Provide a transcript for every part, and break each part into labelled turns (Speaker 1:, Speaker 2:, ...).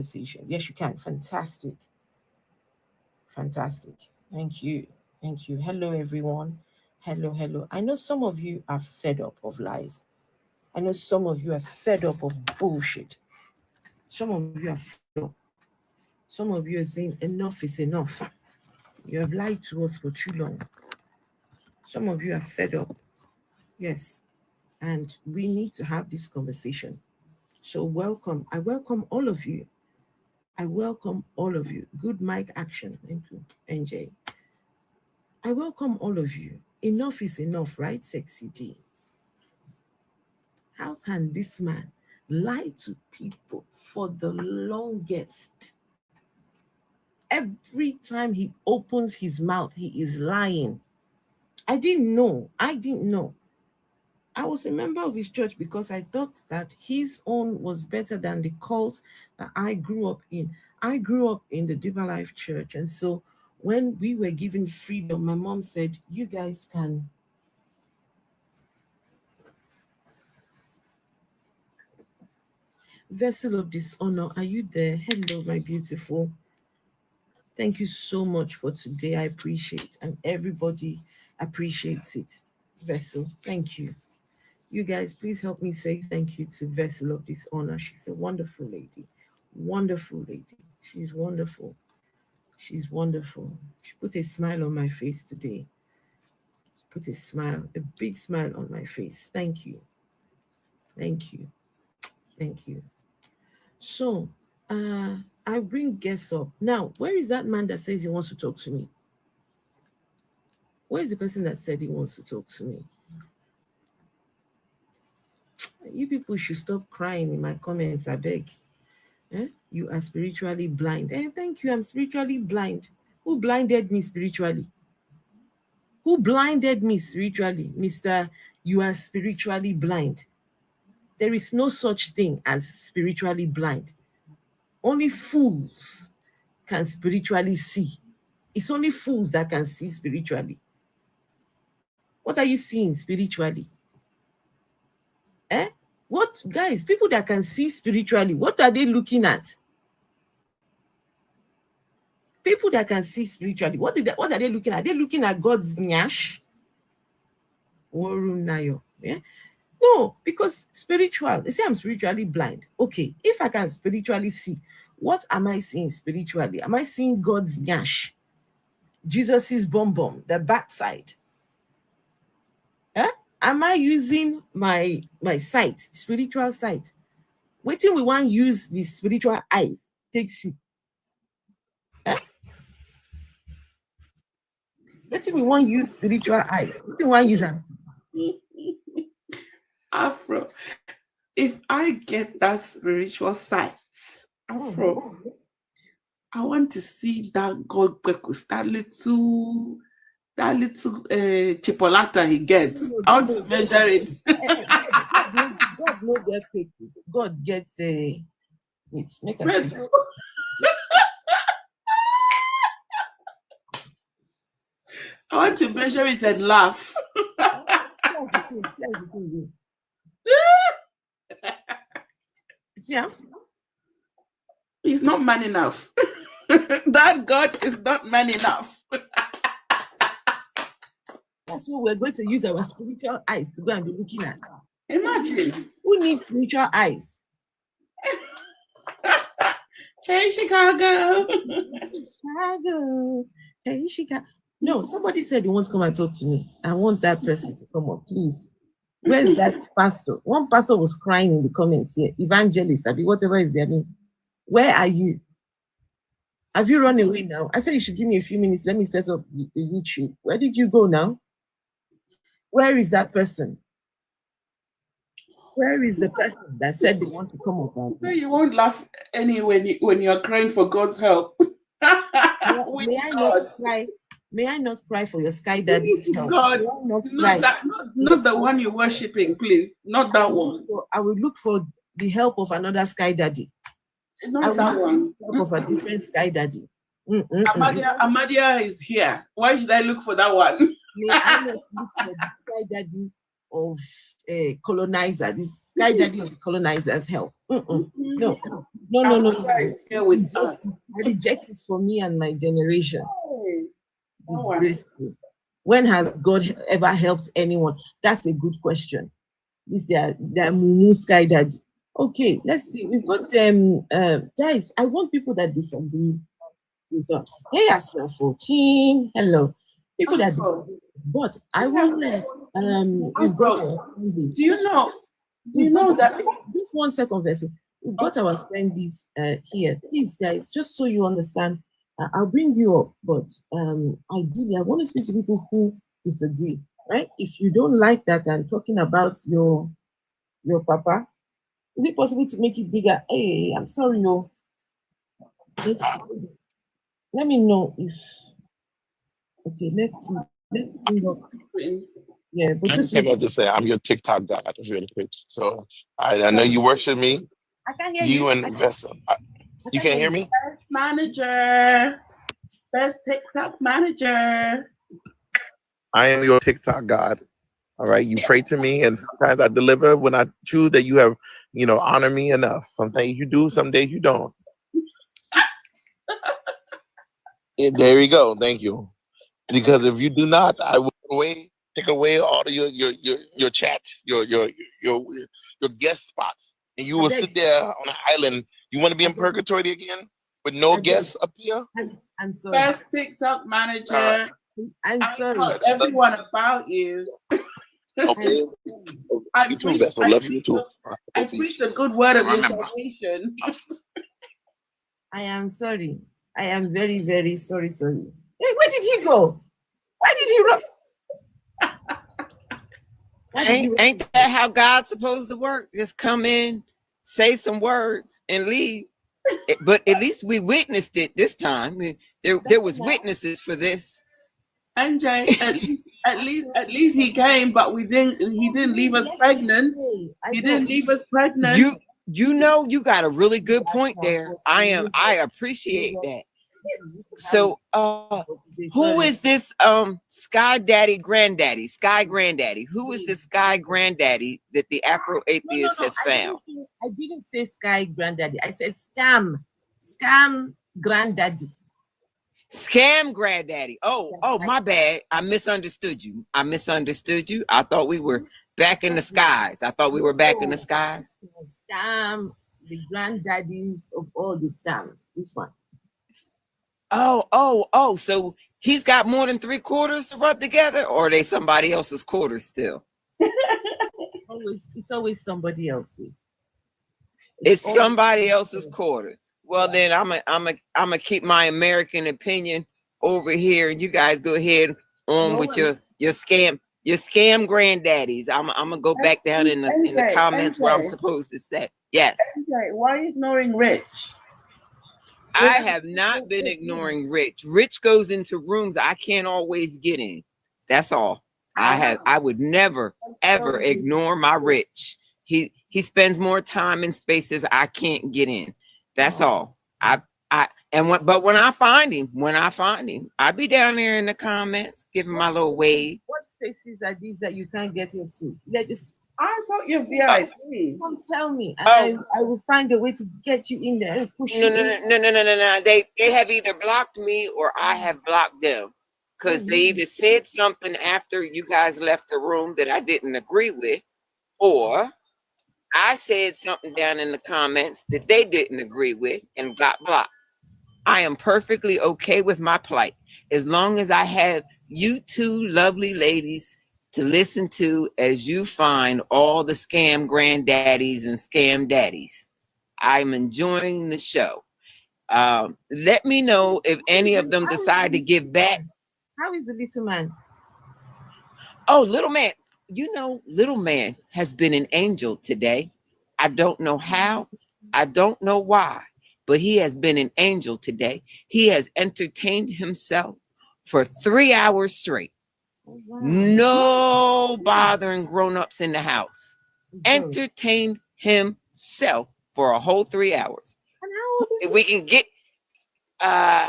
Speaker 1: conversation. Yes, you can. Fantastic. Fantastic. Thank you. Thank you. Hello, everyone. Hello, hello. I know some of you are fed up of lies. I know some of you are fed up of bullshit. Some of you are fed up. Some of you are saying enough is enough. You have lied to us for too long. Some of you are fed up. Yes. And we need to have this conversation. So welcome. I welcome all of you. I welcome all of you. Good mic action. Thank you, NJ. I welcome all of you. Enough is enough, right, Sexy D? How can this man lie to people for the longest? Every time he opens his mouth, he is lying. I didn't know. I was a member of his church because I thought that his own was better than the cult that I grew up in. I grew up in the Deeper Life Church. And so when we were given freedom, my mom said, you guys can. Vessel of Dishonor, are you there? Hello, my beautiful. Thank you so much for today. I appreciate, and everybody appreciates it. Vessel, thank you. You guys, please help me say thank you to Vessel of Dishonor. She's a wonderful lady. Wonderful lady. She's wonderful. She's wonderful. She put a smile on my face today. She put a smile, a big smile on my face. Thank you. Thank you. Thank you. So, I bring guests up. Now, where is that man that says he wants to talk to me? Where is the person that said he wants to talk to me? You people should stop crying in my comments, I beg. You are spiritually blind. Thank you, I'm spiritually blind. Who blinded me spiritually? Who blinded me spiritually? Mr. You are spiritually blind. There is no such thing as spiritually blind. Only fools can spiritually see. It's only fools that can see spiritually. What are you seeing spiritually? What, guys, people that can see spiritually, what are they looking at? People that can see spiritually, what are they looking at? Are they looking at God's nyash? Yeah? No, because spiritual, they say I'm spiritually blind. Okay, if I can spiritually see, what am I seeing spiritually? Am I seeing God's nyash? Jesus's bum, the backside? Am I using my sight, spiritual sight? Wait till we want to use the spiritual eyes. Take see. Wait till we want to use spiritual eyes. Wait till we want to use them.
Speaker 2: Afro, if I get that spiritual sight, Afro, I want to see that God purpose, that little chipolata he gets. I want to measure it.
Speaker 1: God no get purpose. God gets a. Make us see.
Speaker 2: I want to measure it and laugh.
Speaker 1: Yeah.
Speaker 2: He's not man enough. That God is not man enough.
Speaker 1: That's what we're going to use our spiritual eyes to go and be looking at.
Speaker 2: Imagine.
Speaker 1: Who needs spiritual eyes?
Speaker 2: Hey, Chicago.
Speaker 1: Chicago. Hey, Chicago. No, somebody said he wants to come and talk to me. I want that person to come up, please. Where's that pastor? One pastor was crying in the comments here. Evangelist, whatever is their name. Where are you? Have you run away now? I said you should give me a few minutes. Let me set up the YouTube. Where did you go now? Where is that person? Where is the person that said they want to come up?
Speaker 2: So you won't laugh when you're crying for God's help.
Speaker 1: May I not cry for your sky daddy's help?
Speaker 2: God, not the one you're worshipping, please. Not that one.
Speaker 1: I will look for the help of another sky daddy.
Speaker 2: Not that one.
Speaker 1: Of a different sky daddy.
Speaker 2: Amadia is here. Why should I look for that one?
Speaker 1: May I not look for the sky daddy of a colonizer, this sky daddy of the colonizer's help. No, no, no, no, no. I reject it for me and my generation. Disgraceful. When has God ever helped anyone? That's a good question. This their mumu sky daddy. Okay, let's see. We've got guys. I want people that disagree with us. Hey, Asra 14. Hello. People that disagree. But I will let we've got do you know that just 1 second, Vessel. We've got our friends here. Please, guys, just so you understand, I'll bring you up, but ideally I want to speak to people who disagree. Right? If you don't like that I'm talking about your papa, is it possible to make it bigger? Hey, I'm sorry, no. Let me know if okay, let's see. Let's bring up. Yeah, but
Speaker 3: I just have to say I'm your TikTok god really quick. So I know you worship me.
Speaker 1: I can't hear
Speaker 3: you and Vessel. You can't hear me?
Speaker 2: Best manager. Best TikTok manager.
Speaker 3: I am your TikTok god. All right. You pray to me, and sometimes I deliver when I choose that you have, honor me enough. Some days you do, some days you don't. There you go. Thank you. Because if you do not, I will take away all of your chat, your guest spots, and you will sit there on an island. You want to be in purgatory again with no guests up here?
Speaker 1: I'm sorry.
Speaker 2: Best TikTok manager.
Speaker 1: I'm sorry.
Speaker 2: I tell everyone about you.
Speaker 3: Okay. You too, Vessel. Love you too.
Speaker 2: I preach the good word of your salvation.
Speaker 1: I am sorry. I am very, very sorry. Hey, where did he go? Why did he run?
Speaker 4: Ain't that how God's supposed to work? Just come in, say some words, and leave. But at least we witnessed it this time. There was witnesses for this.
Speaker 2: NJ, at least he came, but he didn't leave us pregnant. He didn't leave us pregnant.
Speaker 4: You know, you got a really good point there. I appreciate that. So who is this sky granddaddy? Who is this sky granddaddy that the Afro atheist has found?
Speaker 1: I didn't say sky granddaddy. I said scam granddaddy.
Speaker 4: Scam granddaddy. Oh, my bad. I misunderstood you. I thought we were back in the skies.
Speaker 1: Scam, the granddaddies of all the scams. This one.
Speaker 4: Oh. So he's got more than 3 quarters to rub together, or are they somebody else's quarters still?
Speaker 1: It's always somebody else's.
Speaker 4: It's somebody else's quarters. Well, then I'm a keep my American opinion over here, and you guys go ahead on with your scam granddaddies. I'm gonna go back down in the comments where I'm supposed to stay. Yes.
Speaker 2: NJ, why are you ignoring Rich?
Speaker 4: I have not been ignoring Rich. Rich goes into rooms I can't always get in. That's all. I would never ever ignore my Rich. He spends more time in spaces I can't get in. That's all. But when I find him, I be down there in the comments giving my little wave.
Speaker 1: What spaces are these that you can't get into?
Speaker 2: I thought you're VIP.
Speaker 1: Come tell me. I will find a way to get you in there and push you.
Speaker 4: No. They have either blocked me or I have blocked them. Because they either said something after you guys left the room that I didn't agree with, or I said something down in the comments that they didn't agree with and got blocked. I am perfectly okay with my plight as long as I have you two lovely ladies to listen to as you find all the scam granddaddies and scam daddies. I'm enjoying the show. Let me know if any of them decide to give back.
Speaker 1: How is the little man?
Speaker 4: Oh, little man. You know, little man has been an angel today. I don't know how. I don't know why, but he has been an angel today. He has entertained himself for 3 hours straight. Oh, wow. No bothering grown-ups in the house. Entertained himself for a whole 3 hours. If we can get,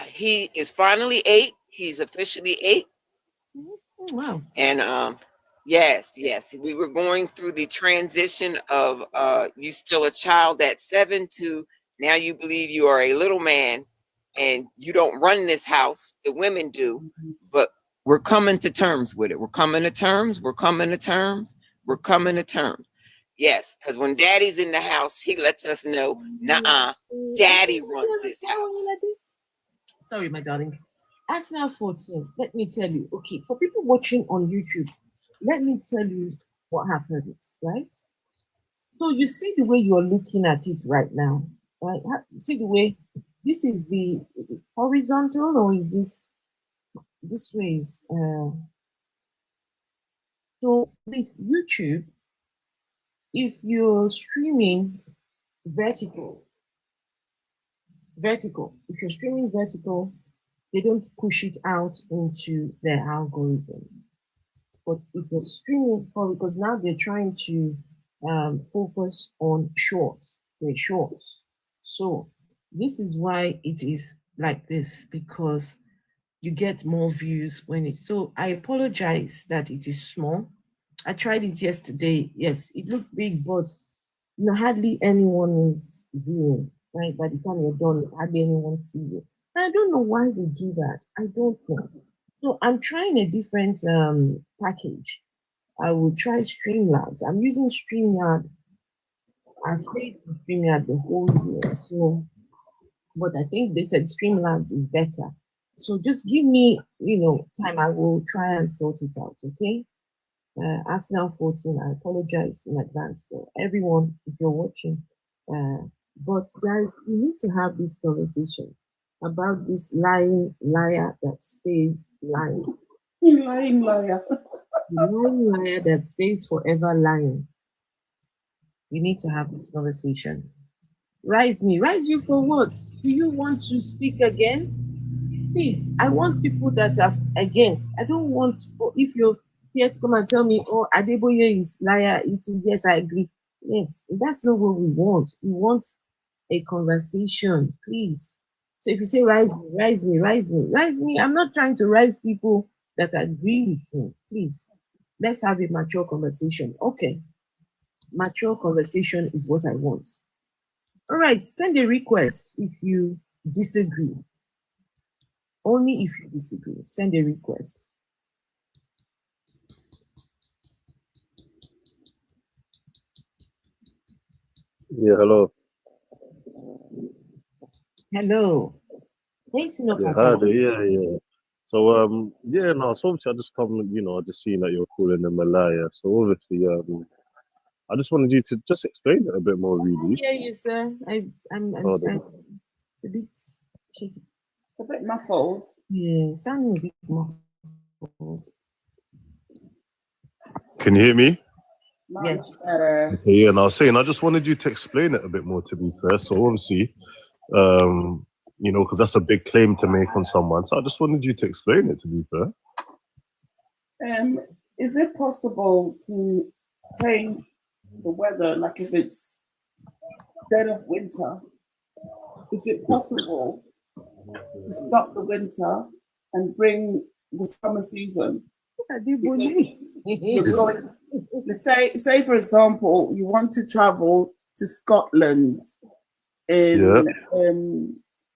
Speaker 4: he is finally 8. He's officially 8.
Speaker 1: Wow.
Speaker 4: And Yes, yes. We were going through the transition of you still a child at 7 to now you believe you are a little man and you don't run this house. The women do, but we're coming to terms with it. We're coming to terms. We're coming to terms. We're coming to terms. Yes, because when daddy's in the house, he lets us know, nah, daddy runs this house.
Speaker 1: Sorry, my darling. Arsenal 14, let me tell you. Okay, for people watching on YouTube, let me tell you what happened, right? So you see the way you're looking at it right now, right? See the way this is is it horizontal or is this way is so with YouTube, if you're streaming vertical, if you're streaming vertical, they don't push it out into their algorithm. But if you're streaming, because now they're trying to focus on shorts, the shorts. So this is why it is like this, because you get more views when it's so. I apologize that it is small. I tried it yesterday. Yes, it looked big, but hardly anyone is viewing. Right, by the time you're done, hardly anyone sees it. And I don't know why they do that. I don't know. So I'm trying a different package. I will try Streamlabs. I'm using StreamYard. I've paid for StreamYard the whole year, so but I think they said Streamlabs is better. So just give me, time. I will try and sort it out. Okay. Arsenal 14. I apologize in advance for everyone if you're watching. But guys, we need to have this conversation about this lying liar that stays lying.
Speaker 2: Lying liar.
Speaker 1: The lying liar that stays forever lying. We need to have this conversation. Rise me. Rise you for what? Do you want to speak against? Please, I want people that are against. I don't want, if you're here to come and tell me, oh, Adeboye is liar, yes, I agree. Yes, that's not what we want. We want a conversation, please. So if you say rise me, rise me, rise me, rise me, I'm not trying to rise people that agree with me. Please, let's have a mature conversation. Okay, mature conversation is what I want. All right, send a request if you disagree. Only if you disagree, send a request.
Speaker 5: Yeah, hello.
Speaker 1: Hello.
Speaker 5: Yeah, hi there. Yeah. So, yeah, no, so obviously I just come, I just seen that you're calling them a liar. So obviously, I just wanted you to just explain it a bit more, really.
Speaker 1: Yeah, you sir. I'm
Speaker 5: Hold on.
Speaker 1: a bit shaky.
Speaker 2: A bit muffled.
Speaker 1: Yeah, sounding a bit muffled.
Speaker 5: Can you hear me?
Speaker 2: Much better.
Speaker 5: Okay, yeah, and I was saying I just wanted you to explain it a bit more, to be fair. So obviously, because that's a big claim to make on someone. So I just wanted you to explain it, to be fair.
Speaker 2: Is it possible to change the weather, like if it's dead of winter? Is it possible to stop the winter and bring the summer season? Because you're going, say for example, you want to travel to Scotland in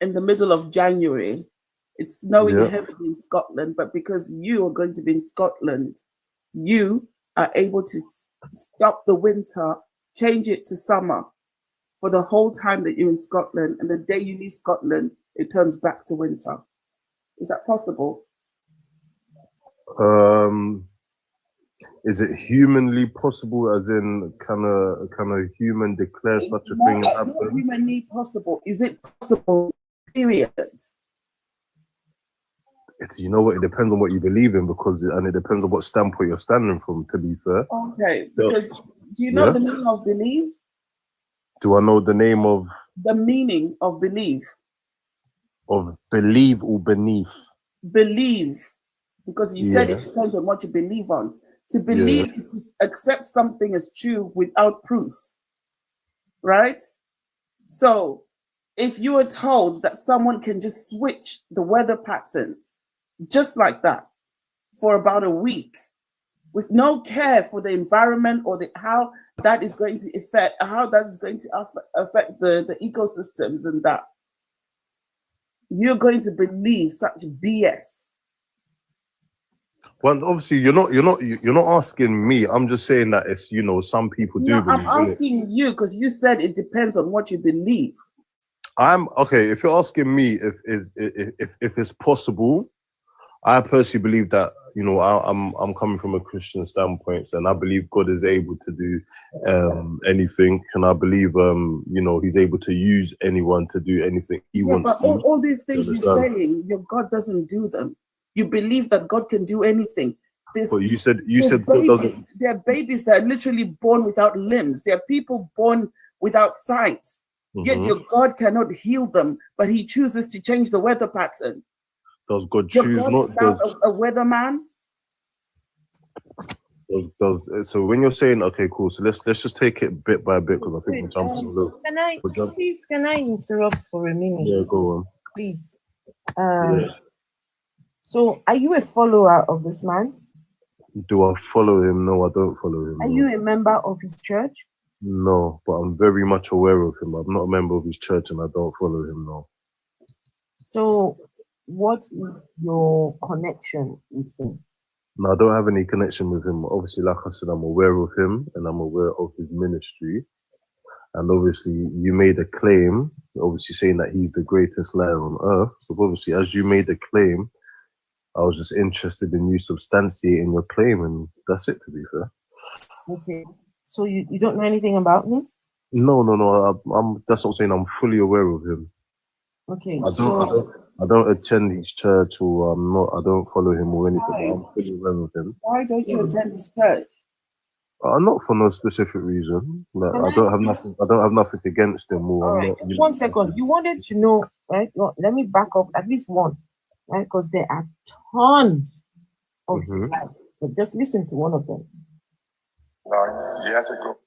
Speaker 2: the middle of January. It's snowing heavily in Scotland, but because you are going to be in Scotland, you are able to stop the winter, change it to summer for the whole time that you're in Scotland, and the day you leave Scotland, it turns back to winter. Is that possible?
Speaker 5: Is it humanly possible, as in can a human declare such a thing happen?
Speaker 2: Not humanly possible. Is it possible? Period.
Speaker 5: You know what? It depends on what you believe in, and it depends on what standpoint you're standing from. To be fair.
Speaker 2: Okay. Because do you know the meaning of belief?
Speaker 5: Do I know the name of
Speaker 2: the meaning of belief?
Speaker 5: Of believe or beneath?
Speaker 2: Believe, because you said it depends on what you believe on. To believe is to accept something as true without proof, right? So if you are told that someone can just switch the weather patterns just like that for about a week, with no care for the environment or how that is going to affect the ecosystems, and that you're going to believe such BS.
Speaker 5: Well, obviously, you're not asking me. I'm just saying that it's, you know, some people do
Speaker 2: No,
Speaker 5: believe
Speaker 2: I'm
Speaker 5: in it.
Speaker 2: asking you because you said it depends on what you believe.
Speaker 5: I'm okay. If you're asking me if it's possible, I personally believe that, you know, I'm coming from a Christian standpoint, and I believe God is able to do anything, and I believe you know, He's able to use anyone to do anything He wants
Speaker 2: but
Speaker 5: to.
Speaker 2: all these things
Speaker 5: You
Speaker 2: you're
Speaker 5: understand?
Speaker 2: saying, your God doesn't do them. You believe that God can do anything.
Speaker 5: But you said God doesn't.
Speaker 2: There are babies that are literally born without limbs. There are people born without sight. Yet your God cannot heal them, but He chooses to change the weather pattern.
Speaker 5: Does God
Speaker 2: Your
Speaker 5: choose?
Speaker 2: God
Speaker 5: Not
Speaker 2: is not
Speaker 5: does.
Speaker 2: a weatherman.
Speaker 5: So when you're saying, okay, cool, so let's just take it bit by bit, because I think we're jumping a little.
Speaker 1: Can I interrupt for a minute?
Speaker 5: Yeah, go on.
Speaker 1: Please.
Speaker 5: Yeah.
Speaker 1: So are you a follower of this man?
Speaker 5: Do I follow him? No, I don't follow him.
Speaker 1: Are
Speaker 5: no.
Speaker 1: you a member of his church?
Speaker 5: No, but I'm very much aware of him. I'm not a member of his church, and I don't follow him. No.
Speaker 1: So what is your connection with him?
Speaker 5: No, I don't have any connection with him. Obviously, like I said, I'm aware of him and I'm aware of his ministry. And obviously, you made a claim, obviously saying that he's the greatest liar on earth. So obviously, as you made a claim, I was just interested in you substantiating your claim, and that's it, to be fair.
Speaker 1: Okay. So you don't know anything about him?
Speaker 5: No. I'm that's what I'm saying. I'm fully aware of him.
Speaker 1: Okay.
Speaker 5: I don't attend his church, or I don't follow him or anything. But I'm fully aware of him.
Speaker 2: Why don't you attend his church?
Speaker 5: Not for no specific reason. Like, I don't have nothing against him. Or
Speaker 1: All
Speaker 5: I'm
Speaker 1: right.
Speaker 5: not.
Speaker 1: Just 1 second. You wanted to know, right? Well, let me back up at least one, right? Because there are tons of slides. But just listen to one of them.
Speaker 6: Years ago.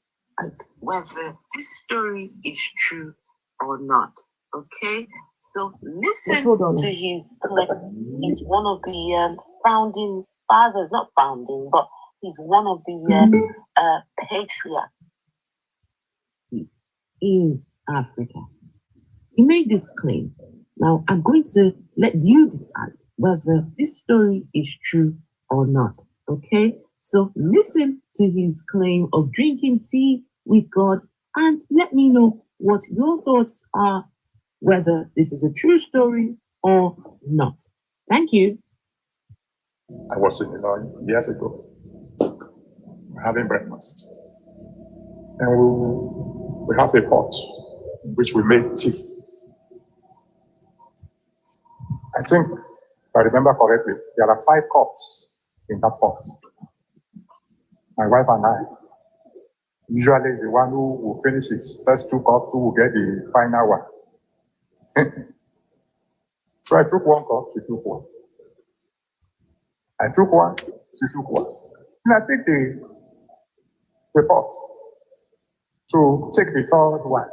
Speaker 6: Whether this story is true or not. Okay? So listen to his claim. He's one of the founding fathers, not founding, but he's one of the patriarchs in Africa. He made this claim. Now, I'm going to let you decide whether this story is true or not. Okay? So listen to his claim of drinking tea with God and let me know what your thoughts are, whether this is a true story or not. Thank you.
Speaker 7: I was in Illinois years ago, having breakfast. And we have a pot in which we make tea. I think, if I remember correctly, there are 5 cups in that pot. My wife and I, usually is the one who will finish his first 2 cups, who will get the final one. So I took 1 cup, she took 1. I took 1, she took 1. And I picked the pot to take the 3rd one.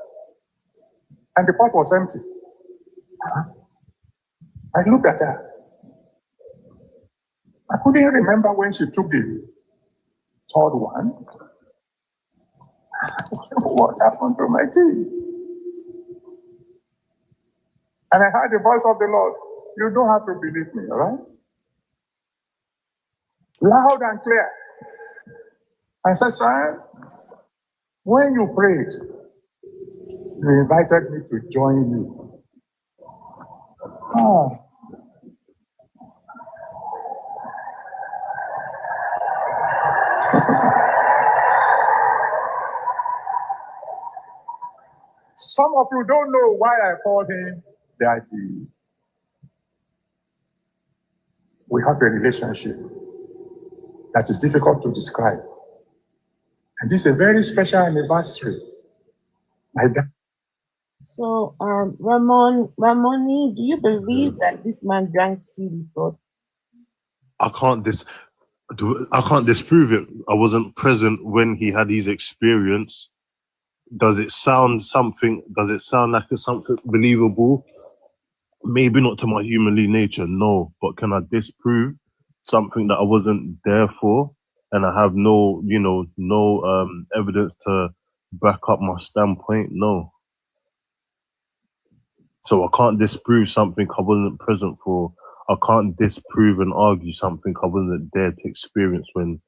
Speaker 7: And the pot was empty. I looked at her. I couldn't remember when she took the 3rd one. What happened to my tea? And I heard the voice of the Lord. You don't have to believe me, all right? Loud and clear. I said, son, when you prayed, you invited me to join you. Oh. Some of you don't know why I called him Daddy. We have a relationship that is difficult to describe. And this is a very special anniversary. My dad.
Speaker 1: So, Ramoni, do you believe that this man drank tea with God?
Speaker 5: I can't disprove it. I wasn't present when he had his experience. Does it sound like it's something believable? Maybe not to my humanly nature, no. But can I disprove something that I wasn't there for? and I have no, no evidence to back up my standpoint. No. So I can't disprove something I wasn't present for. I can't disprove and argue something I wasn't there to experience when,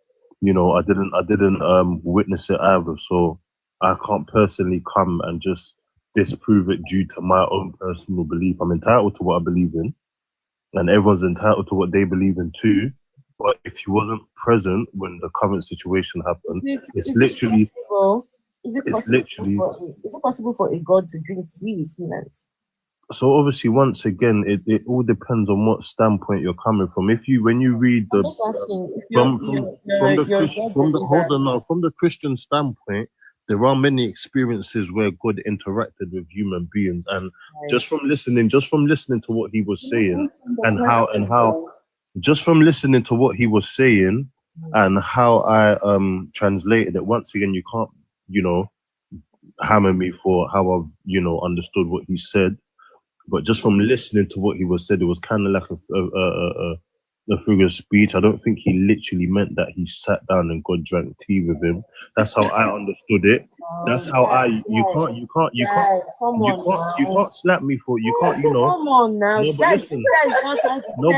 Speaker 5: I didn't witness it either. So I can't personally come and just disprove it due to my own personal belief. I'm entitled to what I believe in, and everyone's entitled to what they believe in too. But if you wasn't present when the current situation happened, it's literally.
Speaker 1: Is it possible for a god to drink tea with humans?
Speaker 5: So obviously, once again, it all depends on what standpoint you're coming from. When you read the from the Christian standpoint, there are many experiences where God interacted with human beings, and just from listening to what he was saying, just from listening to what he was saying, and how I translated it. Once again, you can't hammer me for how I've understood what he said. But just from listening to what he was said, it was kind of like a figure of speech. I don't think he literally meant that he sat down and God drank tea with him. That's how I understood it. That's how you can't slap me for it. You can't,
Speaker 1: Come on now.
Speaker 5: No, but listen. Hold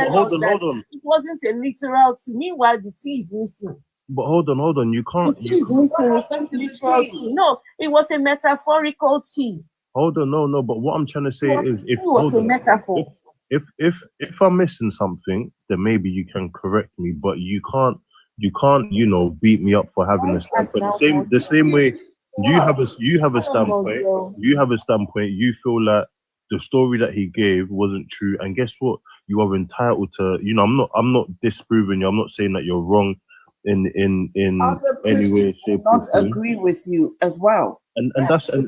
Speaker 5: on.
Speaker 1: It wasn't a literal tea. Meanwhile, the tea is missing.
Speaker 5: But hold on. You can't.
Speaker 1: The tea is missing. It's not literal tea. No, it was a metaphorical tea.
Speaker 5: Hold on, no. But what I'm trying to say is, if I'm missing something, then maybe you can correct me. But you can't, beat me up for having a standpoint. The same way you have a standpoint. You have a standpoint. You feel like the story that he gave wasn't true, and guess what? You are entitled to. I'm not disproving you. I'm not saying that you're wrong in any way, shape, or form.
Speaker 2: Agree with you as well.
Speaker 5: And that's fine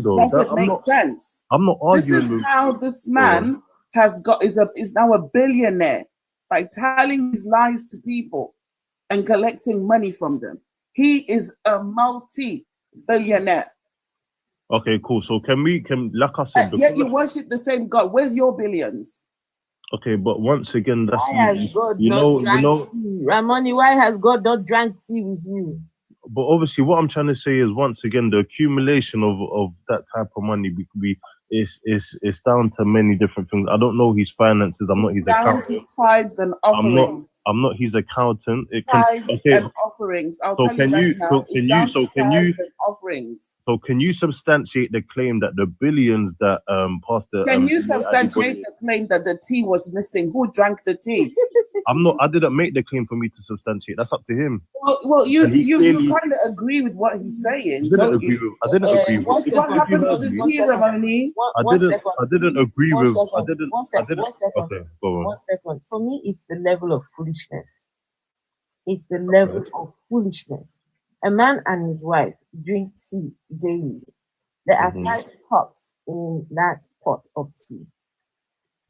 Speaker 5: though.
Speaker 2: Doesn't make sense.
Speaker 5: I'm not arguing.
Speaker 2: This is how this man is now a billionaire by telling his lies to people and collecting money from them. He is a multi-billionaire.
Speaker 5: Okay, cool. So can like I said,
Speaker 2: yet you worship the same God. Where's your billions?
Speaker 5: Okay, but once again, that's
Speaker 1: Ramoni, why has God not drank tea with you?
Speaker 5: But obviously, what I'm trying to say is, once again, the accumulation of that type of money is down to many different things. I don't know his finances. I'm not his accountant.
Speaker 2: Down to tithes and offerings.
Speaker 5: I'm not his accountant.
Speaker 2: Tithes and offerings.
Speaker 5: So can you substantiate the claim that the billions that Pastor?
Speaker 2: Can you substantiate the claim that the tea was missing? Who drank the tea?
Speaker 5: I didn't make the claim for me to substantiate. That's up to him.
Speaker 2: Well, you kind of agree with what he's saying.
Speaker 5: I didn't agree with.
Speaker 2: What happened to the tea, Ramoni?
Speaker 5: I didn't agree with.
Speaker 1: Okay, go on. 1 second. For me, it's the level of foolishness. It's the level of foolishness. A man and his wife drink tea daily. There are 5 cups in that pot of tea.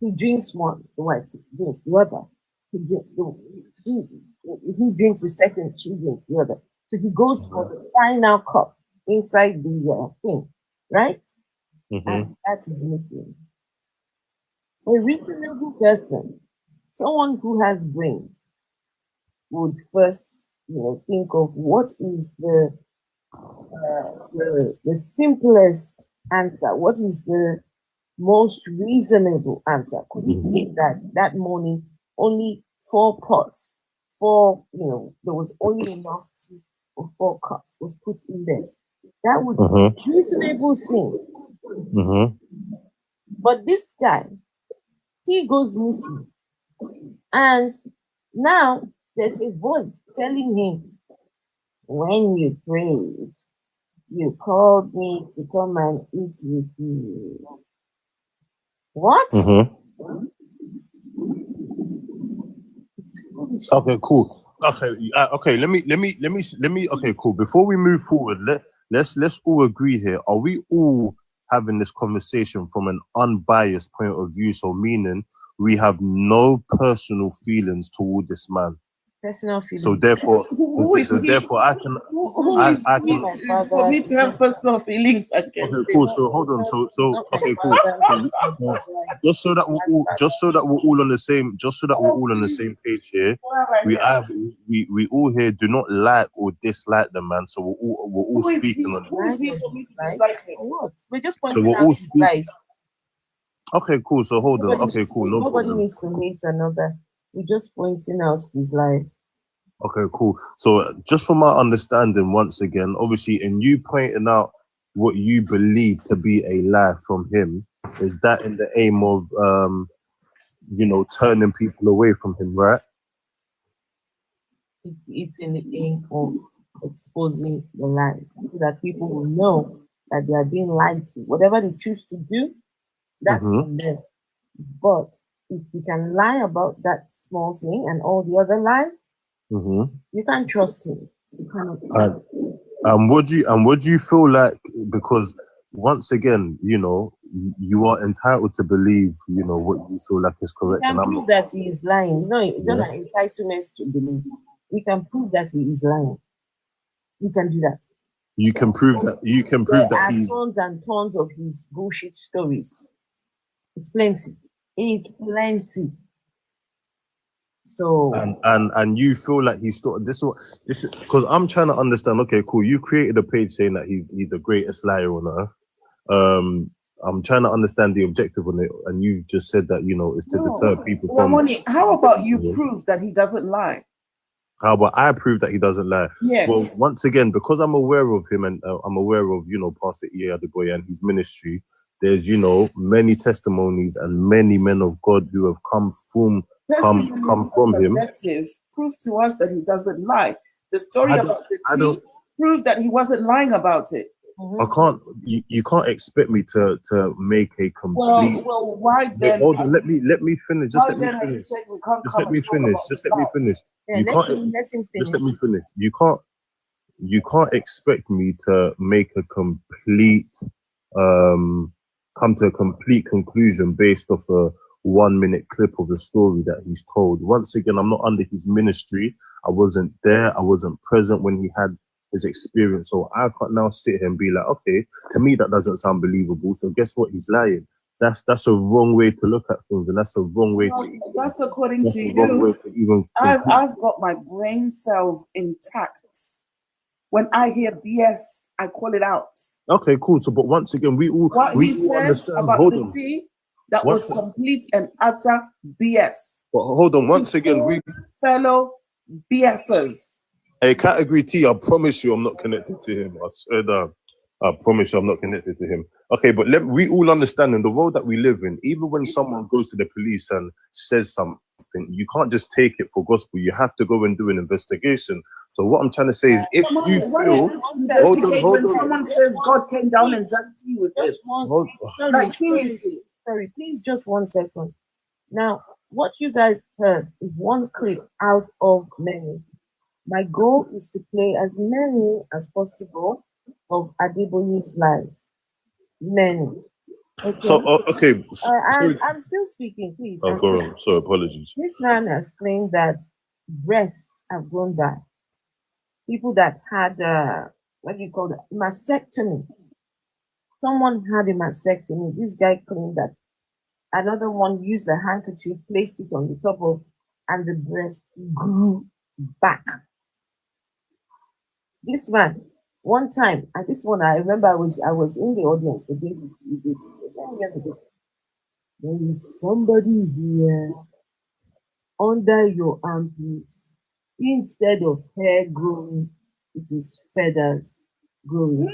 Speaker 1: He drinks one, the wife drinks the other. He drinks the second, she drinks the other. So he goes for the final cup inside the thing, right? And that is missing. A reasonable person, someone who has brains, would first, think of what is the simplest answer. What is the most reasonable answer? Could he take that morning only 4 pots? There was only enough tea for 4 cups was put in there. That would be a reasonable thing. But this guy, tea goes missing, and now there's a voice telling him, when you prayed, you called me to come and eat with you. What?
Speaker 5: Okay, cool. Okay. Let me. Okay, cool. Before we move forward, let's all agree here. Are we all having this conversation from an unbiased point of view? So meaning we have no personal feelings toward this man.
Speaker 1: Personal feelings.
Speaker 5: So therefore, I can.
Speaker 2: For me to have personal feelings against.
Speaker 5: Okay, cool. So hold on. So okay, cool. Just so that we're all on the same. Just so that we're all on the same page here. we all here do not like or dislike the man, so we're all speaking on
Speaker 2: Who
Speaker 5: it.
Speaker 2: is he for me to dislike him?
Speaker 1: What? We're just
Speaker 5: So
Speaker 1: pointing
Speaker 5: we're
Speaker 1: out
Speaker 5: all
Speaker 1: his lies.
Speaker 5: Okay, cool. So hold on.
Speaker 1: Nobody
Speaker 5: Okay,
Speaker 1: needs
Speaker 5: cool.
Speaker 1: to-
Speaker 5: No
Speaker 1: Nobody
Speaker 5: problem.
Speaker 1: needs to hate another. We're just pointing out his lies.
Speaker 5: Okay, cool. So just from my understanding, once again, obviously, and you pointing out what you believe to be a lie from him, is that in the aim of turning people away from him, right?
Speaker 1: It's in the aim of exposing the lies so that people will know that they are being lied to. Whatever they choose to do, that's on them. But if you can lie about that small thing and all the other lies, you can't trust him. You cannot.
Speaker 5: Would you feel like, because once again, you are entitled to believe, what you feel like is
Speaker 1: We
Speaker 5: correct,
Speaker 1: can
Speaker 5: and I'm
Speaker 1: prove
Speaker 5: not.
Speaker 1: that he is lying. It's not an entitlement to believe. We can prove that he is lying. We can do that.
Speaker 5: You can prove that. You can
Speaker 1: There
Speaker 5: prove that
Speaker 1: are
Speaker 5: he's.
Speaker 1: tons and tons of his bullshit stories. It's plenty. It's plenty. So
Speaker 5: And you feel like he's still this because I'm trying to understand. Okay, cool. You created a page saying that he's the greatest liar on earth. I'm trying to understand the objective on it, and you just said that it's to deter people from.
Speaker 2: Ramoni, how about you prove that he doesn't lie?
Speaker 5: How about I prove that he doesn't lie?
Speaker 2: Yes.
Speaker 5: Well, once again, because I'm aware of him and I'm aware of Pastor Adeboye and his ministry. There's many testimonies and many men of God who have come from him.
Speaker 2: Objective. Prove to us that he doesn't lie. The story about the tea proved that he wasn't lying about it.
Speaker 5: I can't. You can't expect me to make a complete.
Speaker 2: Well, why then?
Speaker 5: Hold on. Let me finish. Just let me finish.
Speaker 2: Just
Speaker 5: let me finish. Just let me finish.
Speaker 1: Yeah, let him finish.
Speaker 5: Just let me finish. You can't expect me to make a complete come to a complete conclusion based off a 1 minute clip of a story that he's told. Once again, I'm not under his ministry. I wasn't there. I wasn't present when he had his experience. So I can't now sit here and be like, okay, to me that doesn't sound believable. So guess what? He's lying. That's a wrong way to look at things, and that's a wrong way to.
Speaker 2: That's according to you. I've got my brain cells intact. When I hear BS, I call it out.
Speaker 5: Okay, cool. So, but once again, we all understand.
Speaker 2: About the tea, that was complete and utter BS.
Speaker 5: But hold on, once again,
Speaker 2: fellow BSers.
Speaker 5: Hey, Category T, I promise you I'm not connected to him. I swear down. I promise you I'm not connected to him. Okay, but we all understand in the world that we live in, even when someone goes to the police and says something, you can't just take it for gospel. You have to go and do an investigation. So what I'm trying to say is, if you feel... Hold on.
Speaker 2: Someone says God came down and judged you with it. Like, seriously.
Speaker 1: Sorry, please, just 1 second. Now, what you guys heard is one clip out of many. My goal is to play as many as possible of Adeboye's lies. Many. Okay.
Speaker 5: So, okay.
Speaker 1: I'm still speaking, please.
Speaker 5: Oh, go on. Sorry, apologies.
Speaker 1: This man has claimed that breasts have grown back. People that had, what do you call it, mastectomy. Someone had a mastectomy. This guy claimed that another one used a handkerchief, placed it on the top of, and the breast grew back. This man, one time, and this one I remember I was in the audience the day we did it 10 years ago. There is somebody here under your armpits. Instead of hair growing, it is feathers growing.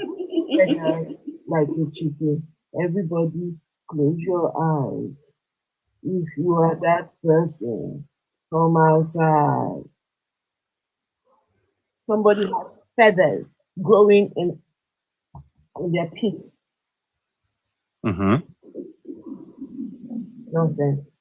Speaker 1: Feathers like a chicken. Everybody, close your eyes. If you are that person, come outside. Somebody has feathers growing in their pits. Nonsense.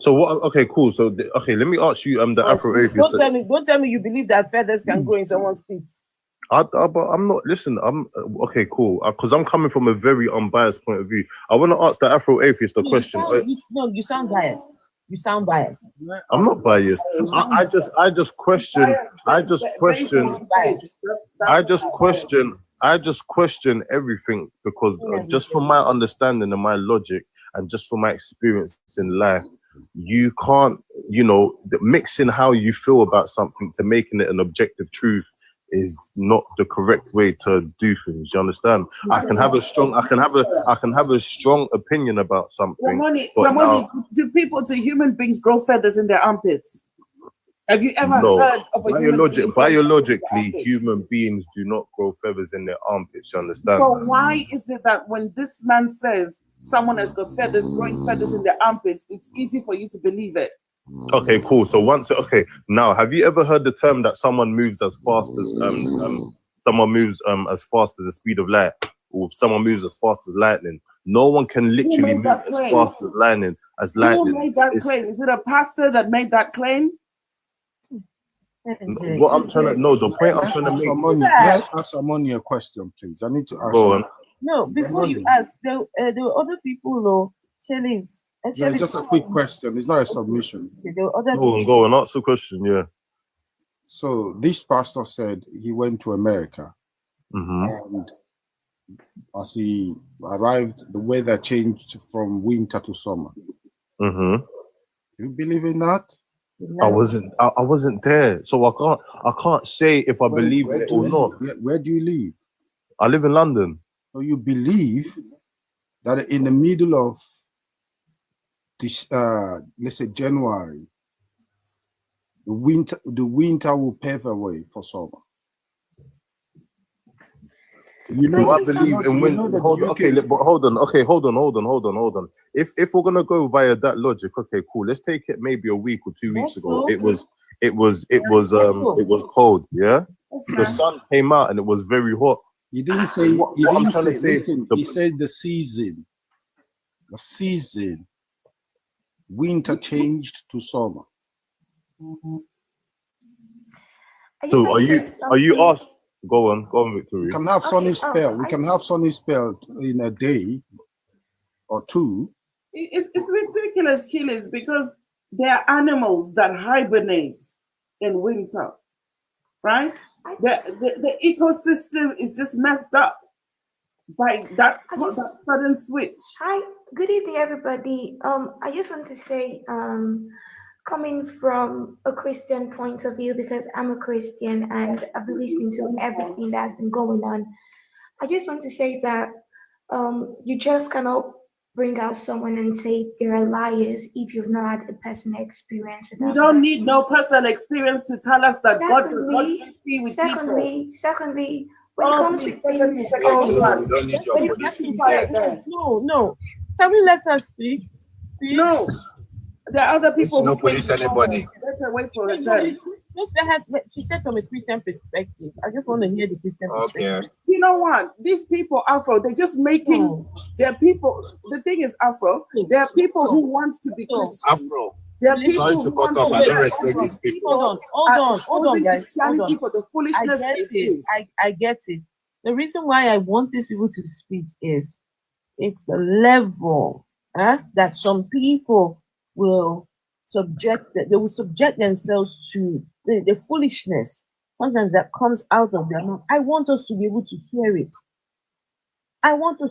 Speaker 5: So what? Okay, cool. So okay, let me ask you. The Afro-Atheist.
Speaker 1: Don't tell me you believe that feathers can grow in someone's pits.
Speaker 5: But I'm not. Listen, I'm okay. Cool. Because I'm coming from a very unbiased point of view. I want to ask the Afro-Atheist a question.
Speaker 1: You sound biased. You sound biased.
Speaker 5: I'm not biased. I just question. I just question everything because just from my understanding and my logic and just from my experience in life, you can't you know, mixing how you feel about something to making it an objective truth is not the correct way to do things. You understand? I can have a strong opinion about something.
Speaker 2: Ramoni, do human beings grow feathers in their armpits? Have you ever heard of a
Speaker 5: biologically, human beings do not grow feathers in their armpits, you understand?
Speaker 2: So why is it that when this man says someone has got feathers, growing feathers in their armpits, it's easy for you to believe it?
Speaker 5: Okay, cool. So now have you ever heard the term that someone moves as fast as the speed of light, or someone moves as fast as lightning? No one can literally move as fast as lightning.
Speaker 2: Who made that claim? Is it a pastor that made that claim?
Speaker 5: What I'm trying to know, the point I'm trying to make.
Speaker 8: Let's ask Ramoni a question, please. I need to ask.
Speaker 5: Go on.
Speaker 1: No, before you ask, there were other people, or Shelley's.
Speaker 8: Yeah, just a quick question. It's not a submission.
Speaker 1: There were other
Speaker 5: Go on. Ask the question. Yeah.
Speaker 8: So this pastor said he went to America, and as he arrived, the weather changed from winter to summer. You believe in that?
Speaker 5: I wasn't there, so I can't say if I believe it or not.
Speaker 8: Where do you live?
Speaker 5: I live in London.
Speaker 8: So you believe that in the middle of this, let's say January, the winter will pave a way for summer. You know,
Speaker 5: I believe in winter. Hold on. If we're gonna go via that logic, okay, cool. Let's take it maybe a week or 2 weeks ago. It was cold. Yeah, the sun came out and it was very hot.
Speaker 8: He didn't say. He said the season. The season. Winter changed to summer.
Speaker 5: So are you asked? Go on, Victoria.
Speaker 8: We can have sunny spell. We can have sunny spell in a day or two.
Speaker 2: It's ridiculous, Chiles, because there are animals that hibernate in winter, right? The ecosystem is just messed up by that sudden switch.
Speaker 9: Hi, good evening, everybody. I just want to say, coming from a Christian point of view, because I'm a Christian and I've been listening to everything that's been going on, I just want to say that you just cannot bring out someone and say they're liars if you've not had a personal experience with that.
Speaker 2: You don't need no personal experience to tell us that God does not see with people.
Speaker 9: Secondly, when it comes to things,
Speaker 1: no. Can we let her speak? Please?
Speaker 2: No. There are other people
Speaker 3: who police anybody.
Speaker 2: Let's wait for her turn.
Speaker 1: She said from a Christian perspective. I just want to hear the Christian perspective.
Speaker 2: You know what? These people, Afro, they're just making their people. The thing is, Afro, there are people who want to be Christian.
Speaker 3: Afro.
Speaker 2: There are people
Speaker 3: Sorry to cut off. I don't respect these people.
Speaker 1: Hold on, guys.
Speaker 2: Christianity for the foolishness
Speaker 1: I get it. The reason why I want these people to speak is it's the level that some people will subject themselves to the foolishness sometimes that comes out of their mouth. I want us to be able to hear it. Other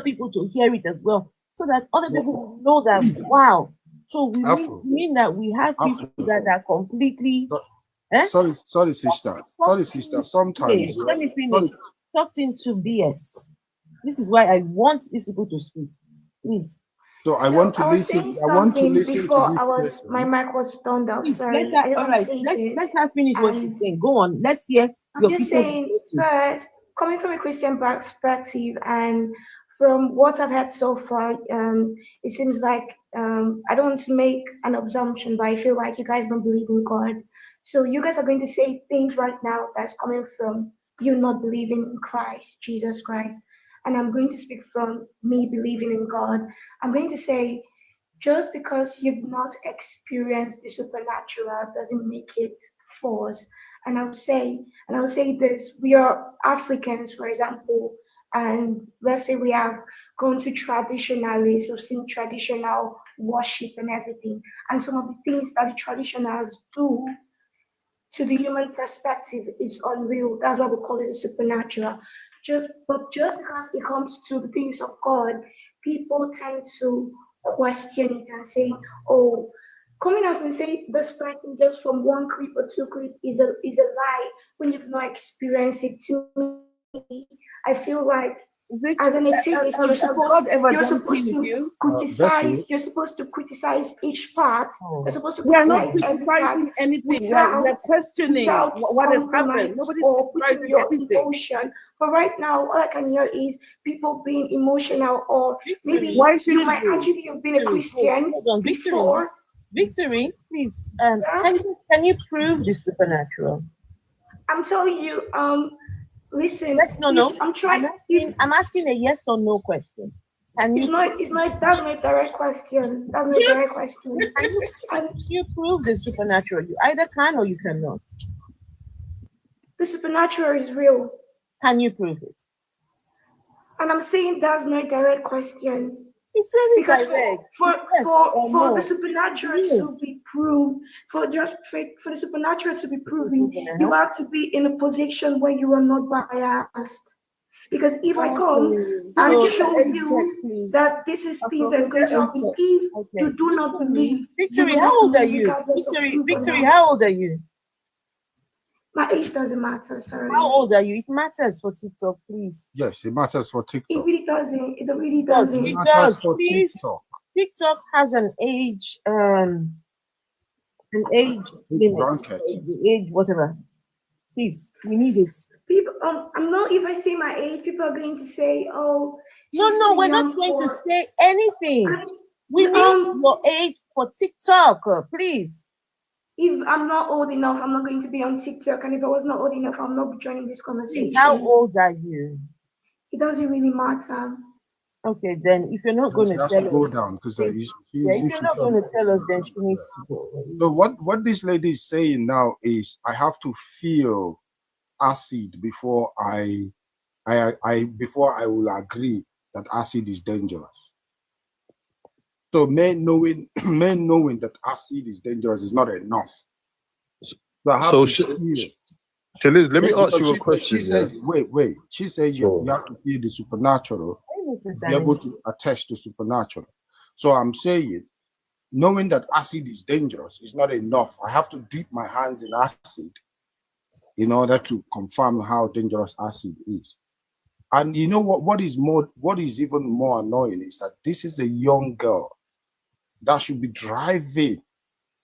Speaker 1: people to hear it as well, so that other people will know that, wow. So we mean that we have people that are completely...
Speaker 8: Sorry, sister. Sometimes...
Speaker 1: Let me finish. Talked into BS. This is why I want these people to speak. Please.
Speaker 8: So I want to listen. I want to listen
Speaker 9: before
Speaker 8: to
Speaker 9: my mic was turned off. Sorry.
Speaker 1: Let's have finished what she's saying. Go on. Let's hear.
Speaker 9: I'm just saying first, coming from a Christian perspective and from what I've heard so far, it seems like I don't want to make an assumption, but I feel like you guys don't believe in God. So you guys are going to say things right now that's coming from you not believing in Christ, Jesus Christ. And I'm going to speak from me believing in God. I'm going to say, just because you've not experienced the supernatural doesn't make it false. And I would say this: we are Africans, for example, and let's say we have gone to traditionalists, we've seen traditional worship and everything, and some of the things that the traditionals do to the human perspective is unreal. That's why we call it the supernatural. Just because it comes to the things of God, people tend to question it and say, oh, coming out and say this person just from one clip or two clip is a lie when you've not experienced it. To me, I feel like as an atheist, you're supposed to criticize. You're supposed to criticize each part. You're supposed to.
Speaker 2: We are not criticizing anything. We are questioning what has happened. Nobody's criticizing
Speaker 9: your
Speaker 2: anything.
Speaker 9: emotion. But right now, all I can hear is people being emotional, or maybe you might actually have been a Christian before.
Speaker 1: Victory, please. Can you prove the supernatural?
Speaker 9: I'm telling you. Listen.
Speaker 1: No.
Speaker 9: I'm trying.
Speaker 1: I'm asking a yes or no question.
Speaker 9: It's not. That's my direct question. That's my direct question.
Speaker 1: Can you prove the supernatural? You either can or you cannot.
Speaker 9: The supernatural is real.
Speaker 1: Can you prove it?
Speaker 9: And I'm saying that's my direct question.
Speaker 1: It's very direct.
Speaker 9: For the supernatural to be proved, for the supernatural to be proven, you have to be in a position where you are not biased. Because if I come and show you that this is things that's going to happen, if you do not believe,
Speaker 1: Victory, how old are you? Victory, how old are you?
Speaker 9: My age doesn't matter, sorry.
Speaker 1: How old are you? It matters for TikTok, please.
Speaker 8: Yes, it matters for TikTok.
Speaker 9: It really doesn't. It really doesn't.
Speaker 1: It does.
Speaker 8: For
Speaker 1: please.
Speaker 8: TikTok.
Speaker 1: TikTok has an age limit, the age, whatever. Please, we need it.
Speaker 9: People, I'm not. If I say my age, people are going to say, "Oh,
Speaker 1: no, we're not going to say anything. We need your age for TikTok, please."
Speaker 9: If I'm not old enough, I'm not going to be on TikTok. And if I was not old enough, I'm not joining this conversation.
Speaker 1: How old are you?
Speaker 9: It doesn't really matter.
Speaker 1: Okay, then if you're not going to tell us,
Speaker 8: go down because
Speaker 1: if you're not going to tell us, then she needs to go.
Speaker 8: So what this lady is saying now is, I have to feel acid before I will agree that acid is dangerous. So men knowing that acid is dangerous is not enough.
Speaker 5: So Shaliz, let me ask you a question.
Speaker 8: She said, wait. She says you have to feel the supernatural, be able to attest to supernatural. So I'm saying, knowing that acid is dangerous is not enough. I have to dip my hands in acid in order to confirm how dangerous acid is. And you know what is even more annoying is that this is a young girl that should be driving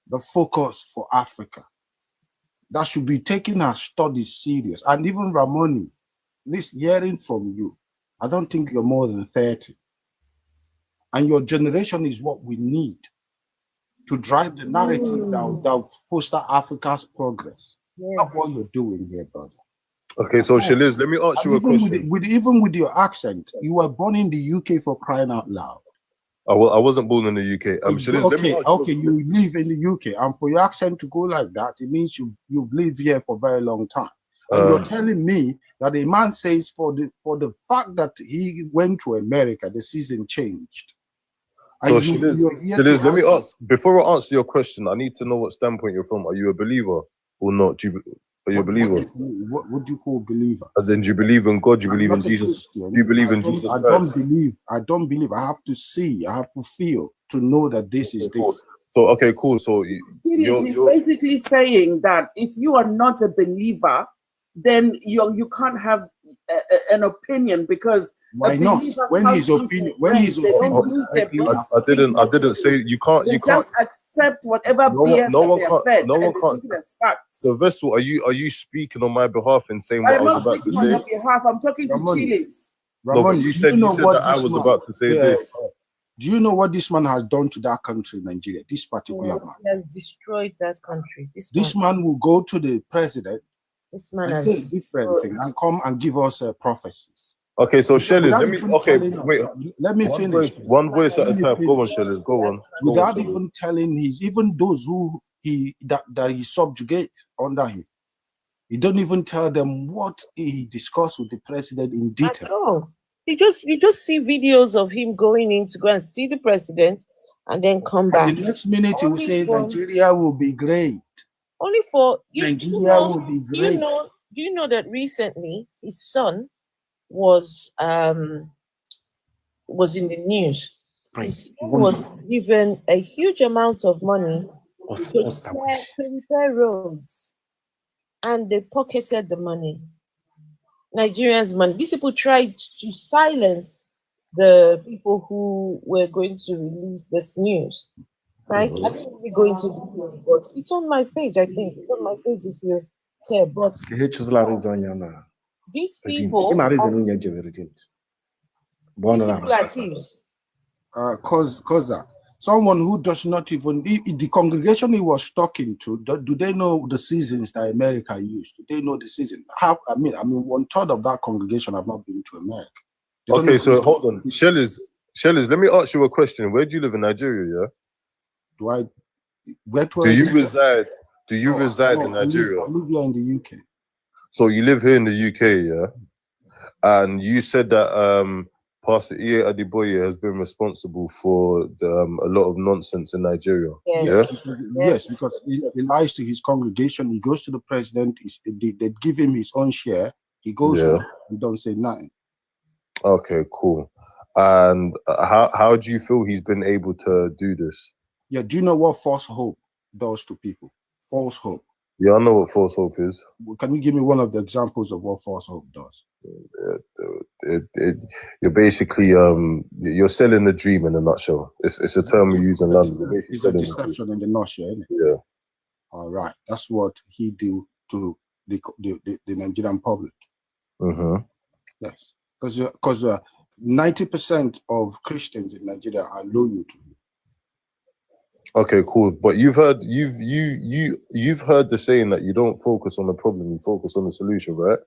Speaker 8: the focus for Africa, that should be taking her studies serious. And even Ramoni, at least hearing from you, I don't think you're more than 30. And your generation is what we need to drive the narrative that will foster Africa's progress. Yes. Not what you're doing here, brother.
Speaker 5: Okay, so Shaliz, let me ask you a question.
Speaker 8: Even with your accent, you were born in the UK, for crying out loud.
Speaker 5: I wasn't born in the UK. Shaliz,
Speaker 8: you live in the UK, and for your accent to go like that, it means you've lived here for a very long time. And you're telling me that a man says for the fact that he went to America, the season changed.
Speaker 5: So Shaliz, let me ask, before I answer your question, I need to know what standpoint you're from. Are you a believer or not? Are you a believer?
Speaker 8: What do you call believer?
Speaker 5: As in, do you believe in God? Do you believe in Jesus? Do you believe in Jesus Christ?
Speaker 8: I don't believe. I have to see. I have to feel to know that this is this.
Speaker 5: So okay, cool. So
Speaker 2: he's basically saying that if you are not a believer, then you can't have an opinion, because
Speaker 8: why not? When his opinion,
Speaker 5: I didn't say you can't.
Speaker 2: You can't accept whatever BS
Speaker 5: no one can't.
Speaker 2: Fed,
Speaker 5: no one can't. So Vessel, are you speaking on my behalf and saying what I was about to say?
Speaker 2: I'm not speaking on your behalf. I'm talking to Chilis.
Speaker 8: Ramon,
Speaker 5: you said that I was about to say this.
Speaker 8: Do you know what this man has done to that country, Nigeria? This particular man.
Speaker 1: He has destroyed that country.
Speaker 8: This man will go to the president.
Speaker 1: This man
Speaker 8: and say different thing and come and give us prophecies.
Speaker 5: Okay, so Shaliz, let me
Speaker 8: finish.
Speaker 5: One voice at a time. Go on, Shaliz. Go on.
Speaker 8: Without even telling even those who he subjugate under him, he don't even tell them what he discussed with the president in detail.
Speaker 1: You just see videos of him going in to go and see the president and then come back.
Speaker 8: The next minute he will say Nigeria will be great.
Speaker 1: Only for
Speaker 8: Nigeria will be great.
Speaker 1: Do you know that recently his son was in the news his son was given a huge amount of money to repair roads, and they pocketed the money. Nigerians' money. These people tried to silence the people who were going to release this news. Right? I don't really go into details, but it's on my page, I think. It's on my page if you care. But these people, are thieves.
Speaker 8: Cause someone who does not even the congregation he was talking to, do they know the seasons that America used? Do they know the season? I mean, 1/3 of that congregation have not been to America.
Speaker 5: Okay, so hold on, Shellers, let me ask you a question. Where do you live in Nigeria? Yeah. Do you reside in Nigeria?
Speaker 8: I live here in the UK.
Speaker 5: So you live here in the UK, yeah? And you said that Pastor Adeboye has been responsible for a lot of nonsense in Nigeria.
Speaker 8: Yes, yeah? Yes, because he lies to his congregation. He goes to the president. They give him his own share. He goes home and don't say nothing.
Speaker 5: Okay, cool. And how do you feel he's been able to do this?
Speaker 8: Yeah, do you know what false hope does to people? False hope.
Speaker 5: Yeah, I know what false hope is.
Speaker 8: Can you give me one of the examples of what false hope does?
Speaker 5: You're basically you're selling a dream in a nutshell. It's a term we use in London.
Speaker 8: It's a deception in the nutshell, isn't it?
Speaker 5: Yeah.
Speaker 8: All right, that's what he do to the Nigerian public. Yes, because 90% of Christians in Nigeria are loyal to him.
Speaker 5: Okay, cool. But you've heard the saying that you don't focus on the problem, you focus on the solution, right?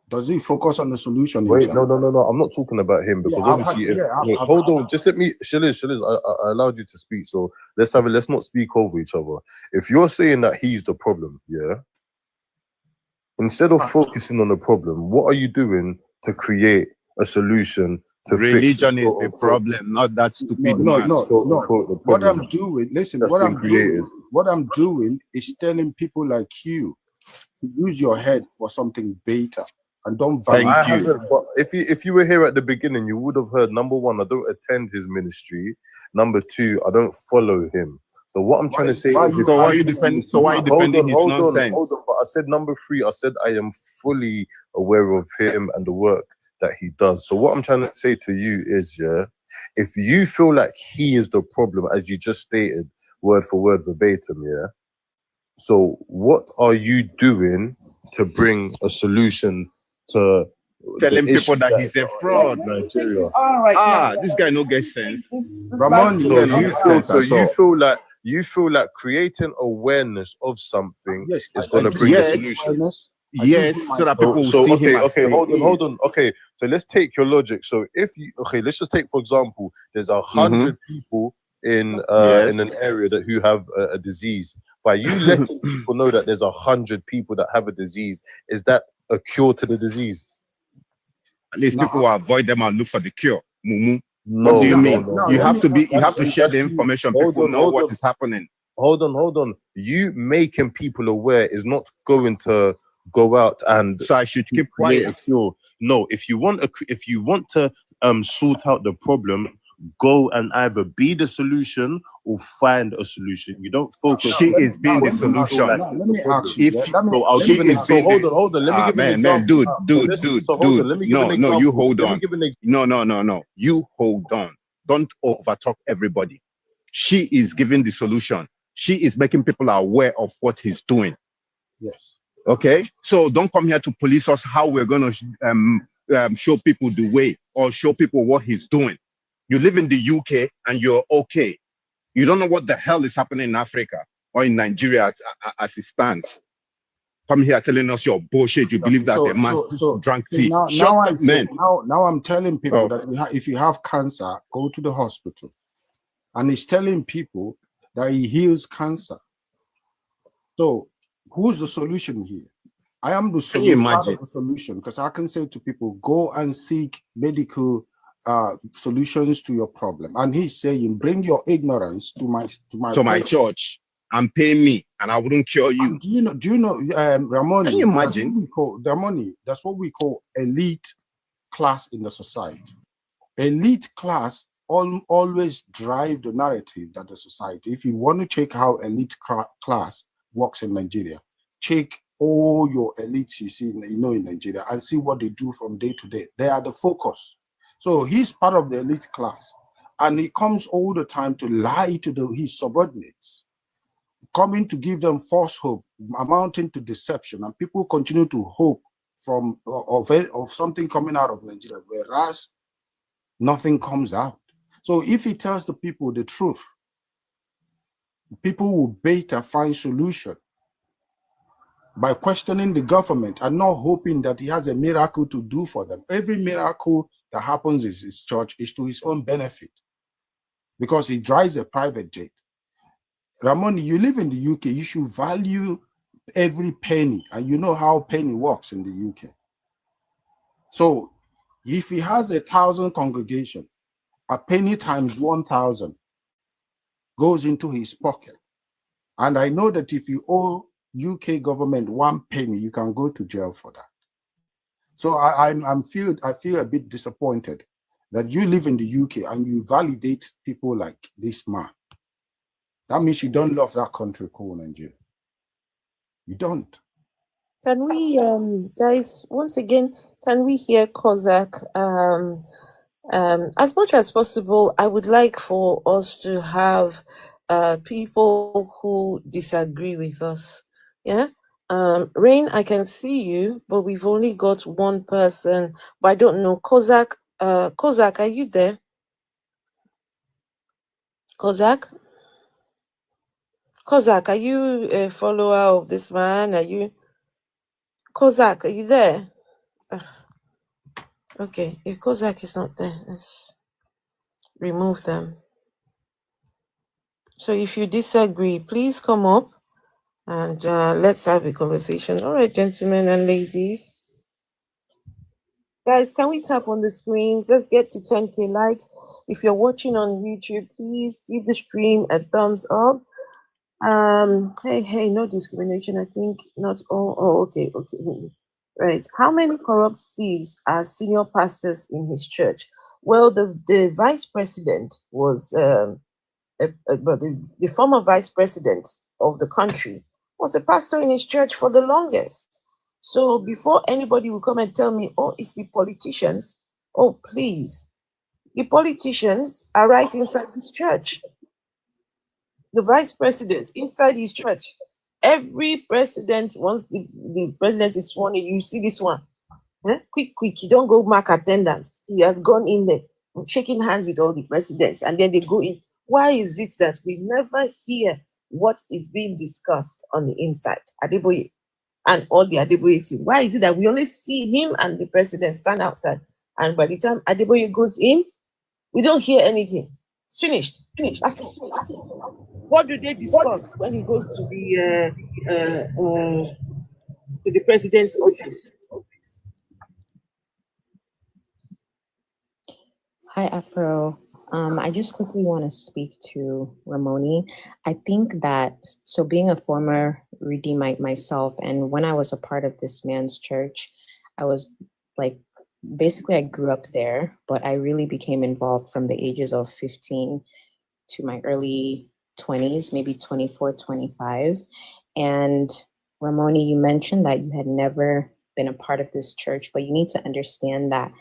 Speaker 8: Does he focus on the solution?
Speaker 5: Wait, no. I'm not talking about him because obviously. Hold on, just let me. Shaliz, I allowed you to speak, so let's not speak over each other. If you're saying that he's the problem, yeah. Instead of focusing on the problem, what are you doing to create a solution to
Speaker 10: religion is the problem, not that stupid man.
Speaker 8: No. What I'm doing, listen, what I'm doing is telling people like you to use your head for something better and don't value.
Speaker 5: But if you were here at the beginning, you would have heard, number one, I don't attend his ministry. Number two, I don't follow him. So what I'm trying to say is,
Speaker 10: why are you defending his nonsense?
Speaker 5: Hold on, but I said number three, I said I am fully aware of him and the work that he does. So what I'm trying to say to you is, yeah, if you feel like he is the problem, as you just stated, word for word, verbatim, yeah. So what are you doing to bring a solution to
Speaker 10: telling people that he's a fraud?
Speaker 5: Nigeria.
Speaker 10: This guy no get sense.
Speaker 5: Ramon, you feel like creating awareness of something is going to bring a solution.
Speaker 10: Yes, so that people will see him.
Speaker 5: Okay, hold on. Okay, so let's take your logic. So let's just take, for example, there's 100 people in an area who have a disease. By you letting people know that there's 100 people that have a disease, is that a cure to the disease?
Speaker 10: At least people will avoid them and look for the cure.
Speaker 5: No,
Speaker 10: what do you mean?
Speaker 5: No,
Speaker 10: you have to share the information. People know what is happening.
Speaker 5: Hold on. You making people aware is not going to go out and
Speaker 10: so I should keep quiet.
Speaker 5: No, if you want to sort out the problem, go and either be the solution or find a solution. You don't focus.
Speaker 10: She is being the solution.
Speaker 8: Let me ask you.
Speaker 5: Hold on. Let me give an example.
Speaker 10: Dude. No. You hold on. No. You hold on. Don't overtalk everybody. She is giving the solution. She is making people aware of what he's doing.
Speaker 8: Yes.
Speaker 10: Okay, so don't come here to police us how we're going to show people the way or show people what he's doing. You live in the UK and you're okay. You don't know what the hell is happening in Africa or in Nigeria as it stands. Come here telling us your bullshit. You believe that a man drank tea.
Speaker 8: Now I'm telling people that if you have cancer, go to the hospital. And he's telling people that he heals cancer. So who's the solution here? I am the solution because I can say to people, go and seek medical solutions to your problem. And he's saying, bring your ignorance to my church
Speaker 10: and pay me, and I wouldn't cure you.
Speaker 8: Do you know, Ramon?
Speaker 10: Can you imagine?
Speaker 8: That's what we call elite class in the society. Elite class always drive the narrative that the society, if you want to check how elite class works in Nigeria, check all your elites you see, in Nigeria, and see what they do from day to day. They are the focus. So he's part of the elite class, and he comes all the time to lie to his subordinates, coming to give them false hope, amounting to deception, and people continue to hope of something coming out of Nigeria, whereas nothing comes out. So if he tells the people the truth, people will better find solution by questioning the government and not hoping that he has a miracle to do for them. Every miracle that happens in his church is to his own benefit because he drives a private jet. Ramon, you live in the UK, you should value every penny, and you know how penny works in the UK. So if he has 1,000 congregation, a penny times 1,000 goes into his pocket. And I know that if you owe UK government 1 penny, you can go to jail for that. So I feel a bit disappointed that you live in the UK and you validate people like this man. That means you don't love that country called Nigeria. You don't.
Speaker 1: Can we, guys, once again, can we hear Kozak? As much as possible, I would like for us to have people who disagree with us. Yeah. Rain, I can see you, but we've only got one person. But I don't know. Kozak, Kozak, are you there? Kozak? Kozak, are you a follower of this man? Are you? Kozak, are you there? Okay, if Kozak is not there, let's remove them. So if you disagree, please come up and let's have a conversation. All right, gentlemen and ladies. Guys, can we tap on the screens? Let's get to 10K likes. If you're watching on YouTube, please give the stream a thumbs up. Hey, no discrimination. I think not all. Oh, okay. Right. How many corrupt thieves are senior pastors in his church? Well, the vice president was, but the former vice president of the country was a pastor in his church for the longest. So before anybody will come and tell me, oh, it's the politicians. Oh, please. The politicians are right inside his church. The vice president inside his church. Every president, once the president is sworn in, you see this one. Quick, you don't go mark attendance. He has gone in there and shaking hands with all the presidents, and then they go in. Why is it that we never hear what is being discussed on the inside? Adeboye and all the Adeboye team. Why is it that we only see him and the president stand outside, and by the time Adeboye goes in, we don't hear anything? It's finished. That's it. What do they discuss when he goes to the president's office?
Speaker 11: Hi, Afro. I just quickly want to speak to Ramoni. I think that, so being a former Redeemite myself, and when I was a part of this man's church, I was like, basically I grew up there, but I really became involved from the ages of 15 to my early 20s, maybe 24, 25. And Ramoni, you mentioned that you had never been a part of this church, but you need to understand that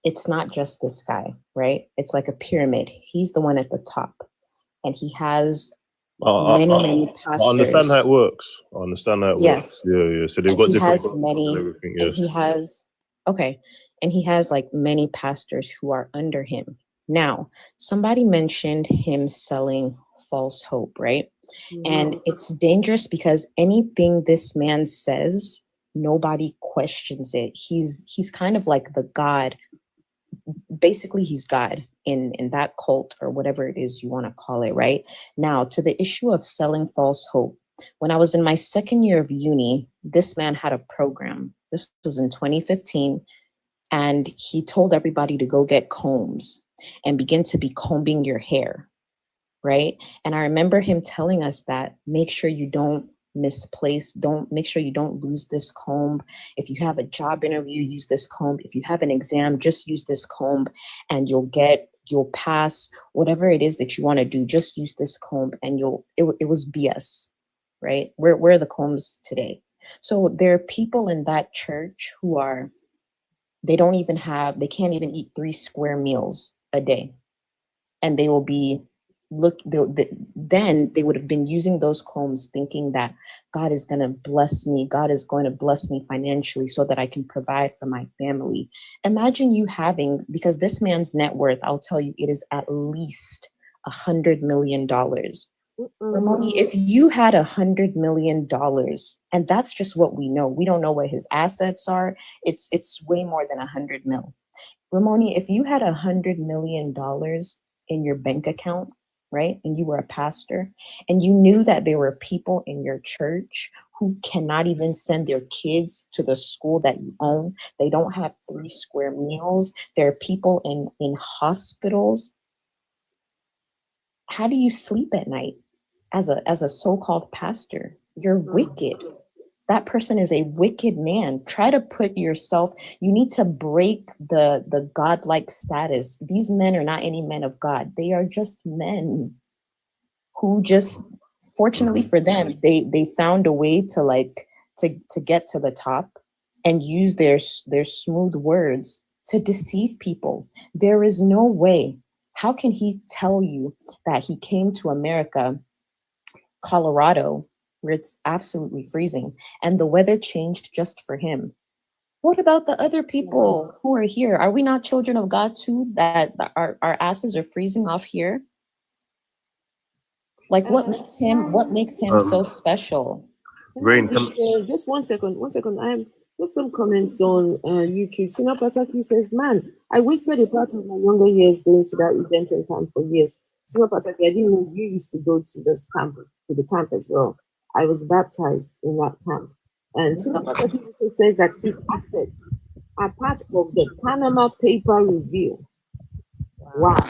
Speaker 11: it's not just this guy, right? It's like a pyramid. He's the one at the top, and he has many pastors.
Speaker 5: I understand how it works. I understand how it works. Yeah. So they've got different
Speaker 11: many,
Speaker 5: and everything.
Speaker 11: Yes. And he has like many pastors who are under him. Now, somebody mentioned him selling false hope, right? Mm-hmm. And it's dangerous because anything this man says, nobody questions it. He's kind of like the God. Basically, he's God in that cult or whatever it is you want to call it, right? Now, to the issue of selling false hope. When I was in my second year of uni, this man had a program. This was in 2015. And he told everybody to go get combs and begin to be combing your hair, right? And I remember him telling us that make sure you don't misplace, make sure you don't lose this comb. If you have a job interview, use this comb. If you have an exam, just use this comb and you'll get you'll pass whatever it is that you want to do. Just use this comb and it was BS, right? Where are the combs today? So there are people in that church who they can't even eat 3 square meals a day. And they will be, then they would have been using those combs thinking that God is going to bless me. God is going to bless me financially so that I can provide for my family. Imagine you having, because this man's net worth, I'll tell you, it is at least $100 million. Ramoni, if you had $100 million, and that's just what we know, we don't know what his assets are. It's way more than 100 mil. Ramoni, if you had $100 million in your bank account, right, and you were a pastor, and you knew that there were people in your church who cannot even send their kids to the school that you own, they don't have 3 square meals, there are people in hospitals, how do you sleep at night as a so-called pastor? You're wicked. That person is a wicked man. Try to put yourself, you need to break the godlike status. These men are not any men of God. They are just men who just, fortunately for them, they found a way to get to the top and use their smooth words to deceive people. There is no way. How can he tell you that he came to America, Colorado, where it's absolutely freezing, and the weather changed just for him? What about the other people who are here? Are we not children of God too, that our asses are freezing off here? Like, what makes him so special?
Speaker 5: Rain,
Speaker 1: Just 1 second. I'm got some comments on YouTube. Sina Pataki says, "Man, I wasted a part of my younger years going to that redemption camp for years." Sina Pataki, I didn't know you used to go to this camp, as well. I was baptized in that camp. And Sina Pataki also says that his assets are part of the Panama paper review. Wow.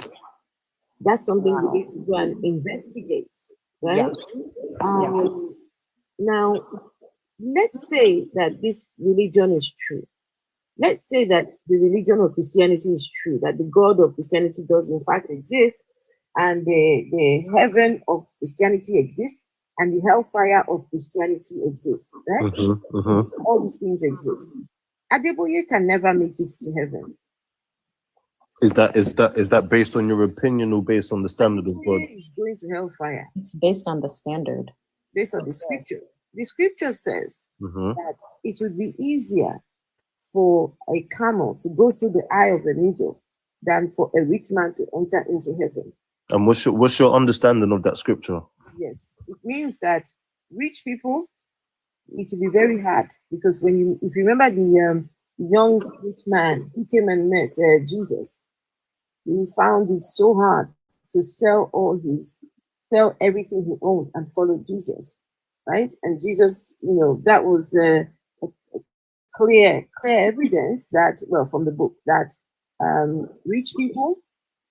Speaker 1: That's something we need to go and investigate, right? Now, let's say that this religion is true. Let's say that the religion of Christianity is true, that the God of Christianity does in fact exist, and the heaven of Christianity exists, and the hellfire of Christianity exists, right? All these things exist. Adeboye can never make it to heaven.
Speaker 5: Is that based on your opinion or based on the standard of God?
Speaker 1: He's going to hellfire.
Speaker 11: It's based on the standard.
Speaker 1: Based on the scripture. The scripture says that it would be easier for a camel to go through the eye of a needle than for a rich man to enter into heaven.
Speaker 5: And what's your understanding of that scripture?
Speaker 1: Yes, it means that rich people, it will be very hard, because if you remember the young rich man who came and met Jesus, he found it so hard to sell everything he owned and follow Jesus, right? And Jesus, that was a clear evidence that, well, from the book, that rich people,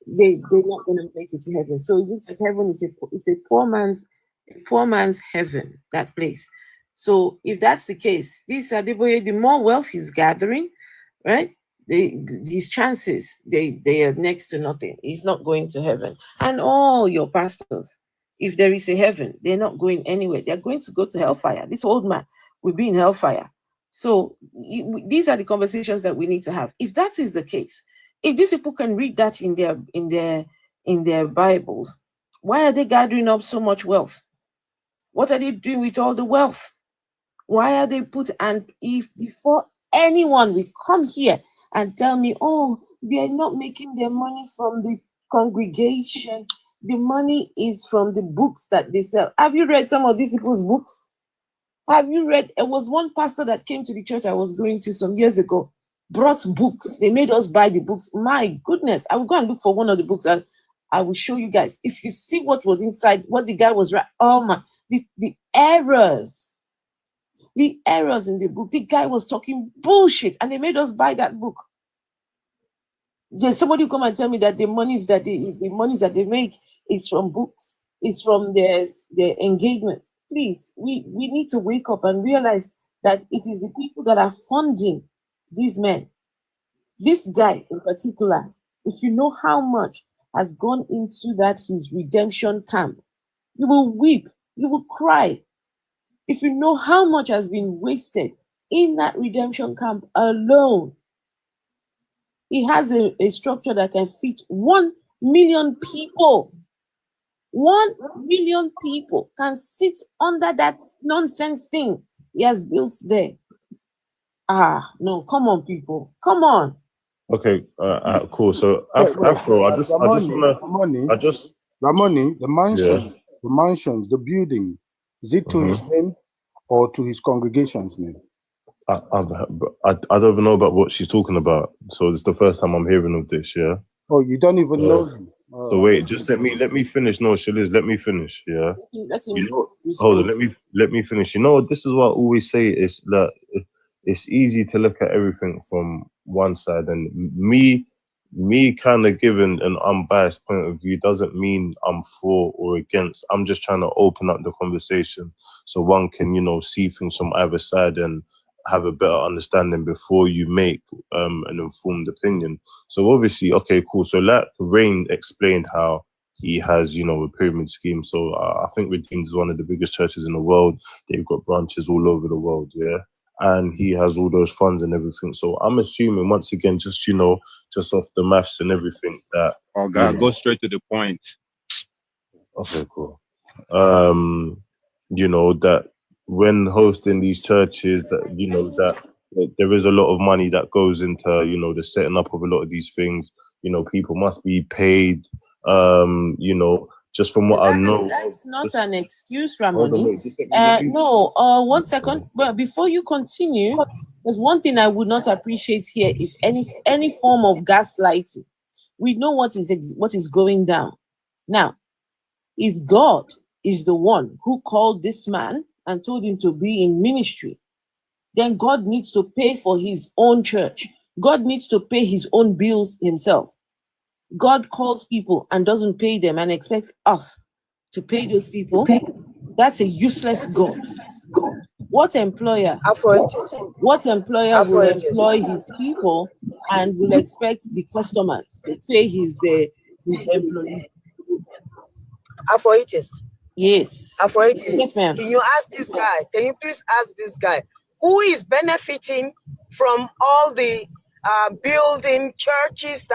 Speaker 1: they're not going to make it to heaven. So it looks like heaven is a poor man's heaven, that place. So if that's the case, this Adeboye, the more wealth he's gathering, right? His chances, they are next to nothing. He's not going to heaven. And all your pastors, if there is a heaven, they're not going anywhere. They're going to go to hellfire. This old man will be in hellfire. So these are the conversations that we need to have. If that is the case, if these people can read that in their Bibles, why are they gathering up so much wealth? What are they doing with all the wealth? Why are they and if before anyone will come here and tell me, oh, they are not making their money from the congregation, the money is from the books that they sell. Have you read some of these people's books? Have you read? It was one pastor that came to the church I was going to some years ago, brought books. They made us buy the books. My goodness, I will go and look for one of the books and I will show you guys. If you see what was inside, what the guy was writing, oh my, the errors. The errors in the book. The guy was talking bullshit, and they made us buy that book. There's somebody come and tell me that the monies that they make is from books, is from their engagement. Please, we need to wake up and realize that it is the people that are funding these men. This guy in particular, if you know how much
Speaker 6: has gone into that his redemption camp, you will weep, you will cry. If you know how much has been wasted in that redemption camp alone. He has a structure that can fit 1 million people. 1 million people can sit under that nonsense thing he has built there. No, come on, people. Come on.
Speaker 5: Okay, cool. So Afro,
Speaker 8: Ramoni, the mansions, the building, is it to his name or to his congregation's name?
Speaker 5: I don't even know about what she's talking about. So it's the first time I'm hearing of this. Yeah.
Speaker 8: Oh, you don't even know him.
Speaker 5: So wait, just let me finish. No, Shaliz, let me finish. Yeah. Hold on. Let me finish. You know, this is what I always say is that it's easy to look at everything from one side, and me kind of giving an unbiased point of view doesn't mean I'm for or against. I'm just trying to open up the conversation so one can, you know, see things from either side and have a better understanding before you make an informed opinion. So obviously, okay, cool. So like Rain explained how he has, you know, a pyramid scheme. So I think Redeemed is one of the biggest churches in the world. They've got branches all over the world, yeah. And he has all those funds and everything. So I'm assuming, once again, just, you know, just off the maths and everything that...
Speaker 10: Oh, God, go straight to the point.
Speaker 5: Okay, cool. You know, that when hosting these churches, that, you know, that there is a lot of money that goes into, you know, the setting up of a lot of these things. You know, people must be paid, you know, just from what I know.
Speaker 6: That's not an excuse, Ramoni. No, 1 second. But before you continue, there's one thing I would not appreciate here is any form of gaslighting. We know what is going down. Now, if God is the one who called this man and told him to be in ministry, then God needs to pay for his own church. God needs to pay his own bills himself. God calls people and doesn't pay them and expects us to pay those people. That's a useless God. What employer will employ his people and will expect the customers to pay his employees?
Speaker 12: Atheist.
Speaker 6: Yes.
Speaker 12: Atheist.
Speaker 6: Yes, ma'am.
Speaker 12: Can you ask this guy? Can you please ask this guy who is benefiting from all the building churches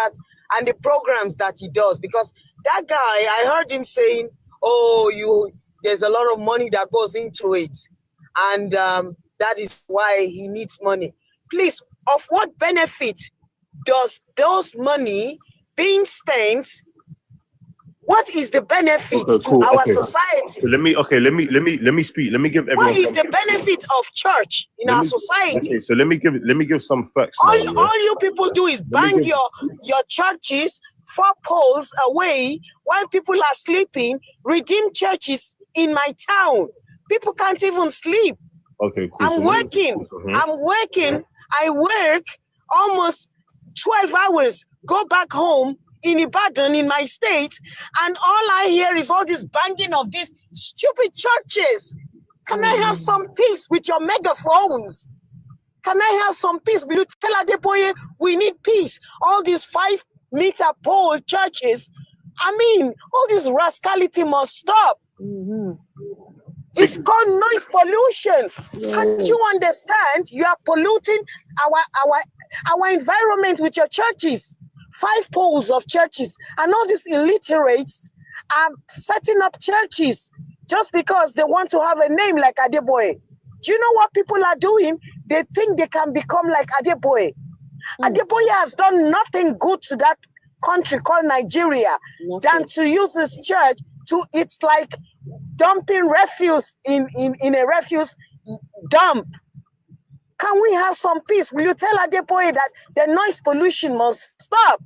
Speaker 12: and the programs that he does? Because that guy, I heard him saying, "Oh, there's a lot of money that goes into it, and that is why he needs money." Please, of what benefit does those money being spent? What is the benefit to our society?
Speaker 5: So let me speak. Let me give everyone.
Speaker 12: What is the benefit of church in our society?
Speaker 5: Okay, so let me give some facts.
Speaker 12: All you people do is bang your churches 4 poles away while people are sleeping. Redeemed churches in my town, people can't even sleep.
Speaker 5: Okay, cool.
Speaker 12: I'm working. I work almost 12 hours. Go back home in Ibadan, in my state, and all I hear is all this banging of these stupid churches. Can I have some peace with your megaphones? Can I have some peace? Will you tell Adeboye we need peace? All these 5-meter pole churches, I mean, all this rascality must stop. It's called noise pollution. Can't you understand? You are polluting our environment with your churches. 5 poles of churches, and all these illiterates are setting up churches just because they want to have a name like Adeboye. Do you know what people are doing? They think they can become like Adeboye. Adeboye has done nothing good to that country called Nigeria than to use his church it's like dumping refuse in a refuse dump. Can we have some peace? Will you tell Adeboye that the noise pollution must stop?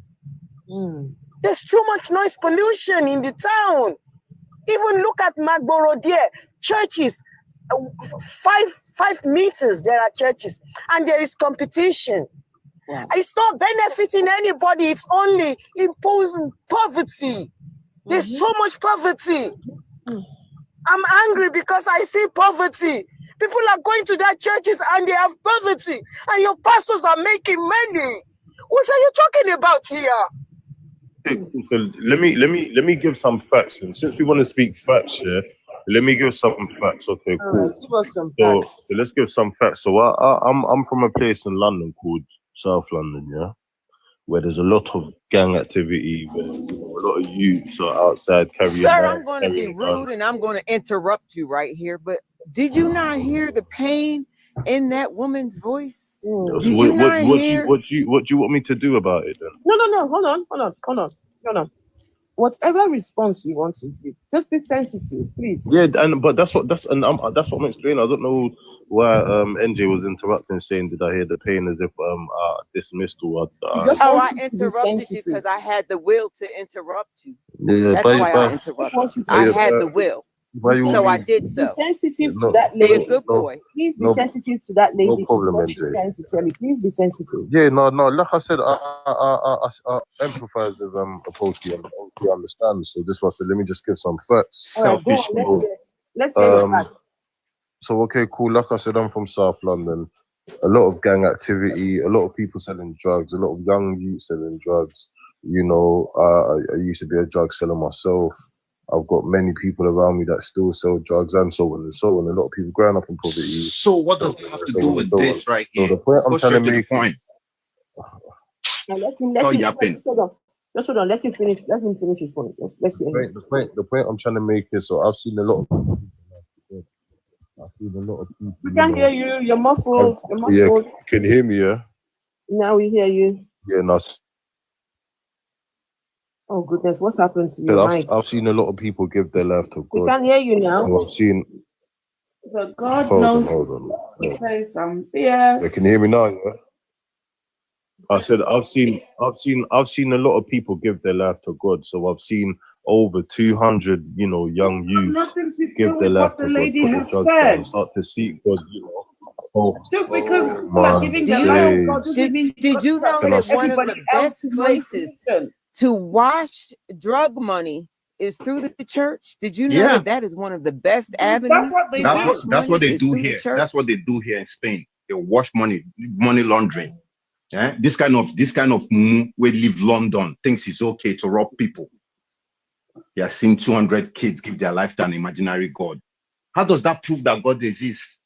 Speaker 12: There's too much noise pollution in the town. Even look at Magboro there. Churches, 5 meters there are churches, and there is competition. Wow. It's not benefiting anybody. It's only imposing poverty. There's so much poverty. I'm angry because I see poverty. People are going to their churches and they have poverty, and your pastors are making money. What are you talking about here?
Speaker 5: Okay, cool. So let me give some facts, and since we want to speak facts here, let me give some facts. Okay,
Speaker 6: All
Speaker 5: cool.
Speaker 6: right, give us some
Speaker 5: So
Speaker 6: facts.
Speaker 5: so let's give some facts. So I'm from a place in London called South London, yeah, where there's a lot of gang activity, where a lot of youths are outside carrying.
Speaker 4: Sir, I'm going to be rude and I'm going to interrupt you right here. But did you not hear the pain in that woman's voice?
Speaker 5: So
Speaker 4: Did you not hear?
Speaker 5: what do you want me to do about it then?
Speaker 6: No. Hold on. Whatever response you want to give, just be sensitive, please.
Speaker 5: Yeah, but that's what I'm explaining. I don't know why NJ was interrupting, saying, "Did I hear the pain?" As if dismissed or.
Speaker 4: I interrupted you because I had the will to interrupt you.
Speaker 5: Yeah,
Speaker 4: That's why I interrupted you. I had the will. So I did so.
Speaker 6: Be sensitive to that lady.
Speaker 4: Be a good boy.
Speaker 6: Please be sensitive to that lady.
Speaker 5: No problem,
Speaker 6: what she's
Speaker 5: NJ.
Speaker 6: trying to tell you. Please be sensitive.
Speaker 5: Yeah, no. Like I said, I empathize with Apoki and he understands. So this was. So let me just give some facts.
Speaker 6: All right, go on. Let's hear the facts.
Speaker 5: So okay, cool. Like I said, I'm from South London. A lot of gang activity, a lot of people selling drugs, a lot of young youth selling drugs. You know, I used to be a drug seller myself. I've got many people around me that still sell drugs and so on and so on. A lot of people growing up in poverty.
Speaker 10: So what does that have to do with this right here?
Speaker 5: So the point I'm trying to make.
Speaker 6: Now let him just hold on. Let him finish. Let him finish his point. Let's hear his point.
Speaker 5: The point I'm trying to make is, so I've seen a lot of people.
Speaker 6: We can't hear you. You're muffled.
Speaker 5: Yeah, can you hear me? Yeah.
Speaker 6: Now we hear you.
Speaker 5: Yeah, no.
Speaker 6: Oh goodness, what's happened to you?
Speaker 5: I've seen a lot of people give their life to God.
Speaker 6: We can't hear you now.
Speaker 5: I've seen.
Speaker 2: But God knows.
Speaker 5: Hold on.
Speaker 2: Play some BS.
Speaker 5: Yeah, can you hear me now? Yeah? I said I've seen a lot of people give their life to God. So I've seen over 200, young youths give their life to God, put the drugs down, start to seek God,
Speaker 2: Just because people are giving their life to God doesn't mean.
Speaker 4: Did you know that one of the best places to wash drug money is through the church? Did you know that is one of the best avenues?
Speaker 10: That's what they do here. That's what they do here in Spain. They wash money laundering. Yeah, this kind of we leave London thinks it's okay to rob people. He has seen 200 kids give their life to an imaginary God. How does that prove that God exists?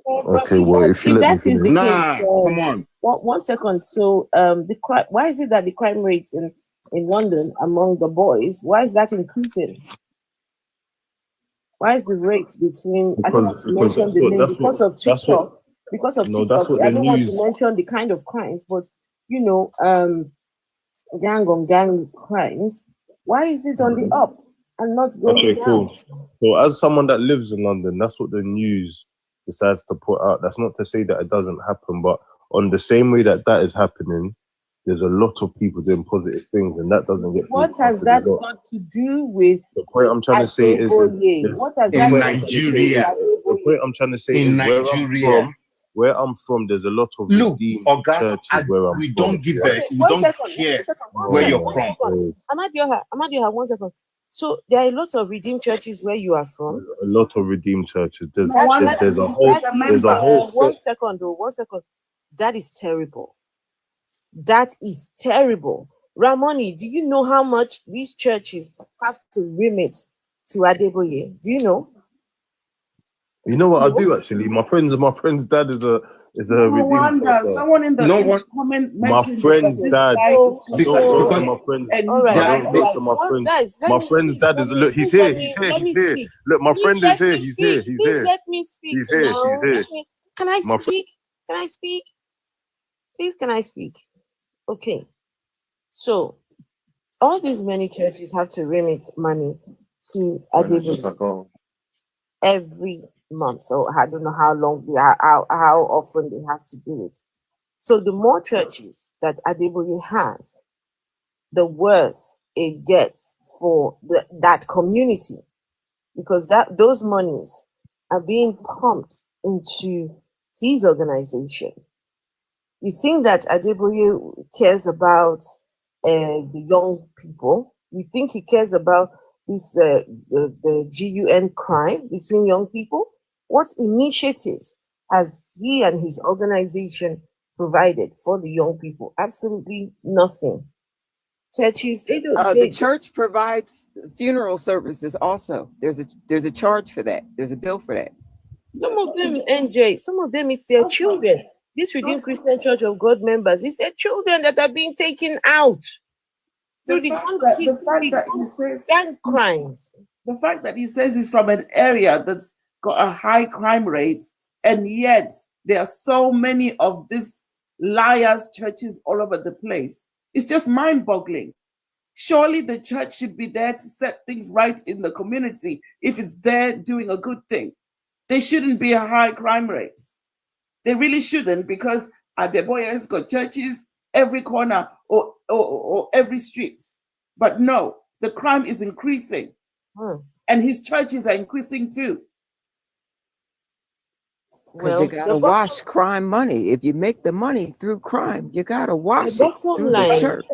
Speaker 5: Okay, well, if you let me finish.
Speaker 10: Come on.
Speaker 6: One second. So, why is it that the crime rates in London among the boys, why is that increasing? Why is the rates between? I don't want to mention the name because of TikTok. Because of TikTok, I don't want to mention the kind of crimes, but gang on gang crimes. Why is it on the up and not going down?
Speaker 5: Cool. So, as someone that lives in London, that's what the news decides to put out. That's not to say that it doesn't happen, but on the same way that is happening, there's a lot of people doing positive things, and that doesn't get.
Speaker 6: What has that got to do with?
Speaker 5: The point I'm trying to say is
Speaker 6: what has that
Speaker 10: Nigeria.
Speaker 5: The point I'm trying to say is
Speaker 10: Nigeria.
Speaker 5: Where I'm from, there's a lot of redeemed churches where I'm from.
Speaker 10: We don't care where you're from.
Speaker 6: Amadioha, 1 second. So there are a lot of redeemed churches where you are from.
Speaker 5: A lot of redeemed churches. There's a whole.
Speaker 6: 1 second, though. 1 second. That is terrible. That is terrible. Ramoni, do you know how much these churches have to remit to Adeboye? Do you know?
Speaker 5: You know what I do actually? My friend's dad is a
Speaker 2: No wonder someone in the comment
Speaker 5: my friend's dad. My friend's dad is look. He's here. Look, my friend is here. He's here.
Speaker 6: Please let me speak.
Speaker 5: He's here.
Speaker 6: Can I speak? Can I speak? Please, can I speak? Okay. So, all these many churches have to remit money to Adeboye every month, or I don't know how long how often they have to do it. So the more churches that Adeboye has, the worse it gets for that community, because those monies are being pumped into his organization. You think that Adeboye cares about the young people? You think he cares about this the GUN crime between young people? What initiatives has he and his organization provided for the young people? Absolutely nothing.
Speaker 1: churches, they don't.
Speaker 4: The church provides funeral services also. There's a charge for that. There's a bill for that.
Speaker 1: Some of them, NJ, some of them, it's their children. This Redeemed Christian Church of God members, it's their children that are being taken out through the gang crimes.
Speaker 2: The fact that he says he's from an area that's got a high crime rate, and yet there are so many of these liars churches all over the place. It's just mind-boggling. Surely the church should be there to set things right in the community if it's there doing a good thing. There shouldn't be a high crime rate. They really shouldn't, because Adeboye has got churches every corner or every street. But no, the crime is increasing. And his churches are increasing too.
Speaker 4: Because you gotta wash crime money. If you make the money through crime, you gotta wash it through the church.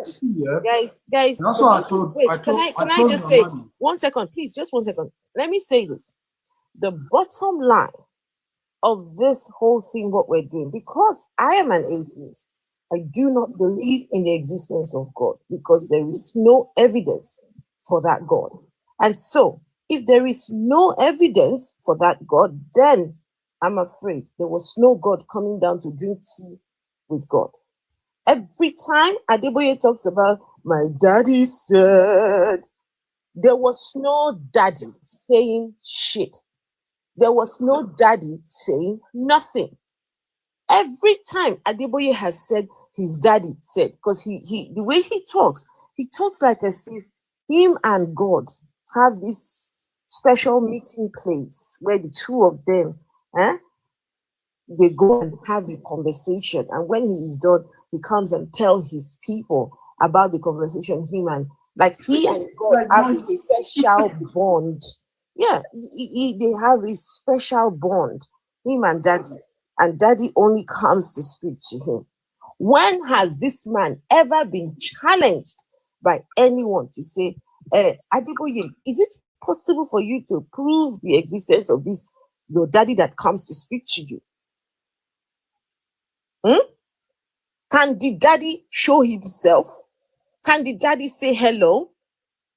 Speaker 1: Guys,
Speaker 8: That's what I told.
Speaker 1: Can I just say 1 second, please? Just 1 second. Let me say this. The bottom line of this whole thing, what we're doing, because I am an atheist, I do not believe in the existence of God, because there is no evidence for that God. And so, if there is no evidence for that God, then I'm afraid there was no God coming down to drink tea with God. Every time Adeboye talks about my daddy said, there was no daddy saying shit. There was no daddy saying nothing. Every time Adeboye has said his daddy said, because he the way he talks like as if him and God have this special meeting place where the two of them, they go and have a conversation, and when he is done, he comes and tells his people about the conversation. He and God have a special bond. Yeah, they have a special bond, him and daddy only comes to speak to him. When has this man ever been challenged by anyone to say, Adeboye, is it possible for you to prove the existence of this, your daddy that comes to speak to you? Can the daddy show himself? Can the daddy say hello?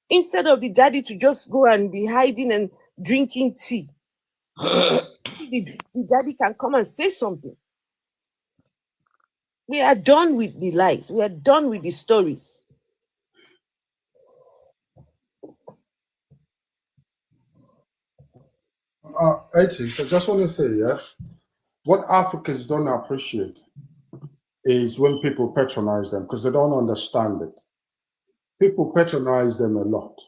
Speaker 1: Instead of the daddy to just go and be hiding and drinking tea, the daddy can come and say something. We are done with the lies. We are done with the stories.
Speaker 8: Atheist, I just want to say, what Africans don't appreciate is when people patronize them, because they don't understand it. People patronize them a lot,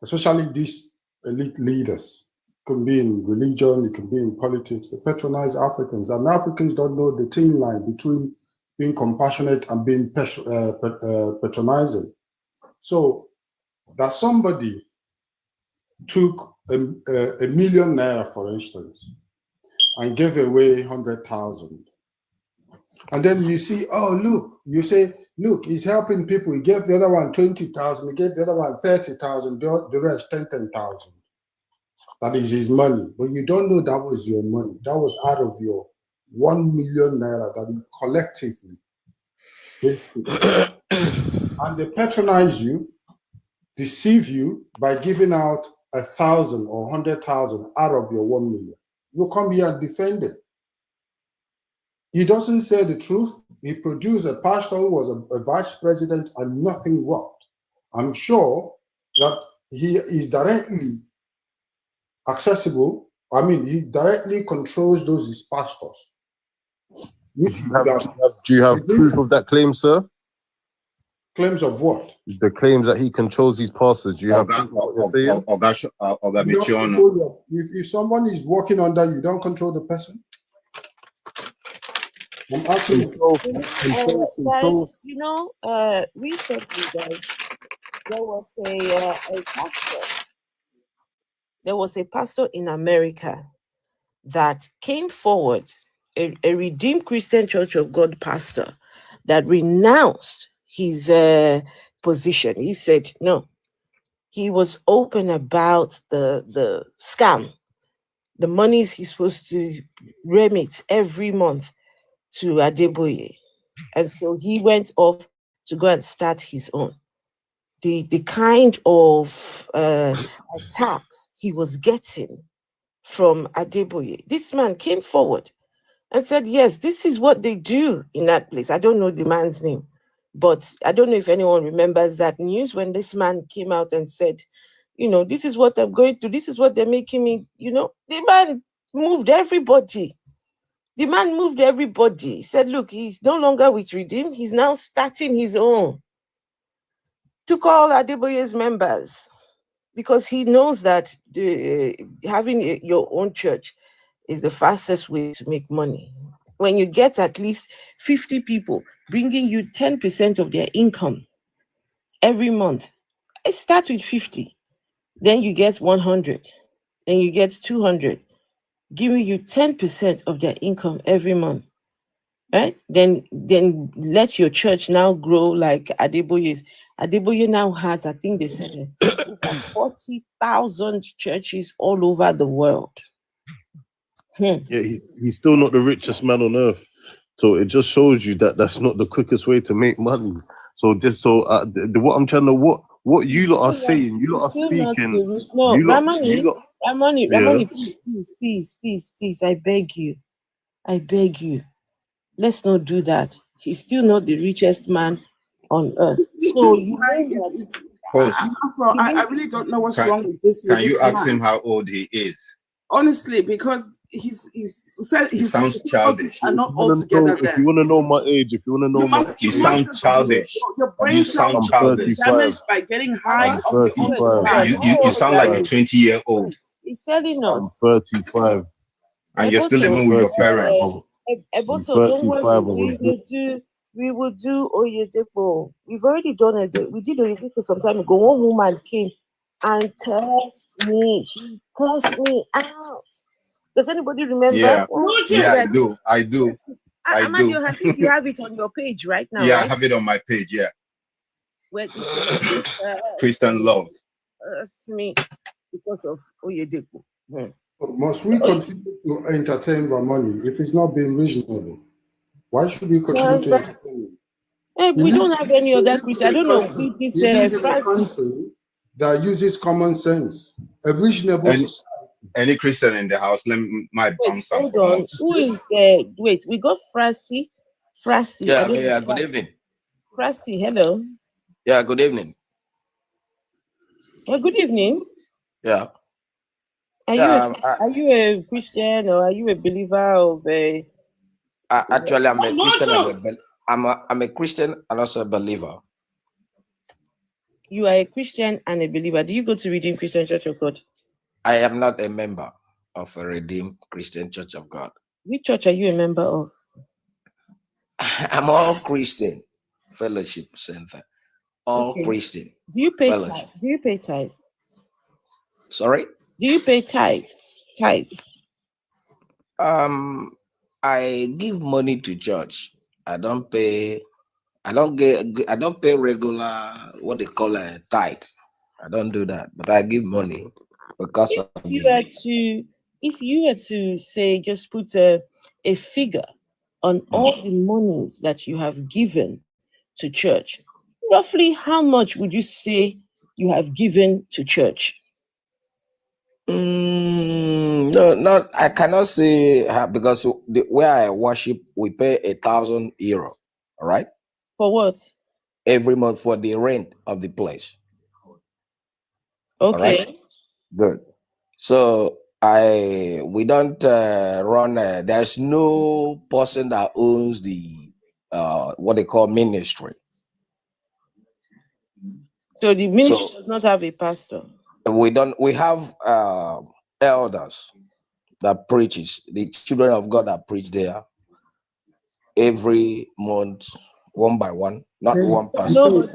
Speaker 8: especially these elite leaders. It can be in religion, it can be in politics. They patronize Africans, and Africans don't know the thin line between being compassionate and being patronizing. So that somebody took a million naira, for instance, and gave away 100,000. And then you see, oh, look, you say, look, he's helping people. He gave the other one 20,000, he gave the other one 30,000, the rest 10,000. That is his money. But you don't know that was your money. That was out of your 1 million naira that you collectively gave to them. And they patronize you, deceive you by giving out 1,000 or 100,000 out of your 1 million. You come here and defend him. He doesn't say the truth. He produced a pastor who was a vice president and nothing worked. I'm sure that he is directly accessible. I mean, he directly controls those his pastors.
Speaker 5: Do you have proof of that claim, sir?
Speaker 8: Claims of what?
Speaker 5: The claims that he controls these pastors. Do you have proof of what you're saying?
Speaker 8: If someone is working under you, don't control the person. I'm asking
Speaker 1: guys, recently, guys, there was a pastor in America that came forward, a Redeemed Christian Church of God pastor that renounced his position. He said no. He was open about the scam, the monies he's supposed to remit every month to Adeboye. And so he went off to go and start his own. the kind of attacks he was getting from Adeboye. This man came forward and said, yes, this is what they do in that place. I don't know the man's name, but I don't know if anyone remembers that news when this man came out and said, you know, this is what I'm going through. This is what they're making me, you know. The man moved everybody. The man moved everybody. He said, look, he's no longer with Redeem. He's now starting his own. Took all Adeboye's members because he knows that having your own church is the fastest way to make money. When you get at least 50 people bringing you 10% of their income every month, it starts with 50. Then you get 100. Then you get 200, giving you 10% of their income every month. Right? Then let your church now grow like Adeboye's. Adeboye now has, I think they said, over 40,000 churches all over the world.
Speaker 5: Yeah, he's still not the richest man on earth. So it just shows you that that's not the quickest way to make money. So what I'm trying to what you lot are saying, you lot are speaking.
Speaker 1: No,
Speaker 5: Ramani,
Speaker 1: please, I beg you. Let's not do that. He's still not the richest man on earth. So you know
Speaker 2: I really don't know what's wrong with this.
Speaker 10: Can you ask him how old he is?
Speaker 2: Honestly, because he
Speaker 10: sounds childish.
Speaker 2: Are not all together there.
Speaker 5: If you want to know my age,
Speaker 10: you sound childish.
Speaker 2: Your brain
Speaker 10: You sound childish.
Speaker 2: Damaged by getting high.
Speaker 10: You sound like a 20-year-old.
Speaker 1: He's telling us.
Speaker 5: I'm 35.
Speaker 10: And you're still living with your parents.
Speaker 1: Eboto, don't worry. We will do Oyedepo. We've already done it. We did Oyedepo some time ago. One woman came and cursed me. She cursed me out. Does anybody remember?
Speaker 10: Yeah, I do.
Speaker 1: Amadio, I think you have it on your page right now.
Speaker 10: Yeah,
Speaker 1: right?
Speaker 10: I have it on my page. Yeah.
Speaker 1: Where
Speaker 10: Christian love.
Speaker 1: Cursed me because of Oyedepo.
Speaker 8: Must we continue to entertain Ramani if it's not being reasonable? Why should we continue to entertain him?
Speaker 1: We don't have any other Christian. I don't know.
Speaker 8: He lives in a country that uses common sense. A reasonable society.
Speaker 10: Any Christian in the house, my bounce.
Speaker 1: Hold on. Who is wait, we got Frasi.
Speaker 13: Yeah, good evening.
Speaker 1: Frasi, hello.
Speaker 13: Yeah, good evening.
Speaker 1: Good evening.
Speaker 13: Yeah.
Speaker 1: Are you a Christian or are you a believer of a?
Speaker 13: Actually, I'm a Christian. I'm a Christian and also a believer.
Speaker 1: You are a Christian and a believer. Do you go to Redeemed Christian Church of God?
Speaker 13: I am not a member of a Redeemed Christian Church of God.
Speaker 1: Which church are you a member of?
Speaker 13: I'm all Christian Fellowship Center. All Christian.
Speaker 1: Do you pay tithe? Do you pay tithe?
Speaker 13: Sorry?
Speaker 1: Do you pay tithes?
Speaker 13: I give money to church. I don't pay regular what they call a tithe. I don't do that, but I give money because
Speaker 1: if you were to say just put a figure on all the monies that you have given to church, roughly how much would you say you have given to church?
Speaker 13: No, I cannot say because where I worship, we pay €1,000. All right.
Speaker 1: For what?
Speaker 13: Every month for the rent of the place.
Speaker 1: Okay.
Speaker 13: Right? Good. So we don't run. There's no person that owns the what they call ministry.
Speaker 1: So the ministry does not have a pastor.
Speaker 13: We don't. We have elders that preaches, the children of God that preach there every month, one by one, not one person.
Speaker 8: Sorry,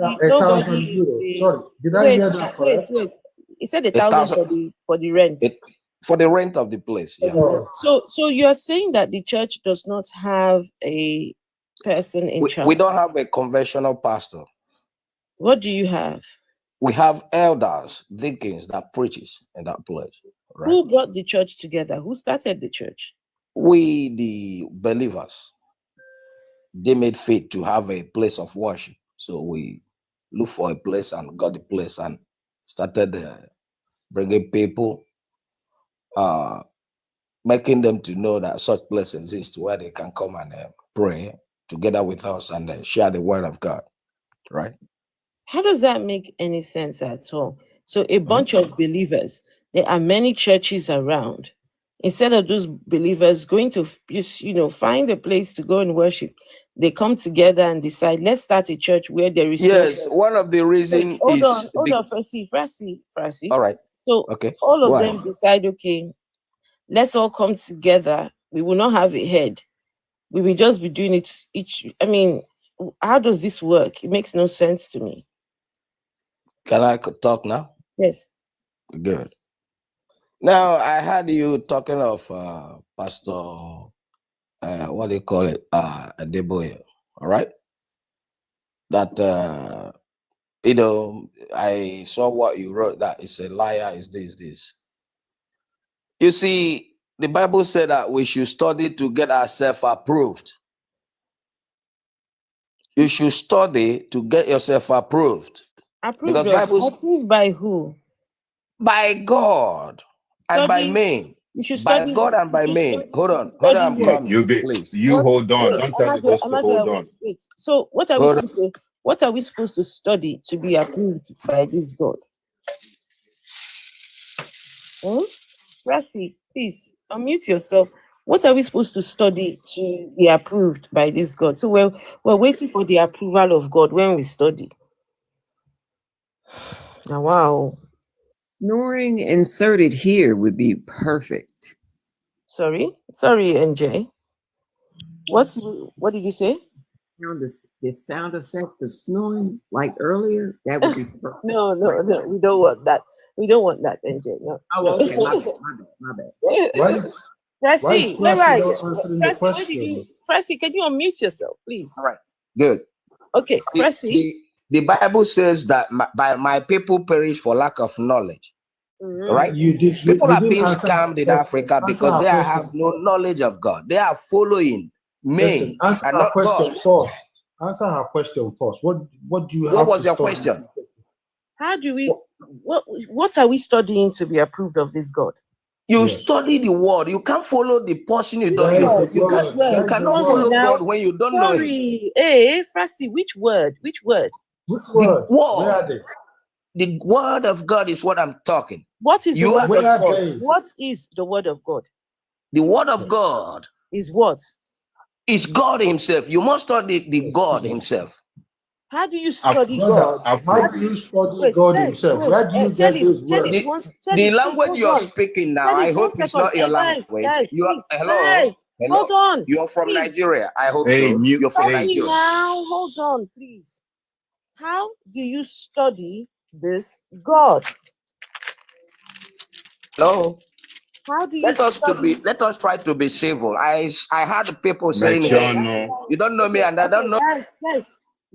Speaker 8: did I hear that correct?
Speaker 1: Wait. He said 1,000 for the rent.
Speaker 13: For the rent of the place, yeah.
Speaker 1: So you're saying that the church does not have a person in charge?
Speaker 13: We don't have a conventional pastor.
Speaker 1: What do you have?
Speaker 13: We have elders, deacons that preaches in that place. Right?
Speaker 1: Who brought the church together? Who started the church?
Speaker 13: We, the believers. They made faith to have a place of worship. So we looked for a place and got the place and started bringing people, making them to know that such place exists where they can come and pray together with us and share the word of God, right?
Speaker 1: How does that make any sense at all? So a bunch of believers, there are many churches around. Instead of those believers going to find a place to go and worship, they come together and decide, let's start a church where there is
Speaker 13: yes, one of the reasons
Speaker 1: hold
Speaker 13: is
Speaker 1: on, Frasi.
Speaker 13: All right.
Speaker 1: So
Speaker 13: okay,
Speaker 1: all of
Speaker 13: go
Speaker 1: them
Speaker 13: ahead.
Speaker 1: decide, okay, let's all come together. We will not have a head. We will just be doing it each. I mean, how does this work? It makes no sense to me.
Speaker 13: Can I talk now?
Speaker 1: Yes.
Speaker 13: Good. Now, I heard you talking of Pastor, what do you call it? Adeboye, all right? That, I saw what you wrote, that it's a liar, is this. You see, the Bible said that we should study to get ourselves approved. You should study to get yourself approved.
Speaker 1: Approved by who?
Speaker 13: By God and by men.
Speaker 1: You should
Speaker 13: By
Speaker 1: study.
Speaker 13: God and by men. Hold on,
Speaker 10: You
Speaker 13: please.
Speaker 10: hold on. Don't tell the host to hold on.
Speaker 1: Wait. So what are we supposed to study to be approved by this God? Rassi, please unmute yourself. What are we supposed to study to be approved by this God? So we're waiting for the approval of God when we study. Now, wow.
Speaker 4: Snoring inserted here would be perfect.
Speaker 1: Sorry, NJ. What did you say?
Speaker 4: The sound effect of snoring, like earlier, that would be perfect.
Speaker 1: No, we don't want that. We don't want that, NJ. No.
Speaker 4: Oh, okay, my bad.
Speaker 1: Frasi, where are you? Frasi, can you unmute yourself, please?
Speaker 13: All right. Good.
Speaker 1: Okay, Frasi.
Speaker 13: The Bible says that my people perish for lack of knowledge. Right? People are being scammed in Africa because they have no knowledge of God. They are following men and not God.
Speaker 8: Answer her question first. What do you have?
Speaker 13: What was your question?
Speaker 1: How do we? What are we studying to be approved of this God?
Speaker 13: You study the word. You can't follow the person you don't know. You cannot follow God when you don't know him.
Speaker 1: Hey, Frasi, which word?
Speaker 8: Which word?
Speaker 13: The word.
Speaker 8: Where are they?
Speaker 13: The word of God is what I'm talking.
Speaker 1: What is the word of God? What is the word of God?
Speaker 13: The word of God
Speaker 1: is what?
Speaker 13: Is God himself. You must study the God himself.
Speaker 1: How do you study God?
Speaker 8: How do you study God himself? Where do you get those words?
Speaker 13: The language you're speaking now, I hope it's not your language. Hello?
Speaker 1: Hold on.
Speaker 13: You're from Nigeria. I hope so. You're from Nigeria.
Speaker 1: Now, hold on, please. How do you study this God?
Speaker 13: Hello?
Speaker 1: How do you
Speaker 13: let us try to be civil. I had people saying, hey, you don't know me and I don't know.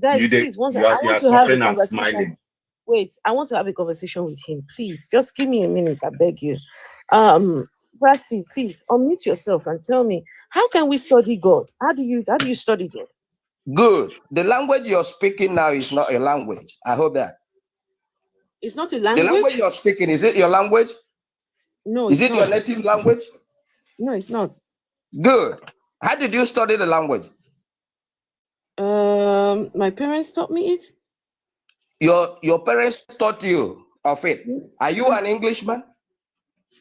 Speaker 1: Guys, please, I want to have a conversation. Wait, I want to have a conversation with him. Please, just give me a minute, I beg you. Frasi, please unmute yourself and tell me, how can we study God? How do you study God?
Speaker 13: Good. The language you're speaking now is not a language. I hope that.
Speaker 1: It's not a language?
Speaker 13: The language you're speaking, is it your language?
Speaker 1: No,
Speaker 13: is it your native language?
Speaker 1: No, it's not.
Speaker 13: Good. How did you study the language?
Speaker 1: My parents taught me it.
Speaker 13: Your parents taught you of it. Are you an Englishman?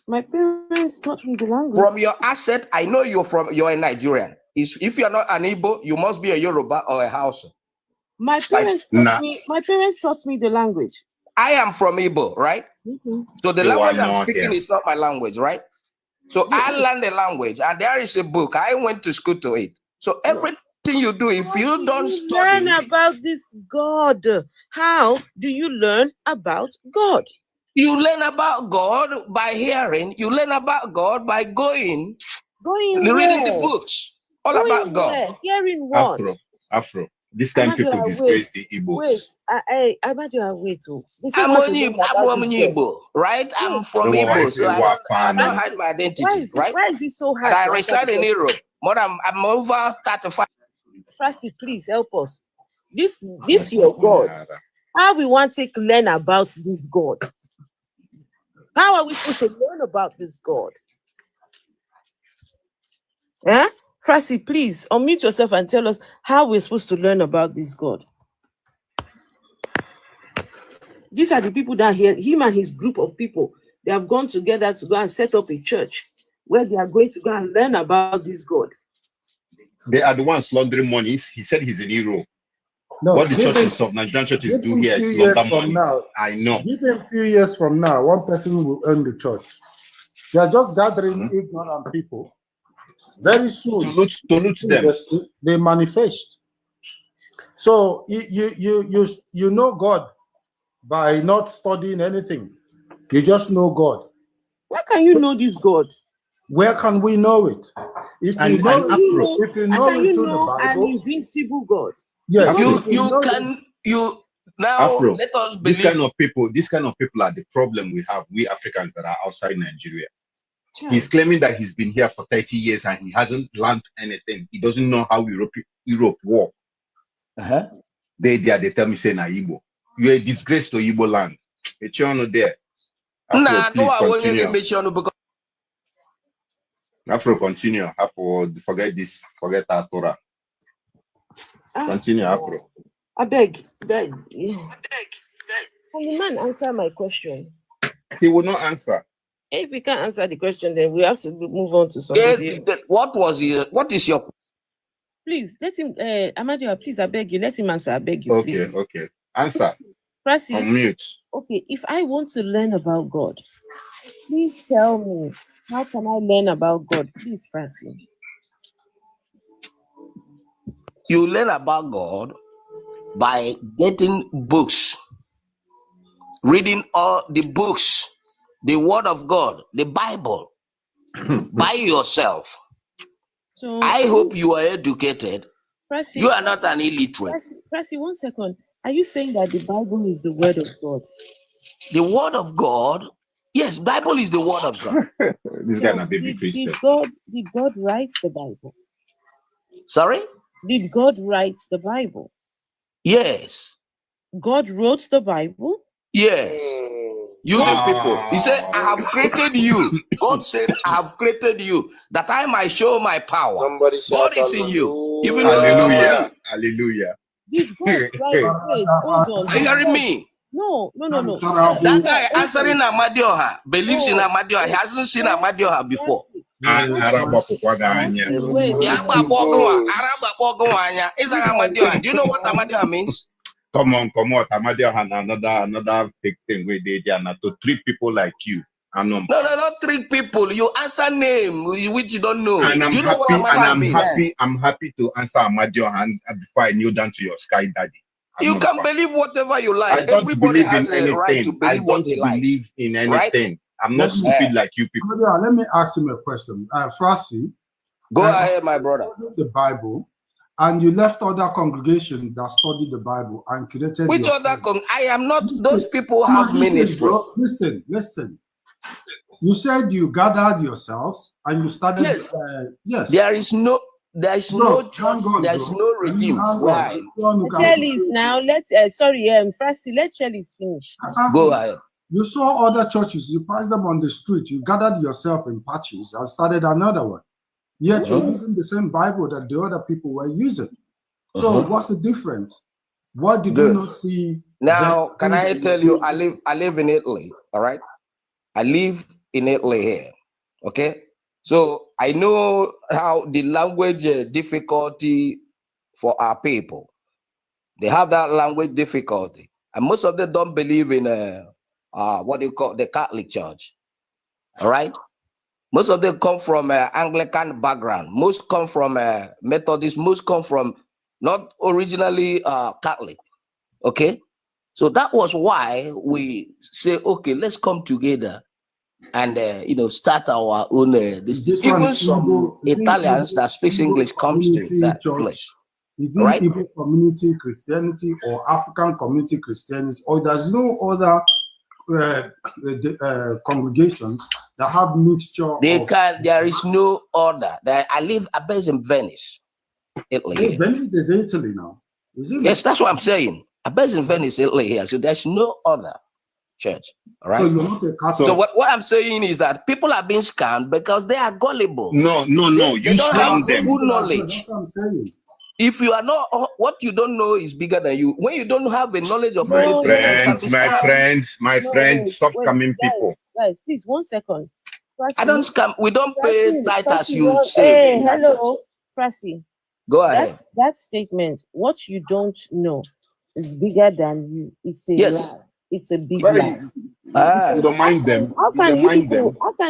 Speaker 1: My parents taught me the language.
Speaker 13: From your accent, I know you're a Nigerian. If you're not an Igbo, you must be a Yoruba or a Hausa.
Speaker 1: My parents taught me the language.
Speaker 13: I am from Igbo, right? So the language I'm speaking is not my language, right? So I learned the language, and there is a book. I went to school to it. So everything you do, if you don't study,
Speaker 1: learn about this God. How do you learn about God?
Speaker 13: You learn about God by hearing. You learn about God by reading the books. About God.
Speaker 1: Hearing what?
Speaker 10: Afro. This time people disgrace the Igbo.
Speaker 1: Wait,
Speaker 13: I'm Igbo, right? I'm from Igbo, so I don't hide my identity, right?
Speaker 1: Why is it so hard?
Speaker 13: And I reside in Europe. I'm over 35.
Speaker 1: Frasi, please help us. This your God. How we want to learn about this God? How are we supposed to learn about this God? Eh? Frasi, please unmute yourself and tell us how we're supposed to learn about this God. These are the people that him and his group of people, they have gone together to go and set up a church where they are going to go and learn about this God.
Speaker 10: They are the ones laundering money. He said he's an hero.
Speaker 8: No,
Speaker 10: what the churches of Nigerian churches do here is launder money. I know.
Speaker 8: Give him a few years from now, one person will earn the church. They are just gathering ignorant people. Very soon,
Speaker 10: to loot them.
Speaker 8: They manifest. So you know God by not studying anything. You just know God.
Speaker 1: Where can you know this God?
Speaker 8: Where can we know it? If you know it through the Bible,
Speaker 1: an invincible God.
Speaker 8: Yes,
Speaker 10: now Afro, let us believe. This kind of people are the problem we have, we Africans that are outside Nigeria. Sure. He's claiming that he's been here for 30 years and he hasn't learned anything. He doesn't know how Europe works. They tell me, say, na Igbo. You're a disgrace to Igbo land. It's not there. Afro, please continue. Afro, continue. Afro, forget this. Forget that Torah. Continue, Afro.
Speaker 1: I beg. Can the man answer my question?
Speaker 10: He will not answer.
Speaker 1: If he can't answer the question, then we have to move on to somebody else.
Speaker 13: What is your?
Speaker 1: Please let him. Amadioha, please, I beg you, let him answer. I beg you.
Speaker 10: Okay,
Speaker 1: please.
Speaker 10: Okay. Answer.
Speaker 1: Frasi,
Speaker 10: unmute.
Speaker 1: Okay, if I want to learn about God, please tell me, how can I learn about God? Please, Frasi.
Speaker 13: You learn about God by getting books, reading all the books, the Word of God, the Bible, by yourself. So I hope you are educated. Frasi, you are not an illiterate.
Speaker 1: Frasi, 1 second. Are you saying that the Bible is the Word of God?
Speaker 13: The Word of God? Yes, Bible is the Word of God.
Speaker 10: This guy not baby Christian.
Speaker 1: Did God write the Bible?
Speaker 13: Sorry?
Speaker 1: Did God write the Bible?
Speaker 13: Yes.
Speaker 1: God wrote the Bible?
Speaker 13: Yes. Using people. He said, I have created you. God said, I have created you that I might show my power.
Speaker 3: Somebody
Speaker 13: God is in you. Even
Speaker 10: Hallelujah. Hallelujah.
Speaker 1: Did God write? Wait, hold on.
Speaker 13: Are you hearing me?
Speaker 1: No.
Speaker 13: That guy answering Amadioha believes in Amadioha. He hasn't seen Amadioha before. Do you know what Amadioha means?
Speaker 10: Come on. Amadioha another big thing where they are not to treat people like you.
Speaker 13: No, not trick people. You answer name which you don't know.
Speaker 10: And
Speaker 13: Do you know what Amadioha means?
Speaker 10: I'm happy to answer Amadioha before I kneel down to your sky daddy.
Speaker 13: You can believe whatever you like.
Speaker 10: I don't
Speaker 13: Everybody
Speaker 10: believe
Speaker 13: has
Speaker 10: in
Speaker 13: a
Speaker 10: anything.
Speaker 13: right to believe what he likes.
Speaker 10: Believe in anything.
Speaker 13: Right?
Speaker 10: I'm not stupid like you people.
Speaker 8: Let me ask him a question. Frasi,
Speaker 13: go ahead, my brother.
Speaker 8: The Bible, and you left other congregations that studied the Bible and created.
Speaker 13: Which other I am not. Those people have ministry.
Speaker 8: Listen. You said you gathered yourselves and you started.
Speaker 13: Yes. There is no church. There's no redeem. Why?
Speaker 1: Chelly's now. Frasi, let Chelly's finish.
Speaker 13: Go ahead.
Speaker 8: You saw other churches. You passed them on the street. You gathered yourself in patches and started another one. Yet you're using the same Bible that the other people were using. So what's the difference? What did you not see?
Speaker 13: Now, can I tell you? I live in Italy. All right. I live in Italy here. Okay. So I know how the language difficulty for our people. They have that language difficulty, and most of them don't believe in what you call the Catholic Church. All right, most of them come from Anglican background. Most come from Methodist. Most come from not originally Catholic. Okay, so that was why we say, okay, let's come together and start our own. Even some Italians that speaks English comes to that place.
Speaker 8: Is it Igbo community Christianity or African community Christianity, or there's no other congregations that have mixture?
Speaker 13: There is no order. I base in Venice, Italy.
Speaker 8: Venice is Italy now.
Speaker 13: Yes, that's what I'm saying. I'm based in Venice, Italy here, so there's no other church. All right.
Speaker 8: So you're not a Catholic.
Speaker 13: So what I'm saying is that people are being scammed because they are gullible.
Speaker 10: No.
Speaker 13: They
Speaker 10: You
Speaker 13: don't
Speaker 10: scam
Speaker 13: have
Speaker 10: them.
Speaker 13: full knowledge.
Speaker 8: That's what I'm saying.
Speaker 13: If you are not, what you don't know is bigger than you. When you don't have a knowledge of
Speaker 11: No,
Speaker 13: anything, you can be
Speaker 10: My
Speaker 13: scammed.
Speaker 10: friends, stop scamming people.
Speaker 11: Guys, please, 1 second.
Speaker 13: I don't scam. We don't pay tight as you say.
Speaker 11: Hey, hello, Frasi.
Speaker 13: Go ahead.
Speaker 11: That statement, what you don't know is bigger than you. It's a lie. It's a big lie.
Speaker 10: You don't mind them.
Speaker 11: How can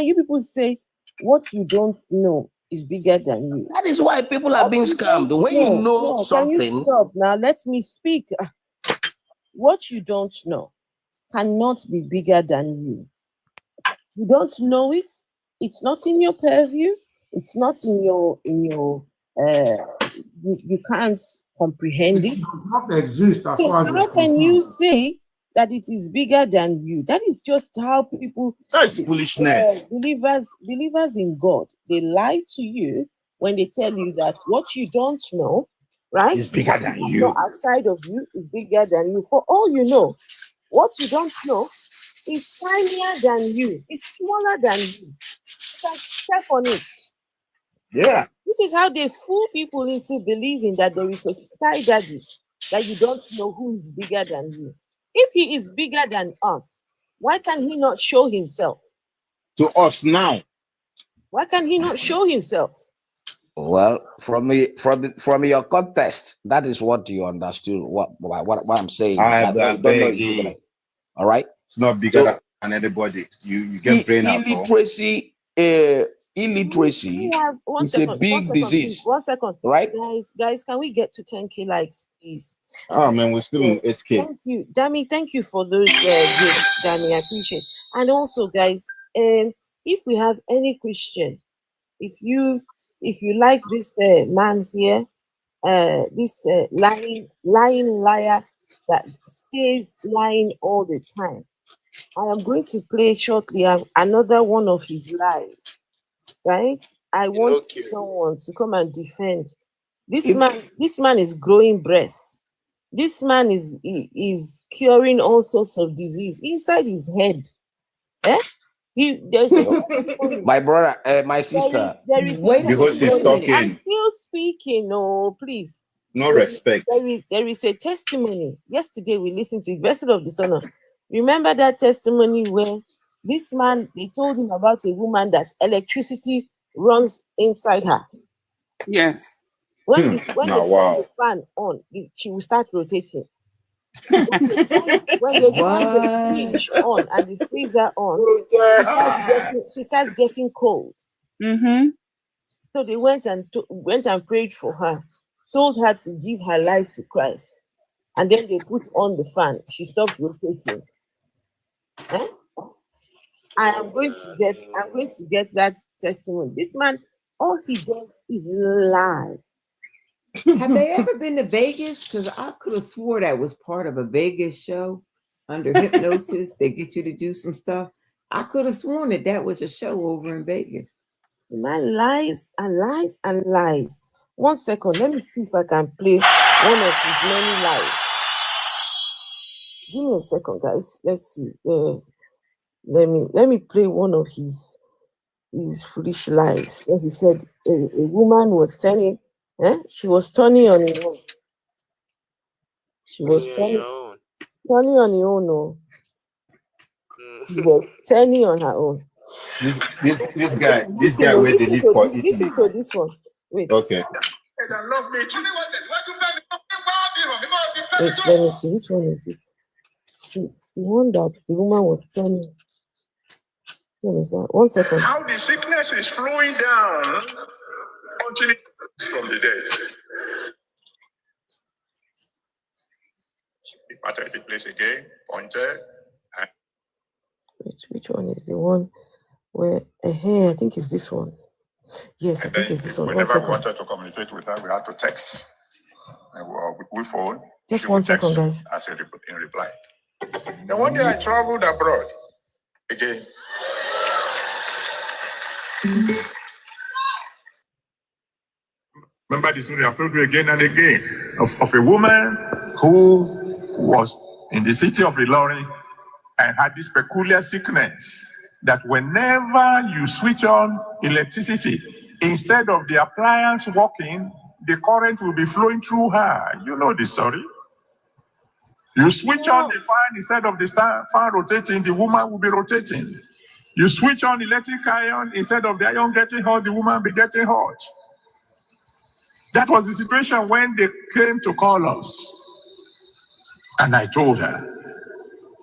Speaker 11: you people say what you don't know is bigger than you?
Speaker 13: That is why people are being scammed. When you know something.
Speaker 11: Can you stop now? Let me speak. What you don't know cannot be bigger than you. You don't know it. It's not in your purview. It's not in your you can't comprehend it.
Speaker 8: It does not exist as far as
Speaker 11: how can you say that it is bigger than you? That is just how people.
Speaker 10: That's foolishness.
Speaker 11: Believers in God, they lie to you when they tell you that what you don't know, right,
Speaker 10: is bigger than you.
Speaker 11: No, outside of you is bigger than you. For all you know, what you don't know is tinier than you. It's smaller than you. You can step on it.
Speaker 10: Yeah.
Speaker 11: This is how they fool people into believing that there is a sky daddy that you don't know who is bigger than you. If he is bigger than us, why can he not show himself?
Speaker 10: To us now.
Speaker 11: Why can he not show himself?
Speaker 13: Well, from your context, that is what you understood. What I'm saying.
Speaker 10: I beg you.
Speaker 13: All right.
Speaker 10: It's not bigger than anybody. You get brain out. Illiteracy is a big disease.
Speaker 11: 1 second.
Speaker 13: Right?
Speaker 11: Guys, can we get to 10K likes, please?
Speaker 10: Oh man, we're still in 8K.
Speaker 11: Thank you, Dami. Thank you for those gifts, Dami. I appreciate it. And also, guys, if we have any question, if you like this man here, this lying liar that stays lying all the time, I am going to play shortly another one of his lies. Right? I want someone to come and defend this man. This man is growing breasts. This man is curing all sorts of disease inside his head. There's
Speaker 13: my brother, my sister.
Speaker 10: Because he's talking.
Speaker 11: I'm still speaking. No, please.
Speaker 10: No respect.
Speaker 11: There is a testimony. Yesterday we listened to Vessel of Dishonor. Remember that testimony where this man, they told him about a woman that electricity runs inside her.
Speaker 2: Yes.
Speaker 11: When they turn the fan on, she will start rotating. When they turn the fridge on and the freezer on, she starts getting cold.
Speaker 2: Mm-hmm.
Speaker 11: So they went and prayed for her, told her to give her life to Christ, and then they put on the fan. She stopped rotating. I'm going to get that testimony. This man, all he does is lie.
Speaker 4: Have they ever been to Vegas? Because I could have swore that was part of a Vegas show under hypnosis. They get you to do some stuff. I could have sworn that was a show over in Vegas.
Speaker 11: The man lies and lies and lies. 1 second, let me see if I can play one of his many lies. Give me a second, guys. Let's see. Let me play one of his foolish lies. Then he said a woman was turning. She was turning on her own. She was turning on her own. No. She was turning on her own.
Speaker 10: This guy with the lead for eating.
Speaker 11: Listen to this one. Wait.
Speaker 10: Okay.
Speaker 11: Wait, let me see. Which one is this? It's the one that the woman was turning. What is that? 1 second.
Speaker 14: How the sickness is flowing down until it's from the dead. The pattern takes place again, pointed.
Speaker 11: Which one is the one where I think it's this one. Yes, I think it's this one.
Speaker 14: Whenever we wanted to communicate with her, we had to text. We phone.
Speaker 11: Just 1 second, guys.
Speaker 14: I said in reply. Then one day I traveled abroad again. Remember the story I've told you again and again of a woman who was in the city of Ilorin and had this peculiar sickness that whenever you switch on electricity, instead of the appliance working, the current will be flowing through her. You know the story. You switch on the fan, instead of the fan rotating, the woman will be rotating. You switch on electric iron, instead of the iron getting hot, the woman will be getting hot. That was the situation when they came to call us. And I told her,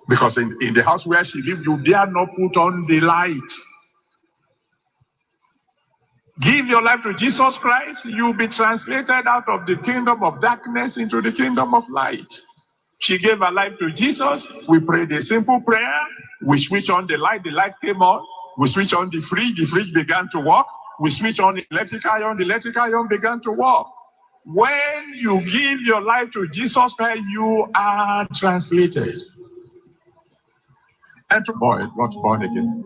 Speaker 14: because in the house where she lived, you dare not put on the light. Give your life to Jesus Christ, you'll be translated out of the kingdom of darkness into the kingdom of light. She gave her life to Jesus. We prayed a simple prayer. We switched on the light came on. We switched on the fridge began to work. We switched on the electric iron began to work. When you give your life to Jesus Christ, you are translated. And to boy, not born again.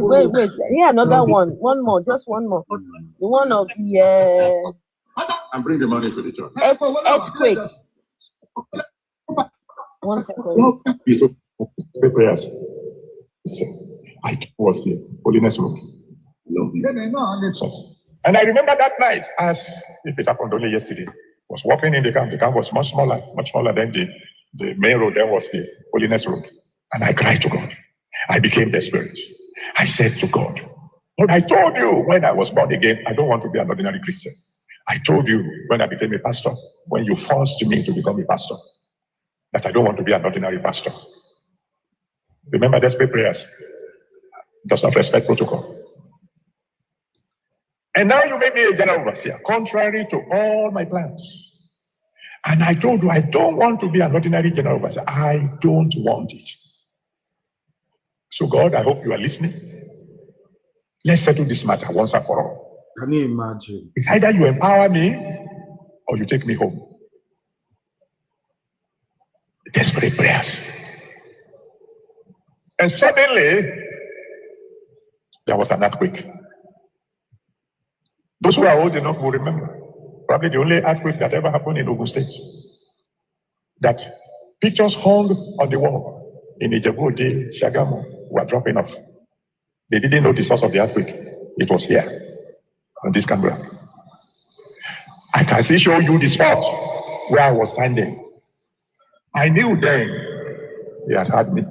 Speaker 1: Wait. Here another one. One more, just one more. The one of the
Speaker 14: And bring the money to the church.
Speaker 1: earthquake. 1 second.
Speaker 14: Pray prayers. I was here. Holiness room. And I remember that night, as if it happened only yesterday, was walking in the camp. The camp was much smaller than the main road. There was the holiness road. And I cried to God. I became desperate. I said to God, Lord, I told you when I was born again, I don't want to be an ordinary Christian. I told you when I became a pastor, when you forced me to become a pastor, that I don't want to be an ordinary pastor. Remember, desperate prayers does not respect protocol. And now you made me a general overseer, contrary to all my plans. And I told you, I don't want to be an ordinary general overseer. I don't want it. So God, I hope you are listening. Let's settle this matter once and for all.
Speaker 8: Can you imagine?
Speaker 14: It's either you empower me or you take me home. Desperate prayers. And suddenly, there was an earthquake. Those who are old enough will remember. Probably the only earthquake that ever happened in Ogun State. That pictures hung on the wall in Adeboye, Shagamu were dropping off. They didn't know the source of the earthquake. It was here, on this camera. I can still show you the spot where I was standing. I knew then he had had me.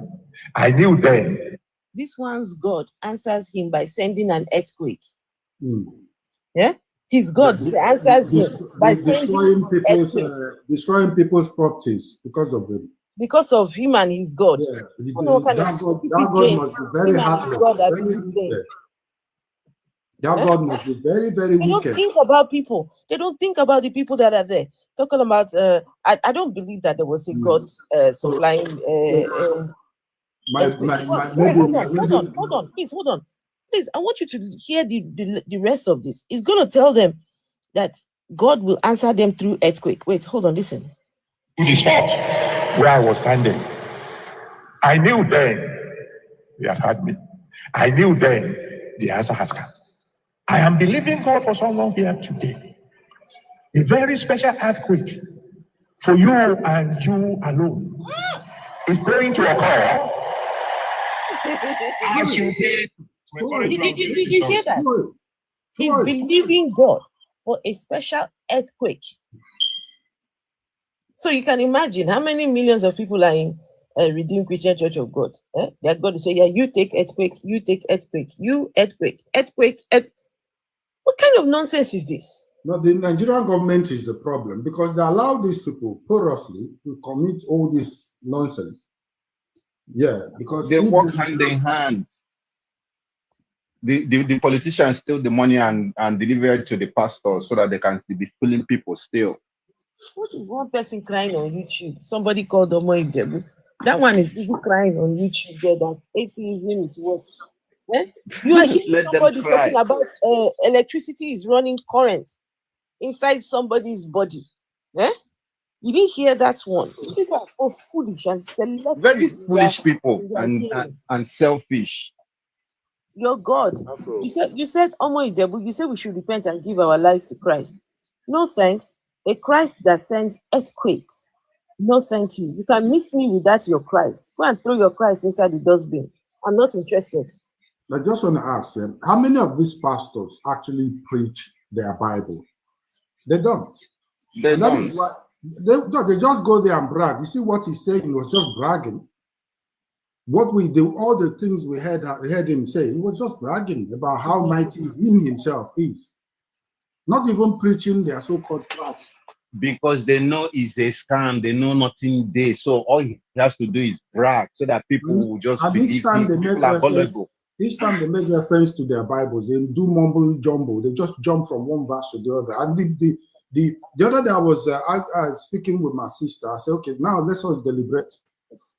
Speaker 14: I knew then.
Speaker 1: This one's God answers him by sending an earthquake. Yeah? His God answers him by
Speaker 8: destroying people's properties because of him.
Speaker 1: Because of him and his God.
Speaker 8: Yeah, that God must be very happy. That God must be very, very wicked.
Speaker 1: They don't think about people. They don't think about the people that are there. Talking about, I don't believe that there was a God supplying. Hold on, please, hold on. Please, I want you to hear the rest of this. It's going to tell them that God will answer them through earthquake. Wait, hold on, listen.
Speaker 14: To the spot where I was standing. I knew then he had had me. I knew then the answer has come. I am believing God for someone here today. A very special earthquake for you and you alone is going to occur. As you pay.
Speaker 1: Did you hear that? He's believing God for a special earthquake. So you can imagine how many millions of people are in Redeemed Christian Church of God. They're going to say, yeah, you take earthquake, you take earthquake, you earthquake. What kind of nonsense is this?
Speaker 8: No, the Nigerian government is the problem because they allow these people purposely to commit all this nonsense. Yeah, because
Speaker 10: they work hand in hand. The politicians steal the money and deliver it to the pastors so that they can be fooling people still.
Speaker 1: What is one person crying on YouTube? Somebody called Adeboye. That one is even crying on YouTube there that atheism is what? You are hearing somebody talking about electricity is running current inside somebody's body. You didn't hear that one. People are so foolish and selective.
Speaker 10: Very foolish people and selfish.
Speaker 1: Your God. You said Adeboye, you said we should repent and give our lives to Christ. No thanks. A Christ that sends earthquakes No, thank you. You can miss me with that, your Christ. Go and throw your Christ inside the dustbin. I'm not interested.
Speaker 8: I just want to ask them, how many of these pastors actually preach their Bible? They don't.
Speaker 10: They
Speaker 8: That
Speaker 10: don't.
Speaker 8: is why they just go there and brag. You see what he's saying was just bragging. What we do, all the things we heard him say, he was just bragging about how mighty he himself is. Not even preaching their so-called Christ.
Speaker 10: Because they know it's a scam, they know nothing there. So all he has to do is brag so that people will just
Speaker 8: And
Speaker 10: believe
Speaker 8: each time
Speaker 10: him.
Speaker 8: they make
Speaker 10: People are
Speaker 8: reference,
Speaker 10: gullible.
Speaker 8: each time they make reference to their Bibles, they do mumble jumble. They just jump from one verse to the other. And the other day I was speaking with my sister. I said, okay, now let's us deliberate.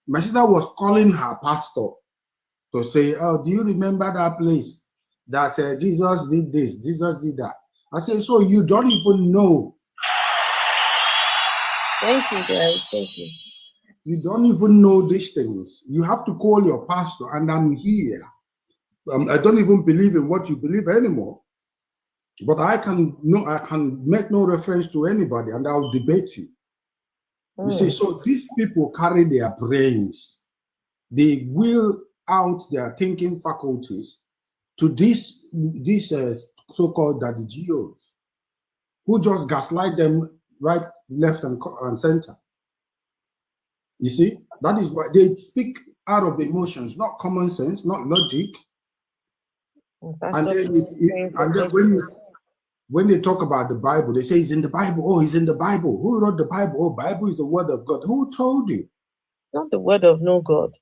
Speaker 8: My sister was calling her pastor to say, oh, do you remember that place that Jesus did this, Jesus did that? I said, so you don't even know.
Speaker 1: Thank you, guys. Thank you.
Speaker 8: You don't even know these things. You have to call your pastor, and I'm here. I don't even believe in what you believe anymore. But I can make no reference to anybody, and I'll debate you. You see, so these people carry their brains. They will out their thinking faculties to these so-called daddy geos, who just gaslight them right, left, and center. You see, that is why they speak out of emotions, not common sense, not logic. And then when they talk about the Bible, they say it's in the Bible. Oh, it's in the Bible. Who wrote the Bible? Oh, Bible is the word of God. Who told you?
Speaker 1: Not the word of no God.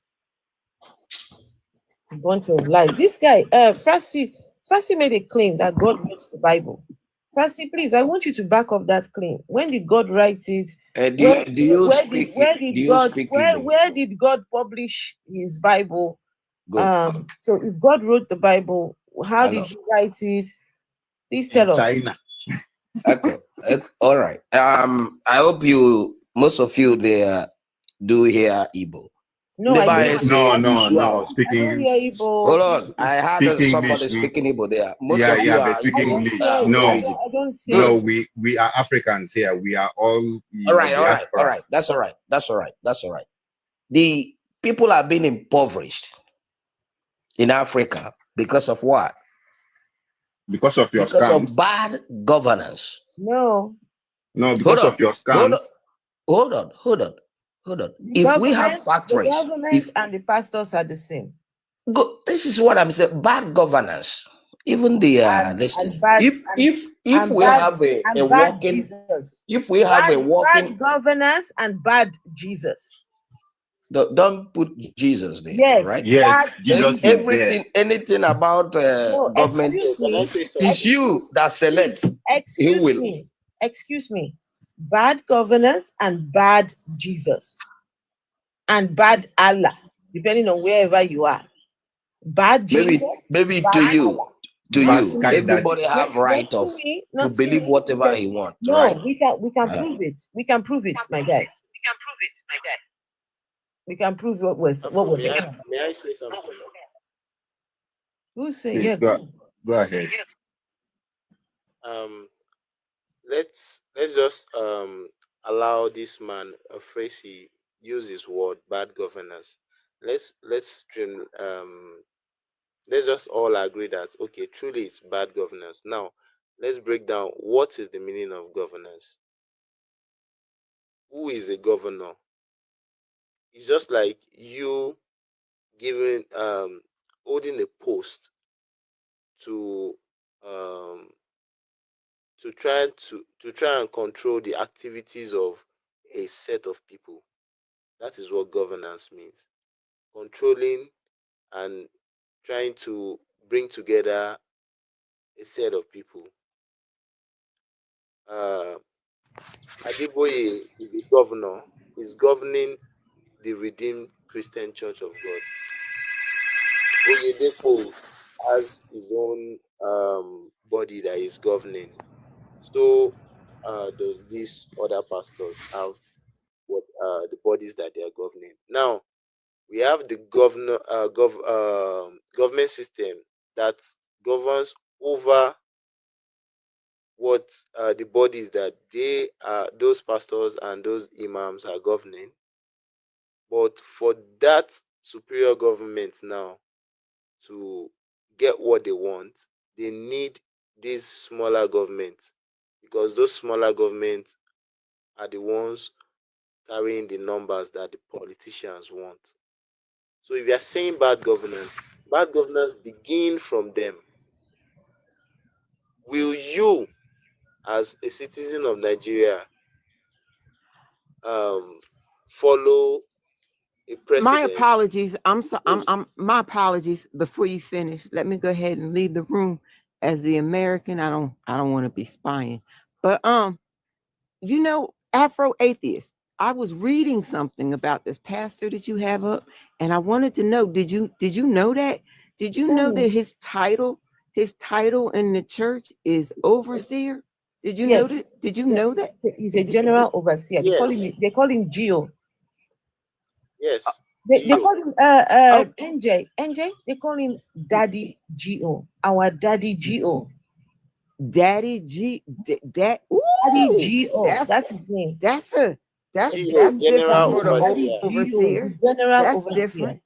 Speaker 1: A bunch of lies. This guy, Frasi made a claim that God wrote the Bible. Frasi, please, I want you to back up that claim. When did God write it? Where did God publish his Bible? So if God wrote the Bible, how did he write it? Please tell us.
Speaker 13: China. Okay. All right. I hope most of you there do hear Igbo.
Speaker 1: No,
Speaker 10: no. Speaking.
Speaker 1: I don't hear Igbo.
Speaker 13: Hold on. I had somebody speaking Igbo there. Most of you are
Speaker 10: speaking English.
Speaker 13: No,
Speaker 10: we are Africans here. We are all.
Speaker 13: All right. That's all right. The people are being impoverished in Africa because of what?
Speaker 10: Because of your
Speaker 13: because
Speaker 10: scams.
Speaker 13: of bad governance.
Speaker 1: No,
Speaker 10: because of your scams.
Speaker 13: Hold on. If we have factories,
Speaker 1: the government and the pastors are the same.
Speaker 13: This is what I'm saying. Bad governance. Even the if we have a working, if we have a working
Speaker 1: bad governance and bad Jesus.
Speaker 13: Don't put Jesus there.
Speaker 1: Yes,
Speaker 13: right?
Speaker 10: Yes, Jesus
Speaker 13: everything, anything about government. It's you that select.
Speaker 1: Excuse me. Bad governance and bad Jesus. And bad Allah, depending on wherever you are. Bad Jesus.
Speaker 13: Maybe
Speaker 1: bad
Speaker 13: to you.
Speaker 1: Allah.
Speaker 13: To you, everybody have right of to believe whatever he wants.
Speaker 1: No,
Speaker 13: right?
Speaker 1: we can prove it. We can prove it, my guy. We can prove what was
Speaker 15: May I say something?
Speaker 1: Who say
Speaker 10: yeah? Go ahead.
Speaker 15: Let's just allow this man a phrase he used his word bad governance. Let's just all agree that okay, truly it's bad governance. Now let's break down what is the meaning of governance. Who is a governor? It's just like you giving holding a post to try and control the activities of a set of people. That is what governance means. Controlling and trying to bring together a set of people. Adeboye is a governor, is governing the Redeemed Christian Church of God. Oyedepo has his own body that is governing. So does these other pastors have what the bodies that they are governing. Now we have the government system that governs over what the bodies that they are, those pastors and those imams are governing. But for that superior government now to get what they want, they need these smaller governments, because those smaller governments are the ones carrying the numbers that the politicians want. So if you are saying bad governance begin from them. Will you, as a citizen of Nigeria, follow a president?
Speaker 4: My apologies. I'm my apologies. Before you finish, let me go ahead and leave the room. As the American, I don't want to be spying. But you know, Afro-atheist. I was reading something about this pastor that you have up, and I wanted to know, did you know that? Did you know that his title in the church is overseer? Did you know that? Did you know that?
Speaker 6: He's a general overseer.
Speaker 15: Yes.
Speaker 6: They call him Gio.
Speaker 15: Yes.
Speaker 6: They call him NJ. NJ, they call him Daddy Gio. Our Daddy Gio.
Speaker 4: Daddy G. Daddy
Speaker 6: Gio. That's his name.
Speaker 4: That's
Speaker 15: Gio, general
Speaker 4: overseer.
Speaker 6: General
Speaker 4: That's
Speaker 6: overseer.
Speaker 4: different.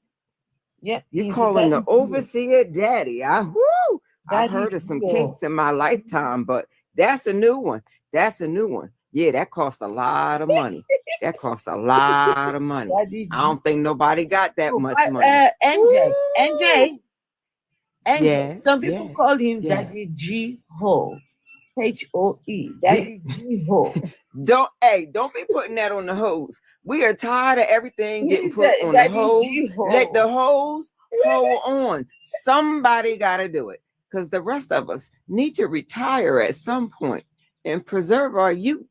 Speaker 6: Yeah,
Speaker 4: You're calling the overseer daddy. I've heard of some
Speaker 6: Gio.
Speaker 4: cakes in my lifetime, but that's a new one. That's a new one. Yeah, that costs a lot of money. That costs a lot of money. I don't think nobody got that much money.
Speaker 6: NJ.
Speaker 4: Yes,
Speaker 6: Some people call him Daddy G Ho. H-O-E. Daddy G Ho.
Speaker 4: Don't be putting that on the hose. We are tired of everything getting put on the hose. Let the hose hold on. Somebody got to do it, because the rest of us need to retire at some point and preserve our youth.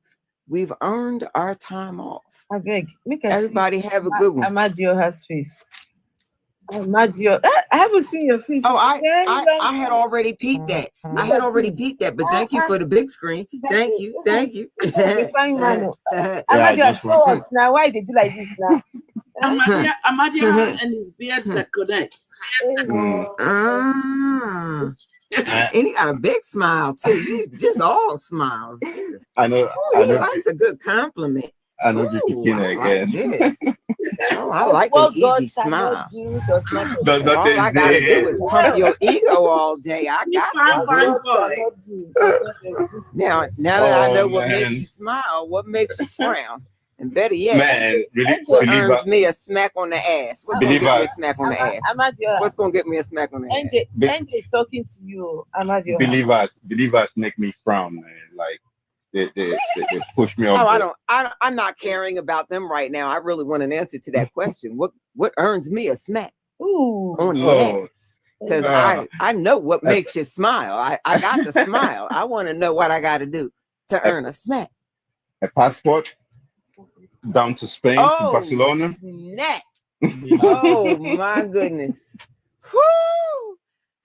Speaker 4: We've earned our time off.
Speaker 6: I beg.
Speaker 4: Everybody have a good one.
Speaker 6: Amadio has face. Amadio, I haven't seen your face.
Speaker 4: Oh, I had already peeped that. I had already peeped that, but thank you for the big screen. Thank you.
Speaker 6: Fine man. Amadio, show us now why they do like this now.
Speaker 2: Amadia and his beard that connects.
Speaker 4: And he got a big smile too. You just all smiles.
Speaker 10: I know.
Speaker 4: He likes a good compliment.
Speaker 10: I know you're kicking again.
Speaker 4: I like an easy smile. All I gotta do is pump your ego all day. I got you. Now that I know what makes you smile, what makes you frown, and better yet, what earns me a smack on the ass? What's gonna get me a smack on the ass? What's gonna get me a smack on the ass?
Speaker 6: NJ is talking to you, Amadio.
Speaker 10: Believers make me frown, man. Like they push me off.
Speaker 4: I'm not caring about them right now. I really want an answer to that question. What earns me a smack on the ass? Because I know what makes you smile. I got the smile. I want to know what I got to do to earn a smack.
Speaker 10: A passport down to Spain, to Barcelona.
Speaker 4: Snap. Oh my goodness. Whoo!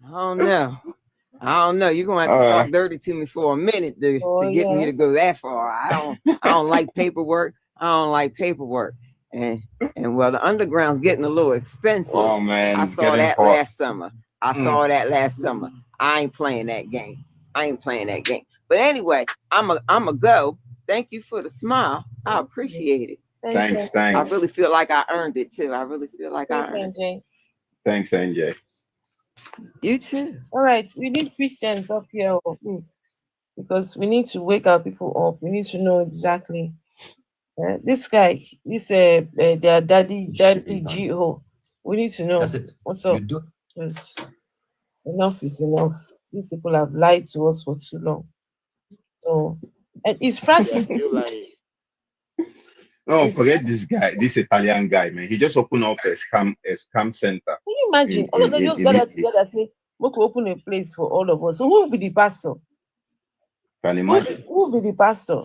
Speaker 4: I don't know. You're gonna have to talk dirty to me for a minute to get me to go that far. I don't like paperwork. And well, the underground's getting a little expensive.
Speaker 10: Oh man,
Speaker 4: I saw that last summer. I ain't playing that game. But anyway, I'm a go. Thank you for the smile. I appreciate it.
Speaker 10: Thanks.
Speaker 4: I really feel like I earned it too. I really feel like I earned it.
Speaker 10: Thanks, NJ.
Speaker 4: You too.
Speaker 6: All right, we need Christians up here, please, because we need to wake our people up. We need to know exactly. This guy, their daddy G-Ho. We need to know.
Speaker 13: That's it.
Speaker 6: What's up? Yes. Enough is enough. These people have lied to us for too long. So, and it's Francis.
Speaker 10: No, forget this guy, this Italian guy, man. He just opened up a scam center.
Speaker 6: Can you imagine? All of them just gather together and say, we could open a place for all of us. So who will be the pastor?
Speaker 10: Can you imagine?
Speaker 6: Who will be the pastor?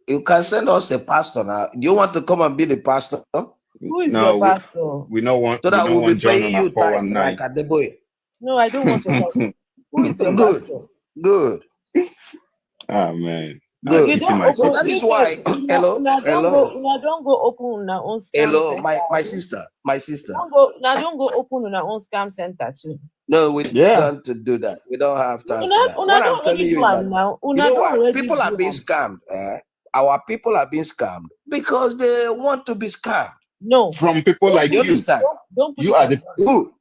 Speaker 13: You can send us a pastor now. Do you want to come and be the pastor?
Speaker 6: Who is your pastor?
Speaker 10: We don't want.
Speaker 13: So that we'll be paying you tight like Adeboye.
Speaker 6: No, I don't want to. Who is your pastor?
Speaker 13: Good.
Speaker 10: Oh man.
Speaker 13: Good. So that is why. Hello.
Speaker 6: Don't go open our own scam
Speaker 13: Hello,
Speaker 6: center.
Speaker 13: my sister.
Speaker 6: Don't go open our own scam center too.
Speaker 13: No, we don't do that. We don't have time for that. What I'm telling you is that, you know what? People are being scammed. Our people are being scammed because they want to be scammed.
Speaker 1: No.
Speaker 10: From people like you.
Speaker 13: Understand?
Speaker 10: You are the
Speaker 13: who?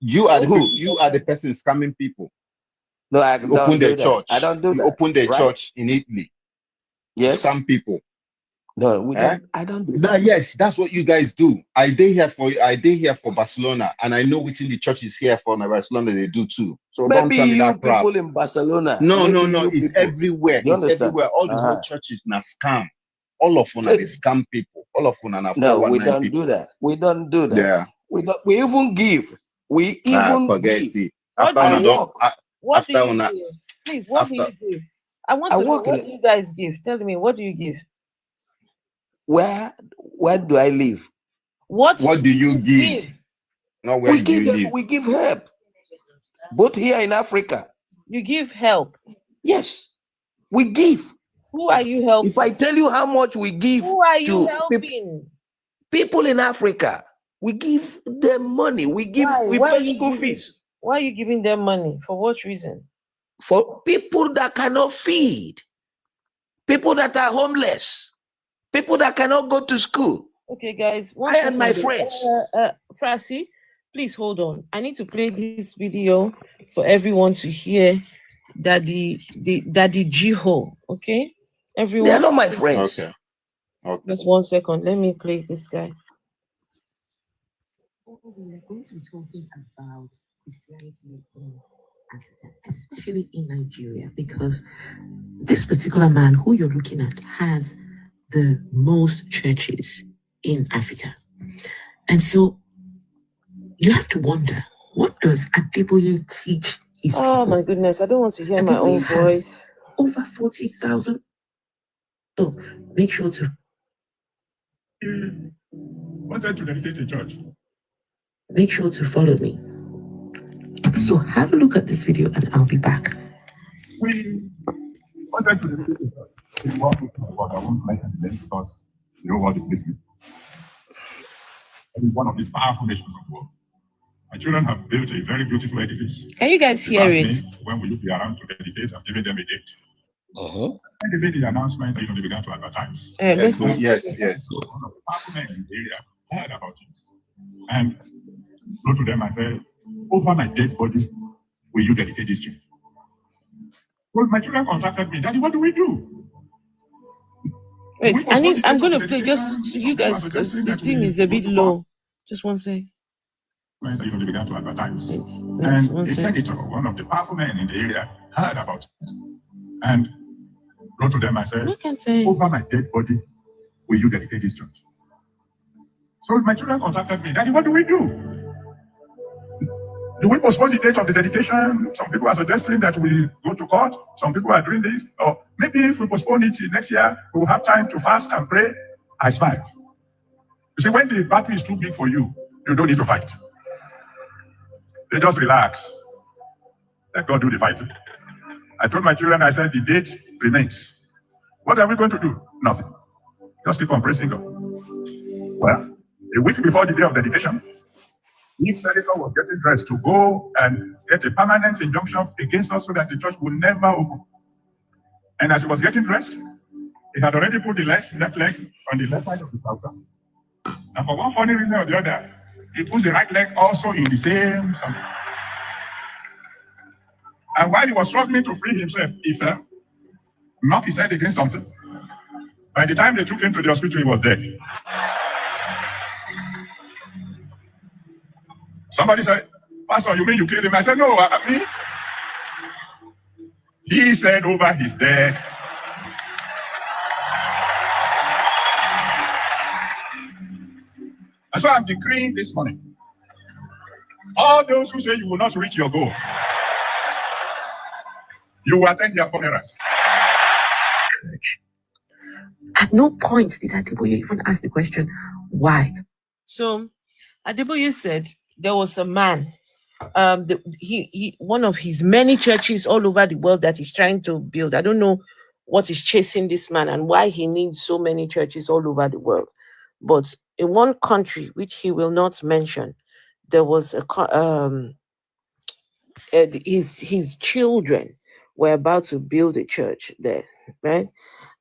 Speaker 10: You are the person scamming people.
Speaker 13: No, I
Speaker 10: You
Speaker 13: don't
Speaker 10: open
Speaker 13: do
Speaker 10: the
Speaker 13: that.
Speaker 10: church.
Speaker 13: I don't do
Speaker 10: you
Speaker 13: that.
Speaker 10: open the
Speaker 13: right?
Speaker 10: church in Italy.
Speaker 13: Yes.
Speaker 10: Some people.
Speaker 13: No, we don't. I don't do
Speaker 10: No,
Speaker 13: that.
Speaker 10: yes, that's what you guys do. I did here for Barcelona, and I know within the churches here for Barcelona they do too. So don't
Speaker 13: Maybe
Speaker 10: tell me
Speaker 13: you
Speaker 10: that crap.
Speaker 13: people in Barcelona.
Speaker 10: No,
Speaker 13: Maybe
Speaker 10: no, it's
Speaker 13: people.
Speaker 10: everywhere.
Speaker 13: You
Speaker 10: It's
Speaker 13: understand?
Speaker 10: everywhere. All the whole churches now scam. All of them are the scam people. All of them are
Speaker 13: No, we
Speaker 10: 419
Speaker 13: don't
Speaker 10: people.
Speaker 13: do that. We don't do that.
Speaker 10: Yeah.
Speaker 13: We don't. We even give. We even
Speaker 10: forget
Speaker 13: give.
Speaker 10: it.
Speaker 1: What
Speaker 10: After
Speaker 1: do
Speaker 10: one,
Speaker 1: you
Speaker 10: don't.
Speaker 1: What do
Speaker 10: After
Speaker 1: you
Speaker 10: one,
Speaker 1: give? Please, what do
Speaker 10: after
Speaker 1: you give? I want
Speaker 13: I
Speaker 1: to know
Speaker 13: work in
Speaker 1: what
Speaker 13: it.
Speaker 1: do you guys give. Tell me, what do you give?
Speaker 13: Where do I live?
Speaker 1: What
Speaker 10: do you give? Not where
Speaker 13: We
Speaker 10: do
Speaker 13: give
Speaker 10: you
Speaker 13: them.
Speaker 10: live?
Speaker 13: We give help. Both here in Africa.
Speaker 1: You give help.
Speaker 13: Yes, we give.
Speaker 1: Who are you helping?
Speaker 13: If I tell you how much we give
Speaker 1: Who are you
Speaker 13: to
Speaker 1: helping?
Speaker 13: people in Africa, we give them money. We give.
Speaker 1: Why?
Speaker 13: We
Speaker 1: Why are
Speaker 13: pay
Speaker 1: you
Speaker 13: school
Speaker 1: giving?
Speaker 13: fees
Speaker 1: Why are you giving them money? For what reason?
Speaker 13: for people that cannot feed, people that are homeless, people that cannot go to school.
Speaker 1: Okay, guys. One
Speaker 13: I and my
Speaker 1: second.
Speaker 13: friends.
Speaker 1: Frasi, please hold on. I need to play this video for everyone to hear. Daddy Jiho. Okay, everyone.
Speaker 13: They are not my friends.
Speaker 10: Okay.
Speaker 1: Just 1 second. Let me play this guy.
Speaker 6: We are going to be talking about Christianity in Africa, especially in Nigeria, because this particular man who you're looking at has the most churches in Africa. And so you have to wonder, what does Adeboye teach his people?
Speaker 1: Oh my goodness, I don't want to hear my own
Speaker 6: Adeboye has
Speaker 1: voice.
Speaker 6: over 40,000. So make sure to
Speaker 14: Wanted to dedicate a church.
Speaker 6: make sure to follow me. So have a look at this video and I'll be back.
Speaker 14: We wanted to dedicate a church. We want to talk about our own life and then because the whole world is listening. And it's one of these powerful nations of the world. My children have built a very beautiful edifice.
Speaker 1: Can you guys
Speaker 14: They
Speaker 1: hear
Speaker 14: asked
Speaker 1: it?
Speaker 14: me when will you be around to dedicate? I've given them a date. When they made the announcement, they began to advertise.
Speaker 10: Yes.
Speaker 14: One of the powerful men in the area heard about it. And wrote to them and said, over my dead body, will you dedicate this church? Well, my children contacted me, Daddy, what do we do?
Speaker 1: Wait, I'm going to play just so you guys because the thing is a bit low. Just 1 sec.
Speaker 14: When they began to advertise.
Speaker 1: And
Speaker 14: a senator, one of the powerful men in the area, heard about it. And wrote to them and said, over my dead body, will you dedicate this church? So my children contacted me, Daddy, what do we do? Do we postpone the date of the dedication? Some people are suggesting that we go to court. Some people are doing this. Or maybe if we postpone it next year, we'll have time to fast and pray. I smiled. You see, when the battle is too big for you, you don't need to fight. They just relax. Let God do the fighting. I told my children, I said, the date remains. What are we going to do? Nothing. Just keep on praising God. Well, a week before the day of dedication, each senator was getting dressed to go and get a permanent injunction against us so that the church would never open. And as he was getting dressed, he had already put the left leg on the left side of the trouser. And for one funny reason or the other, he puts the right leg also in the same something. And while he was struggling to free himself, he fell, knocked his head against something. By the time they took him to the hospital, he was dead. Somebody said, Pastor, you mean you killed him? I said, no, me. He said over his dead. That's why I'm decreeing this morning. All those who say you will not reach your goal, you will attend their funerals.
Speaker 6: At no point did Adeboye even ask the question, why?
Speaker 1: So Adeboye said there was a man, he one of his many churches all over the world that he's trying to build. I don't know what is chasing this man and why he needs so many churches all over the world. But in one country, which he will not mention, there was his children were about to build a church there, right?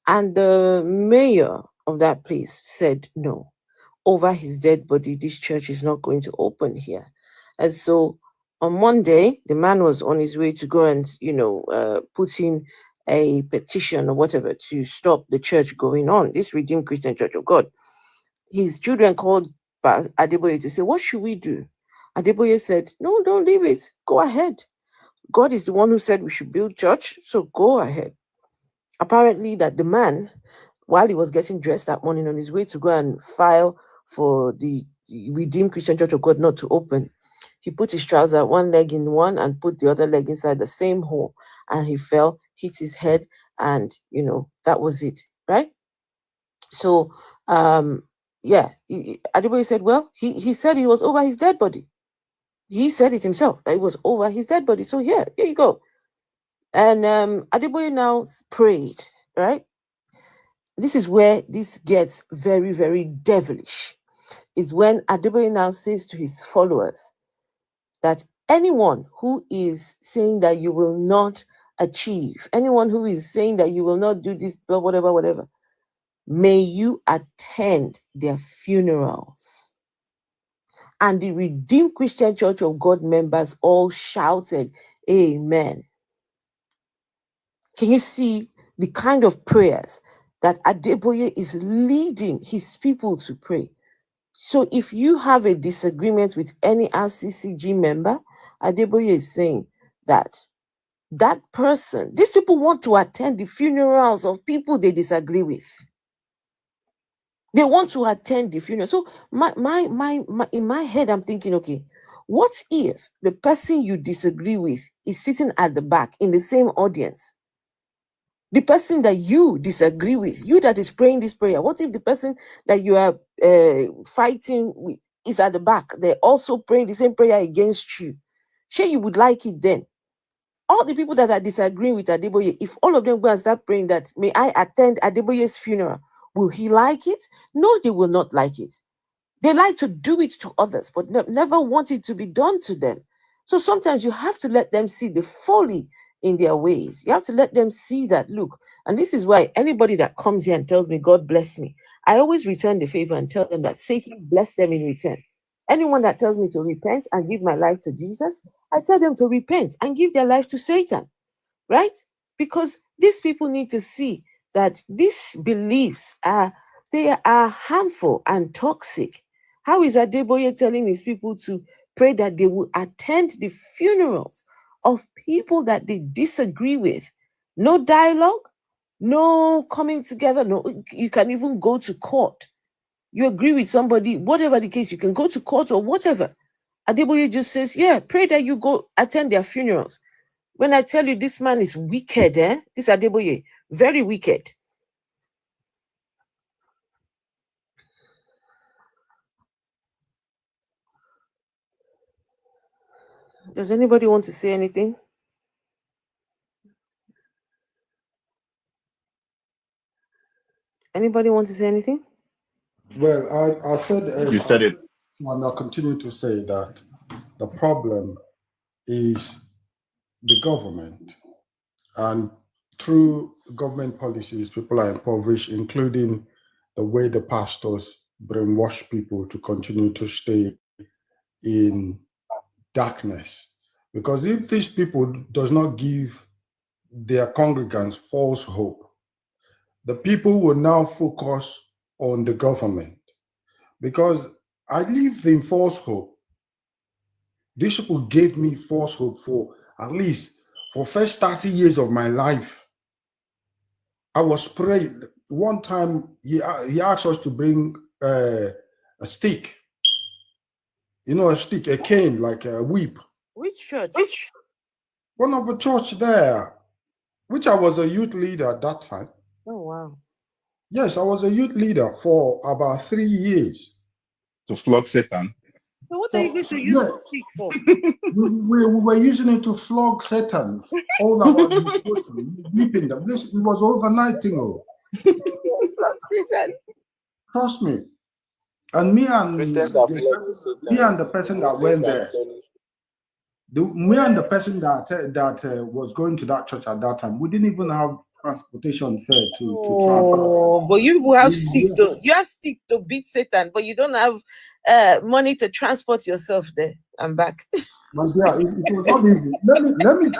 Speaker 1: And the mayor of that place said, no, over his dead body, this church is not going to open here. And so on Monday, the man was on his way to go and, put in a petition or whatever to stop the church going on, this Redeemed Christian Church of God. His children called Adeboye to say, what should we do? Adeboye said, no, don't leave it. Go ahead. God is the one who said we should build church, so go ahead. Apparently that the man, while he was getting dressed that morning on his way to go and file for the Redeemed Christian Church of God not to open, he put his trouser, one leg in one and put the other leg inside the same hole, and he fell, hit his head, and that was it, right? So Adeboye said, well, he said he was over his dead body. He said it himself, that it was over his dead body. So here you go. And Adeboye now prayed, right? This is where this gets very, very devilish, is when Adeboye now says to his followers that anyone who is saying that you will not achieve, anyone who is saying that you will not do this, whatever, may you attend their funerals. And the Redeemed Christian Church of God members all shouted, amen. Can you see the kind of prayers that Adeboye is leading his people to pray? So if you have a disagreement with any RCCG member, Adeboye is saying that person, these people want to attend the funerals of people they disagree with. They want to attend the funeral. So in my head, I'm thinking, okay, what if the person you disagree with is sitting at the back in the same audience? The person that you disagree with, you that is praying this prayer, what if the person that you are fighting with is at the back? They're also praying the same prayer against you. Sure, you would like it then. All the people that are disagreeing with Adeboye, if all of them go and start praying that, may I attend Adeboye's funeral, will he like it? No, they will not like it. They like to do it to others, but never want it to be done to them. So sometimes you have to let them see the folly in their ways. You have to let them see that, look, and this is why anybody that comes here and tells me, God bless me, I always return the favor and tell them that Satan bless them in return. Anyone that tells me to repent and give my life to Jesus, I tell them to repent and give their life to Satan, right? Because these people need to see that these beliefs are harmful and toxic. How is Adeboye telling his people to pray that they will attend the funerals of people that they disagree with? No dialogue, no coming together, no, you can even go to court. You agree with somebody, whatever the case, you can go to court or whatever. Adeboye just says, yeah, pray that you go attend their funerals. When I tell you this man is wicked, this Adeboye, very wicked. Does anybody want to say anything? Anybody want to say anything?
Speaker 8: Well, I said
Speaker 10: You said it.
Speaker 8: And I'll continue to say that the problem is the government, and through government policies, people are impoverished, including the way the pastors brainwash people to continue to stay in darkness. Because if these people does not give their congregants false hope, the people will now focus on the government. Because I lived in false hope. These people gave me false hope for at least for first 30 years of my life. I was praying. One time he asked us to bring a stick. You know, a stick, a cane, like a whip.
Speaker 1: Which church?
Speaker 8: One of the church there, which I was a youth leader at that time.
Speaker 1: Oh, wow.
Speaker 8: Yes, I was a youth leader for about 3 years.
Speaker 10: To flog Satan.
Speaker 1: So what are you going to use the stick for?
Speaker 8: we were using it to flog Satan. All that was whipping them. It was overnight thing.
Speaker 1: Flog Satan.
Speaker 8: Trust me. And me and the person that went there, Me and the person that was going to that church at that time, we didn't even have transportation fare to travel.
Speaker 1: Oh, but you have stick to beat Satan, but you don't have money to transport yourself there and back.
Speaker 8: But yeah, it was not easy.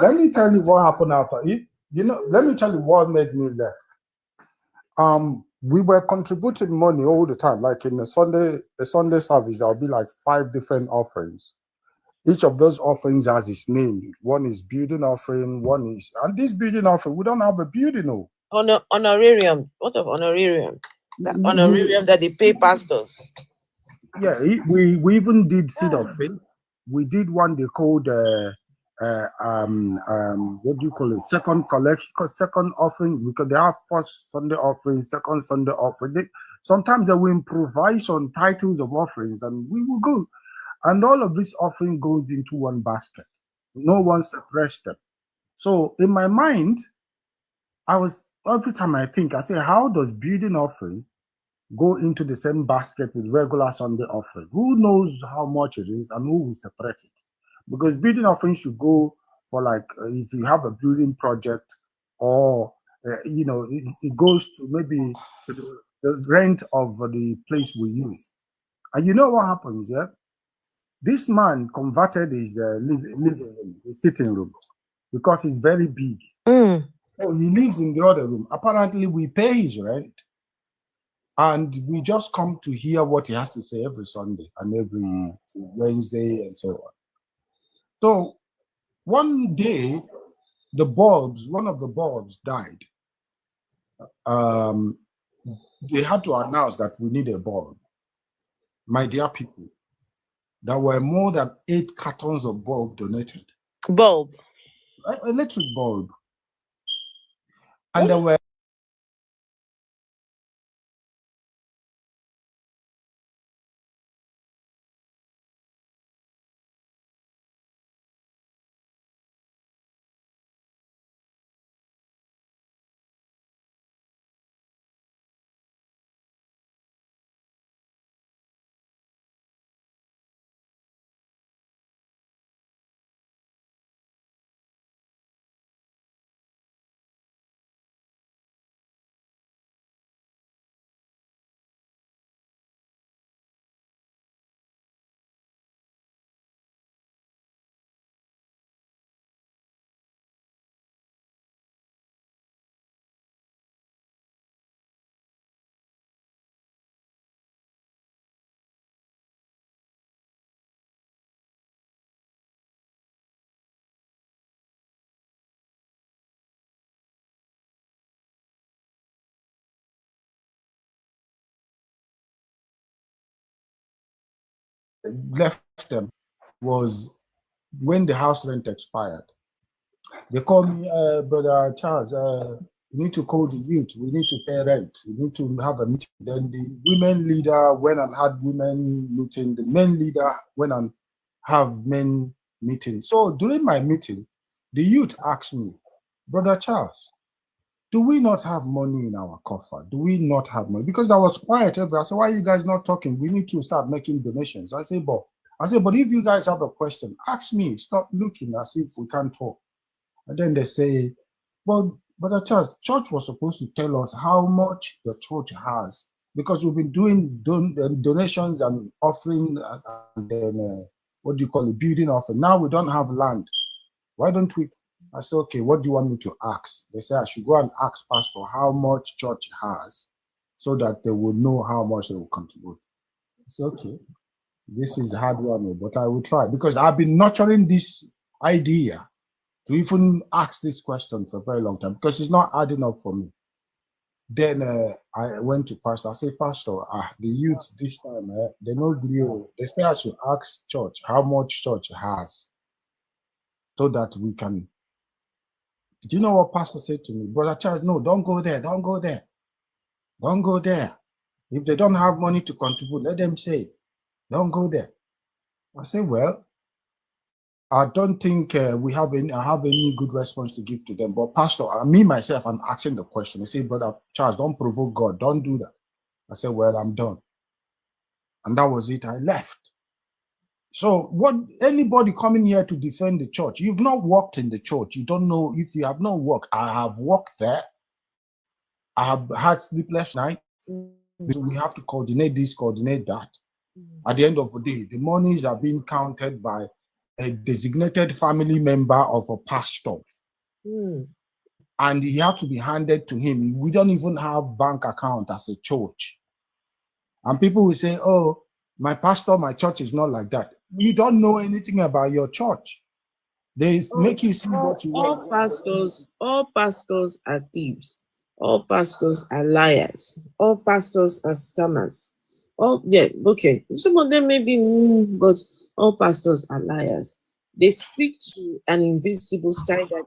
Speaker 8: Let me tell you what happened after. Let me tell you what made me left. We were contributing money all the time. Like in the Sunday service, there'll be like 5 different offerings. Each of those offerings has its name. One is building offering, and this building offering, we don't have a building. No.
Speaker 1: Honorarium. What of honorarium? That honorarium that they pay pastors.
Speaker 8: Yeah, we even did seed of faith. We did one they called what do you call it? Second collection, second offering, because they have first Sunday offering, second Sunday offering. Sometimes they will improvise on titles of offerings, and we will go. And all of this offering goes into one basket. No one separates them. So in my mind, every time I think, I say, how does building offering go into the same basket with regular Sunday offering? Who knows how much it is and who will separate it? Because building offering should go for like, if you have a building project or, it goes to maybe the rent of the place we use. And you know what happens, yeah? This man converted his living room, his sitting room, because it's very big. So he lives in the other room. Apparently, we pay his rent, and we just come to hear what he has to say every Sunday and every Wednesday and so on. So one day, one of the bulbs died. They had to announce that we need a bulb. My dear people, there were more than 8 cartons of bulb donated.
Speaker 1: Bulb?
Speaker 8: Electric bulb. And there were left them was when the house rent expired. They called me, Brother Charles, you need to call the youth. We need to pay rent. We need to have a meeting. Then the women leader went and had women meeting. The men leader went and have men meeting. So during my meeting, the youth asked me, Brother Charles, do we not have money in our coffer? Do we not have money? Because I was quiet. I said, why are you guys not talking? We need to start making donations. I said, but if you guys have a question, ask me. Stop looking as if we can't talk. And then they say, well, but the church was supposed to tell us how much the church has, because we've been doing donations and offering and then, what do you call it, building offering. Now we don't have land. Why don't we? I said, okay, what do you want me to ask? They said I should go and ask pastor how much church has so that they will know how much they will contribute. I said, okay, this is a hard one, but I will try, because I've been nurturing this idea to even ask this question for a very long time, because it's not adding up for me. Then I went to pastor. I said, Pastor, the youth this time, they know they say I should ask church how much church has so that we can. Do you know what pastor said to me? Brother Charles, no, don't go there. Don't go there. Don't go there. If they don't have money to contribute, let them say, don't go there. I said, well, I don't think I have any good response to give to them. But pastor, me myself, I'm asking the question. He said, Brother Charles, don't provoke God. Don't do that. I said, well, I'm done. And that was it. I left. So what anybody coming here to defend the church, you've not worked in the church. You don't know if you have not worked. I have worked there. I have had sleepless nights. So we have to coordinate this, coordinate that. At the end of the day, the monies are being counted by a designated family member of a pastor. And he had to be handed to him. We don't even have bank account as a church. And people will say, oh, my pastor, my church is not like that. You don't know anything about your church. They make you see what you want.
Speaker 1: All pastors are thieves. All pastors are liars. All pastors are scammers. Okay. Some of them may be, but all pastors are liars. They speak to an invisible sky that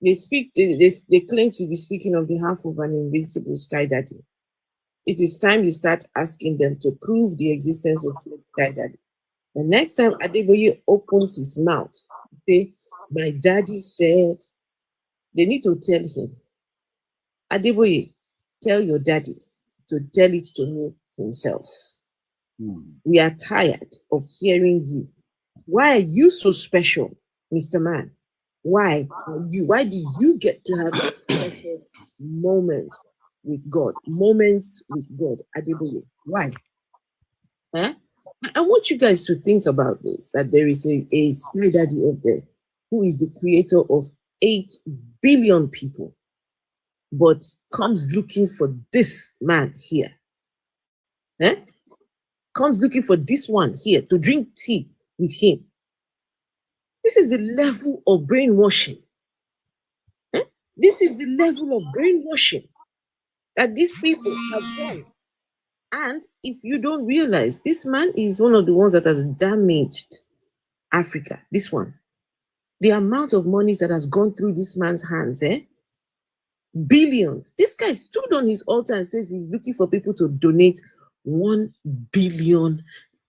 Speaker 1: they claim to be speaking on behalf of an invincible sky daddy. It is time you start asking them to prove the existence of sky daddy. The next time Adeboye opens his mouth, say, my daddy said, they need to tell him, Adeboye, tell your daddy to tell it to me himself. We are tired of hearing you. Why are you so special, Mr. Man? Why do you get to have a special moment with God? Moments with God, Adeboye. Why? I want you guys to think about this, that there is a sky daddy up there who is the creator of 8 billion people, but comes looking for this man here. Comes looking for this one here to drink tea with him. This is the level of brainwashing. This is the level of brainwashing that these people have done. And if you don't realize, this man is one of the ones that has damaged Africa. This one. The amount of money that has gone through this man's hands, billions. This guy stood on his altar and says he's looking for people to donate 1 billion.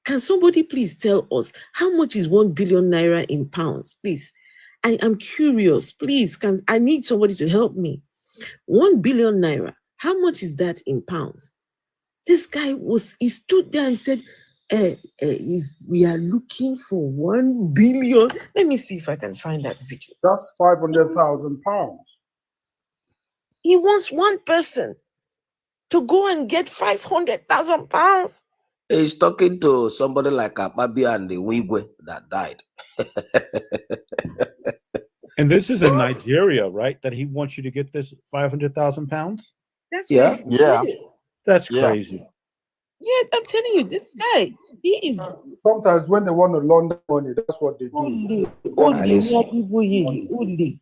Speaker 1: Can somebody please tell us how much is 1 billion naira in pounds? Please. I'm curious. Please, I need somebody to help me. 1 billion naira. How much is that in pounds? This guy he stood there and said, we are looking for 1 billion. Let me see if I can find that video.
Speaker 8: That's 500,000 pounds.
Speaker 1: He wants one person to go and get 500,000 pounds.
Speaker 13: He's talking to somebody like Ababi and the Wigwe that died.
Speaker 16: And this is in Nigeria, right? That he wants you to get this 500,000 pounds?
Speaker 1: That's
Speaker 16: yeah. That's
Speaker 8: Yeah.
Speaker 16: crazy.
Speaker 1: Yeah, I'm telling you, this guy, he is.
Speaker 8: Sometimes when they want to launder money, that's what they do.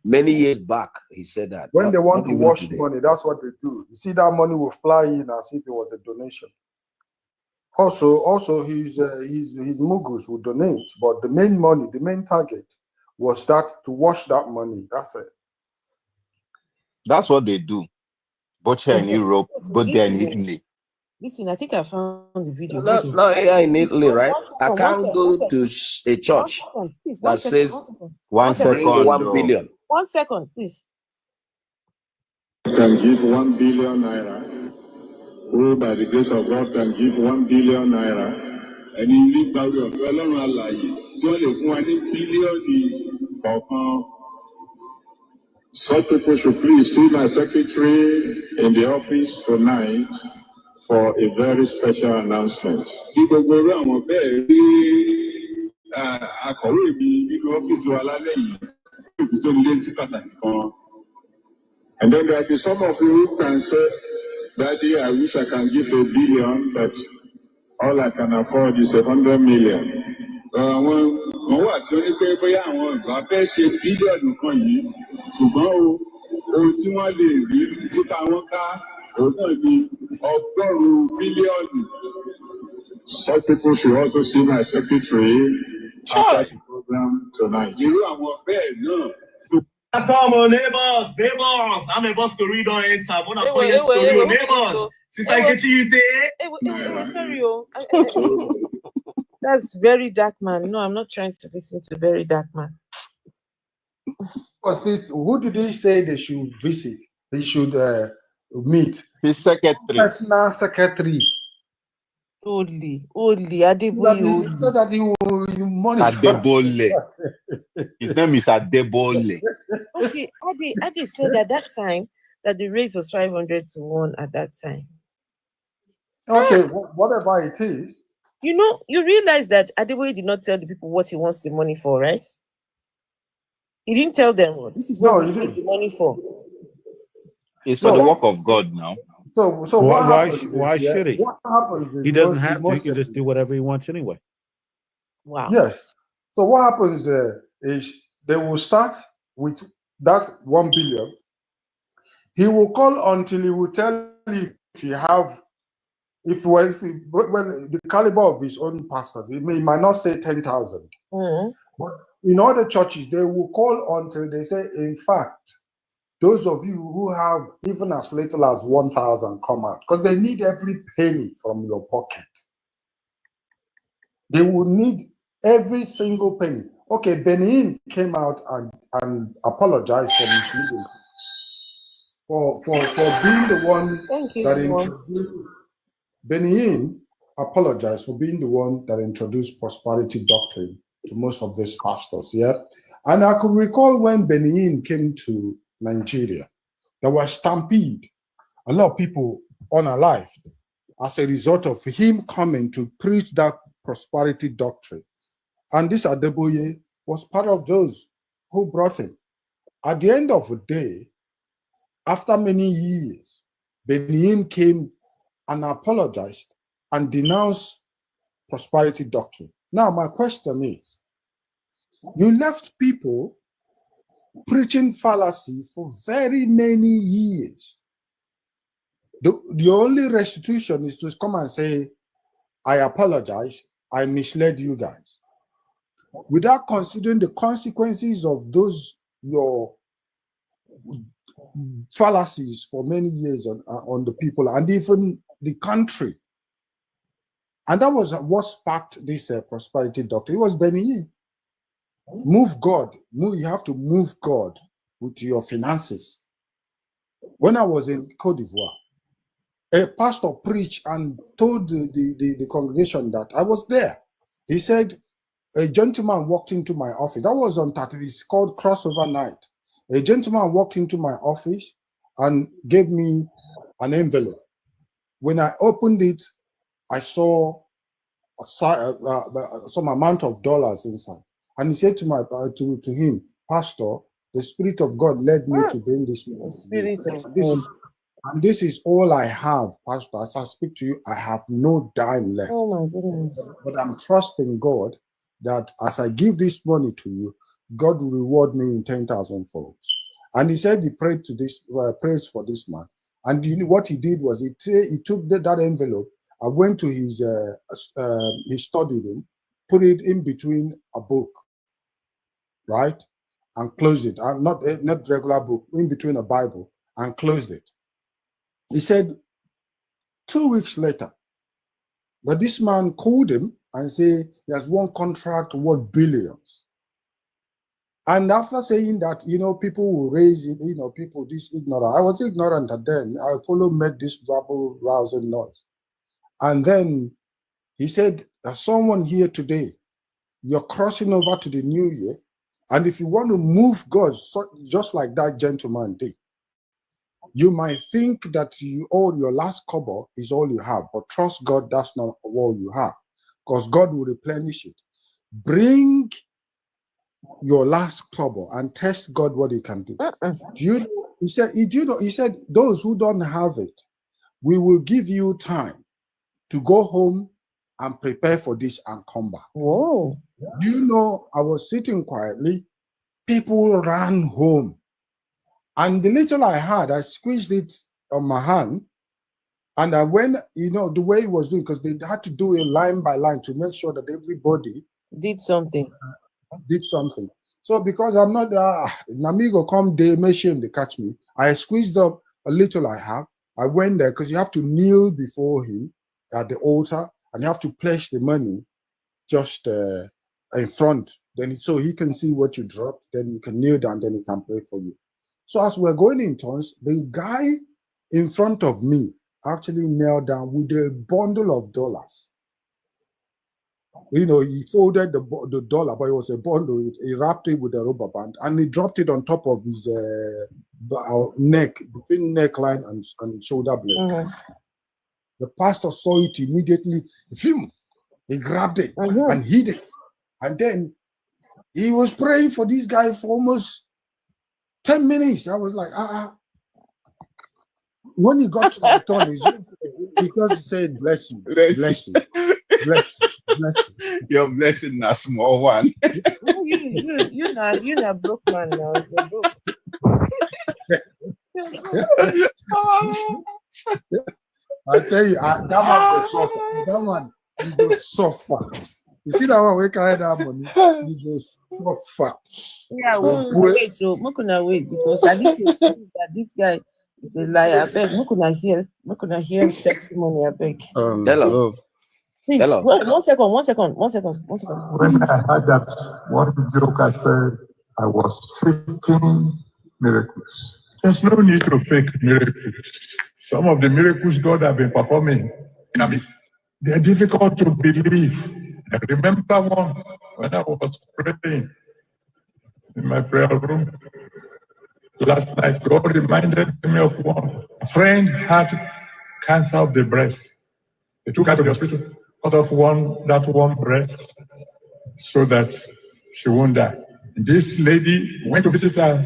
Speaker 13: Many years back, he said that.
Speaker 8: When they want to wash money, that's what they do. You see, that money will fly in as if it was a donation. Also, his mugus will donate, but the main money, the main target was that to wash that money. That's it.
Speaker 10: That's what they do. Both here in Europe, both there in Italy.
Speaker 1: Listen, I think I found the video.
Speaker 13: No, here in Italy, right? I can't go to a church that says
Speaker 10: 1 second,
Speaker 13: 1 billion.
Speaker 1: 1 second, please.
Speaker 17: Can give 1 billion naira. Who, by the grace of God, can give 1 billion naira. And in the value of billion. Such people should please see my secretary in the office tonight for a very special announcement. And then there will be some of you who can say, Daddy, I wish I can give 1 billion, but all I can afford is 100 million. Wọ́n wà tí ó ní pé bóyá àwọn ìgbà fẹ́ ṣe bílíọ̀nù kan yìí, ṣùgbọ́n ohun tí wọ́n lè rí títà wọn ká òun náà ní 100 bílíọ̀nù. Such people should also see my secretary after the program tonight. Irú àwọn bẹ́ẹ̀ náà.
Speaker 18: Come on, neighbors. I'm a boss to read on it. I want to call you story, neighbors. Sister Nkechi, you there?
Speaker 1: Sorry, that's very dark, man. No, I'm not trying to listen to very dark, man.
Speaker 8: Who did he say they should visit? They should meet?
Speaker 10: His secretary.
Speaker 8: Personal secretary.
Speaker 1: Only Adeboye.
Speaker 8: So that he will monitor.
Speaker 10: Adebole. His name is Adebole.
Speaker 1: Okay, Ade said at that time that the rate was 500 to 1 at that time.
Speaker 8: Okay, whatever it is.
Speaker 1: You know, you realize that Adeboye did not tell the people what he wants the money for, right? He didn't tell them, this is what we need the money for.
Speaker 10: It's for the work of God now.
Speaker 8: So what happens?
Speaker 16: Why should he?
Speaker 8: What happens is
Speaker 16: He doesn't have to. He can just do whatever he wants anyway.
Speaker 1: Wow.
Speaker 8: Yes. So what happens is they will start with that 1 billion. He will call until he will tell if he have, when the caliber of his own pastors, he might not say 10,000. But in other churches, they will call until they say, in fact, those of you who have even as little as 1,000 come out, because they need every penny from your pocket. They will need every single penny. Okay, Benin came out and apologized for misleading, for being the one that introduced. Benin apologized for being the one that introduced prosperity doctrine to most of these pastors. Yeah, and I could recall when Benin came to Nigeria, there was stampede. A lot of people unalived as a result of him coming to preach that prosperity doctrine. And this Adeboye was part of those who brought him. At the end of the day, after many years, Benin came and apologized and denounced prosperity doctrine. Now, my question is, you left people preaching fallacy for very many years. The only restitution is to come and say, I apologize, I misled you guys, without considering the consequences of those your fallacies for many years on the people and even the country. And that was what sparked this prosperity doctrine. It was Benin. Move God. You have to move God with your finances. When I was in Cote d'Ivoire, a pastor preached and told the congregation that I was there. He said, a gentleman walked into my office. That was on 30. It's called crossover night. A gentleman walked into my office and gave me an envelope. When I opened it, I saw some amount of dollars inside. And he said to him, Pastor, the Spirit of God led me to bring this money. And this is all I have, Pastor. As I speak to you, I have no dime left.
Speaker 1: Oh my goodness.
Speaker 8: But I'm trusting God that as I give this money to you, God will reward me in 10,000 folds. And he said he prayed to this, prays for this man. And you know what he did was he took that envelope. I went to his study room, put it in between a book, right, and closed it. Not regular book, in between a Bible, and closed it. He said 2 weeks later, but this man called him and said he has won contract worth billions. And after saying that, you know, people will raise it, you know, people this ignorant. I was ignorant at then. I made this rabble rousing noise. And then he said, there's someone here today. You're crossing over to the new year. And if you want to move God, just like that gentleman did, you might think that all your last cover is all you have, but trust God, that's not all you have, because God will replenish it. Bring your last cover and test God what He can do. Do you know? He said, He said, those who don't have it, we will give you time to go home and prepare for this and come back.
Speaker 1: Whoa.
Speaker 8: Do you know, I was sitting quietly, people ran home. And the little I had, I squeezed it on my hand. And I went, you know, the way it was doing, because they had to do it line by line to make sure that everybody
Speaker 1: did something.
Speaker 8: So because I'm not, Namigo come, they may shame, they catch me. I squeezed up a little I have. I went there because you have to kneel before him at the altar and you have to place the money just in front. Then so he can see what you dropped. Then you can kneel down, then he can pray for you. So as we're going in turns, the guy in front of me actually knelt down with a bundle of dollars. You know, he folded the dollar, but it was a bundle. He wrapped it with a rubber band and he dropped it on top of his neck, between neckline and shoulder blade. The pastor saw it immediately. He grabbed it and hid it. And then he was praying for this guy for almost 10 minutes. I was like, When he got to the turn, he just said, bless you, bless you, bless you, bless you.
Speaker 10: Your blessing a small one.
Speaker 1: You're not broke man now. You're broke.
Speaker 8: I tell you, that man will suffer. That man, he will suffer. You see that one, we carry that money, he will suffer.
Speaker 1: Yeah, wait, so Mokuna wait, because I think that this guy is a liar. I beg, Mokuna hear testimony, I beg.
Speaker 13: Hello.
Speaker 1: Please,
Speaker 13: Hello.
Speaker 1: One second.
Speaker 14: When I heard that, one joker said, I was faking miracles. There's no need to fake miracles. Some of the miracles God has been performing in our midst, they're difficult to believe. I remember one when I was praying in my prayer room last night. God reminded me of one. A friend had cancer of the breast. They took her to the hospital, cut off that one breast so that she won't die. And this lady went to visit her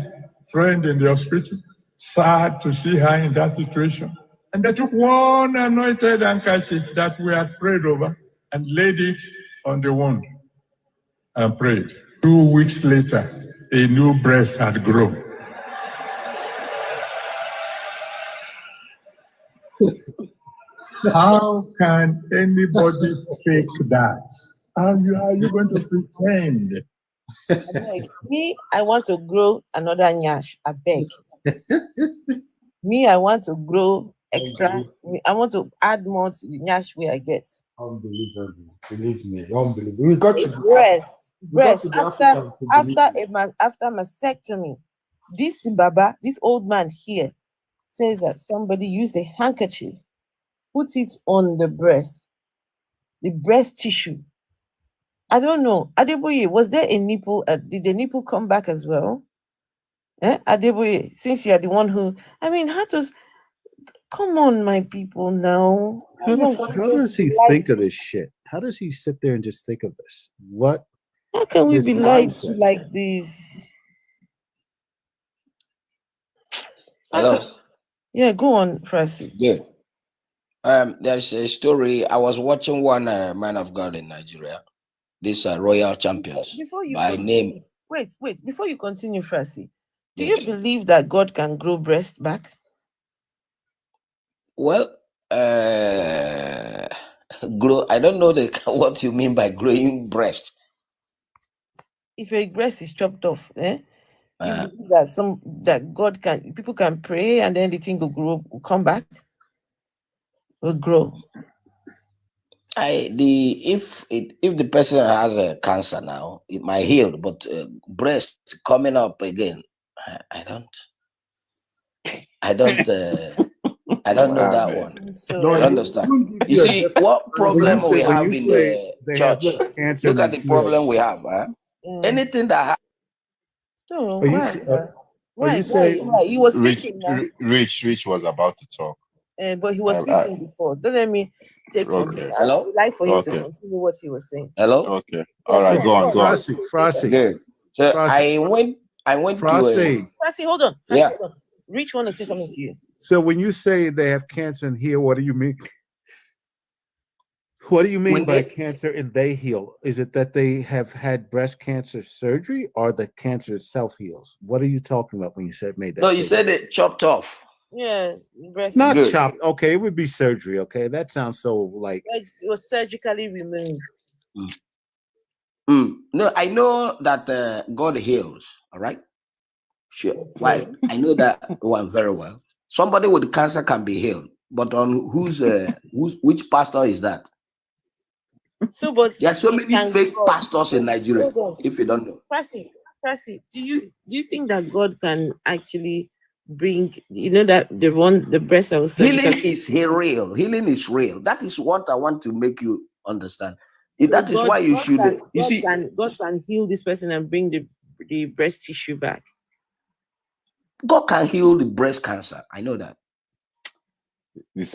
Speaker 14: friend in the hospital, sad to see her in that situation. And they took one anointed handkerchief that we had prayed over and laid it on the wound and prayed. 2 weeks later, a new breast had grown. How can anybody fake that? How are you going to pretend?
Speaker 1: I want to grow another nyash. I beg. I want to grow extra. I want to add more to the nyash where I get.
Speaker 8: Unbelievable. Believe me, unbelievable. We got to
Speaker 1: breast. After mastectomy, this Baba, this old man here, says that somebody used a handkerchief, put it on the breast tissue. I don't know. Adeboye, was there a nipple? Did the nipple come back as well? Adeboye, since you are the one who, how does, come on, my people now.
Speaker 16: How does he think of this shit? How does he sit there and just think of this? What?
Speaker 1: How can we be lied to like this?
Speaker 13: Hello.
Speaker 1: Yeah, go on, Pressy.
Speaker 13: Good. There's a story. I was watching one man of God in Nigeria, this royal champions by name.
Speaker 1: Wait, before you continue, Pressy, do you believe that God can grow breast back?
Speaker 13: Well, grow. I don't know what you mean by growing breast.
Speaker 1: If your breast is chopped off, you believe that God can, people can pray and then the thing will grow, will come back, will grow.
Speaker 13: If the person has a cancer now, it might heal, but breast coming up again, I don't know that one.
Speaker 1: So
Speaker 13: I understand. You see what problem we have in the church. Look at the problem we have. Anything that
Speaker 1: Why? He was speaking now.
Speaker 10: Rich was about to talk.
Speaker 1: But he was speaking before. Don't let me take from him. I would like for him to continue what he was saying.
Speaker 13: Hello?
Speaker 10: Okay. All right, go on.
Speaker 16: Frosty.
Speaker 13: Good. So I went
Speaker 16: Frosty.
Speaker 1: Frosty, hold on.
Speaker 13: Yeah.
Speaker 1: Hold on. Rich want to say something to you.
Speaker 16: So when you say they have cancer in here, what do you mean? What do you mean by cancer and they heal? Is it that they have had breast cancer surgery or the cancer itself heals? What are you talking about when you made that?
Speaker 13: No, you said it chopped off.
Speaker 1: Yeah, breast.
Speaker 16: Not chopped. Okay, it would be surgery. Okay, that sounds so like
Speaker 1: it was surgically removed.
Speaker 13: No, I know that God heals. All right, sure. Why? I know that one very well. Somebody with cancer can be healed, but on which pastor is that?
Speaker 1: So, but
Speaker 13: there are so many fake pastors in Nigeria. If you don't know,
Speaker 1: Pressy, do you think that God can actually bring, that the breast that was
Speaker 13: healing is real. Healing is real. That is what I want to make you understand. That is why you should. You see,
Speaker 1: God can heal this person and bring the breast tissue back.
Speaker 13: God can heal the breast cancer. I know that.
Speaker 19: These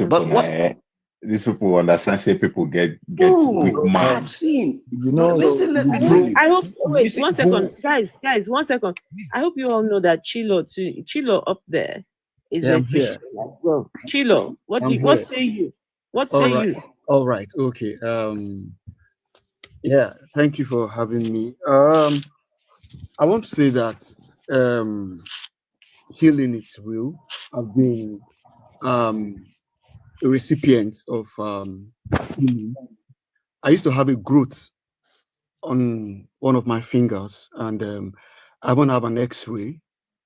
Speaker 19: people understand. Say people get weak
Speaker 13: I
Speaker 19: mind.
Speaker 13: have seen.
Speaker 8: You know,
Speaker 13: Let me tell you.
Speaker 1: I hope. Wait, 1 second, guys. 1 second. I hope you all know that Chilo up there is a Christian as well. Chilo, what say you? What say you?
Speaker 8: All right. Okay. Yeah. Thank you for having me. I want to say that healing is real. I've been a recipient of healing. I used to have a growth on one of my fingers, and I even have an X-ray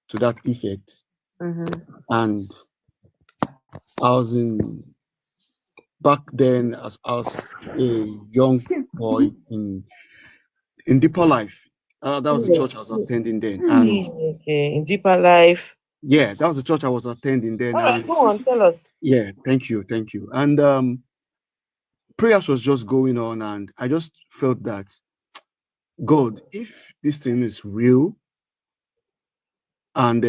Speaker 8: to that effect. And I was back then as a young boy in Deeper Life. That was the church I was attending then. And
Speaker 1: in Deeper Life.
Speaker 8: Yeah, that was the church I was attending then.
Speaker 1: All right, go on, tell us.
Speaker 8: Yeah, thank you. And prayers was just going on, and I just felt that, God, if this thing is real, and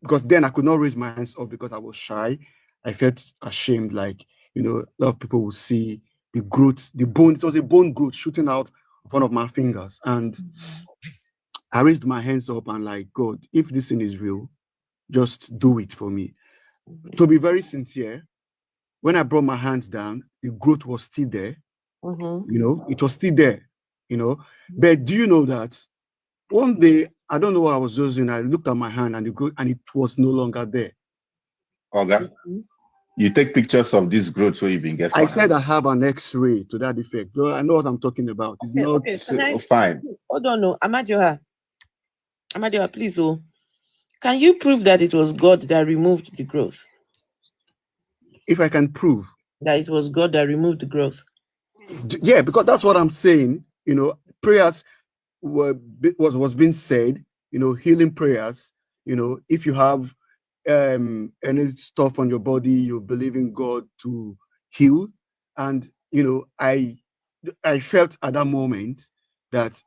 Speaker 8: because then I could not raise my hands up because I was shy. I felt ashamed, like, a lot of people would see the growth, the bone. It was a bone growth shooting out of one of my fingers. And I raised my hands up and like, God, if this thing is real, just do it for me. To be very sincere, when I brought my hands down, the growth was still there. It was still there, But do you know that one day, I don't know what I was doing, I looked at my hand and the growth, and it was no longer there.
Speaker 19: Okay. You take pictures of this growth so you can get.
Speaker 8: I said I have an X-ray to that effect. So I know what I'm talking about. It's not
Speaker 19: fine.
Speaker 1: Hold on, no, Amadioha, please, can you prove that it was God that removed the growth?
Speaker 8: If I can prove
Speaker 1: that it was God that removed the growth.
Speaker 8: Yeah, because that's what I'm saying. Prayers was being said. Healing prayers. If you have any stuff on your body, you believe in God to heal, and I felt at that moment that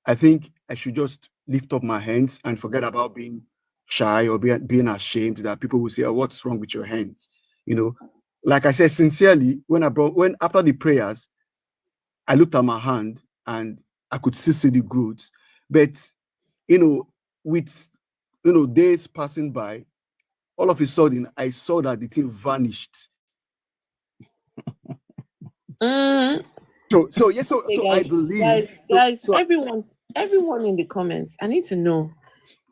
Speaker 8: I think I should just lift up my hands and forget about being shy or being ashamed that people will say, "Oh, what's wrong with your hands?" Like I said, sincerely, when after the prayers, I looked at my hand and I could still see the growth. But with days passing by, all of a sudden I saw that the thing vanished. So I believe,
Speaker 1: guys, everyone in the comments, I need to know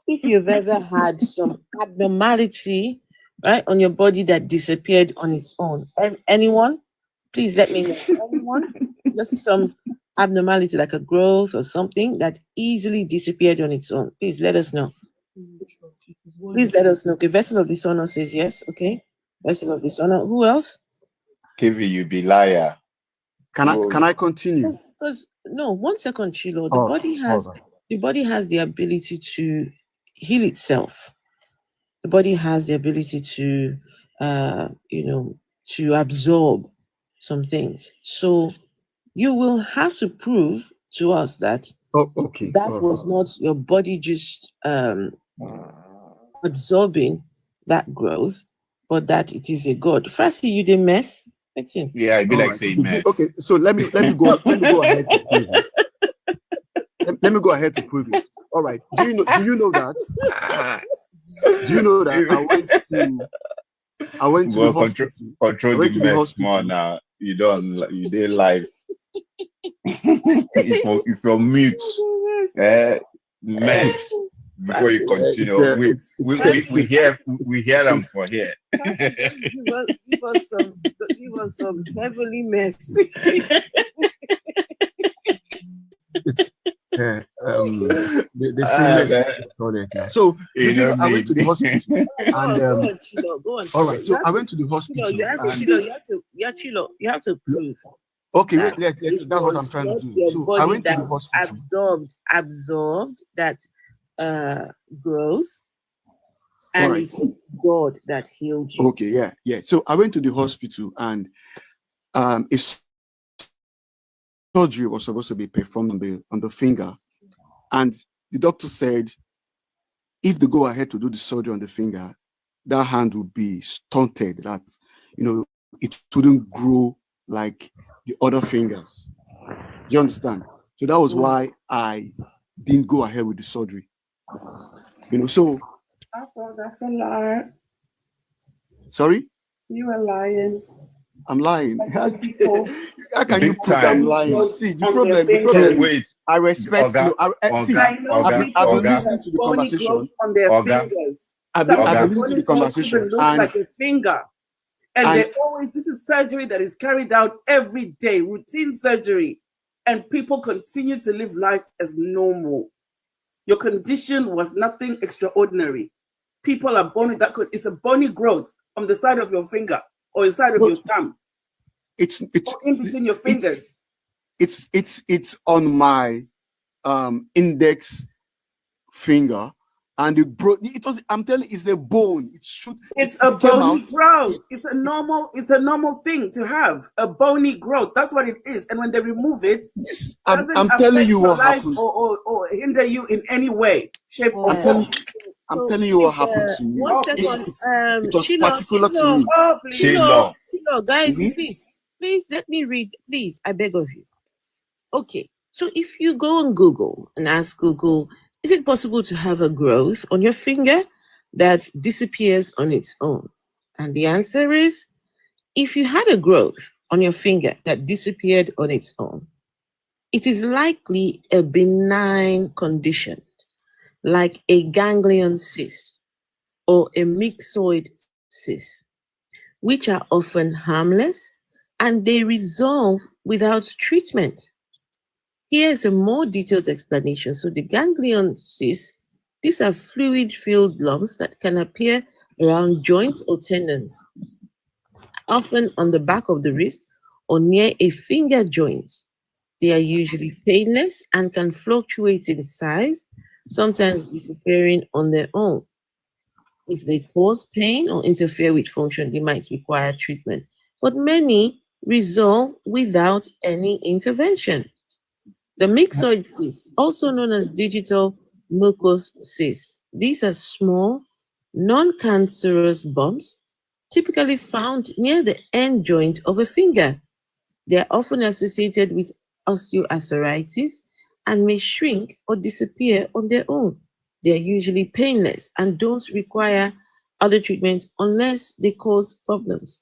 Speaker 1: if you've ever had some abnormality, right, on your body that disappeared on its own. Anyone? Please let me know. Anyone? Just some abnormality like a growth or something that easily disappeared on its own. Please let us know. Please let us know. Okay, Vessel of Dishonor says yes. Okay, Vessel of Dishonor. Who else?
Speaker 19: Kivi, you be liar.
Speaker 8: Can I continue?
Speaker 1: Because no, 1 second, Chilo. The body has the ability to heal itself. The body has the ability to to absorb some things. So you will have to prove to us that that was not your body just absorbing that growth, but that it is a God. Frasi, you didn't mess.
Speaker 19: Yeah, I'd be like saying mess.
Speaker 8: Okay, so let me go ahead to prove it. Let me go ahead to prove it. All right. Do you know that? Do you know that I went to the hospital.
Speaker 19: Control the mess more now. You did live. if you're mute, mess. Before you continue, we hear them for here.
Speaker 1: Give us some heavily mess.
Speaker 8: So I went to the hospital and
Speaker 1: go on.
Speaker 8: All right, so I went to the hospital.
Speaker 1: You have to prove.
Speaker 8: Okay, that's what I'm trying to do. So I went to the hospital.
Speaker 1: Absorbed that growth, and it's God that healed you.
Speaker 8: Okay, yeah. So I went to the hospital, and if
Speaker 20: surgery was supposed to be performed on the finger, and the doctor said if they go ahead to do the surgery on the finger, that hand would be stunted, that it wouldn't grow like the other fingers. Do you understand? So that was why I didn't go ahead with the surgery. So
Speaker 2: I thought that's a lie.
Speaker 20: Sorry?
Speaker 2: You are lying.
Speaker 20: I'm lying. How can you
Speaker 19: Big
Speaker 20: prove
Speaker 19: time.
Speaker 20: I'm lying? See, the problem
Speaker 19: Wait.
Speaker 20: is I respect.
Speaker 19: Oga,
Speaker 20: I've been listening to the conversation.
Speaker 2: On their fingers.
Speaker 20: I've been listening to the conversation,
Speaker 2: look like a finger. And they always, this is surgery that is carried out every day, routine surgery. And people continue to live life as normal. Your condition was nothing extraordinary. People are born with that. It's a bony growth on the side of your finger or the side of your thumb.
Speaker 20: It's
Speaker 2: in between your fingers.
Speaker 20: It's on my index finger, and I'm telling you, it's a bone.
Speaker 2: It's a bony growth. It's a normal thing to have a bony growth. That's what it is. And when they remove it,
Speaker 20: I'm telling you what happened.
Speaker 2: Or hinder you in any way, shape, or form.
Speaker 20: I'm telling you what happened to me. It was particular to me.
Speaker 2: Oh,
Speaker 11: Chilo, guys, please let me read. Please, I beg of you. Okay, so if you go on Google and ask Google, is it possible to have a growth on your finger that disappears on its own? And the answer is, if you had a growth on your finger that disappeared on its own, it is likely a benign condition, like a ganglion cyst or a myxoid cyst, which are often harmless and they resolve without treatment. Here's a more detailed explanation. So the ganglion cysts, these are fluid-filled lumps that can appear around joints or tendons, often on the back of the wrist or near a finger joint. They are usually painless and can fluctuate in size, sometimes disappearing on their own. If they cause pain or interfere with function, they might require treatment. But many resolve without any intervention. The myxoid cysts, also known as digital mucous cysts, these are small, non-cancerous bumps, typically found near the end joint of a finger. They are often associated with osteoarthritis and may shrink or disappear on their own. They are usually painless and don't require other treatment unless they cause problems.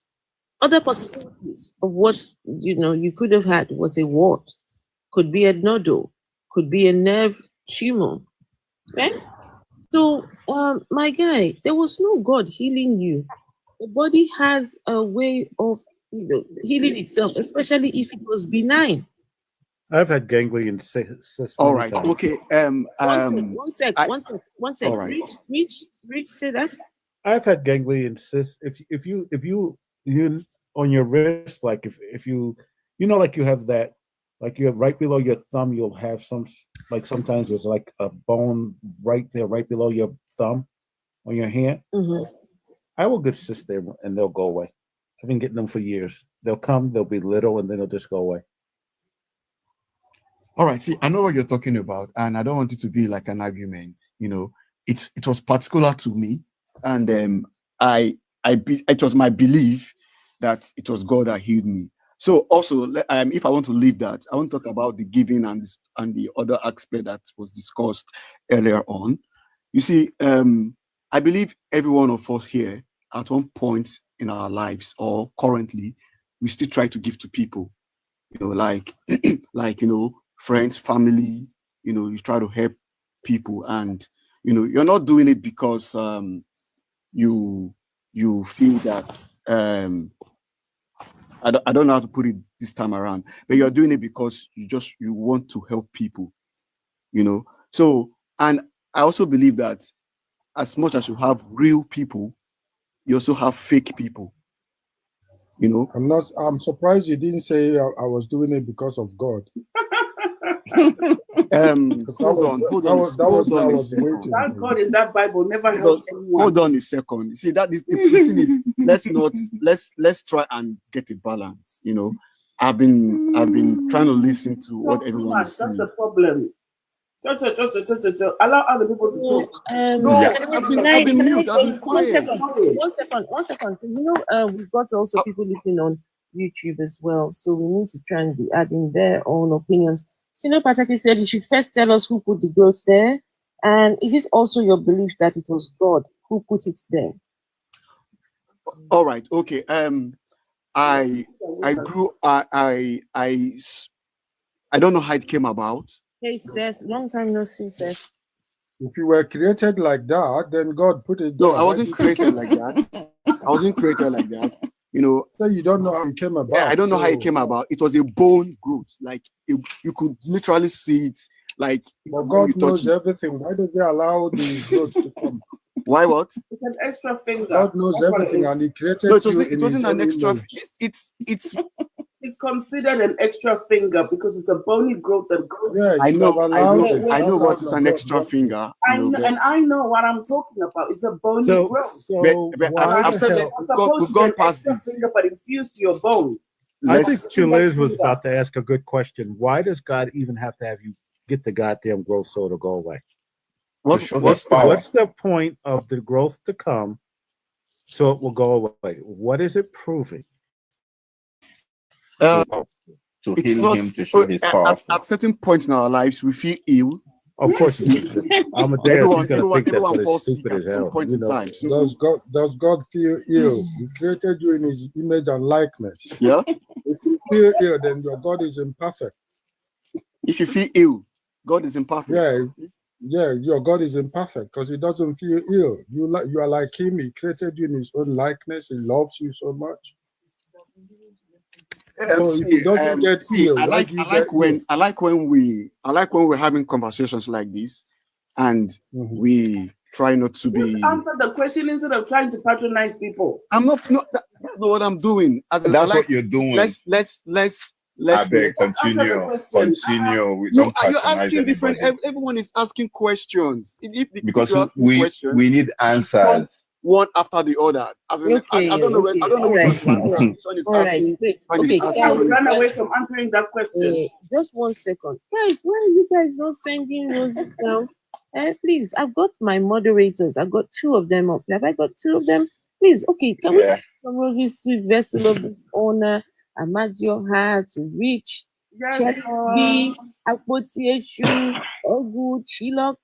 Speaker 11: Other possibilities of what you could have had was a wart, could be a nodule, could be a nerve tumor. Okay? So, my guy, there was no God healing you. The body has a way of healing itself, especially if it was benign.
Speaker 16: I've had ganglion cysts.
Speaker 20: All right.
Speaker 16: times.
Speaker 20: Okay.
Speaker 11: One sec. Reach, say that.
Speaker 16: I've had ganglion cysts. If you on your wrist, like if you like you have that, like you have right below your thumb, you'll have sometimes there's like a bone right there, right below your thumb on your hand.
Speaker 11: Mm-hmm.
Speaker 16: I will get cysts there and they'll go away. I've been getting them for years. They'll come, they'll be little, and then they'll just go away.
Speaker 20: All right. See, I know what you're talking about, and I don't want it to be like an argument. It was particular to me, and it was my belief that it was God that healed me. So also, if I want to leave that, I want to talk about the giving and the other aspect that was discussed earlier on. You see, I believe every one of us here at one point in our lives or currently, we still try to give to people, like friends, family, you try to help people, and you're not doing it because you feel that I don't know how to put it this time around, but you're doing it because you want to help people, So, and I also believe that as much as you have real people, you also have fake people.
Speaker 8: I'm surprised you didn't say I was doing it because of God.
Speaker 20: Hold on.
Speaker 2: That God in that Bible never helped anyone.
Speaker 20: Hold on a second. See, that is the thing is let's try and get a balance. I've been trying to listen to what
Speaker 2: Talk too
Speaker 20: everyone
Speaker 2: much.
Speaker 20: is
Speaker 2: That's
Speaker 20: saying.
Speaker 2: the problem. Allow other people to talk.
Speaker 20: No, I've been mute. I've been quiet.
Speaker 1: One second. You know, we've got also people listening on YouTube as well, so we need to try and be adding their own opinions. Sino Pataki said you should first tell us who put the growth there, and is it also your belief that it was God who put it there?
Speaker 20: All right. Okay. I grew. I don't know how it came about.
Speaker 1: Hey Seth, long time no see, Seth.
Speaker 8: If you were created like that, then God put it
Speaker 20: No,
Speaker 8: there.
Speaker 20: I wasn't created like that. I wasn't created like that. You know,
Speaker 8: so you don't know how it came about.
Speaker 20: Yeah, I don't know how it came about. It was a bone growth. Like you could literally see it. Like
Speaker 8: but God knows everything. Why does He allow the growth to come?
Speaker 20: Why what?
Speaker 2: It's an extra finger.
Speaker 8: God knows everything, and He created
Speaker 20: No, it
Speaker 8: you
Speaker 20: wasn't an extra.
Speaker 8: It's
Speaker 2: It's considered an extra finger because it's a bony growth that grows.
Speaker 8: Yeah,
Speaker 20: I know what is an extra finger.
Speaker 2: I know what I'm talking about. It's a bony growth.
Speaker 16: So
Speaker 20: I've said that we've gone past this.
Speaker 2: Finger, but infused to your bone.
Speaker 16: I think Chiliz was about to ask a good question. Why does God even have to have you get the goddamn growth so to go away? What's the point of the growth to come so it will go away? What is it proving?
Speaker 19: To heal him, to show his power.
Speaker 20: At certain points in our lives, we feel ill.
Speaker 16: Of course, everyone falls sick at some point in time.
Speaker 8: So does God feel ill? He created you in His image and likeness.
Speaker 20: Yeah.
Speaker 8: If you feel ill, then your God is imperfect.
Speaker 20: If you feel ill, God is imperfect.
Speaker 8: Yeah, your God is imperfect because He doesn't feel ill. You are like Him. He created you in His own likeness. He loves you so much. So if he doesn't get ill,
Speaker 20: I like when we're having conversations like this, and we try not to be.
Speaker 2: Answer the question instead of trying to patronize people.
Speaker 20: I'm not. That's not what I'm doing.
Speaker 19: That's what you're doing.
Speaker 20: Let's.
Speaker 19: I beg, continue.
Speaker 20: You're asking different. Everyone is asking questions.
Speaker 19: Because we need answers.
Speaker 20: One after the other. I don't know. I don't know which one to answer.
Speaker 2: Run away from answering that question.
Speaker 1: Just 1 second, guys. Why are you guys not sending roses now? Please, I've got my moderators. I've got 2 of them up. Have I got 2 of them? Please, okay. Can we send some roses to Vessel of this honor? Amadio Heart, to Rich, Chebi, Akpotieshu, Ogu, Chilo,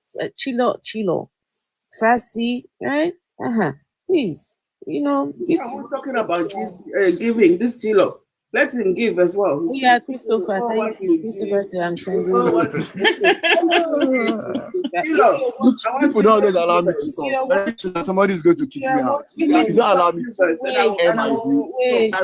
Speaker 1: Frasi, right? Please,
Speaker 2: this is talking about giving. This Chilo, let him give as well.
Speaker 1: Yeah, Christopher, thank you. Christopher said I'm sending
Speaker 20: People don't always allow me to talk. Somebody's going to kick me out. You don't allow me to air my view. I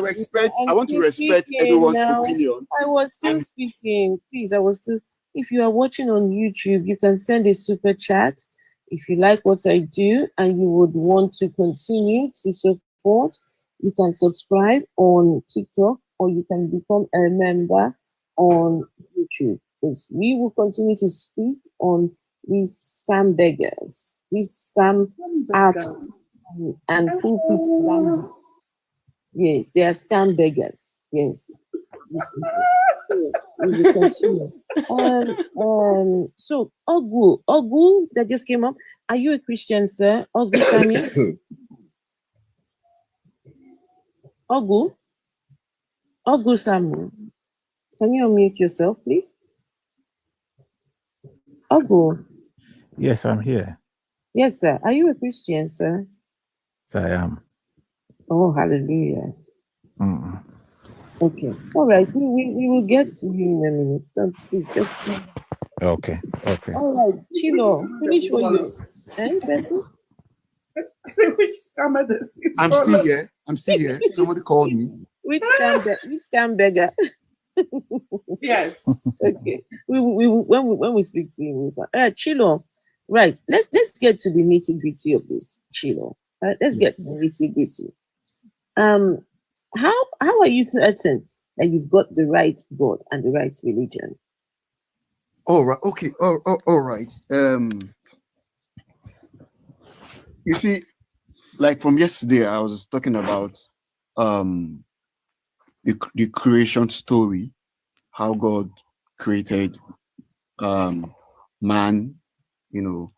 Speaker 20: want to respect everyone's opinion.
Speaker 1: I was still speaking. Please, I was still. If you are watching on YouTube, you can send a super chat. If you like what I do and you would want to continue to support, you can subscribe on TikTok or you can become a member on YouTube. Because we will continue to speak on these scam beggars, these scam artists and pulpit bandits. Yes, they are scam beggars. Yes. We will continue. So Ogu that just came up. Are you a Christian, sir? Ogu Sami? Ogu Sami. Can you unmute yourself, please? Ogu.
Speaker 21: Yes, I'm here.
Speaker 1: Yes, sir. Are you a Christian, sir?
Speaker 21: Yes, I am.
Speaker 1: Oh, hallelujah. Okay. All right. We will get to you in a minute. Don't please just.
Speaker 21: Okay.
Speaker 1: All right, Chilo. Finish what you.
Speaker 2: Which scam?
Speaker 20: I'm still here. Somebody called me.
Speaker 1: Which scam beggar?
Speaker 2: Yes.
Speaker 1: Okay. When we speak to him, Chilo. Right. Let's get to the nitty-gritty of this, Chilo. Let's get to the nitty-gritty. How are you certain that you've got the right God and the right religion?
Speaker 20: All right. Okay. All right. You see, like from yesterday, I was talking about the the creation story, how God created man, you know,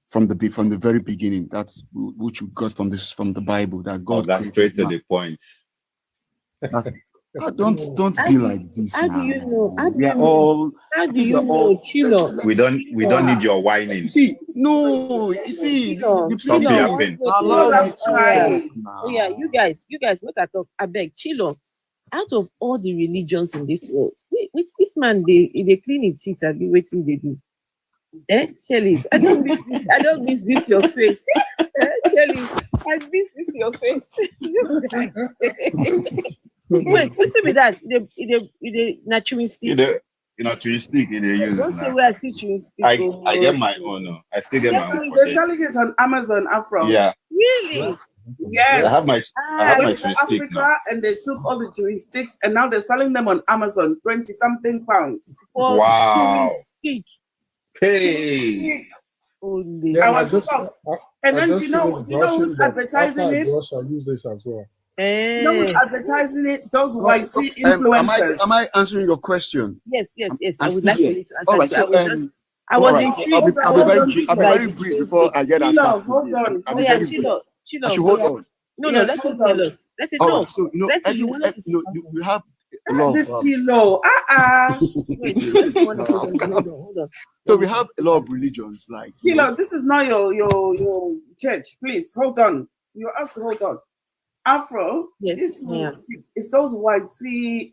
Speaker 20: from the very beginning. That's which we got from the Bible, that God
Speaker 19: that's straight to
Speaker 20: man.
Speaker 19: the point.
Speaker 20: That's, don't be like this.
Speaker 6: How do you know? How do
Speaker 20: We
Speaker 6: you
Speaker 20: are
Speaker 6: know?
Speaker 20: all.
Speaker 6: How do you know, Chilo?
Speaker 19: We don't need your whining.
Speaker 20: See, no, you see, the
Speaker 19: Stop
Speaker 20: people
Speaker 19: yapping.
Speaker 20: allow me to talk now.
Speaker 6: Oh yeah, you guys, make I talk. I beg, Chilo. Out of all the religions in this world, which this man they clean it teeth and be waiting they do. Shelly's, I don't miss this your face. Shelly's, I miss this your face. This guy. Wait, what's it with that? The naturalistic.
Speaker 19: Naturalistic in the use
Speaker 6: Don't say
Speaker 19: now.
Speaker 6: where I see naturalistic.
Speaker 19: I get my own. No. I still get my own.
Speaker 2: They're selling it on Amazon, Afro.
Speaker 19: Yeah.
Speaker 6: Really?
Speaker 2: Yes.
Speaker 19: I have my
Speaker 2: I went to
Speaker 19: joystick
Speaker 2: Africa
Speaker 19: now.
Speaker 2: and they took all the joysticks and now they're selling them on Amazon, 20-something pounds.
Speaker 19: Wow.
Speaker 6: Joystick.
Speaker 19: Hey.
Speaker 6: Only.
Speaker 2: I was shocked. And then you know who's advertising it?
Speaker 7: I use this as well.
Speaker 2: You know who's advertising it? Those white tea influencers.
Speaker 20: Am I answering your question?
Speaker 6: Yes. I would like you to answer.
Speaker 20: All right, so
Speaker 6: I was intrigued.
Speaker 20: I'll be very brief before I get attacked.
Speaker 2: Hold on.
Speaker 6: Chilo.
Speaker 20: I should hold on.
Speaker 6: No, let him tell us. Let it know.
Speaker 20: Right, so you have a lot
Speaker 2: this Chilo.
Speaker 6: Wait, hold on.
Speaker 20: So we have a lot of religions, like
Speaker 2: Chilo, this is not your church. Please hold on. You're asked to hold on. Afro,
Speaker 6: yes,
Speaker 2: it's those white tea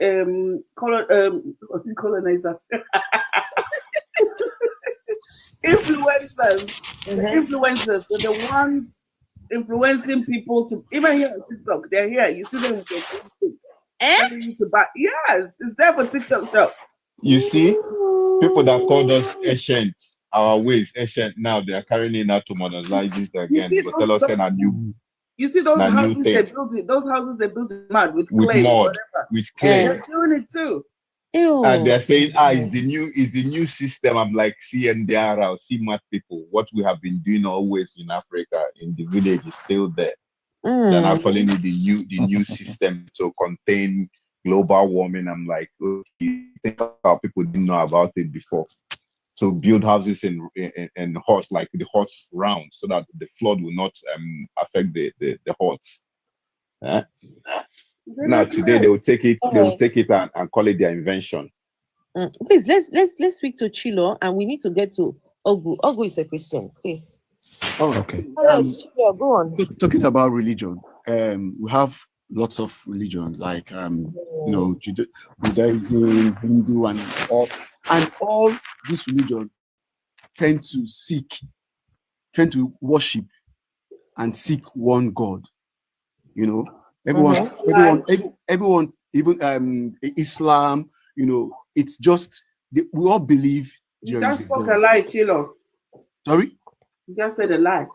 Speaker 2: colonizers. Influencers. Influencers, they're the ones influencing people to even here on TikTok. They're here. You see them with their to buy. Yes, it's there for TikTok shop.
Speaker 19: You see, people that called us ancient, our ways ancient now, they are carrying it out to modernize it again. They tell us a new.
Speaker 2: You see those houses
Speaker 19: thing.
Speaker 2: they built it. Those houses they built with mud, with
Speaker 19: with
Speaker 2: clay,
Speaker 19: mud,
Speaker 2: whatever.
Speaker 19: with clay.
Speaker 2: They're doing it too.
Speaker 19: And they're saying, it's the new system. I'm like, see NDR, see mad people. What we have been doing always in Africa, in the village, is still there. They're now calling it the new system to contain global warming. I'm like, okay, think how people didn't know about it before. To build houses in huts, like the huts round, so that the flood will not affect the huts. Now today they will take it, and call it their invention.
Speaker 6: Please let's speak to Chilo, and we need to get to Ogu. Ogu is a Christian, please.
Speaker 20: Oh, okay.
Speaker 6: All right, Chilo, go on.
Speaker 20: Talking about religion, we have lots of religions like Buddhism, Hindu, and all these religions tend to worship and seek one God. You know, everyone, even Islam. You know, it's just we all believe.
Speaker 2: You just spoke a lie, Chilo.
Speaker 20: Sorry?
Speaker 2: You just said a lie.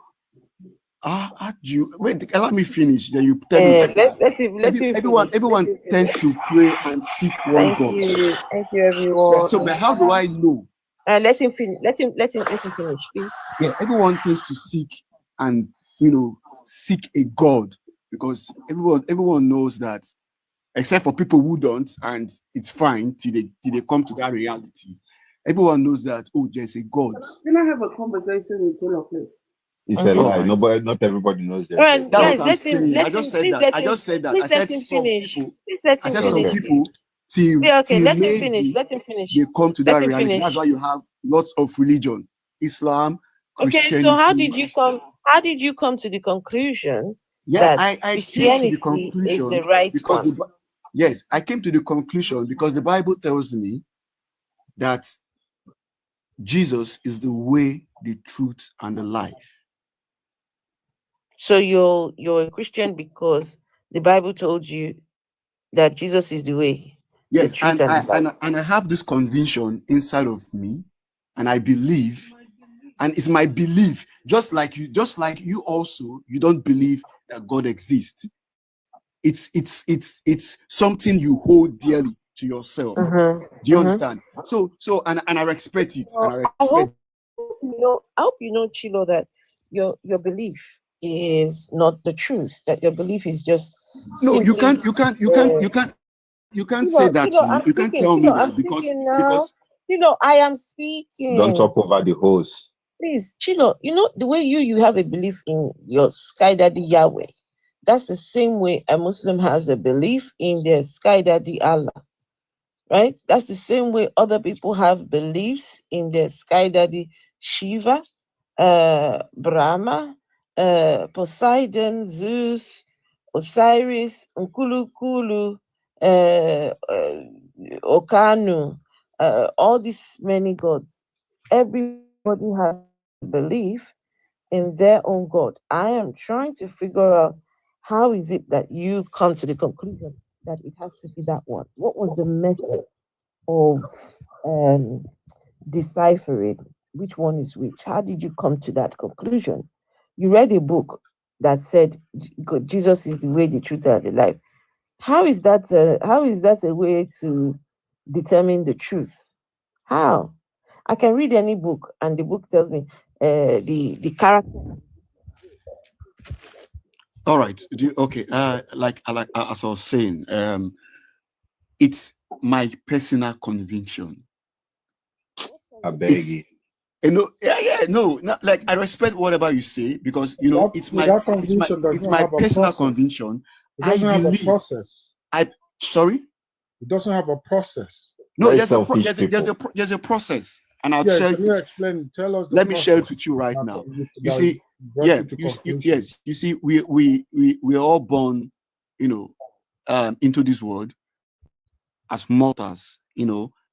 Speaker 20: Wait, allow me finish. Then you tell me. Everyone tends to pray and seek one God.
Speaker 6: Thank you, everyone.
Speaker 20: So, but how do I know?
Speaker 6: Let him finish. Let him finish, please.
Speaker 20: Yeah, everyone tends to seek and seek a God, because everyone knows that, except for people who don't, and it's fine till they come to that reality. Everyone knows that there's a God.
Speaker 2: Can I have a conversation with Chilo, please?
Speaker 19: It's a lie. Not everybody knows that.
Speaker 6: Right, guys,
Speaker 20: I just said that. I said some people. Let him finish. They come to that reality. That's why you have lots of religion, Islam, Christianity.
Speaker 6: Okay, so how did you come to the conclusion that
Speaker 20: I
Speaker 6: Christianity
Speaker 20: came to the conclusion
Speaker 6: is the right
Speaker 20: because
Speaker 6: one?
Speaker 20: Yes, I came to the conclusion because the Bible tells me that Jesus is the way, the truth, and the life.
Speaker 6: So you're a Christian because the Bible told you that Jesus is the way.
Speaker 20: Yes, and I have this conviction inside of me, and I believe, and it's my belief, just like you also, you don't believe that God exists. It's something you hold dearly to yourself. Do you understand? So and I respect it.
Speaker 6: I hope you know, Chilo, that your belief is not the truth. That your belief is just
Speaker 20: no. You can't You can't say that to me. You can't tell me that because
Speaker 6: I am speaking.
Speaker 19: Don't talk over the host.
Speaker 6: Please, Chilo, the way you have a belief in your Sky Daddy Yahweh, that's the same way a Muslim has a belief in their Sky Daddy Allah, right? That's the same way other people have beliefs in their Sky Daddy Shiva, Brahma, Poseidon, Zeus, Osiris, Nkulukulu, Okanu, all these many gods. Everybody has a belief in their own God. I am trying to figure out how is it that you come to the conclusion that it has to be that one. What was the method of deciphering which one is which? How did you come to that conclusion? You read a book that said Jesus is the way, the truth, and the life. How is that a way to determine the truth? How? I can read any book and the book tells me the character.
Speaker 20: all right. Okay. Like as I was saying, it's my personal conviction.
Speaker 19: I beg you.
Speaker 20: Not like I respect whatever you say because it's my personal conviction.
Speaker 8: It doesn't have a process.
Speaker 20: Sorry?
Speaker 8: It doesn't have a process.
Speaker 20: No, there's a process, and I'll share.
Speaker 8: Can you explain? Tell us.
Speaker 20: Let me share it with you right now. You see, you see, we're all born, into this world as mortals,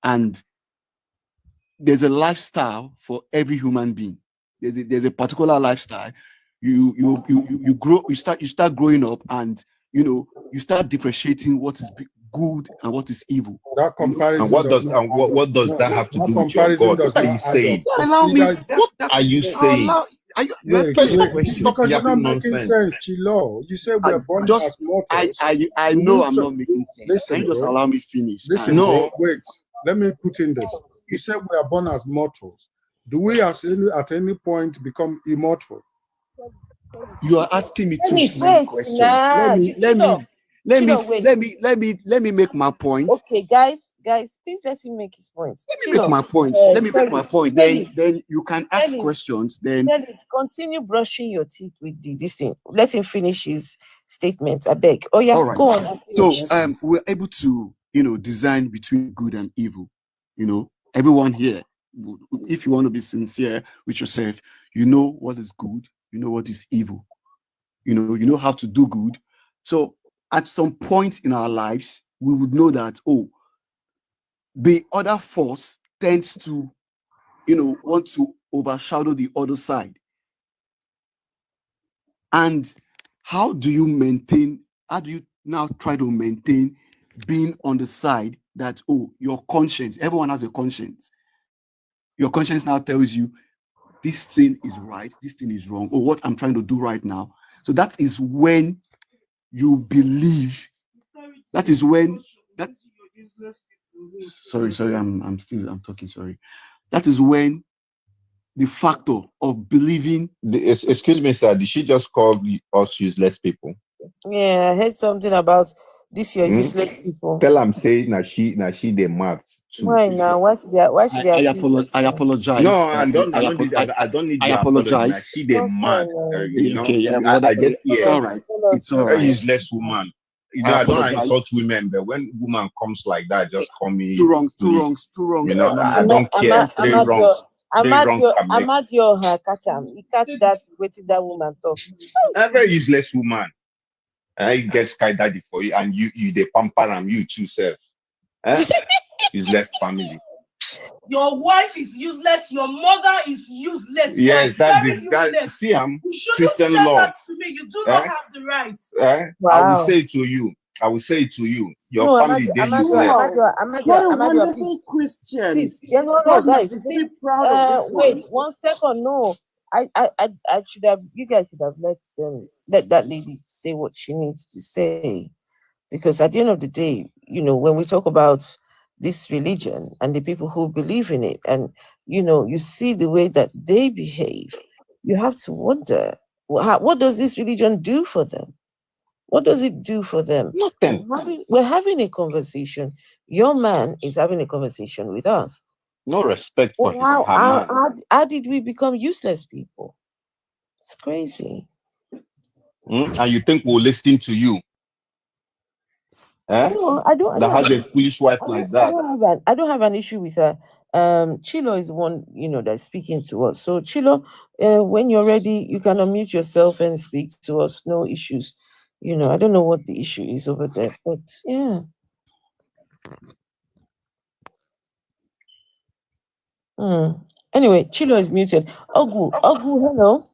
Speaker 20: and there's a lifestyle for every human being. There's a particular lifestyle. You grow, you start growing up, and you start differentiating what is good and what is evil.
Speaker 8: That comparison.
Speaker 19: And what does that have to do with your God? What are you saying?
Speaker 20: Allow me.
Speaker 19: What are you saying?
Speaker 8: Because you're not making sense, Chilo. You say we're born as mortals.
Speaker 20: I know I'm not making sense.
Speaker 8: Listen,
Speaker 20: can you just allow me finish?
Speaker 8: Listen, bro, wait. Let me put in this. You said we are born as mortals. Do we at any point become immortal?
Speaker 20: You are asking me too many questions. Let me make my point.
Speaker 6: Okay, guys, please let him make his point.
Speaker 20: Let me make my point. Then you can ask questions. Then
Speaker 6: continue brushing your teeth with this thing. Let him finish his statement. I beg. Oh yeah,
Speaker 20: right.
Speaker 6: Go on.
Speaker 20: So we're able to design between good and evil. Everyone here, if you want to be sincere with yourself, you know what is good, you know what is evil. You know how to do good. So at some point in our lives, we would know that, the other force tends to, want to overshadow the other side. And how do you now try to maintain being on the side that, your conscience, everyone has a conscience. Your conscience now tells you this thing is right, this thing is wrong, or what I'm trying to do right now. So that is when you believe. That is when sorry, I'm talking, sorry. That is when the factor of believing.
Speaker 19: Excuse me, sir, did she just call us useless people?
Speaker 6: Yeah, I heard something about this your useless people.
Speaker 19: Tell I'm saying that she the maths too.
Speaker 6: Why now? Why should they
Speaker 20: I apologize.
Speaker 19: No, I don't need your apology. She the mad. I just
Speaker 20: it's all right. It's all right.
Speaker 19: Useless woman. I don't insult women, but when woman comes like that, just call me
Speaker 20: two wrongs.
Speaker 19: I don't care. Three wrongs.
Speaker 6: Amadio catch him. He catch that waiting that woman talk.
Speaker 19: A very useless woman. I get Sky Daddy for you, and you they pamper and you too, self. Useless family.
Speaker 7: Your wife is useless. Your mother is useless.
Speaker 19: Yes, that. See, I'm Christian law.
Speaker 7: That to me. You do not have the right.
Speaker 19: Wow. I will say it to you. Your family, they useless.
Speaker 2: What a wonderful Christian.
Speaker 6: Please, guys.
Speaker 2: Very proud of this
Speaker 6: wait, 1 second. No, I should have. You guys should have let that lady say what she needs to say, because at the end of the day, when we talk about this religion and the people who believe in it, and you see the way that they behave, you have to wonder, what does this religion do for them?
Speaker 1: What does it do for them?
Speaker 10: Nothing.
Speaker 1: We're having a conversation. Your man is having a conversation with us.
Speaker 10: No respect for his
Speaker 1: How
Speaker 10: man.
Speaker 1: did we become useless people? It's crazy.
Speaker 10: And you think we'll listen to you?
Speaker 1: No, I don't.
Speaker 10: That has a foolish wife like that.
Speaker 1: I don't have an issue with her. Chilo is the one, that's speaking to us. So Chilo, when you're ready, you can unmute yourself and speak to us. No issues. I don't know what the issue is over there, but yeah. Anyway, Chilo is muted. Ogu, hello.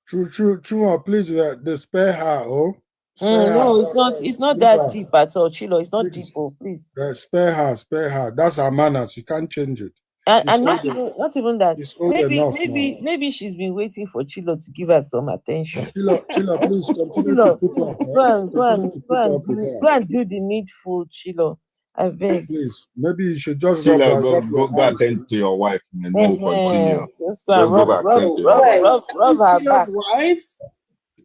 Speaker 9: True, please, the spare her, oh.
Speaker 1: No, it's not that deep at all, Chilo. It's not deep, please.
Speaker 9: Spare her. That's her manners. You can't change it.
Speaker 1: And not even that.
Speaker 9: Maybe
Speaker 1: she's been waiting for Chilo to give her some attention.
Speaker 9: Chilo, please continue to put up.
Speaker 1: Go and do the needful, Chilo. I beg.
Speaker 9: Please, maybe you should just
Speaker 10: Chilo, go attend to your wife and then continue.
Speaker 1: Just go rub her back.
Speaker 2: Wife?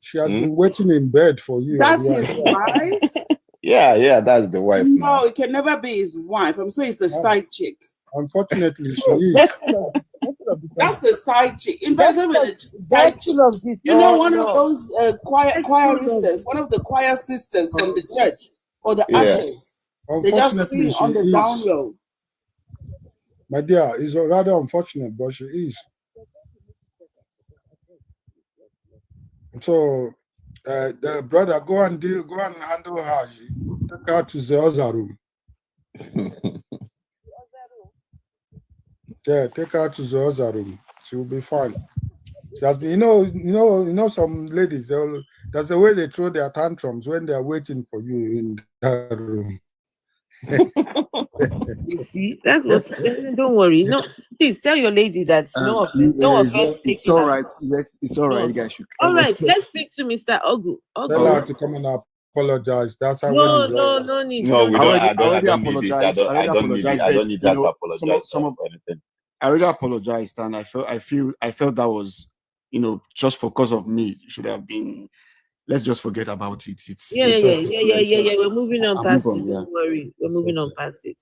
Speaker 9: She has been waiting in bed for you.
Speaker 2: That's his wife?
Speaker 10: Yeah, that's the wife.
Speaker 2: No, it can never be his wife. I'm sorry, it's the side chick.
Speaker 9: Unfortunately, she is.
Speaker 2: That's a side chick. Investment with a side chick. One of those choiristas, one of the choir sisters from the church or the ushers. They just clean on the down low.
Speaker 9: My dear, it's rather unfortunate, but she is. So, the brother, go and handle her. Take her to the other room. Yeah, take her to the other room. She will be fine. She has been, some ladies. That's the way they throw their tantrums when they are waiting for you in that room.
Speaker 1: You see, that's what. Don't worry. No, please tell your lady that no offense.
Speaker 20: It's all right. Yes, it's all right. You guys should.
Speaker 1: All right, let's speak to Mr. Ogu.
Speaker 9: Tell her to come and apologize. That's how.
Speaker 1: No need.
Speaker 10: No, we don't. I don't
Speaker 20: apologize.
Speaker 10: I don't need that to apologize for anything.
Speaker 20: I already apologized, and I felt that was, just because of me, it should have been. Let's just forget about it.
Speaker 1: Yeah. We're moving on past it. Don't worry. We're moving on past it.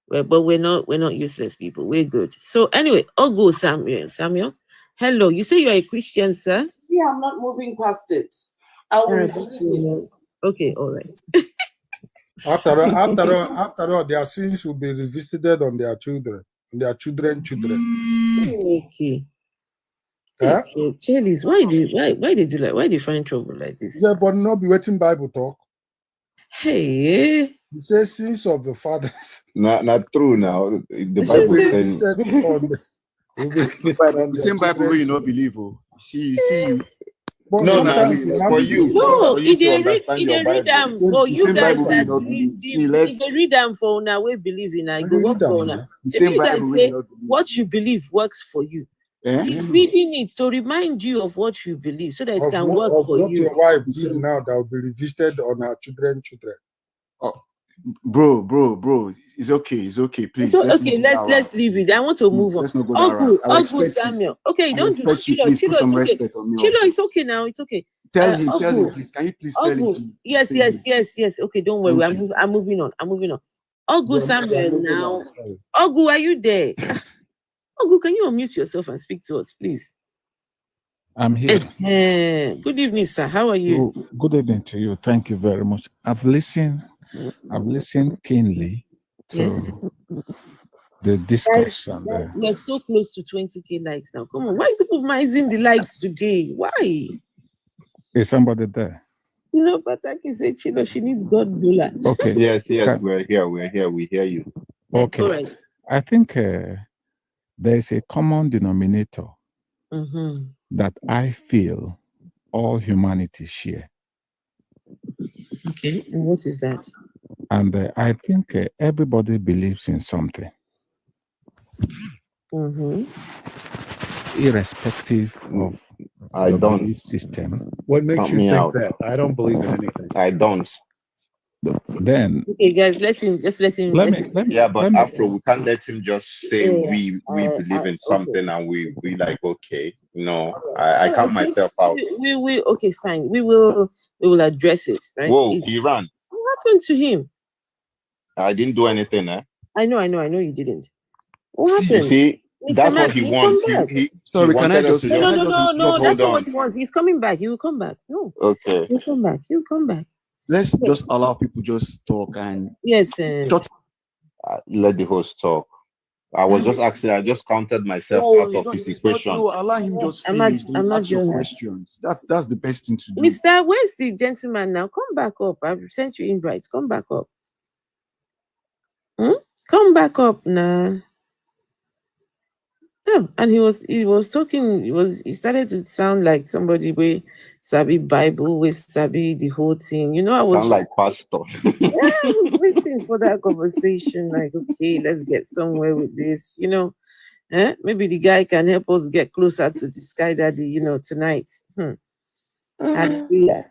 Speaker 1: But we're not useless people. We're good. So anyway, Ogu Samuel. Hello. You say you're a Christian, sir?
Speaker 2: Yeah, I'm not moving past it. I'll revisit it.
Speaker 1: Okay, all right.
Speaker 9: After all, their sins will be revisited on their children, and their children.
Speaker 1: Okay. Okay, Chelis, why do you find trouble like this?
Speaker 9: Yeah, but not be waiting Bible talk.
Speaker 1: Hey,
Speaker 9: you say sins of the fathers.
Speaker 10: Not true now. The Bible
Speaker 20: the same Bible where you not believe. See.
Speaker 10: No, for you.
Speaker 1: No,
Speaker 10: if
Speaker 1: they read them for you guys that they read them for now. We believe in. I go work for now. If you guys say what you believe works for you. He's reading it to remind you of what you believe so that it can work for you.
Speaker 9: What your wife did now that will be revisited on her children.
Speaker 20: Oh, bro, it's okay, please.
Speaker 1: So let's leave it. I want to move on.
Speaker 20: Let's not go that route.
Speaker 1: Samuel. Okay, don't do Chilo.
Speaker 20: Put some respect on me.
Speaker 1: Chilo, it's okay now. It's okay.
Speaker 20: Tell him, please. Can you please tell him?
Speaker 1: Yes. Okay, don't worry. I'm moving on. Ogu Samuel now. Ogu, are you there? Ogu, can you unmute yourself and speak to us, please?
Speaker 21: I'm here.
Speaker 1: Good evening, sir. How are you?
Speaker 21: Good evening to you. Thank you very much. I've listened keenly to the discussion.
Speaker 1: We're so close to 20k likes now. Come on, why are people minusing the likes today? Why?
Speaker 21: Is somebody there?
Speaker 1: Pataki said she needs God dollar.
Speaker 10: Okay. Yes, we're here. We hear you.
Speaker 21: Okay.
Speaker 1: All right.
Speaker 21: I think there's a common denominator that I feel all humanity share.
Speaker 1: Okay, and what is that?
Speaker 21: And I think everybody believes in something. Irrespective of the belief system.
Speaker 16: What makes you think that? I don't believe in anything.
Speaker 10: I don't.
Speaker 21: Then
Speaker 1: Okay, guys, let him.
Speaker 10: Yeah, but Afro, we can't let him just say
Speaker 1: Yeah,
Speaker 10: we believe in something and we like okay. No, I
Speaker 1: No,
Speaker 10: count myself out.
Speaker 1: we okay, fine. We will address it, right?
Speaker 10: Whoa, he ran.
Speaker 1: What happened to him?
Speaker 10: I didn't do anything, eh?
Speaker 1: I know you didn't. What
Speaker 10: You
Speaker 1: happened?
Speaker 10: see,
Speaker 1: Mr.
Speaker 10: that's what
Speaker 1: Man,
Speaker 10: he
Speaker 1: he'll
Speaker 10: wants.
Speaker 1: come back.
Speaker 10: He
Speaker 20: Sorry, can I
Speaker 10: wanted us
Speaker 20: just
Speaker 10: to
Speaker 1: No,
Speaker 10: just
Speaker 1: that's
Speaker 10: hold
Speaker 1: not
Speaker 10: on.
Speaker 1: what he wants. He's coming back. He will come back. No.
Speaker 10: Okay.
Speaker 1: He'll come back. He'll come back.
Speaker 20: Let's just allow people just talk and
Speaker 1: yes.
Speaker 10: Let the host talk. I was just asking. I just counted myself out of his equation.
Speaker 20: No, allow him just finish. Then ask your questions. That's the best thing to do.
Speaker 1: Mister, where's the gentleman now? Come back up. I've sent you invite. Come back up. Come back up now. Yeah, and he was talking. He started to sound like somebody with Sabi Bible, with Sabi the whole thing. You know, I was
Speaker 10: sound like pastor.
Speaker 1: Yeah, I was waiting for that conversation. Like, okay, let's get somewhere with this. You know, maybe the guy can help us get closer to the Sky Daddy. You know, tonight. Hallelujah.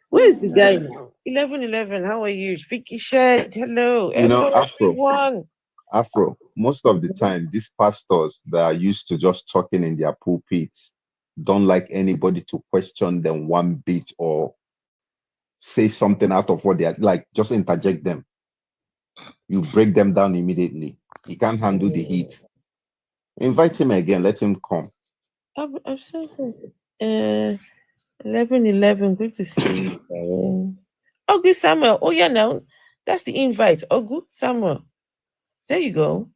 Speaker 1: Where's the guy now? 1111. How are you? Vicky Shed. Hello.
Speaker 10: You know,
Speaker 1: Hello, everyone.
Speaker 10: Afro, most of the time, these pastors that are used to just talking in their pulpits don't like anybody to question them one bit or say something out of what they are like, just interject them. You break them down immediately. He can't handle the heat. Invite him again, let him come.
Speaker 1: I've sent something. 1111. Good to see you. Ogu Samuel. Oh, yeah, now that's the invite. Ogu Samuel. There you go.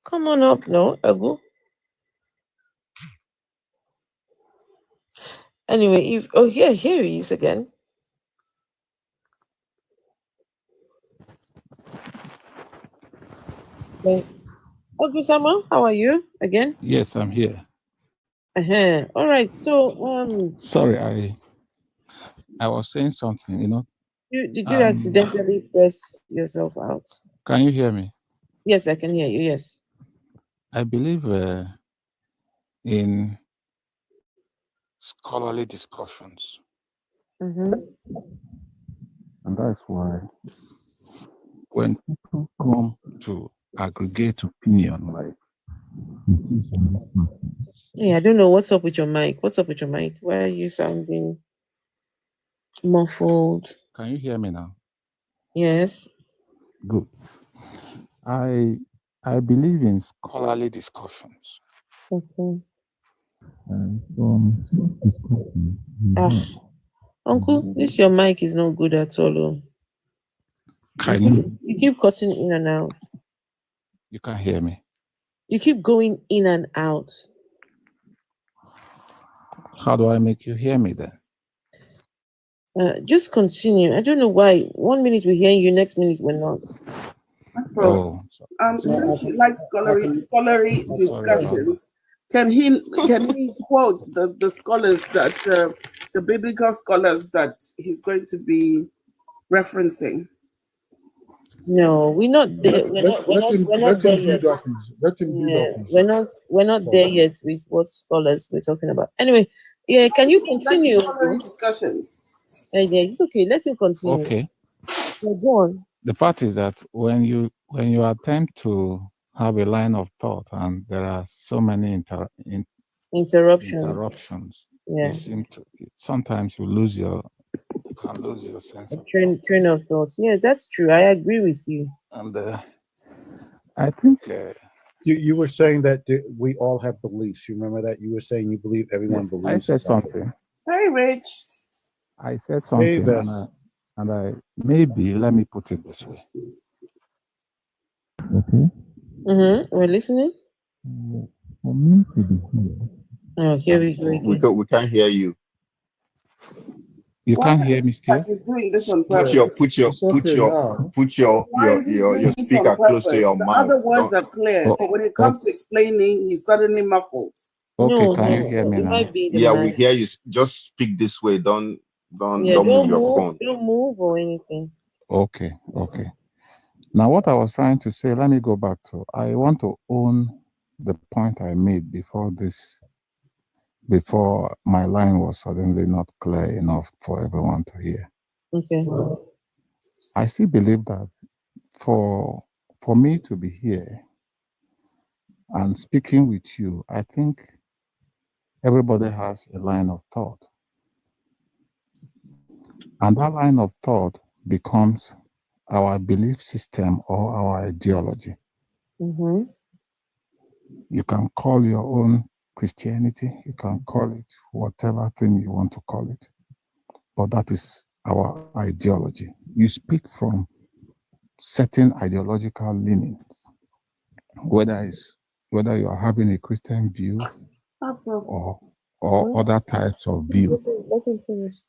Speaker 1: Come on up, no, Ogu. Anyway, here he is again. Okay. Ogu Samuel, how are you again?
Speaker 21: Yes, I'm here.
Speaker 1: All right. So
Speaker 21: Sorry, I was saying something, you know.
Speaker 1: Did you accidentally press yourself out?
Speaker 21: Can you hear me?
Speaker 1: Yes, I can hear you. Yes.
Speaker 21: I believe in scholarly discussions.
Speaker 1: Mm-hmm.
Speaker 21: And that's why when people come to aggregate opinion, like
Speaker 1: yeah, I don't know what's up with your mic. What's up with your mic? Why are you sounding muffled?
Speaker 21: Can you hear me now?
Speaker 1: Yes.
Speaker 21: Good. I believe in scholarly discussions.
Speaker 1: Okay.
Speaker 21: And from such discussions,
Speaker 1: Uncle, this your mic is not good at all. You keep cutting in and out.
Speaker 21: You can't hear me.
Speaker 1: You keep going in and out.
Speaker 21: How do I make you hear me then?
Speaker 1: Just continue. I don't know why. 1 minute we're hearing you, next minute we're not.
Speaker 2: Afro, since he likes scholarly discussions, can he quote the scholars that the biblical scholars that he's going to be referencing?
Speaker 1: No, we're not there. We're not there yet. We're not there yet with what scholars we're talking about. Anyway, yeah, can you continue?
Speaker 2: Scholarly discussions.
Speaker 1: Yeah, it's okay. Let him continue.
Speaker 21: Okay.
Speaker 1: Yeah, go on.
Speaker 21: The fact is that when you attempt to have a line of thought and there are so many interruptions,
Speaker 1: yeah,
Speaker 21: you seem to sometimes you can lose your sense of
Speaker 1: train of thought. Yeah, that's true. I agree with you.
Speaker 21: And I think
Speaker 16: you were saying that we all have beliefs. You remember that? You were saying you believe everyone believes.
Speaker 21: I said something.
Speaker 2: Hey, Rich.
Speaker 21: I said something,
Speaker 16: Hey,
Speaker 21: and I maybe let me put it this way. Okay.
Speaker 1: We're listening.
Speaker 21: For me to be here.
Speaker 1: Oh, here we go.
Speaker 10: We can't hear you.
Speaker 21: You can't hear me still?
Speaker 2: Like he's doing this on
Speaker 10: Put
Speaker 2: purpose.
Speaker 10: your speaker close to your mouth.
Speaker 2: The other words are clear, but when it comes to explaining, he's suddenly muffled.
Speaker 21: Okay, can you hear me now?
Speaker 10: Yeah, we hear you. Just speak this way. Don't move your phone.
Speaker 1: Don't move or anything.
Speaker 21: Okay. Now, what I was trying to say, let me go back to. I want to own the point I made before my line was suddenly not clear enough for everyone to hear.
Speaker 1: Okay.
Speaker 21: I still believe that for me to be here and speaking with you, I think everybody has a line of thought. And that line of thought becomes our belief system or our ideology.
Speaker 1: Mm-hmm.
Speaker 21: You can call your own Christianity, you can call it whatever thing you want to call it, but that is our ideology. You speak from certain ideological leanings, whether you are having a Christian view or other types of view.
Speaker 1: Let him finish.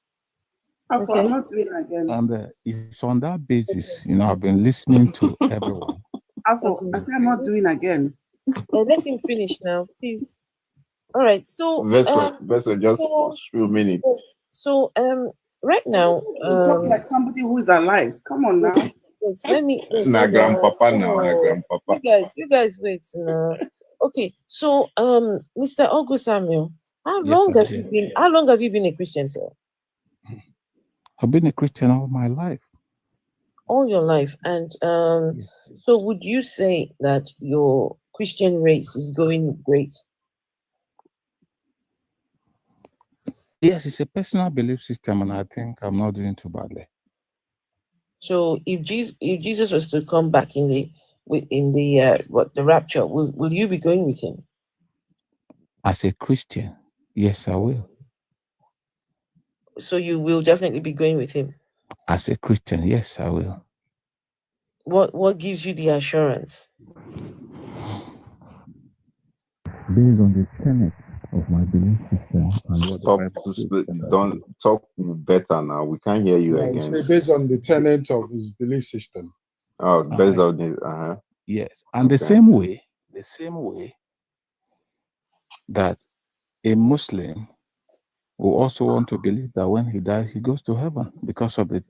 Speaker 2: Okay. I'm not doing it again.
Speaker 21: And it's on that basis, I've been listening to everyone.
Speaker 2: I said I'm not doing again.
Speaker 1: Let him finish now, please. All right. So
Speaker 19: Vessel, just a few minutes.
Speaker 1: So right now,
Speaker 2: you talk like somebody who is alive. Come on now.
Speaker 1: Let me.
Speaker 19: Na grandpapa now, na grandpapa.
Speaker 1: You guys, wait. Okay. So Mr. August Samuel, how long have you been a Christian, sir?
Speaker 21: I've been a Christian all my life.
Speaker 1: All your life, and so would you say that your Christian race is going great?
Speaker 21: Yes, it's a personal belief system, and I think I'm not doing too badly.
Speaker 1: So if Jesus was to come back in the rapture, will you be going with him?
Speaker 21: As a Christian, yes, I will.
Speaker 1: So you will definitely be going with him.
Speaker 21: As a Christian, yes, I will.
Speaker 1: What gives you the assurance?
Speaker 21: Based on the tenets of my belief system and what
Speaker 19: Don't talk better now. We can't hear you again.
Speaker 9: Based on the tenet of his belief system.
Speaker 19: Oh, based on this.
Speaker 21: Yes, and the same way that a Muslim will also want to believe that when he dies, he goes to heaven because of the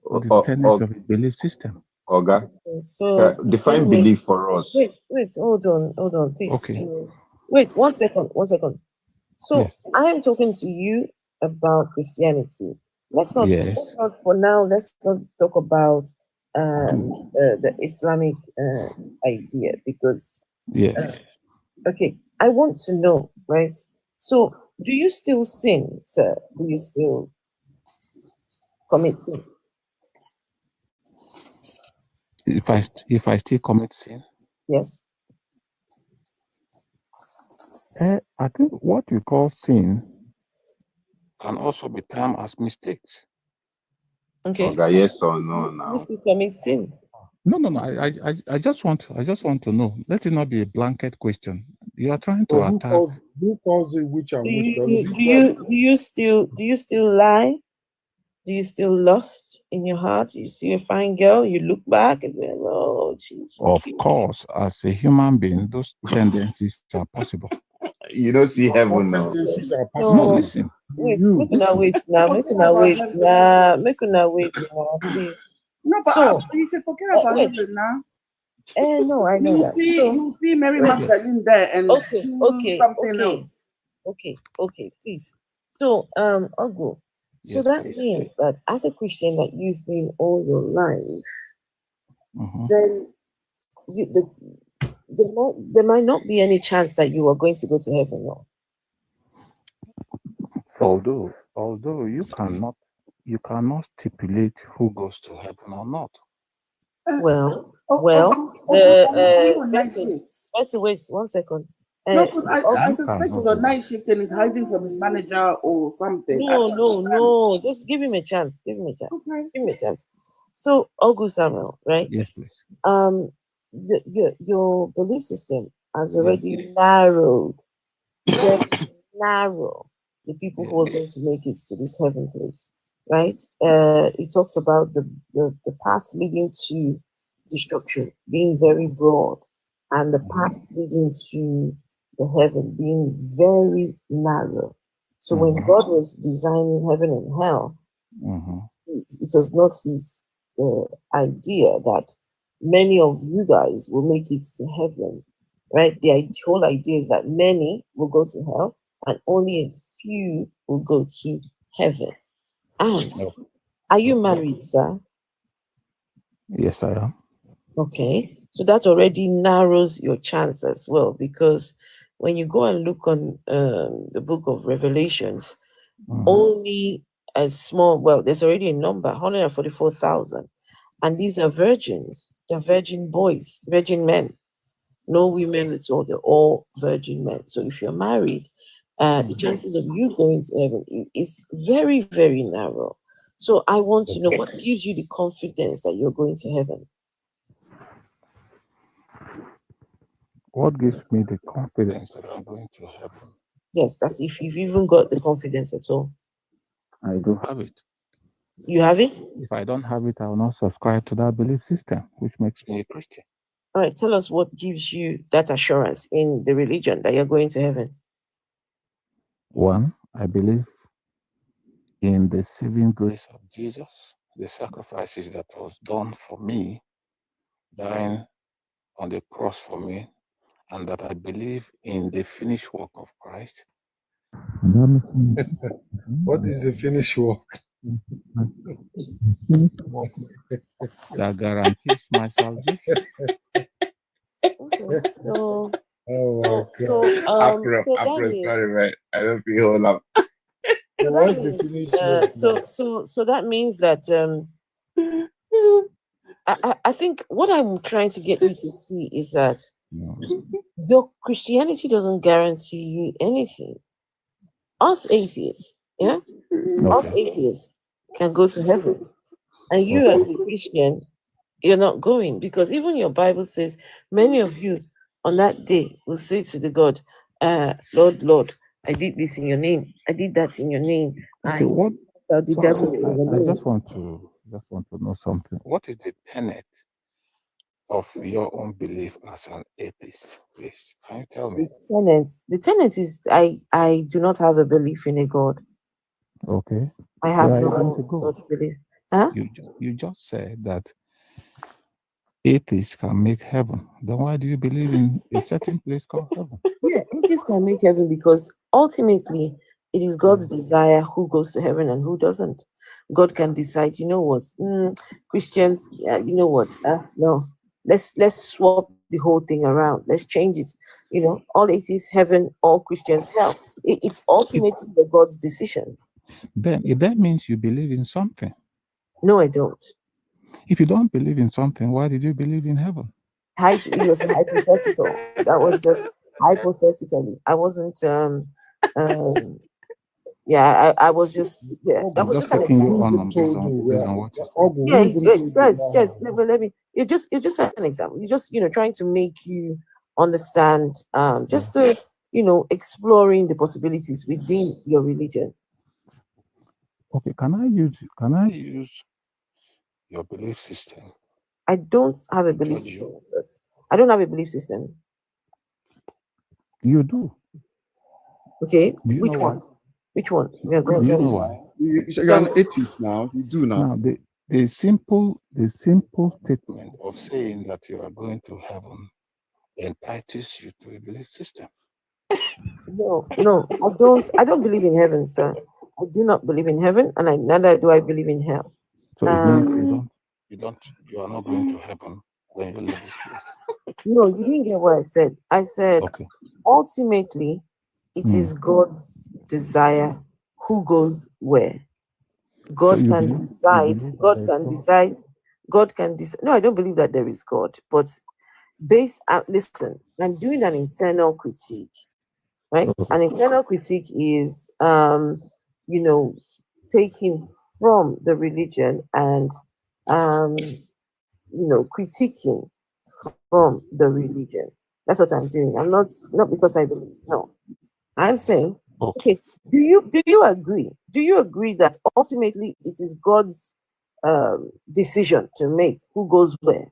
Speaker 21: tenet of his belief system.
Speaker 19: Okay.
Speaker 1: So
Speaker 19: define belief for us.
Speaker 1: Wait, hold on, please.
Speaker 21: Okay.
Speaker 1: Wait, one second. So yes. I am talking to you about Christianity. Let's not for now. Let's not talk about the Islamic idea because okay. I want to know, right? So, do you still sin, sir? Do you still commit sin?
Speaker 21: If I still commit sin?
Speaker 1: Yes.
Speaker 21: I think what you call sin can also be termed as mistakes.
Speaker 1: Okay.
Speaker 19: Yes or no now?
Speaker 1: You still commit sin?
Speaker 21: No. I just want to know. Let it not be a blanket question. You are trying to attack.
Speaker 9: Who calls it which and which?
Speaker 1: Do you still lie? Do you still lust in your heart? You see a fine girl, you look back and say, "Oh, she's
Speaker 21: of course, as a human being, those tendencies are possible."
Speaker 19: You don't see heaven now.
Speaker 21: No, listen.
Speaker 1: Wait now, please.
Speaker 2: No, but you should forget about heaven now.
Speaker 1: No, I know that.
Speaker 2: You see Mary Magdalene there and do something else.
Speaker 1: Okay, please. So, Ogo, so that means that as a Christian that you've been all your life, then there might not be any chance that you are going to go to heaven, no?
Speaker 21: Although you cannot stipulate who goes to heaven or not.
Speaker 1: Well, wait 1 second.
Speaker 2: No, because I suspect he's on night shift and he's hiding from his manager or something.
Speaker 1: No. Just give him a chance. Give him a chance. So, August Samuel, right?
Speaker 21: Yes, please.
Speaker 1: Your belief system has already narrowed, the people who are going to make it to this heaven place, right? It talks about the path leading to destruction being very broad, and the path leading to the heaven being very narrow. So when God was designing heaven and hell, it was not his idea that many of you guys will make it to heaven, right? The whole idea is that many will go to hell and only a few will go to heaven. And are you married, sir?
Speaker 21: Yes, I am.
Speaker 1: Okay, so that already narrows your chance as well, because when you go and look on the book of Revelations, only a small, well, there's already a number, 144,000, and these are virgins, they're virgin boys, virgin men, no women at all, they're all virgin men. So if you're married, the chances of you going to heaven is very, very narrow. So I want to know what gives you the confidence that you're going to heaven.
Speaker 21: What gives me the confidence that I'm going to heaven?
Speaker 1: Yes, that's if you've even got the confidence at all.
Speaker 21: I do have it.
Speaker 1: You have it?
Speaker 21: If I don't have it, I will not subscribe to that belief system, which makes me a Christian.
Speaker 1: All right, tell us what gives you that assurance in the religion that you're going to heaven.
Speaker 21: One, I believe in the saving grace of Jesus, the sacrifices that was done for me, dying on the cross for me, and that I believe in the finished work of Christ.
Speaker 9: What is the finished work?
Speaker 21: That guarantees my salvation.
Speaker 1: Okay, so
Speaker 9: Oh my
Speaker 10: Afro,
Speaker 1: so that means,
Speaker 10: sorry, man. I don't feel hold up.
Speaker 1: so
Speaker 9: What's
Speaker 1: that
Speaker 9: the
Speaker 1: means
Speaker 9: finished work?
Speaker 1: so that means that I think what I'm trying to get you to see is that your Christianity doesn't guarantee you anything. Us atheists, yeah, us atheists can go to heaven, and you as a Christian, you're not going, because even your Bible says many of you on that day will say to the God, Lord, Lord, I did this in your name, I did that in your name,
Speaker 21: Okay, what?
Speaker 1: the devil in your
Speaker 21: I
Speaker 1: name.
Speaker 21: just want to know something. What is the tenet of your own belief as an atheist, please? Can you tell me?
Speaker 1: The tenant is I do not have a belief in a God.
Speaker 21: Okay.
Speaker 1: I have
Speaker 21: Where are you going
Speaker 1: no
Speaker 21: to go?
Speaker 1: such belief. Huh?
Speaker 21: You just said that atheists can make heaven. Then why do you believe in a certain place called heaven?
Speaker 1: Yeah, atheists can make heaven because ultimately it is God's desire who goes to heaven and who doesn't. God can decide, you know what, Christians, you know what, no, let's swap the whole thing around. Let's change it. You know, all atheists heaven, all Christians hell. It's ultimately the God's decision.
Speaker 21: Then that means you believe in something.
Speaker 1: No, I don't.
Speaker 21: If you don't believe in something, why did you believe in heaven?
Speaker 1: It was hypothetical. That was just hypothetically. I wasn't yeah, I was just, yeah, that was just an
Speaker 21: taking you
Speaker 1: example.
Speaker 21: on based on what you
Speaker 1: Yes, let me, it's just an example. You're just, trying to make you understand, just to, exploring the possibilities within your religion.
Speaker 21: Okay, can I use your belief system?
Speaker 1: I don't have a belief system. I don't have a belief system.
Speaker 21: You do.
Speaker 1: Okay,
Speaker 21: Do you
Speaker 1: which
Speaker 21: know
Speaker 1: one?
Speaker 21: why?
Speaker 1: Which one? Yeah, go
Speaker 21: Do
Speaker 1: on,
Speaker 21: you
Speaker 1: tell
Speaker 21: know
Speaker 1: me.
Speaker 21: why?
Speaker 8: You're an atheist now. You do now.
Speaker 21: Now, the simple statement of saying that you are going to heaven entitles you to a belief system.
Speaker 1: No, I don't believe in heaven, sir. I do not believe in heaven, and neither do I believe in hell.
Speaker 21: So it means you are not going to heaven when you leave this place.
Speaker 1: No, you didn't get what I said. I said, ultimately, it is God's desire who goes where. God can decide. God can decide. God can decide. No, I don't believe that there is God. But listen, I'm doing an internal critique, right? An internal critique is, taking from the religion and, critiquing from the religion. That's what I'm doing. I'm not because I believe. No, I'm saying, okay. Do you agree? Do you agree that ultimately it is God's decision to make who goes where?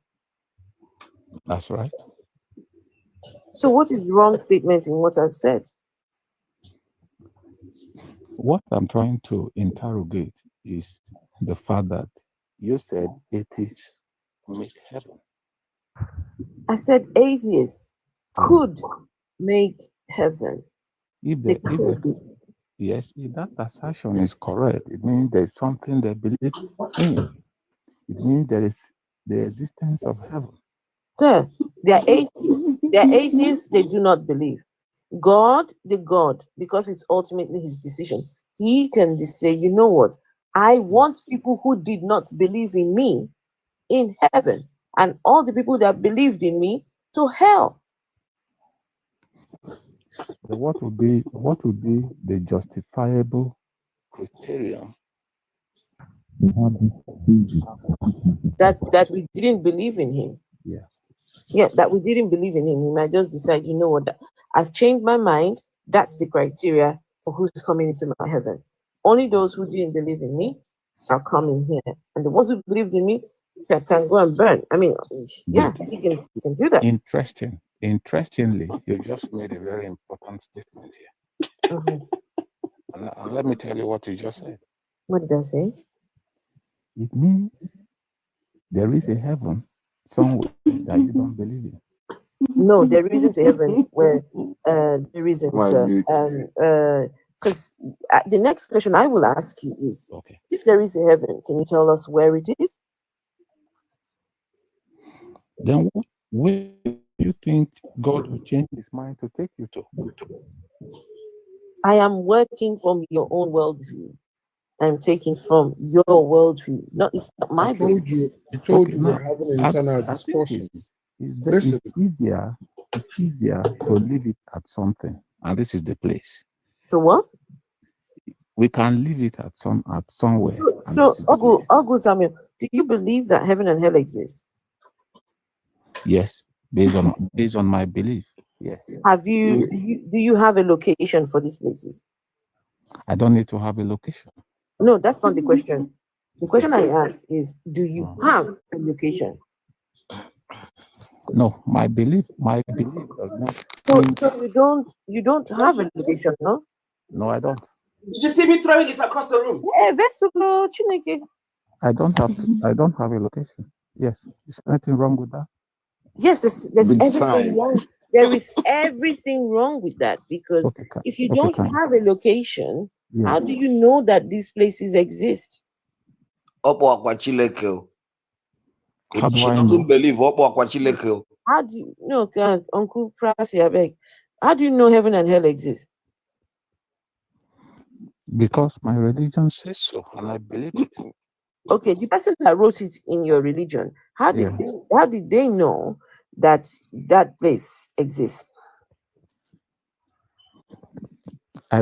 Speaker 21: That's right.
Speaker 1: So what is the wrong statement in what I've said?
Speaker 21: What I'm trying to interrogate is the fact that you said atheists make heaven.
Speaker 1: I said atheists could make heaven.
Speaker 21: If that assertion is correct, it means there's something they believe in. It means there is the existence of heaven.
Speaker 1: Sir, they are atheists. They are atheists. They do not believe. God, the God, because it's ultimately his decision. He can just say, you know what? I want people who did not believe in me in heaven, and all the people that believed in me to hell.
Speaker 21: What would be the justifiable criterion?
Speaker 1: That we didn't believe in him.
Speaker 21: Yeah.
Speaker 1: Yeah, that we didn't believe in him. He might just decide, you know what, I've changed my mind. That's the criteria for who's coming into my heaven. Only those who didn't believe in me shall come in here. And the ones who believed in me can go and burn. I mean, yeah, he can do that.
Speaker 21: Interestingly, you just made a very important statement here. And let me tell you what you just said.
Speaker 1: What did I say?
Speaker 21: It means there is a heaven somewhere that you don't believe in.
Speaker 1: No, there isn't a heaven where there isn't. Because the next question I will ask you is, if there is a heaven, can you tell us where it is?
Speaker 21: Then where do you think God will change his mind to take you to?
Speaker 1: I am working from your own worldview. I'm taking from your worldview. No, it's not my
Speaker 9: I told you we're having an internal discussion.
Speaker 21: Listen. It's easier to leave it at something, and this is the place.
Speaker 1: So what?
Speaker 21: We can leave it at somewhere.
Speaker 1: So Ogu Samuel, do you believe that heaven and hell exist?
Speaker 21: Yes, based on my belief. Yes.
Speaker 1: Do you have a location for these places?
Speaker 21: I don't need to have a location.
Speaker 1: No, that's not the question. The question I asked is, do you have a location?
Speaker 21: No, my belief does not.
Speaker 1: So you don't have a location, no?
Speaker 21: No, I don't.
Speaker 7: Did you see me throwing it across the room?
Speaker 21: I don't have a location. Yes. Is anything wrong with that?
Speaker 1: Yes, there's everything wrong. There is everything wrong with that, because if you don't have a location, how do you know that these places exist?
Speaker 21: How do I know?
Speaker 1: How do you know, Uncle Prasi, I beg? How do you know heaven and hell exist?
Speaker 21: Because my religion says so, and I believe it.
Speaker 1: Okay, the person that wrote it in your religion, how did they know that that place exists?
Speaker 21: I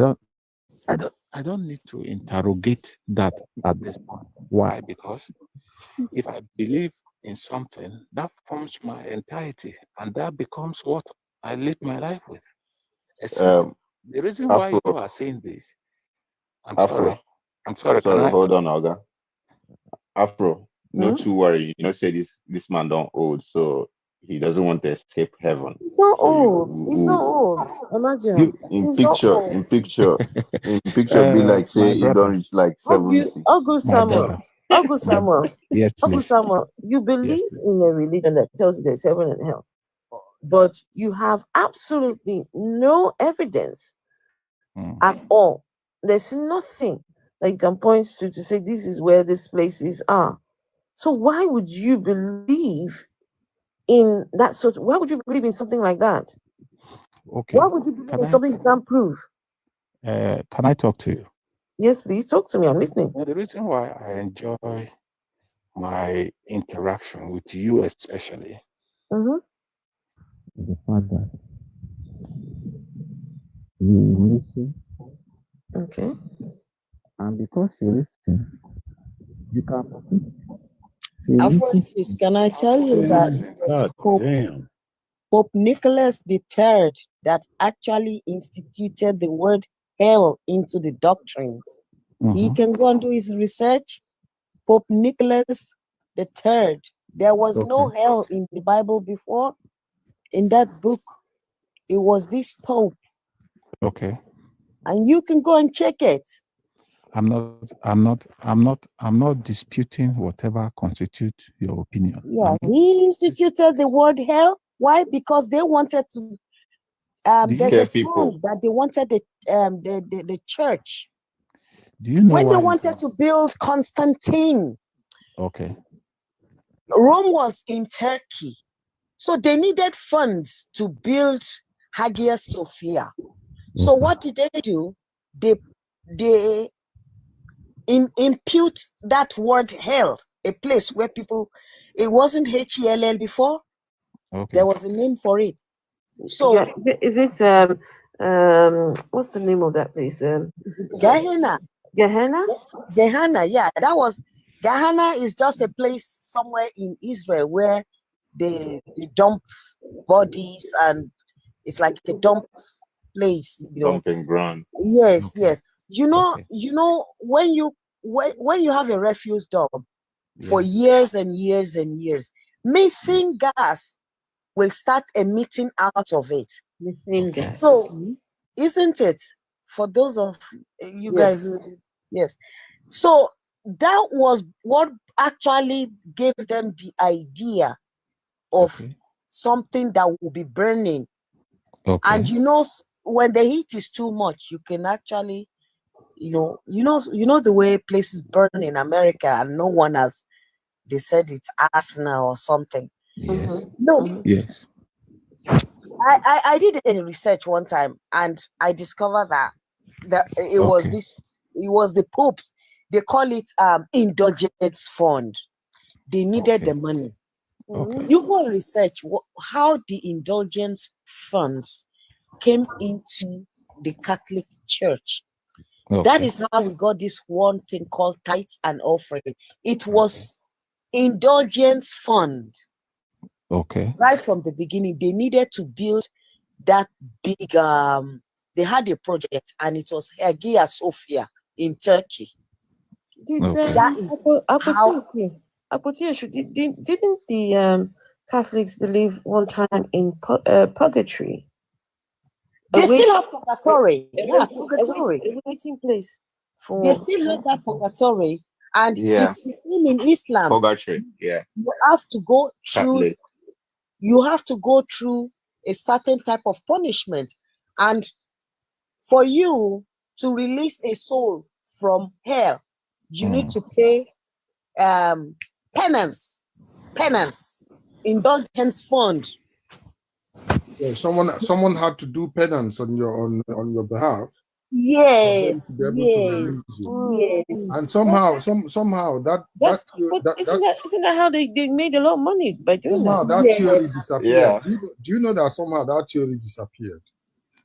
Speaker 21: don't need to interrogate that at this point. Why? Because if I believe in something, that forms my entirety, and that becomes what I live my life with. Except the reason why you are saying this, I'm sorry.
Speaker 19: Sorry, hold on, Olga. Afro, not too worry. You know, say this man don't old, so he doesn't want to escape heaven.
Speaker 1: He's not old. He's not old. Imagine.
Speaker 19: In picture, be like say he don't reach like 70.
Speaker 1: August Samuel.
Speaker 21: Yes,
Speaker 1: August Samuel, you believe in a religion that tells you there's heaven and hell, but you have absolutely no evidence at all. There's nothing that you can point to say this is where these places are. So why would you believe in that sort? Why would you believe in something like that?
Speaker 21: Okay.
Speaker 1: Why would you believe in something you can't prove?
Speaker 21: Can I talk to you?
Speaker 1: Yes, please talk to me. I'm listening.
Speaker 21: Well, the reason why I enjoy my interaction with you, especially, is the fact that you listen.
Speaker 1: Okay.
Speaker 21: And because you listen, you can.
Speaker 12: Alphonsus, can I tell you that Pope Nicholas III, that actually instituted the word hell into the doctrines, he can go and do his research. Pope Nicholas III, there was no hell in the Bible before. In that book, it was this Pope.
Speaker 21: Okay.
Speaker 12: And you can go and check it.
Speaker 21: I'm not disputing whatever constitutes your opinion.
Speaker 12: Yeah, he instituted the word hell. Why? Because they wanted to. There's a fund that they wanted the church.
Speaker 21: Do you know
Speaker 12: when
Speaker 21: why
Speaker 12: they wanted to build Constantine?
Speaker 21: Okay.
Speaker 12: Rome was in Turkey, so they needed funds to build Hagia Sophia. So what did they do? They impute that word hell, a place where people, it wasn't Hell before.
Speaker 21: Okay.
Speaker 12: There was a name for it. So
Speaker 1: is it what's the name of that place?
Speaker 12: Gehenna.
Speaker 1: Gehenna?
Speaker 12: Gehenna, yeah. That was Gehenna is just a place somewhere in Israel where they dump bodies, and it's like a dump place,
Speaker 19: Dumping ground.
Speaker 12: Yes, yes. You know, when you have a refuse dump for years and years and years, methane gas will start emitting out of it.
Speaker 1: Methane gas.
Speaker 12: So, isn't it? For those of you guys who, yes. So that was what actually gave them the idea of something that will be burning. And when the heat is too much, you can actually, you know the way places burn in America, and no one has, they said it's arsenal or something.
Speaker 21: Yes.
Speaker 12: No.
Speaker 21: Yes.
Speaker 12: I did a research one time, and I discovered that it was the popes. They call it indulgence fund. They needed the money. You go research how the indulgence funds came into the Catholic Church. That is how we got this one thing called tithes and offering. It was indulgence fund. Right from the beginning, they needed to build that big. They had a project, and it was Hagia Sophia in Turkey.
Speaker 1: Didn't the Catholics believe one time in purgatory?
Speaker 12: They still have purgatory. Purgatory.
Speaker 1: A waiting place for.
Speaker 12: They still have that purgatory, and it's the same in Islam.
Speaker 19: Purgatory,
Speaker 12: You have to go through.
Speaker 19: Catholic.
Speaker 12: You have to go through a certain type of punishment, and for you to release a soul from hell, you need to pay penance, indulgence fund.
Speaker 9: Yeah, someone had to do penance on your behalf.
Speaker 12: Yes,
Speaker 9: to be able to release you. And somehow that
Speaker 1: isn't that how they made a lot of money by doing
Speaker 9: somehow
Speaker 1: that?
Speaker 9: that theory disappeared. Do you know that somehow that theory disappeared?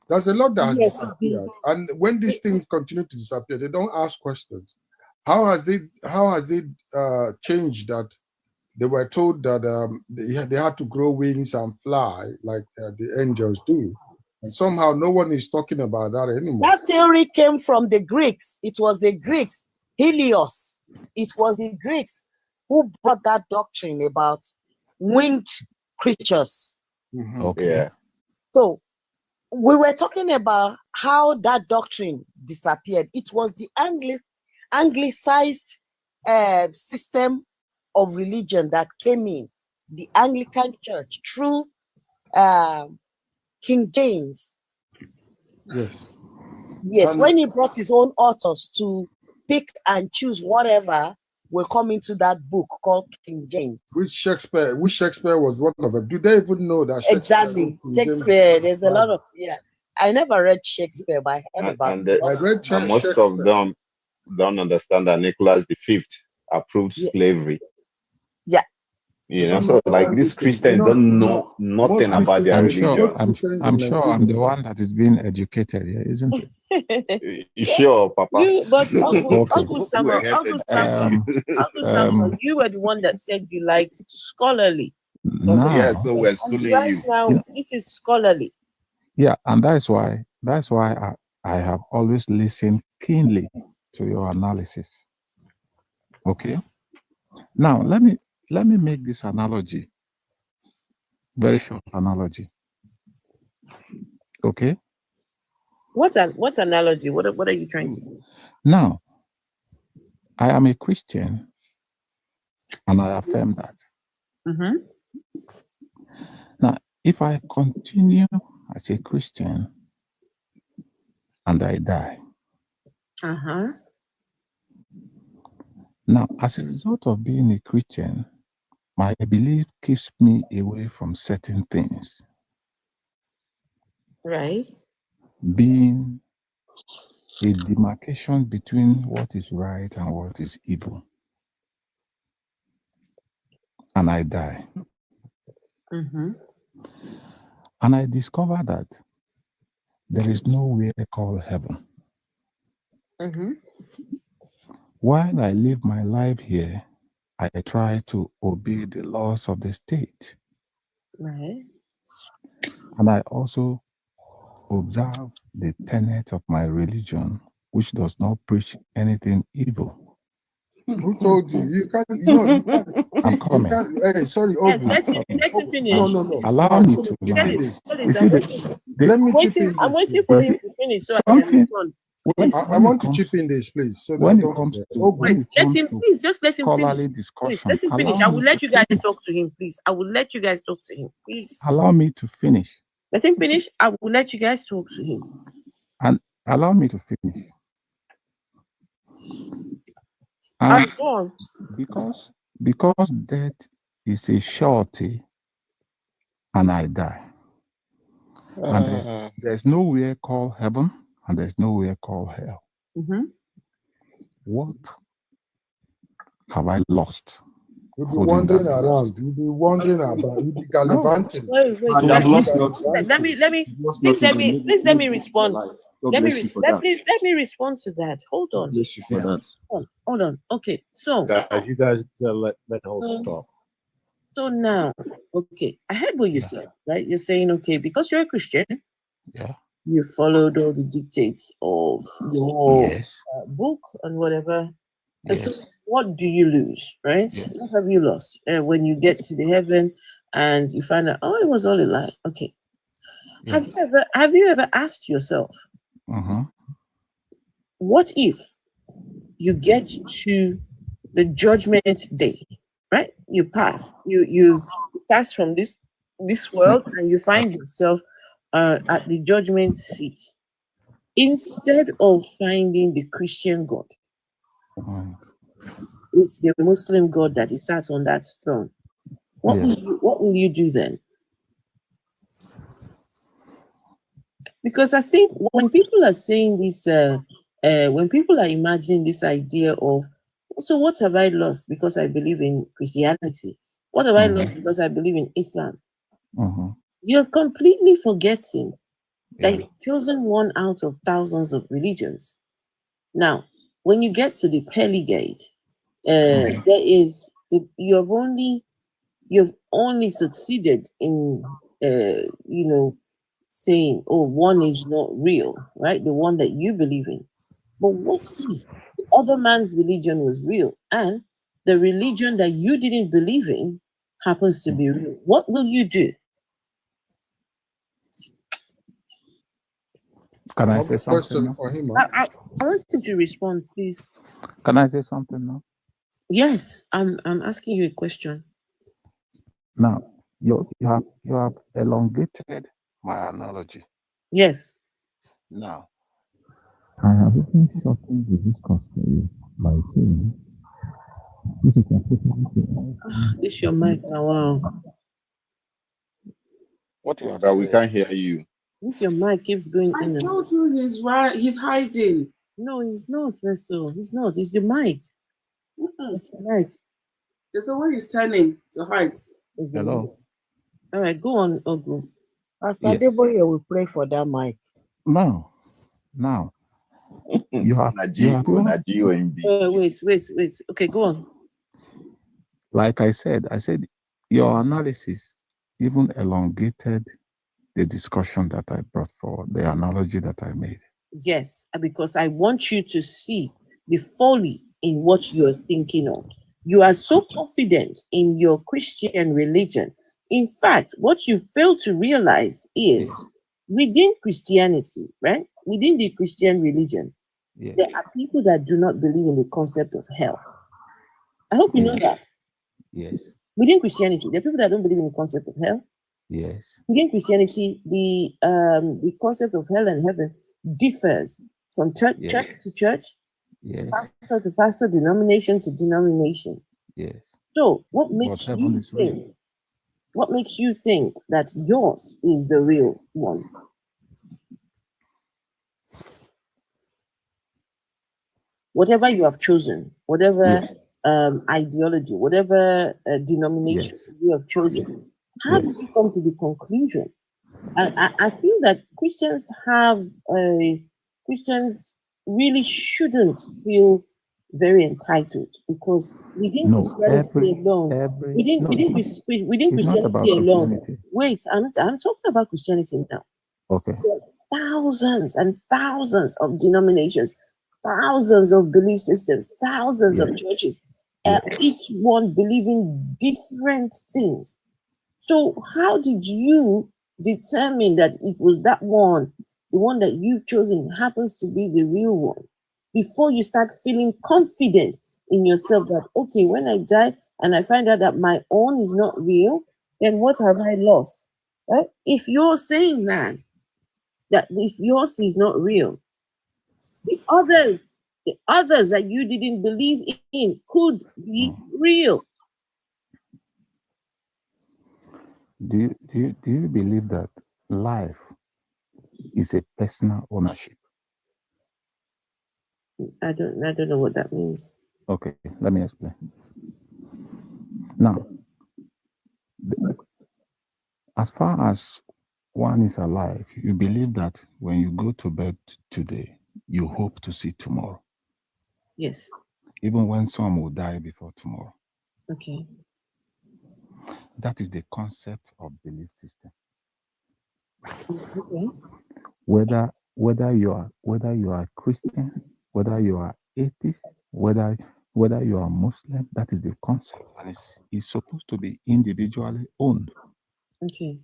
Speaker 9: There's a lot that has disappeared, and when these things continue to disappear, they don't ask questions. How has it changed that they were told that they had to grow wings and fly like the angels do, and somehow no one is talking about that anymore?
Speaker 12: That theory came from the Greeks. It was the Greeks, Helios. It was the Greeks who brought that doctrine about winged creatures. So we were talking about how that doctrine disappeared. It was the Anglicized system of religion that came in, the Anglican Church, through King James. Yes, when he brought his own authors to pick and choose whatever will come into that book called King James.
Speaker 9: Which Shakespeare was one of them. Do they even know that
Speaker 12: Shakespeare, there's a lot of, I never read Shakespeare, but I heard about it.
Speaker 9: I read
Speaker 19: and most of them don't understand that Nicholas V approved slavery. You know, so like these Christians don't know nothing about their religion.
Speaker 21: I'm sure I'm the one that is being educated here, isn't it?
Speaker 19: Sure, Papa.
Speaker 1: But Uncle Samuel, you were the one that said you liked scholarly.
Speaker 21: No.
Speaker 19: Yeah, so we're schooling
Speaker 1: right
Speaker 19: you.
Speaker 1: now, this is scholarly.
Speaker 21: Yeah, and that's why I have always listened keenly to your analysis. Okay. Now let me make this analogy. Very short analogy. Okay.
Speaker 1: What's analogy? What are you trying to do?
Speaker 21: Now, I am a Christian, and I affirm that. Now, if I continue as a Christian and I die, now, as a result of being a Christian, My belief keeps me away from certain things,
Speaker 1: Right.
Speaker 21: being a demarcation between what is right and what is evil. And I die.
Speaker 1: Mm-hmm.
Speaker 21: And I discover that there is nowhere called heaven.
Speaker 1: Mm-hmm.
Speaker 21: While I live my life here, I try to obey the laws of the state.
Speaker 1: Right.
Speaker 21: And I also observe the tenets of my religion, which does not preach anything evil.
Speaker 9: Who told you? You can't, you can't.
Speaker 21: I'm
Speaker 9: See,
Speaker 21: coming.
Speaker 9: you can't. Hey, sorry,
Speaker 1: Yes,
Speaker 9: Ogu.
Speaker 1: let him finish.
Speaker 9: No.
Speaker 21: Allow me to
Speaker 1: Tell
Speaker 21: land.
Speaker 1: it.
Speaker 21: You see,
Speaker 9: Let me
Speaker 1: I'm
Speaker 9: chip
Speaker 1: waiting,
Speaker 9: in
Speaker 1: I'm
Speaker 9: this.
Speaker 1: waiting
Speaker 9: Please.
Speaker 1: for him to finish so I can
Speaker 21: something
Speaker 1: respond. Please.
Speaker 9: I want to chip in this, please, so that I
Speaker 21: when it
Speaker 9: don't
Speaker 21: comes
Speaker 9: forget.
Speaker 21: to
Speaker 9: Ogu.
Speaker 21: when
Speaker 1: Wait,
Speaker 21: it
Speaker 1: let
Speaker 21: comes
Speaker 1: him,
Speaker 21: to
Speaker 1: please, just let him finish.
Speaker 21: scholarly
Speaker 1: Please,
Speaker 21: discussion,
Speaker 1: let him finish. I
Speaker 21: allow
Speaker 1: will
Speaker 21: me
Speaker 1: let
Speaker 21: to
Speaker 1: you guys
Speaker 21: finish.
Speaker 1: talk to him, please. I will let you guys talk to him, please.
Speaker 21: Allow me to finish.
Speaker 1: Let him finish. I will let you guys talk to him.
Speaker 21: And allow me to finish.
Speaker 1: And go on.
Speaker 21: Because death is a surety, and I die. And there's nowhere called heaven, and there's nowhere called hell.
Speaker 1: Mm-hmm.
Speaker 21: What have I lost?
Speaker 9: You'll be
Speaker 21: holding
Speaker 9: wandering
Speaker 21: that
Speaker 9: around. You'll be wandering about. You'll be gallivanting.
Speaker 1: Wait. Let me please let me respond. Let me respond to that. Hold on.
Speaker 20: Bless you for that.
Speaker 1: Hold on. Okay. So
Speaker 16: Guys, you guys let the host talk.
Speaker 1: So now, okay, I heard what you said, right? You're saying, okay, because you're a Christian, you followed all the dictates of your book and whatever. And so what do you lose, right? What have you lost when you get to the heaven and you find out, oh, it was all a lie? Okay. Have you ever asked yourself, what if you get to the judgment day, right? You pass, you pass from this world and you find yourself at the judgment seat. Instead of finding the Christian God, it's the Muslim God that is sat on that throne. What will you do then? Because I think when people are saying this, when people are imagining this idea of, so what have I lost because I believe in Christianity? What have I lost because I believe in Islam? You're completely forgetting that you've chosen one out of thousands of religions. Now, when you get to the pearly gate, there is you've only succeeded in saying, oh, one is not real, right? The one that you believe in. But what if the other man's religion was real and the religion that you didn't believe in happens to be real? What will you do?
Speaker 21: Can I say something now?
Speaker 9: For him,
Speaker 1: I want you to respond, please.
Speaker 21: Can I say something now?
Speaker 1: Yes, I'm asking you a question.
Speaker 21: Now, you have elongated my analogy.
Speaker 1: Yes.
Speaker 21: Now, I have even shortened the discourse for you by saying, this is applicable to
Speaker 1: This is your mic now. Wow.
Speaker 19: What you have that we can't hear you.
Speaker 1: This your mic keeps going in.
Speaker 2: I told you he's right. He's hiding.
Speaker 1: No, he's not, Vessel. He's not. It's the mic. It's the mic.
Speaker 2: There's the way he's turning to hide.
Speaker 21: Hello.
Speaker 1: All right, go on, Ogu.
Speaker 12: Pastor Adeboye will pray for that mic.
Speaker 21: Now, you have
Speaker 1: wait. Okay, go on.
Speaker 21: Like I said, your analysis even elongated the discussion that I brought forward, the analogy that I made.
Speaker 1: Yes, because I want you to see the folly in what you're thinking of. You are so confident in your Christian religion. In fact, what you fail to realize is within Christianity, right? Within the Christian religion, there are people that do not believe in the concept of hell. I hope you know that.
Speaker 21: Yes.
Speaker 1: Within Christianity, there are people that don't believe in the concept of hell.
Speaker 21: Yes.
Speaker 1: Within Christianity, the concept of hell and heaven differs from church to church, pastor to pastor, denomination to denomination.
Speaker 21: Yes.
Speaker 12: So what makes
Speaker 21: heaven
Speaker 12: you
Speaker 21: is real.
Speaker 12: think? What makes you think that yours is the real one? Whatever you have chosen, whatever ideology, whatever denomination you have chosen, how did you come to the conclusion? I feel that Christians really shouldn't feel very entitled, because within Christianity alone, within Christianity alone. Wait, I'm talking about Christianity now.
Speaker 21: Okay.
Speaker 12: There are thousands and thousands of denominations, thousands of belief systems, thousands of churches, each one believing different things. So how did you determine that it was that one, the one that you've chosen happens to be the real one, before you start feeling confident in yourself that, okay, when I die and I find out that my own is not real, then what have I lost? Right? If you're saying that if yours is not real, the others that you didn't believe in could be real.
Speaker 21: Do you believe that life is a personal ownership?
Speaker 12: I don't know what that means.
Speaker 21: Okay, let me explain. Now, as far as one is alive, you believe that when you go to bed today, you hope to see tomorrow.
Speaker 12: Yes.
Speaker 21: Even when some will die before tomorrow.
Speaker 12: Okay.
Speaker 21: That is the concept of belief system.
Speaker 12: Okay.
Speaker 21: Whether you are Christian, whether you are atheist, whether you are Muslim, that is the concept, and it's supposed to be individually owned.
Speaker 12: Okay.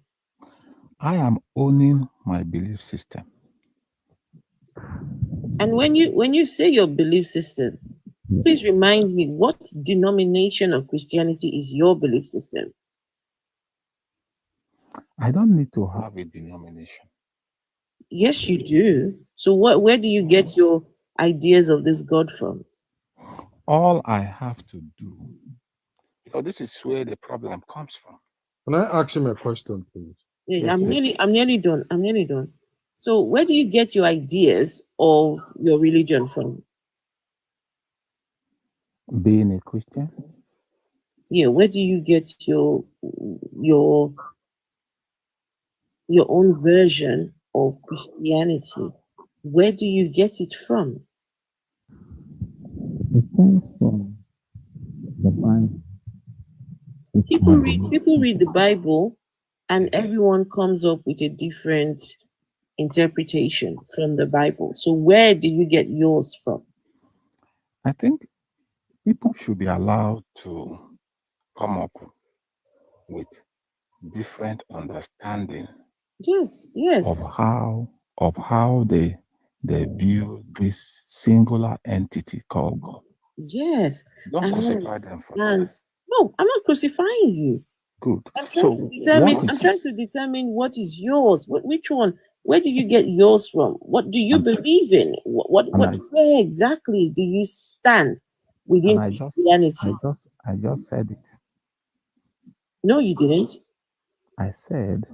Speaker 21: I am owning my belief system.
Speaker 12: And when you say your belief system, please remind me, what denomination of Christianity is your belief system?
Speaker 21: I don't need to have a denomination.
Speaker 12: Yes, you do. So where do you get your ideas of this God from?
Speaker 21: All I have to do, because this is where the problem comes from.
Speaker 9: Can I ask him a question, please?
Speaker 12: Yeah, I'm nearly done. So where do you get your ideas of your religion from?
Speaker 21: Being a Christian?
Speaker 12: Yeah, where do you get your own version of Christianity? Where do you get it from?
Speaker 21: It stems from the Bible.
Speaker 12: People read the Bible, and everyone comes up with a different interpretation from the Bible. So where do you get yours from?
Speaker 21: I think people should be allowed to come up with different understanding
Speaker 12: Yes.
Speaker 21: of how they view this singular entity called God.
Speaker 12: Yes.
Speaker 21: Don't crucify them for that.
Speaker 12: No, I'm not crucifying you.
Speaker 21: Good.
Speaker 12: I'm trying to determine what is yours. Which one? Where do you get yours from? What do you believe in? Where exactly do you stand within Christianity?
Speaker 21: I just said it.
Speaker 12: No, you didn't.
Speaker 21: I said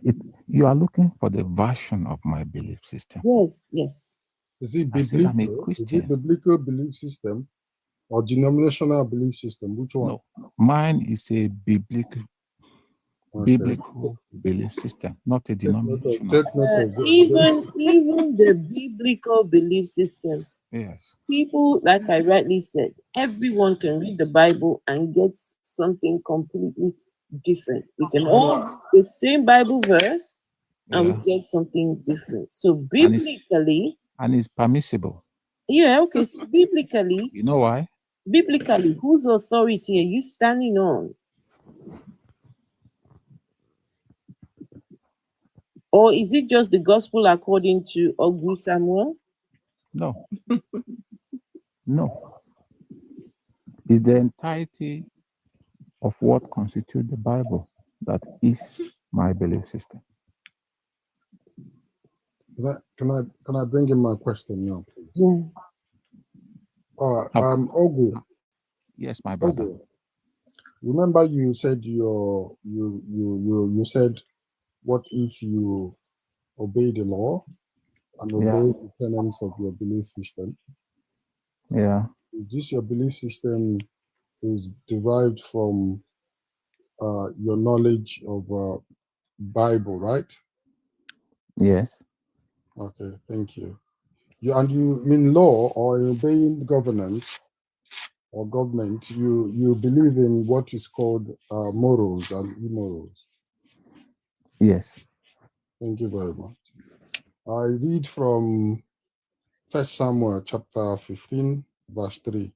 Speaker 21: it. You are looking for the version of my belief system.
Speaker 12: Yes.
Speaker 9: Is it
Speaker 21: I said I'm a
Speaker 9: biblical?
Speaker 21: Christian.
Speaker 9: Is it biblical belief system or denominational belief system? Which one?
Speaker 21: No, mine is a biblical belief system, not a denominational.
Speaker 12: Even the biblical belief system.
Speaker 21: Yes.
Speaker 12: People, like I rightly said, everyone can read the Bible and get something completely different. We can all read the same Bible verse and we get something different. So biblically,
Speaker 21: and it's permissible.
Speaker 12: Yeah, okay. So biblically,
Speaker 21: you know why?
Speaker 12: Biblically, whose authority are you standing on? Or is it just the gospel according to Ogbu Samuel?
Speaker 21: No. No. It's the entirety of what constitutes the Bible that is my belief system.
Speaker 9: Can I bring in my question now, please?
Speaker 12: Yeah.
Speaker 9: All right. Ogu.
Speaker 21: Yes, my brother.
Speaker 9: Ogu, Remember, you said you said, what if you obey the law and obey the tenets of your belief system?
Speaker 21: Yeah.
Speaker 9: This your belief system is derived from your knowledge of Bible, right?
Speaker 21: Yes.
Speaker 9: Okay, thank you. You in law or in obeying governance or government, you believe in what is called morals and immorals.
Speaker 21: Yes.
Speaker 9: Thank you very much. I read from 1 Samuel chapter 15, verse 3.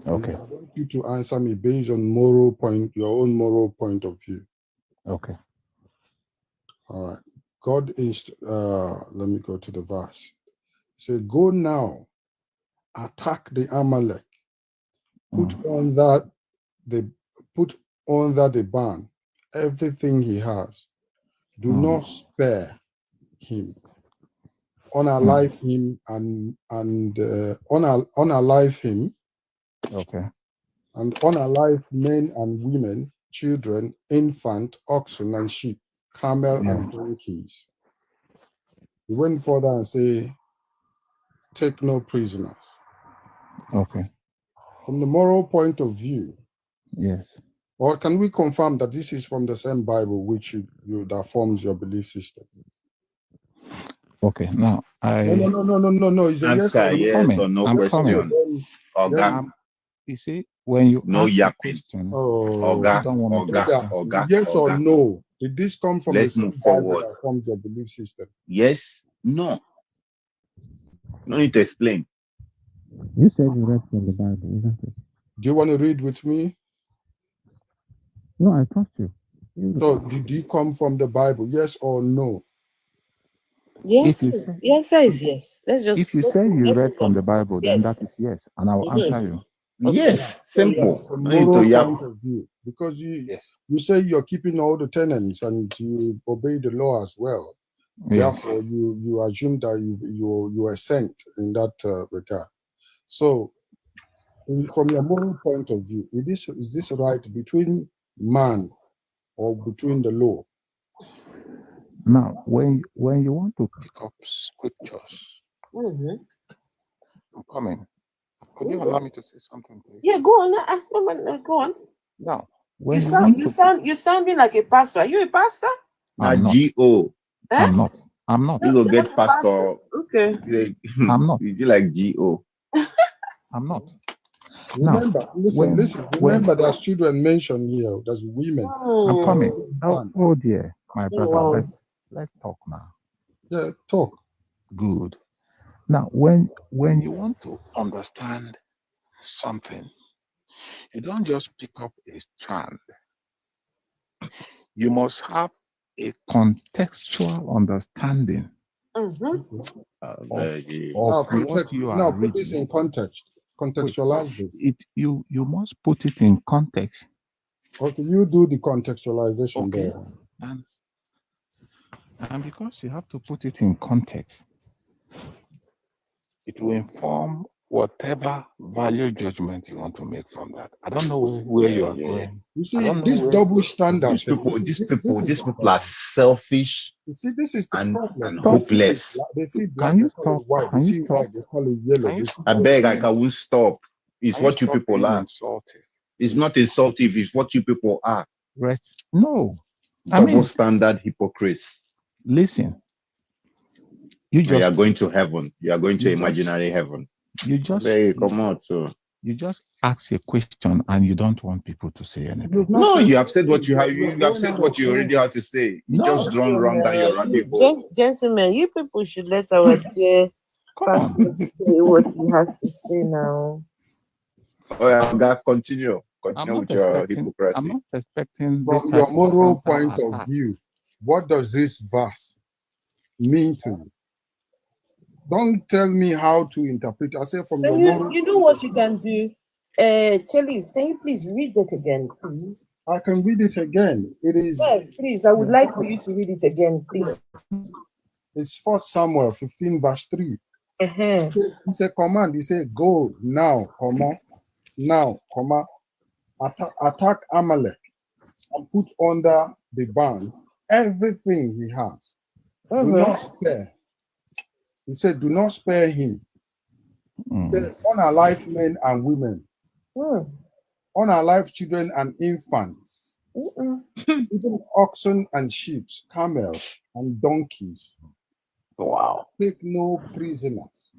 Speaker 21: Okay.
Speaker 9: And I want you to answer me based on your own moral point of view.
Speaker 21: Okay.
Speaker 9: All right. Let me go to the verse. It says, go now, attack the Amalek, put on that the ban everything he has. Do not spare him. Unalive him and unalive him.
Speaker 21: Okay.
Speaker 9: And unalive men and women, children, infant, oxen and sheep, camel and donkeys. He went further and say, take no prisoners.
Speaker 21: Okay.
Speaker 9: From the moral point of view,
Speaker 21: yes.
Speaker 9: Or can we confirm that this is from the same Bible which that forms your belief system?
Speaker 21: Okay. Now
Speaker 9: No. It's a yes
Speaker 21: or no question. You see, when you ask a question,
Speaker 9: I
Speaker 21: don't want to
Speaker 9: yes or no? Did this come from
Speaker 10: Let's
Speaker 9: the same
Speaker 10: move
Speaker 9: Bible
Speaker 10: forward.
Speaker 9: that forms your belief system?
Speaker 10: Yes, no. No need to explain.
Speaker 21: You said you read from the Bible, isn't it?
Speaker 9: Do you want to read with me?
Speaker 21: No, I trust you.
Speaker 9: So, did you come from the Bible? Yes or no?
Speaker 12: Yes, the answer is yes.
Speaker 21: If you say you read from the Bible, then that is yes, and I will answer you.
Speaker 10: Yes, simple.
Speaker 9: From moral point of view, because you say you're keeping all the tenets and you obey the law as well. Therefore, you assume that you are sent in that regard. So, from your moral point of view, is this right between man or between the law?
Speaker 21: Now, when you want to pick up scriptures, I'm coming. Could you allow me to say something, please?
Speaker 12: Yeah, go on. Go on.
Speaker 21: Now,
Speaker 12: You sounding like a pastor. Are you a pastor?
Speaker 21: I'm not.
Speaker 10: G.O.
Speaker 21: I'm not.
Speaker 10: You go get pastor.
Speaker 12: Okay.
Speaker 21: I'm not.
Speaker 10: You like G.O.
Speaker 21: I'm not.
Speaker 9: Remember,
Speaker 21: now,
Speaker 9: listen. Remember, there's children mentioned here. There's women.
Speaker 21: I'm coming. Oh dear, my brother. Let's talk now.
Speaker 9: Yeah, talk.
Speaker 21: Good. Now, when you want to understand something, you don't just pick up a strand. You must have a contextual understanding of what you are reading.
Speaker 9: Put this in context. Contextualize this.
Speaker 21: You must put it in context.
Speaker 9: Okay, you do the contextualization there.
Speaker 21: And because you have to put it in context, it will inform whatever value judgment you want to make from that. I don't know where you are going.
Speaker 9: You see, this double standard.
Speaker 10: These people are selfish.
Speaker 9: You see, this is the problem.
Speaker 10: And hopeless.
Speaker 9: They see black,
Speaker 21: Can you
Speaker 9: they call it white. They see white, they call it yellow.
Speaker 10: I beg, I can stop. It's what you people are. It's not insultive. It's what you people are.
Speaker 21: No.
Speaker 10: Double standard hypocrites.
Speaker 21: Listen.
Speaker 10: You are going to heaven. You are going to imaginary heaven.
Speaker 21: You just
Speaker 10: come out. So
Speaker 21: you just ask a question and you don't want people to say anything.
Speaker 10: No, you have said what you have. You have said what you already have to say. You just run down your rabbit hole.
Speaker 12: Gentlemen, you people should let our dear pastor say what he has to say now.
Speaker 10: Oh yeah, God, continue with your hypocrisy.
Speaker 21: I'm not expecting
Speaker 9: from your moral point of view. What does this verse mean to you? Don't tell me how to interpret. I say from your moral.
Speaker 12: You know what you can do? Chelis, can you please read it again, please?
Speaker 9: I can read it again. It is.
Speaker 12: Yes, please. I would like for you to read it again, please.
Speaker 9: It's 1 Samuel 15, verse 3. It's a command. He said, go now, comma, attack Amalek and put under the ban everything he has. Do not spare. He said, do not spare him. He said, unalive men and women, unalive children and infants, even oxen and sheep, camels and donkeys.
Speaker 20: Wow.
Speaker 9: Take no prisoners.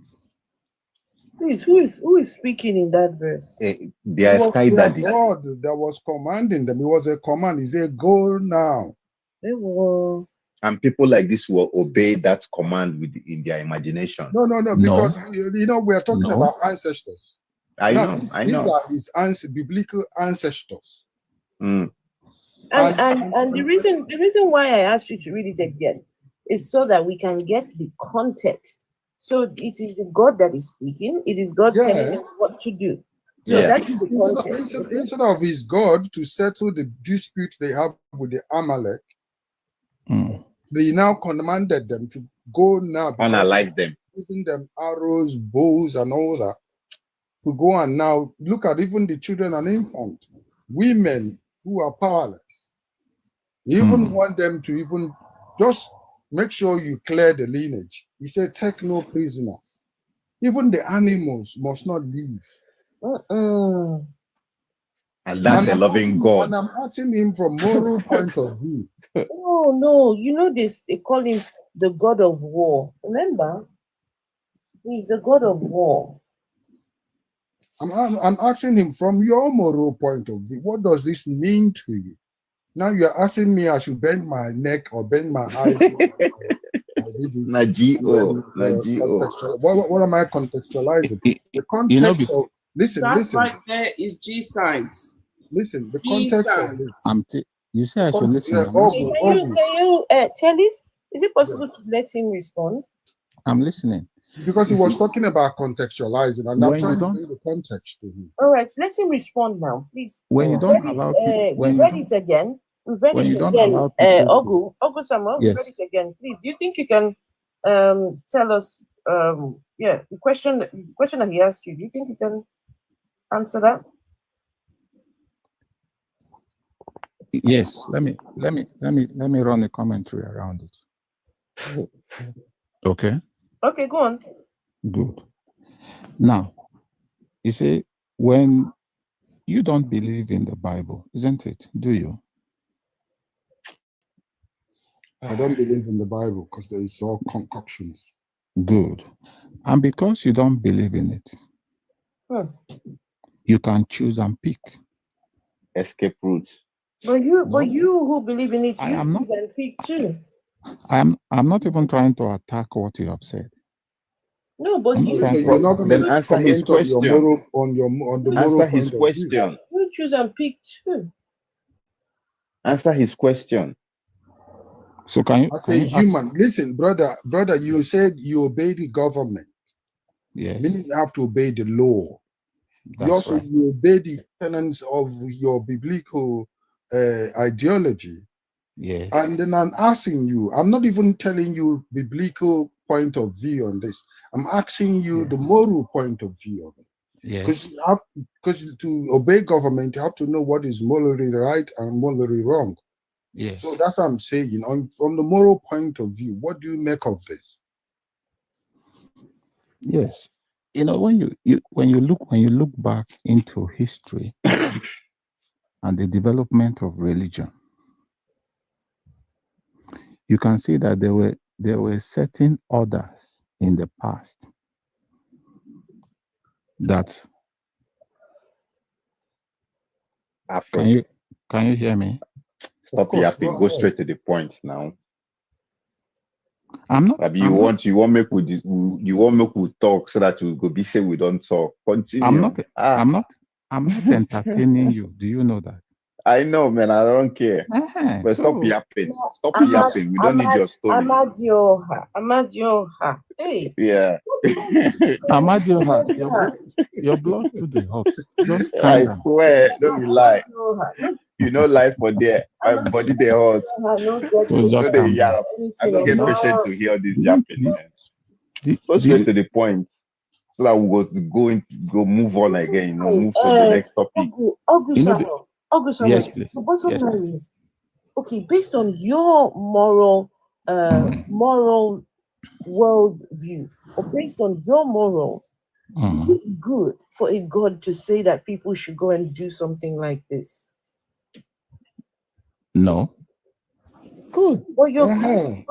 Speaker 12: Please, who is speaking in that verse?
Speaker 9: It was their God that was commanding them. It was a command. He said, go now.
Speaker 19: And people like this will obey that command in their imagination.
Speaker 9: No, because we are talking about ancestors.
Speaker 19: I know.
Speaker 9: These are his biblical ancestors.
Speaker 12: And the reason why I asked you to read it again is so that we can get the context. So it is the God that is speaking. It is God telling them what to do. So that is the context.
Speaker 9: Instead of his God to settle the dispute they have with the Amalek, they now commanded them to go now.
Speaker 19: Unalive them.
Speaker 9: Giving them arrows, bows, and all that. To go and now look at even the children and infants, women who are powerless. You even want them to even just make sure you clear the lineage. He said, take no prisoners. Even the animals must not leave.
Speaker 19: And that's a loving God.
Speaker 9: And I'm asking him from moral point of view.
Speaker 12: No. You know this, they call him the God of war. Remember? He's the God of war.
Speaker 9: I'm asking him from your moral point of view. What does this mean to you? Now you're asking me I should bend my neck or bend my eyes. What am I contextualizing? The context of listen.
Speaker 2: Right there is G signs.
Speaker 9: Listen, the context of this.
Speaker 21: You say I should listen.
Speaker 12: Can you tell us? Is it possible to let him respond?
Speaker 21: I'm listening.
Speaker 9: Because he was talking about contextualizing, and I'm trying to bring the context to him.
Speaker 12: All right, let him respond now, please.
Speaker 21: When you don't allow people,
Speaker 12: we read it again. We've read it again. Ogu Samuel, we read it again. Please, do you think you can tell us the question that he asked you? Do you think you can answer that?
Speaker 21: Yes, let me run a commentary around it. Okay.
Speaker 12: Okay, go on.
Speaker 21: Good. Now, you see, when you don't believe in the Bible, isn't it? Do you?
Speaker 9: I don't believe in the Bible because there is all concoctions.
Speaker 21: Good. And because you don't believe in it, you can choose and pick.
Speaker 19: Escape routes.
Speaker 12: But you who believe in it, you choose and pick too.
Speaker 21: I'm not even trying to attack what you have said.
Speaker 12: No, but
Speaker 9: you're not going to
Speaker 19: answer his question.
Speaker 9: On the moral
Speaker 19: answer his question.
Speaker 12: You choose and pick too.
Speaker 19: Answer his question.
Speaker 21: So can you?
Speaker 9: I say human. Listen, brother. You said you obey the government.
Speaker 21: Yes.
Speaker 9: Meaning you have to obey the law.
Speaker 21: That's right.
Speaker 9: You obey the tenets of your biblical ideology.
Speaker 21: Yes.
Speaker 9: And then I'm asking you, I'm not even telling you biblical point of view on this. I'm asking you the moral point of view of it.
Speaker 21: Yes.
Speaker 9: Because to obey government, you have to know what is morally right and morally wrong.
Speaker 21: Yes.
Speaker 9: So that's what I'm saying. From the moral point of view, what do you make of this?
Speaker 21: Yes. You know, when you look back into history and the development of religion, you can see that there were certain orders in the past that can you hear me?
Speaker 19: Stop yapping. Go straight to the point now.
Speaker 21: I'm not.
Speaker 19: You want make we talk so that we go be say we don't talk. Continue.
Speaker 21: I'm not entertaining you. Do you know that?
Speaker 19: I know, man. I don't care. But stop yapping. Stop yapping. We don't need your story.
Speaker 12: Amadioha. Hey.
Speaker 19: Yeah.
Speaker 21: Amadioha, your blood to the hot. Just
Speaker 19: I swear, don't be lie. You know life for there. My body they hot.
Speaker 21: So just calm down.
Speaker 19: I don't get patient to hear this yapping, man. Go straight to the point. so that we'll go move on again, move to the next topic.
Speaker 16: Yes, please.
Speaker 6: The bottom
Speaker 16: Yes,
Speaker 6: line is, okay, based on your moral world view, or based on your morals, is it good for a God to say that people should go and do something like this?
Speaker 16: No.
Speaker 6: Good. But your God,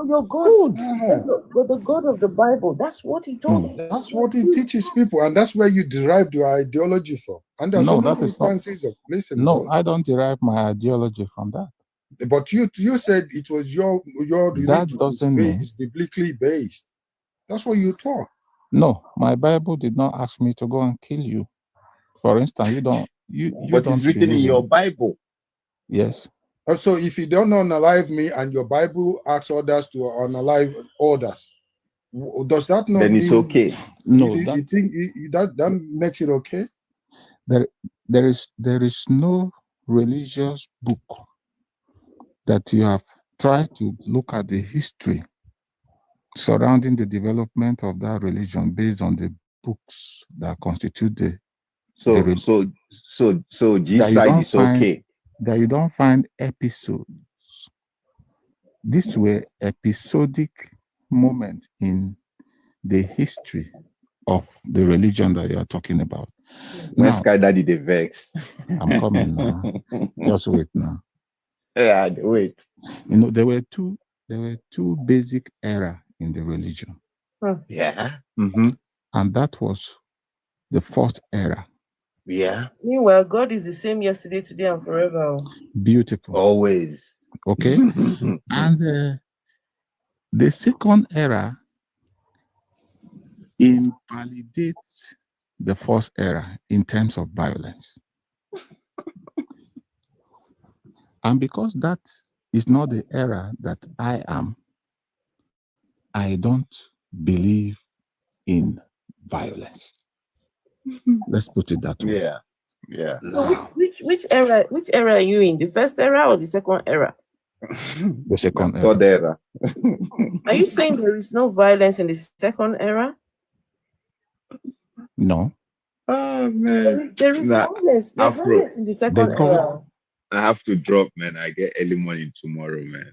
Speaker 6: but the God of the Bible, that's what he told you.
Speaker 9: That's what he teaches people, and that's where you derived your ideology from. And there's so many instances of
Speaker 21: No, I don't derive my ideology from that.
Speaker 9: But you said it was your religion.
Speaker 21: That doesn't mean
Speaker 9: it's biblically based. That's what you taught.
Speaker 21: No, my Bible did not ask me to go and kill you. For instance, you don't
Speaker 19: But it's written in your Bible.
Speaker 21: Yes.
Speaker 9: So if you don't unalive me and your Bible asks others to unalive others, does that not
Speaker 19: then it's
Speaker 9: mean
Speaker 19: okay?
Speaker 21: No,
Speaker 9: you think that makes it okay?
Speaker 21: There is no religious book that you have tried to look at the history surrounding the development of that religion based on the books that constitute the
Speaker 19: so G side is okay.
Speaker 21: That you don't find episodes. These were episodic moments in the history of the religion that you are talking about.
Speaker 19: When
Speaker 21: Now,
Speaker 19: Sky Daddy the vex.
Speaker 21: I'm coming now. Just wait now.
Speaker 19: Yeah, wait.
Speaker 21: You know, there were two basic era in the religion.
Speaker 19: Yeah.
Speaker 21: And that was the first era.
Speaker 19: Yeah.
Speaker 6: Meanwhile, God is the same yesterday, today, and forever.
Speaker 21: Beautiful.
Speaker 19: Always.
Speaker 21: Okay. And the second era invalidates the first era in terms of violence. And because that is not the era that I am, I don't believe in violence. Let's put it that way.
Speaker 19: Yeah. Yeah.
Speaker 6: So which era are you in? The first era or the second era?
Speaker 21: The second era.
Speaker 19: Third era.
Speaker 6: Are you saying there is no violence in the second era?
Speaker 21: No.
Speaker 19: Oh man.
Speaker 6: There is violence. There's violence in the second era.
Speaker 19: I have to drop, man. I get early morning tomorrow, man.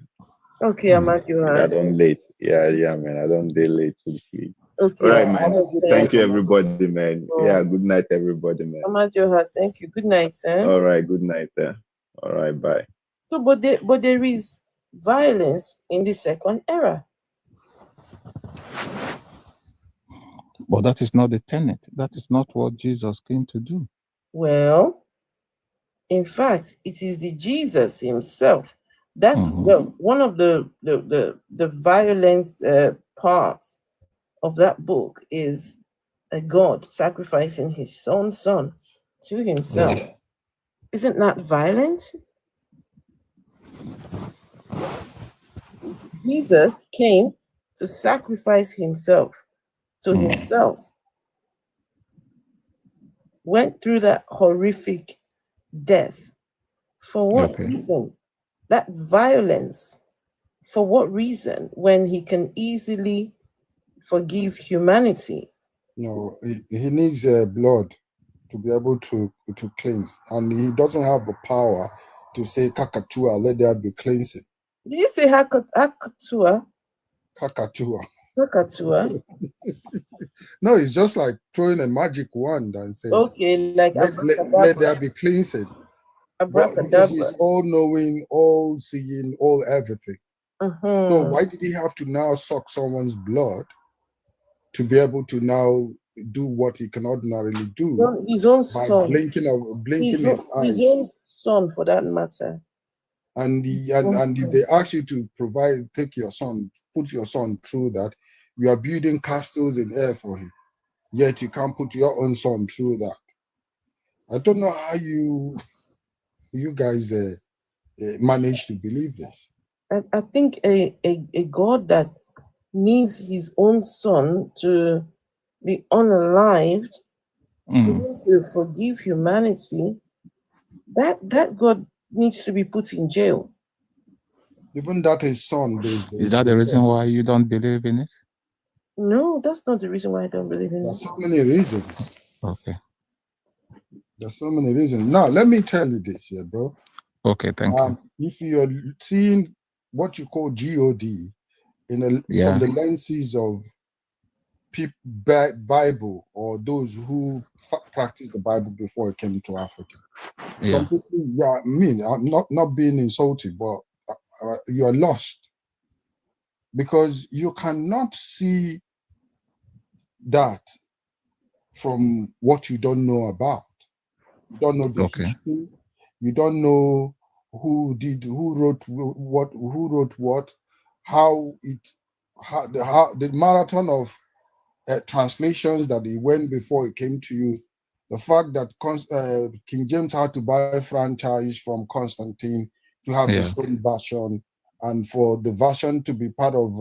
Speaker 6: Okay, I'm at your
Speaker 19: I don't late. Yeah, man. I don't day late to sleep.
Speaker 6: Okay.
Speaker 19: All right, man. Thank you, everybody, man. Yeah, good night, everybody, man.
Speaker 6: I'm at your heart. Thank you. Good night, sir.
Speaker 19: All right, good night. All right, bye.
Speaker 6: So, but there is violence in the second era.
Speaker 21: But that is not the tenet. That is not what Jesus came to do.
Speaker 6: Well, in fact, it is the Jesus himself. That's one of the violent parts of that book is a God sacrificing his own son to himself. Yeah. Isn't that violent? Jesus came to sacrifice himself to himself. Went through that horrific death. For what reason? That violence. For what reason? When he can easily forgive humanity.
Speaker 9: No, he needs blood to be able to cleanse. And he doesn't have the power to say, Kakatua, let there be cleansing.
Speaker 6: Did you say Hakatua?
Speaker 9: Kakatua.
Speaker 6: Kakatua?
Speaker 9: No, it's just like throwing a magic wand and saying,
Speaker 6: okay, like
Speaker 9: let there be cleansing. Because he's all knowing, all seeing, all everything. So why did he have to now suck someone's blood to be able to now do what he can ordinarily do?
Speaker 6: His own
Speaker 9: by
Speaker 6: son.
Speaker 9: Blinking his eyes.
Speaker 6: His own son, for that matter.
Speaker 9: And if they ask you to take your son, put your son through that, you are building castles in air for him. Yet you can't put your own son through that. I don't know how you guys manage to believe this.
Speaker 6: I think a God that needs his own son to be unalived, for him to forgive humanity, that God needs to be put in jail.
Speaker 9: Even that his son.
Speaker 21: Is that the reason why you don't believe in it?
Speaker 12: No, that's not the reason why I don't believe in
Speaker 9: There's
Speaker 12: it.
Speaker 9: so many reasons.
Speaker 21: Okay.
Speaker 9: There's so many reasons. Now, let me tell you this here, bro.
Speaker 21: Okay, thank you.
Speaker 9: If you're seeing what you call God from the lenses of Bible or those who practiced the Bible before it came to Africa, some people, I mean, I'm not being insulted, but you are lost because you cannot see that from what you don't know about. You don't know the history. You don't know who wrote what, how the marathon of translations that he went before it came to you. The fact that King James had to buy franchise from Constantine to have his own version, and for the version to be part of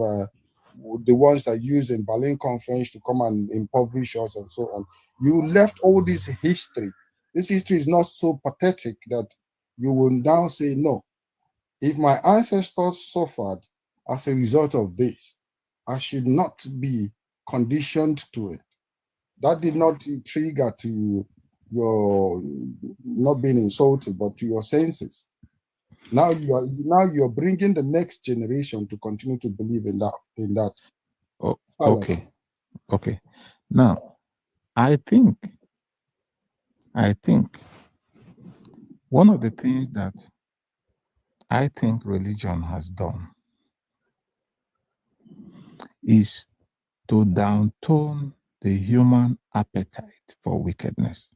Speaker 9: the ones that use in Berlin Conference to come and impoverish us and so on. You left all this history. This history is not so pathetic that you will now say, no, if my ancestors suffered as a result of this, I should not be conditioned to it. That did not trigger to your not being insulted, but to your senses. Now you're bringing the next generation to continue to believe in that.
Speaker 21: Oh, okay. Now, I think one of the things that I think religion has done is to downtone the human appetite for wickedness.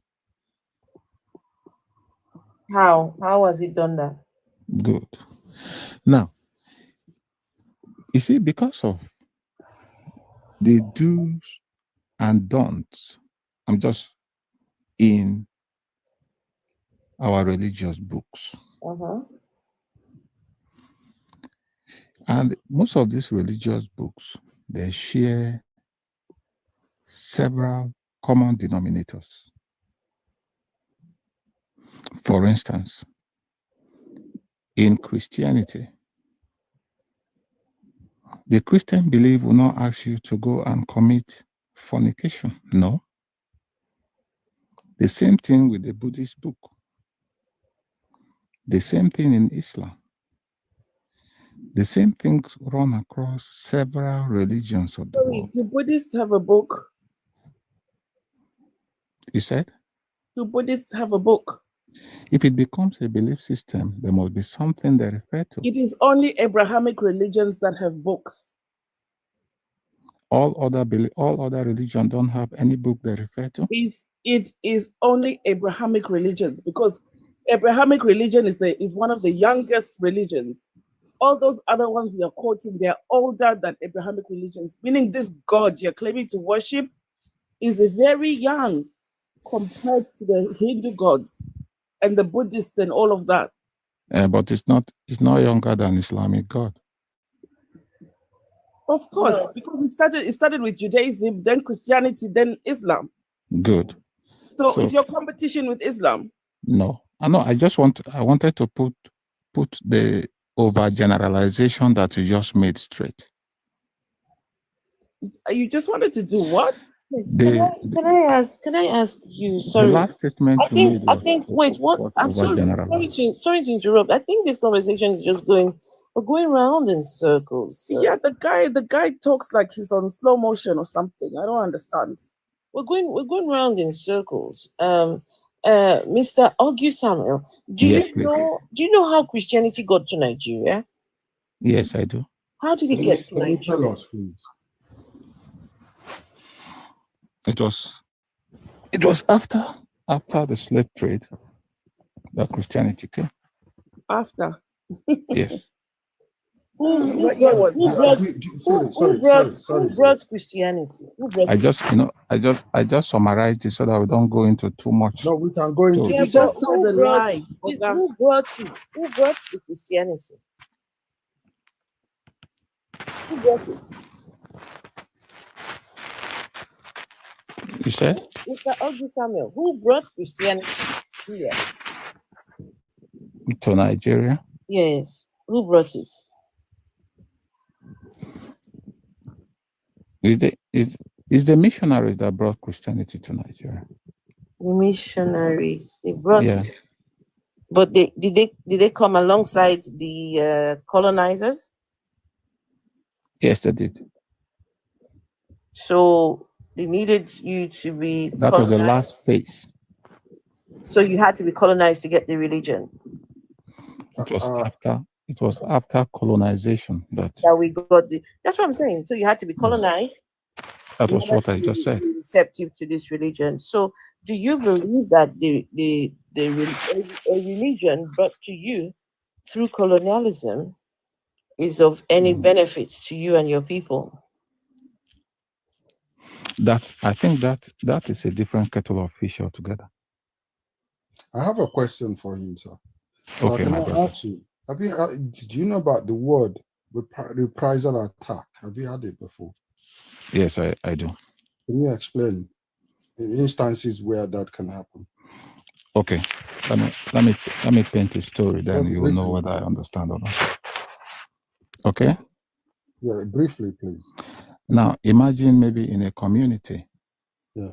Speaker 12: How has it done that?
Speaker 21: Good. Now, you see, because of the do's and don'ts, I'm just in our religious books. And most of these religious books, they share several common denominators. For instance, in Christianity, the Christian belief will not ask you to go and commit fornication. No. The same thing with the Buddhist book. The same thing in Islam. The same thing run across several religions of the world.
Speaker 2: Do Buddhists have a book?
Speaker 21: You said?
Speaker 2: Do Buddhists have a book?
Speaker 21: If it becomes a belief system, there must be something they refer to.
Speaker 2: It is only Abrahamic religions that have books.
Speaker 21: All other religions don't have any book they refer to.
Speaker 2: It is only Abrahamic religions, because Abrahamic religion is one of the youngest religions. All those other ones you're quoting, they're older than Abrahamic religions, meaning this God you're claiming to worship is very young compared to the Hindu gods and the Buddhists and all of that.
Speaker 21: But it's not younger than Islamic God.
Speaker 2: Of course, because it started with Judaism, then Christianity, then Islam.
Speaker 21: Good.
Speaker 2: So is your competition with Islam?
Speaker 21: No. I know. I wanted to put the overgeneralization that you just made straight.
Speaker 2: You just wanted to do what?
Speaker 12: Can I ask you? Sorry.
Speaker 21: The last statement you made.
Speaker 12: I'm sorry to interrupt. I think this conversation is just we're going round in circles.
Speaker 2: Yeah, the guy talks like he's on slow motion or something. I don't understand.
Speaker 12: We're going round in circles. Mr. Augie Samuel, do you know how Christianity got to Nigeria?
Speaker 21: Yes, I do.
Speaker 12: How did it get to Nigeria?
Speaker 9: Tell us, please.
Speaker 21: It was after the slave trade that Christianity came.
Speaker 2: After?
Speaker 21: Yes.
Speaker 12: Who brought Christianity?
Speaker 21: I just summarized it so that we don't go into too much.
Speaker 9: No, we can go into
Speaker 12: who brought it? Who brought the Christianity? Who brought it?
Speaker 21: You said?
Speaker 12: Mr. Augie Samuel, who brought Christianity here?
Speaker 21: To Nigeria?
Speaker 12: Yes. Who brought it?
Speaker 21: It's the missionaries that brought Christianity to Nigeria.
Speaker 12: The missionaries, they brought,
Speaker 21: Yeah.
Speaker 12: but did they come alongside the colonizers?
Speaker 21: Yes, they did.
Speaker 12: So they needed you to be
Speaker 21: That was the
Speaker 12: colonized.
Speaker 21: last phase.
Speaker 12: So you had to be colonized to get the religion.
Speaker 21: It was after colonization that
Speaker 12: we got the. That's what I'm saying. So you had to be colonized.
Speaker 21: that was what I just said.
Speaker 12: Be receptive to this religion. So do you believe that a religion brought to you through colonialism is of any benefit to you and your people?
Speaker 21: I think that is a different kettle of fish altogether.
Speaker 9: I have a question for him, sir. So
Speaker 21: Okay,
Speaker 9: can
Speaker 21: my
Speaker 9: I
Speaker 21: brother.
Speaker 9: ask you, do you know about the word reprisal attack? Have you heard it before?
Speaker 21: Yes, I do.
Speaker 9: Can you explain instances where that can happen?
Speaker 21: Okay, let me paint a story, then
Speaker 9: Just
Speaker 21: you will know
Speaker 9: briefly.
Speaker 21: whether I understand or not. Okay?
Speaker 9: Yeah, briefly, please.
Speaker 21: Now, imagine maybe in a community,
Speaker 9: Yeah.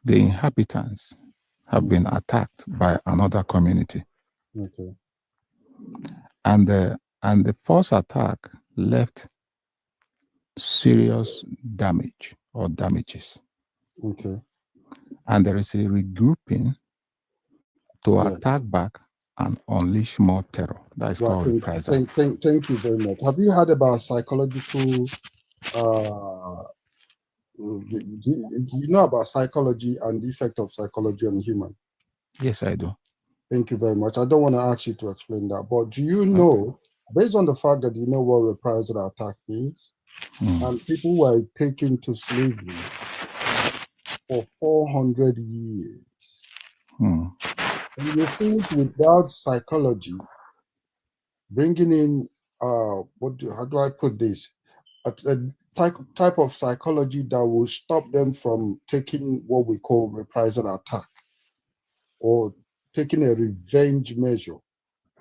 Speaker 21: the inhabitants have been attacked by another community.
Speaker 9: Okay.
Speaker 21: And the first attack left serious damage or damages.
Speaker 9: Okay.
Speaker 21: And there is a regrouping to attack back and unleash more terror. That is called reprisal.
Speaker 9: Thank you very much. Have you heard about psychological do you know about psychology and the effect of psychology on human?
Speaker 21: Yes, I do.
Speaker 9: Thank you very much. I don't want to ask you to explain that, but do you know, based on the fact that you know what reprisal attack means, and people were taken to slavery for 400 years, and you think without psychology, bringing in, how do I put this? A type of psychology that will stop them from taking what we call reprisal attack or taking a revenge measure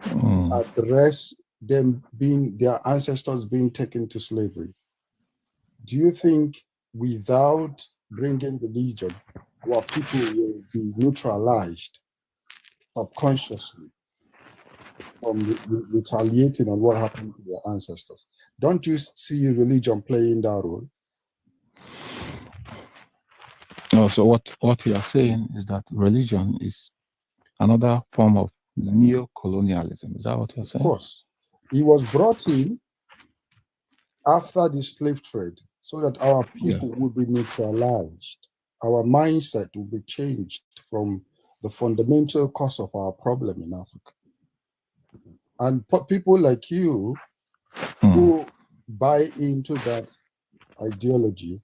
Speaker 9: to address them being their ancestors being taken to slavery. Do you think without bringing religion, our people will be neutralized subconsciously from retaliating on what happened to their ancestors? Don't you see religion playing that role?
Speaker 21: No, so what you are saying is that religion is another form of neo-colonialism. Is that what you're saying?
Speaker 9: Of course. It was brought in after the slave trade so that our people would be neutralized. Our mindset will be changed from the fundamental cause of our problem in Africa. And people like you who buy into that ideology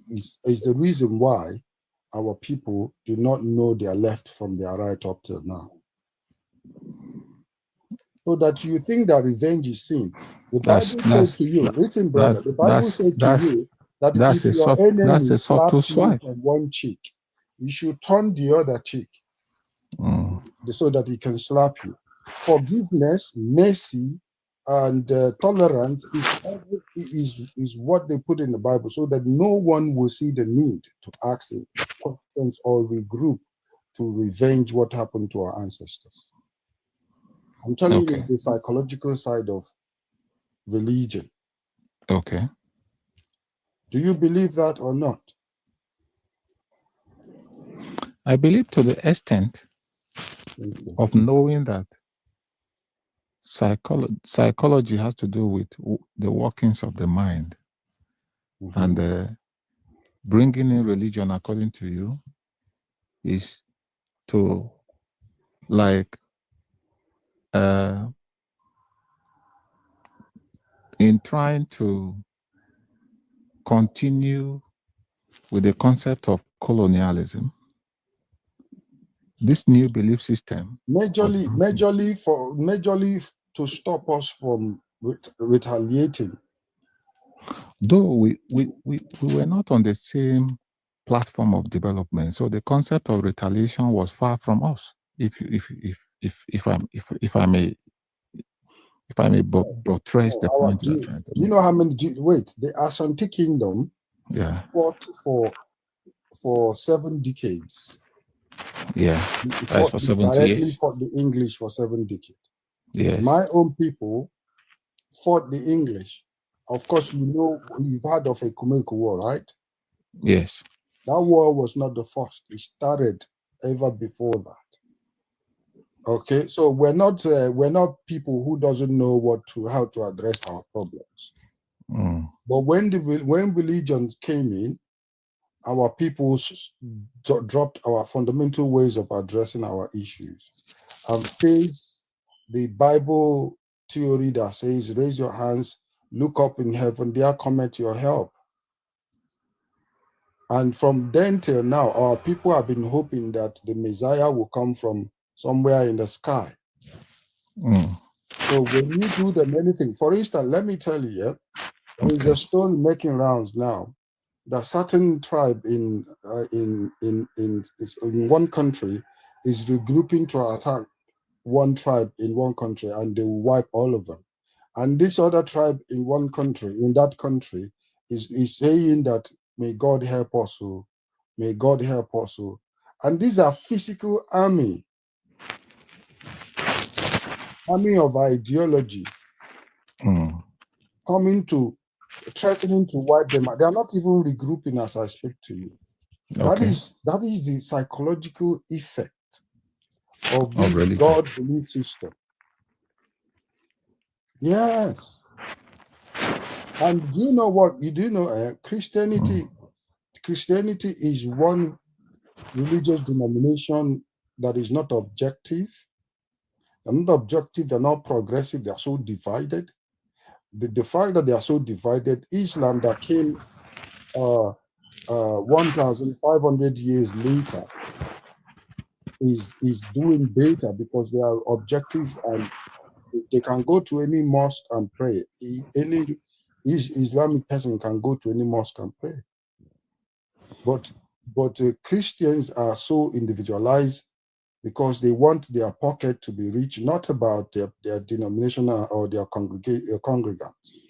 Speaker 9: is the reason why our people do not know their left from their right up till now. So that you think that revenge is sin. The Bible said to you, listen, brother, the Bible said to you that if your enemy slaps you on one cheek, you should turn the other cheek so that he can slap you. Forgiveness, mercy, and tolerance is what they put in the Bible so that no one will see the need to ask questions or regroup to revenge what happened to our ancestors. I'm telling you the psychological side of religion.
Speaker 21: Okay.
Speaker 9: Do you believe that or not?
Speaker 21: I believe to the extent of knowing that psychology has to do with the workings of the mind, and bringing in religion, according to you, is to in trying to continue with the concept of colonialism, this new belief system
Speaker 9: majorly to stop us from retaliating.
Speaker 21: Though we were not on the same platform of development, so the concept of retaliation was far from us. If if I may buttress the point you're trying to
Speaker 9: do you know how many? Wait, the Ashanti Kingdom fought for 7 decades.
Speaker 21: Yeah, that's for 70
Speaker 9: directly
Speaker 21: years.
Speaker 9: fought the English for 7 decades.
Speaker 21: Yes.
Speaker 9: My own people fought the English. Of course, you've heard of a Kumeko War, right?
Speaker 21: Yes.
Speaker 9: That war was not the first. It started ever before that. Okay, so we're not people who doesn't know how to address our problems. But when religions came in, our people dropped our fundamental ways of addressing our issues and faced the Bible theory that says, raise your hands, look up in heaven, there cometh your help. And from then till now, our people have been hoping that the Messiah will come from somewhere in the sky. So when you do them anything, for instance, let me tell you, there is a story making rounds now that certain tribe in one country is regrouping to attack one tribe in one country, and they will wipe all of them. And this other tribe in that country is saying that may God help us, may God help us. And these are physical army of ideology coming to threatening to wipe them out. They are not even regrouping as I speak to you. That is the psychological effect of the God belief system. Yes. And do you know what? You do know Christianity is one religious denomination that is not objective. They're not objective, they're not progressive, they're so divided. The fact that they are so divided, Islam that came 1,500 years later is doing better because they are objective and they can go to any mosque and pray. Any Islamic person can go to any mosque and pray. But Christians are so individualized because they want their pocket to be rich, not about their denomination or their congregants.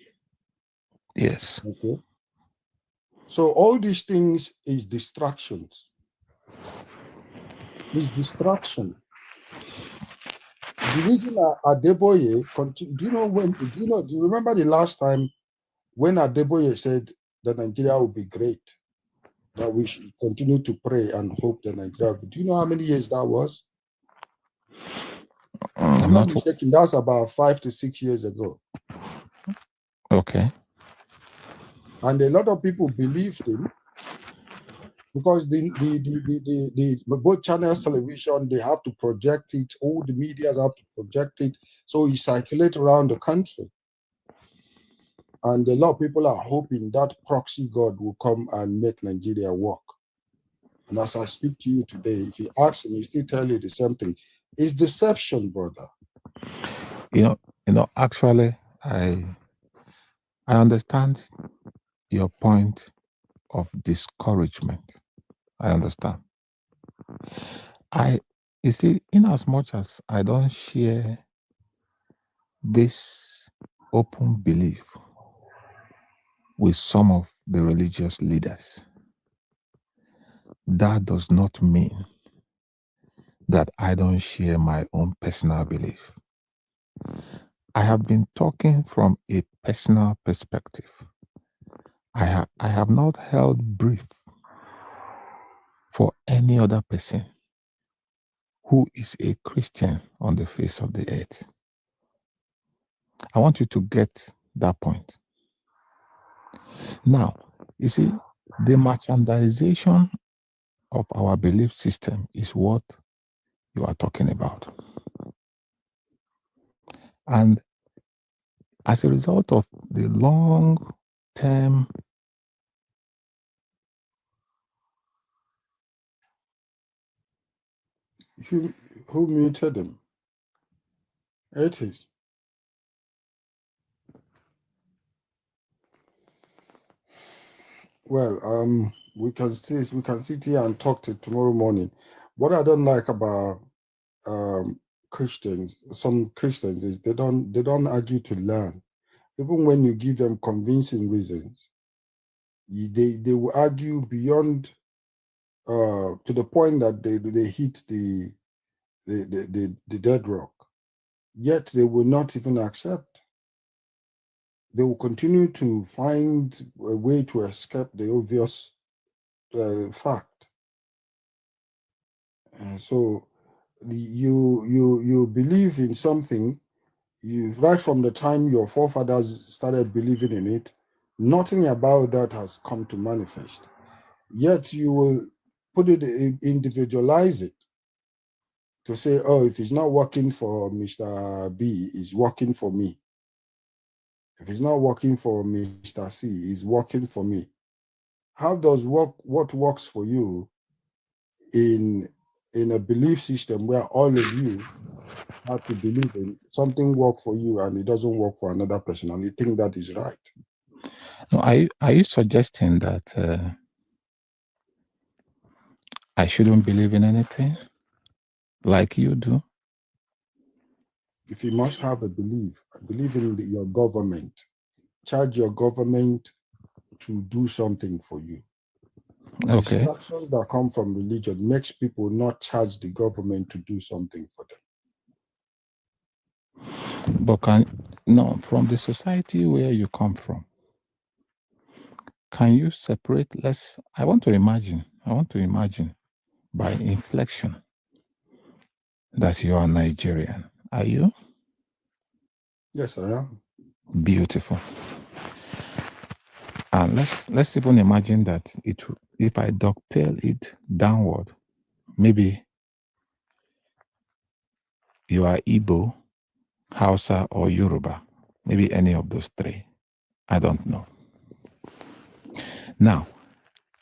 Speaker 21: Yes.
Speaker 9: Okay. So all these things is distractions. Is distraction. The reason Adeboye do you remember the last time when Adeboye said that Nigeria will be great, that we should continue to pray and hope that Nigeria will be. Do you know how many years that was? I'm not mistaken, that was about 5 to 6 years ago.
Speaker 21: Okay.
Speaker 9: And a lot of people believed him because the both channels television, they have to project it, all the medias have to project it, so it circulates around the country. And a lot of people are hoping that proxy God will come and make Nigeria work. And as I speak to you today, if you ask him, he still tell you the same thing. It's deception, brother.
Speaker 21: You know, actually, I understand your point of discouragement. I understand. You see, in as much as I don't share this open belief with some of the religious leaders, that does not mean that I don't share my own personal belief. I have been talking from a personal perspective. I have not held brief for any other person who is a Christian on the face of the earth. I want you to get that point. Now, you see, the merchandization of our belief system is what you are talking about. And as a result of the long-term
Speaker 9: Who muted him? Atheist. Well, we can sit here and talk till tomorrow morning. What I don't like about Christians, some Christians, is they don't argue to learn. Even when you give them convincing reasons, they will argue beyond to the point that they hit the dead rock. Yet they will not even accept. They will continue to find a way to escape the obvious fact. So you believe in something. You right from the time your forefathers started believing in it, nothing about that has come to manifest. Yet you will put it, individualize it to say, oh, if it's not working for Mr. B, it's working for me. If it's not working for Mr. C, it's working for me. How does what works for you in a belief system where all of you have to believe in something work for you and it doesn't work for another person, and you think that is right?
Speaker 21: No, are you suggesting that I shouldn't believe in anything like you do?
Speaker 9: If you must have a belief in your government, charge your government to do something for you.
Speaker 21: Okay.
Speaker 9: Distractions that come from religion makes people not charge the government to do something for them.
Speaker 21: But from the society where you come from, can you separate? I want to imagine by inflection that you are Nigerian. Are you?
Speaker 9: Yes, I am.
Speaker 21: Beautiful. And let's even imagine that if I dovetail it downward, maybe you are Igbo, Hausa, or Yoruba, maybe any of those three. I don't know. Now,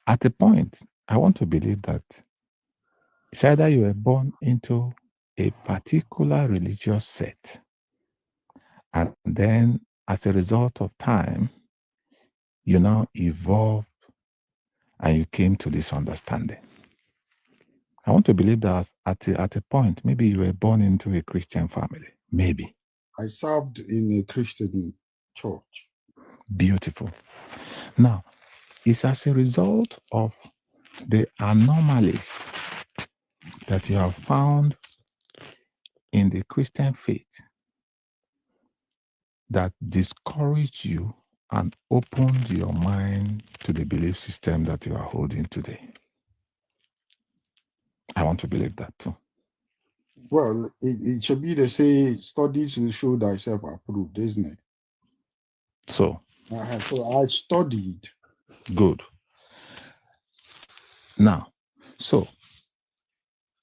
Speaker 21: at a point, I want to believe that it's either you were born into a particular religious sect, and then as a result of time, you now evolved and you came to this understanding. I want to believe that at a point, maybe you were born into a Christian family. Maybe.
Speaker 9: I served in a Christian church.
Speaker 21: Beautiful. Now, it's as a result of the anomalies that you have found in the Christian faith that discouraged you and opened your mind to the belief system that you are holding today. I want to believe that too.
Speaker 9: Well, it should be, they say, study to show thyself approved, isn't it?
Speaker 21: So
Speaker 9: I studied.
Speaker 21: Good. Now, so,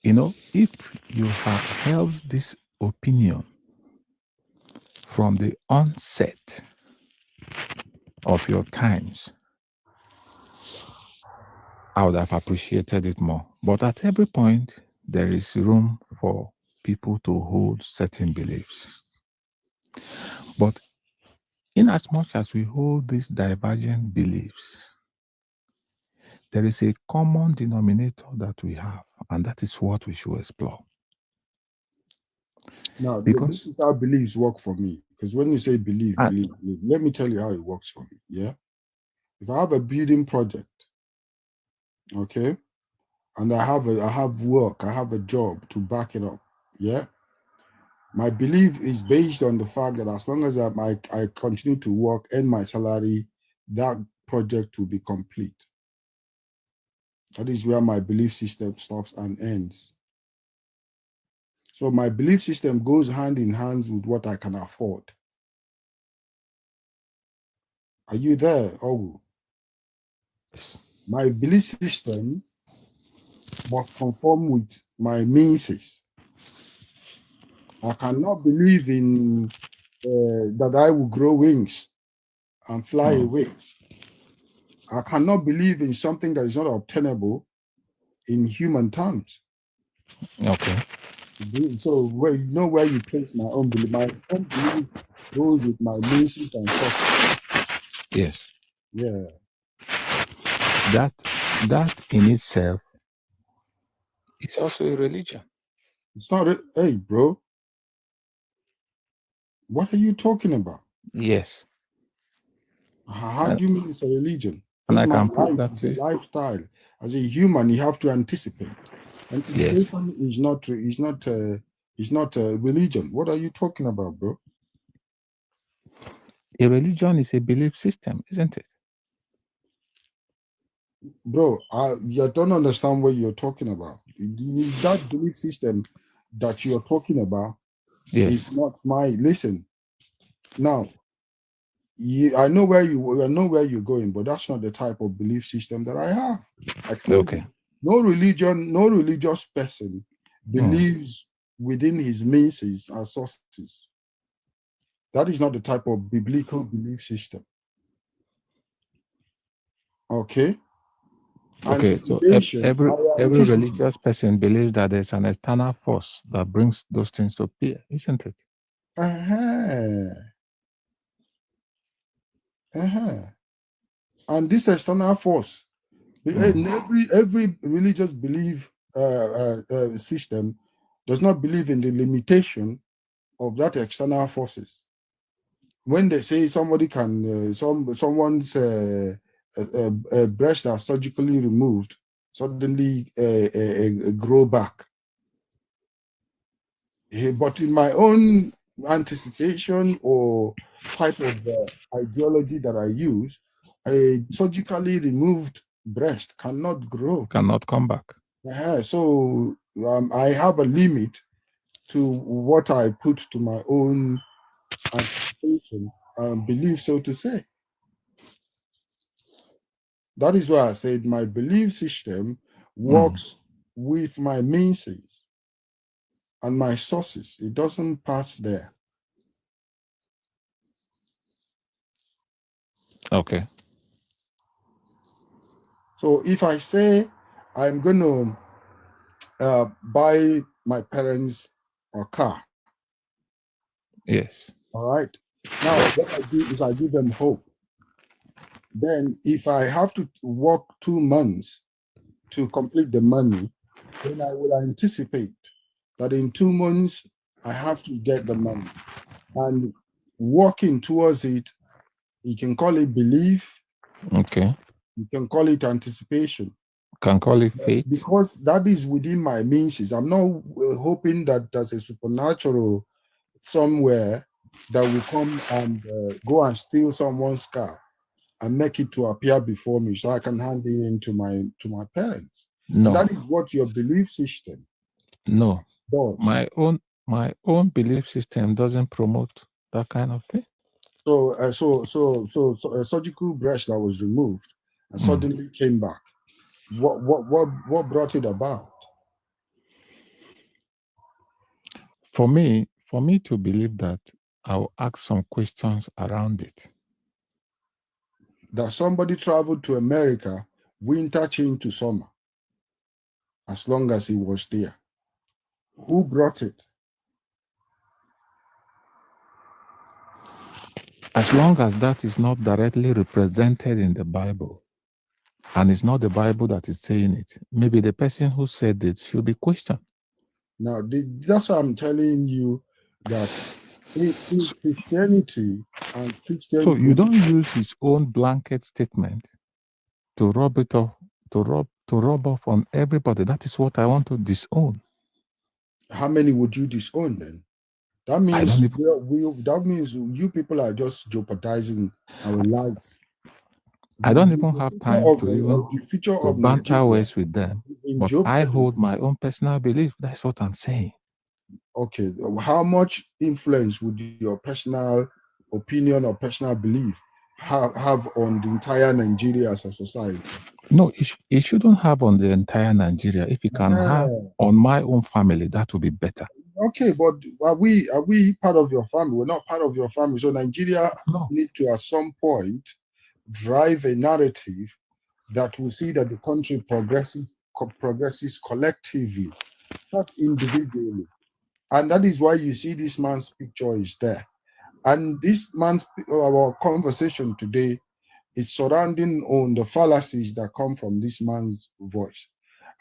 Speaker 21: if you have held this opinion from the onset of your times, I would have appreciated it more. But at every point, there is room for people to hold certain beliefs. But in as much as we hold these divergent beliefs, there is a common denominator that we have, and that is what we should explore.
Speaker 9: Now, this is how beliefs work for me. Because when you say believe, let me tell you how it works for me. Yeah. If I have a building project, okay, and I have work, I have a job to back it up. Yeah. My belief is based on the fact that as long as I continue to work, earn my salary, that project will be complete. That is where my belief system stops and ends. So my belief system goes hand in hand with what I can afford. Are you there, Ogu?
Speaker 21: Yes.
Speaker 9: My belief system must conform with my means. I cannot believe in that I will grow wings and fly away. I cannot believe in something that is not obtainable in human terms.
Speaker 21: Okay.
Speaker 9: So where you place my own belief. My own belief goes with my means and stuff.
Speaker 21: Yes.
Speaker 9: Yeah.
Speaker 21: That in itself is also a religion.
Speaker 9: It's not hey, bro. What are you talking about?
Speaker 21: Yes.
Speaker 9: How do you mean it's a religion?
Speaker 21: And
Speaker 9: It's
Speaker 21: I
Speaker 9: my
Speaker 21: can prove
Speaker 9: life,
Speaker 21: that
Speaker 9: it's
Speaker 21: to
Speaker 9: a
Speaker 21: you.
Speaker 9: lifestyle. As a human, you have to anticipate. Anticipation is not a religion. What are you talking about, bro?
Speaker 21: A religion is a belief system, isn't it?
Speaker 9: Bro, you don't understand what you're talking about. That belief system that you're talking about is not my. Listen, now, I know where you're going, but that's not the type of belief system that I have. I told you, no religious person believes within his means and sources. That is not the type of biblical belief system. Okay.
Speaker 21: Okay, so
Speaker 9: Anticipation.
Speaker 21: every religious person believes that there's an external force that brings those things to appear, isn't it?
Speaker 9: And this external force, in every religious belief system does not believe in the limitation of that external forces. When they say somebody can, someone's breast are surgically removed, suddenly grow back. But in my own anticipation or type of ideology that I use, a surgically removed breast cannot grow.
Speaker 21: Cannot come back.
Speaker 9: So I have a limit to what I put to my own anticipation and belief, so to say. That is why I said my belief system works with my means and my sources. It doesn't pass there.
Speaker 21: Okay.
Speaker 9: So if I say I'm going to buy my parents a car.
Speaker 21: Yes.
Speaker 9: All right. Now, what I do is I give them hope. Then if I have to work 2 months to complete the money, then I will anticipate that in 2 months, I have to get the money. And working towards it, you can call it belief.
Speaker 21: Okay.
Speaker 9: You can call it anticipation.
Speaker 21: Can call it faith.
Speaker 9: Because that is within my means. I'm not hoping that there's a supernatural somewhere that will come and go and steal someone's car and make it to appear before me so I can hand it in to my parents.
Speaker 21: No.
Speaker 9: And that is what your belief system
Speaker 21: No.
Speaker 9: does.
Speaker 21: My own belief system doesn't promote that kind of thing.
Speaker 9: So a surgical breast that was removed and suddenly came back. What brought it about?
Speaker 21: For me to believe that, I'll ask some questions around it.
Speaker 9: That somebody traveled to America, winter changed to summer, as long as he was there. Who brought it?
Speaker 21: As long as that is not directly represented in the Bible, and it's not the Bible that is saying it, maybe the person who said it should be questioned.
Speaker 9: Now, that's why I'm telling you that in Christianity and Christian.
Speaker 21: So you don't use his own blanket statement to rub it off, to rub off on everybody. That is what I want to disown.
Speaker 9: How many would you disown then? That means that means you people are just jeopardizing our lives.
Speaker 21: I don't even have time to banter ways with them, but I hold my own personal belief. That's what I'm saying.
Speaker 9: Okay, how much influence would your personal opinion or personal belief have on the entire Nigeria as a society?
Speaker 21: No, it shouldn't have on the entire Nigeria. If it can have on my own family, that would be better.
Speaker 9: Okay, but are we part of your family? We're not part of your family. So Nigeria need to at some point drive a narrative that will see that the country progresses collectively, not individually. And that is why you see this man's picture is there. And this man's our conversation today is surrounding on the fallacies that come from this man's voice.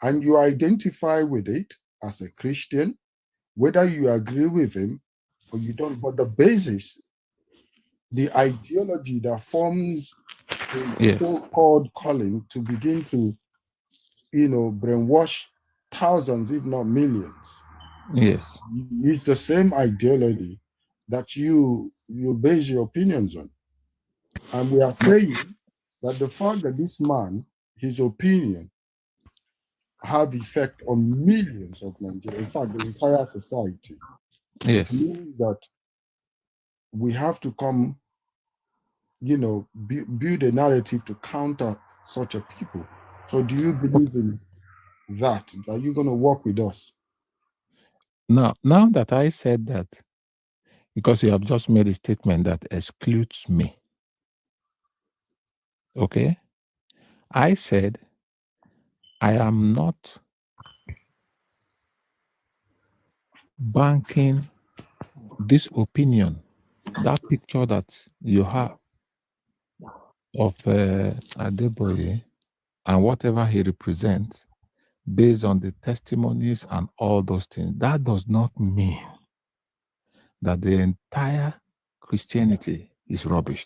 Speaker 9: And you identify with it as a Christian, whether you agree with him or you don't. But the basis, the ideology that forms the so-called calling to begin to, brainwash thousands, if not millions.
Speaker 21: Yes.
Speaker 9: It's the same ideology that you base your opinions on. And we are saying that the fact that this man, his opinion, have effect on millions of Nigerians, in fact, the entire society.
Speaker 21: Yes.
Speaker 9: It means that we have to come, build a narrative to counter such a people. So do you believe in that? Are you going to work with us?
Speaker 21: Now that I said that, because you have just made a statement that excludes me. Okay? I said I am not banking this opinion, that picture that you have of Adeboye and whatever he represents based on the testimonies and all those things. That does not mean that the entire Christianity is rubbish.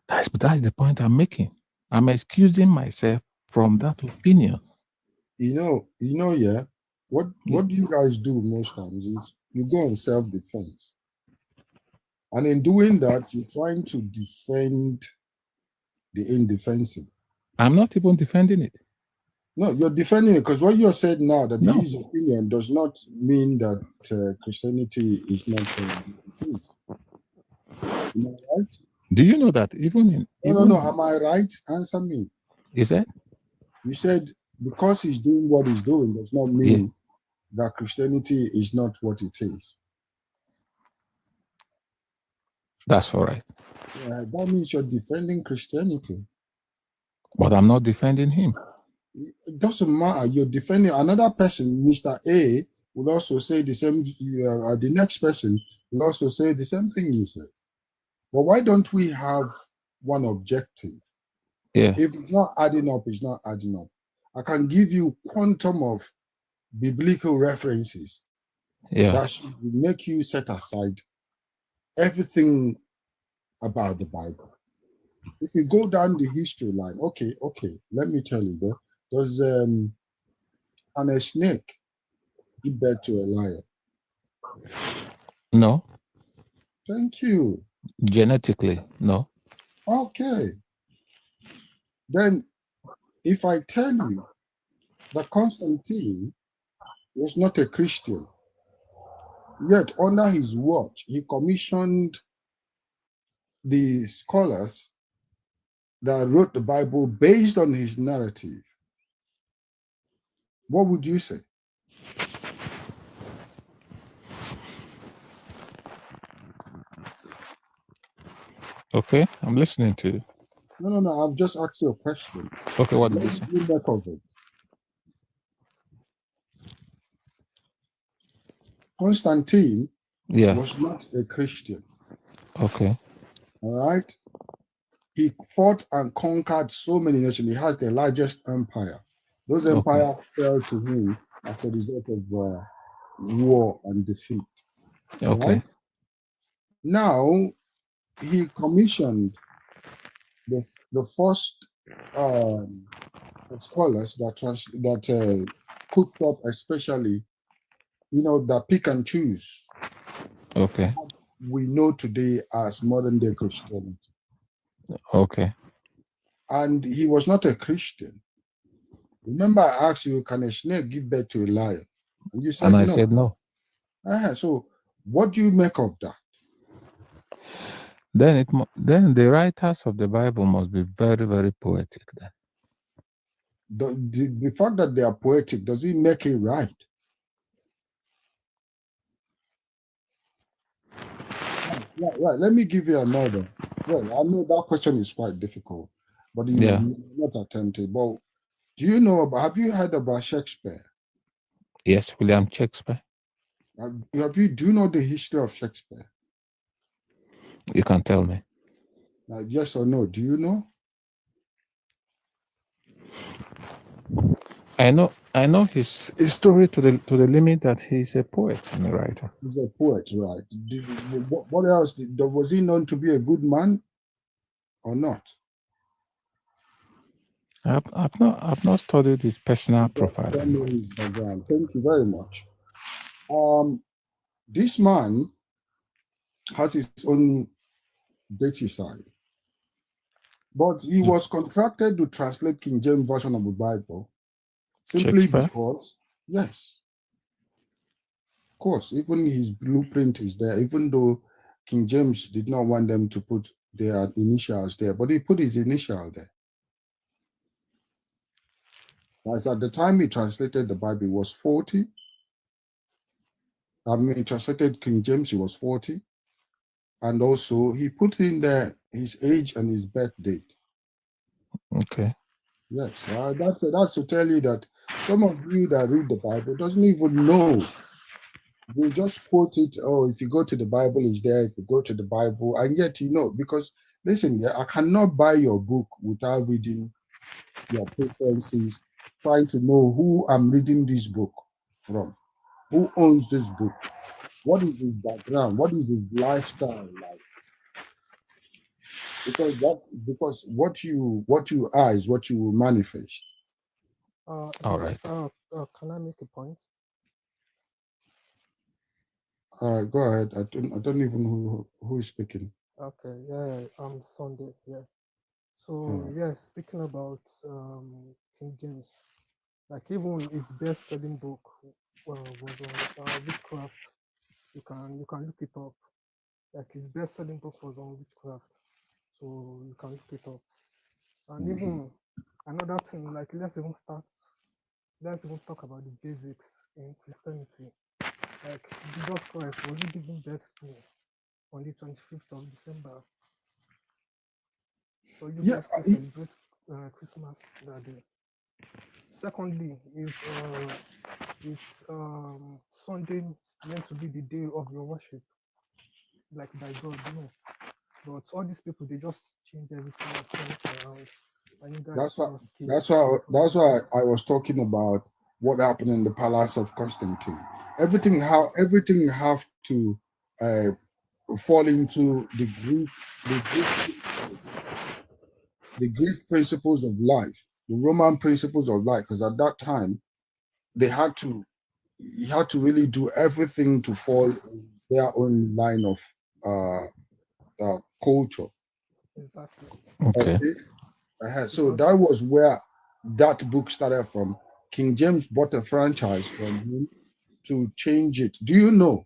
Speaker 21: That's the point I'm making. I'm excusing myself from that opinion.
Speaker 9: What do you guys do most times is you go on self-defense. And in doing that, you're trying to defend the indefensible.
Speaker 21: I'm not even defending it.
Speaker 9: No, you're defending it because what you said now, that his opinion does not mean that Christianity is not truth. Am I right?
Speaker 21: Do you know that even in...
Speaker 9: No, am I right? Answer me.
Speaker 21: Is that?
Speaker 9: You said because he's doing what he's doing does not mean that Christianity is not what it is.
Speaker 21: That's all right.
Speaker 9: Yeah, that means you're defending Christianity.
Speaker 21: But I'm not defending him.
Speaker 9: It doesn't matter. You're defending another person. Mr. A will also say the same. The next person will also say the same thing you said. But why don't we have one objective?
Speaker 21: Yeah.
Speaker 9: If it's not adding up, it's not adding up. I can give you quantum of biblical references that should make you set aside everything about the Bible. If you go down the history line, okay, let me tell you, there's and a snake give birth to a lion.
Speaker 21: No.
Speaker 9: Thank you.
Speaker 21: Genetically, no.
Speaker 9: Okay. Then, if I tell you that Constantine was not a Christian, yet under his watch, he commissioned the scholars that wrote the Bible based on his narrative, what would you say?
Speaker 21: Okay, I'm listening to you.
Speaker 9: No, I've just asked you a question.
Speaker 21: Okay, what did you say?
Speaker 9: What do you make of it? Constantine was not a Christian.
Speaker 21: Okay.
Speaker 9: All right. He fought and conquered so many nations. He has the largest empire. Those empires fell to him as a result of war and defeat.
Speaker 21: Okay.
Speaker 9: Right? Now, he commissioned the first scholars that cooked up, especially, that pick and choose.
Speaker 21: Okay.
Speaker 9: We know today as modern day Christianity.
Speaker 21: Okay.
Speaker 9: And he was not a Christian. Remember, I asked you, can a snake give birth to a lion? And you said
Speaker 21: and I
Speaker 9: no.
Speaker 21: said no.
Speaker 9: So, what do you make of that?
Speaker 21: Then the writers of the Bible must be very, very poetic. Then
Speaker 9: the fact that they are poetic, does it make it right? Right. Let me give you another. Well, I know that question is quite difficult, but you not attempt it. But do you know have you heard about Shakespeare?
Speaker 21: Yes, William Shakespeare.
Speaker 9: Do you know the history of Shakespeare?
Speaker 21: You can tell me.
Speaker 9: Yes or no? Do you know?
Speaker 21: I know I know his story to the limit that he's a poet and a writer.
Speaker 9: He's a poet, right? What else? Was he known to be a good man or not?
Speaker 21: I've not studied his personal profile.
Speaker 9: Don't know his background. Thank you very much. This man has his own dirty side, but he was contracted to translate King James Version of the Bible simply because, yes, of course, even his blueprint is there, even though King James did not want them to put their initials there, but he put his initial there. As at the time he translated the Bible, he was 40. I mean, he translated King James, he was 40. And also, he put in there his age and his birth date.
Speaker 21: Okay.
Speaker 9: Yes, that's to tell you that some of you that read the Bible doesn't even know. You just quote it. Oh, if you go to the Bible, it's there. If you go to the Bible, and yet you know, because listen, I cannot buy your book without reading your preferences, trying to know who I'm reading this book from, who owns this book, what is his background, what is his lifestyle like. Because what you are is what you will manifest.
Speaker 5: All
Speaker 21: right.
Speaker 5: Can I make a point?
Speaker 9: All right, go ahead. I don't even know who is speaking.
Speaker 5: Okay, yeah, I'm Sunday, yeah. So yeah, speaking about King James, like even his best-selling book was on witchcraft. You can look it up. Like his best-selling book was on witchcraft, so you can look it up. And even another thing, like let's even talk about the basics in Christianity. Like Jesus Christ, was he given birth to on the 25th of December? So you guys still celebrate Christmas that day. Secondly, is Sunday meant to be the day of your worship, like by God? No. But all these people, they just change everything and turn it around. And you guys
Speaker 9: That's why I was talking about what happened in the palace of Constantine. Everything have to fall into the Greek principles of life, the Roman principles of life, because at that time you had to really do everything to fall in their own line of culture.
Speaker 5: Exactly.
Speaker 21: Okay.
Speaker 9: So that was where that book started from. King James bought a franchise from him to change it. Do you know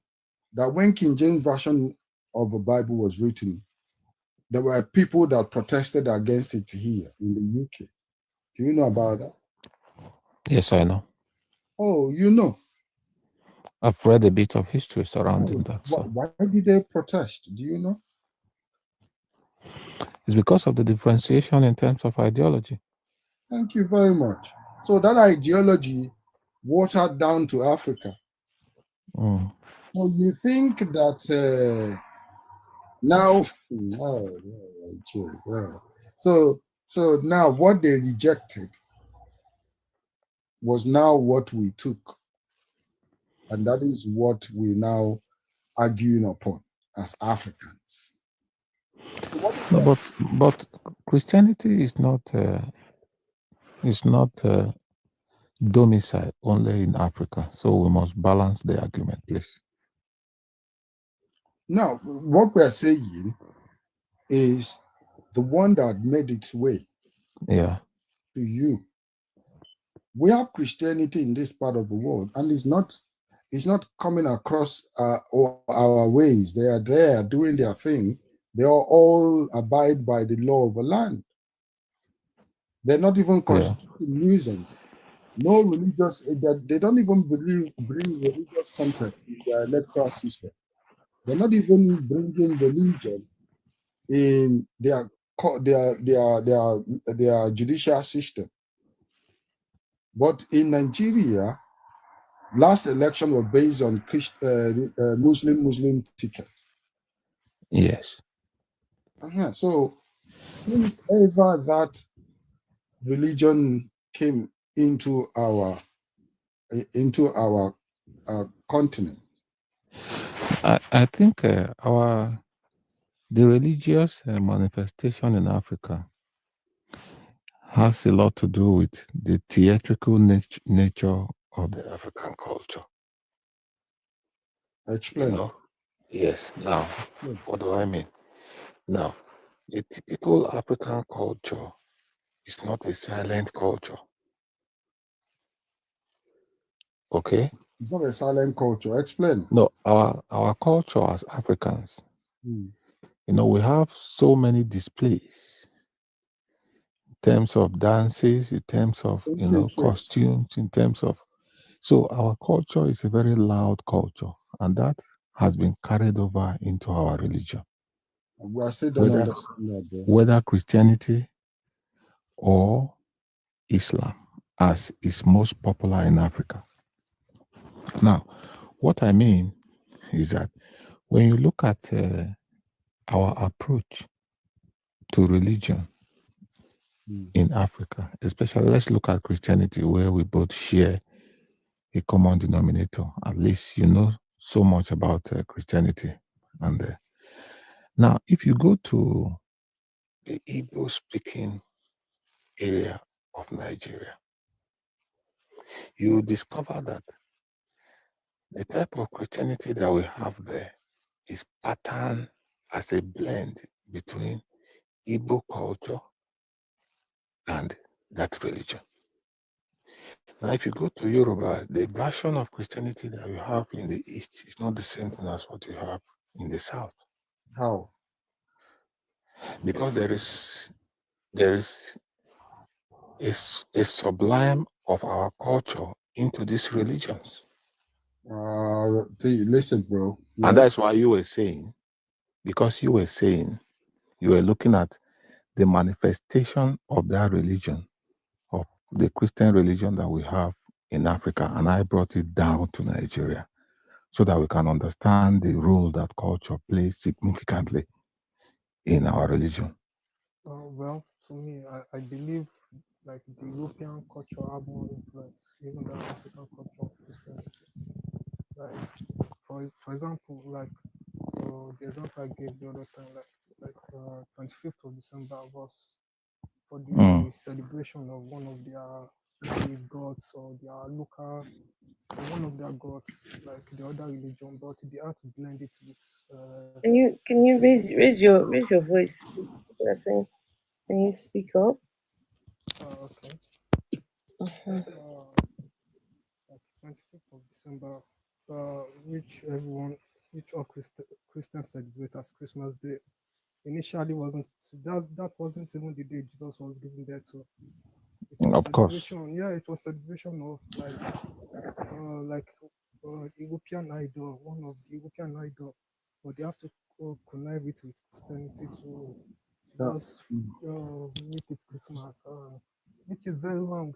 Speaker 9: that when King James Version of the Bible was written, there were people that protested against it here in the UK? Do you know about that?
Speaker 21: Yes, I know.
Speaker 9: Oh, you know.
Speaker 21: I've read a bit of history surrounding that. So
Speaker 9: Why did they protest? Do you know?
Speaker 21: it's because of the differentiation in terms of ideology.
Speaker 9: Thank you very much. So that ideology watered down to Africa.
Speaker 21: Mm.
Speaker 9: So you think that now, so now what they rejected was now what we took, and that is what we now arguing upon as Africans.
Speaker 21: No, but Christianity is not domicile only in Africa. So we must balance the argument, please.
Speaker 9: Now, what we're saying is the one that made its way
Speaker 21: to
Speaker 9: you. We have Christianity in this part of the world, and it's not coming across our ways. They are there doing their thing. They are all abide by the law of the land. They're not even constituting nuisance. No religious, they don't even bring religious content in their electoral system. They're not even bringing religion in their judicial system. But in Nigeria, last election was based on Muslim ticket.
Speaker 21: Yes.
Speaker 9: So since ever that religion came into our into our continent?
Speaker 21: I think the religious manifestation in Africa has a lot to do with the theatrical nature of the African culture.
Speaker 9: Explain.
Speaker 21: You know? Yes. Now, what do I mean? Now, a typical African culture is not a silent culture. Okay?
Speaker 9: It's not a silent culture. Explain.
Speaker 21: No, our culture as Africans,
Speaker 9: Hmm.
Speaker 21: you know, we have so many displays in terms of dances, in terms of, you know, costumes, in terms of. So our culture is a very loud culture, and that has been carried over into our religion.
Speaker 9: We still don't understand that, bro.
Speaker 21: Whether Christianity or Islam, as is most popular in Africa. Now, what I mean is that when you look at our approach to religion in Africa, especially let's look at Christianity, where we both share a common denominator. At least you know so much about Christianity. And now, if you go to the Igbo-speaking area of Nigeria, you discover that the type of Christianity that we have there is patterned as a blend between Igbo culture and that religion. Now, if you go to Yoruba, the version of Christianity that you have in the East is not the same thing as what you have in the South.
Speaker 9: How?
Speaker 21: Because there is a sublime of our culture into these religions.
Speaker 9: Listen, bro.
Speaker 21: And that's why you were saying, because you were saying, you were looking at the manifestation of that religion, of the Christian religion that we have in Africa, and I brought it down to Nigeria so that we can understand the role that culture plays significantly in our religion.
Speaker 5: Well, to me, I believe like the European culture have more influence, even than African culture of Christianity. Like, for example, like the example I gave the other time, like 25th of December was for the celebration of one of their gods or their local, or one of their gods, like the other religion, but they had to blend it with.
Speaker 3: Can you raise your voice? Can you speak up?
Speaker 5: Okay.
Speaker 3: Uh-huh.
Speaker 5: Like 25th of December, which all Christians celebrate as Christmas Day. Initially, that wasn't even the day Jesus was given birth to. It was
Speaker 21: Of course.
Speaker 5: Yeah, it was celebration of European idol, one of the European idol, but they have to connive it with Christianity to just make it Christmas, which is very wrong.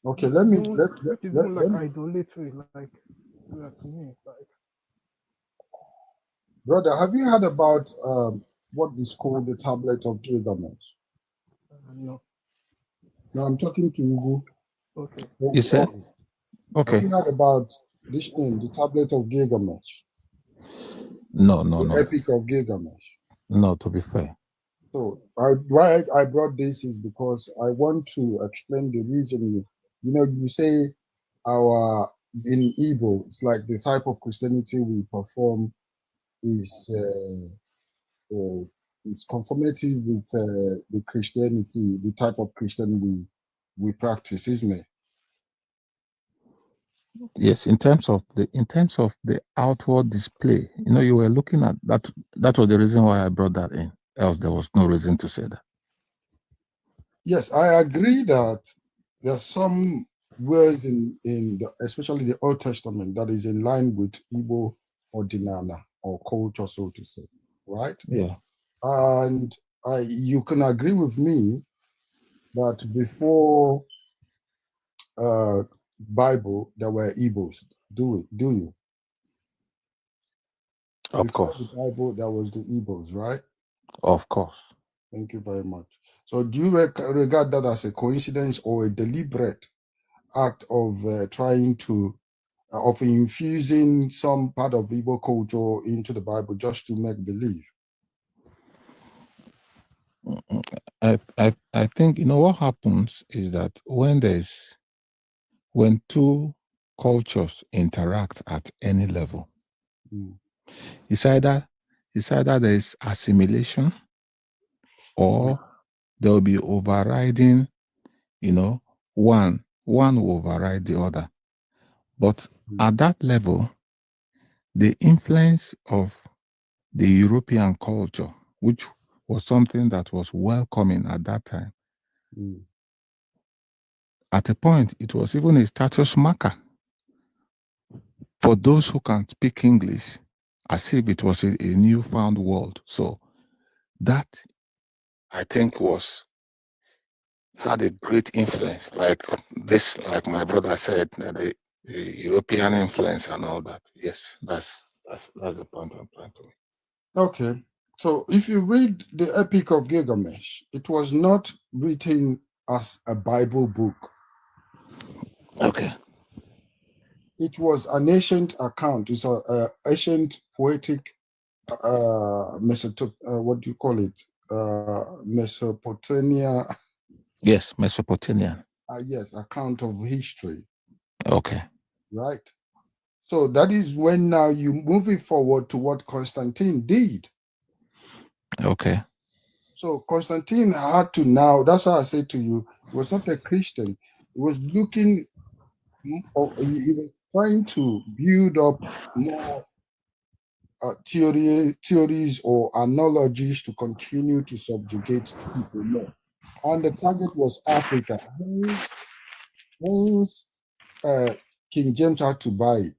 Speaker 9: Okay, let me
Speaker 5: which is even like idolatry, like to me, like.
Speaker 9: Brother, have you heard about what is called the Tablet of Gilgamesh?
Speaker 5: No.
Speaker 9: No, I'm talking to you.
Speaker 5: Okay.
Speaker 21: You said? Okay.
Speaker 9: Have you heard about this thing, the Tablet of Gilgamesh?
Speaker 21: No.
Speaker 9: The Epic of Gilgamesh.
Speaker 21: No, to be fair.
Speaker 9: So why I brought this is because I want to explain the reason. You say in Igbo, it's like the type of Christianity we perform is conformative with the Christianity, the type of Christian we practice, isn't it?
Speaker 21: Yes, in terms of the outward display, you were looking at that. That was the reason why I brought that in. Else there was no reason to say that.
Speaker 9: Yes, I agree that there are some words especially the Old Testament, that is in line with Igbo ordinana or culture, so to say, right?
Speaker 21: Yeah.
Speaker 9: And you can agree with me that before Bible there were Igbos. Do you?
Speaker 21: Of course.
Speaker 9: Before the Bible there was the Igbos, right?
Speaker 21: Of course.
Speaker 9: Thank you very much. So do you regard that as a coincidence or a deliberate act of trying to of infusing some part of Igbo culture into the Bible just to make believe?
Speaker 21: I think, you know, what happens is that when two cultures interact at any level, it's either there is assimilation or there will be overriding, you know, one will override the other. But at that level, the influence of the European culture, which was something that was welcoming at that time, at a point, it was even a status marker for those who can speak English, as if it was a newfound world. So that, I think, had a great influence, like my brother said, the European influence and all that. Yes, that's the point I'm trying to make.
Speaker 9: Okay. So if you read the Epic of Gilgamesh, it was not written as a Bible book.
Speaker 21: Okay.
Speaker 9: It was an ancient account. It's an ancient poetic, what do you call it? Mesopotamia.
Speaker 21: Yes, Mesopotamian.
Speaker 9: Yes, account of history.
Speaker 21: Okay.
Speaker 9: Right. So that is when now you move it forward to what Constantine did.
Speaker 21: Okay.
Speaker 9: So Constantine had to now, that's why I say to you, he was not a Christian. He was looking, he was trying to build up more theories or analogies to continue to subjugate people more. And the target was Africa. Hence King James had to buy it.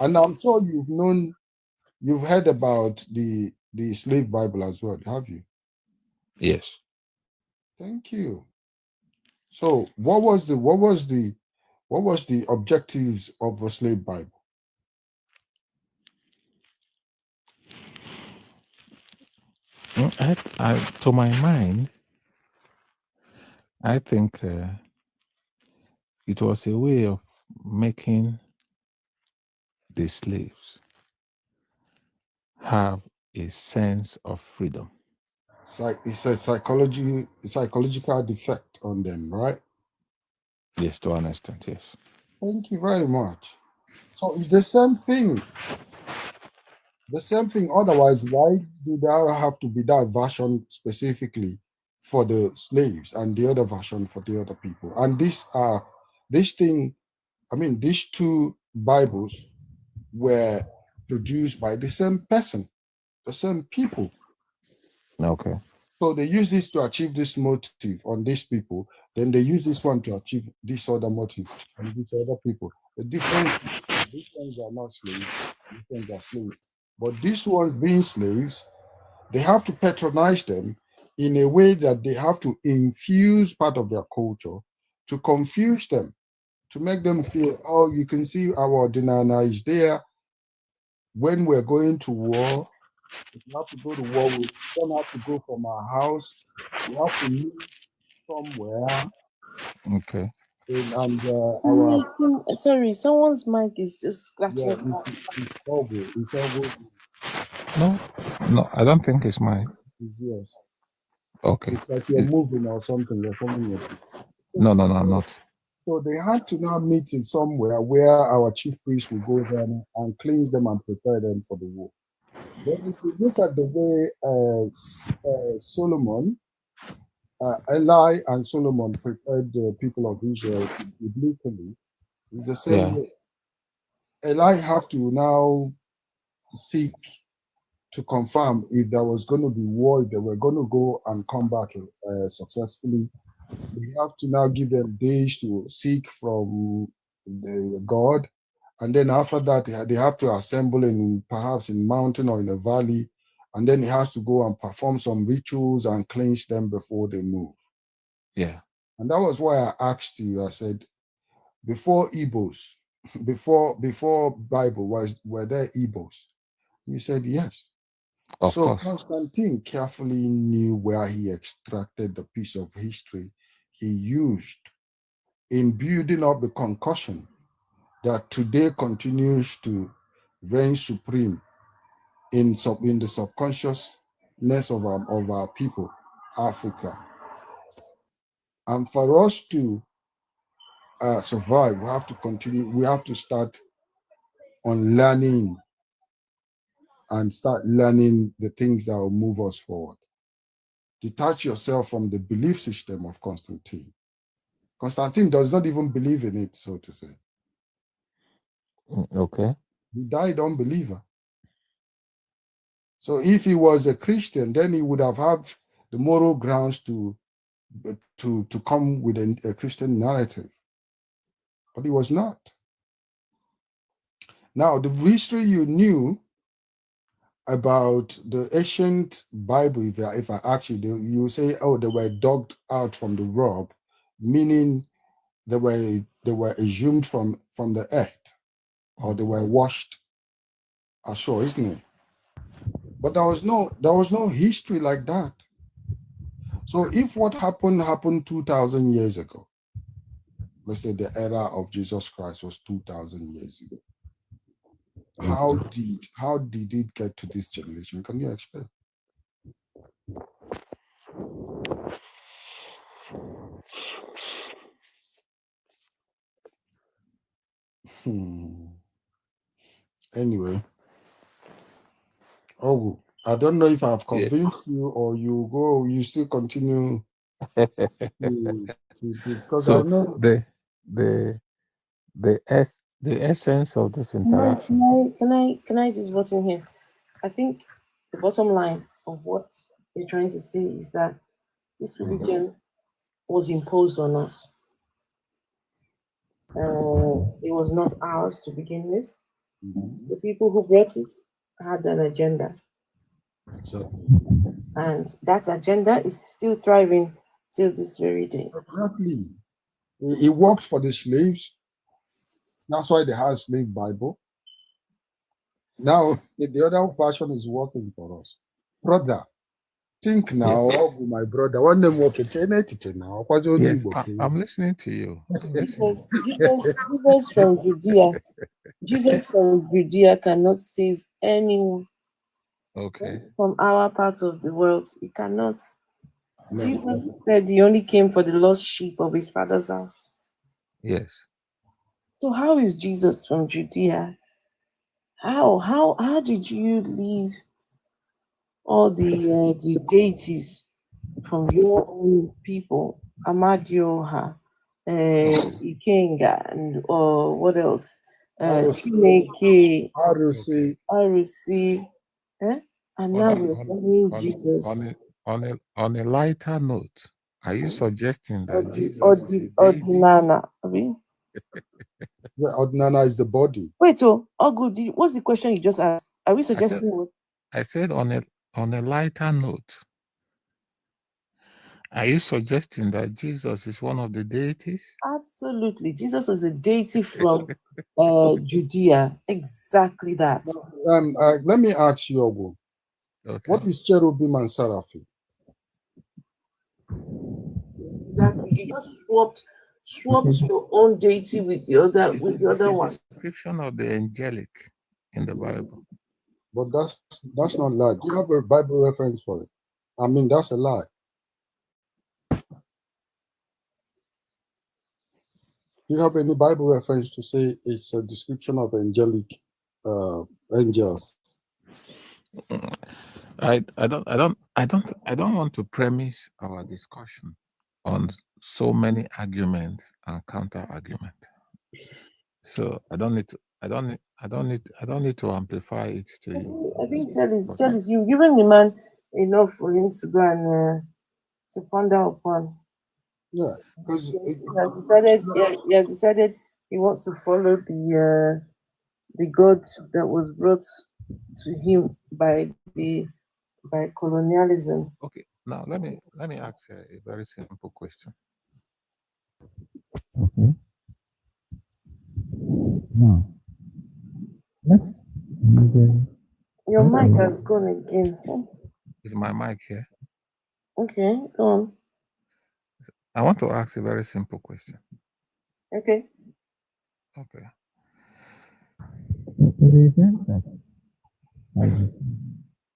Speaker 9: And I'm sure you've heard about the slave Bible as well, have you?
Speaker 21: Yes.
Speaker 9: Thank you. So what was the objectives of the slave Bible?
Speaker 21: To my mind, I think it was a way of making the slaves have a sense of freedom.
Speaker 9: It's a psychological defect on them, right?
Speaker 21: Yes, to an extent, yes.
Speaker 9: Thank you very much. So it's the same thing. The same thing. Otherwise, why do there have to be that version specifically for the slaves and the other version for the other people? And these two Bibles were produced by the same person, the same people.
Speaker 21: Okay.
Speaker 9: So they use this to achieve this motive on these people. Then they use this one to achieve this other motive on these other people. The difference, these ones are not slaves, these ones are slaves. But these ones being slaves, they have to patronize them in a way that they have to infuse part of their culture to confuse them, to make them feel, oh, you can see our Dinana is there. When we're going to war, if we have to go to war, we don't have to go from our house. We have to meet somewhere.
Speaker 21: Okay.
Speaker 12: Sorry, someone's mic is just scratching.
Speaker 9: It's all good. It's all good.
Speaker 21: No, I don't think it's mine.
Speaker 9: It's yours.
Speaker 21: Okay.
Speaker 9: It's like you're moving or something. Or something.
Speaker 21: No, I'm not.
Speaker 9: So they had to now meet in somewhere where our chief priest will go there and cleanse them and prepare them for the war. Then if you look at the way Solomon, Eli and Solomon prepared the people of Israel biblically, it's the same way. Eli have to now seek to confirm if there was going to be war, if they were going to go and come back successfully. They have to now give them days to seek from the God. And then after that, they have to assemble perhaps in mountain or in a valley. And then he has to go and perform some rituals and cleanse them before they move.
Speaker 21: Yeah.
Speaker 9: And that was why I asked you, I said, before Igbos, before Bible, were there Igbos? You said yes.
Speaker 21: Of course.
Speaker 9: Constantine carefully knew where he extracted the piece of history he used in building up the concussion that today continues to reign supreme in the subconsciousness of our people, Africa. And for us to survive, we have to continue, we have to start on learning and start learning the things that will move us forward. Detach yourself from the belief system of Constantine. Constantine does not even believe in it, so to say.
Speaker 21: Okay.
Speaker 9: He died unbeliever. So if he was a Christian, then he would have had the moral grounds to come with a Christian narrative. But he was not. Now, the history you knew about the ancient Bible, if I actually, you say, oh, they were dug out from the rock, meaning they were exhumed from the earth, or they were washed ashore, isn't it? But there was no history like that. So if what happened 2,000 years ago, let's say the era of Jesus Christ was 2,000 years ago, how did it get to this generation? Can you explain? Anyway, oh, I don't know if I've convinced you or you still continue because
Speaker 21: So
Speaker 9: I know
Speaker 21: the essence of this interaction.
Speaker 3: Can I just vote in here? I think the bottom line of what you're trying to say is that this religion was imposed on us. It was not ours to begin with. The people who brought it had an agenda.
Speaker 9: Exactly.
Speaker 3: And that agenda is still thriving till this very day.
Speaker 9: Exactly. It worked for the slaves. That's why they had a slave Bible. Now, the other version is working for us. Brother, think now, my brother. One name working now.
Speaker 21: Yes, I'm listening to you.
Speaker 3: Jesus from Judea. Jesus from Judea cannot save anyone.
Speaker 21: Okay.
Speaker 3: From our part of the world, he cannot. No. Jesus said he only came for the lost sheep of his father's house.
Speaker 21: Yes.
Speaker 3: So how is Jesus from Judea? How did you leave all the deities from your own people, Amadioha, Ikenga, and what else? Chineke, Arusi, and now we're following Jesus.
Speaker 21: On a lighter note, are you suggesting that Jesus is a deity?
Speaker 3: Ordinana, I mean?
Speaker 9: Yeah, Ordinana is the body.
Speaker 3: Wait, Ogu, what's the question you just asked? Are we suggesting what?
Speaker 21: I said on a lighter note, are you suggesting that Jesus is one of the deities?
Speaker 3: Absolutely. Jesus was a deity from Judea. Exactly that.
Speaker 9: Let me ask you, Ogu.
Speaker 21: Okay.
Speaker 9: What is cherubim and seraphim?
Speaker 3: Exactly. You just swapped your own deity with the other one.
Speaker 21: It's a description of the angelic in the Bible.
Speaker 9: But that's not lie. Do you have a Bible reference for it? I mean, that's a lie. Do you have any Bible reference to say it's a description of angelic angels?
Speaker 21: I don't want to premise our discussion on so many arguments and counter argument. So I don't need to amplify it to you.
Speaker 3: I think Charles, you've given the man enough for him to go and to ponder upon.
Speaker 9: Yeah, because
Speaker 3: he has decided he wants to follow the God that was brought to him by colonialism.
Speaker 21: Okay, now let me ask a very simple question. Okay. Now,
Speaker 3: Your mic has gone again.
Speaker 21: Is my mic here?
Speaker 3: Okay, go on.
Speaker 21: I want to ask a very simple question.
Speaker 3: Okay.
Speaker 21: Okay.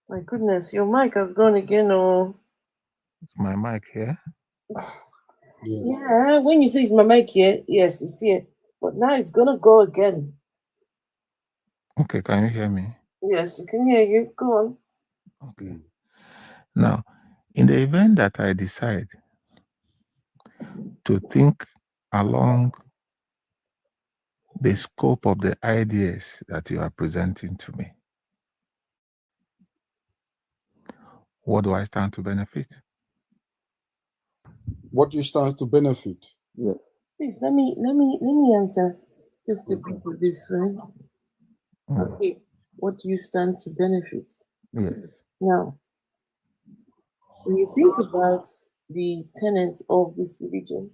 Speaker 3: My goodness, your mic has gone again, oh.
Speaker 21: Is my mic here?
Speaker 3: Yeah, when you say it's my mic here, yes, it's here. But now it's gonna go again.
Speaker 21: Okay, can you hear me?
Speaker 3: Yes, I can hear you. Go on.
Speaker 21: Okay. Now, in the event that I decide to think along the scope of the ideas that you are presenting to me, what do I stand to benefit?
Speaker 9: What do you stand to benefit?
Speaker 21: Yeah.
Speaker 3: Please let me answer just a bit of this, right? Okay. What do you stand to benefit?
Speaker 21: Yes.
Speaker 3: Now, when you think about the tenets of this religion,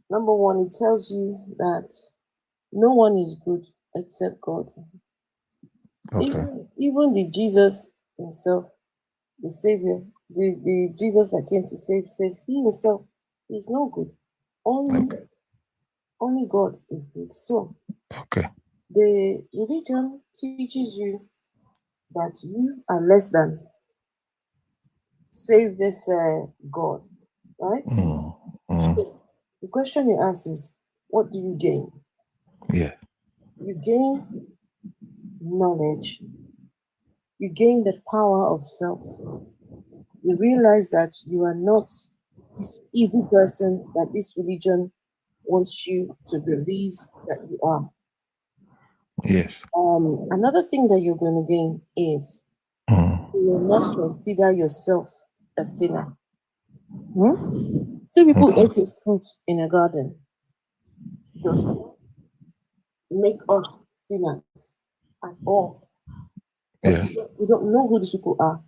Speaker 3: number one, it tells you that no one is good except God.
Speaker 21: Okay.
Speaker 3: Even the Jesus himself, the Savior, the Jesus that came to save, says he himself is no good. Only God is good. So, the religion teaches you that you are less than. Save this God, right? So, the question you ask is, what do you gain?
Speaker 21: Yeah.
Speaker 3: You gain knowledge. You gain the power of self. You realize that you are not this evil person that this religion wants you to believe that you are.
Speaker 21: Yes.
Speaker 3: Another thing that you're going to gain is you will not consider yourself a sinner. Two people ate a fruit in a garden. Does not make us sinners at all.
Speaker 21: Yeah.
Speaker 3: We don't know who these people are.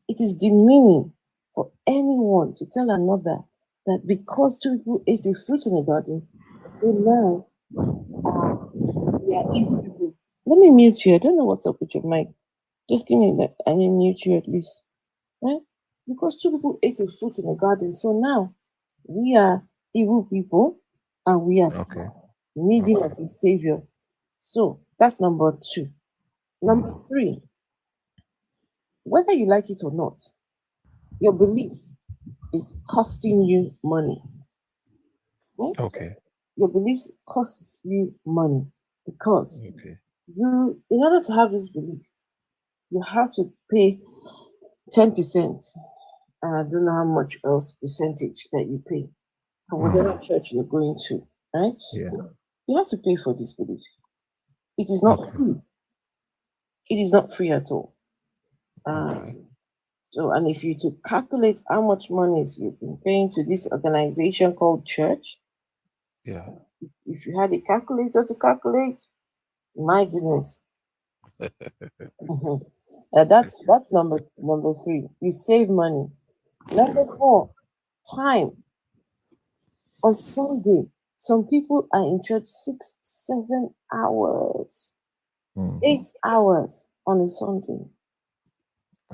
Speaker 3: It is demeaning for anyone to tell another that because two people ate a fruit in a garden, so now we are evil people. Let me mute you. I don't know what's up with your mic. Just give me that. I mean, mute you at least. Right? Because two people ate a fruit in a garden, so now we are evil people and we are needing of a savior. So that's number two. Number three, whether you like it or not, your beliefs is costing you money.
Speaker 21: Okay.
Speaker 3: Your beliefs costs you money because you, in order to have this belief, you have to pay 10%. And I don't know how much else percentage that you pay for whatever church you're going to, right?
Speaker 21: Yeah.
Speaker 3: You have to pay for this belief. It is not free. It is not free at all. So, and if you to calculate how much money you've been paying to this organization called church,
Speaker 21: yeah,
Speaker 3: if you had a calculator to calculate, my goodness, that's number three. You save money. Number four, time. On Sunday, some people are in church 6, 7 hours, 8 hours on a Sunday.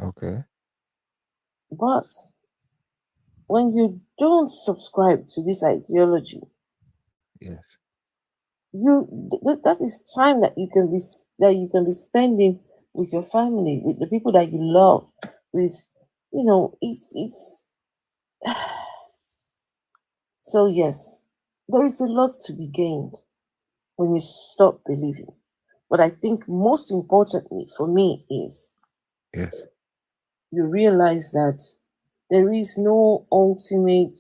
Speaker 21: Okay.
Speaker 3: But when you don't subscribe to this ideology,
Speaker 21: yes,
Speaker 3: that is time that you can be spending with your family, with the people that you love, with it's so yes, there is a lot to be gained when you stop believing. But I think most importantly for me is you realize that there is no ultimate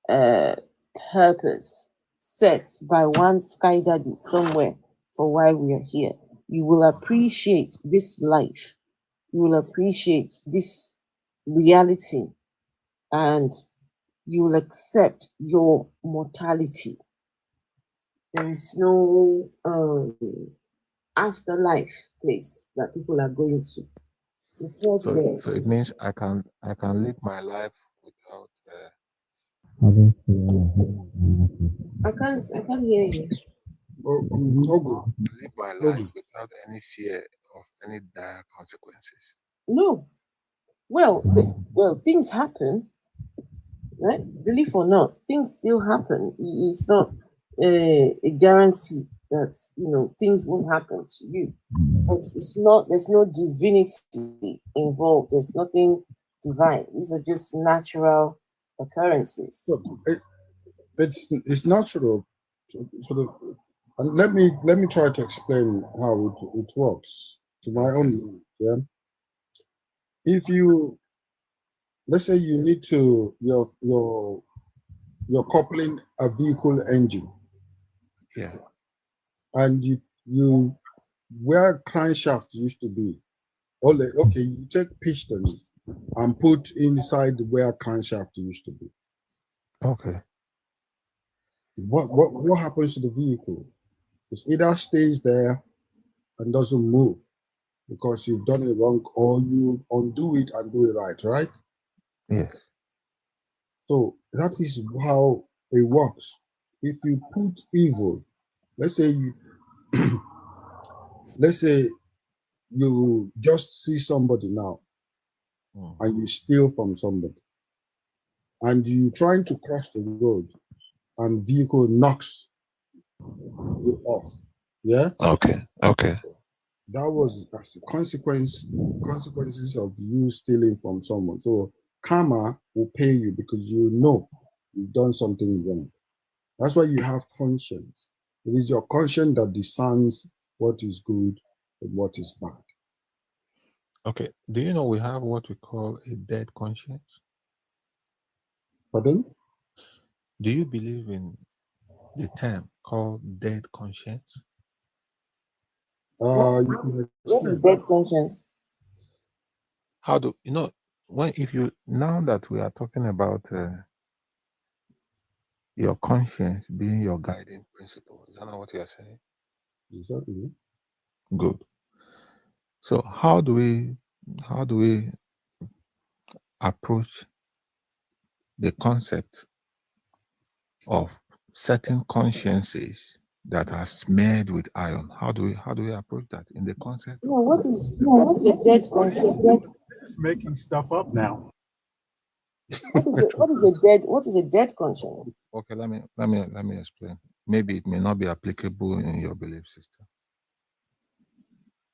Speaker 3: purpose set by one sky daddy somewhere for why we are here. You will appreciate this life. You will appreciate this reality, and you will accept your mortality. There is no afterlife place that people are going to. It's not there.
Speaker 21: So it means I can live my life without
Speaker 3: I can't hear you.
Speaker 21: Live my life without any fear of any dire consequences.
Speaker 3: No. Well, things happen. right? Belief or not, things still happen. It's not a guarantee that things won't happen to you, but it's not. There's no divinity involved. There's nothing divine. These are just natural occurrences.
Speaker 9: So it's natural. And let me try to explain how it works to my own. Yeah. If you, let's say you need to you're coupling a vehicle engine.
Speaker 16: Yeah.
Speaker 9: And you where crankshaft used to be. Okay, you take piston and put inside where crankshaft used to be.
Speaker 21: Okay.
Speaker 9: What happens to the vehicle? It either stays there and doesn't move because you've done it wrong, or you undo it and do it right?
Speaker 21: Yes.
Speaker 9: So that is how it works. If you put evil, let's say you just see somebody now and you steal from somebody, and you trying to cross the road and vehicle knocks you off. Yeah.
Speaker 21: Okay.
Speaker 9: That was as a consequences of you stealing from someone. So karma will pay you because you've done something wrong. That's why you have conscience. It is your conscience that discerns what is good and what is bad.
Speaker 21: Okay. Do you know we have what we call a dead conscience?
Speaker 9: Pardon?
Speaker 21: Do you believe in the term called dead conscience?
Speaker 9: You can
Speaker 3: What is dead conscience?
Speaker 21: How do now that we are talking about your conscience being your guiding principle, is that not what you are saying?
Speaker 9: Exactly.
Speaker 21: Good. So how do we approach the concept of certain consciences that are smeared with iron? How do we approach that in the concept?
Speaker 3: No, what is a dead conscience?
Speaker 16: Just making stuff up now.
Speaker 3: What is a dead conscience?
Speaker 21: Okay, let me explain. Maybe it may not be applicable in your belief system,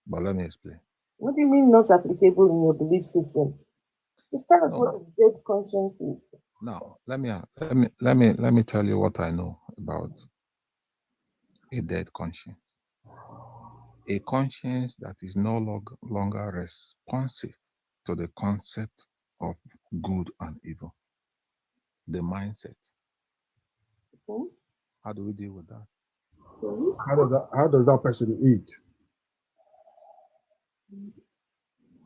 Speaker 21: but let me explain.
Speaker 3: What do you mean not applicable in your belief system? Just tell us what a dead conscience is.
Speaker 21: Now, let me tell you what I know about a dead conscience. A conscience that is no longer responsive to the concept of good and evil. The mindset. How do we deal with that?
Speaker 9: How does that person eat?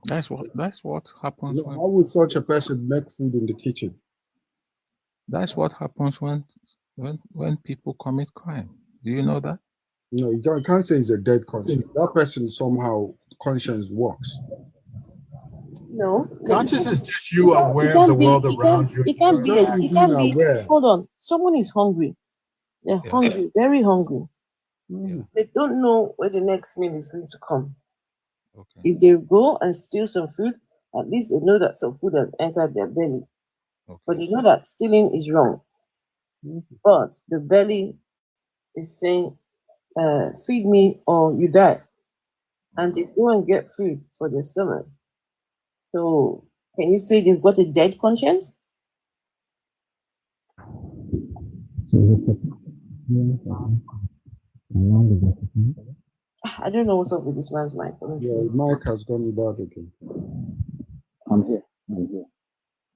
Speaker 21: That's what happens when.
Speaker 9: How would such a person make food in the kitchen?
Speaker 21: That's what happens when people commit crime. Do you know that?
Speaker 9: No, you can't say it's a dead conscience. That person somehow conscience works.
Speaker 3: No.
Speaker 16: Conscious is just you aware of the world around you.
Speaker 3: It can't be. Hold on. Someone is hungry. They're hungry, very hungry. They don't know where the next meal is going to come.
Speaker 21: Okay.
Speaker 3: If they go and steal some food, at least they know that some food has entered their belly. Okay. But they know that stealing is wrong. But the belly is saying, feed me or you die. And they go and get food for their stomach. So can you say they've got a dead conscience? I don't know what's up with this man's mic.
Speaker 9: Yeah, mic has gone bad again.
Speaker 21: I'm here.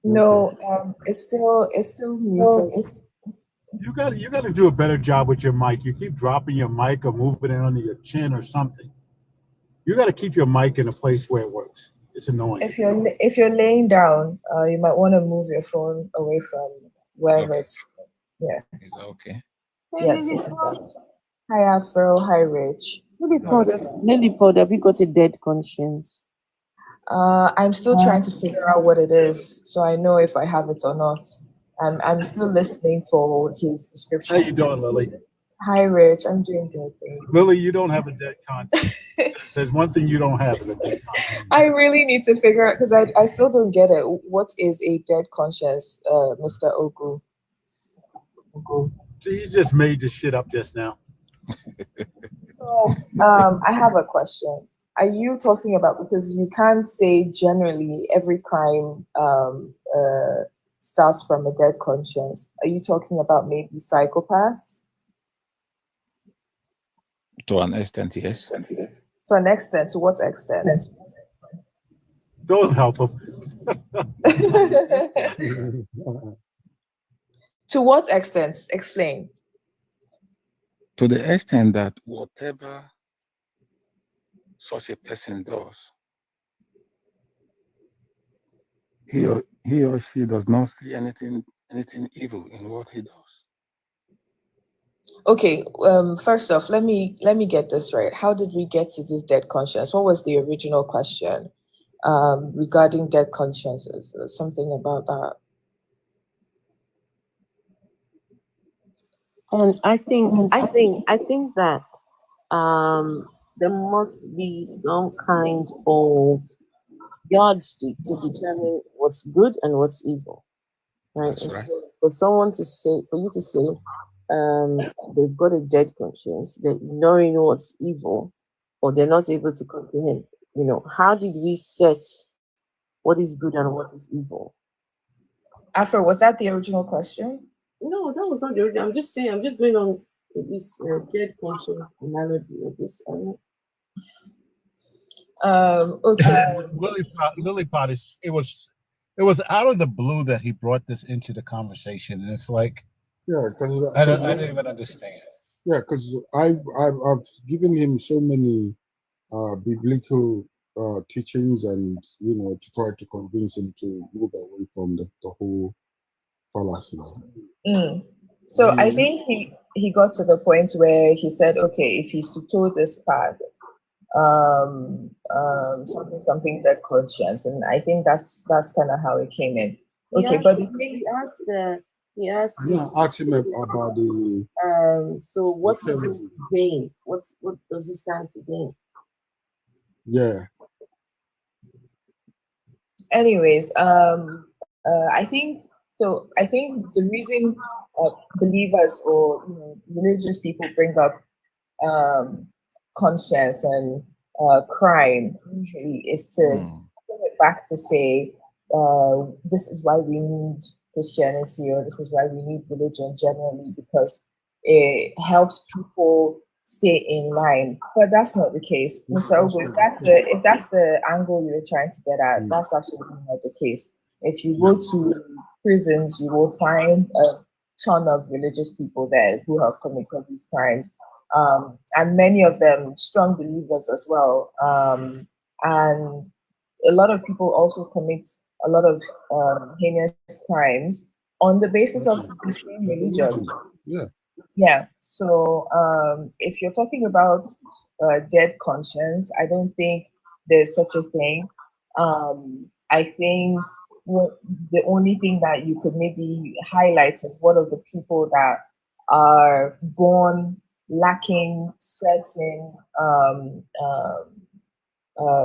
Speaker 11: No, it's still muted.
Speaker 16: You got to do a better job with your mic. You keep dropping your mic or moving it under your chin or something. You got to keep your mic in a place where it works. It's annoying.
Speaker 11: If you're laying down, you might want to move your phone away from wherever it's. Yeah.
Speaker 21: Is that okay?
Speaker 11: Yes. Hi Afro. Hi Rich.
Speaker 3: Lillipod, have you got a dead conscience?
Speaker 11: I'm still trying to figure out what it is, so I know if I have it or not. I'm still listening for his description.
Speaker 16: How you doing, Lily?
Speaker 11: Hi, Rich. I'm doing good. Thank you.
Speaker 16: Lily, you don't have a dead conscience. There's one thing you don't have is a dead conscience.
Speaker 11: I really need to figure out because I still don't get it. What is a dead conscience, Mr. Ogu?
Speaker 16: So you just made this shit up just now.
Speaker 11: So, I have a question. Are you talking about, because you can't say generally every crime starts from a dead conscience. Are you talking about maybe psychopaths?
Speaker 21: To an extent, yes.
Speaker 11: To an extent, to what extent?
Speaker 16: Don't help him.
Speaker 11: To what extent? Explain.
Speaker 21: To the extent that whatever such a person does, he or she does not see anything evil in what he does.
Speaker 11: Okay, first off, let me get this right. How did we get to this dead conscience? What was the original question regarding dead consciences? Something about that.
Speaker 3: And I think that there must be some kind of yardstick to determine what's good and what's evil, right?
Speaker 21: That's right.
Speaker 3: For you to say, they've got a dead conscience, they're ignoring what's evil, or they're not able to comprehend. How did we set what is good and what is evil?
Speaker 11: After, was that the original question?
Speaker 3: No, that was not the original. I'm just saying. I'm just going on with this dead conscience analogy of this.
Speaker 11: Okay.
Speaker 16: Lily Pot is it was out of the blue that he brought this into the conversation, and it's like,
Speaker 9: Yeah, because
Speaker 16: I didn't even understand.
Speaker 9: Yeah, because I've given him so many biblical teachings, and to try to convince him to move away from the whole fallacies.
Speaker 11: So I think he got to the point where he said, okay, if he's to toe this path, something dead conscience, and I think that's kind of how it came in. Okay, but
Speaker 3: he asked
Speaker 9: Yeah, ask him about the.
Speaker 3: So what's he going to gain? What does he stand to gain?
Speaker 9: Yeah.
Speaker 11: Anyways, I think the reason believers or religious people bring up conscience and crime usually is to bring it back to say this is why we need Christianity, or this is why we need religion generally, because it helps people stay in line. But that's not the case, Mr. Ogo. If that's the angle you're trying to get at, that's absolutely not the case. If you go to prisons, you will find a ton of religious people there who have committed these crimes, and many of them strong believers as well. And a lot of people also commit a lot of heinous crimes on the basis of the same religion. Yeah. So if you're talking about dead conscience, I don't think there's such a thing. I think the only thing that you could maybe highlight is what are the people that are born lacking certain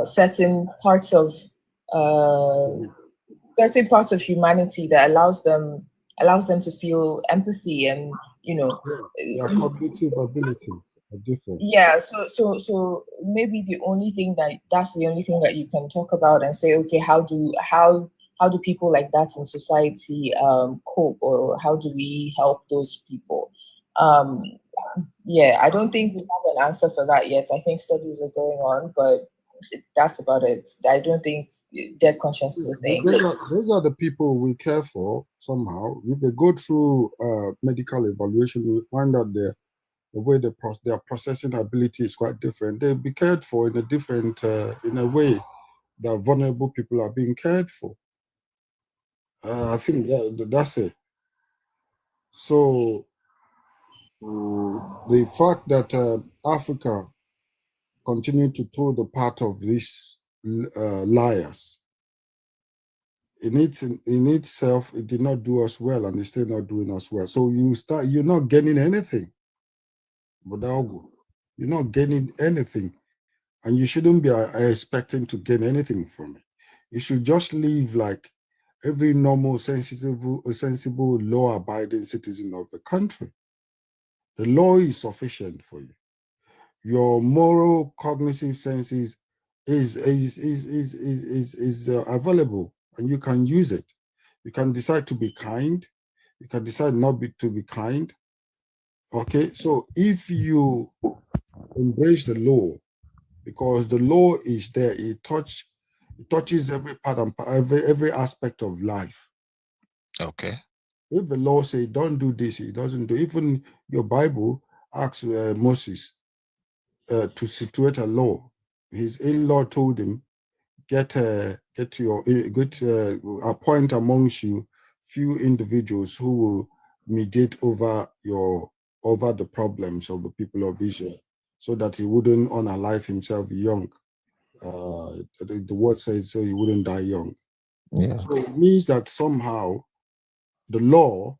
Speaker 11: certain parts of humanity that allows them to feel empathy and
Speaker 9: Their cognitive abilities are different.
Speaker 11: yeah, so maybe that's the only thing that you can talk about and say, okay, how do people like that in society cope, or how do we help those people? Yeah, I don't think we have an answer for that yet. I think studies are going on, but that's about it. I don't think dead conscience is a thing.
Speaker 9: Those are the people we care for somehow. If they go through medical evaluation, we find out the way their processing ability is quite different. They'll be cared for in a different, in a way that vulnerable people are being cared for. I think that's it. So the fact that Africa continue to toe the path of these liars, in itself, it did not do us well, and it's still not doing us well. So you're not getting anything.
Speaker 21: But you're not gaining anything, and you shouldn't be expecting to gain anything from it. You should just live like every normal, sensible, law-abiding citizen of the country. The law is sufficient for you. Your moral cognitive senses is available, and you can use it. You can decide to be kind. You can decide not to be kind. Okay, so if you embrace the law, because the law is there, it touches every part and every aspect of life.
Speaker 15: Okay.
Speaker 21: If the law says don't do this, it doesn't do. Even your Bible asks Moses to situate a law. His in-law told him, appoint amongst you few individuals who will mediate over the problems of the people of Israel, so that he wouldn't unalive himself young. The word says so he wouldn't die young.
Speaker 15: Yeah.
Speaker 21: So it means that somehow the law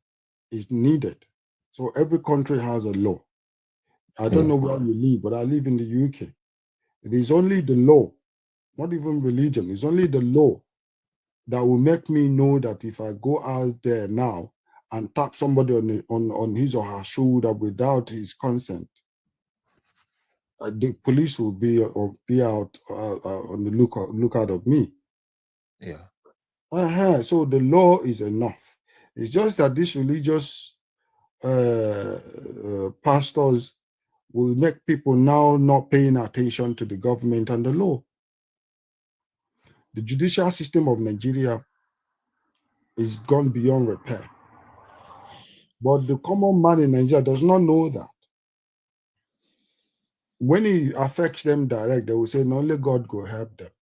Speaker 21: is needed. So every country has a law. I don't know where you live, but I live in the UK. It is only the law, not even religion. It's only the law that will make me know that if I go out there now and tap somebody on his or her shoulder without his consent, the police will be out on the lookout of me.
Speaker 15: Yeah.
Speaker 21: So the law is enough. It's just that these religious pastors will make people now not paying attention to the government and the law. The judicial system of Nigeria is gone beyond repair. But the common man in Nigeria does not know that. When it affects them direct, they will say, no, only God will help them.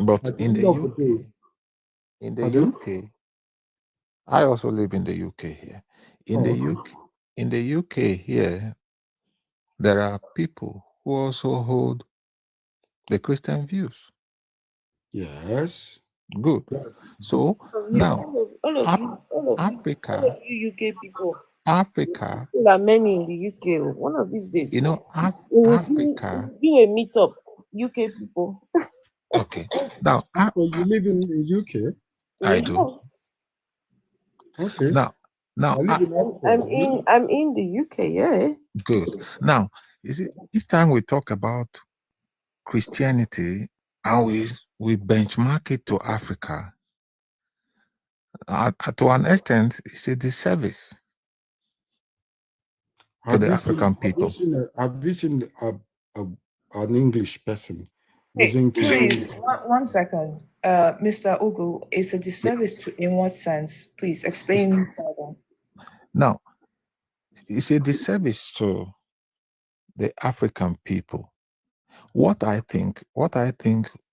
Speaker 15: But in the UK, I also live in the UK here. In the UK here, there are people who also hold the Christian views.
Speaker 21: Yes.
Speaker 15: Good. So now, Africa,
Speaker 3: all of you UK people.
Speaker 15: Africa.
Speaker 3: There are many in the UK. One of these days,
Speaker 15: You know,
Speaker 3: Africa. Do a meetup, UK people.
Speaker 15: Okay. Now,
Speaker 21: you live in the UK?
Speaker 15: I do.
Speaker 3: Yes.
Speaker 21: Okay.
Speaker 15: Now,
Speaker 3: I'm in the UK. Yeah.
Speaker 15: Good. Now, you see, each time we talk about Christianity and we benchmark it to Africa, to an extent, it's a disservice to the African people.
Speaker 21: Have you seen an English person
Speaker 11: Hey,
Speaker 21: using
Speaker 11: please, one second. Mr. Ugu, it's a disservice to in what sense? Please explain further.
Speaker 15: Now, it's a disservice to the African people. What I think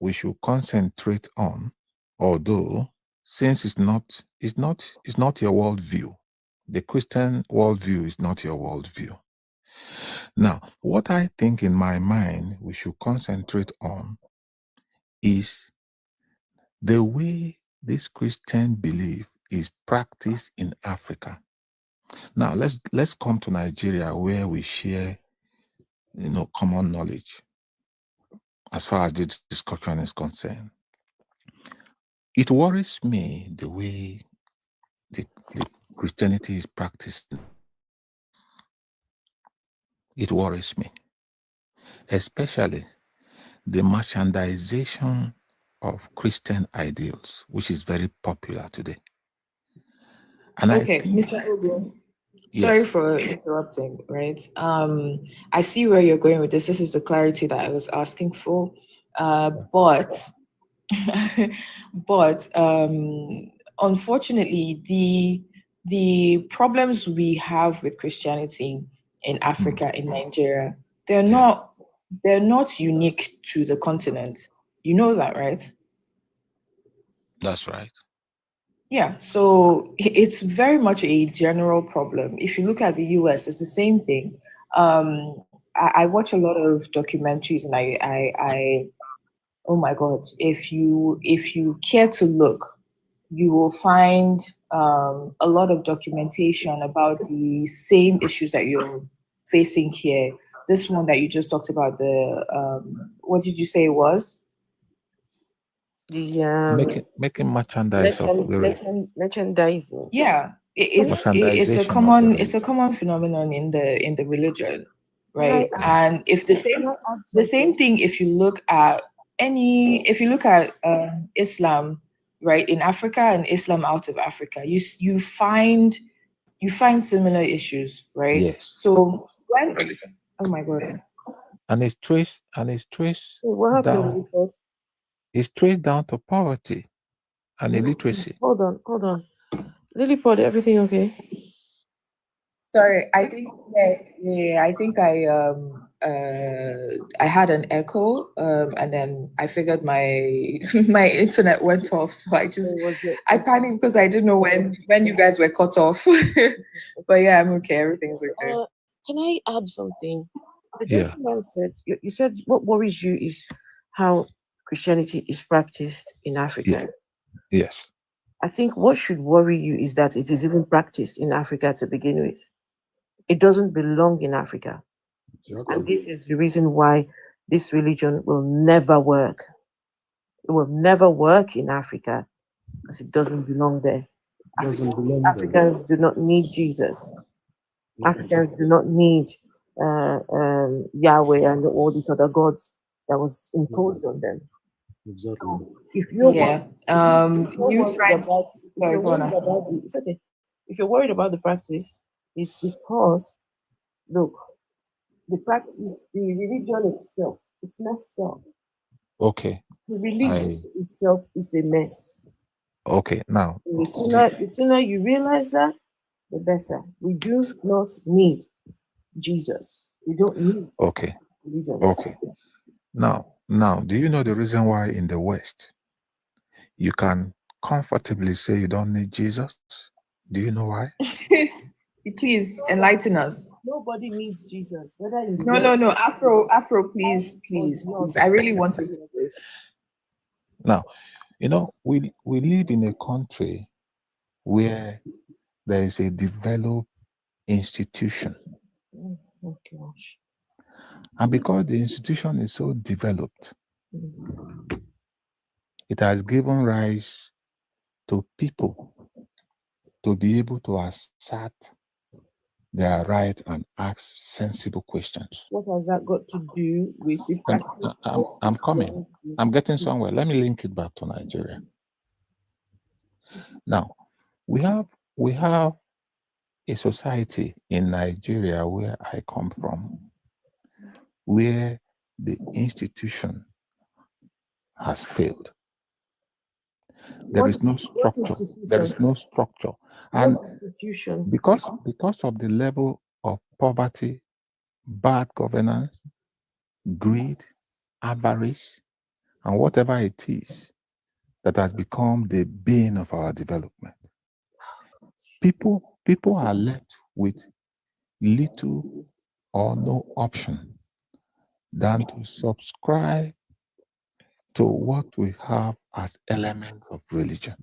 Speaker 15: we should concentrate on, although since it's not your worldview, the Christian worldview is not your worldview. Now, what I think in my mind we should concentrate on is the way this Christian belief is practiced in Africa. Now, let's come to Nigeria, where we share, common knowledge as far as this discussion is concerned. It worries me the way the Christianity is practiced. It worries me, especially the merchandization of Christian ideals, which is very popular today. And
Speaker 11: okay,
Speaker 15: I think,
Speaker 11: Mr. Ogo, sorry for interrupting, right? I see where you're going with this. This is the clarity that I was asking for. But unfortunately, the problems we have with Christianity in Africa, in Nigeria, they're not unique to the continent. You know that, right?
Speaker 15: That's right.
Speaker 11: Yeah, so it's very much a general problem. If you look at the US, it's the same thing. I watch a lot of documentaries, and I oh my God, if you care to look, you will find a lot of documentation about the same issues that you're
Speaker 4: facing here. This one that you just talked about, the what did you say it was?
Speaker 3: The
Speaker 15: making merchandise of
Speaker 3: merchandising.
Speaker 4: Yeah, it's a common phenomenon in the religion, right? And if the same thing, if you look at Islam, right, in Africa and Islam out of Africa, you find similar issues, right?
Speaker 15: Yes.
Speaker 4: So when oh my god,
Speaker 15: and it's traced
Speaker 3: What happened,
Speaker 15: down.
Speaker 3: Lilliput?
Speaker 15: It's traced down to poverty and illiteracy.
Speaker 3: Hold on. Lilliput, everything okay?
Speaker 4: sorry, I think I think I had an echo, and then I figured my my internet went off, so I panicked because I didn't know when you guys were cut off. But yeah, I'm okay. Everything's okay.
Speaker 3: Can I add something? The
Speaker 15: Yeah.
Speaker 3: gentleman said, you said what worries you is how Christianity is practiced in Africa.
Speaker 15: Yes.
Speaker 3: I think what should worry you is that it is even practiced in Africa to begin with. It doesn't belong in Africa. And this is the reason why this religion will never work. It will never work in Africa because it doesn't belong there. Africans do not need Jesus. Africans do not need Yahweh and all these other gods that was imposed on them.
Speaker 9: Exactly.
Speaker 3: If you're if you're worried about the practice, it's because look, the practice, the religion itself, is messed up.
Speaker 15: Okay.
Speaker 3: The religion itself is a mess.
Speaker 15: Okay. Now,
Speaker 3: The sooner you realize that, the better. We do not need Jesus. We don't need religions.
Speaker 15: Okay. Now, do you know the reason why in the West you can comfortably say you don't need Jesus? Do you know why?
Speaker 4: Please enlighten us.
Speaker 3: Nobody needs Jesus. Whether in the
Speaker 4: No. Afro, please. I really want to hear this.
Speaker 15: Now, we live in a country where there is a developed institution.
Speaker 3: Oh gosh.
Speaker 15: And because the institution is so developed, it has given rise to people to be able to assert their right and ask sensible questions.
Speaker 3: What has that got to do with the practice?
Speaker 15: I'm coming. I'm getting somewhere. Let me link it back to Nigeria. Now, we have a society in Nigeria where I come from, where the institution has failed. There is no structure. And because of the level of poverty, bad governance, greed, avarice, and whatever it is that has become the bane of our development, people are left with little or no option than to subscribe to what we have as elements of religion.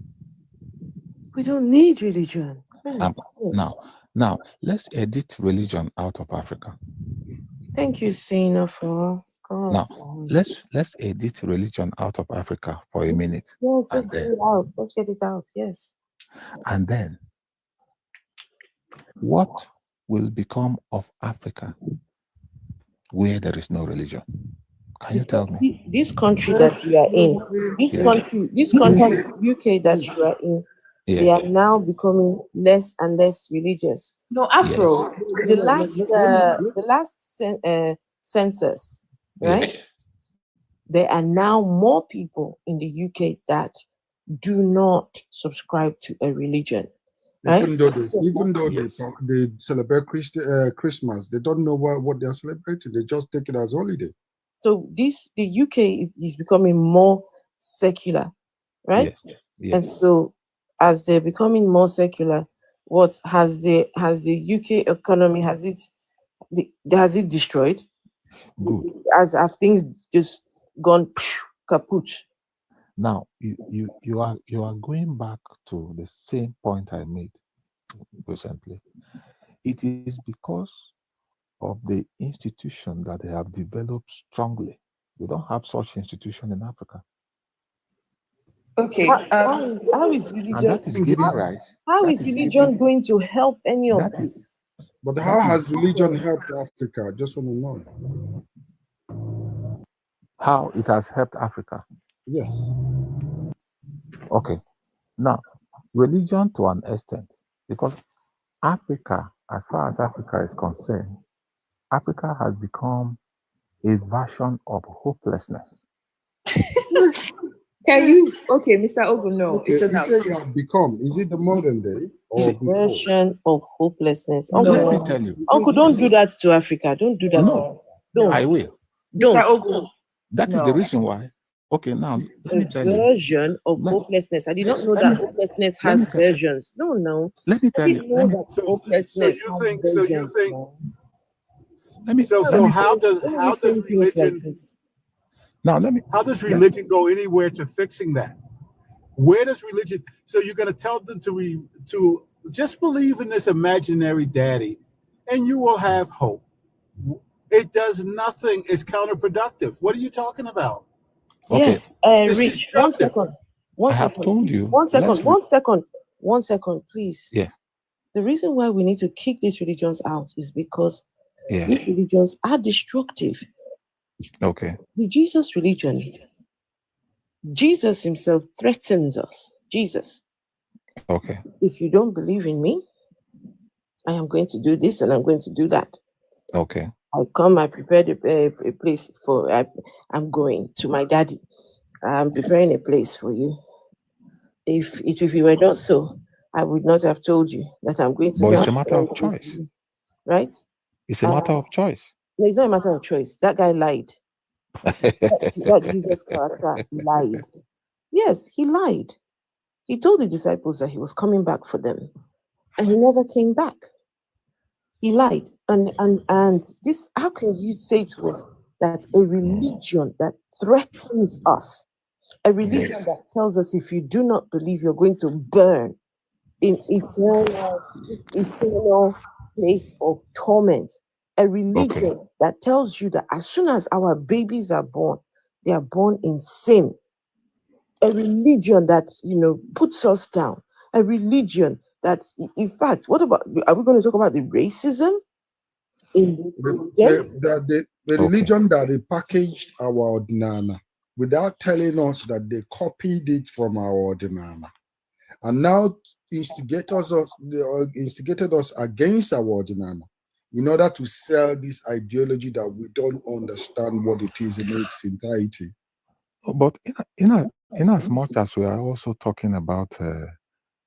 Speaker 3: We don't need religion.
Speaker 15: Now, let's edit religion out of Africa.
Speaker 3: Thank you, Sina, for God.
Speaker 15: Now, let's edit religion out of Africa for a minute.
Speaker 3: Yes, let's get it out. Let's get it out. Yes.
Speaker 15: And then, what will become of Africa where there is no religion? Can you tell me?
Speaker 3: This country that you are in, this country, UK that you are in, they are now becoming less and less religious.
Speaker 4: No, Afro.
Speaker 3: The last census, right?
Speaker 15: Yes.
Speaker 3: There are now more people in the UK that do not subscribe to a religion. Right?
Speaker 9: Even though they celebrate Christmas, they don't know what they're celebrating. They just take it as holiday.
Speaker 3: So the UK is becoming more secular, right?
Speaker 15: Yes.
Speaker 3: And so as they're becoming more secular, what has the UK economy has it destroyed?
Speaker 15: Good.
Speaker 3: Have things just gone kaput?
Speaker 15: Now you are going back to the same point I made recently. It is because of the institution that they have developed strongly. We don't have such institution in Africa.
Speaker 4: Okay.
Speaker 3: How is religion?
Speaker 15: And that is giving rise.
Speaker 3: How is religion going to help any of this?
Speaker 9: But how has religion helped Africa? I just want to know.
Speaker 15: How it has helped Africa.
Speaker 9: Yes.
Speaker 15: Okay. Now, religion to an extent, because Africa, as far as Africa is concerned, Africa has become a version of hopelessness.
Speaker 4: Can you? Okay, Mr. Ogun, no,
Speaker 9: Okay,
Speaker 4: it's
Speaker 9: you
Speaker 4: enough.
Speaker 9: say you have become. Is it the modern day or before?
Speaker 3: Version of hopelessness.
Speaker 15: No.
Speaker 3: Uncle,
Speaker 15: Let me tell you.
Speaker 3: Uncle, don't do that to Africa. Don't do that.
Speaker 15: No,
Speaker 3: Don't.
Speaker 15: I will.
Speaker 3: Don't.
Speaker 4: Mr. Ogun.
Speaker 15: That is the reason why. Okay, now let me tell you.
Speaker 3: Version of hopelessness. I did not know that hopelessness has versions. No.
Speaker 15: Let me
Speaker 3: I
Speaker 15: tell you.
Speaker 3: didn't know that hopelessness has versions.
Speaker 15: Let me.
Speaker 16: So how does
Speaker 3: religion?
Speaker 15: Now let me.
Speaker 16: How does religion go anywhere to fixing that? Where does religion? So you're going to tell them to just believe in this imaginary daddy, and you will have hope. It does nothing. It's counterproductive. What are you talking about?
Speaker 15: Okay.
Speaker 3: Yes,
Speaker 16: It's
Speaker 3: Rich. 1
Speaker 16: destructive.
Speaker 3: second. One
Speaker 15: I have
Speaker 3: second,
Speaker 15: told
Speaker 3: please.
Speaker 15: you.
Speaker 3: 1 second.
Speaker 15: let's
Speaker 3: 1 second. 1 second, please.
Speaker 15: Yeah.
Speaker 3: The reason why we need to kick these religions out is because
Speaker 15: Yeah.
Speaker 3: these religions are destructive.
Speaker 15: Okay.
Speaker 3: The Jesus religion, Jesus himself threatens us. Jesus,
Speaker 15: Okay.
Speaker 3: if you don't believe in me, I am going to do this and I'm going to do that.
Speaker 15: Okay.
Speaker 3: I come, I prepared a place for, I'm going to my daddy. I'm preparing a place for you. If you were not so, I would not have told you that I'm going to
Speaker 15: But
Speaker 3: go
Speaker 15: it's a
Speaker 3: and
Speaker 15: matter of choice.
Speaker 3: right?
Speaker 15: It's a matter of choice.
Speaker 3: No, it's not a matter of choice. That guy lied. that Jesus character lied. Yes, he lied. He told the disciples that he was coming back for them, and he never came back. He lied. And this, how can you say to us that a religion that threatens us, a religion that tells us if you do not believe, you're going to burn in eternal place of torment, a religion that tells you that as soon as our babies are born, they are born in sin, a religion that puts us down, a religion that, in fact, what about, are we going to talk about the racism in this religion?
Speaker 9: The religion that repackaged our ordinana without telling us that they copied it from our ordinana, and now instigated us against our ordinana in order to sell this ideology that we don't understand what it is in its entirety.
Speaker 15: But in as much as we are also talking about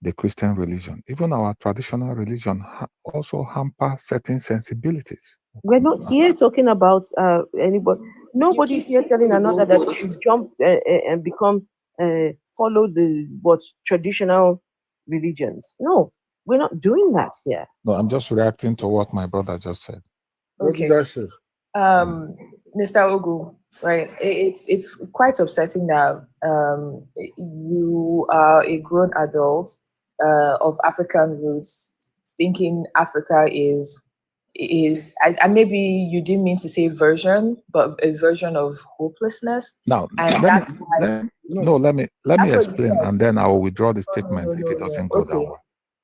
Speaker 15: the Christian religion, even our traditional religion also hamper certain sensibilities.
Speaker 3: We're not here talking about anybody. Nobody's here telling another that they should jump and become follow the traditional religions. No, we're not doing that here.
Speaker 15: No, I'm just reacting to what my brother just said.
Speaker 9: What did I say?
Speaker 4: Mr. Ogu, right? It's quite upsetting that you are a grown adult of African roots, thinking Africa is and maybe you didn't mean to say version, but a version of hopelessness.
Speaker 15: Now,
Speaker 4: and
Speaker 15: let me explain, and then I will withdraw the statement if it doesn't go that way.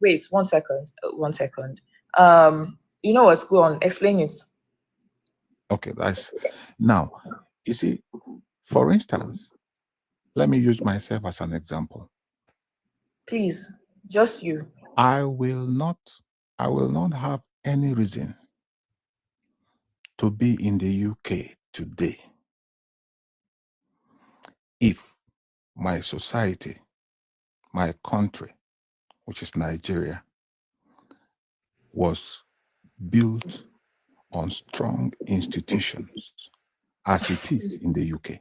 Speaker 4: Wait, 1 second. 1 second. You know what? Go on. Explain it.
Speaker 15: Okay, now. You see, for instance, let me use myself as an example.
Speaker 4: Please, just you.
Speaker 15: I will not have any reason to be in the UK today if my society, my country, which is Nigeria, was built on strong institutions as it is in the UK.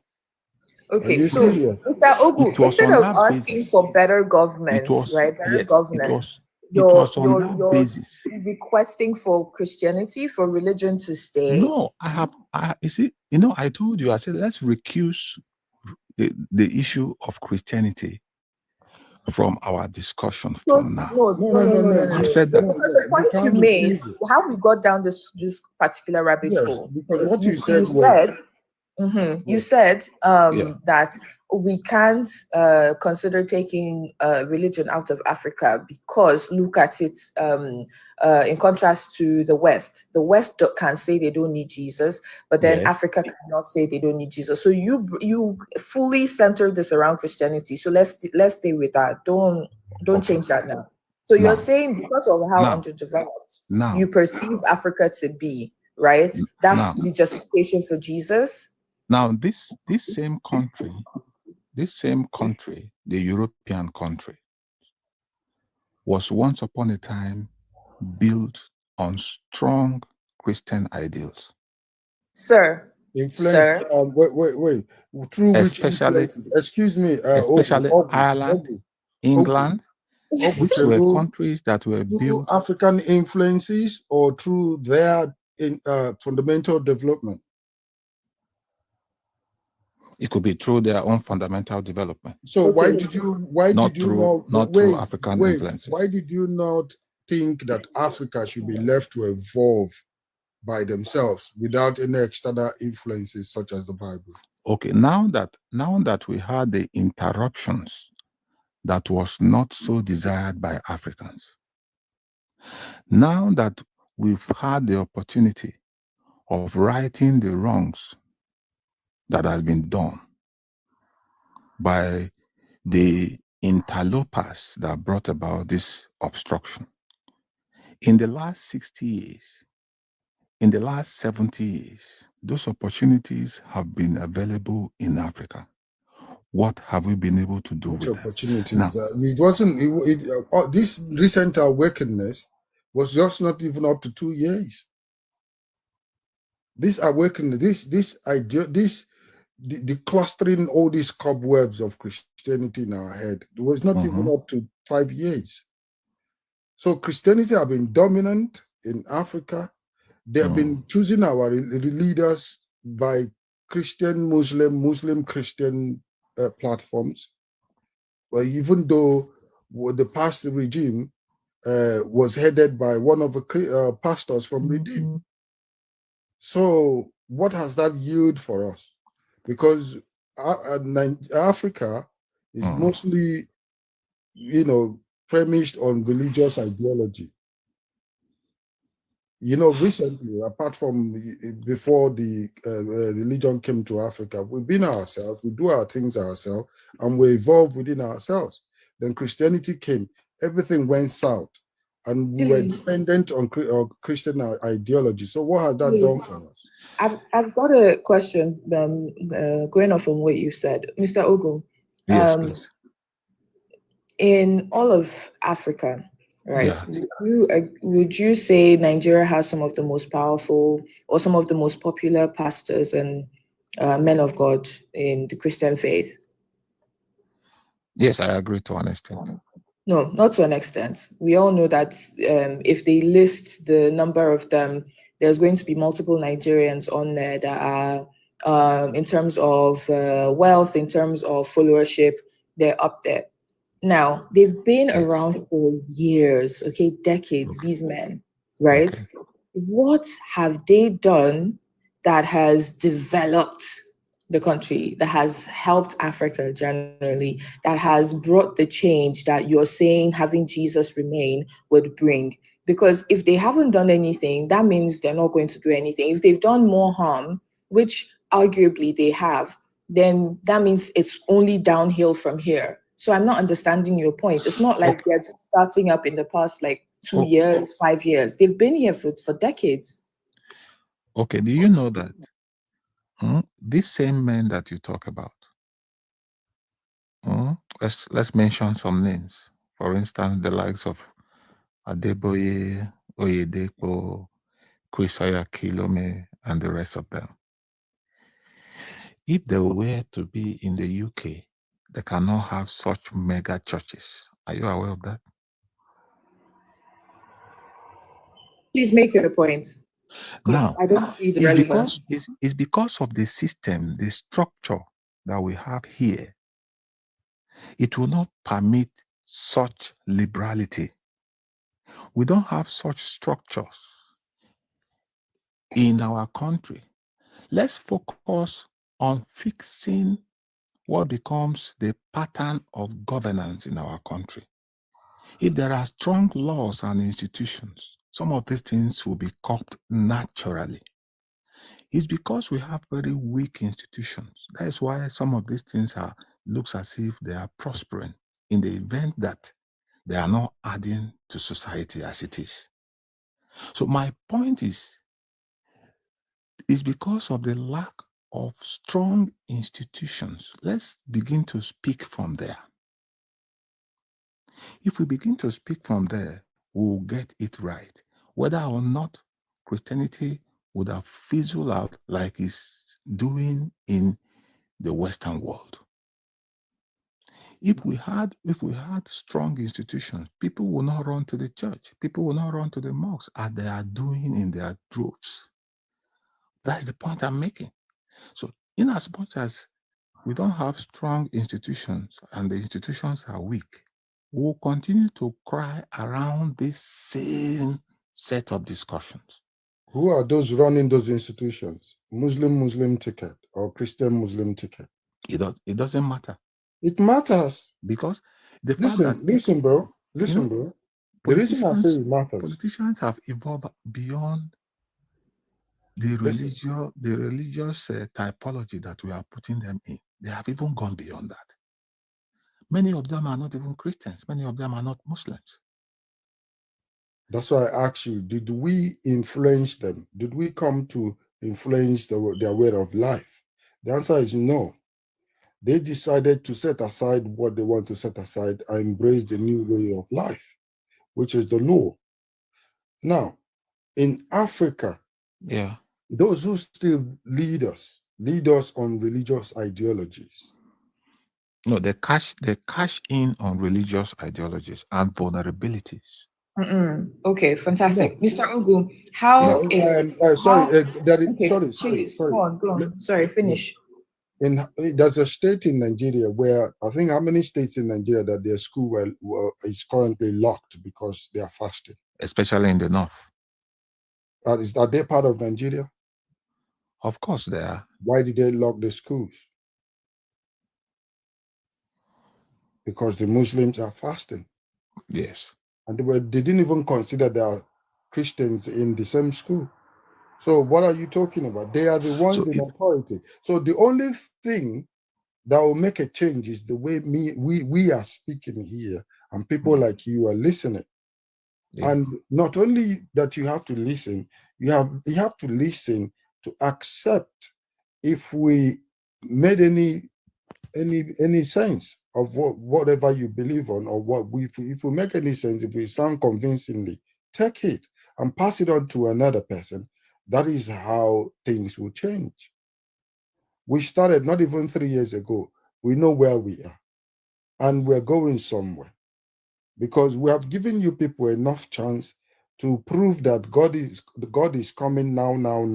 Speaker 4: Okay, so Mr. Ogu, instead of asking for better government, better governance, you're requesting for Christianity, for religion to stay.
Speaker 15: No, you see, I told you, I said, let's recuse the issue of Christianity from our discussion
Speaker 4: So,
Speaker 15: from now.
Speaker 4: no.
Speaker 15: I've said that.
Speaker 4: Because the point you made, how we got down this particular rabbit hole,
Speaker 9: because what
Speaker 4: you
Speaker 9: you said
Speaker 4: said,
Speaker 9: was
Speaker 4: you said that we can't consider taking religion out of Africa because look at it in contrast to the West. The West can say they don't need Jesus, but then Africa cannot say they don't need Jesus. So you fully centered this around Christianity. So let's stay with that. Don't change that now. So you're saying because of how underdeveloped you perceive Africa to be, right? That's the justification for Jesus.
Speaker 15: Now, this same country, the European country, was once upon a time built on strong Christian ideals.
Speaker 4: Sir.
Speaker 9: Wait. Through which
Speaker 15: Especially,
Speaker 9: influences? Excuse me.
Speaker 15: Ireland, England. These were countries that were built
Speaker 9: through African influences or through their fundamental development.
Speaker 15: It could be through their own fundamental development.
Speaker 9: So why did you not
Speaker 15: through African influences?
Speaker 9: Why did you not think that Africa should be left to evolve by themselves without any external influences such as the Bible?
Speaker 15: Okay, now that we had the interruptions that was not so desired by Africans, now that we've had the opportunity of righting the wrongs that has been done by the interlopers that brought about this obstruction. In the last 60 years, in the last 70 years, those opportunities have been available in Africa. What have we been able to do with
Speaker 9: opportunities?
Speaker 15: Now,
Speaker 9: It wasn't. This recent awakeness was just not even up to 2 years. This awakening, this idea, the clustering all these cobwebs of Christianity in our head, it was not even up to 5 years. So Christianity have been dominant in Africa. They have been choosing our leaders by Christian, Muslim Christian platforms. Well, even though the past regime was headed by one of the pastors from Redeem. So what has that yield for us? Because Africa is mostly, premised on religious ideology. Recently, apart from before the religion came to Africa, we've been ourselves, we do our things ourselves, and we evolve within ourselves. Then Christianity came, everything went south, and we were dependent on Christian ideology. So what has that done for us?
Speaker 4: I've got a question going off from what you said. Mr. Ogo.
Speaker 15: Yes, please.
Speaker 4: In all of Africa, right? Would you say Nigeria has some of the most powerful or some of the most popular pastors and men of God in the Christian faith?
Speaker 15: Yes, I agree to an extent.
Speaker 4: No, not to an extent. We all know that if they list the number of them, there's going to be multiple Nigerians on there that are, in terms of wealth, in terms of followership, they're up there. Now, they've been around for years, decades, these men, right? What have they done that has developed the country, that has helped Africa generally, that has brought the change that you're saying having Jesus remain would bring? Because if they haven't done anything, that means they're not going to do anything. If they've done more harm, which arguably they have, then that means it's only downhill from here. So I'm not understanding your point. It's not like they're just starting up in the past 2 years, 5 years. They've been here for decades.
Speaker 15: Okay, do you know that these same men that you talk about, let's mention some names. For instance, the likes of Adeboye, Oyedepo, Chris Kilome, and the rest of them. If they were to be in the UK, they cannot have such mega churches. Are you aware of that?
Speaker 4: Please make your point.
Speaker 15: Now,
Speaker 4: I don't see the relevance.
Speaker 15: It's because of the system, the structure that we have here. It will not permit
Speaker 21: such liberality. We don't have such structures in our country. Let's focus on fixing what becomes the pattern of governance in our country. If there are strong laws and institutions, some of these things will be copped naturally. It's because we have very weak institutions. That is why some of these things looks as if they are prospering in the event that they are not adding to society as it is. So my point is because of the lack of strong institutions. Let's begin to speak from there. If we begin to speak from there, we'll get it right. Whether or not Christianity would have fizzled out like it's doing in the Western world. If we had strong institutions, people will not run to the church. People will not run to the mosques as they are doing in their droves. That's the point I'm making. So in as much as we don't have strong institutions and the institutions are weak, we'll continue to cry around this same set of discussions.
Speaker 9: Who are those running those institutions? Muslim ticket or Christian ticket?
Speaker 21: It doesn't matter.
Speaker 9: It matters.
Speaker 21: Because the
Speaker 9: listen, bro. The reason I say it matters.
Speaker 21: Politicians have evolved beyond the religious typology that we are putting them in. They have even gone beyond that. Many of them are not even Christians. Many of them are not Muslims.
Speaker 9: That's why I asked you, did we influence them? Did we come to influence their way of life? The answer is no. They decided to set aside what they want to set aside and embrace the new way of life, which is the law. Now, in Africa, those who still lead us on religious ideologies.
Speaker 21: No, they cash in on religious ideologies and vulnerabilities.
Speaker 4: Okay, fantastic. Mr. Ogu, Go on. Sorry, finish.
Speaker 9: There's a state in Nigeria where, I think how many states in Nigeria that their school is currently locked because they are fasting?
Speaker 21: Especially in the north.
Speaker 9: Are they part of Nigeria?
Speaker 21: Of course they are.
Speaker 9: Why did they lock the schools? Because the Muslims are fasting.
Speaker 21: Yes.
Speaker 9: And they didn't even consider there are Christians in the same school. So what are you talking about? They are the ones in authority. So the only thing that will make a change is the way we are speaking here and people like you are listening. Yeah. And not only that you have to listen, you have to listen to accept if we made any sense of whatever you believe on, or if we make any sense, if we sound convincingly, take it and pass it on to another person. That is how things will change. We started not even 3 years ago. We know where we are, and we're going somewhere because we have given you people enough chance to prove that God is coming now.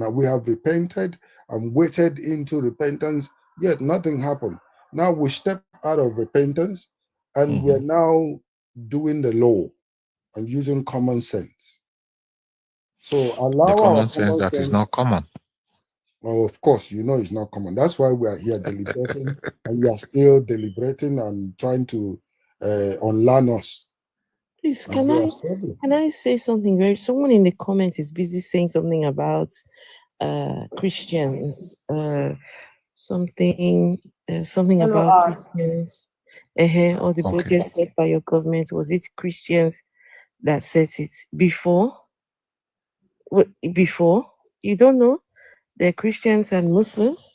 Speaker 9: We have repented and waited into repentance, yet nothing happened. Now we step out of repentance and we're now doing the law and using common sense. So allow
Speaker 21: the
Speaker 9: common
Speaker 21: sense that is not common.
Speaker 9: Well, of course, it's not common. That's why we are here deliberating, and we are still deliberating and trying to unlearn us.
Speaker 1: Please, can I say something? Someone in the comments is busy saying something about Christians. Something about Christians. Or the budget set by your government. Was it Christians that set it before? Before? You don't know? They're Christians and Muslims.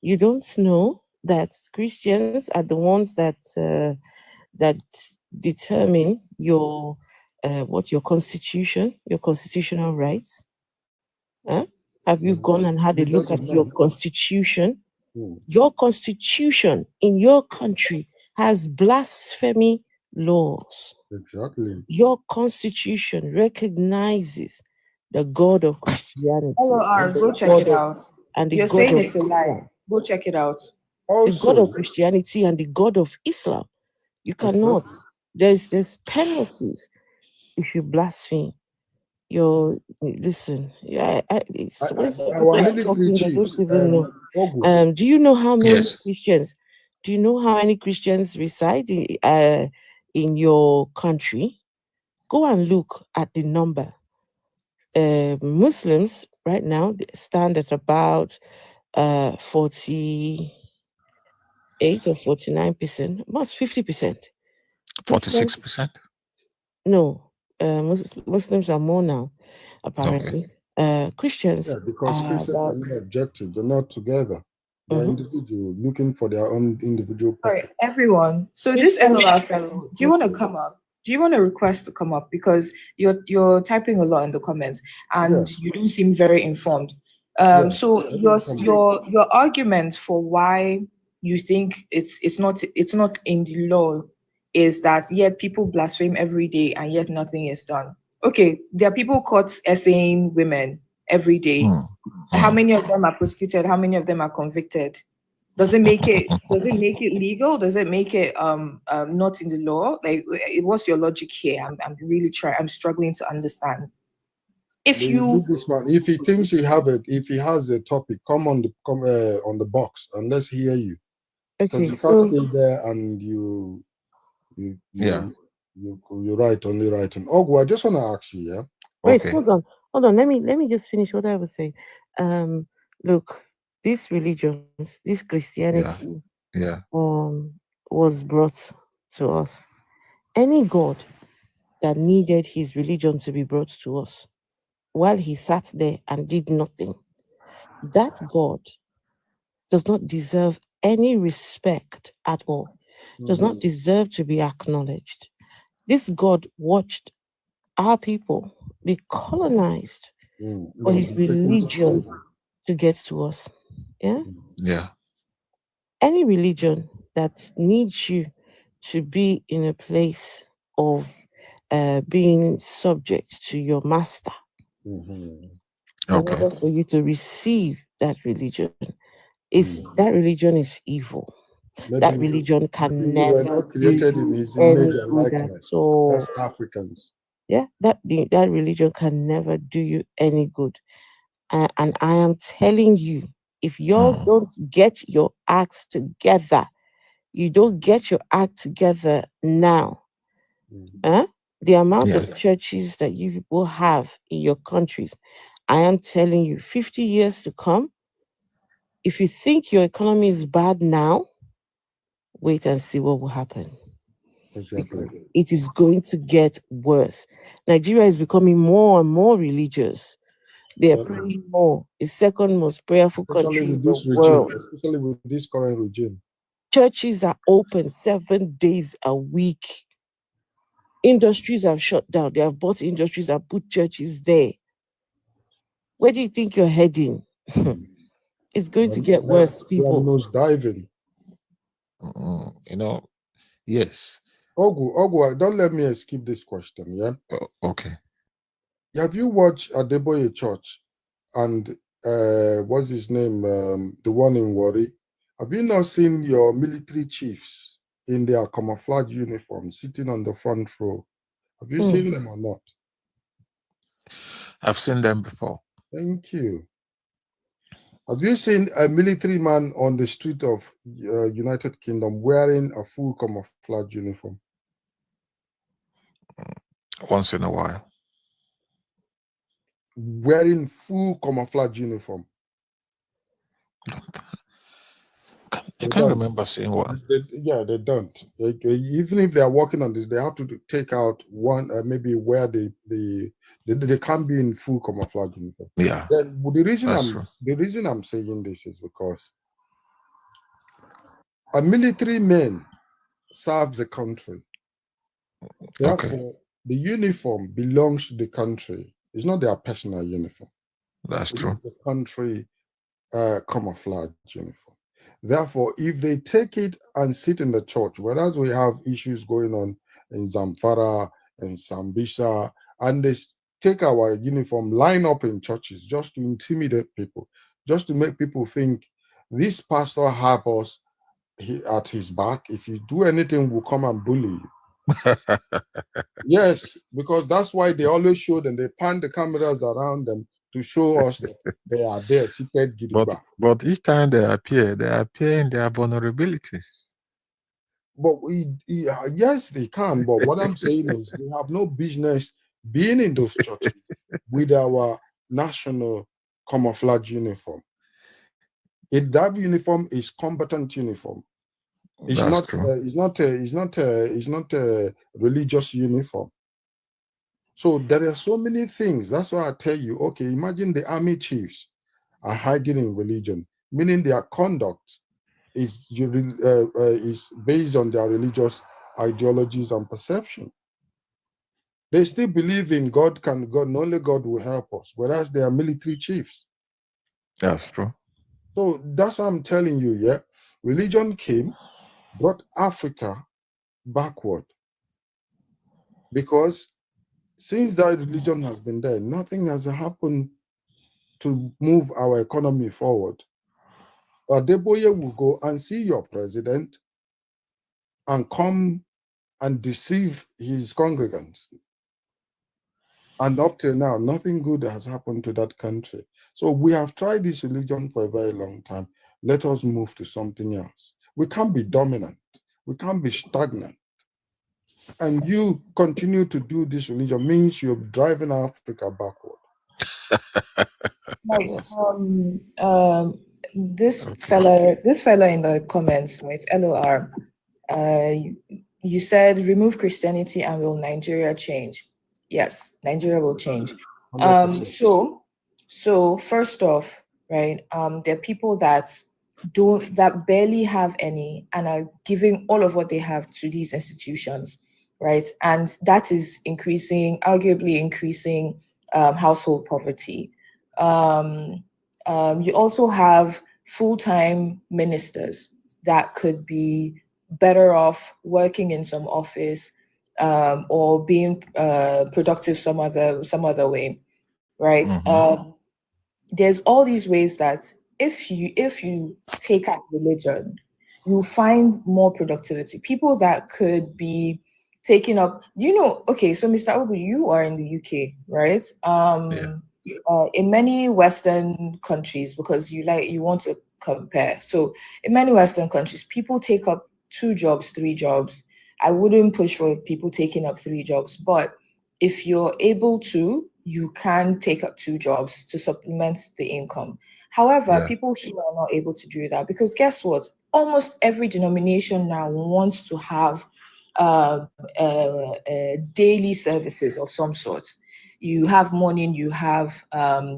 Speaker 1: You don't know that Christians are the ones that determine your constitution, your constitutional rights. Huh? Have you gone and had a look at your constitution? Your constitution in your country has blasphemy laws.
Speaker 9: Exactly.
Speaker 1: Your constitution recognizes the God of Christianity.
Speaker 4: Go check it out.
Speaker 1: And
Speaker 4: you're saying it's a lie. Go check it out.
Speaker 1: The God of Christianity and the God of Islam. You cannot. There's penalties if you blaspheme. Listen. Yeah, when some people
Speaker 9: Our
Speaker 1: are
Speaker 9: military
Speaker 1: talking, they
Speaker 9: chiefs,
Speaker 1: don't even know.
Speaker 9: Ogu.
Speaker 1: Do you know how many
Speaker 15: Yes.
Speaker 1: Christians? Do you know how many Christians reside in your country? Go and look at the number. Muslims right now they stand at about 48 or 49%, almost 50%.
Speaker 15: 46%.
Speaker 1: No, Muslims are more now, apparently. Christians
Speaker 9: Yeah, because
Speaker 1: are
Speaker 9: Christians are
Speaker 1: about.
Speaker 9: not objective. They're not together. They're individual, looking for their own individual
Speaker 4: Sorry,
Speaker 9: pocket.
Speaker 4: everyone. So this LOR fellow, do you want to come up? Do you want a request to come up? Because you're typing a lot in the comments and you don't seem very informed. So your argument for why you think it's not in the law is that yet people blaspheme every day and yet nothing is done. Okay, there are people caught essaying women every day. How many of them are prosecuted? How many of them are convicted? Does it make it legal? Does it make it not in the law? Like, what's your logic here? I'm struggling to understand. If
Speaker 9: he thinks if he has a topic, come on the box and let's hear you.
Speaker 1: Okay,
Speaker 9: you can't stay there and you write only writing. Ogu, I just want to ask you, yeah.
Speaker 1: Wait, hold on. Let me just finish what I was saying. Look, these religions, this Christianity, was brought to us. Any God that needed his religion to be brought to us, while he sat there and did nothing, that God does not deserve any respect at all. Does not deserve to be acknowledged. This God watched our people be colonized for his religion to get to us.
Speaker 15: Yeah.
Speaker 1: Any religion that needs you to be in a place of being subject to your master, in order for you to receive that religion, that religion is evil. That religion can never
Speaker 9: were not created in his image and likeness. That's Africans.
Speaker 1: Yeah, that religion can never do you any good. And I am telling you, if you don't get your acts together, you don't get your act together now, the amount of churches that you will have in your countries, I am telling you, 50 years to come, if you think your economy is bad now, wait and see what will happen.
Speaker 9: Exactly.
Speaker 1: It is going to get worse. Nigeria is becoming more and more religious. They are praying more. The second most prayerful country in the world.
Speaker 9: Especially with this current regime.
Speaker 1: Churches are open 7 days a week. Industries have shut down. They have bought industries and put churches there. Where do you think you're heading? It's going to get worse, people.
Speaker 9: Nose diving.
Speaker 15: Yes.
Speaker 9: Ogu, don't let me skip this question, yeah?
Speaker 15: Okay.
Speaker 9: Have you watched Adeboye Church and what's his name? The one in Warri? Have you not seen your military chiefs in their camouflage uniform sitting on the front row? Have you seen them or not?
Speaker 15: I've seen them before.
Speaker 9: Thank you. Have you seen a military man on the street of United Kingdom wearing a full camouflage uniform?
Speaker 15: Once in a while.
Speaker 9: Wearing full camouflage uniform.
Speaker 15: I can't remember seeing one.
Speaker 9: They don't. Even if they are working on this, they have to take out one, maybe where they can't be in full camouflage uniform.
Speaker 15: Yeah.
Speaker 9: Then, the reason I'm saying this is because a military man serves the country. Therefore, the uniform belongs to the country. It's not their personal uniform.
Speaker 15: That's true.
Speaker 9: The country camouflage uniform. Therefore, if they take it and sit in the church, whereas we have issues going on in Zamfara and Sambisa, and they take our uniform, line up in churches just to intimidate people, just to make people think this pastor have us at his back. If you do anything, we'll come and bully you. Yes, because that's why they always show them. They pan the cameras around them to show us that they are there, seated gidigba.
Speaker 15: But each time they appear in their vulnerabilities.
Speaker 9: But yes, they can. But what I'm saying is they have no business being in those churches with our national camouflage uniform. That uniform is combatant uniform. It's
Speaker 15: That's
Speaker 9: not.
Speaker 15: true.
Speaker 9: It's not a religious uniform. So there are so many things. That's why I tell you. Okay, imagine the army chiefs are hiding in religion, meaning their conduct is based on their religious ideologies and perception. They still believe in God and only God will help us, whereas they are military chiefs.
Speaker 15: That's true.
Speaker 9: So that's what I'm telling you, yeah. Religion came, brought Africa backward. Because since that religion has been there, nothing has happened to move our economy forward. Adeboye will go and see your president and come and deceive his congregants. And up till now, nothing good has happened to that country. So we have tried this religion for a very long time. Let us move to something else. We can't be dominant. We can't be stagnant. And you continue to do this religion means you're driving Africa backward.
Speaker 4: This fella in the comments, right? LOR. You said remove Christianity and will Nigeria change? Yes, Nigeria will change.
Speaker 9: 100%.
Speaker 4: So first off, right? There are people that barely have any and are giving all of what they have to these institutions, right? And that is arguably increasing household poverty. You also have full-time ministers that could be better off working in some office or being productive some other way, right? There's all these ways that if you take out religion, you find more productivity. People that could be taking up, okay, so Mr. Ogu, you are in the UK, right? In many Western countries, because you want to compare. So in many Western countries, people take up 2 jobs, 3 jobs. I wouldn't push for people taking up 3 jobs, but if you're able to, you can take up 2 jobs to supplement the income. However, people here are not able to do that because guess what? Almost every denomination now wants to have daily services of some sort. You have morning, you have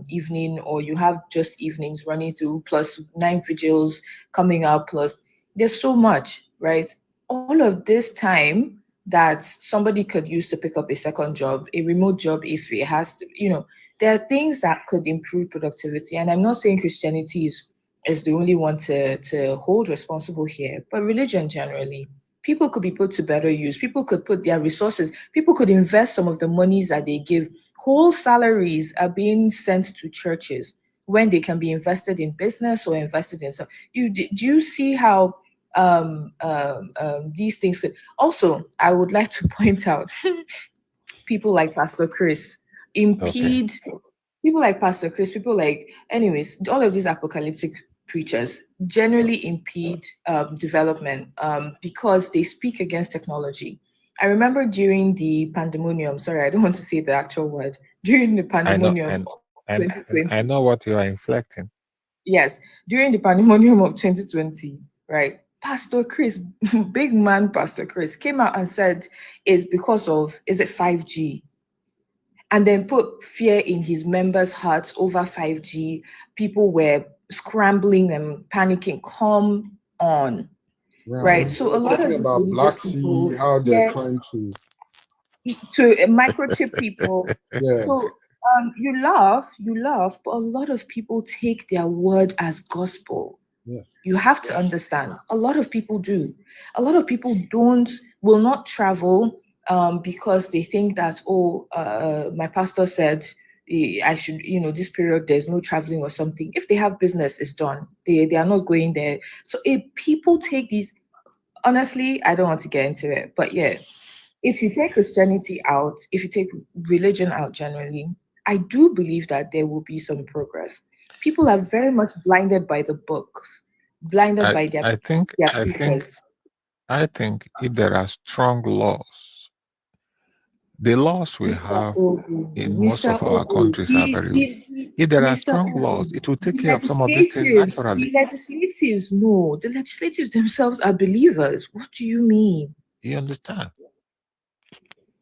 Speaker 4: evening, or you have just evenings running through, plus 9 vigils coming up, plus there's so much, right? All of this time that somebody could use to pick up a second job, a remote job, if it has to, there are things that could improve productivity. And I'm not saying Christianity is the only one to hold responsible here, but religion generally. People could be put to better use. People could put their resources, people could invest some of the monies that they give. Whole salaries are being sent to churches when they can be invested in business or invested in some. Do you see how these things could also, I would like to point out people like Pastor Chris impede people like Pastor Chris, anyways, all of these apocalyptic preachers generally impede development because they speak against technology. I remember during the pandemonium, sorry, I don't want to say the actual word, during the pandemonium of 2020.
Speaker 15: I know what you are inflecting.
Speaker 4: Yes, during the pandemonium of 2020, right? Pastor Chris, big man Pastor Chris, came out and said it's because of, is it 5G? And then put fear in his members' hearts over 5G. People were scrambling and panicking. Come on.
Speaker 9: Yeah.
Speaker 4: Right? So a lot of these
Speaker 9: about
Speaker 4: religious
Speaker 9: Black
Speaker 4: people
Speaker 9: Sea, how they're trying to
Speaker 4: microchip people.
Speaker 9: Yeah.
Speaker 4: So you laugh, but a lot of people take their word as gospel.
Speaker 9: Yes.
Speaker 4: You have to understand, a lot of people do. A lot of people will not travel because they think that, my pastor said I should, this period there's no traveling or something. If they have business, it's done. They are not going there. So if people take these, honestly, I don't want to get into it, but yeah, if you take Christianity out, if you take religion out generally, I do believe that there will be some progress. People are very much blinded by the books, blinded by their preachers.
Speaker 15: I think if there are strong laws, the laws we have in most of our countries are very weak. If there are strong laws, it will take care of some of these things naturally.
Speaker 4: The legislatives, no. The legislatives themselves are believers. What do you mean?
Speaker 15: You understand?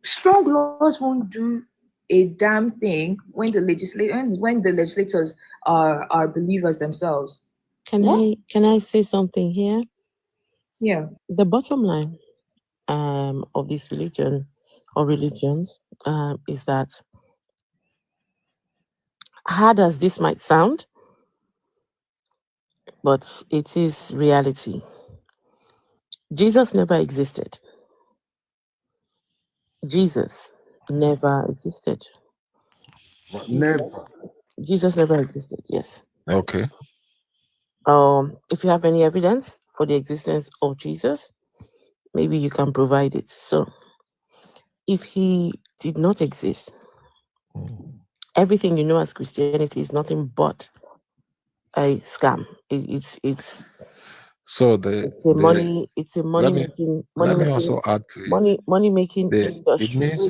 Speaker 4: Strong laws won't do a damn thing when the legislators are believers themselves.
Speaker 3: Can I say something here?
Speaker 4: Yeah.
Speaker 3: The bottom line of this religion or religions is that, hard as this might sound, but it is reality. Jesus never existed. Jesus never existed.
Speaker 9: Never.
Speaker 3: Jesus never existed, yes.
Speaker 15: Okay.
Speaker 3: If you have any evidence for the existence of Jesus, maybe you can provide it. So, if he did not exist, everything you know as Christianity is nothing but a scam. It's
Speaker 15: so
Speaker 3: it's a money
Speaker 15: also add to it.
Speaker 3: money making industry.
Speaker 15: It means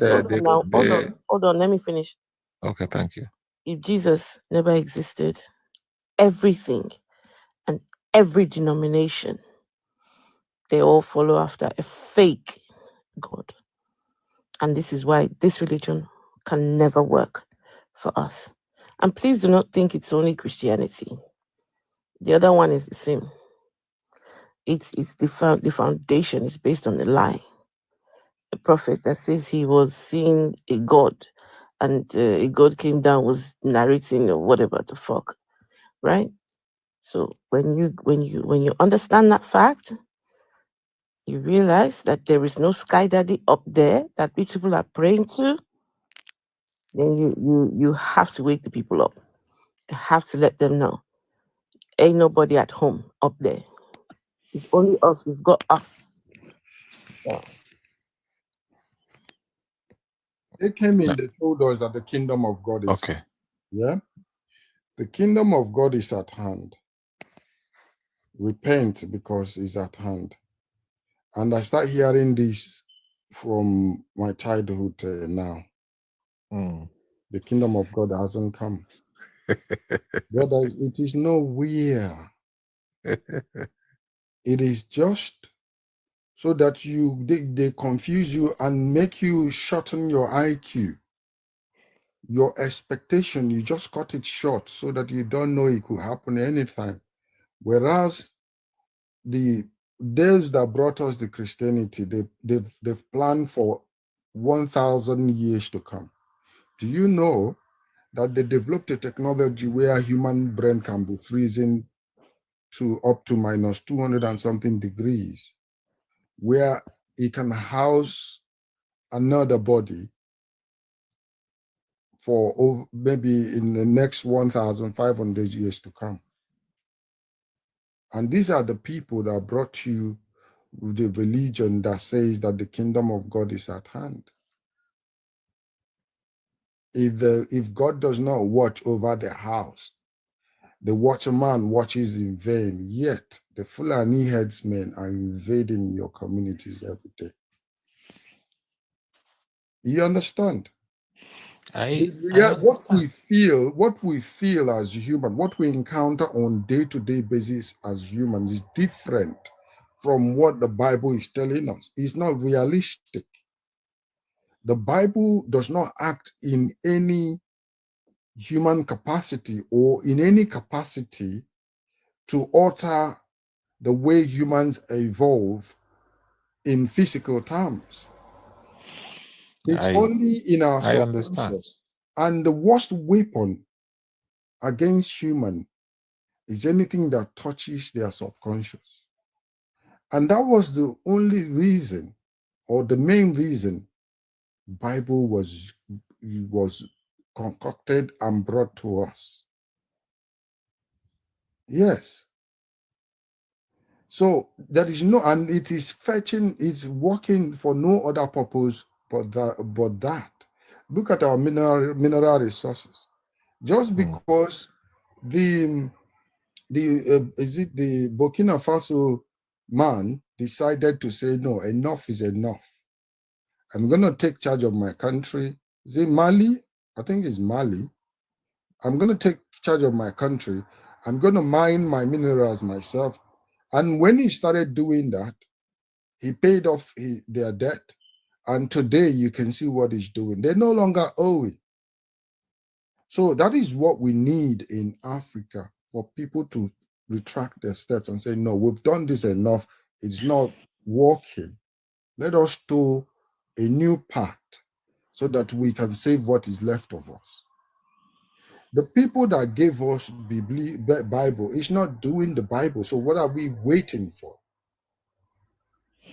Speaker 3: Hold on, let me finish.
Speaker 15: Okay, thank you.
Speaker 3: If Jesus never existed, everything and every denomination, they all follow after a fake God. And this is why this religion can never work for us. And please do not think it's only Christianity. The other one is the same. It's the foundation is based on the lie. The prophet that says he was seeing a God, and a God came down, was narrating or whatever the fuck, right? So when you understand that fact, you realize that there is no sky daddy up there that people are praying to. Then you have to wake the people up. You have to let them know, ain't nobody at home up there. It's only us. We've got us. Yeah.
Speaker 9: They came in, they told us that the kingdom of God is
Speaker 15: okay.
Speaker 9: Yeah. The kingdom of God is at hand. Repent because it's at hand. And I start hearing this from my childhood now. The kingdom of God hasn't come. Brother, it is nowhere. It is just so that they confuse you and make you shorten your IQ. Your expectation, you just cut it short so that you don't know it could happen anytime. Whereas those that brought us the Christianity, they've planned for 1,000 years to come. Do you know that they developed a technology where human brain can be freezing to up to minus 200 and something degrees, where it can house another body for maybe in the next 1,500 years to come? And these are the people that brought you the religion that says that the kingdom of God is at hand. If God does not watch over the house, the watchman watches in vain, yet the Fulani headsmen are invading your communities every day. You understand? What we feel as human, what we encounter on day-to-day basis as humans is different from what the Bible is telling us. It's not realistic. The Bible does not act in any human capacity or in any capacity to alter the way humans evolve in physical terms. It's only in our subconscious. And the worst weapon against human is anything that touches their subconscious. And that was the only reason, or the main reason, Bible was concocted and brought to us. Yes. So there is no, and it is fetching, it's working for no other purpose but that. Look at our mineral resources. Just because the Burkina Faso man decided to say, no, enough is enough. I'm going to take charge of my country. Is it Mali? I think it's Mali. I'm going to take charge of my country. I'm going to mine my minerals myself. And when he started doing that, he paid off their debt. And today you can see what he's doing. They're no longer owing. So that is what we need in Africa, for people to retract their steps and say, no, we've done this enough. It's not working. Let us do a new pact so that we can save what is left of us. The people that gave us Bible is not doing the Bible. So what are we waiting for?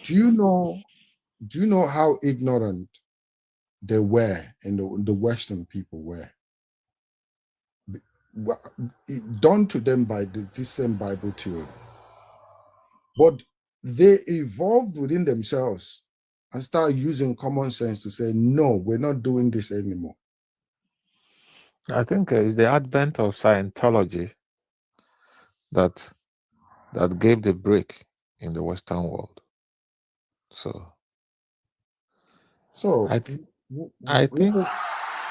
Speaker 9: Do you know how ignorant they were, and the Western people were? Done to them by this same Bible theory. But they evolved within themselves and started using common sense to say, no, we're not doing this anymore.
Speaker 15: I think the advent of Scientology that gave the break in the Western world. So I think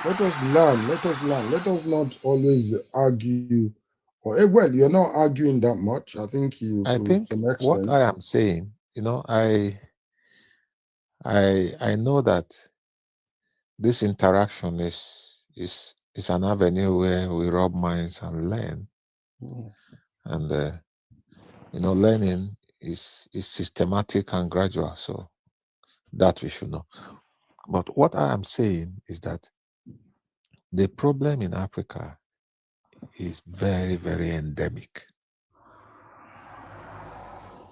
Speaker 9: let us learn. Let us not always argue. Or well, you're not arguing that much. I think to some extent.
Speaker 15: What I am saying, I know that this interaction is an avenue where we rub minds and learn. And learning is systematic and gradual, so that we should know. But what I am saying is that the problem in Africa is very, very endemic.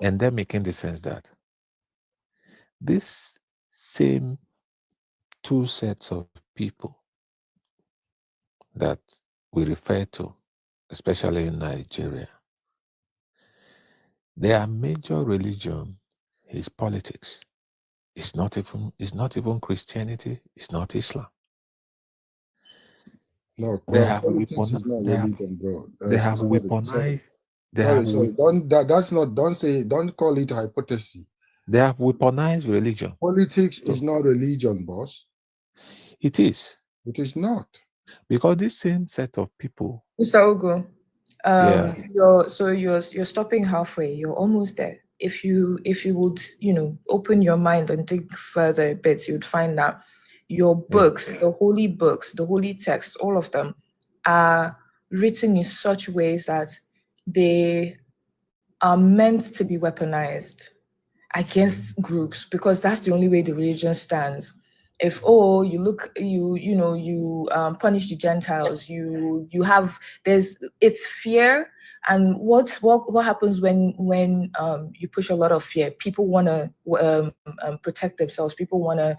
Speaker 15: Endemic in the sense that this same two sets of people that we refer to, especially in Nigeria, their major religion is politics. It's not even Christianity. It's not Islam.
Speaker 9: No, politics is not religion, bro.
Speaker 15: They have weaponized.
Speaker 9: Sorry. Don't call it hypothesis.
Speaker 15: They have weaponized religion.
Speaker 9: Politics is not religion, boss.
Speaker 15: It is.
Speaker 9: It is not.
Speaker 15: Because this same set of people.
Speaker 4: Mr. Ogo, you're stopping halfway. You're almost there. If you would, open your mind and dig further a bit, you'd find that your books, the holy texts, all of them are written in such ways that they are meant to be weaponized against groups, because that's the only way the religion stands. If you punish the Gentiles, it's fear. And what happens when you push a lot of fear? People want to protect themselves. People want to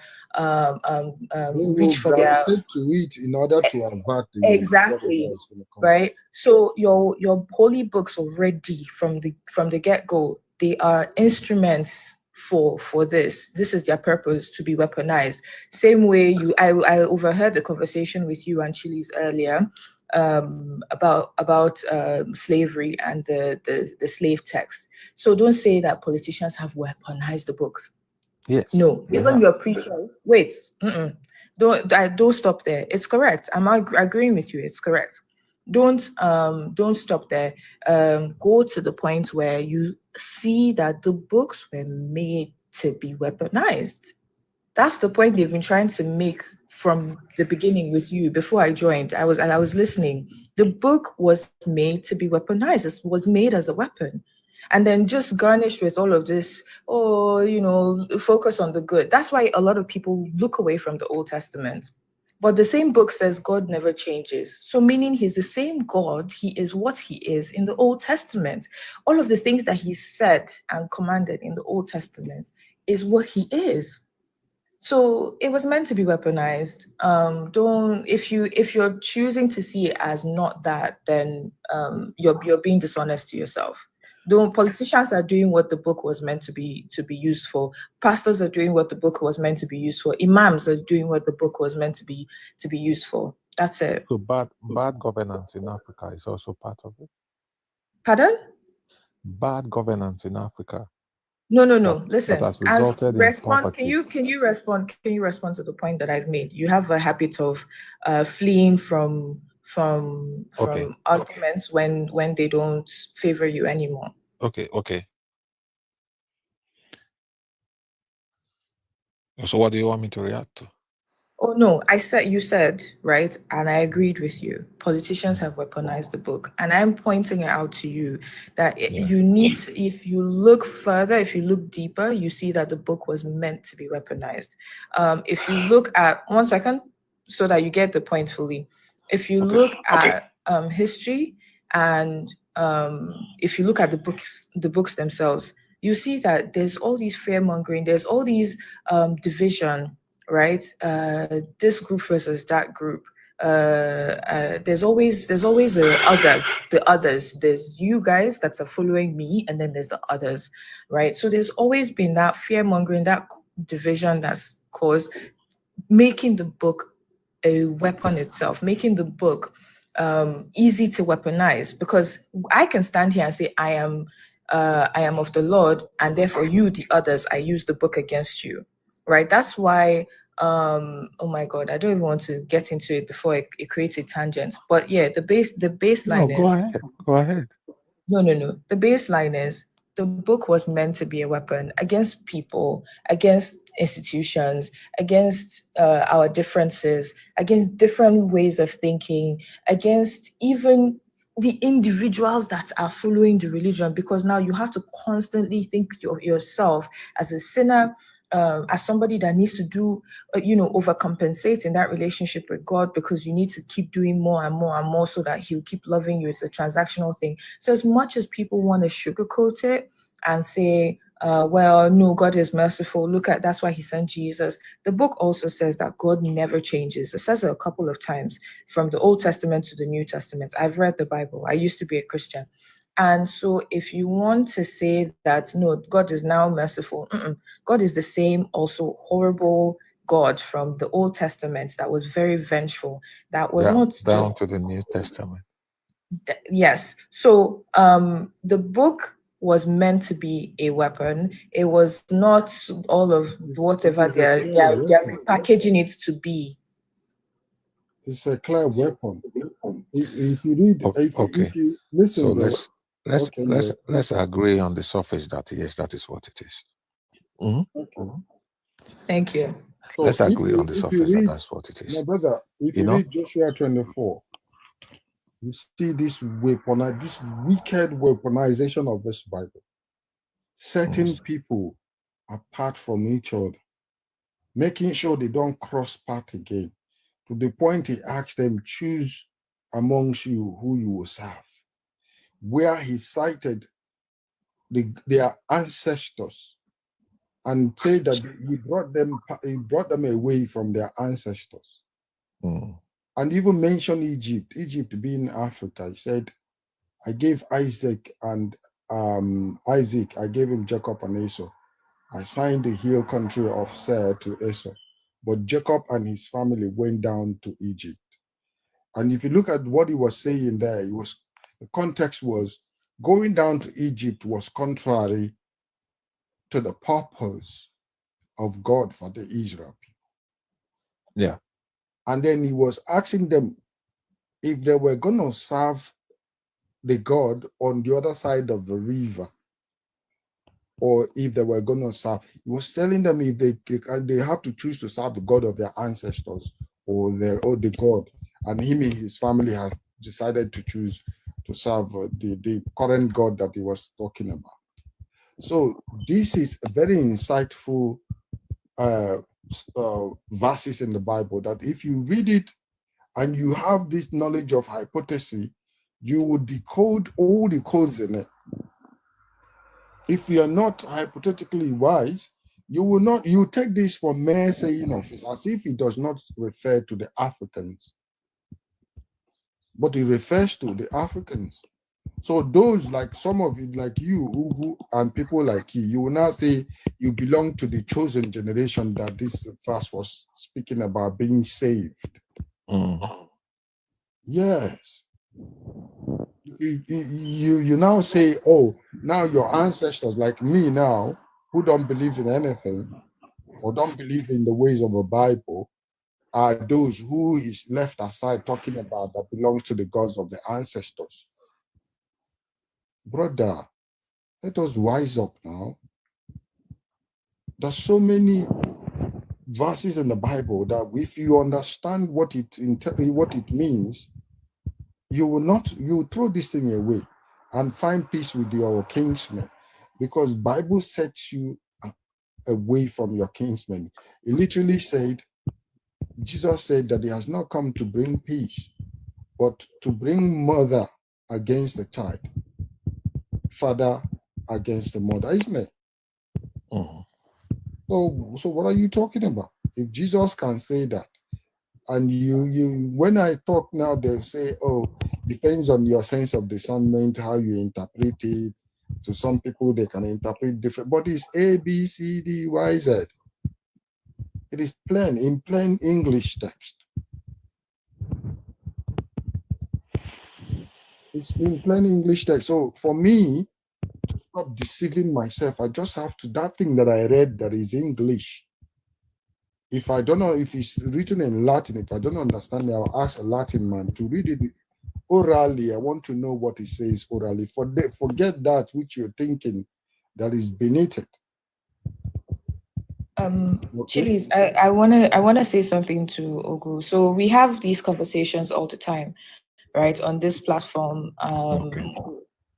Speaker 4: reach for their
Speaker 9: to it in order to avert
Speaker 4: exactly right. So your holy books already from the get-go, they are instruments for this. This is their purpose, to be weaponized. Same way I overheard the conversation with you and Chilis earlier about slavery and the slave text. So don't say that politicians have weaponized the books.
Speaker 15: Yes.
Speaker 4: No, even your preachers. Wait, don't stop there. It's correct. I'm agreeing with you. It's correct. Don't stop there. Go to the point where you see that the books were made to be weaponized. That's the point they've been trying to make from the beginning with you. Before I joined, I was listening. The book was made to be weaponized. It was made as a weapon. And then just garnished with all of this, focus on the good. That's why a lot of people look away from the Old Testament. But the same book says God never changes. So meaning he's the same God, he is what he is in the Old Testament. All of the things that he said and commanded in the Old Testament is what he is. So it was meant to be weaponized. If you're choosing to see it as not that, then you're being dishonest to yourself. Though politicians are doing what the book was meant to be used for. Pastors are doing what the book was meant to be used for. Imams are doing what the book was meant to be used for. That's it.
Speaker 15: So bad governance in Africa is also part of it.
Speaker 4: Pardon?
Speaker 15: Bad governance in Africa.
Speaker 4: No. Listen,
Speaker 15: that has resulted in poverty.
Speaker 4: Can you respond to the point that I've made? You have a habit of fleeing from arguments when they don't favor you anymore.
Speaker 15: Okay. So what do you want me to react to?
Speaker 4: Oh no, you said, right? And I agreed with you. Politicians have weaponized the book. And I'm pointing it out to you that you need to, if you look further, if you look deeper, you see that the book was meant to be weaponized. If you look at, 1 second, so that you get the point fully. If you look at history and if you look at the books themselves, you see that there's all these fear mongering, there's all these division, right? This group versus that group. There's always the others. There's you guys that are following me, and then there's the others, right? So there's always been that fear mongering, that division that's caused, making the book a weapon itself, making the book easy to weaponize. Because I can stand here and say I am of the Lord, and therefore you, the others, I use the book against you, right? That's why. Oh my God, I don't even want to get into it before it creates a tangent. But yeah, the baseline is.
Speaker 15: Go ahead.
Speaker 4: No. The baseline is the book was meant to be a weapon against people, against institutions, against our differences, against different ways of thinking, against even the individuals that are following the religion, because now you have to constantly think yourself as a sinner, as somebody that needs to do, overcompensate in that relationship with God, because you need to keep doing more and more and more so that he'll keep loving you. It's a transactional thing. So as much as people want to sugarcoat it and say, well, no, God is merciful. That's why he sent Jesus. The book also says that God never changes. It says it a couple of times from the Old Testament to the New Testament. I've read the Bible. I used to be a Christian. And so if you want to say that, no, God is now merciful, God is the same, also horrible God from the Old Testament that was very vengeful, that was not
Speaker 15: down to the New Testament.
Speaker 4: Yes. So the book was meant to be a weapon. It was not all of whatever they're repackaging it to be.
Speaker 9: It's a clear weapon. If you read, if you listen,
Speaker 15: so let's agree on the surface that yes, that is what it is.
Speaker 4: Thank you.
Speaker 9: So
Speaker 15: let's agree on the surface that that's what it is.
Speaker 9: My brother, if you read Joshua 24, you see this wicked weaponization of this Bible, setting people apart from each other, making sure they don't cross path again. To the point he asked them, choose amongst you who you will serve, where he cited their ancestors and said that he brought them away from their ancestors. And even mentioned Egypt being Africa. He said, I gave Isaac, I gave him Jacob and Esau. I signed the hill country of Seir to Esau. But Jacob and his family went down to Egypt. And if you look at what he was saying there, the context was going down to Egypt was contrary to the purpose of God for the Israel people.
Speaker 15: Yeah.
Speaker 9: And then he was asking them if they were going to serve the God on the other side of the river, or if they were going to serve. He was telling them if they have to choose to serve the God of their ancestors or the God. And him and his family has decided to choose to serve the current God that he was talking about. So this is a very insightful verses in the Bible that if you read it and you have this knowledge of hypothesis, you will decode all the codes in it. If you are not hypothetically wise, you take this for mere saying of it, as if it does not refer to the Africans. But it refers to the Africans. So those, like some of it, like you, Ugu, and people like you will now say you belong to the chosen generation that this verse was speaking about, being saved. Yes. You now say, oh, now your ancestors, like me now, who don't believe in anything or don't believe in the ways of the Bible, are those who is left aside talking about that belongs to the gods of the ancestors. Brother, let us wise up now. There's so many verses in the Bible that if you understand what it means, you will throw this thing away and find peace with your kinsmen, because Bible sets you away from your kinsmen. It literally said, Jesus said that he has not come to bring peace, but to bring mother against the child, father against the mother, isn't it? So what are you talking about? If Jesus can say that, and you when I talk now, they'll say, oh, depends on your sense of discernment, how you interpret it. To some people, they can interpret different, but it's A, B, C, D, Y, Z. It is plain, in plain English text. It's in plain English text. So for me, to stop deceiving myself, I just have to, that thing that I read that is English. If I don't know, if it's written in Latin, if I don't understand it, I'll ask a Latin man to read it orally. I want to know what it says orally. Forget that which you're thinking that is beneath it.
Speaker 4: Chilis, I wanna say something to Ogu. So we have these conversations all the time, right, on this platform.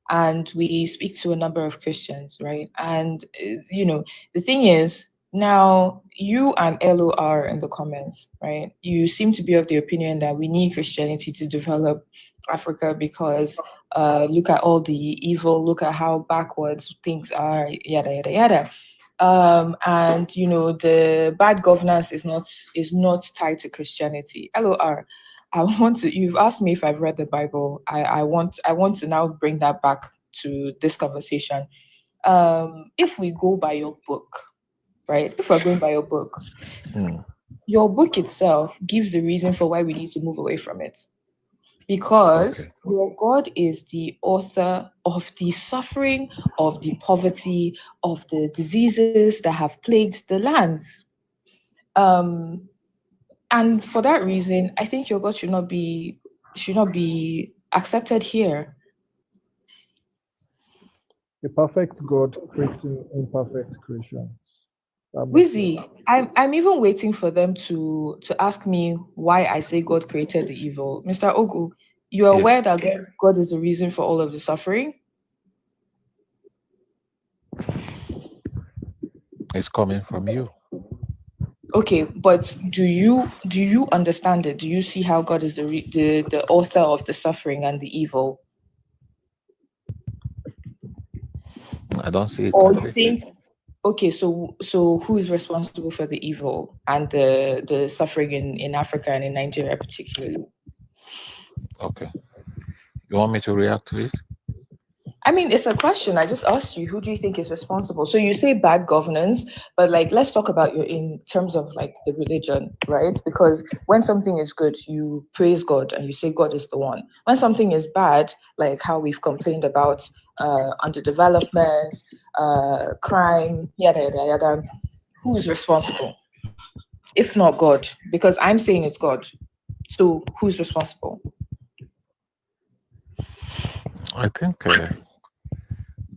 Speaker 4: And we speak to a number of Christians, right? And the thing is, now you and Elo are in the comments, right? You seem to be of the opinion that we need Christianity to develop Africa because look at all the evil, look at how backwards things are, yada yada yada. And the bad governance is not tied to Christianity. LOR. You've asked me if I've read the Bible. I want to now bring that back to this conversation. If we go by your book, right? If we're going by your book itself gives the reason for why we need to move away from it. Because your God is the author of the suffering, of the poverty, of the diseases that have plagued the lands. And for that reason, I think your God should not be accepted here.
Speaker 5: A perfect God creating imperfect creations.
Speaker 4: Wizzy, I'm even waiting for them to ask me why I say God created the evil. Mr. Ogu, you are aware that God is the reason for all of the suffering?
Speaker 15: It's coming from you.
Speaker 4: Okay, but do you understand it? Do you see how God is the author of the suffering and the evil?
Speaker 15: I don't see it
Speaker 4: Or
Speaker 15: completely.
Speaker 4: you think, okay, so who is responsible for the evil and the suffering in Africa and in Nigeria particularly?
Speaker 15: Okay. You want me to react to it?
Speaker 4: I mean, it's a question. I just asked you, who do you think is responsible? So you say bad governance, but let's talk about in terms of the religion, right? Because when something is good, you praise God and you say God is the one. When something is bad, like how we've complained about underdevelopment, crime, yada, yada, yada, who is responsible? If not God, because I'm saying it's God. So who's responsible?
Speaker 15: I think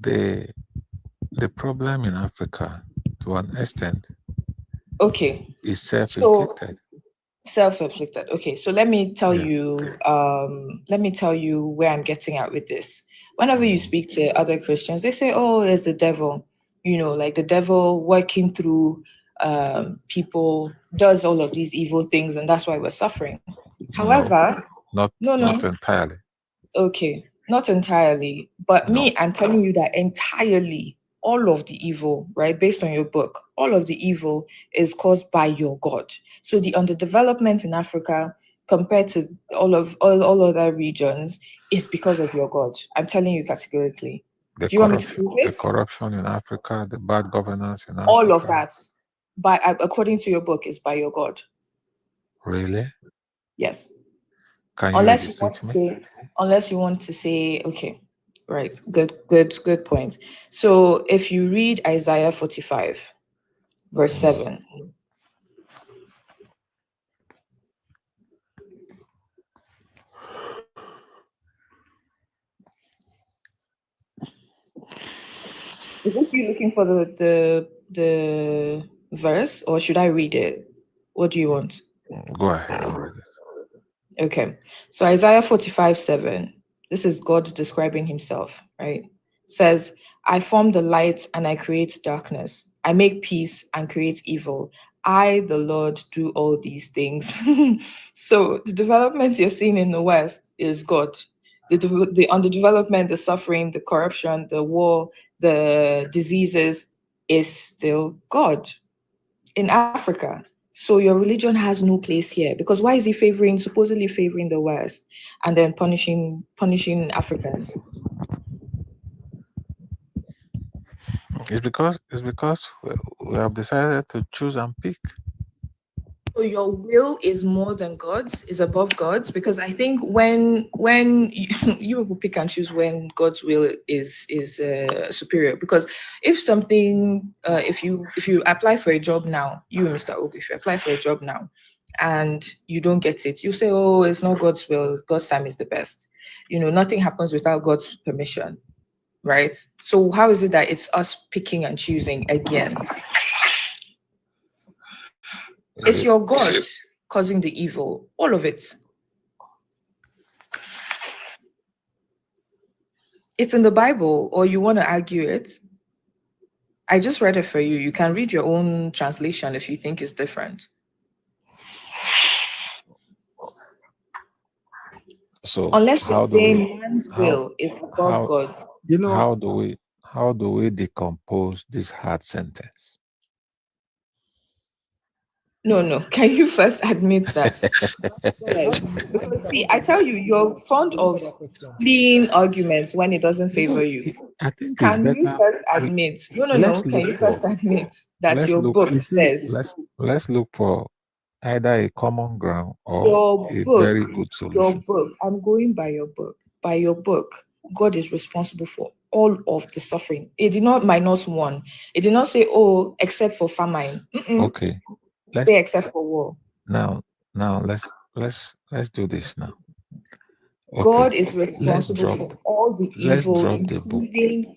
Speaker 15: the problem in Africa, to an extent, is self-inflicted.
Speaker 4: Self-inflicted. Okay, so let me tell you. Let me tell you where I'm getting at with this. Whenever you speak to other Christians, they say, "Oh, it's the devil." Like the devil working through people does all of these evil things, and that's why we're suffering. However,
Speaker 15: not entirely.
Speaker 4: Okay, not entirely, but I'm telling you that entirely all of the evil, right, based on your book, all of the evil is caused by your God. So the underdevelopment in Africa compared to all other regions it's because of your God. I'm telling you categorically.
Speaker 15: The
Speaker 4: Do you want me to prove
Speaker 15: the
Speaker 4: it?
Speaker 15: corruption in Africa, the bad governance in Africa.
Speaker 4: All of that, according to your book, is by your God.
Speaker 15: Really?
Speaker 4: Yes.
Speaker 15: Can
Speaker 4: Unless
Speaker 15: you
Speaker 4: you want to
Speaker 15: me?
Speaker 4: say, okay, right, good point. So if you read Isaiah 45, verse 7. Is this you looking for the verse, or should I read it? What do you want?
Speaker 15: Go ahead and read it.
Speaker 4: Okay. So Isaiah 45, 7. This is God describing himself, right? Says, I form the light and I create darkness. I make peace and create evil. I, the Lord, do all these things. So the development you're seeing in the West is God. The underdevelopment, the suffering, the corruption, the war, the diseases is still God in Africa. So your religion has no place here, because why is he supposedly favoring the West and then punishing Africans?
Speaker 15: It's because we have decided to choose and pick.
Speaker 4: So your will is more than God's, is above God's, because I think when you people pick and choose when God's will is superior. Because if something, if you apply for a job now, you Mr. Ogu, if you apply for a job now, and you don't get it, you say, oh, it's not God's will. God's time is the best. Nothing happens without God's permission, right? So how is it that it's us picking and choosing again? It's your God causing the evil, all of it. It's in the Bible, or you want to argue it? I just read it for you. You can read your own translation if you think it's different.
Speaker 15: So
Speaker 4: unless you're saying man's will is above God's.
Speaker 15: How do we decompose this hard sentence?
Speaker 4: No. Can you first admit that? Because see, I tell you, you're fond of clean arguments when it doesn't favor you.
Speaker 15: I think
Speaker 4: Can
Speaker 15: it's
Speaker 4: you
Speaker 15: better.
Speaker 4: first admit? No. Can you first admit that your book says
Speaker 15: let's look for either a common ground or
Speaker 4: your
Speaker 15: a
Speaker 4: book,
Speaker 15: very good solution.
Speaker 4: your book. I'm going by your book. By your book, God is responsible for all of the suffering. It did not minus one. It did not say, oh, except for famine.
Speaker 15: Okay.
Speaker 4: Say except for war.
Speaker 15: Now let's do this now. Okay.
Speaker 4: God is responsible for all the evil, including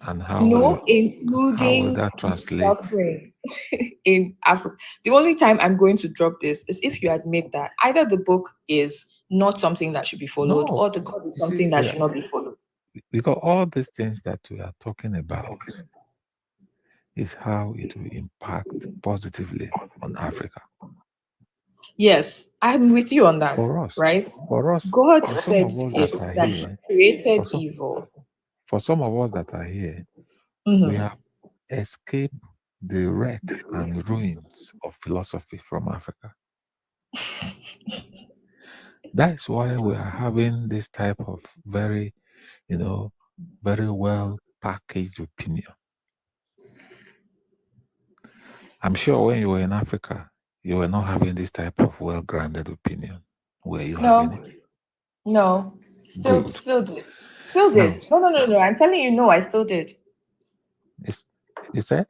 Speaker 15: that translate?
Speaker 4: Suffering in Africa. The only time I'm going to drop this is if you admit that either the book is not something that should be followed, or the God is something that should not be followed.
Speaker 15: Because all these things that we are talking about is how it will impact positively on Africa.
Speaker 4: Yes, I'm with you on that.
Speaker 15: For us,
Speaker 4: right?
Speaker 15: For us,
Speaker 4: God
Speaker 15: for
Speaker 4: said
Speaker 15: some of us that are
Speaker 4: that
Speaker 15: here,
Speaker 4: He created evil.
Speaker 15: For some of us that are here, we have escaped the wreck and ruins of philosophy from Africa. That's why we are having this type of very well packaged opinion. I'm sure when you were in Africa, you were not having this type of well-grounded opinion. Were you having it?
Speaker 4: No. Still did. Still did. No. I'm telling you, no, I still did.
Speaker 15: You said?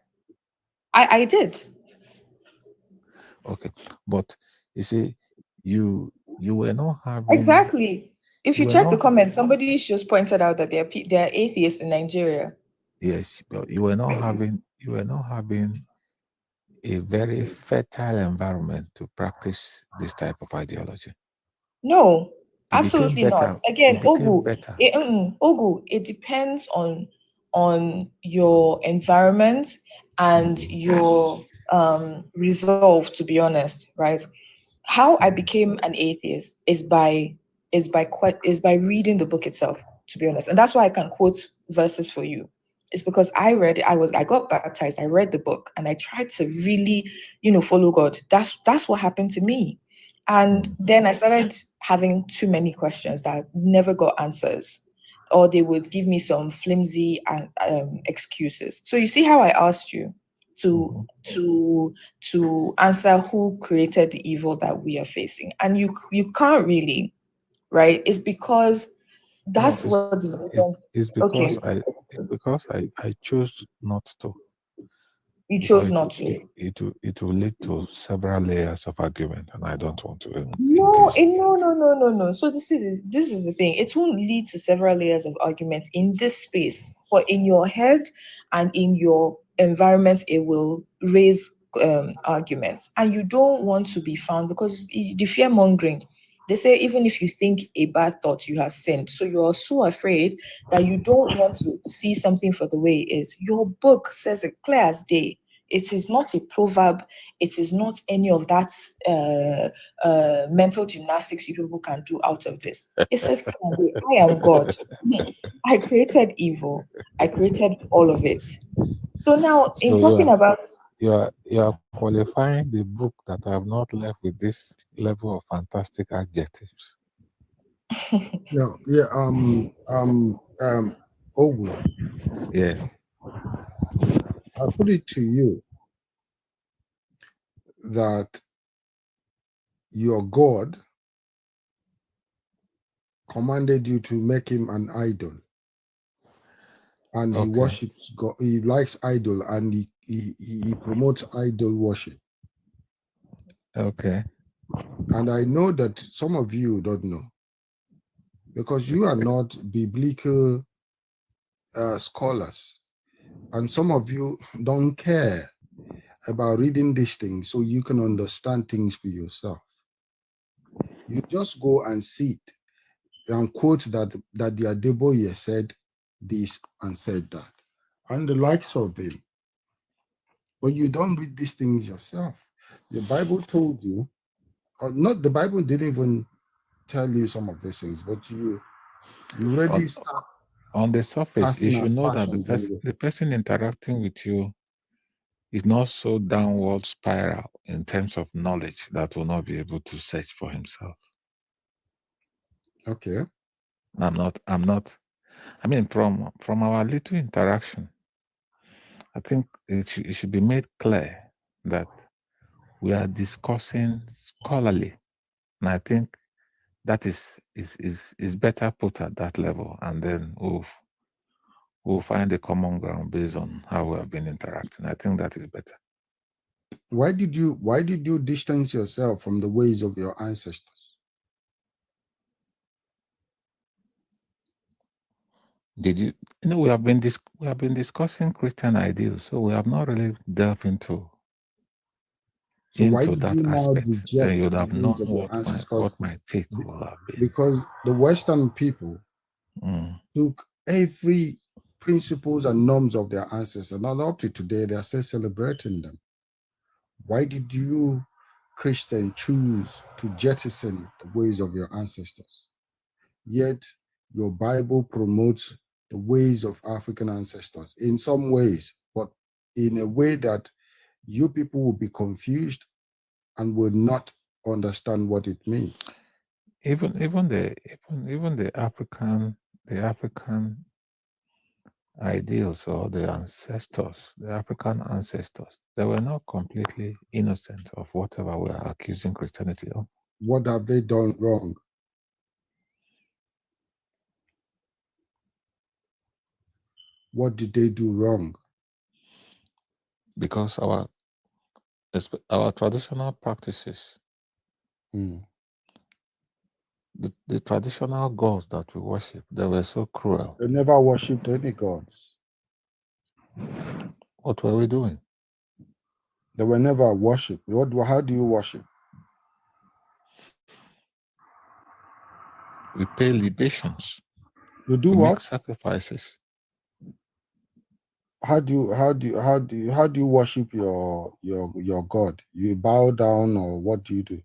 Speaker 4: I did.
Speaker 15: Okay. But you see, you were not having
Speaker 4: exactly. If you check the comments, somebody's just pointed out that they're atheists in Nigeria.
Speaker 15: Yes, but you were not having a very fertile environment to practice this type of ideology.
Speaker 4: No, absolutely not. Again, Ogu, it depends on your environment and your resolve, to be honest, right? How I became an atheist is by reading the book itself, to be honest. And that's why I can quote verses for you. It's because I read it, I got baptized, I read the book, and I tried to really, follow God. That's what happened to me. And then I started having too many questions that never got answers. or they would give me some flimsy excuses. So you see how I asked you to answer who created the evil that we are facing, and you can't really, right? It's because that's what
Speaker 15: it's because I chose not to.
Speaker 4: You chose not to.
Speaker 15: It will lead to several layers of argument, and I don't want to.
Speaker 4: No. So this is the thing. It won't lead to several layers of arguments in this space, but in your head and in your environment, it will raise arguments, and you don't want to be found because the fear mongering. They say even if you think a bad thought, you have sinned. So you're so afraid that you don't want to see something for the way it is. Your book says it clear as day. It is not a proverb. It is not any of that mental gymnastics you people can do out of this. It says, I am God. I created evil. I created all of it. So now, in talking about...
Speaker 15: You are qualifying the book that I have not left with this level of fantastic adjectives.
Speaker 9: Ogu.
Speaker 15: Yes.
Speaker 9: I put it to you that your God commanded you to make him an idol, and he worships God. He likes idol, and he promotes idol worship.
Speaker 15: Okay.
Speaker 9: And I know that some of you don't know, because you are not biblical scholars, and some of you don't care about reading these things so you can understand things for yourself. You just go and sit and quote that the Adeboye said this and said that, and the likes of them. But you don't read these things yourself. The Bible told you, or not, the Bible didn't even tell you some of these things, but you already start.
Speaker 15: On the surface, you should know that the person interacting with you is not so downward spiral in terms of knowledge that will not be able to search for himself.
Speaker 9: Okay.
Speaker 15: I'm not. I mean, from our little interaction, I think it should be made clear that we are discussing scholarly, and I think that is better put at that level, and then we'll find a common ground based on how we have been interacting. I think that is better.
Speaker 9: Why did you distance yourself from the ways of your ancestors?
Speaker 15: Did you know we have been discussing Christian ideals, so we have not really delved into that aspect. Then you would have known what my take will have been.
Speaker 9: Because the Western people took every principles and norms of their ancestors, and up to today they are still celebrating them. Why did you, Christian, choose to jettison the ways of your ancestors? Yet your Bible promotes the ways of African ancestors in some ways, but in a way that you people will be confused and will not understand what it means.
Speaker 15: Even the African ideals or the African ancestors, they were not completely innocent of whatever we are accusing Christianity of.
Speaker 9: What have they done wrong? What did they do wrong?
Speaker 15: Because our traditional practices, the traditional gods that we worship, they were so cruel.
Speaker 9: They never worshipped any gods.
Speaker 15: What were we doing?
Speaker 9: They were never worshipped. How do you worship?
Speaker 15: We pay libations.
Speaker 9: You do
Speaker 15: we
Speaker 9: what?
Speaker 15: Make sacrifices.
Speaker 9: How do you worship your God? You bow down, or what do you do?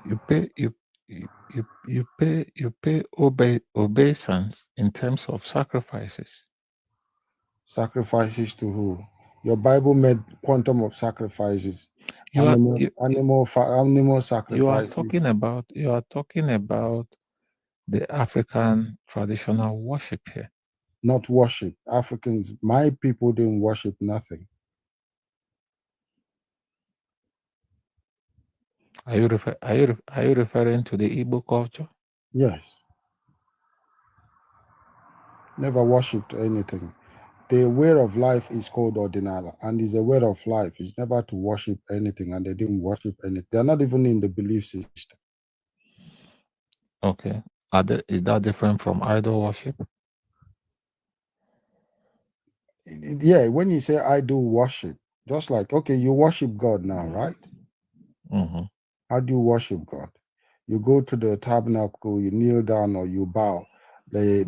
Speaker 15: You pay obeisance in terms of sacrifices.
Speaker 9: Sacrifices to who? Your Bible made quantum of sacrifices.
Speaker 21: Animal sacrifices.
Speaker 15: You are talking about the African traditional worship here.
Speaker 21: Not worship. Africans, my people didn't worship nothing.
Speaker 15: Are you referring to the Igbo culture?
Speaker 21: Yes. Never worshipped anything. The way of life is called ordinala, and is a way of life. It's never to worship anything, and they didn't worship anything. They're not even in the belief system.
Speaker 15: Okay. Is that different from idol worship?
Speaker 21: Yeah, when you say idol worship, just like, okay, you worship God now, right?
Speaker 15: Mm-hmm.
Speaker 21: How do you worship God? You go to the tabernacle, you kneel down, or you bow. The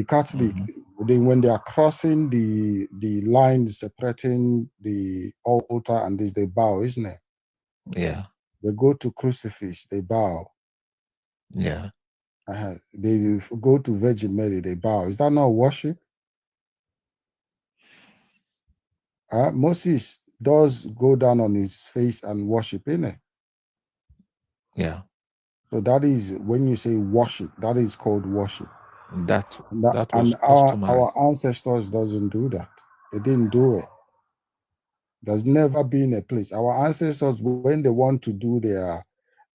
Speaker 21: Catholic, when they are crossing the line separating the altar and this, they bow, isn't it?
Speaker 15: Yeah.
Speaker 21: They go to crucifix, they bow.
Speaker 15: Yeah.
Speaker 21: They go to Virgin Mary, they bow. Is that not worship? Moses does go down on his face and worship, innit?
Speaker 15: Yeah.
Speaker 21: So that is when you say worship, that is called worship.
Speaker 15: That was
Speaker 21: our ancestors doesn't do that. They didn't do it. There's never been a place. Our ancestors, when they want to do their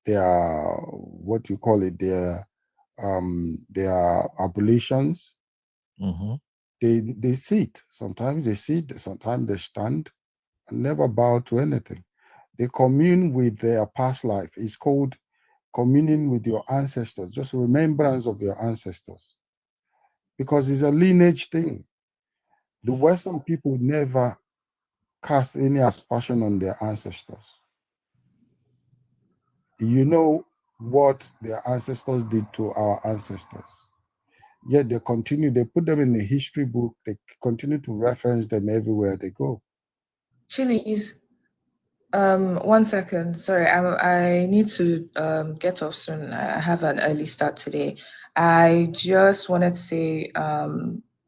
Speaker 21: what you call it, their ablutions, they sit. Sometimes they sit, sometimes they stand, and never bow to anything. They commune with their past life. It's called communing with your ancestors, just remembrance of your ancestors. Because it's a lineage thing. The Western people never cast any aspersion on their ancestors. You know what their ancestors did to our ancestors. Yet they continue, they put them in the history book, they continue to reference them everywhere they go.
Speaker 4: Chili's. 1 second. Sorry, I need to get off soon. I have an early start today. I just wanted to say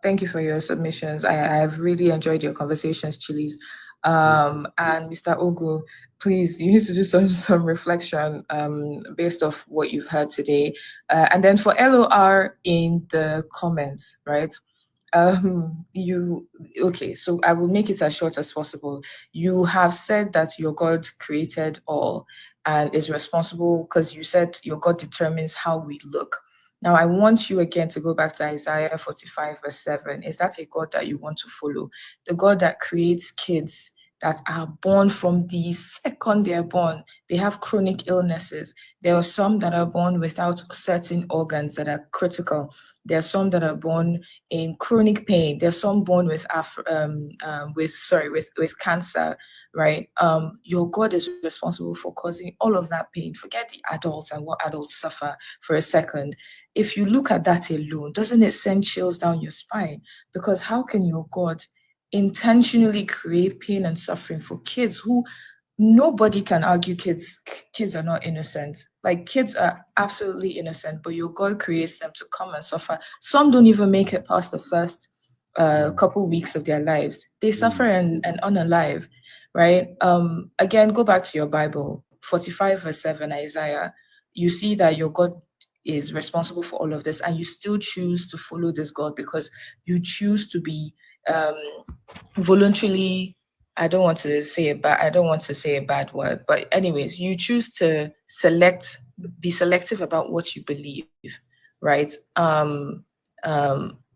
Speaker 4: thank you for your submissions. I've really enjoyed your conversations, Chili's. And Mr. Ogu, please, you need to do some reflection based off what you've heard today. And then for LOR in the comments, right? So I will make it as short as possible. You have said that your God created all and is responsible because you said your God determines how we look. Now, I want you again to go back to Isaiah 45 verse 7. Is that a God that you want to follow? The God that creates kids that are born from the second they're born. They have chronic illnesses. There are some that are born without certain organs that are critical. There are some that are born in chronic pain. There are some born with cancer, right? Your God is responsible for causing all of that pain. Forget the adults and what adults suffer for a second. If you look at that alone, doesn't it send chills down your spine? Because how can your God intentionally create pain and suffering for kids who nobody can argue kids are not innocent. Like kids are absolutely innocent, but your God creates them to come and suffer. Some don't even make it past the first couple weeks of their lives. They suffer and unalive, right? Again, go back to your Bible, 45 verse 7, Isaiah. You see that your God is responsible for all of this, and you still choose to follow this God because you choose to be voluntarily, I don't want to say a bad word, but anyways, you choose to be selective about what you believe, right?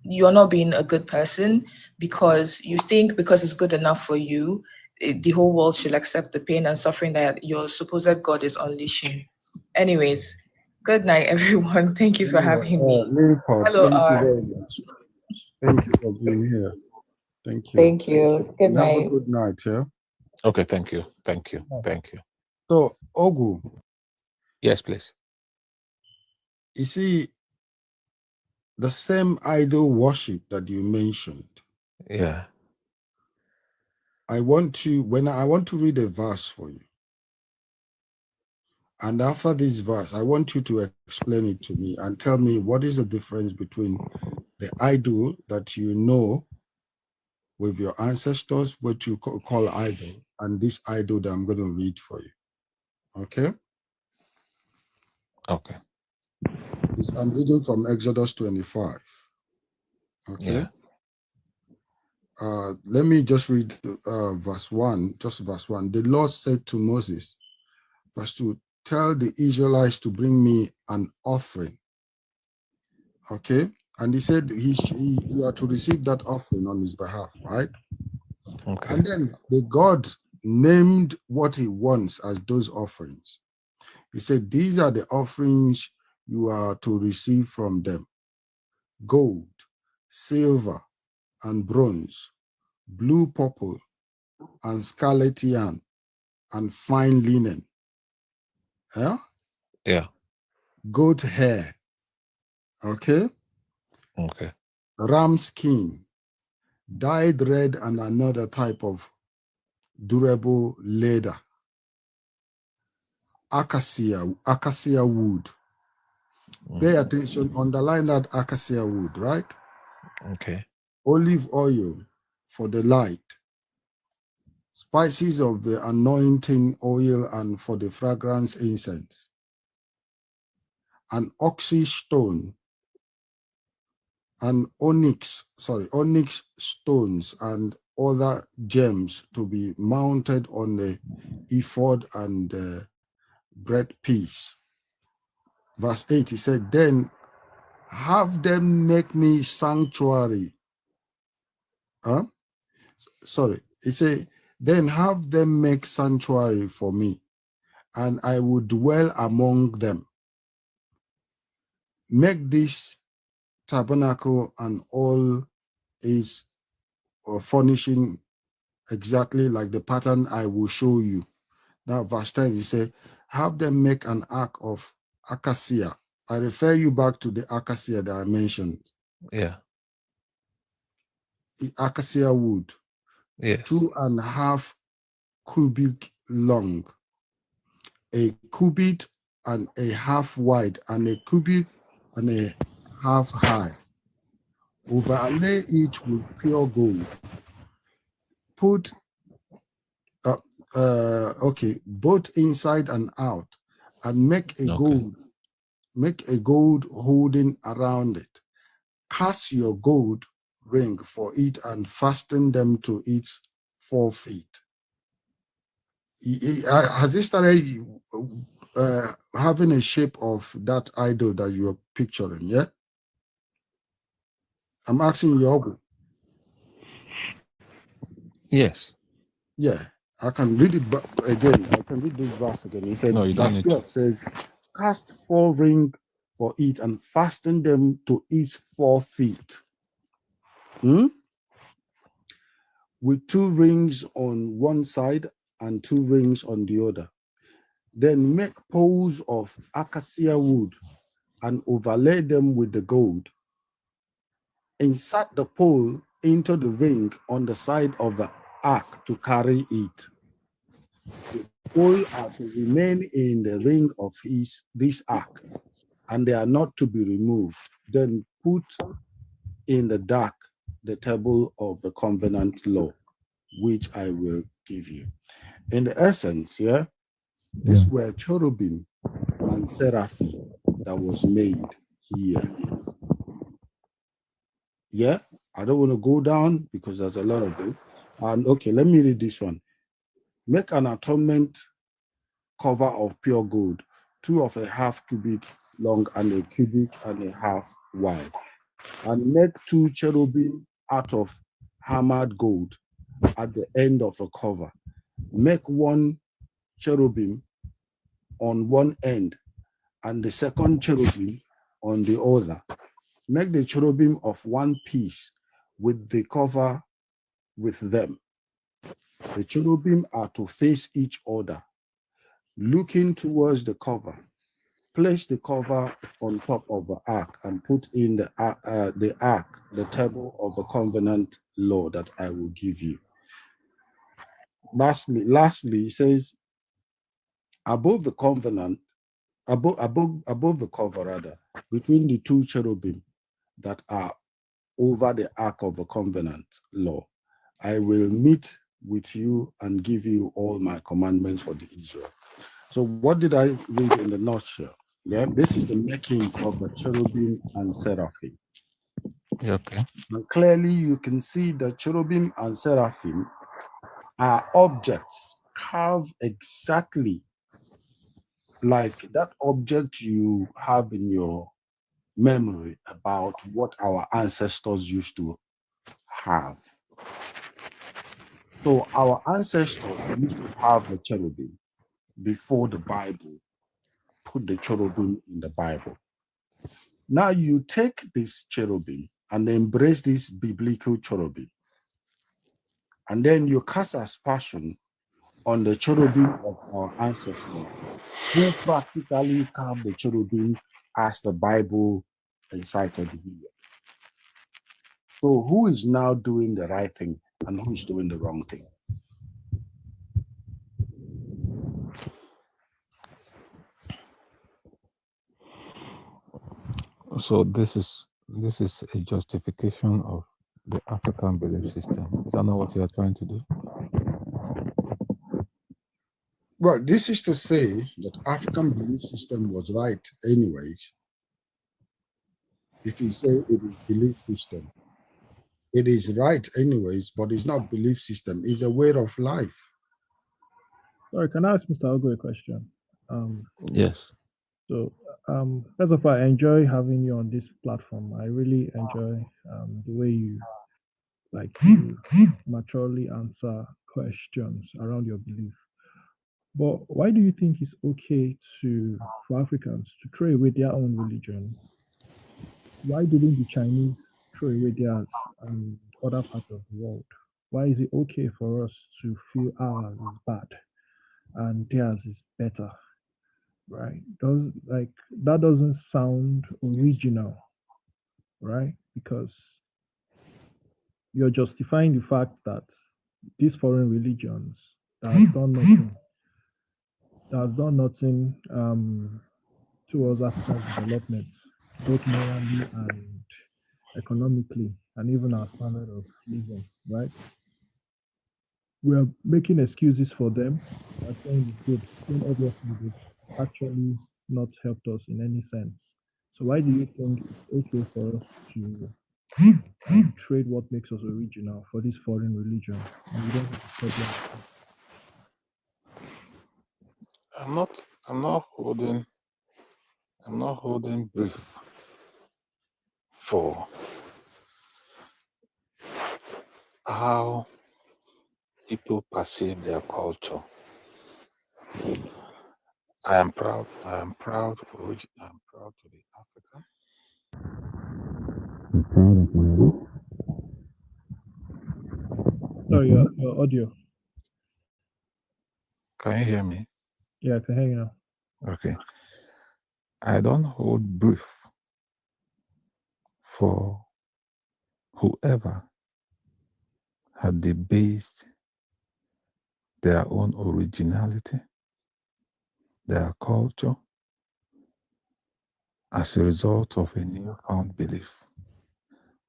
Speaker 4: You're not being a good person because you think because it's good enough for you, the whole world should accept the pain and suffering that your supposed God is unleashing. Anyways, good night, everyone. Thank you for having me.
Speaker 21: Leopold,
Speaker 4: Hello,
Speaker 21: thank you very much. Thank you for being here. Thank you.
Speaker 4: Thank you. Good night.
Speaker 21: Have a good night, yeah?
Speaker 15: Okay, thank you. Thank you. Thank you.
Speaker 21: So, Ogu.
Speaker 15: Yes, please.
Speaker 21: You see, the same idol worship that you mentioned.
Speaker 15: Yeah.
Speaker 21: I want to read a verse for you. And after this verse, I want you to explain it to me and tell me what is the difference between the idol that you know
Speaker 9: with your ancestors, what you call idol, and this idol that I'm going to read for you. Okay?
Speaker 15: Okay.
Speaker 9: I'm reading from Exodus 25. Okay?
Speaker 15: Yeah.
Speaker 9: Let me just read verse 1, just verse 1. The Lord said to Moses, verse 2, tell the Israelites to bring me an offering. Okay? And he said you are to receive that offering on his behalf, right?
Speaker 15: Okay.
Speaker 9: And then the God named what he wants as those offerings. He said, these are the offerings you are to receive from them: gold, silver, and bronze, blue, purple, and scarlet yarn, and fine linen. Yeah?
Speaker 15: Yeah.
Speaker 9: Goat hair. Okay?
Speaker 15: Okay.
Speaker 9: Ram skin, dyed red, and another type of durable leather. Acacia wood. Pay attention, underline that acacia wood, right?
Speaker 15: Okay.
Speaker 9: Olive oil for the light. Spices of the anointing oil and for the fragrance incense. An oxy stone and onyx stones and other gems to be mounted on the ephod and the breastpiece. Verse 8, he said, then have them make me sanctuary. He said, then have them make sanctuary for me, and I will dwell among them. Make this tabernacle and all its furnishing exactly like the pattern I will show you. Now, verse 10, he said, have them make an ark of acacia. I refer you back to the acacia that I mentioned.
Speaker 15: Yeah.
Speaker 9: The acacia wood.
Speaker 15: Yeah.
Speaker 9: 2.5 cubit long, a cubit and a half wide, and a cubit and a half high. Overlay it with pure gold. Put both inside and out, and make a gold holding around it. Cast your gold ring for it and fasten them to its 4 feet. Has it started having a shape of that idol that you're picturing? Yeah, I'm asking you.
Speaker 15: Yes.
Speaker 9: Yeah, I can read it again. I can read this verse again. He said,
Speaker 15: no, you don't need to.
Speaker 9: Says, cast 4 rings for it and fasten them to each 4 feet. With 2 rings on one side and 2 rings on the other. Then make poles of acacia wood and overlay them with the gold. Insert the pole into the ring on the side of the ark to carry it. The pole are to remain in the ring of this ark, and they are not to be removed. Then put in the dark the table of the covenant law, which I will give you. In the essence, these were cherubim and seraphim that was made here. Yeah, I don't want to go down because there's a lot of it. And okay, let me read this one. Make an atonement cover of pure gold, 2.5 cubit long and a cubit and a half wide. And make 2 cherubim out of hammered gold at the end of the cover. Make 1 cherubim on one end and the second cherubim on the other. Make the cherubim of one piece with the cover with them. The cherubim are to face each other, looking towards the cover. Place the cover on top of the ark and put in the ark, the table of the covenant law that I will give you. Lastly, it says, above the covenant, above the cover rather, between the 2 cherubim that are over the ark of the covenant law,
Speaker 8: I will meet with you and give you all my commandments for the Israel. So what did I read in the nutshell? Yeah, this is the making of the cherubim and seraphim.
Speaker 15: Okay.
Speaker 8: And clearly you can see the cherubim and seraphim are objects carved exactly like that object you have in your memory about what our ancestors used to have. So our ancestors used to have the cherubim before the Bible put the cherubim in the Bible. Now you take this cherubim and embrace this biblical cherubim, and then you cast aspersion on the cherubim of our ancestors who practically carved the cherubim as the Bible incited here. So who is now doing the right thing and who is doing the wrong thing?
Speaker 21: So this is a justification of the African belief system. Is that not what you are trying to do?
Speaker 8: Well, this is to say that African belief system was right anyways. If you say it is belief system, it is right anyways, but it's not belief system, it's a way of life.
Speaker 17: Sorry, can I ask Mr. Ogo a question?
Speaker 21: Yes.
Speaker 17: So, first of all, I enjoy having you on this platform. I really enjoy the way you maturely answer questions around your belief. But why do you think it's okay for Africans to throw away their own religion? Why didn't the Chinese throw away theirs and other parts of the world? Why is it okay for us to feel ours is bad and theirs is better? Right? That doesn't sound original, right? Because you're justifying the fact that these foreign religions that has done nothing towards Africa's development, both morally and economically, and even our standard of living, right? We are making excuses for them and saying it's good, when obviously they've actually not helped us in any sense. So why do you think it's okay for us to trade what makes us original for this foreign religion? And we don't have a problem.
Speaker 21: I'm not holding brief for how people perceive their culture. I am proud to be African. I'm proud of my roots.
Speaker 17: Sorry, your audio.
Speaker 21: Can you hear me?
Speaker 17: Yeah, I can hear you now.
Speaker 21: Okay. I don't hold brief for whoever had debased their own originality, their culture, as a result of a newfound belief.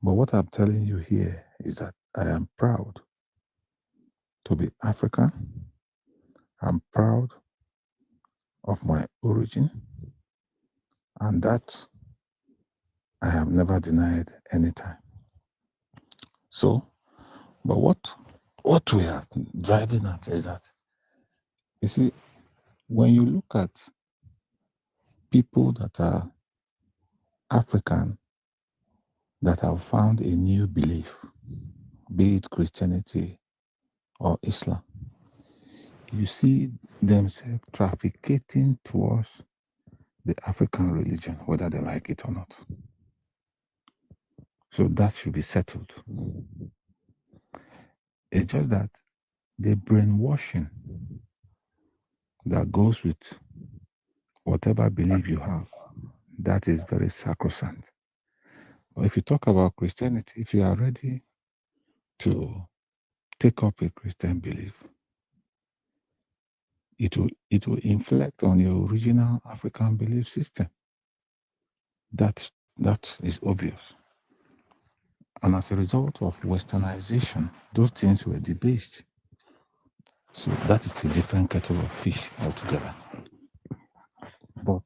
Speaker 21: But what I'm telling you here is that I am proud to be African. I'm proud of my origin, and that I have never denied any time. So, but what we are driving at is that, you see, when you look at people that are African that have found a new belief, be it Christianity or Islam, you see themselves trafficating towards the African religion, whether they like it or not. So that should be settled. It's just that the brainwashing that goes with whatever belief you have, that is very sacrosanct. But if you talk about Christianity, if you are ready to take up a Christian belief, it will inflect on your original African belief system. That is obvious. And as a result of westernization, those things were debased. So that is a different kettle of fish altogether. But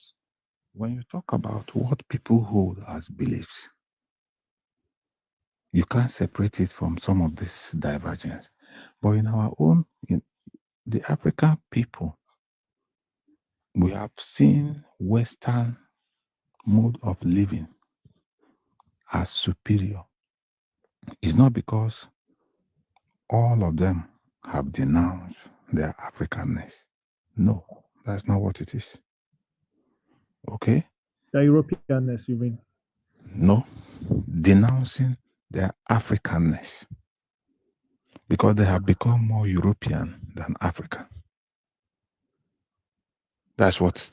Speaker 21: when you talk about what people hold as beliefs, you can't separate it from some of this divergence. But in our own, in the African people, we have seen Western mode of living as superior. It's not because all of them have denounced their Africanness. No, that's not what it is. Okay?
Speaker 17: The Europeanness, you mean?
Speaker 21: No, denouncing their Africanness because they have become more European than African. That's what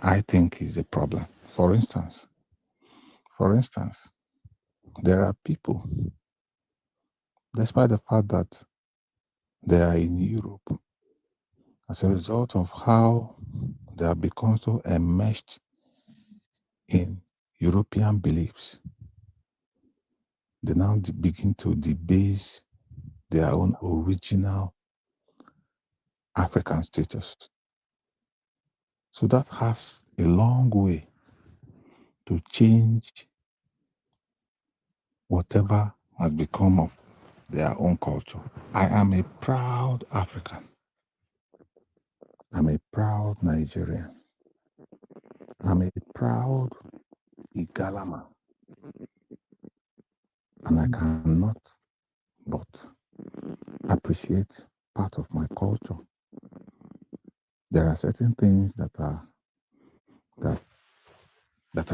Speaker 21: I think is the problem. For instance, there are people, despite the fact that they are in Europe, as a result of how they have become so enmeshed in European beliefs, they now begin to debase their own original African status. So that has a long way to change whatever has become of their own culture. I am a proud African. I'm a proud Nigerian. I'm a proud Igalama. And I cannot but appreciate part of my culture. There are certain things that I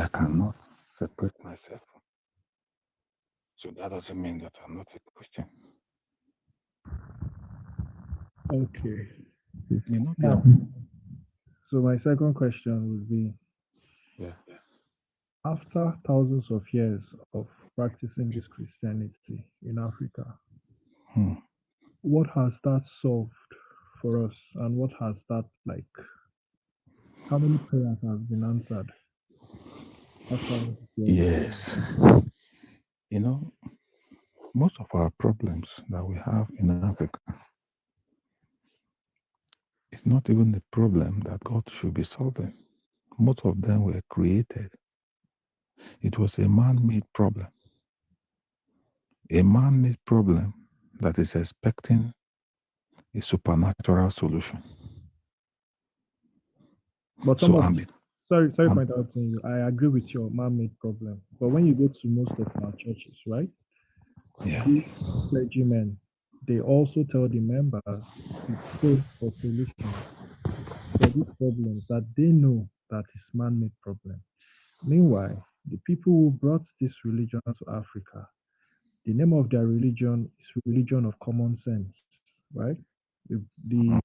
Speaker 21: cannot separate myself from. So that doesn't mean that I'm not a Christian.
Speaker 17: Okay.
Speaker 21: May not be.
Speaker 17: Now, so my second question would be, after thousands of years of practicing this Christianity in Africa, what has that solved for us, and what has that how many prayers have been answered after?
Speaker 21: Yes. You know, most of our problems that we have in Africa, it's not even the problem that God should be solving. Most of them were created. It was a man-made problem. A man-made problem that is expecting a supernatural solution.
Speaker 17: But some sorry for interrupting you. I agree with your man-made problem. But when you go to most of our churches, right?
Speaker 21: Yeah.
Speaker 17: These clergymen, they also tell the members to pray for solutions for these problems that they know that is man-made problem. Meanwhile, the people who brought this religion to Africa, the name of their religion is religion of common sense, right? The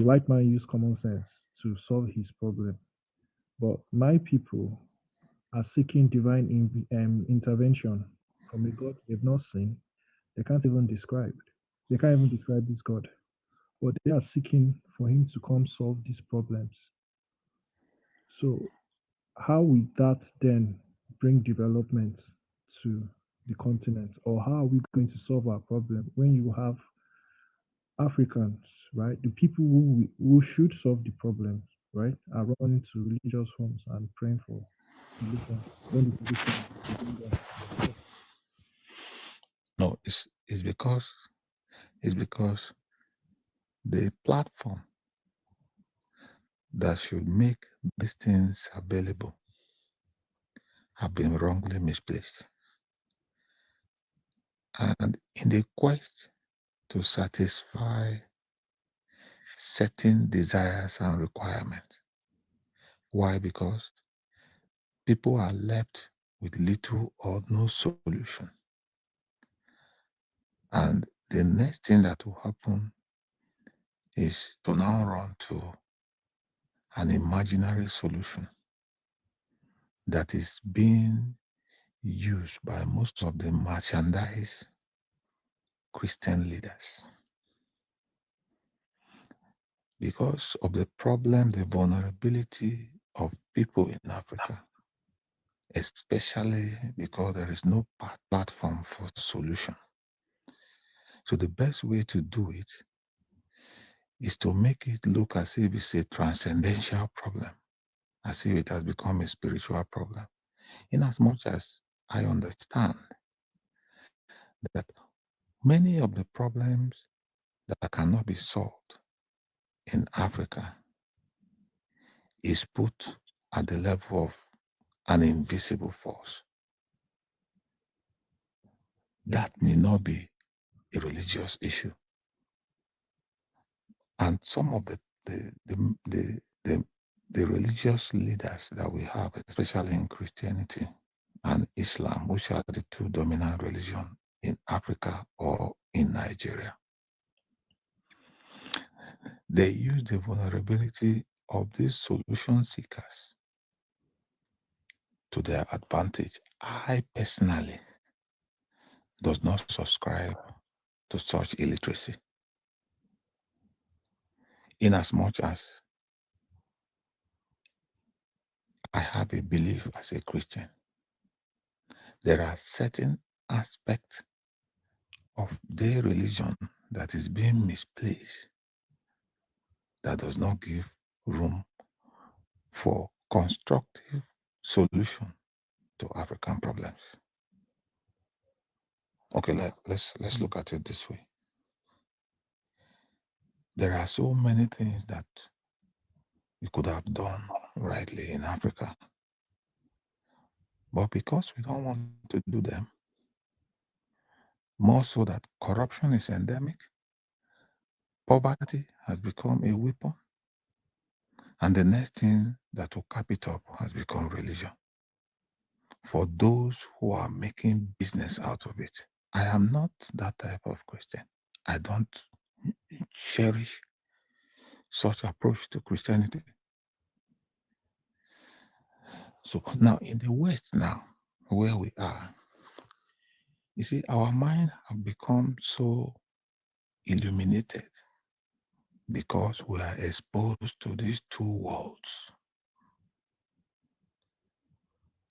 Speaker 17: white man used common sense to solve his problem. But my people are seeking divine intervention from a God they've not seen. They can't even describe. They can't even describe this God. But they are seeking for him to come solve these problems. So how will that then bring development to the continent? Or how are we going to solve our problem when you have Africans, right? The people who should solve the problems, right, are running to religious homes and praying for solutions. When the solution is
Speaker 21: No, it's because the platform that should make these things available have been wrongly misplaced. And in the quest to satisfy certain desires and requirements. Why? Because people are left with little or no solution. And the next thing that will happen is to now run to an imaginary solution that is being used by most of the merchandise Christian leaders. Because of the problem, the vulnerability of people in Africa,
Speaker 15: especially because there is no platform for solution. So the best way to do it is to make it look as if it's a transcendental problem, as if it has become a spiritual problem. In as much as I understand that many of the problems that cannot be solved in Africa is put at the level of an invisible force. That may not be a religious issue. And some of the religious leaders that we have, especially in Christianity and Islam, which are the two dominant religions in Africa or in Nigeria, they use the vulnerability of these solution seekers to their advantage. I personally does not subscribe to such illiteracy, in as much as I have a belief as a Christian. There are certain aspects of their religion that is being misplaced that does not give room for constructive solution to African problems. Okay, let's look at it this way. There are so many things that we could have done rightly in Africa, but because we don't want to do them, more so that corruption is endemic, poverty has become a weapon, and the next thing that will cap it up has become religion. For those who are making business out of it, I am not that type of Christian. I don't cherish such approach to Christianity. So now in the West now, where we are, you see, our mind have become so illuminated because we are exposed to these two worlds.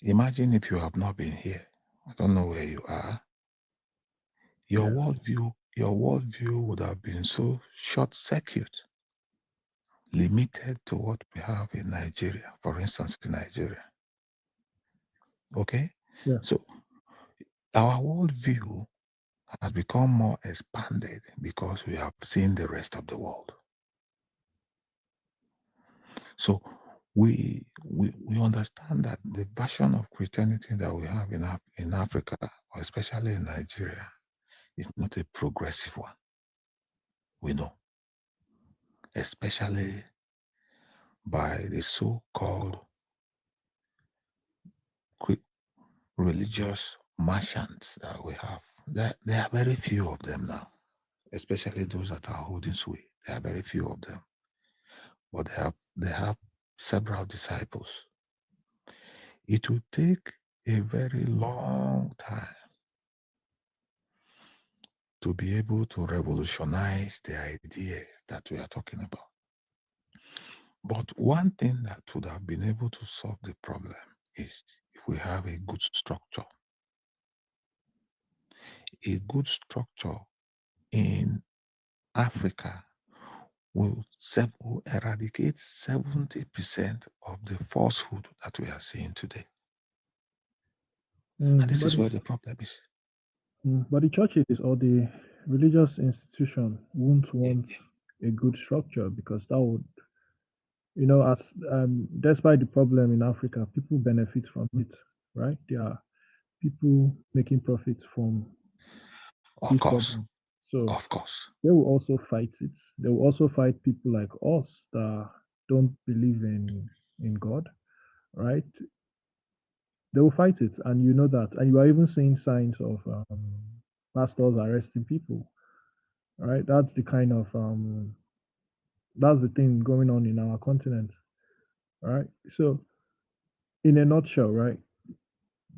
Speaker 15: Imagine if you have not been here. I don't know where you are. Your worldview would have been so short-circuit, limited to what we have in Nigeria, for instance, in Nigeria. Okay?
Speaker 17: Yeah.
Speaker 15: So our worldview has become more expanded because we have seen the rest of the world. So we understand that the version of Christianity that we have in Africa, or especially in Nigeria, is not a progressive one. We know, especially by the so-called religious merchants that we have. There are very few of them now, especially those that are holding sway. There are very few of them, but they have several disciples. It will take a very long time to be able to revolutionize the idea that we are talking about. But one thing that would have been able to solve the problem is if we have a good structure. A good structure in Africa will eradicate 70% of the falsehood that we are seeing today. And this is where the problem is.
Speaker 17: But the churches or the religious institution won't want a good structure because that would, as despite the problem in Africa, people benefit from it, right? There are people making profits from
Speaker 15: Of course.
Speaker 17: So
Speaker 15: of course,
Speaker 17: they will also fight it. They will also fight people like us that don't believe in God, right? They will fight it, and you know that, and you are even seeing signs of pastors arresting people, right? That's the kind of that's the thing going on in our continent, right? So, in a nutshell, right,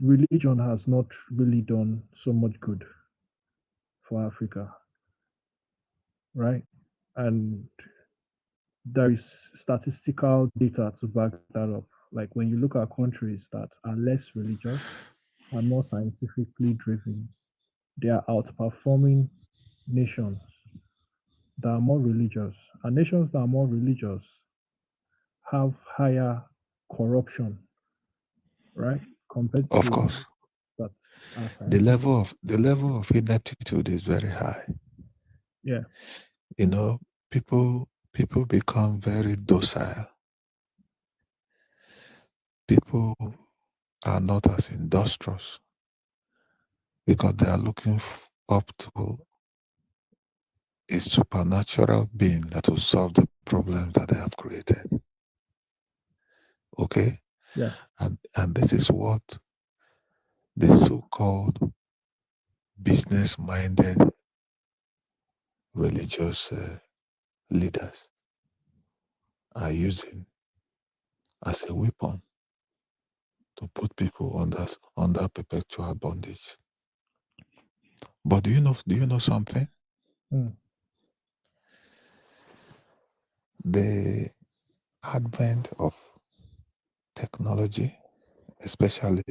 Speaker 17: religion has not really done so much good for Africa, right? And there is statistical data to back that up. Like when you look at countries that are less religious and more scientifically driven, they are outperforming nations that are more religious. And nations that are more religious have higher corruption, right? Compared
Speaker 15: Of
Speaker 17: to
Speaker 15: course,
Speaker 17: that are
Speaker 15: the
Speaker 17: scientific.
Speaker 15: level of ineptitude is very high.
Speaker 17: Yeah.
Speaker 15: You know, people become very docile. People are not as industrious because they are looking up to a supernatural being that will solve the problems that they have created. Okay?
Speaker 17: Yeah.
Speaker 15: And this is what the so-called business-minded religious leaders are using as a weapon to put people under perpetual bondage. But do you know something?
Speaker 17: Mm.
Speaker 15: The advent of technology, especially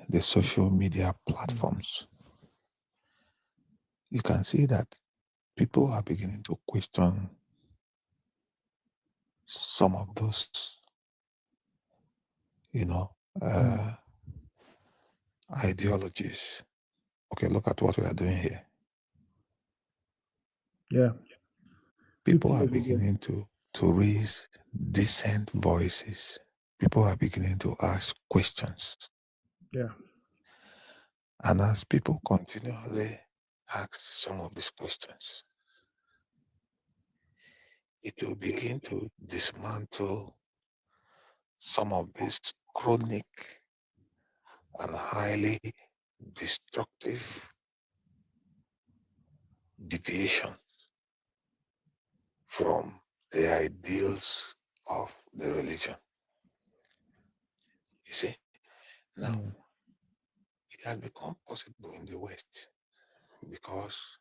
Speaker 15: the social media platforms, you can see that people are beginning to question some of those, ideologies. Okay, look at what we are doing here.
Speaker 17: Yeah.
Speaker 15: People are beginning to raise decent voices. People are beginning to ask questions.
Speaker 17: Yeah.
Speaker 15: And as people continually ask some of these questions, it will begin to dismantle some of these chronic and highly destructive deviations from the ideals of the religion. You see, now it has become possible in the West because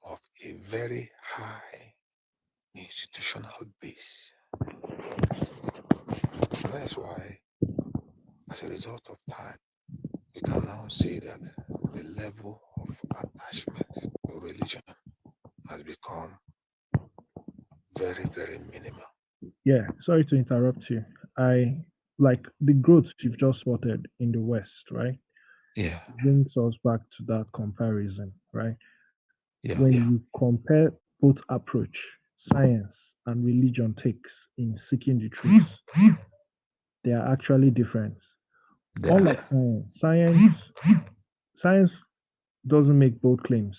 Speaker 15: of a very high institutional base. And that's why, as a result of time, we can now say that the level of attachment to religion has become very, very minimal.
Speaker 17: Yeah. Sorry to interrupt you. I like the growth you've just spotted in the West, right?
Speaker 15: Yeah.
Speaker 17: Brings us back to that comparison, right?
Speaker 15: Yeah.
Speaker 17: When you compare both approach, science and religion takes in seeking the truth, they are actually different. Unlike science doesn't make bold claims.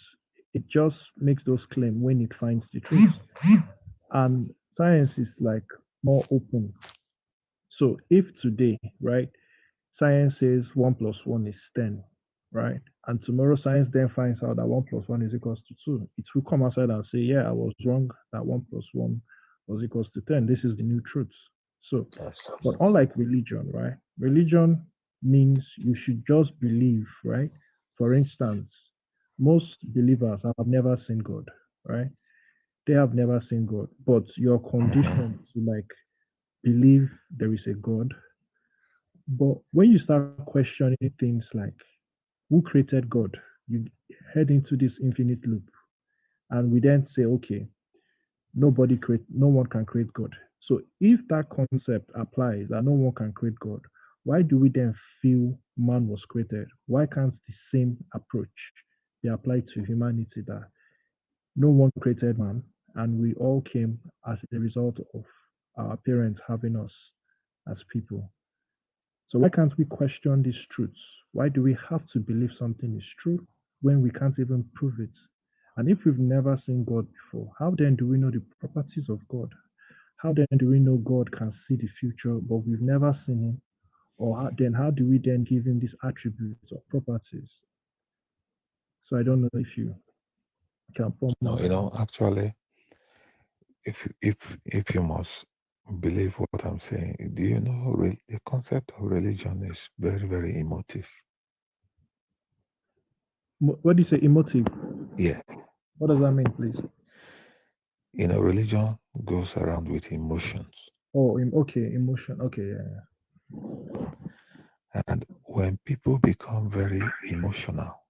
Speaker 17: It just makes those claims when it finds the truth. And science is like more open. So if today, right, science says 1 + 1 is 10, right? And tomorrow science then finds out that 1 + 1 is equals to 2. It will come outside and say, yeah, I was wrong, that 1 + 1 was equals to 10. This is the new truth. So, but unlike religion, right? Religion means you should just believe, right? For instance, most believers have never seen God, right? They have never seen God, but you're conditioned to like believe there is a God. But when you start questioning things like who created God, you head into this infinite loop. And we then say, okay, no one can create God. So if that concept applies that no one can create God, why do we then feel man was created? Why can't the same approach be applied to humanity that no one created man and we all came as a result of our parents having us as people? So why can't we question these truths? Why do we have to believe something is true when we can't even prove it? And if we've never seen God before, how then do we know the properties of God? How then do we know God can see the future, but we've never seen him? Or how do we then give him these attributes or properties? So I don't know if you can form
Speaker 15: No, actually, if you must believe what I'm saying, do you know the concept of religion is very, very emotive.
Speaker 17: What do you say, emotive?
Speaker 15: Yeah.
Speaker 17: What does that mean, please?
Speaker 15: Religion goes around with emotions.
Speaker 17: Oh, okay, emotion. Okay, yeah.
Speaker 15: And when people become very emotional,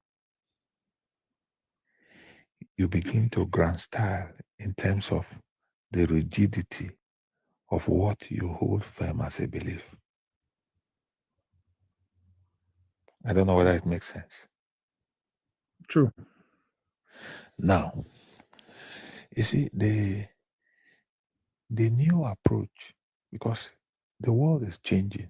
Speaker 15: you begin to grand style in terms of the rigidity of what you hold firm as a belief. I don't know whether it makes sense.
Speaker 17: True.
Speaker 15: Now, you see, the new approach, because the world is changing,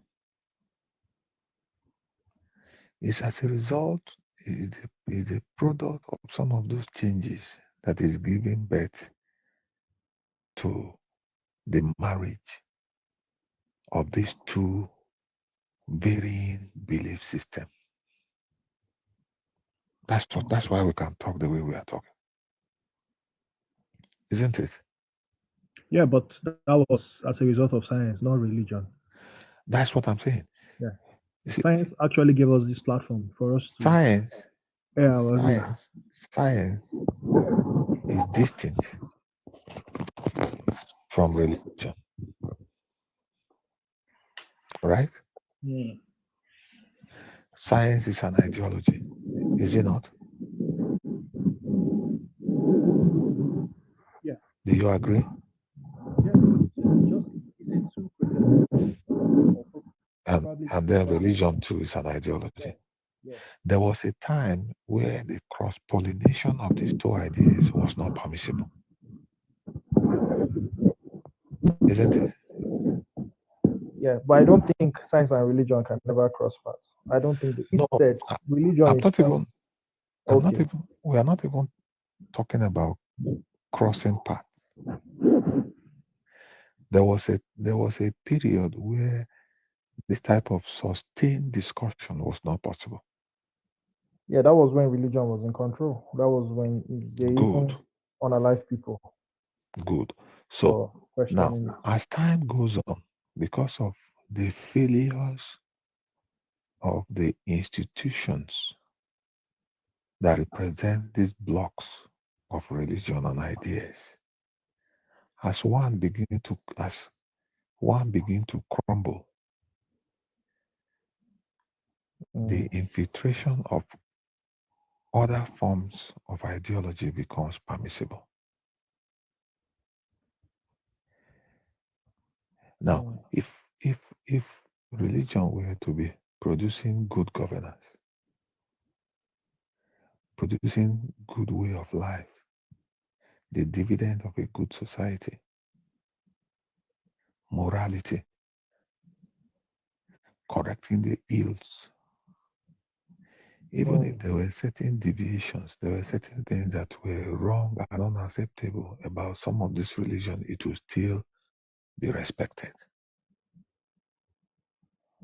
Speaker 15: is as a result, is a product of some of those changes that is giving birth to the marriage of these two varying belief systems. That's why we can talk the way we are talking, isn't it?
Speaker 17: Yeah, but that was as a result of science, not religion.
Speaker 15: That's what I'm saying.
Speaker 17: Yeah.
Speaker 15: See,
Speaker 17: Science actually gave us this platform for us to.
Speaker 15: Science is distinct from religion, right?
Speaker 17: Yeah.
Speaker 15: Science is an ideology, is it not?
Speaker 17: Yeah.
Speaker 15: Do you agree?
Speaker 17: Yeah. It's a
Speaker 15: And then religion too is an ideology.
Speaker 17: Yeah.
Speaker 15: There was a time where the cross-pollination of these two ideas was not permissible, isn't it?
Speaker 17: Yeah, but I don't think science and religion can never cross paths. I don't think that.
Speaker 15: No,
Speaker 17: Instead, religion
Speaker 15: I'm
Speaker 17: is
Speaker 15: not even. I'm not
Speaker 17: okay.
Speaker 15: even. We are not even talking about crossing paths. There was a period where this type of sustained discussion was not possible.
Speaker 17: Yeah, that was when religion was in control. That was when they
Speaker 15: Good.
Speaker 17: even unalive people.
Speaker 15: Good. So
Speaker 17: questioning
Speaker 15: now, as time goes on, because of the failures of the institutions that represent these blocks of religion and ideas, as one begin to crumble, the infiltration of other forms of ideology becomes permissible. Now, if religion were to be producing good governance, producing good way of life, the dividend of a good society, morality, correcting the ills, even if there were certain deviations, there were certain things that were wrong and unacceptable about some of this religion, it will still be respected.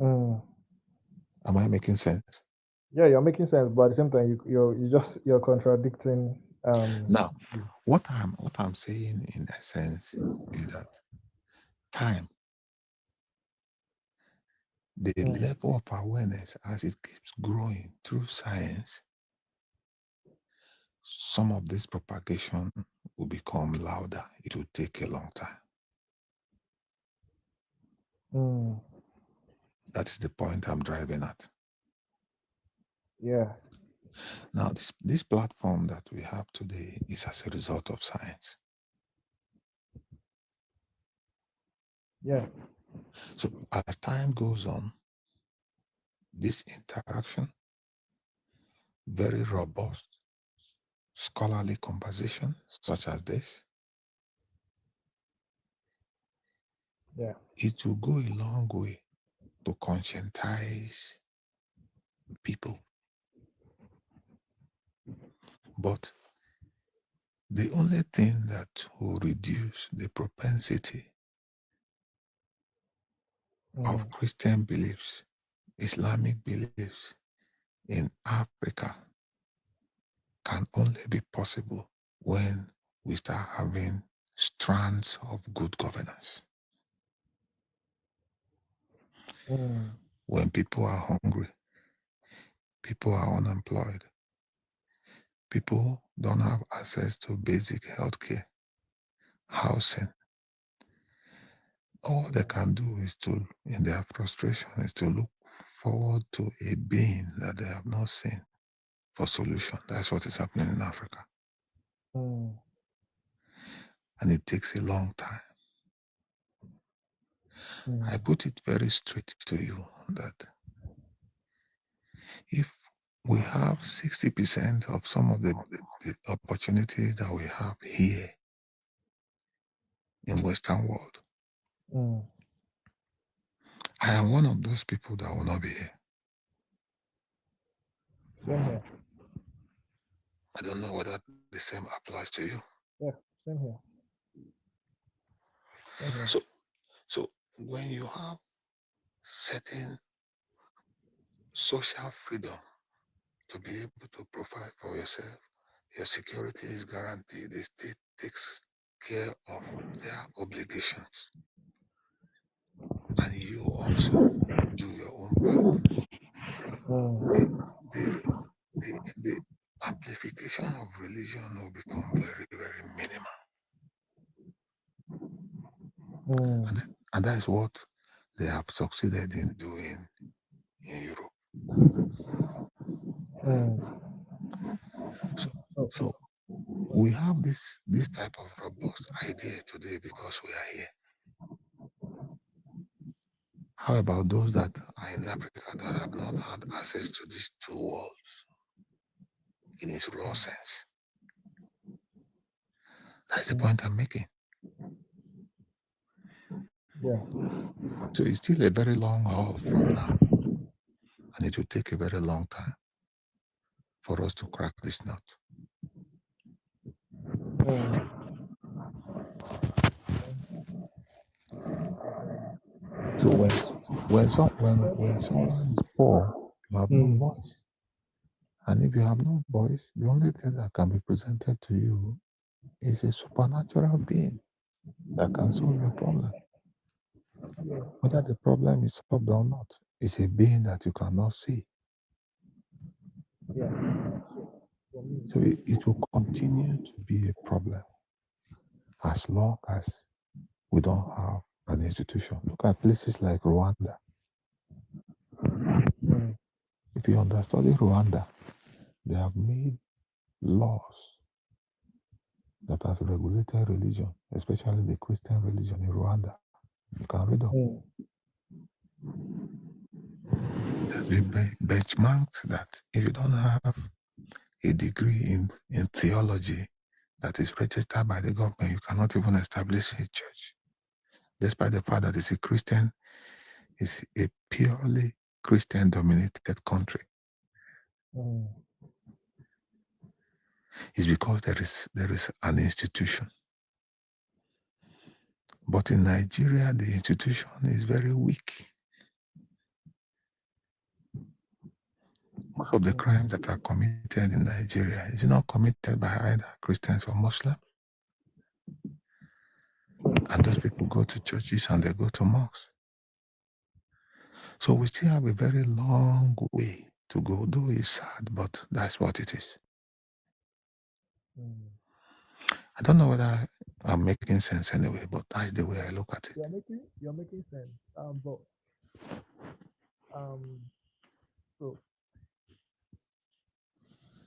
Speaker 15: Am I making sense?
Speaker 17: Yeah, you're making sense, but at the same time, you're contradicting.
Speaker 15: Now, what I'm saying in essence is that time, the level of awareness as it keeps growing through science, some of this propagation will become louder. It will take a long time. That is the point I'm driving at.
Speaker 17: Yeah.
Speaker 15: Now, this platform that we have today is as a result of science.
Speaker 17: Yeah.
Speaker 15: So as time goes on, this interaction, very robust, scholarly conversation such as this,
Speaker 17: yeah,
Speaker 15: it will go a long way to conscientize people. But the only thing that will reduce the propensity of Christian beliefs, Islamic beliefs in Africa can only be possible when we start having strands of good governance. When people are hungry, people are unemployed, people don't have access to basic health care, housing, all they can do is to, in their frustration, is to look forward to a being that they have not seen for solution. That's what is happening in Africa.
Speaker 17: Mm.
Speaker 15: And it takes a long time. I put it very straight to you that if we have 60% of some of the opportunities that we have here in Western world,
Speaker 17: Mm.
Speaker 15: I am one of those people that will not be here.
Speaker 17: Same here.
Speaker 15: I don't know whether the same applies to you.
Speaker 17: Yeah, same here. Same here.
Speaker 15: So when you have certain social freedom to be able to provide for yourself, your security is guaranteed, the state takes care of their obligations, and you also do your own part. The amplification of religion will become very, very minimal. And that is what they have succeeded in doing in Europe. So we have this type of robust idea today because we are here. How about those that are in Africa that have not had access to these two worlds in its raw sense? That's the point I'm making.
Speaker 17: Yeah.
Speaker 15: So it's still a very long haul from now. And it will take a very long time for us to crack this nut. So when someone is poor, you have no voice. And if you have no voice, the only thing that can be presented to you is a supernatural being that can solve your problem. Whether the problem is solved or not, it's a being that you cannot see. So it will continue to be a problem as long as we don't have an institution. Look at places like Rwanda. If you understudy Rwanda, they have made laws that has regulated religion, especially the Christian religion in Rwanda. You can read them. It has been benchmarked that if you don't have a degree in theology that is registered by the government, you cannot even establish a church. Despite the fact that it's a Christian, it's a purely Christian-dominated country. It's because there is an institution. But in Nigeria, the institution is very weak. Most of the crimes that are committed in Nigeria is not committed by either Christians or Muslims. And those people go to churches and they go to mosques. So we still have a very long way to go, though it's sad, but that's what it is. I don't know whether I'm making sense anyway, but that's the way I look at it.
Speaker 17: You're making sense. But so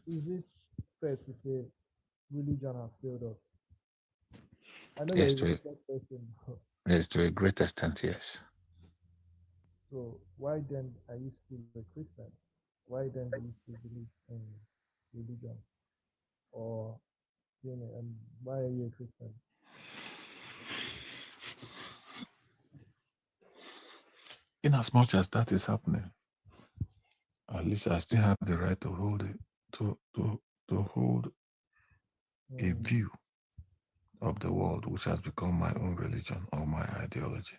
Speaker 17: is it fair to say religion has failed us? I know
Speaker 15: Yes,
Speaker 17: you're a religious person.
Speaker 15: yes, to a great extent, yes.
Speaker 17: So why then are you still a Christian? Why then do you still believe in religion? Or why are you a Christian?
Speaker 15: In as much as that is happening, at least I still have the right to hold it, to hold a view of the world which has become my own religion or my ideology.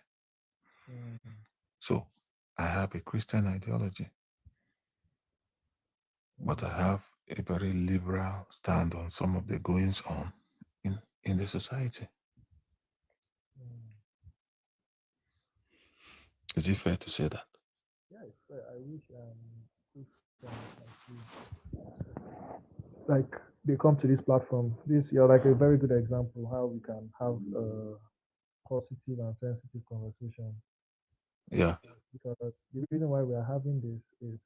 Speaker 15: So I have a Christian ideology, but I have a very liberal stand on some of the goings on in the society. Is it fair to say that?
Speaker 17: Yeah, it's fair. I wish like they come to this platform. You're like a very good example how we can have positive and sensitive conversation.
Speaker 15: Yeah.
Speaker 17: Because the reason why we are having this is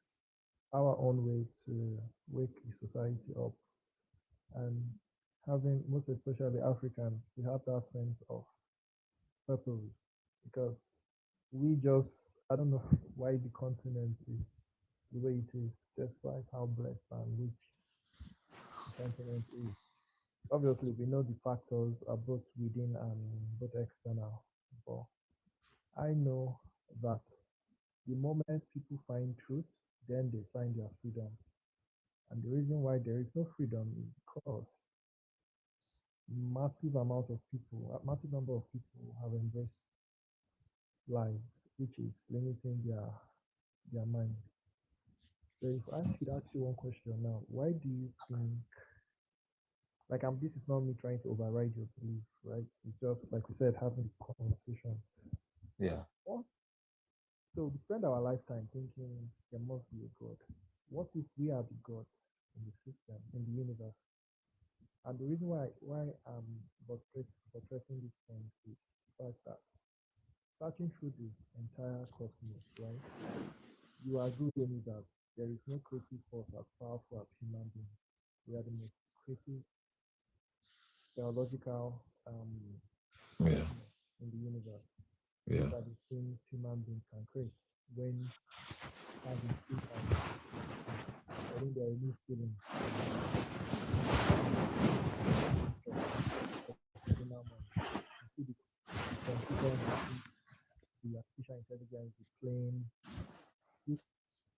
Speaker 17: our own way to wake the society up, and having, most especially Africans, to have that sense of purpose. Because we just, I don't know why the continent is the way it is, despite how blessed and rich the continent is. Obviously, we know the factors are both within and both external, but I know that the moment people find truth, then they find their freedom. And the reason why there is no freedom is because massive amount of people, a massive number of people have embraced lies, which is limiting their mind. So if I should ask you one question now, why do you think, like, this is not me trying to override your belief, right? It's just like we said, having a conversation.
Speaker 15: Yeah.
Speaker 17: What? So we spend our lifetime thinking there must be a God. What if we are the God in the system, in the universe? And the reason why I'm portraying this point is the fact that searching through the entire cosmos, right? You agree with me that there is no creative force as powerful as human beings. We are the most creative biological
Speaker 15: Yeah.
Speaker 17: in the universe.
Speaker 15: Yeah.
Speaker 17: These are the things human beings can create when having free time, or when there are any feelings. External mind. You see the computer, the artificial intelligence, the plane, these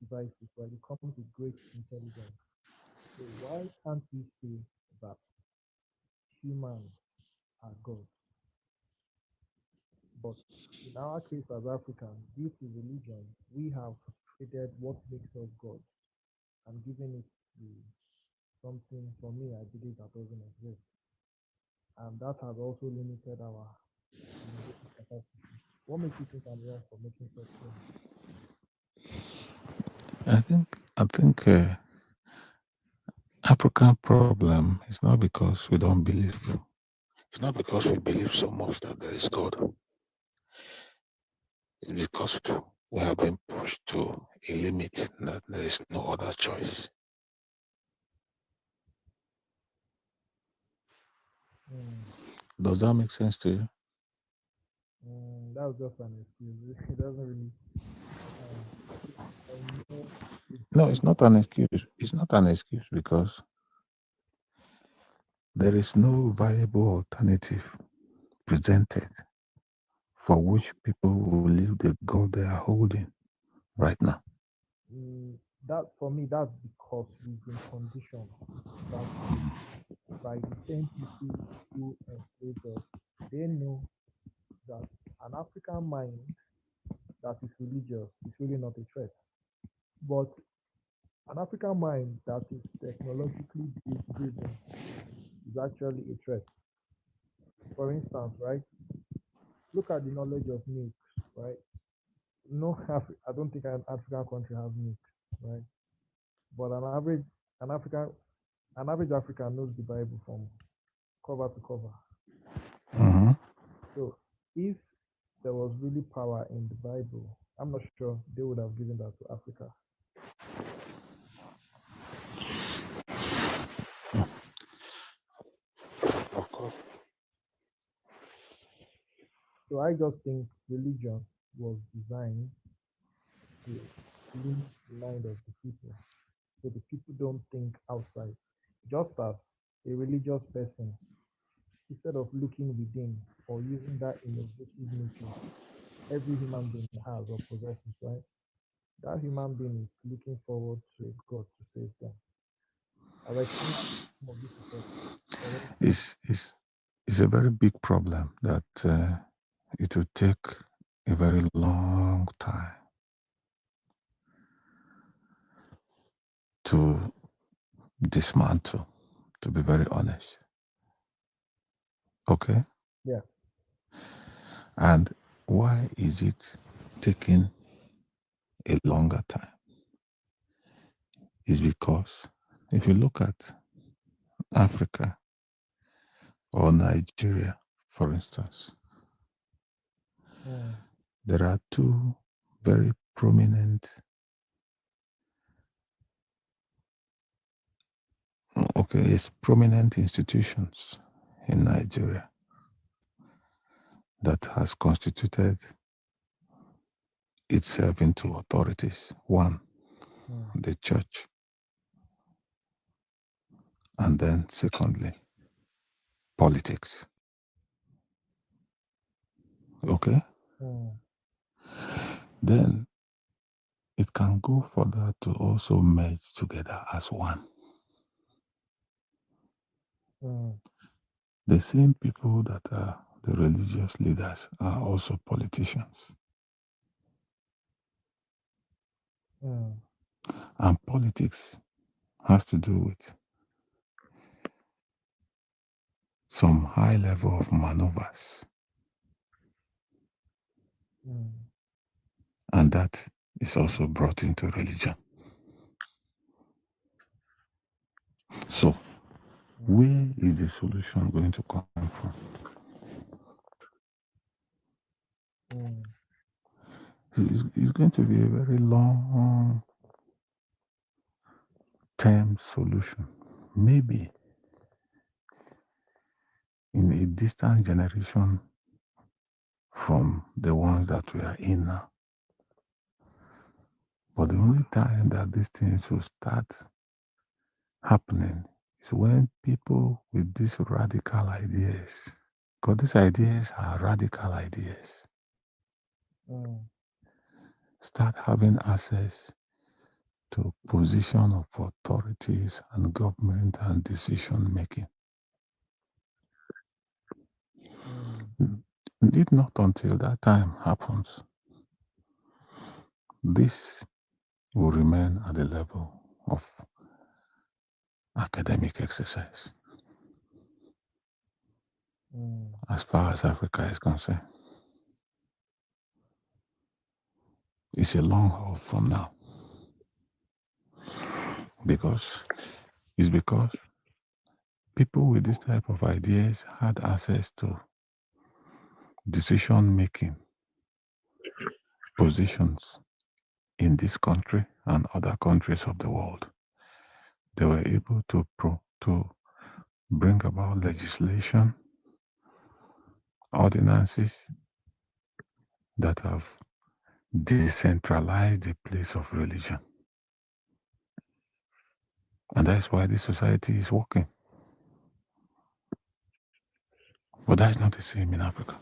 Speaker 17: devices, right? They come with great intelligence. So why can't we say that humans are God? But in our case as Africans, due to religion, we have created what makes us God and given it to something, for me, I believe that doesn't exist. And that has also limited our capacity. What makes you think I'm wrong for making such claims?
Speaker 21: I think African problem is not because we don't believe. It's not because we believe so much that there is God. It's because we have been pushed to a limit that there is no other choice. Does that make sense to you?
Speaker 17: That was just an excuse. It doesn't really.
Speaker 21: No, it's not an excuse. It's not an excuse because there is no viable alternative presented for which people will leave the God they are holding right now.
Speaker 17: That, for me, that's because we've been conditioned that by the same people who enslaved us. They know that an African mind that is religious is really not a threat. But an African mind that is technologically driven is actually a threat. For instance, right? Look at the knowledge of milk, right? No, I don't think an African country has milk, right? But an average African knows the Bible from cover to cover. So if there was really power in the Bible, I'm not sure they would have given that to Africa.
Speaker 21: Of course.
Speaker 17: So I just think religion was designed to limit the mind of the people, so the people don't think outside. Just as a religious person, instead of looking within or using that innovative nature every human being has or possesses, right? That human being is looking forward to a God to save them. As I think some of this is
Speaker 21: It's a very big problem that it will take a very long time to dismantle, to be very honest. Okay?
Speaker 17: Yeah.
Speaker 21: And why is it taking a longer time? Is because if you look at Africa or Nigeria, for instance, There are two very prominent, it's prominent institutions in Nigeria that has constituted itself into authorities. One, the church. And then secondly, politics. Okay? Then it can go further to also merge together as one. The same people that are the religious leaders are also politicians. And politics has to do with some high level of maneuvers. And that is also brought into religion. So, where is the solution going to come from? It's going to be a very long term solution. Maybe in a distant generation from the ones that we are in now. But the only time that these things will start happening is when people with these radical ideas, because these ideas are radical ideas, start having access to position of authorities and government and decision making. If not until that time happens, this will remain at the level of academic exercise as far as Africa is concerned. It's a long haul from now. Because people with this type of ideas had access to decision-making positions in this country and other countries of the world. They were able to bring about legislation, ordinances that have decentralized the place of religion. And that's why this society is working. But that's not the same in Africa.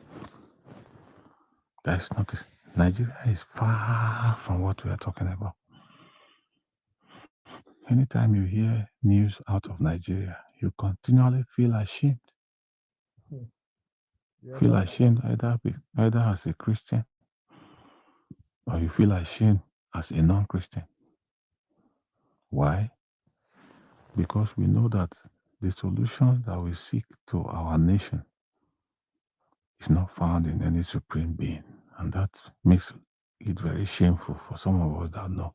Speaker 21: That's not the same. Nigeria is far from what we are talking about. Anytime you hear news out of Nigeria, you continually feel ashamed. Feel ashamed either as a Christian or you feel ashamed as a non-Christian. Why? Because we know that the solution that we seek to our nation is not found in any supreme being. And that makes it very shameful for some of us that know.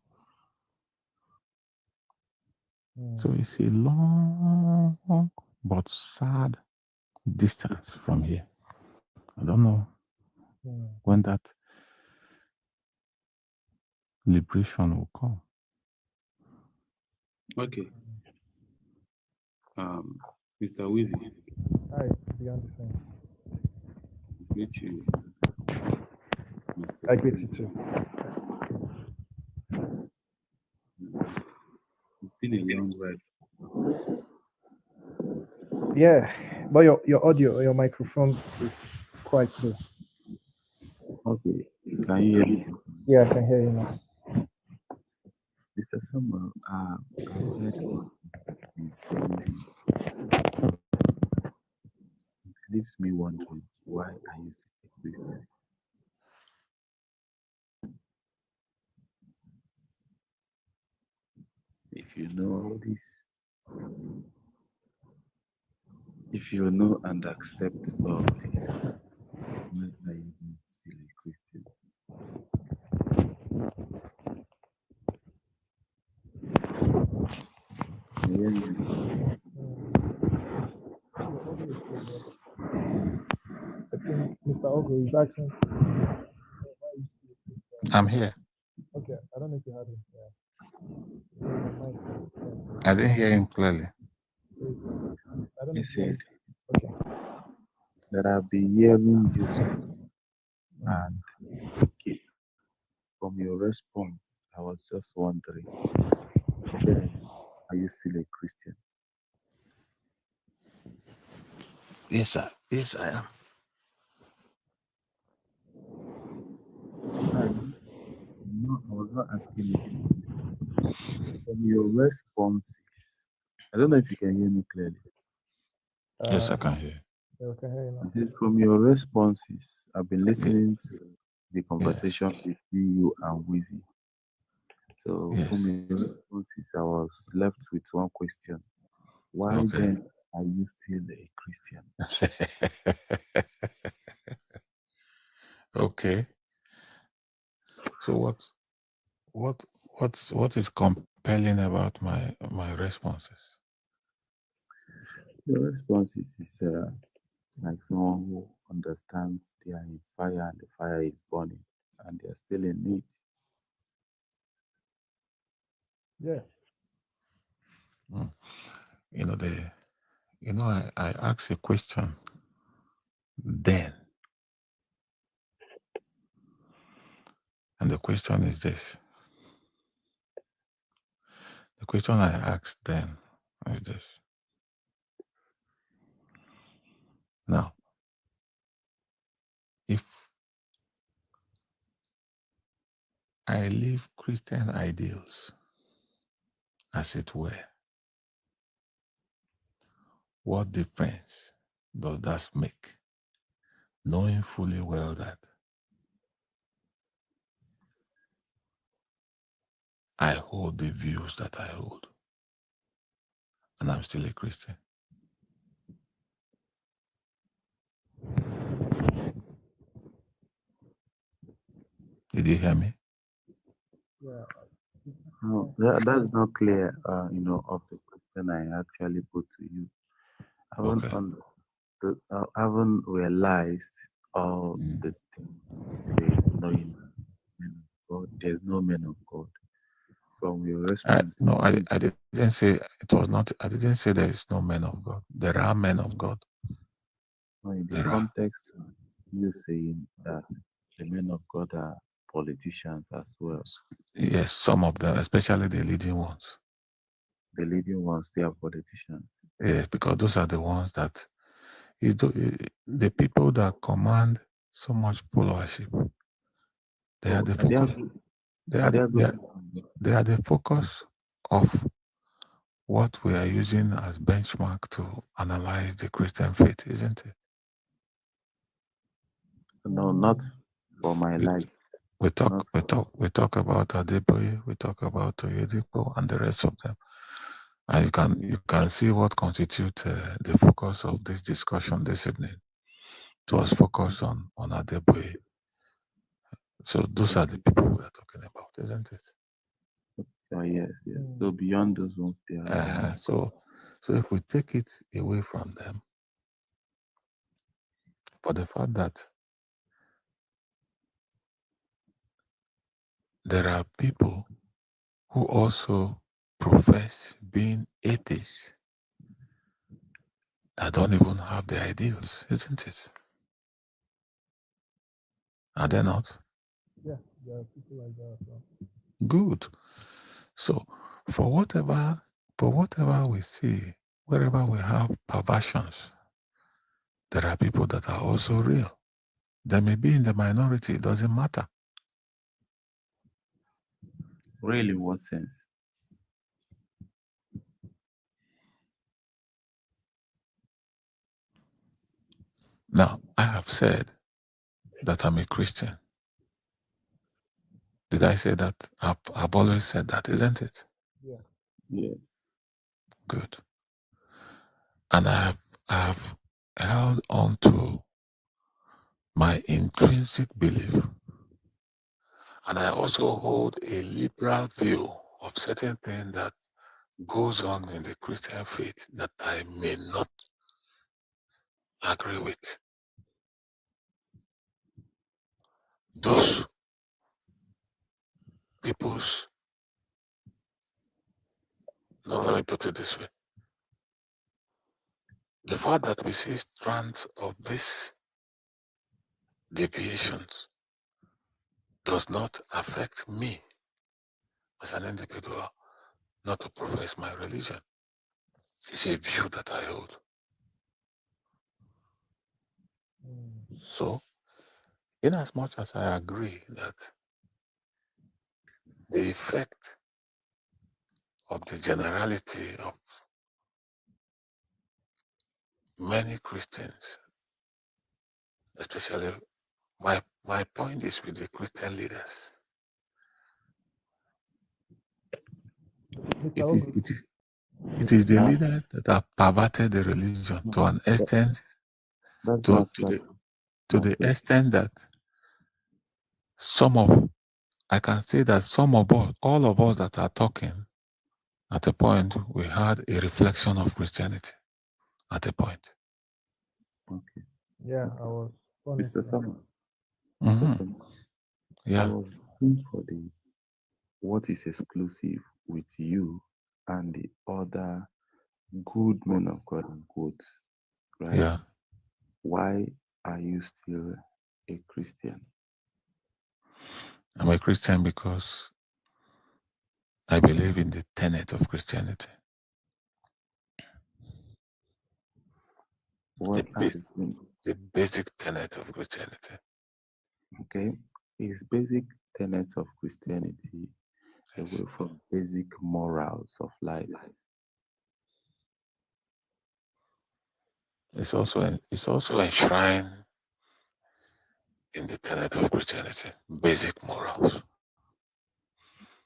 Speaker 21: So it's a long but sad distance from here. I don't know when that liberation will come.
Speaker 18: Okay. Mr. Wizzy.
Speaker 17: Hi, beyond the same.
Speaker 18: Greet you.
Speaker 17: I greet you too.
Speaker 18: It's been a long ride.
Speaker 17: Yeah, but your audio, your microphone is quite low.
Speaker 18: Okay. Can you hear me?
Speaker 17: Yeah, I can hear you now.
Speaker 18: Mr. Samuel, I've heard what he's saying. It leaves me wondering, why are you still Christians? If you know all this, if you know and accept all this, why are you still a Christian?
Speaker 17: I think Mr. Ogo is asking.
Speaker 15: I'm here.
Speaker 17: Okay, I don't know if you heard him. Yeah.
Speaker 15: I didn't hear him clearly.
Speaker 17: I don't know
Speaker 18: He
Speaker 17: if you heard
Speaker 18: said
Speaker 17: him. Okay.
Speaker 18: that I've been hearing you speak, and okay, from your response, I was just wondering, then are you still a Christian?
Speaker 15: Yes, I am.
Speaker 18: No, I was not asking if you from your responses. I don't know if you can hear me clearly.
Speaker 15: Yes, I can hear.
Speaker 17: Yeah, we can hear you now.
Speaker 18: I said from your responses, I've been listening to the conversation between you and Wizzy. So from your responses, I was left with one question. Why then are you still a Christian?
Speaker 15: Okay. So what is compelling about my responses?
Speaker 18: Your responses is like someone who understands they are in fire and the fire is burning and they are still in need.
Speaker 17: Yeah.
Speaker 15: I asked a question then. And the question is this. The question I asked then is this. Now, if I live Christian ideals, as it were, what difference does that make? Knowing fully well that I hold the views that I hold, and I'm still a Christian. Did you hear me?
Speaker 17: Yeah.
Speaker 18: No, that's not clear, of the question I actually put to you. I haven't realized all the things there's no men of God. There's no men of God. From your response,
Speaker 15: I didn't say it was not. I didn't say there is no men of God. There are men of God.
Speaker 18: in the context of you saying that the men of God are politicians as well.
Speaker 15: Yes, some of them, especially the leading ones.
Speaker 18: The leading ones, they are politicians.
Speaker 15: Yeah, because those are the ones that the people that command so much followership. They are the focus. They are the focus of what we are using as benchmark to analyze the Christian faith, isn't it?
Speaker 18: No, not for my life.
Speaker 15: We talk about Adeboye, we talk about Oyedepo and the rest of them. And you can see what constitutes the focus of this discussion this evening. It was focused on Adeboye. So those are the people we are talking about, isn't it?
Speaker 18: Yes. So beyond those ones, they are.
Speaker 15: So if we take it away from them, for the fact that there are people who also profess being atheists that don't even have the ideals, isn't it? Are they not?
Speaker 17: Yeah, there are people like that as well.
Speaker 15: Good. So for whatever we see, wherever we have perversions, there are people that are also real. They may be in the minority, it doesn't matter.
Speaker 18: Really, in what sense?
Speaker 15: Now, I have said that I'm a Christian. Did I say that? I've always said that, isn't it?
Speaker 18: Yeah.
Speaker 15: Good. And I have held on to my intrinsic belief. And I also hold a liberal view of certain things that goes on in the Christian faith that I may not agree with. Those people's, no, let me put it this way. The fact that we see strands of these deviations does not affect me as an individual not to profess my religion. It's a view that I hold. So, in as much as I agree that the effect of the generality of many Christians, especially my point is with the Christian leaders. It is the leaders that have perverted the religion to an extent, to the extent that I can say that some of us, all of us that are talking, at a point, we had a reflection of Christianity. At a point.
Speaker 18: Okay.
Speaker 17: Yeah, I was.
Speaker 18: Mr. Sama.
Speaker 15: Yeah.
Speaker 18: I was looking for what is exclusive with you and the other good men of God in quotes, right?
Speaker 15: Yeah.
Speaker 18: Why are you still a Christian?
Speaker 15: I'm a Christian because I believe in the tenet of Christianity.
Speaker 18: What are the things?
Speaker 15: The basic tenet of Christianity.
Speaker 18: Okay. Is basic tenets of Christianity away from basic morals of life?
Speaker 15: It's also enshrined in the tenet of Christianity, basic morals.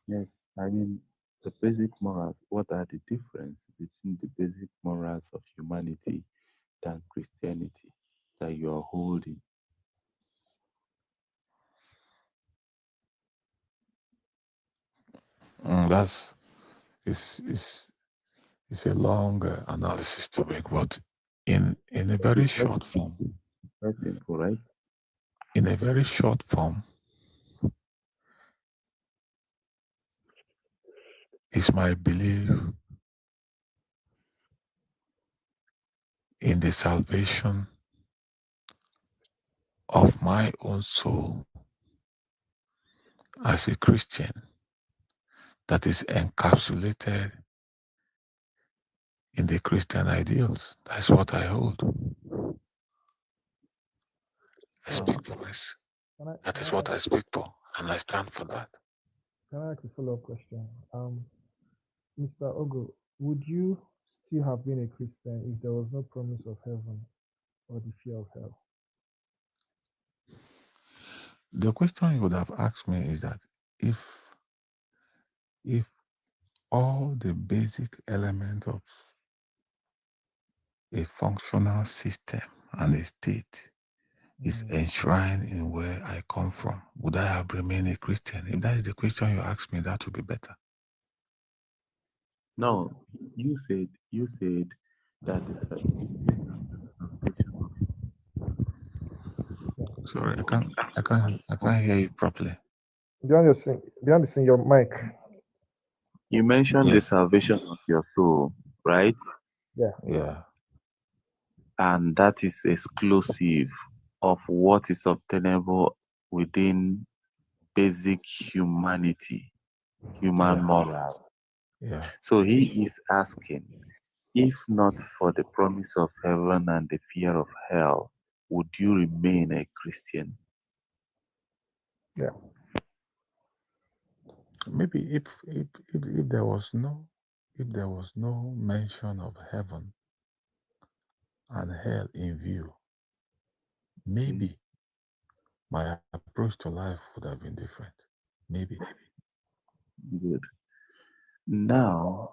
Speaker 18: Yes, I mean the basic morals. What are the difference between the basic morals of humanity than Christianity that you are holding?
Speaker 15: It's a long analysis to make, but in a very short form.
Speaker 18: Very simple, right?
Speaker 15: In a very short form, is my belief in the salvation of my own soul as a Christian that is encapsulated in the Christian ideals. That's what I hold. I speak for myself. That is what I speak for, and I stand for that.
Speaker 17: Can I ask a follow-up question? Mr. Ogo, would you still have been a Christian if there was no promise of heaven or the fear of hell?
Speaker 15: The question you would have asked me is that if all the basic elements of a functional system and a state is enshrined in where I come from, would I have remained a Christian? If that is the question you ask me, that would be better.
Speaker 18: No, you said that the salvation of
Speaker 15: Sorry, I can't hear you properly.
Speaker 17: Behind your mic.
Speaker 18: you mentioned the salvation of your soul, right?
Speaker 15: Yeah.
Speaker 18: And that is exclusive of what is obtainable within basic humanity, human moral.
Speaker 15: Yeah.
Speaker 18: So he is asking, if not for the promise of heaven and the fear of hell, would you remain a Christian?
Speaker 17: Yeah.
Speaker 15: Maybe if there was no mention of heaven and hell in view, maybe my approach to life would have been different. Maybe.
Speaker 18: Good. Now,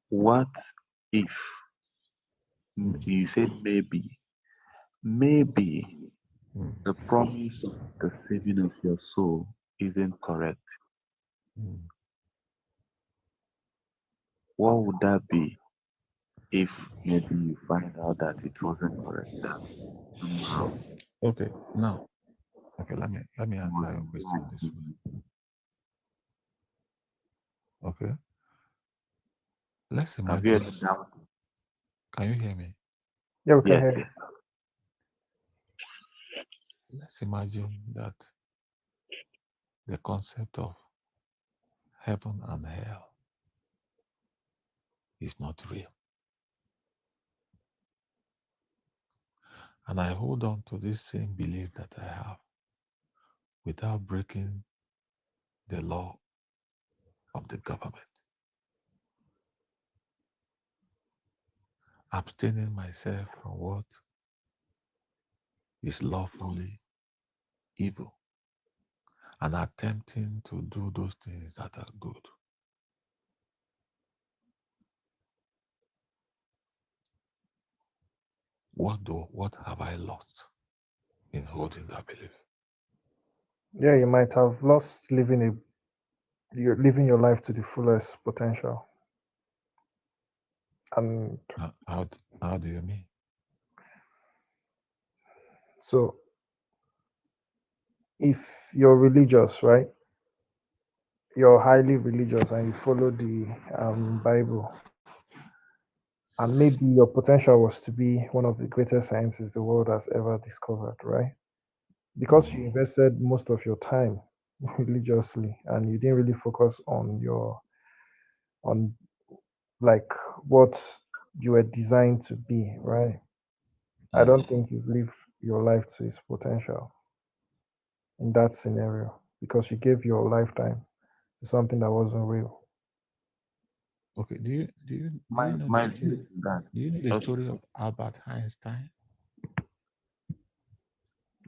Speaker 18: what if you said maybe the promise of the saving of your soul isn't correct? What would that be if maybe you find out that it wasn't correct? That somehow
Speaker 15: Okay, let me answer your question this way. Okay. Let's
Speaker 18: Have you
Speaker 15: imagine.
Speaker 18: ever doubted?
Speaker 15: Can you hear me?
Speaker 5: Yeah, we can
Speaker 18: Yes,
Speaker 5: hear.
Speaker 18: yes.
Speaker 15: Let's imagine that the concept of heaven and hell is not real. And I hold on to this same belief that I have without breaking the law of the government. Abstaining myself from what is lawfully evil and attempting to do those things that are good. What have I lost in holding that belief?
Speaker 5: Yeah, you might have lost you're living your life to the fullest potential. And
Speaker 15: How do you mean?
Speaker 5: so if you're religious, right? You're highly religious and you follow the Bible, and maybe your potential was to be one of the greatest sciences the world has ever discovered, right? Because you invested most of your time religiously and you didn't really focus on like what you were designed to be, right? I don't think you've lived your life to its potential in that scenario because you gave your lifetime to something that wasn't real.
Speaker 15: Okay, do you know
Speaker 18: My
Speaker 15: the
Speaker 18: view
Speaker 15: story?
Speaker 18: is that
Speaker 15: Do you know the story of Albert Einstein?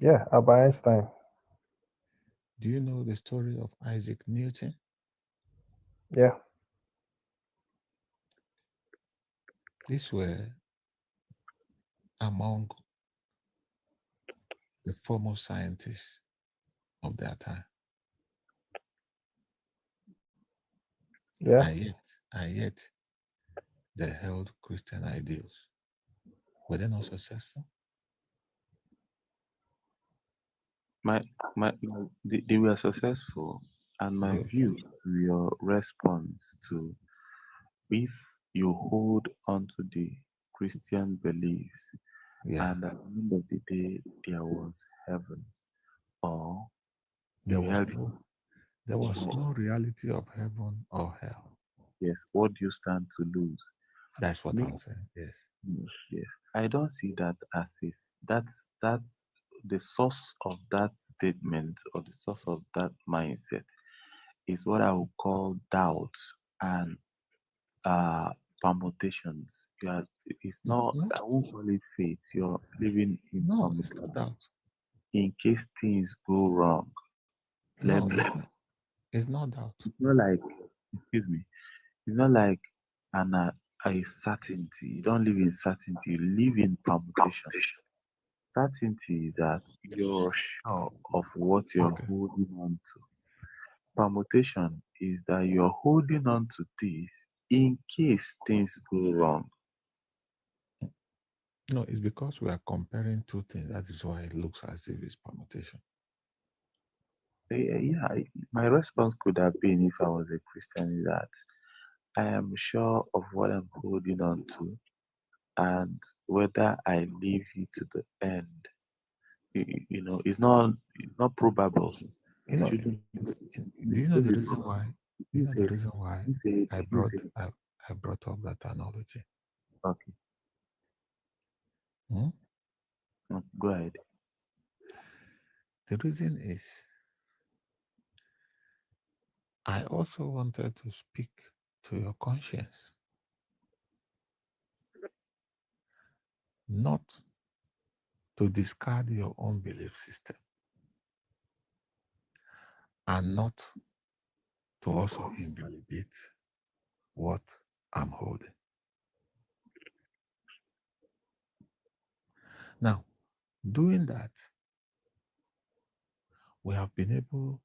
Speaker 5: Yeah, Albert Einstein.
Speaker 15: Do you know the story of Isaac Newton?
Speaker 5: Yeah.
Speaker 15: These were among the foremost scientists of their time.
Speaker 5: Yeah.
Speaker 15: And yet they held Christian ideals. Were they not successful?
Speaker 18: They were successful, and my view to your response to if you hold onto the Christian beliefs and at the end of the day there was heaven or
Speaker 15: There
Speaker 18: you
Speaker 15: was
Speaker 18: held
Speaker 15: no reality of heaven or hell.
Speaker 18: yes, what do you stand to lose?
Speaker 15: That's what
Speaker 18: Me,
Speaker 15: I'm saying. Yes.
Speaker 18: yes. I don't see that as if that's the source of that statement or the source of that mindset is what I would call doubt and permutations. It's not, I won't call it faith. You're living in
Speaker 15: No, it's
Speaker 18: permutation.
Speaker 15: not doubt.
Speaker 18: In case things go wrong,
Speaker 15: No, it's not doubt.
Speaker 18: it's not like, excuse me, it's not like a certainty. You don't live in certainty, you live in permutation. Certainty is that you're sure of what you're holding on to. Permutation is that you're holding on to this in case things go wrong.
Speaker 15: No, it's because we are comparing two things. That is why it looks as if it's permutation.
Speaker 18: Yeah, my response could have been if I was a Christian is that I am sure of what I'm holding on to, and whether I leave it to the end, it's not probable.
Speaker 15: You know,
Speaker 18: Shouldn't
Speaker 15: do you know the reason why? You know the reason why I brought
Speaker 18: say,
Speaker 15: up that analogy.
Speaker 18: okay, go ahead.
Speaker 15: The reason is I also wanted to speak to your conscience, not to discard your own belief system, and not to also invalidate what I'm holding. Now, doing that, we have been able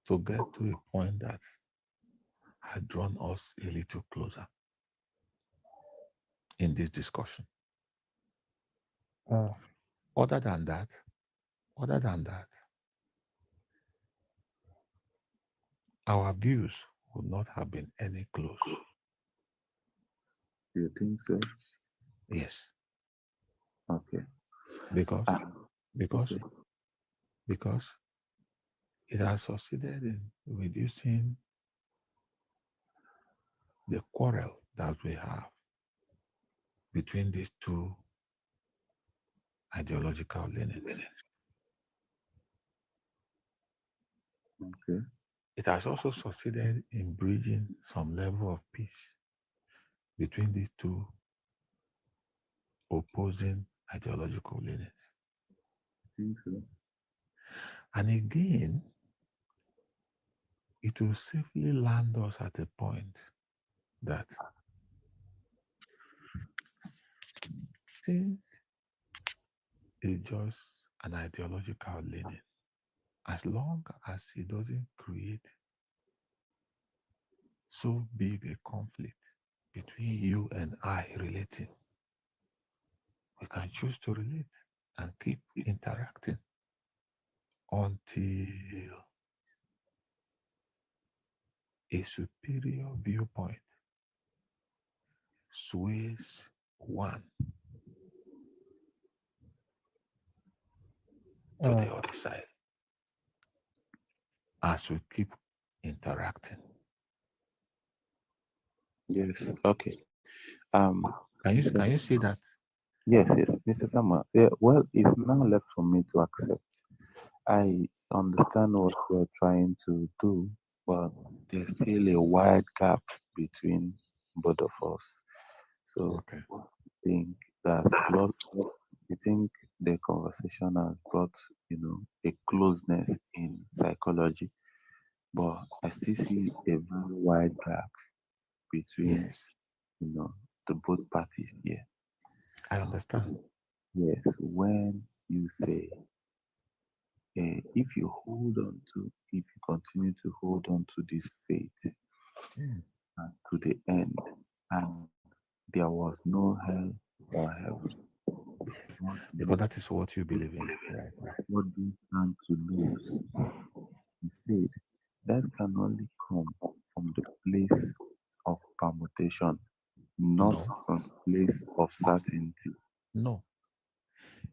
Speaker 15: to get to a point that had drawn us a little closer in this discussion. Other than that, our views would not have been any close.
Speaker 18: Do you think so?
Speaker 15: Yes.
Speaker 18: Okay.
Speaker 15: Because
Speaker 18: Okay.
Speaker 15: because it has succeeded in reducing the quarrel that we have between these two ideological leanings.
Speaker 18: Okay.
Speaker 15: It has also succeeded in bridging some level of peace between these two opposing ideological leanings.
Speaker 18: I think so.
Speaker 15: And again, it will safely land us at a point that since it's just an ideological leaning, as long as it doesn't create so big a conflict between you and I relating, we can choose to relate and keep interacting until a superior viewpoint sways one to the other side as we keep interacting.
Speaker 18: Yes. Okay.
Speaker 15: Can you see that?
Speaker 18: Yes, Mr. Sama. Yeah, well, it's now left for me to accept. I understand what you're trying to do, but there's still a wide gap between both of us. So
Speaker 15: okay.
Speaker 18: I think that's brought. I think the conversation has brought, a closeness in psychology, but I still see a very wide gap between,
Speaker 15: Yes,
Speaker 18: the both parties here.
Speaker 15: I understand.
Speaker 18: Yes, when you say, if you continue to hold on to this faith to the end, and there was no hell or heaven,
Speaker 15: Because that is what you believe in right now.
Speaker 18: what do you stand to lose? He said, that can only come from the place of permutation, not from the place of certainty.
Speaker 15: No.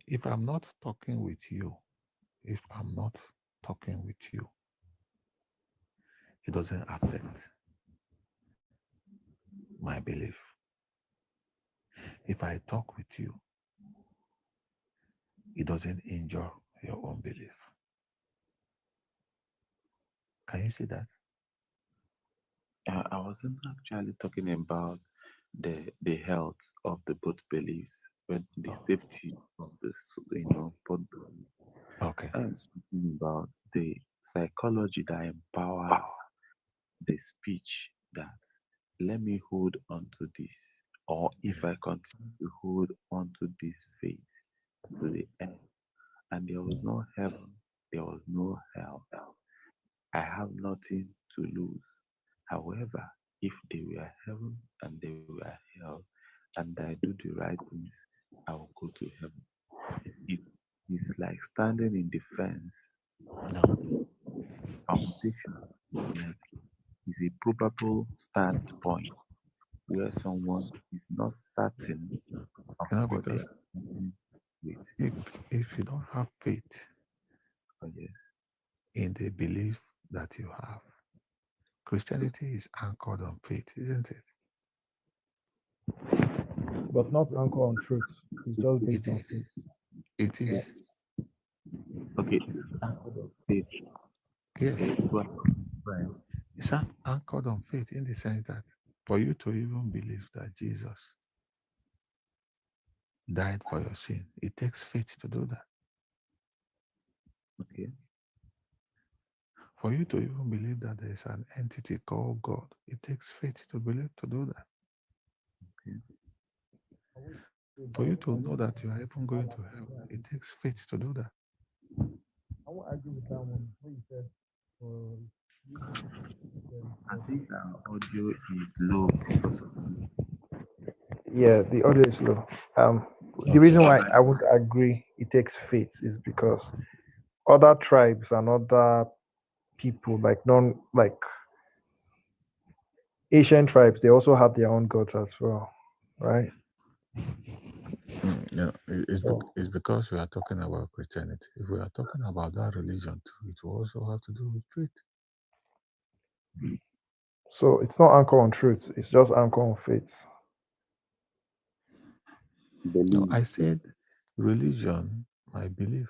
Speaker 15: If I'm not talking with you, it doesn't affect my belief. If I talk with you, it doesn't injure your own belief. Can you see that?
Speaker 18: I wasn't actually talking about the health of the both beliefs, but the safety of the both beliefs.
Speaker 15: Okay.
Speaker 18: I'm speaking about the psychology that empowers the speech that let me hold on to this, or if I continue to hold on to this faith to the end, and there was no heaven, there was no hell, I have nothing to lose. However, if they were heaven and they were hell, and I do the right things, I will go to heaven. It is like standing in defense. Permutation, like, is a probable standpoint where someone is not certain of what they
Speaker 15: Because
Speaker 18: are dealing with.
Speaker 15: if you don't have faith
Speaker 18: Yes.
Speaker 15: in the belief that you have, Christianity is anchored on faith, isn't it?
Speaker 17: But not anchored on truth. It's just based on faith.
Speaker 15: It is.
Speaker 18: Yes. Okay, it's anchored on faith.
Speaker 15: Yes.
Speaker 18: Okay, go ahead.
Speaker 15: It's anchored on faith in the sense that for you to even believe that Jesus died for your sin, it takes faith to do that.
Speaker 18: Okay.
Speaker 15: For you to even believe that there is an entity called God, it takes faith to believe to do that.
Speaker 18: Okay.
Speaker 15: For you to know that you are even going to heaven, it takes faith to do that.
Speaker 17: I won't agree with that one. What you said.
Speaker 18: I think our audio is low because of me.
Speaker 17: Yeah, the audio is low. The reason why I would agree it takes faith is because other tribes and other people like Asian tribes, they also have their own gods as well, right?
Speaker 15: Yeah,
Speaker 17: So,
Speaker 15: it's because we are talking about Christianity. If we are talking about that religion too, it will also have to do with faith.
Speaker 17: so it's not anchored on truth, it's just anchored on faith.
Speaker 15: No, I said religion, my belief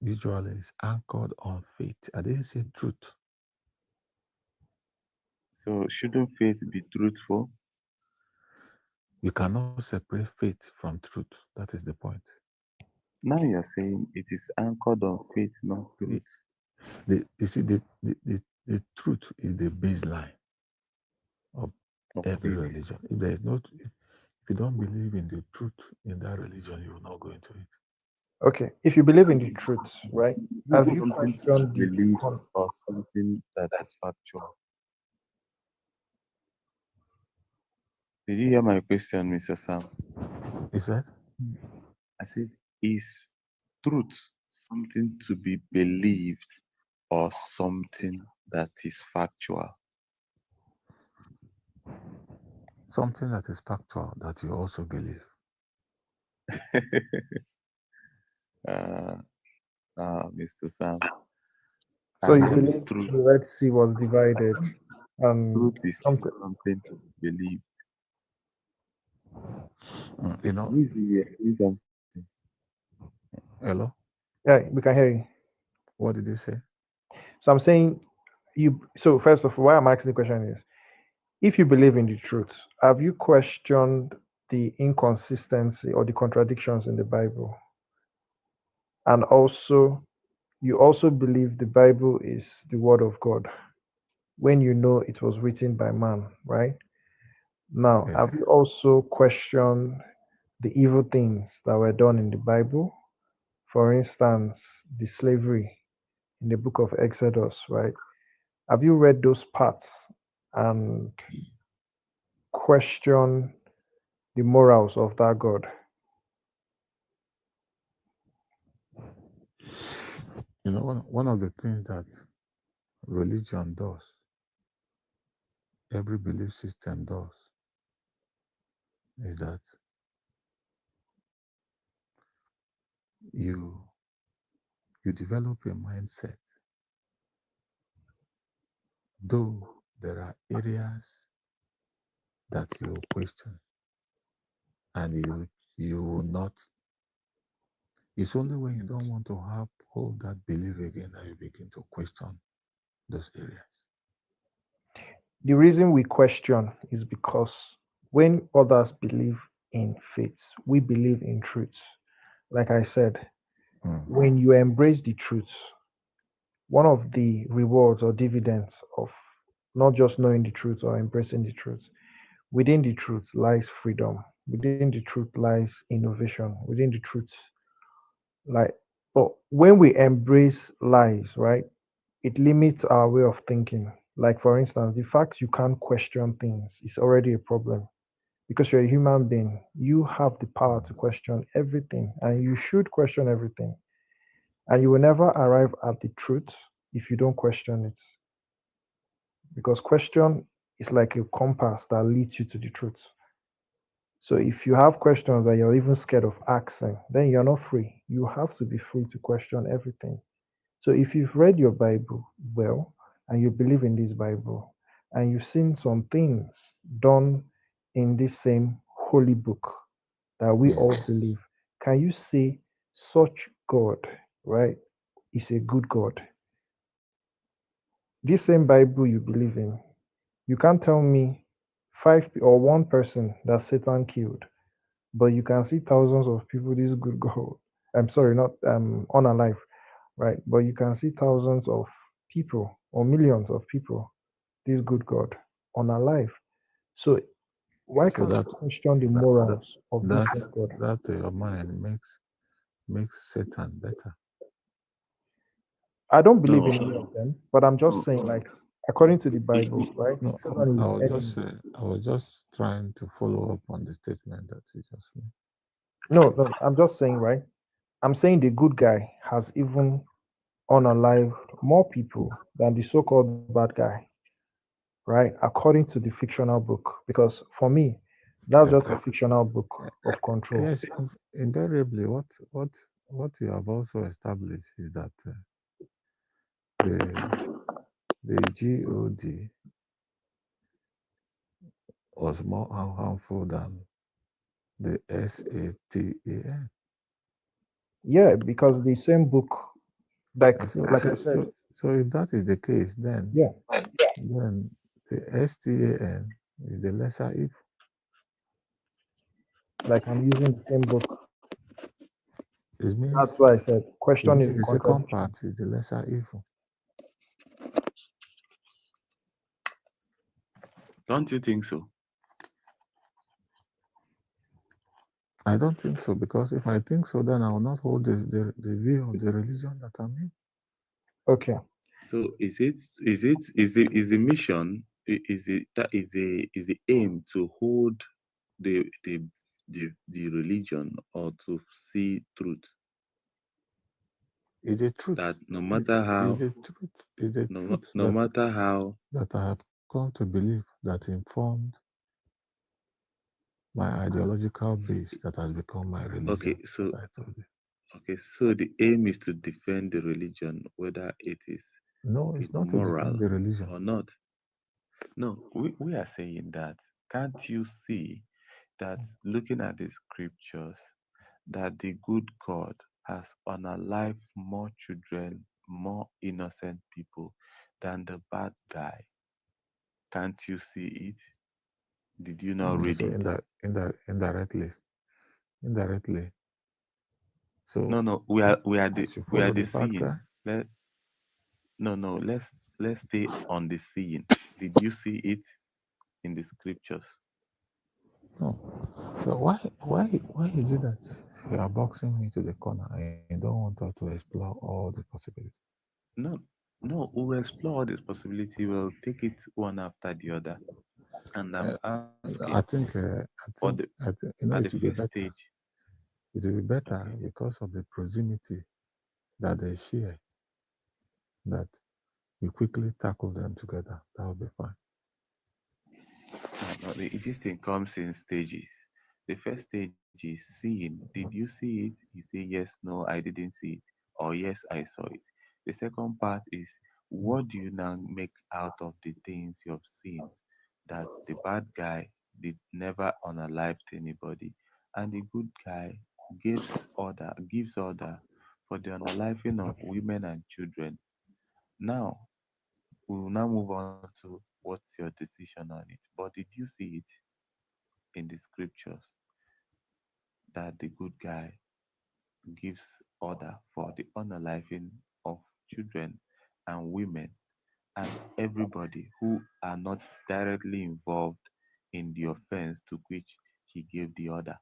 Speaker 15: usually is anchored on faith. I didn't say truth.
Speaker 18: So shouldn't faith be truthful?
Speaker 15: You cannot separate faith from truth. That is the point.
Speaker 18: Now you're saying it is anchored on faith, not truth.
Speaker 15: You see, the truth is the baseline of every religion. If there is no, if you don't believe in the truth in that religion, you will not go into it.
Speaker 17: Okay, if you believe in the truth, right? Have you
Speaker 18: Something to
Speaker 17: questioned the
Speaker 18: believe or something that is factual. Did you hear my question, Mr. Sam?
Speaker 15: Is that?
Speaker 18: I said, is truth something to be believed or something that is factual?
Speaker 15: Something that is factual that you also believe.
Speaker 18: Mr. Sam.
Speaker 17: So you believe the Red Sea was divided, and
Speaker 18: truth is
Speaker 17: something.
Speaker 18: something to be believed.
Speaker 15: You know. Hello.
Speaker 17: Yeah, we can hear you.
Speaker 15: What did you say?
Speaker 17: So I'm saying you. So first of all, why I'm asking the question is, if you believe in the truth, have you questioned the inconsistency or the contradictions in the Bible? And also, you also believe the Bible is the Word of God when you know it was written by man, right? Now, have you also questioned the evil things that were done in the Bible? For instance, the slavery in the book of Exodus, right? Have you read those parts and questioned the morals of that God?
Speaker 15: You know, one of the things that religion does, every belief system does, is that you develop a mindset. Though there are areas that you question and you will not. It's only when you don't want to hold that belief again that you begin to question those areas.
Speaker 17: The reason we question is because when others believe in faith, we believe in truth. Like I said, when you embrace the truth, one of the rewards or dividends of not just knowing the truth or embracing the truth, within the truth lies freedom. Within the truth lies innovation. Within the truth, but when we embrace lies, right, it limits our way of thinking. Like, for instance, the fact you can't question things is already a problem because you're a human being. You have the power to question everything, and you should question everything. And you will never arrive at the truth if you don't question it. Because question is like a compass that leads you to the truth. So if you have questions that you're even scared of asking, then you're not free. You have to be free to question everything. So if you've read your Bible well and you believe in this Bible and you've seen some things done in this same holy book that we all believe, can you say such God, right, is a good God? This same Bible you believe in, you can't tell me or one person that Satan killed, but you can see thousands of people this good God. I'm sorry, not unalive, right? But you can see thousands of people or millions of people, this good God, unalive. So why
Speaker 15: So
Speaker 17: can't you question the morals of this same God?
Speaker 15: That your mind makes Satan better.
Speaker 17: I don't believe in any of them, but I'm just saying, like, according to the Bible, right?
Speaker 15: No,
Speaker 17: Satan is
Speaker 15: I was just trying to follow up on the statement that you just made.
Speaker 17: no, I'm just saying, right? I'm saying the good guy has even unalived more people than the so-called bad guy. right? According to the fictional book, because for me, that's just a fictional book of control.
Speaker 15: Yes, invariably, what you have also established is that the God was more harmful than the Satan.
Speaker 17: Yeah, because the same book, like I said,
Speaker 15: So if that is the case, then
Speaker 17: yeah,
Speaker 15: then the Satan is the lesser evil.
Speaker 17: like I'm using the same book.
Speaker 15: It means
Speaker 17: That's why I said question is
Speaker 15: the second
Speaker 17: contradiction.
Speaker 15: part is the lesser evil.
Speaker 18: Don't you think so?
Speaker 15: I don't think so, because if I think so, then I will not hold the view of the religion that I'm in.
Speaker 17: Okay.
Speaker 18: So is the mission, is the aim to hold the religion, or to see truth?
Speaker 15: Is the truth
Speaker 18: That no matter how, no matter how,
Speaker 15: that I have come to believe, that informed my ideological base, that has become my religion.
Speaker 18: okay, so the aim is to defend the religion, whether it is
Speaker 15: No, it's not to
Speaker 18: moral
Speaker 15: defend the religion.
Speaker 18: or not. No, we are saying that. Can't you see that, looking at the scriptures, that the good God has unalived more children, more innocent people than the bad guy? Can't you see it? Did you not read
Speaker 15: So
Speaker 18: it?
Speaker 15: indirectly. So
Speaker 18: No, we are the
Speaker 15: bad
Speaker 18: seeing.
Speaker 15: guy.
Speaker 18: Let's stay on the seeing. Did you see it in the scriptures?
Speaker 15: No. So why is it that you are boxing me to the corner and you don't want us to explore all the possibilities?
Speaker 18: No, we'll explore this possibility. We'll take it one after the other. And I'm asking,
Speaker 15: I think
Speaker 18: at the
Speaker 15: it will be
Speaker 18: first
Speaker 15: better.
Speaker 18: stage.
Speaker 15: It will be better because of the proximity that they share, that we quickly tackle them together. That will be fine.
Speaker 18: No, this thing comes in stages. The first stage is seeing. Did you see it? You say yes, no, I didn't see it, or yes, I saw it. The second part is, what do you now make out of the things you have seen? That the bad guy did never unalived anybody, and the good guy gives order for the unaliving of women and children. Now we will now move on to what's your decision on it. But did you see it in the scriptures that the good guy gives order for the unaliving of children and women and everybody who are not directly involved in the offense to which he gave the order?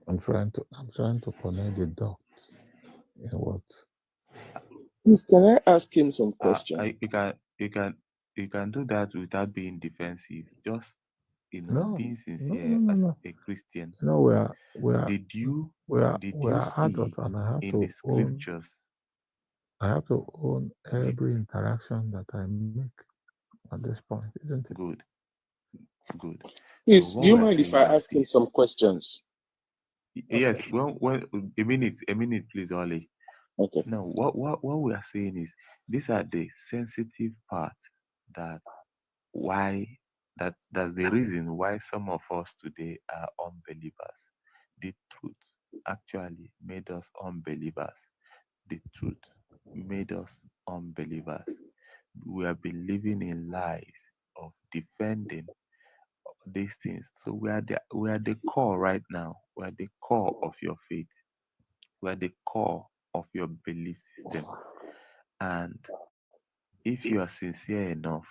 Speaker 15: I'm trying to connect the dots. In what?
Speaker 14: Please, can I ask him some questions?
Speaker 18: You can do that without being defensive. Just being sincere as
Speaker 15: No.
Speaker 18: a Christian.
Speaker 15: No,
Speaker 18: Did you
Speaker 15: we are
Speaker 18: see
Speaker 15: adults, and I have
Speaker 18: in
Speaker 15: to
Speaker 18: the scriptures?
Speaker 15: I have to own every interaction that I make at this point, isn't it?
Speaker 18: Good.
Speaker 14: Please,
Speaker 18: So
Speaker 14: do you
Speaker 18: what we're
Speaker 14: mind if
Speaker 18: saying
Speaker 14: I
Speaker 18: is
Speaker 14: ask him
Speaker 18: this.
Speaker 14: some questions?
Speaker 18: Yes, well, a minute, please, Ollie.
Speaker 14: Okay.
Speaker 18: Now, what we are saying is, these are the sensitive parts that that's the reason why some of us today are unbelievers. The truth actually made us unbelievers. The truth made us unbelievers. We have been living in lies of defending these things. So we are the core right now. We are the core of your faith. We are the core of your belief system. And if you are sincere enough,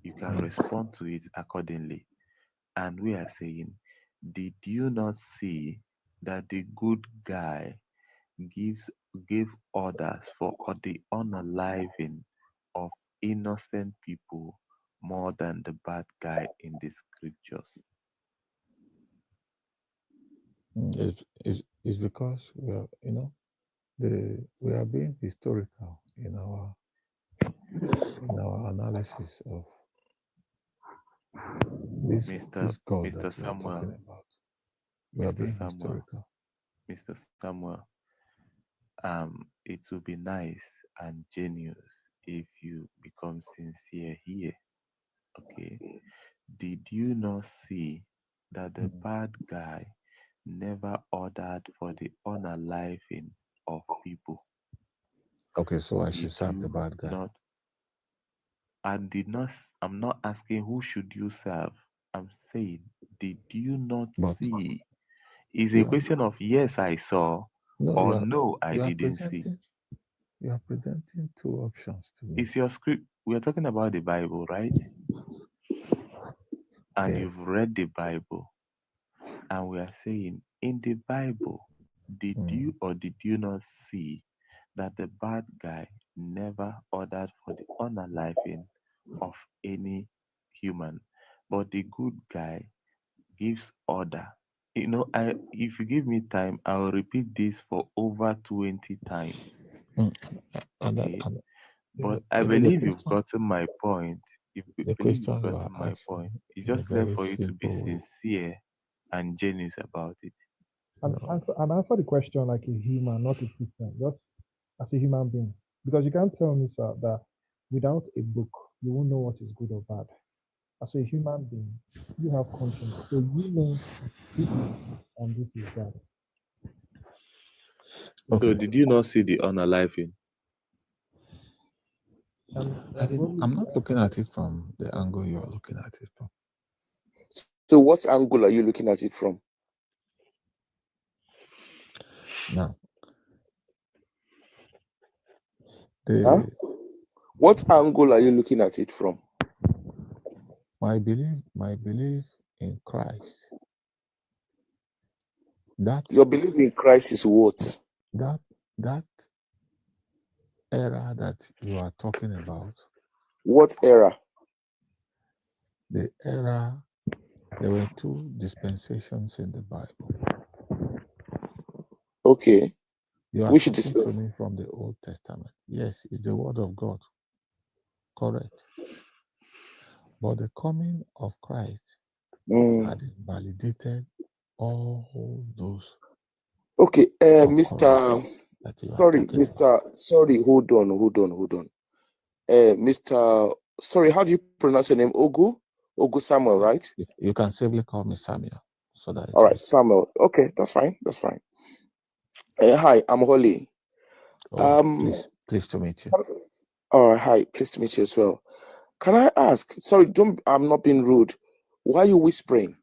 Speaker 18: you can respond to it accordingly. And we are saying, did you not see that the good guy gave orders for the unaliving of innocent people more than the bad guy in the scriptures?
Speaker 15: It's because we are being historical in our analysis of this God that we are
Speaker 18: Samuel,
Speaker 15: talking about. We are
Speaker 18: Mr.
Speaker 15: being
Speaker 18: Samuel,
Speaker 15: historical.
Speaker 18: Mr. Samuel, it will be nice and genuine if you become sincere here. Okay. Did you not see that the bad guy never ordered for the unaliving of people?
Speaker 15: Okay, so I
Speaker 18: Did
Speaker 15: should serve the
Speaker 18: you
Speaker 15: bad guy.
Speaker 18: not? I'm not asking who should you serve. I'm saying, did you not
Speaker 15: But
Speaker 18: see? It's a
Speaker 15: you are,
Speaker 18: question of yes, I saw,
Speaker 15: no,
Speaker 18: or
Speaker 15: you are,
Speaker 18: no, I
Speaker 15: you are
Speaker 18: didn't see.
Speaker 15: you are presenting two options to me.
Speaker 18: It's your script. We are talking about the Bible, right? And
Speaker 15: Yes.
Speaker 18: you've read the Bible. And we are saying, in the Bible, did you or did you not see that the bad guy never ordered for the unaliving of any human, but the good guy gives order? You know, if you give me time, I'll repeat this for over 20 times. Okay. But I believe you've gotten my point. If you
Speaker 15: The
Speaker 18: believe
Speaker 15: question
Speaker 18: you've
Speaker 15: you are
Speaker 18: gotten my
Speaker 15: asking
Speaker 18: point, it's
Speaker 15: in a
Speaker 18: just left
Speaker 15: very
Speaker 18: for you to be
Speaker 15: simple way.
Speaker 18: sincere and genuine about it.
Speaker 17: And answer the question like a human, not a Christian, just as a human being. Because you can't tell me, sir, that without a book, you won't know what is good or bad. As a human being, you have conscience. So you know this is good and this is bad.
Speaker 18: So did you not see the unaliving?
Speaker 15: I'm not looking at it from the angle you are looking at it from.
Speaker 14: So what angle are you looking at it from?
Speaker 15: Now,
Speaker 14: What angle are you looking at it from?
Speaker 15: My belief in Christ.
Speaker 14: Your belief in Christ is what?
Speaker 15: That era that you are talking about.
Speaker 14: What era?
Speaker 15: The era, there were two dispensations in the Bible.
Speaker 14: Okay.
Speaker 15: You are
Speaker 14: Which
Speaker 15: talking
Speaker 14: dispensation?
Speaker 15: to me from the Old Testament. Yes, it's the word of God. Correct. But the coming of Christ had validated all those.
Speaker 14: Okay, Mr. Sorry, hold on. Sorry, how do you pronounce your name? Ogu Samuel, right?
Speaker 15: You can simply call me Samuel. So that
Speaker 14: all right, Samuel. Okay, that's fine. Hi, I'm Holly.
Speaker 15: Pleased to meet you.
Speaker 14: Hi, pleased to meet you as well. Can I ask? Sorry, I'm not being rude. Why are you whispering?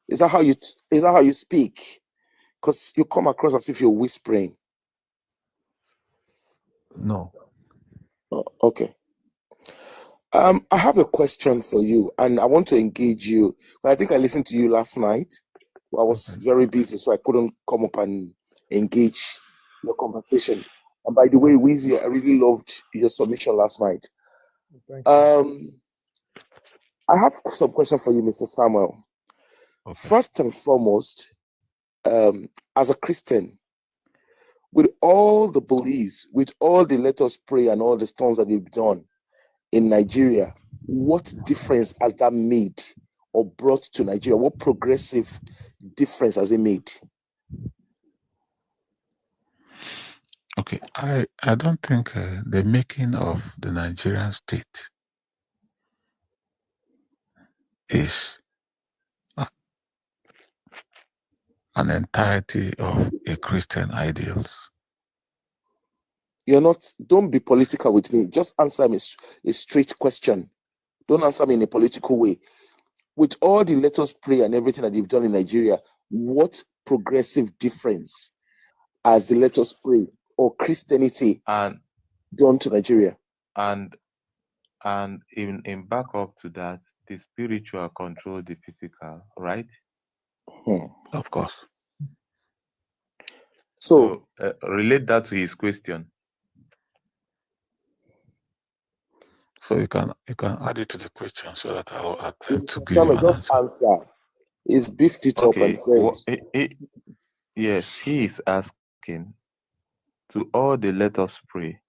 Speaker 14: Is that how you speak? Because you come across as if you're whispering.
Speaker 15: No.
Speaker 14: Oh, okay. I have a question for you, and I want to engage you. I think I listened to you last night. I was very busy, so I couldn't come up and engage your conversation. And by the way, Weezy, I really loved your submission last night.
Speaker 17: Thank you.
Speaker 14: I have some questions for you, Mr. Samuel. First and foremost, as a Christian, with all the beliefs, with all the let us pray and all the stones that they've done in Nigeria, what difference has that made or brought to Nigeria? What progressive difference has it made?
Speaker 15: Okay, I don't think the making of the Nigerian state is an entirety of a Christian ideals.
Speaker 14: Don't be political with me. Just answer me a straight question. Don't answer me in a political way. With all the let us pray and everything that they've done in Nigeria, what progressive difference has the let us pray or Christianity done to Nigeria?
Speaker 18: And in backup to that, the spiritual control the physical, right?
Speaker 15: Of course.
Speaker 18: So relate that to his question.
Speaker 15: So you can add it to the question so that I will attempt to give you an
Speaker 14: just answer. He's beefed it up and said.
Speaker 18: Yes, he is asking to all the let us pray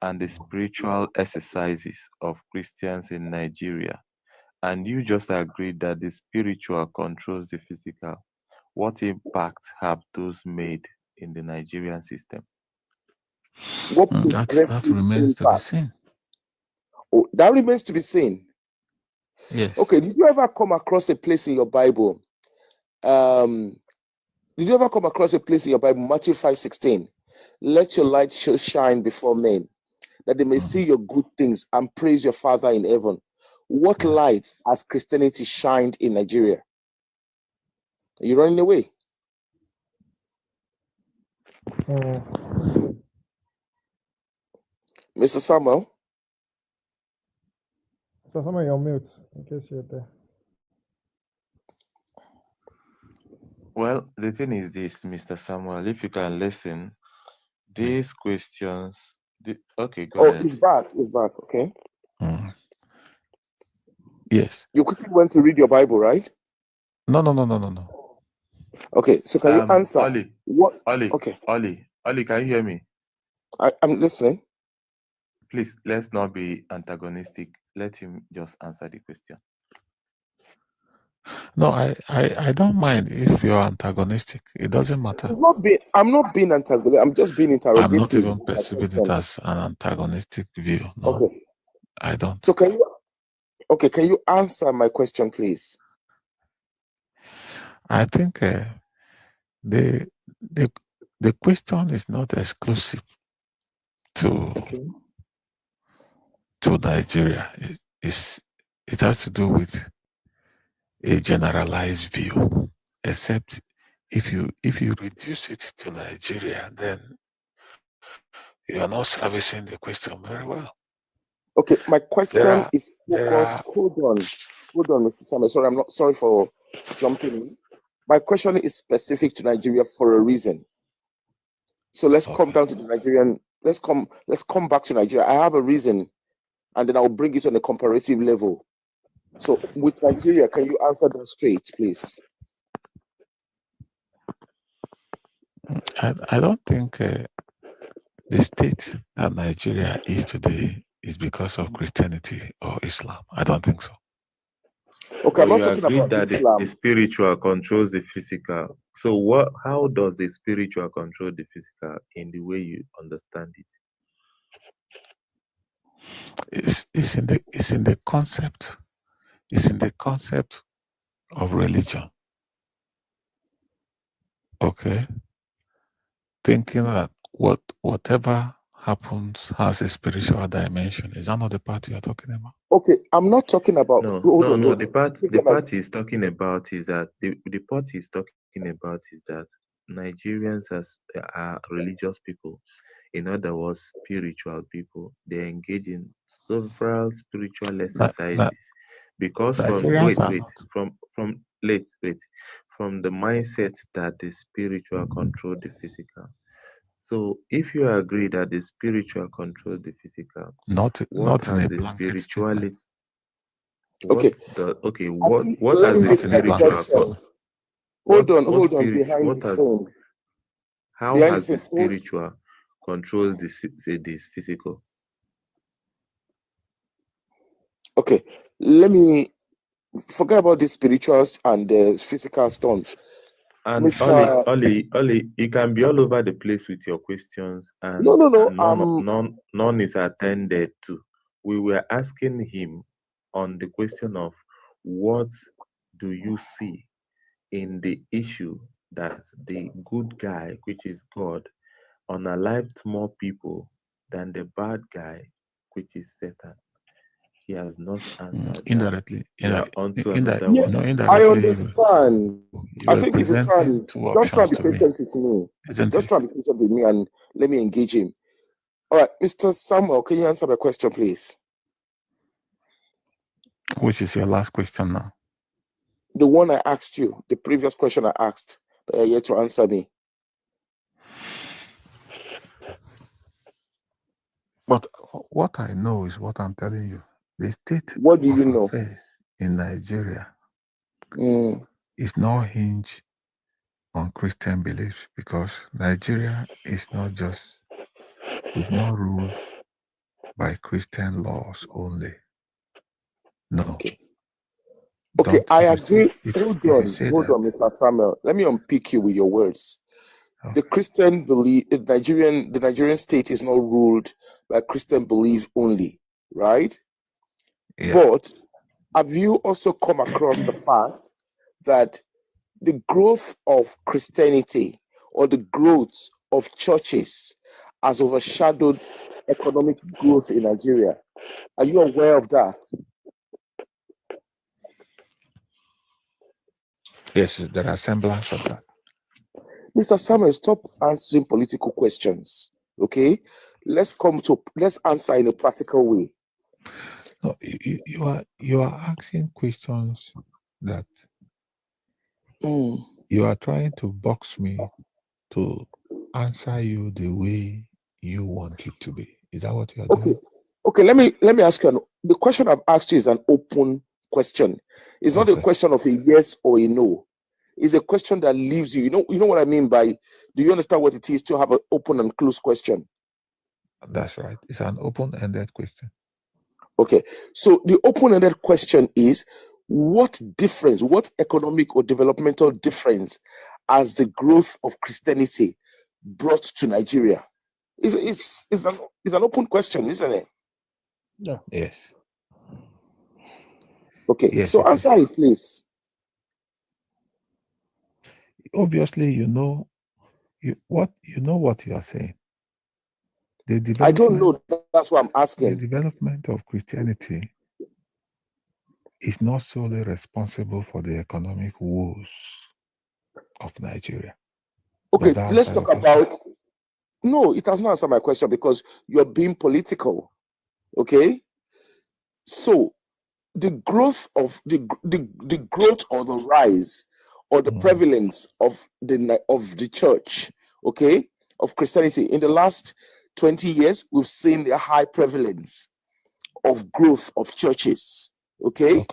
Speaker 18: and the spiritual exercises of Christians in Nigeria, and you just agreed that the spiritual controls the physical. What impact have those made in the Nigerian system?
Speaker 14: What
Speaker 15: That
Speaker 14: progressive
Speaker 15: remains to be
Speaker 14: impact?
Speaker 15: seen.
Speaker 14: Oh, that remains to be seen.
Speaker 15: Yes.
Speaker 14: Okay, did you ever come across a place in your Bible? Did you ever come across a place in your Bible, Matthew 5:16? Let your light so shine before men, that they may see your good things and praise your Father in heaven. What light has Christianity shined in Nigeria? Are you running away? Mr. Samuel?
Speaker 5: So some of your mute in case you're there.
Speaker 18: Well, the thing is this, Mr. Samuel, if you can listen, these questions. Okay, go ahead.
Speaker 14: He's back. He's back. Okay.
Speaker 15: Yes.
Speaker 14: You quickly went to read your Bible, right?
Speaker 15: No.
Speaker 14: Okay, so can you answer?
Speaker 18: Oli,
Speaker 14: What?
Speaker 18: Oli,
Speaker 14: Okay.
Speaker 18: Oli, can you hear me?
Speaker 14: I'm listening.
Speaker 18: Please, let's not be antagonistic. Let him just answer the question.
Speaker 15: No, I don't mind if you're antagonistic. It doesn't matter.
Speaker 14: I'm not being antagonistic. I'm just being interrogative.
Speaker 15: I'm not even perceiving it as an antagonistic view. No,
Speaker 14: okay.
Speaker 15: I don't.
Speaker 14: So can you answer my question, please?
Speaker 15: I think the question is not exclusive to Nigeria. It has to do with a generalized view. Except if you reduce it to Nigeria, then you are not servicing the question very well.
Speaker 14: Okay, my question is focused. Hold on, Mr. Samuel. Sorry for jumping in. My question is specific to Nigeria for a reason. So let's come down to the Nigerian. Let's come back to Nigeria. I have a reason, and then I'll bring it on a comparative level. So with Nigeria, can you answer that straight, please?
Speaker 15: I don't think the state that Nigeria is today is because of Christianity or Islam. I don't think so.
Speaker 14: Okay, I'm not talking about
Speaker 18: that
Speaker 14: Islam.
Speaker 18: The spiritual controls the physical. So how does the spiritual control the physical in the way you understand it?
Speaker 15: It's in the concept. It's in the concept of religion. Okay. Thinking that whatever happens has a spiritual dimension. Is that not the part you're talking about?
Speaker 14: Okay, I'm not talking about.
Speaker 18: No. The part he's talking about is that the part he's talking about is that Nigerians are religious people. In other words, spiritual people. They engage in several spiritual exercises because from the mindset that the spiritual control the physical. So if you agree that the spiritual control the physical,
Speaker 15: not in a blanket statement.
Speaker 14: Okay.
Speaker 18: What has the spiritual?
Speaker 14: Hold on. Behind the scene.
Speaker 18: How has the spiritual controlled this physical?
Speaker 14: Okay, let me forget about the spirituals and the physical stunts.
Speaker 18: And Oli, you can be all over the place with your questions, and none is attended to. We were asking him on the question of what do you see in the issue that the good guy, which is God, unalived more people than the bad guy, which is Satan. He has not answered
Speaker 15: indirectly.
Speaker 18: Indirectly.
Speaker 14: I understand. I think if you can just try to be patient with me. Just try to be patient with me and let me engage him. All right, Mr. Samuel, can you answer my question, please?
Speaker 15: Which is your last question now?
Speaker 14: The one I asked you, the previous question I asked, that you're here to answer me.
Speaker 15: But what I know is what I'm telling you. The state
Speaker 14: what do you know
Speaker 15: affairs in Nigeria is not hinged on Christian beliefs because Nigeria is not ruled by Christian laws only. No.
Speaker 14: Okay, I agree.
Speaker 15: If
Speaker 14: Hold
Speaker 15: you say
Speaker 14: on,
Speaker 15: that,
Speaker 14: Mr. Samuel. Let me unpick you with your words. The Christian belief, the Nigerian state is not ruled by Christian belief only, right?
Speaker 15: Yeah.
Speaker 14: But have you also come across the fact that the growth of Christianity or the growth of churches has overshadowed economic growth in Nigeria? Are you aware of that?
Speaker 15: yes, there are semblance of that.
Speaker 14: Mr. Samuel, stop answering political questions. Okay, let's answer in a practical way.
Speaker 15: No, you are asking questions that you are trying to box me to answer you the way you want it to be. Is that what you are doing?
Speaker 14: Okay. Let me ask you. The question I've asked you is an open question. It's not a question of a yes or a no. It's a question that leaves you. You know what I mean by. Do you understand what it is to have an open and closed question?
Speaker 15: That's right. It's an open-ended question.
Speaker 14: Okay. So the open-ended question is, what difference, what economic or developmental difference has the growth of Christianity brought to Nigeria? It's an open question, isn't it?
Speaker 15: Yeah. Yes.
Speaker 14: Okay.
Speaker 15: Yes,
Speaker 14: so answer it, please.
Speaker 15: Obviously, you know what you are saying.
Speaker 14: I don't know. That's what I'm asking.
Speaker 15: The development of Christianity is not solely responsible for the economic woes of Nigeria.
Speaker 14: Okay, let's talk about. No, it has not answered my question because you're being political. Okay, so the growth of the growth or the rise or the prevalence of the church, okay, of Christianity in the last 20 years, we've seen a high prevalence of growth of churches. Okay.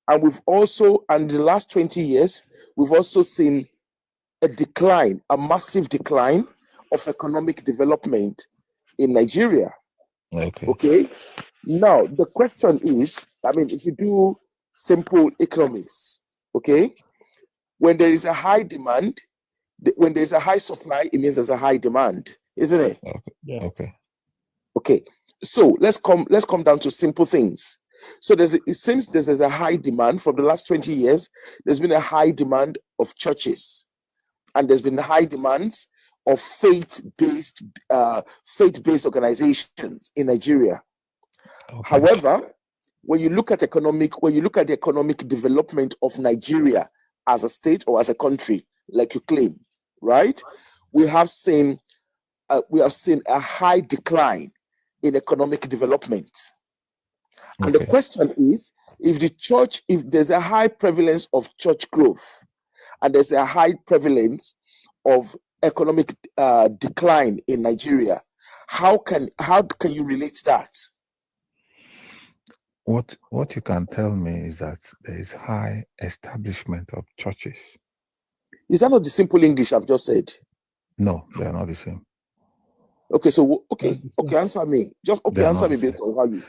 Speaker 14: And we've also, and the last 20 years, we've also seen a decline, a massive decline of economic development in Nigeria. Okay. Now, the question is, I mean, if you do simple economics, okay, when there is a high demand, when there's a high supply, it means there's a high demand, isn't it?
Speaker 15: Okay.
Speaker 14: Okay. So let's come down to simple things. So it seems there's a high demand from the last 20 years. There's been a high demand of churches, and there's been high demands of faith-based organizations in Nigeria. However, when you look at the economic development of Nigeria as a state or as a country, like you claim, right? We have seen a high decline in economic development. And the question is, if there's a high prevalence of church growth and there's a high prevalence of economic decline in Nigeria, how can you relate that?
Speaker 15: What you can tell me is that there is high establishment of churches.
Speaker 14: Is that not the simple English I've just said?
Speaker 15: No, they are not the same.
Speaker 14: Okay, so answer me. Answer me based on how you.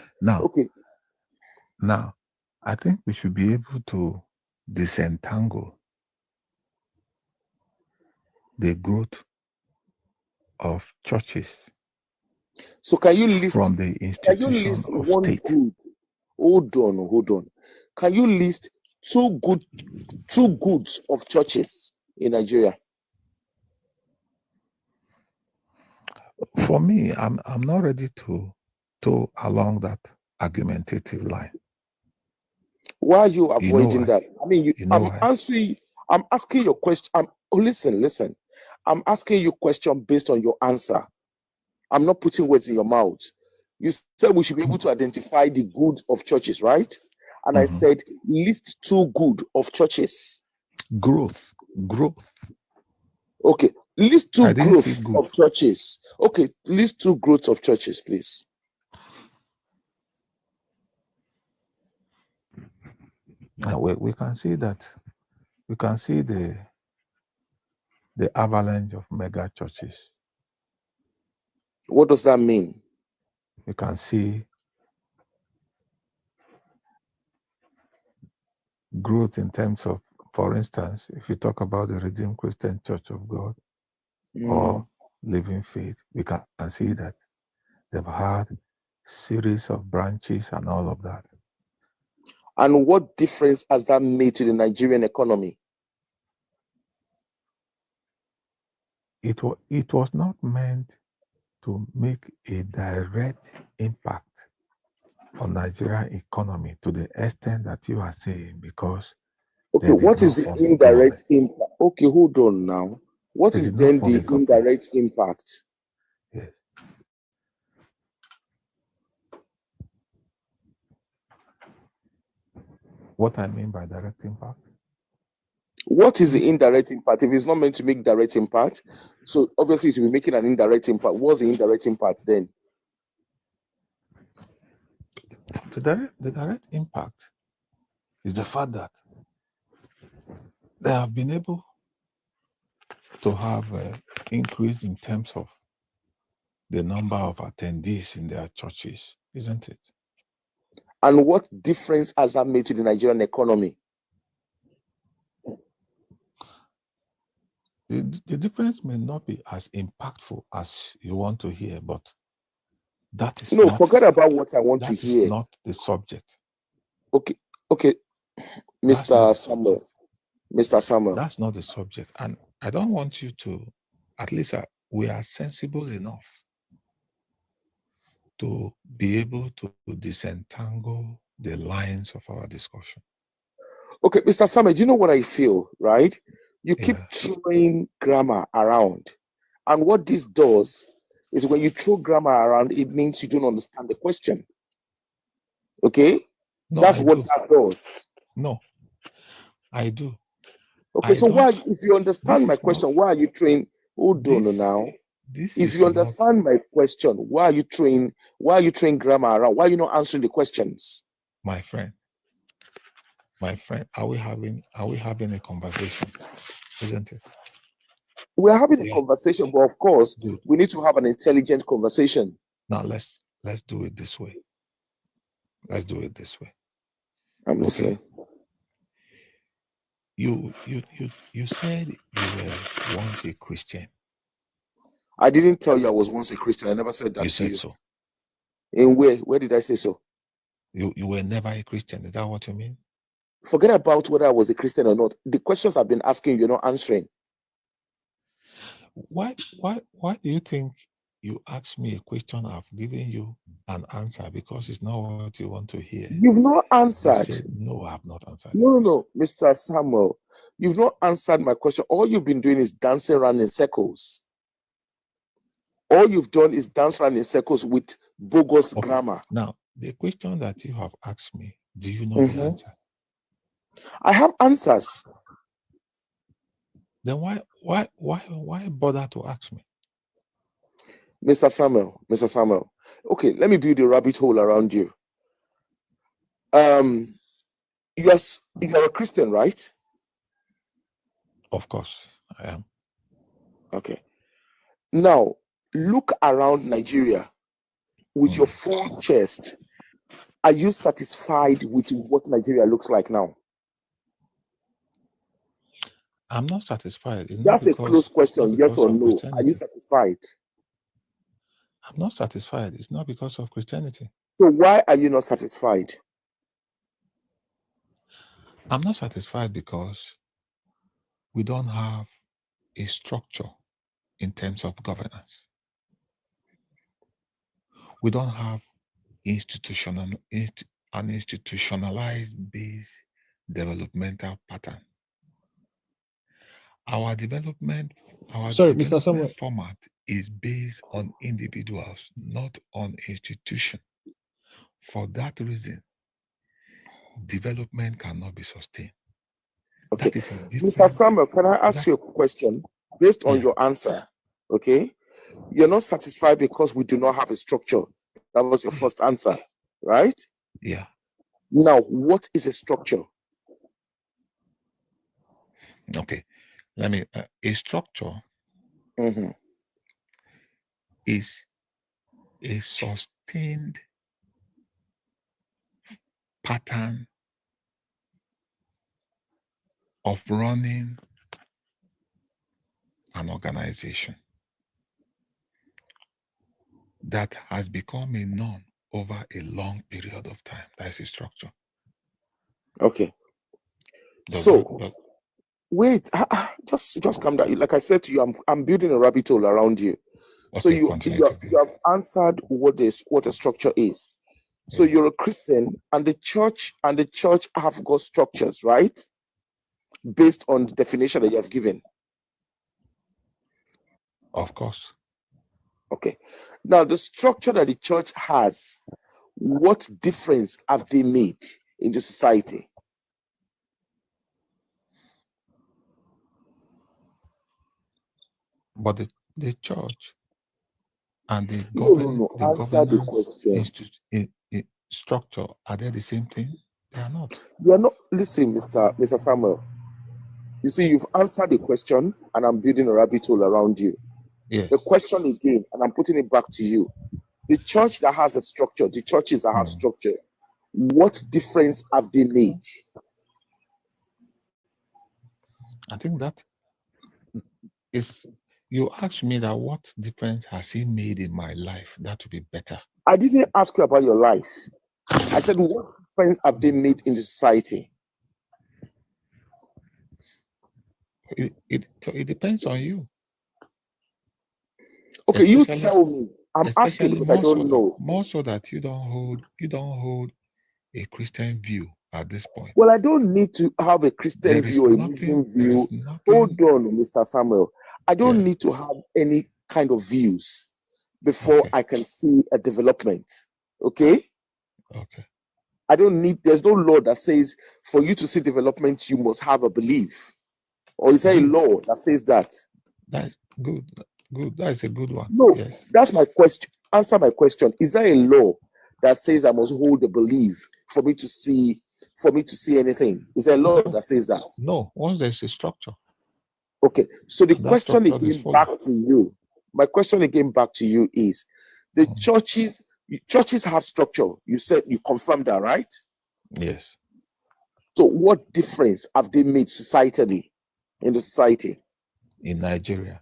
Speaker 15: Now, I think we should be able to disentangle the growth of churches.
Speaker 14: So can you list
Speaker 15: from the institution of state?
Speaker 14: Hold on. Can you list two goods of churches in Nigeria?
Speaker 15: For me, I'm not ready to along that argumentative line.
Speaker 14: Why are you avoiding that? I mean, I'm asking your question. Listen. I'm asking you a question based on your answer. I'm not putting words in your mouth. You said we should be able to identify the good of churches, right? And I said, list two good of churches.
Speaker 15: Growth.
Speaker 14: Okay. List two growth of churches. Okay. List two growth of churches, please.
Speaker 15: Now we can see that. We can see the the avalanche of mega churches.
Speaker 14: What does that mean?
Speaker 15: You can see growth in terms of, for instance, if you talk about the Redeemed Christian Church of God or Living Faith, we can see that they've had series of branches and all of that.
Speaker 14: And what difference has that made to the Nigerian economy?
Speaker 15: It was not meant to make a direct impact on Nigerian economy to the extent that you are saying, because
Speaker 14: okay, what is the indirect impact? Okay, hold on now. What is then the indirect impact?
Speaker 15: Yes. What I mean by direct impact?
Speaker 14: What is the indirect impact? If it's not meant to make direct impact, so obviously it will be making an indirect impact. What's the indirect impact then?
Speaker 15: The direct impact is the fact that they have been able to have an increase in terms of the number of attendees in their churches, isn't it?
Speaker 14: And what difference has that made to the Nigerian economy?
Speaker 15: The difference may not be as impactful as you want to hear, but that is
Speaker 14: no,
Speaker 15: not,
Speaker 14: forget about what I want to
Speaker 15: that is
Speaker 14: hear.
Speaker 15: not the subject.
Speaker 14: Okay, Mr. Samuel. Mr. Samuel.
Speaker 15: That's not the subject. And I don't want you to, at least we are sensible enough to be able to disentangle the lines of our discussion.
Speaker 14: Okay, Mr. Samuel, do you know what I feel, right? You keep throwing grammar around. And what this does is when you throw grammar around, it means you don't understand the question. Okay?
Speaker 15: No,
Speaker 14: that's
Speaker 15: I
Speaker 14: what
Speaker 15: do.
Speaker 14: that does.
Speaker 15: No, I do.
Speaker 14: Okay, so why, if you understand my question, why are you throwing, hold on now. If you understand my question, why are you throwing grammar around? Why are you not answering the questions?
Speaker 15: My friend, are we having a conversation? Isn't it?
Speaker 14: We're having a conversation, but of course, we need to have an intelligent conversation.
Speaker 15: Now let's do it this way. Let's do it this way.
Speaker 14: I'm listening.
Speaker 15: You said you were once a Christian.
Speaker 14: I didn't tell you I was once a Christian. I never said that
Speaker 15: you
Speaker 14: to
Speaker 15: said
Speaker 14: you.
Speaker 15: So.
Speaker 14: In where? Where did I say so?
Speaker 15: You were never a Christian. Is that what you mean?
Speaker 14: Forget about whether I was a Christian or not. The questions I've been asking, you're not answering.
Speaker 15: Why do you think you asked me a question? I've given you an answer because it's not what you want to hear.
Speaker 14: You've not answered.
Speaker 15: You said, no, I have not answered.
Speaker 14: No, Mr. Samuel. You've not answered my question. All you've been doing is dancing around in circles. All you've done is dance around in circles with bogus grammar.
Speaker 15: Now, the question that you have asked me, do you know the answer?
Speaker 14: I have answers.
Speaker 15: Then why bother to ask me?
Speaker 14: Mr. Samuel. Okay, let me build a rabbit hole around you. You're a Christian, right?
Speaker 15: Of course, I am.
Speaker 14: Okay. Now, look around Nigeria with your full chest. Are you satisfied with what Nigeria looks like now?
Speaker 15: I'm not satisfied.
Speaker 14: That's a close question, yes or no. Are you satisfied?
Speaker 15: I'm not satisfied. It's not because of Christianity.
Speaker 14: So why are you not satisfied?
Speaker 15: I'm not satisfied because we don't have a structure in terms of governance. We don't have an institutionalized based developmental pattern. Our development format is based on individuals, not on institution. For that reason, development cannot be sustained.
Speaker 14: Okay. Mr. Samuel, can I ask you a question based on your answer? Okay. You're not satisfied because we do not have a structure. That was your first answer, right?
Speaker 15: Yeah.
Speaker 14: Now, what is a structure?
Speaker 15: Okay. A structure is a sustained pattern of running an organization that has become a norm over a long period of time. That's a structure.
Speaker 14: Okay. Wait, just calm down. Like I said to you, I'm building a rabbit hole around you. So
Speaker 15: Okay,
Speaker 14: you have answered what a structure is. So you're a Christian, and the church have got structures, right? Based on the definition that you have given.
Speaker 15: Of course.
Speaker 14: Okay. Now the structure that the church has, what difference have they made in the society?
Speaker 15: But the church and the government,
Speaker 14: Answer the question.
Speaker 15: Structure, are they the same thing? They are not.
Speaker 14: You are not. Listen, Mr. Samuel. You see, you've answered the question, and I'm building a rabbit hole around you.
Speaker 15: Yes.
Speaker 14: The question again, and I'm putting it back to you. The church that has a structure, the churches that have structure, what difference have they made?
Speaker 15: I think that is, you asked me that what difference has he made in my life, that would be better.
Speaker 14: I didn't ask you about your life. I said, what difference have they made in the society?
Speaker 15: It depends on you.
Speaker 14: Okay, you tell me. I'm asking because I don't know.
Speaker 15: More so that you don't hold a Christian view at this point.
Speaker 14: Well, I don't need to have a Christian view or a Muslim view. Hold on, Mr. Samuel. I don't need to have any kind of views before I can see a development. Okay?
Speaker 15: Okay.
Speaker 14: I don't need, there's no law that says for you to see development, you must have a belief. Or is there a law that says that?
Speaker 15: That's good. Good. That's a good one.
Speaker 14: No,
Speaker 15: yes.
Speaker 14: That's my question. Answer my question. Is there a law that says I must hold a belief for me to see anything? Is there a law that says that?
Speaker 15: No. Once there's a structure.
Speaker 14: Okay. So the question again back to you. My question again back to you is the churches have structure. You said you confirmed that, right?
Speaker 15: Yes.
Speaker 14: So what difference have they made societally in the society?
Speaker 15: In Nigeria.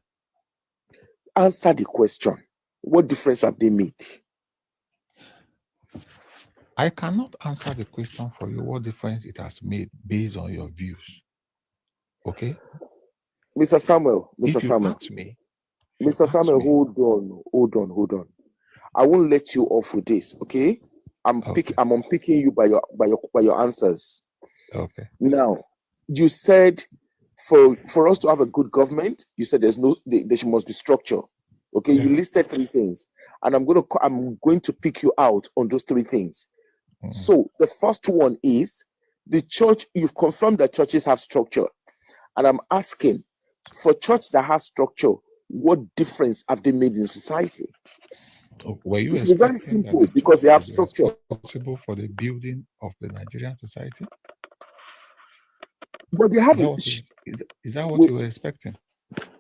Speaker 14: Answer the question. What difference have they made?
Speaker 15: I cannot answer the question for you, what difference it has made based on your views. Okay?
Speaker 14: Mr. Samuel, hold on. I won't let you off with this, okay? I'm unpicking you by your answers.
Speaker 15: Okay.
Speaker 14: Now, you said for us to have a good government, you said there must be structure. Okay, you listed 3 things, and I'm going to pick you out on those 3 things. So the first one is the church. You've confirmed that churches have structure, and I'm asking, for church that has structure, what difference have they made in society? It's very simple because they have structure.
Speaker 15: Responsible for the building of the Nigerian society.
Speaker 14: But they have
Speaker 15: is that what you were expecting?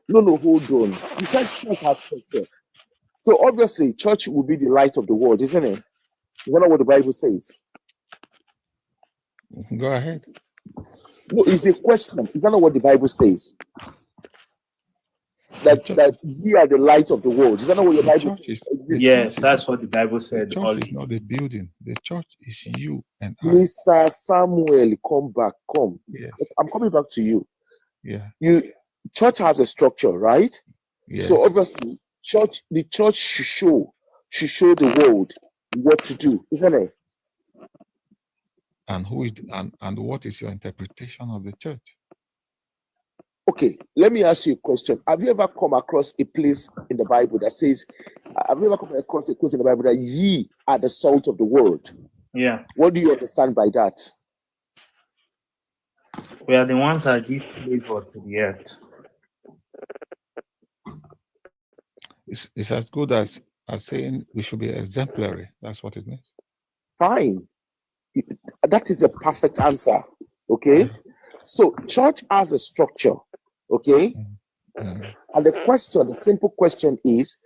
Speaker 14: No, hold on. You said church has structure. So obviously, church will be the light of the world, isn't it? You know what the Bible says?
Speaker 15: Go ahead.
Speaker 14: No, it's a question. Is that not what the Bible says? That we are the light of the world. Is that not what your Bible says?
Speaker 13: Yes, that's what the Bible said.
Speaker 15: The church is not the building. The church is you and I.
Speaker 14: Mr. Samuel, come back. Come.
Speaker 15: Yes.
Speaker 14: I'm coming back to you.
Speaker 15: Yeah.
Speaker 14: Church has a structure, right?
Speaker 15: Yes.
Speaker 14: So obviously, the church should show the world what to do, isn't it?
Speaker 15: And and what is your interpretation of the church?
Speaker 14: Okay, let me ask you a question. Have you ever come across a place in the Bible that says, have you ever come across a quote in the Bible that ye are the salt of the world?
Speaker 13: Yeah.
Speaker 14: What do you understand by that?
Speaker 13: We are the ones that give flavor to the earth.
Speaker 15: It's as good as saying we should be exemplary. That's what it means.
Speaker 14: Fine. That is a perfect answer. Okay. So church has a structure. Okay? And the question, the simple question is,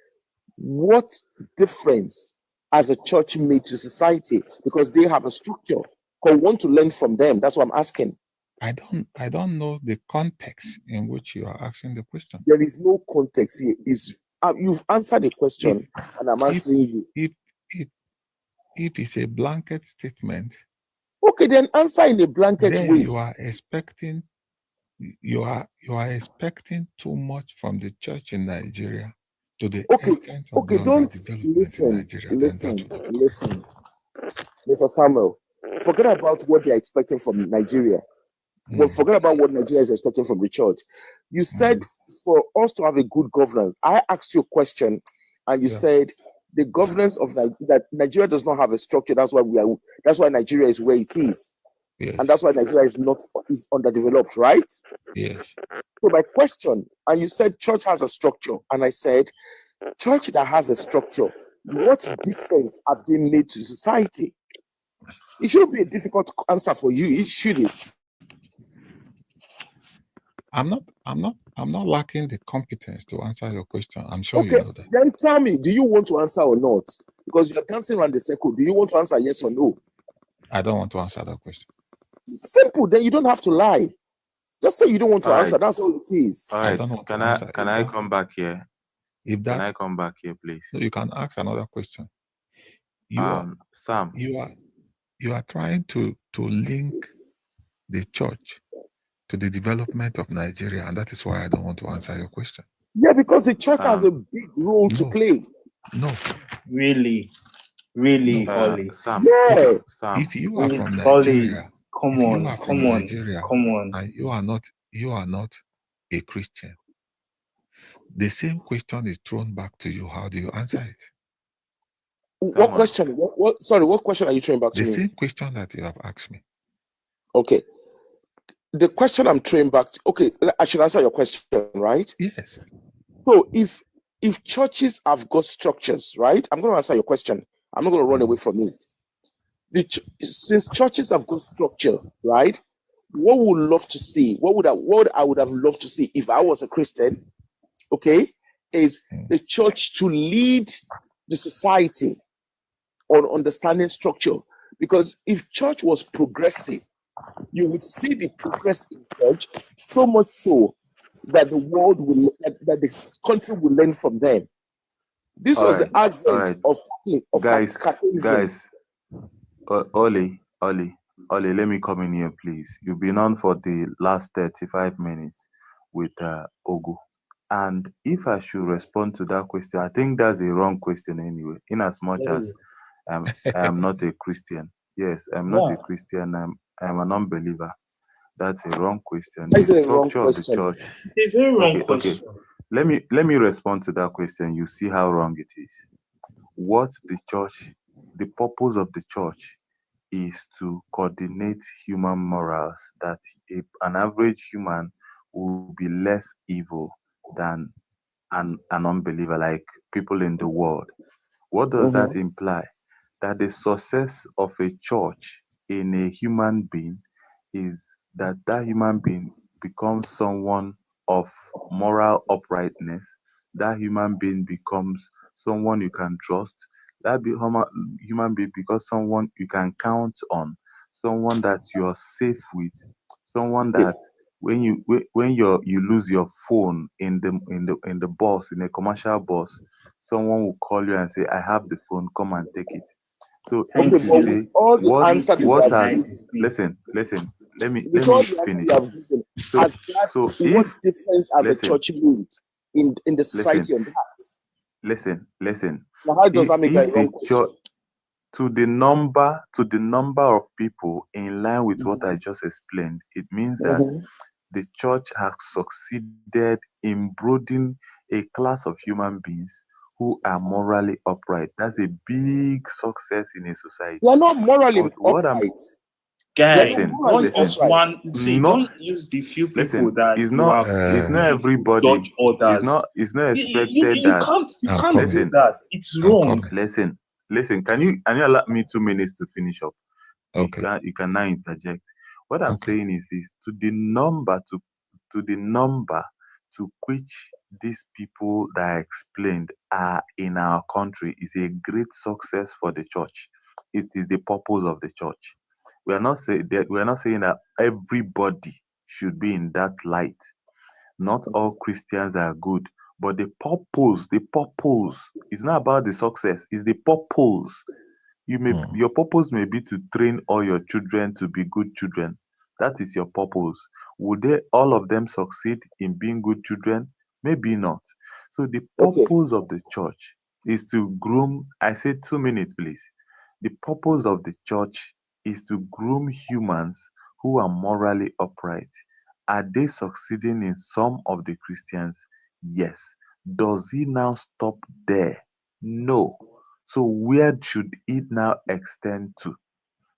Speaker 14: what difference has a church made to society? Because they have a structure. I want to learn from them. That's what I'm asking.
Speaker 15: I don't know the context in which you are asking the question.
Speaker 14: There is no context here. You've answered the question, and I'm answering you.
Speaker 15: If it's a blanket statement,
Speaker 14: okay, then answer in a blanket
Speaker 15: then
Speaker 14: way.
Speaker 15: you are expecting too much from the church in Nigeria to the extent of the
Speaker 14: Don't
Speaker 15: underdevelopment
Speaker 14: listen.
Speaker 15: in Nigeria.
Speaker 14: Listen, Mr. Samuel. Forget about what they're expecting from Nigeria. Well, forget about what Nigeria is expecting from the church. You said for us to have a good governance. I asked you a question, and you said the governance of that Nigeria does not have a structure. That's why That's why Nigeria is where it is, and that's why Nigeria is underdeveloped, right?
Speaker 15: Yes.
Speaker 14: So my question, and you said church has a structure, and I said church that has a structure. What difference have they made to society? It shouldn't be a difficult answer for you, shouldn't?
Speaker 15: I'm not lacking the competence to answer your question. I'm sure you know that.
Speaker 14: Then tell me, do you want to answer or not? Because you're dancing around the circle. Do you want to answer yes or no?
Speaker 15: I don't want to answer that question.
Speaker 14: Simple. Then you don't have to lie. Just say you don't want to answer. That's all it is.
Speaker 7: All right. Can I come back here? Can I come back here, please?
Speaker 15: So you can ask another question.
Speaker 7: Sam.
Speaker 15: You are trying to link the church to the development of Nigeria, and that is why I don't want to answer your question.
Speaker 14: Yeah, because the church has a big role to play.
Speaker 15: No.
Speaker 13: Really, Ollie.
Speaker 7: Sam.
Speaker 14: Yeah.
Speaker 15: If you are from Nigeria,
Speaker 13: come on,
Speaker 15: and you are not a Christian, the same question is thrown back to you. How do you answer it?
Speaker 14: What question? What question are you throwing back to me?
Speaker 15: The same question that you have asked me.
Speaker 14: Okay. The question I'm throwing back to, okay, I should answer your question, right?
Speaker 15: Yes.
Speaker 14: So if churches have got structures, right? I'm going to answer your question. I'm not going to run away from it. Since churches have got structure, right? What would love to see? What I would have loved to see if I was a Christian, okay, is the church to lead the society on understanding structure. Because if church was progressive, you would see the progress in church so much so that the world will, that the country will learn from them. This was the advent of
Speaker 7: guys. Ollie, let me come in here, please. You've been on for the last 35 minutes with Ogu. And if I should respond to that question, I think that's a wrong question anyway, in as much as I am not a Christian. Yes, I'm not a Christian. I'm an unbeliever. That's a wrong question. The structure of the church.
Speaker 13: It's a very wrong question.
Speaker 7: Okay. Let me respond to that question. You see how wrong it is. What the purpose of the church is to coordinate human morals, that an average human will be less evil than an unbeliever, like people in the world. What does that imply? That the success of a church in a human being is that human being becomes someone of moral uprightness. That human being becomes someone you can trust. That human being becomes someone you can count on, someone that you're safe with, someone that when you lose your phone in the bus, in a commercial bus, someone will call you and say, "I have the phone, come and take it." So if you say what has listen, let me finish. So
Speaker 14: what difference has a church made in the society on that?
Speaker 7: Listen.
Speaker 14: Now, how does that make a wrong question?
Speaker 7: To the number of people in line with what I just explained, it means that the church has succeeded in broadening a class of human beings who are morally upright. That's a big success in a society.
Speaker 14: They are not morally upright.
Speaker 13: Guys, don't use the few people that
Speaker 7: it's not everybody.
Speaker 13: Judge others.
Speaker 7: It's not expected that
Speaker 13: you can't do that. It's wrong.
Speaker 7: Listen. Can you allow me 2 minutes to finish up?
Speaker 15: Okay.
Speaker 7: You can now interject. What I'm saying is this: to the number to which these people that I explained are in our country is a great success for the church. It is the purpose of the church. We are not saying that everybody should be in that light. Not all Christians are good, but the purpose is not about the success, it's the purpose. Your purpose may be to train all your children to be good children. That is your purpose. Would they all of them succeed in being good children? Maybe not. So the purpose of the church is to groom. I said 2 minutes, please. The purpose of the church is to groom humans who are morally upright. Are they succeeding in some of the Christians? Yes. Does he now stop there? No. So where should it now extend to?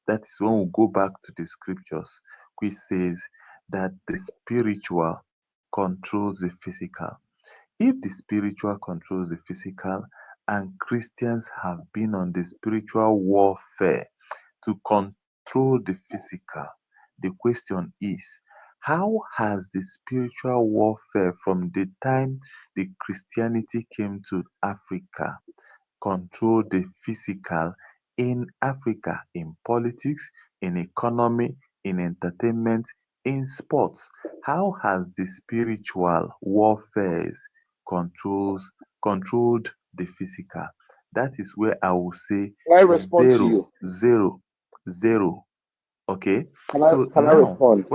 Speaker 7: That is when we go back to the scriptures, which says that the spiritual controls the physical. If the spiritual controls the physical, and Christians have been on the spiritual warfare to control the physical, the question is, how has the spiritual warfare from the time the Christianity came to Africa control the physical in Africa, in politics, in economy, in entertainment, in sports? How has the spiritual warfare controlled the physical? That is where I will say
Speaker 14: Can I respond to you?
Speaker 7: Zero. Okay.
Speaker 14: Can I respond?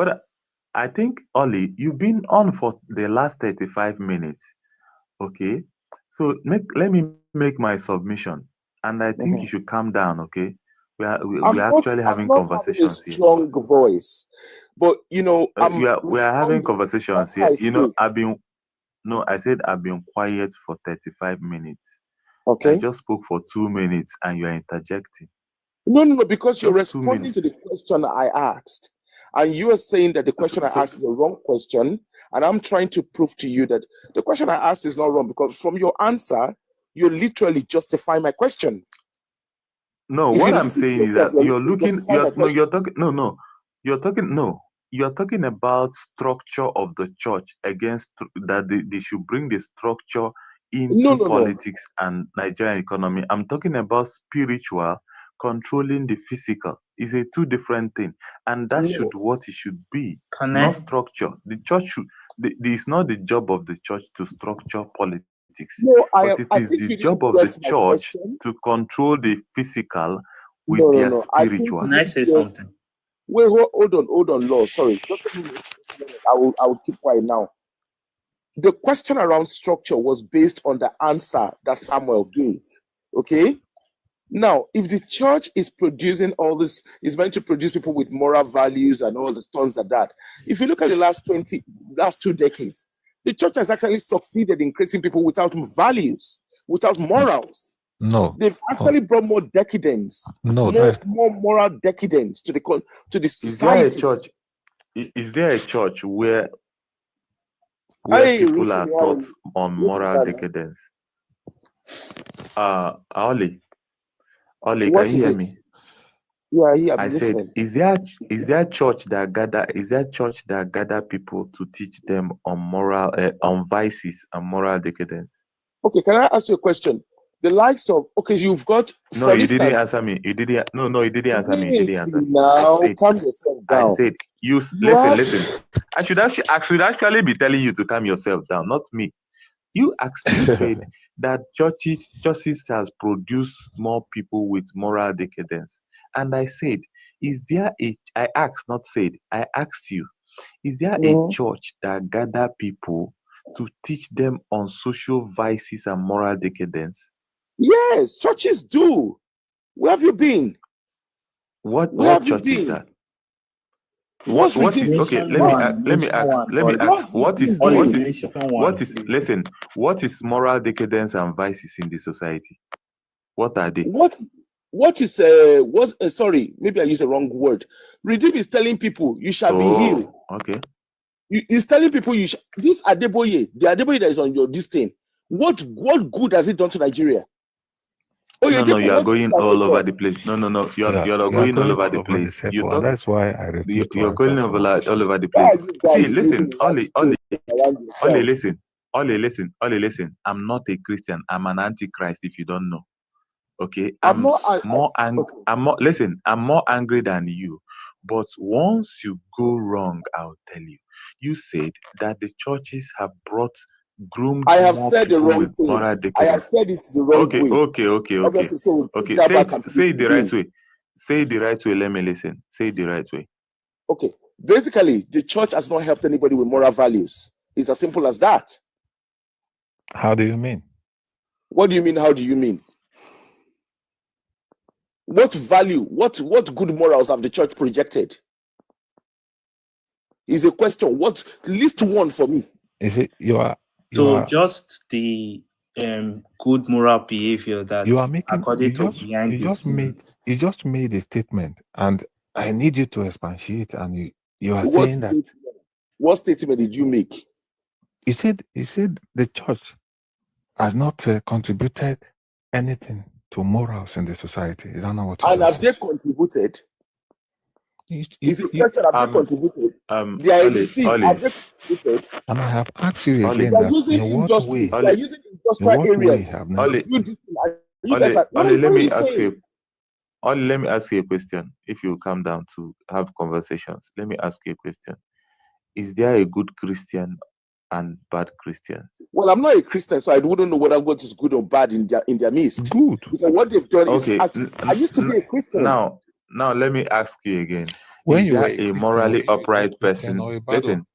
Speaker 7: I think, Ollie, you've been on for the last 35 minutes. Okay. So let me make my submission, and I think you should calm down. Okay. We are actually having conversations
Speaker 14: here. Strong voice, but we
Speaker 7: are having conversations here. I said I've been quiet for 35 minutes.
Speaker 14: Okay.
Speaker 7: I just spoke for 2 minutes, and you are interjecting.
Speaker 14: No, because you're responding to the question I asked, and you are saying that the question I asked is the wrong question, and I'm trying to prove to you that the question I asked is not wrong, because from your answer, you're literally justifying my question.
Speaker 7: No, what I'm saying is that you're talking about structure of the church against that they should bring the structure into politics and Nigerian economy. I'm talking about spiritual controlling the physical. Is a two different thing, and that should what it should be, not structure. The church should. It's not the job of the church to structure politics. But it is the job of the church to control the physical with their spiritual.
Speaker 13: Can I say something?
Speaker 14: Wait, hold on, Lord. Sorry, just a minute. I will keep quiet now. The question around structure was based on the answer that Samuel gave. Okay. Now, if the church is producing all this, is meant to produce people with moral values and all the stones like that. If you look at the last 2 decades, the church has actually succeeded in creating people without values, without morals.
Speaker 15: No,
Speaker 14: they've actually brought more decadence, more moral decadence to the society.
Speaker 7: Is there a church where people are taught on moral decadence? Ollie, can you hear me?
Speaker 14: Yeah,
Speaker 7: I said, is there a church that gather people to teach them on moral, on vices and moral decadence?
Speaker 14: Okay, can I ask you a question? The likes of you've got.
Speaker 7: No, you didn't answer me. You didn't answer me. You didn't answer me.
Speaker 14: Now, calm yourself down.
Speaker 7: I said, listen. I should actually be telling you to calm yourself down, not me. You said that churches has produced more people with moral decadence. And I said, I asked you, is there a church that gather people to teach them on social vices and moral decadence?
Speaker 14: Yes, churches do. Where have you been?
Speaker 7: What church is that?
Speaker 14: What is
Speaker 7: okay? Let me ask. What is moral decadence and vices in the society? What are they?
Speaker 14: Sorry, maybe I used the wrong word. Redeem is telling people you shall be healed.
Speaker 7: Okay.
Speaker 14: He's telling people this Adeboye, the Adeboye that is on your this thing. What good has it done to Nigeria? Oh,
Speaker 7: no, you are going all over the place. No, you're not going all over the place. You talk.
Speaker 15: That's why I repeat.
Speaker 7: You're going all over the place. See, listen, Ollie, listen. Ollie, listen. I'm not a Christian. I'm an antichrist. If you don't know, okay. I'm more angry than you. But once you go wrong, I'll tell you. You said that the churches have groomed.
Speaker 14: I have
Speaker 7: more
Speaker 14: said the
Speaker 7: people
Speaker 14: wrong
Speaker 7: with
Speaker 14: thing.
Speaker 7: moral
Speaker 14: I
Speaker 7: decadence.
Speaker 14: have said it the wrong way.
Speaker 7: Okay.
Speaker 14: Obviously, so
Speaker 7: Okay,
Speaker 14: take that back and
Speaker 7: say it the right way. Say it the right way. Let me listen. Say it the right way.
Speaker 14: Okay. Basically, the church has not helped anybody with moral values. It's as simple as that.
Speaker 15: How do you mean?
Speaker 14: What do you mean? How do you mean? What value, what good morals have the church projected? Is a question. What list one for me?
Speaker 15: Is it you are
Speaker 13: just the good moral behavior that
Speaker 15: you are making
Speaker 13: according to behind
Speaker 15: you just made a statement, and I need you to expatiate, and you are
Speaker 14: What
Speaker 15: saying that
Speaker 14: what statement did you make?
Speaker 15: you said the church has not contributed anything to morals in the society. Is that not what you
Speaker 14: And
Speaker 15: just
Speaker 14: have they contributed? Is the question, have they contributed? They are
Speaker 7: Ollie,
Speaker 14: received. Have they contributed?
Speaker 15: And I have asked you
Speaker 7: Ollie,
Speaker 15: again
Speaker 14: They are
Speaker 15: that
Speaker 14: using
Speaker 15: in what
Speaker 14: industries.
Speaker 15: way,
Speaker 14: They are using industrial areas.
Speaker 15: have
Speaker 14: to
Speaker 15: not?
Speaker 14: do this thing. And you guys are, what
Speaker 7: let
Speaker 14: are
Speaker 7: me
Speaker 14: you
Speaker 7: ask
Speaker 14: saying?
Speaker 7: you. Ollie, let me ask you a question. If you come down to have conversations, let me ask you a question. Is there a good Christian and bad Christians?
Speaker 14: Well, I'm not a Christian, so I wouldn't know whether what is good or bad in their midst.
Speaker 15: Good.
Speaker 14: Because what they've done
Speaker 7: Okay.
Speaker 14: is I used to be a Christian.
Speaker 7: Now let me ask you again.
Speaker 15: When
Speaker 7: is
Speaker 15: you
Speaker 7: there
Speaker 15: were
Speaker 7: a morally upright person? Listen.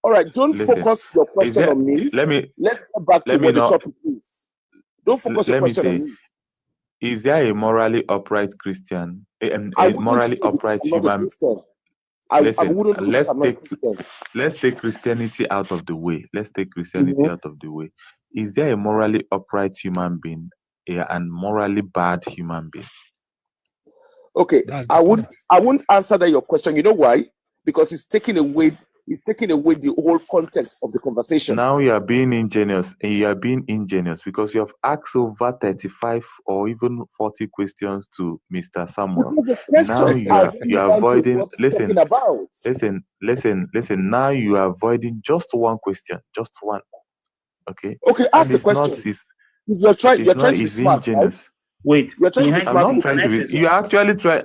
Speaker 14: All right, don't
Speaker 7: listen.
Speaker 14: focus your question on me. Let's go back to what the topic is. Don't focus your question on me.
Speaker 7: Is there a morally upright Christian, a morally upright human? Let's take Christianity out of the way. Out of the way. Is there a morally upright human being and morally bad human being?
Speaker 14: Okay, I won't answer that your question. You know why? Because it's taking away the whole context of the conversation.
Speaker 7: Now you are being ingenious, because you have asked over 35 or even 40 questions to Mr. Samuel. Now you are avoiding. Listen. Now you are avoiding just one question, just one. Okay.
Speaker 14: Okay, ask the question. You're trying to be smart, right?
Speaker 13: Wait,
Speaker 14: you're trying to be
Speaker 7: I'm not trying to be. You actually trying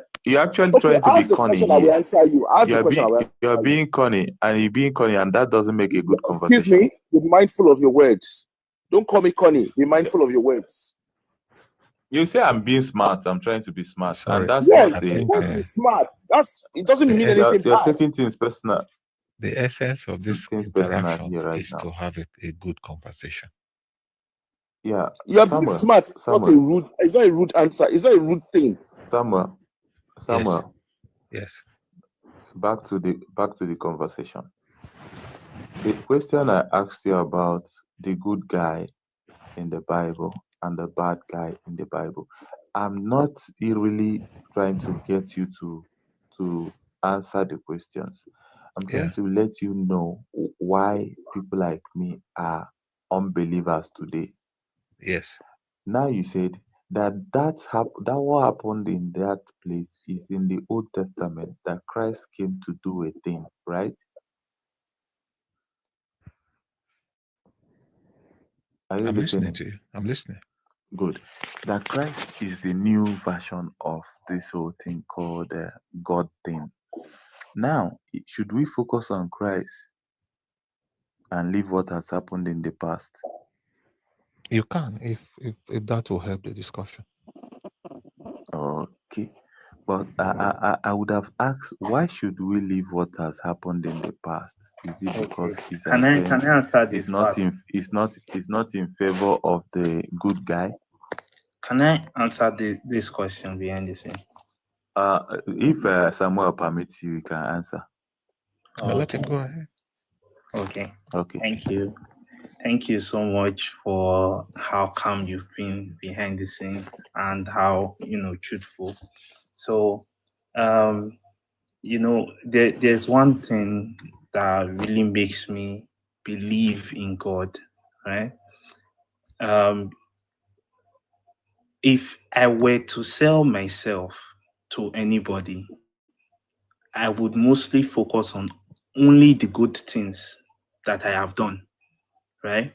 Speaker 7: to be funny.
Speaker 14: I will answer you. Ask the question.
Speaker 7: You're being funny, and that doesn't make a good conversation.
Speaker 14: Excuse me. Be mindful of your words. Don't call me Connie. Be mindful of your words.
Speaker 7: You say I'm being smart. I'm trying to be smart, and that's
Speaker 14: not be smart. It doesn't mean anything
Speaker 7: You're
Speaker 14: bad.
Speaker 7: taking things personal.
Speaker 15: The essence of this interaction is to have a good conversation.
Speaker 7: Yeah,
Speaker 14: you are being smart. It's not a rude. It's not a rude answer. It's not a rude thing.
Speaker 7: Samuel.
Speaker 15: Yes.
Speaker 7: Back to the conversation. The question I asked you about the good guy in the Bible and the bad guy in the Bible. I'm not really trying to get you to answer the questions. I'm trying to let you know why people like me are unbelievers today.
Speaker 15: Yes.
Speaker 7: Now you said that what happened in that place is in the Old Testament, that Christ came to do a thing, right? Are you
Speaker 15: listening to you? I'm listening.
Speaker 7: Good. That Christ is the new version of this whole thing called God thing. Now, should we focus on Christ and leave what has happened in the past?
Speaker 15: You can, if that will help the discussion.
Speaker 7: Okay. But I would have asked, why should we leave what has happened in the past? Is it because
Speaker 13: can I answer this?
Speaker 7: It's not in favor of the good guy?
Speaker 13: Can I answer this question behind the scene?
Speaker 7: If Samuel permits you, you can answer.
Speaker 15: Let him go ahead.
Speaker 13: Okay.
Speaker 7: Okay.
Speaker 13: Thank you so much for how calm you've been behind the scene and how truthful. So, there's one thing that really makes me believe in God, right? if I were to sell myself to anybody, I would mostly focus on only the good things that I have done, right?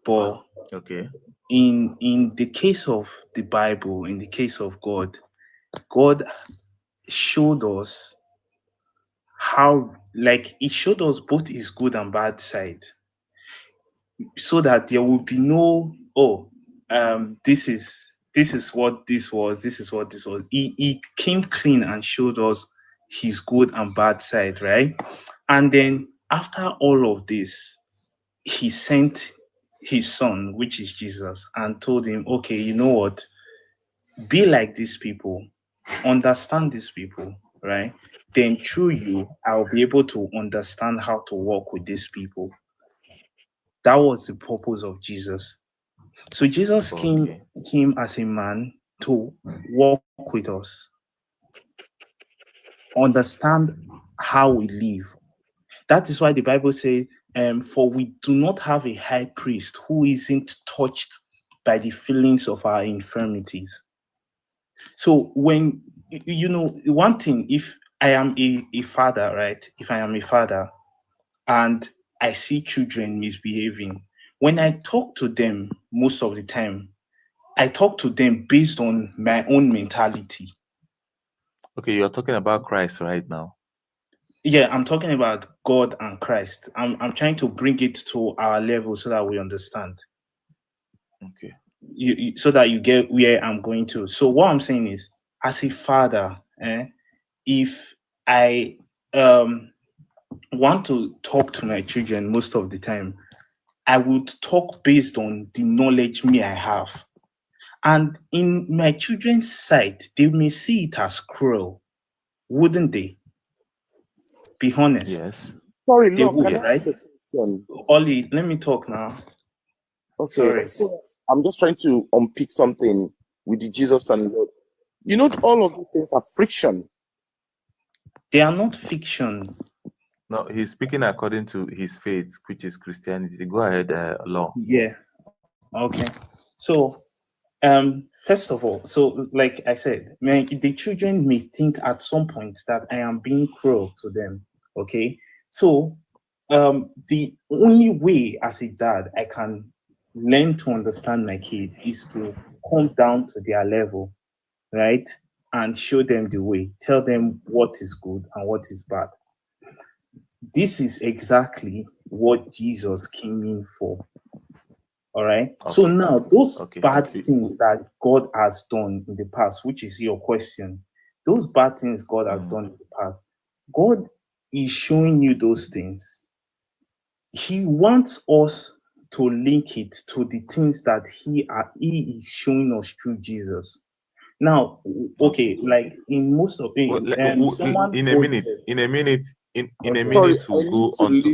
Speaker 13: But
Speaker 7: Okay.
Speaker 13: in the case of the Bible, in the case of God, God showed us how, like, He showed us both His good and bad side, so that there will be no, this is what this was, this is what this was. He came clean and showed us His good and bad side, right? And then after all of this, He sent His Son, which is Jesus, and told him, okay, you know what, be like these people, understand these people, right? Then through you, I'll be able to understand how to work with these people. That was the purpose of Jesus. So Jesus came as a man to walk with us, understand how we live. That is why the Bible says, for we do not have a high priest who isn't touched by the feelings of our infirmities. So when, one thing, if I am a father, right? If I am a father and I see children misbehaving, when I talk to them, most of the time, I talk to them based on my own mentality.
Speaker 7: Okay, you're talking about Christ right now.
Speaker 13: Yeah, I'm talking about God and Christ. I'm trying to bring it to our level so that we understand.
Speaker 7: Okay.
Speaker 13: So that you get where I'm going to. So what I'm saying is, as a father, if I want to talk to my children most of the time, I would talk based on the knowledge I have. And in my children's sight, they may see it as cruel, wouldn't they? Be honest.
Speaker 7: Yes.
Speaker 14: Sorry,
Speaker 13: They
Speaker 14: look,
Speaker 13: would,
Speaker 14: can I
Speaker 13: right?
Speaker 14: ask a question?
Speaker 13: Ollie, let me talk now.
Speaker 14: Okay,
Speaker 13: Sorry.
Speaker 14: so I'm just trying to unpick something with the Jesus and Lord. You know, all of these things are friction.
Speaker 13: They are not fiction.
Speaker 7: No, he's speaking according to his faith, which is Christianity. Go ahead, Law.
Speaker 13: Yeah. Okay. So, first of all, so like I said, the children may think at some point that I am being cruel to them. Okay. So, the only way as a dad I can learn to understand my kids is to come down to their level, right? And show them the way, tell them what is good and what is bad. This is exactly what Jesus came in for. All right. Okay. So now those bad things that God has done in the past, which is your question, those bad things God has done in the past, God is showing you those things. He wants us to link it to the things that He is showing us through Jesus. Now, okay, like in most of it, someone
Speaker 7: in a minute,
Speaker 14: Sorry,
Speaker 7: we'll go on to,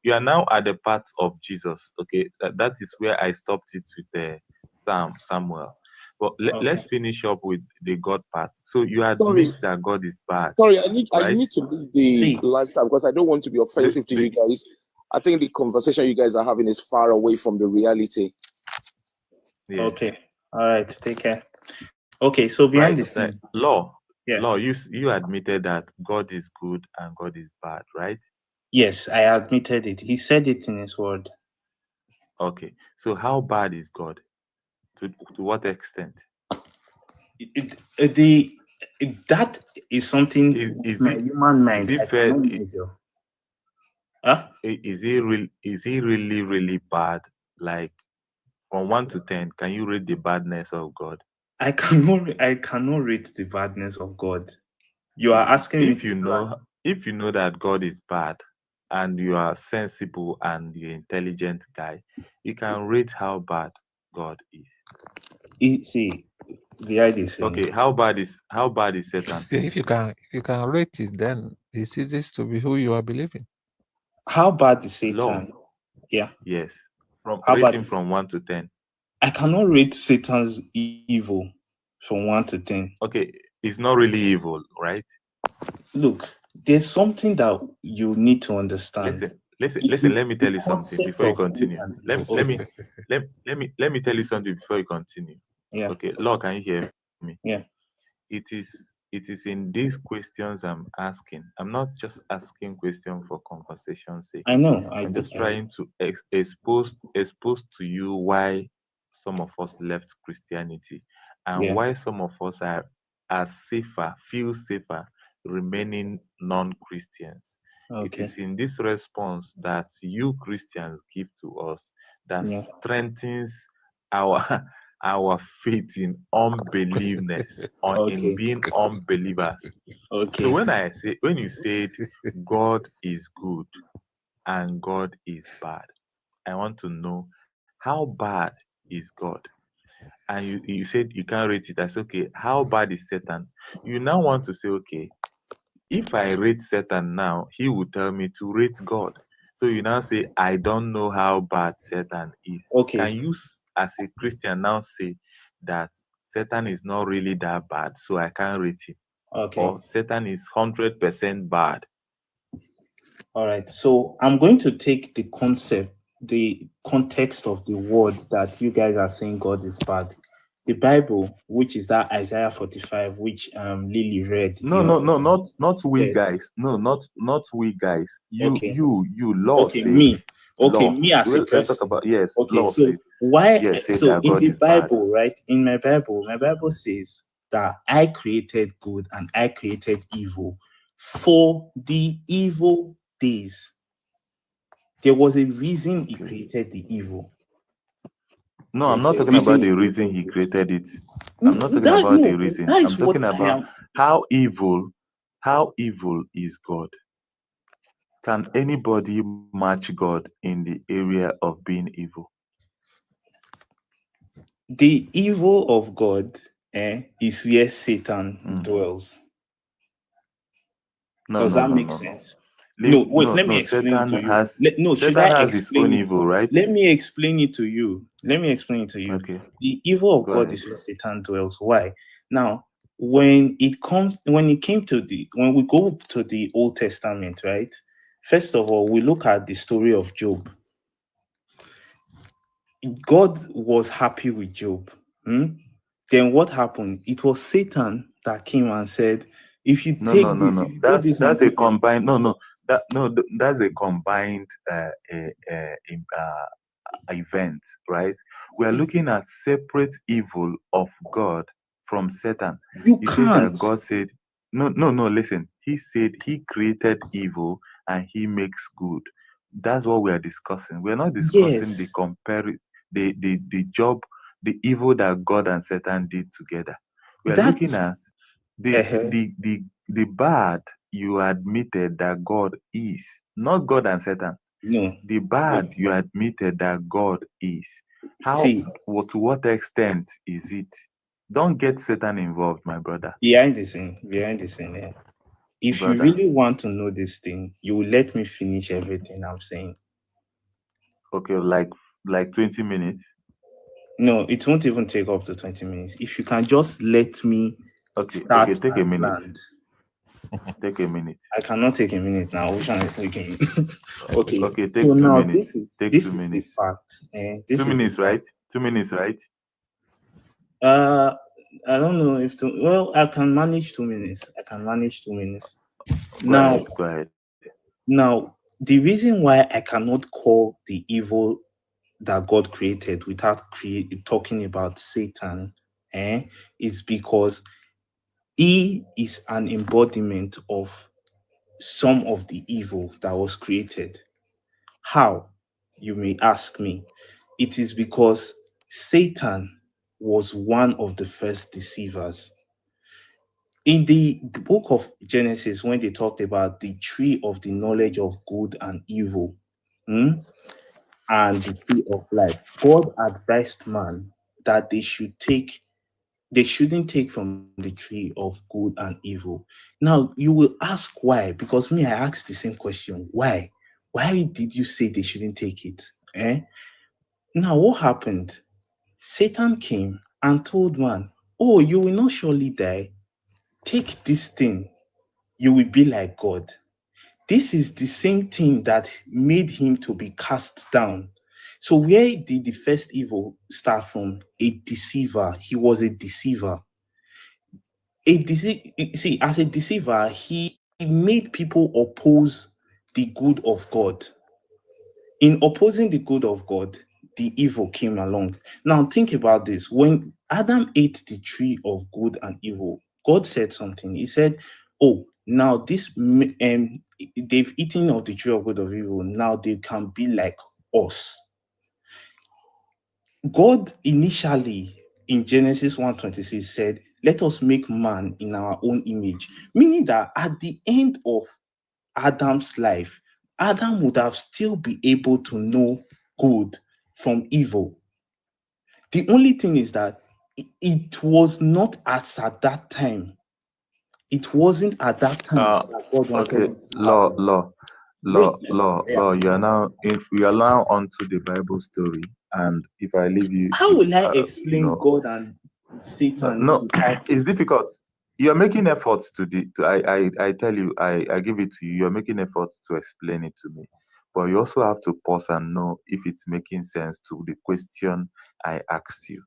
Speaker 7: you are now at the part of Jesus. Okay, that is where I stopped it with Samuel. But let's finish up with the God part. So you admit that God is bad.
Speaker 14: Sorry, I need
Speaker 7: right?
Speaker 14: to leave the lifetime because I don't want to be offensive to you guys. I think the conversation you guys are having is far away from the reality.
Speaker 7: Yeah.
Speaker 13: Okay. All right. Take care. Okay. So behind the scene,
Speaker 7: Law, you admitted that God is good and God is bad, right?
Speaker 13: Yes, I admitted it. He said it in His word.
Speaker 7: Okay. So how bad is God? To what extent?
Speaker 13: That is something human mind I cannot measure. Huh?
Speaker 7: Is he really, really bad? Like from 1 to 10, can you rate the badness of God?
Speaker 13: I cannot rate the badness of God. You are asking me
Speaker 7: if you know that God is bad and you are sensible and you're intelligent guy, you can rate how bad God is.
Speaker 13: See, the idea is
Speaker 7: okay. How bad is Satan?
Speaker 15: If you can rate it, then it ceases to be who you are believing.
Speaker 13: How bad is Satan?
Speaker 7: Law.
Speaker 13: Yeah.
Speaker 7: Yes. From
Speaker 13: how
Speaker 7: rating
Speaker 13: bad
Speaker 7: from 1 to 10.
Speaker 13: I cannot rate Satan's evil from 1 to 10.
Speaker 7: Okay, it's not really evil, right?
Speaker 13: Look, there's something that you need to understand.
Speaker 7: Listen. Let me tell you something
Speaker 13: concept
Speaker 7: before you
Speaker 13: of good
Speaker 7: continue.
Speaker 13: and
Speaker 7: Let
Speaker 13: evil.
Speaker 7: me tell you something before you continue.
Speaker 13: Yeah.
Speaker 7: Okay, Lord, can you hear me?
Speaker 13: Yeah.
Speaker 7: It is in these questions I'm asking. I'm not just asking questions for conversation's sake.
Speaker 13: I know.
Speaker 7: I'm just trying to expose to you why some of us left Christianity and
Speaker 13: Yeah.
Speaker 7: why some of us feel safer remaining non-Christians. It
Speaker 13: Okay.
Speaker 7: is in this response that you Christians give to us that
Speaker 13: Yeah.
Speaker 7: strengthens our our faith in unbelievness or in
Speaker 13: Okay.
Speaker 7: being unbelievers.
Speaker 13: Okay.
Speaker 7: So when you said God is good and God is bad, I want to know how bad is God? And you said you can't rate it. I said, okay, how bad is Satan? You now want to say, okay, if I rate Satan now, he will tell me to rate God. So you now say, I don't know how bad Satan is.
Speaker 13: Okay.
Speaker 7: Can you, as a Christian, now say that Satan is not really that bad, so I can't rate him?
Speaker 13: Okay.
Speaker 7: Or Satan is 100% bad?
Speaker 13: All right. So I'm going to take the context of the word that you guys are saying God is bad. The Bible, which is that Isaiah 45, which Lily read.
Speaker 7: No, not we guys. No, not we guys. You, Lord
Speaker 13: Okay,
Speaker 7: said.
Speaker 13: me. Okay,
Speaker 7: Lord,
Speaker 13: me as a
Speaker 7: let's
Speaker 13: person.
Speaker 7: talk about, yes,
Speaker 13: Okay,
Speaker 7: Lord
Speaker 13: so
Speaker 7: said.
Speaker 13: why?
Speaker 7: Yes, said
Speaker 13: So
Speaker 7: that
Speaker 13: in
Speaker 7: God
Speaker 13: the
Speaker 7: is bad.
Speaker 13: Bible, right? In my Bible says that I created good and I created evil for the evil days. There was a reason he created the evil.
Speaker 7: No, I'm not talking about the reason he created it. I'm not talking about the reason. I'm talking about how evil is God. Can anybody match God in the area of being evil?
Speaker 13: The evil of God is where Satan dwells. Does that make sense? No, wait, let me explain it to you. Should I explain it?
Speaker 7: Evil, right?
Speaker 13: Let me explain it to you.
Speaker 7: Okay.
Speaker 13: The evil of God is where Satan dwells. Why? Now, when we go to the Old Testament, right? First of all, we look at the story of Job. God was happy with Job. Then what happened? It was Satan that came and said, if you take this, if you do this,
Speaker 7: that's a combined. That's a combined event, right? We are looking at separate evil of God from Satan.
Speaker 13: You
Speaker 7: said that
Speaker 13: can't.
Speaker 7: God said, no. Listen, He said He created evil and He makes good. That's what we are discussing. We are not discussing the evil that God and Satan did together. We are looking at the bad you admitted that God is, not God and Satan.
Speaker 13: No.
Speaker 7: The bad you admitted that God is. To what extent is it? Don't get Satan involved, my brother.
Speaker 13: Behind the scene. Yeah. If you really want to know this thing, you will let me finish everything I'm saying.
Speaker 7: Okay, like 20 minutes.
Speaker 13: No, it won't even take up to 20 minutes. If you can just let me start
Speaker 7: take
Speaker 13: my
Speaker 7: a minute.
Speaker 13: plan.
Speaker 7: Take a minute.
Speaker 13: I cannot take a minute now. Which one is taking? Okay.
Speaker 7: Okay, take
Speaker 13: so
Speaker 7: 2
Speaker 13: now
Speaker 7: minutes.
Speaker 13: This is the fact.
Speaker 7: 2 minutes, right? 2 minutes, right?
Speaker 13: I don't know if to. Well, I can manage 2 minutes. Go
Speaker 7: ahead.
Speaker 13: Now, the reason why I cannot call the evil that God created without talking about Satan, is because he is an embodiment of some of the evil that was created. How? You may ask me. It is because Satan was one of the first deceivers. In the book of Genesis, when they talked about the tree of the knowledge of good and evil, and the tree of life, God advised man that they shouldn't take from the tree of good and evil. Now, you will ask why, because me, I asked the same question. Why? Why did you say they shouldn't take it? Now, what happened? Satan came and told man, oh, you will not surely die. Take this thing. You will be like God. This is the same thing that made him to be cast down. So where did the first evil start from? A deceiver. He was a deceiver. See, as a deceiver, he made people oppose the good of God. In opposing the good of God, the evil came along. Now think about this. When Adam ate the tree of good and evil, God said something. He said, "Oh, now they've eaten of the tree of good of evil. Now they can be like us." God initially in Genesis 1:26 said, "Let us make man in our own image," meaning that at the end of Adam's life, Adam would have still be able to know good from evil. The only thing is that it was not at that time. It wasn't at that time that God wanted
Speaker 7: Okay,
Speaker 13: it to happen.
Speaker 7: law. You are now onto the Bible story, and if I leave you,
Speaker 13: How will I explain God and Satan?
Speaker 7: No, it's difficult. You're making efforts I tell you, I give it to you. You're making efforts to explain it to me, but you also have to pause and know if it's making sense to the question I asked you.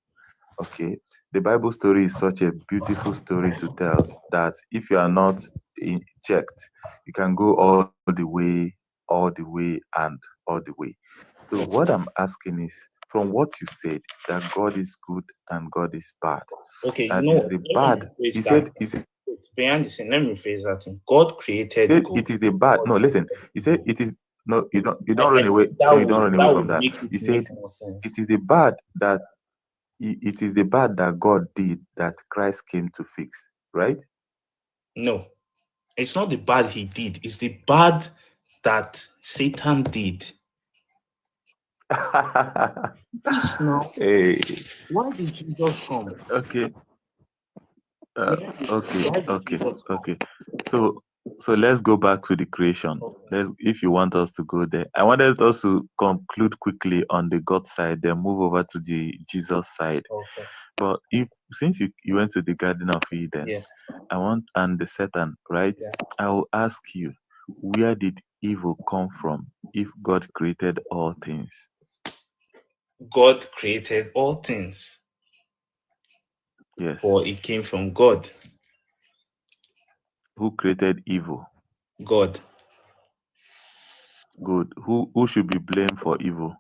Speaker 7: Okay, the Bible story is such a beautiful story to tell that if you are not checked, you can go all the way, and all the way. So what I'm asking is, from what you said, that God is good and God is bad.
Speaker 13: Okay,
Speaker 7: That
Speaker 13: no,
Speaker 7: is the bad. He said,
Speaker 13: behind the scene, let me rephrase that thing. God created good.
Speaker 7: it is a bad. No, listen. He said it is no. You don't run away.
Speaker 13: That
Speaker 7: No, you don't run away from
Speaker 13: would
Speaker 7: that.
Speaker 13: make it
Speaker 7: He said
Speaker 13: make more sense.
Speaker 7: it is the bad that it is the bad that God did that Christ came to fix, right?
Speaker 13: No, it's not the bad he did. It's the bad that Satan did. Please now.
Speaker 7: Hey.
Speaker 13: Why did Jesus come?
Speaker 7: Okay.
Speaker 13: Why did Jesus come?
Speaker 7: Okay. So let's go back to the creation. If you want us to go there, I wanted us to conclude quickly on the God side, then move over to the Jesus side.
Speaker 13: Okay.
Speaker 7: But since you went to the Garden of Eden,
Speaker 13: Yeah.
Speaker 7: and the Satan, right?
Speaker 13: Yeah.
Speaker 7: I will ask you, where did evil come from if God created all things?
Speaker 13: God created all things.
Speaker 7: Yes.
Speaker 13: Or it came from God.
Speaker 7: Who created evil?
Speaker 13: God.
Speaker 7: Good. Who should be blamed for evil?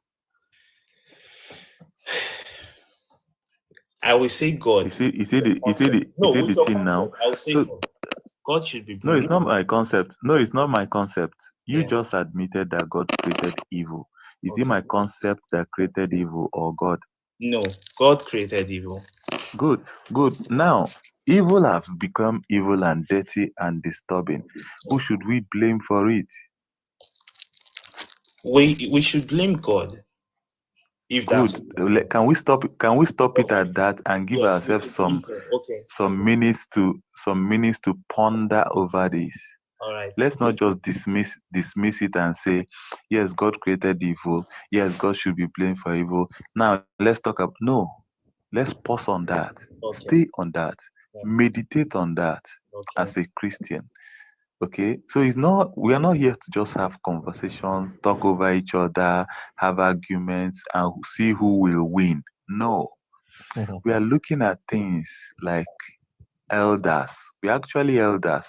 Speaker 13: I will say God.
Speaker 7: You see the thing now.
Speaker 13: I will say God. God should be
Speaker 7: No,
Speaker 13: blamed.
Speaker 7: it's not my concept. No, it's not my concept. You
Speaker 13: Yeah.
Speaker 7: just admitted that God created evil. Is it my concept that created evil or God?
Speaker 13: No, God created evil.
Speaker 7: Good. Now, evil have become evil and dirty and disturbing. Who should we blame for it?
Speaker 13: We should blame God. If
Speaker 7: Good.
Speaker 13: that's
Speaker 7: Can we stop it at that and give ourselves some minutes to ponder over this?
Speaker 13: All right.
Speaker 7: Let's not just dismiss it and say, yes, God created evil. Yes, God should be blamed for evil. Now let's talk about let's pause on that.
Speaker 13: Okay.
Speaker 7: Stay on that.
Speaker 13: Yeah.
Speaker 7: Meditate on that as a Christian. Okay, so we are not here to just have conversations, talk over each other, have arguments, and see who will win. No, we are looking at things like elders. We're actually elders.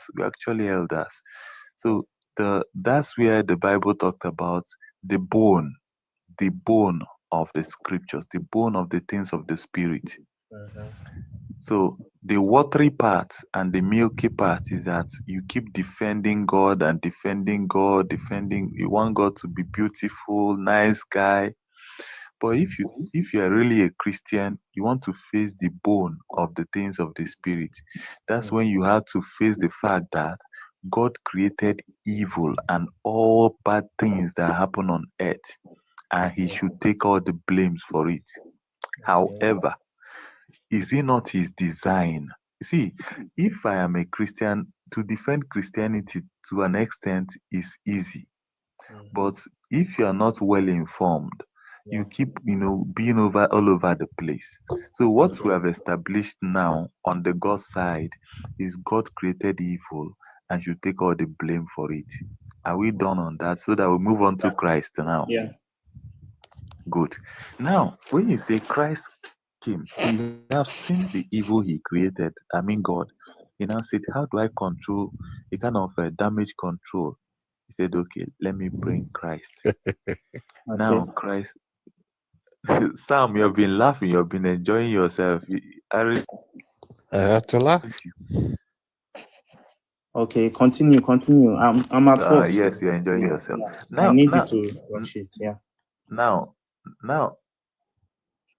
Speaker 7: So that's where the Bible talked about the bone of the scriptures, the bone of the things of the spirit. So the watery part and the milky part is that you keep defending God and defending God, you want God to be beautiful, nice guy. But if you are really a Christian, you want to face the bone of the things of the spirit. That's when you have to face the fact that God created evil and all bad things that happen on earth, and he should take all the blames for it. However, is it not his design? See, if I am a Christian, to defend Christianity to an extent is easy. But if you are not well informed, you keep, being all over the place. So what we have established now on the God side is God created evil and should take all the blame for it. Are we done on that so that we move on to Christ now?
Speaker 13: Yeah.
Speaker 7: Good. Now, when you say Christ came, he has seen the evil he created. I mean, God. He now said, how do I control a kind of damage control? He said, okay, let me bring Christ. Now, Christ. Sam, you've been laughing, you've been enjoying yourself. I
Speaker 15: have to laugh.
Speaker 13: Okay, continue. I'm at work.
Speaker 7: Yes,
Speaker 13: So,
Speaker 7: you're enjoying
Speaker 13: yeah,
Speaker 7: yourself.
Speaker 13: yeah.
Speaker 7: Now,
Speaker 13: I need
Speaker 7: now,
Speaker 13: you to rush it. Yeah.
Speaker 7: now,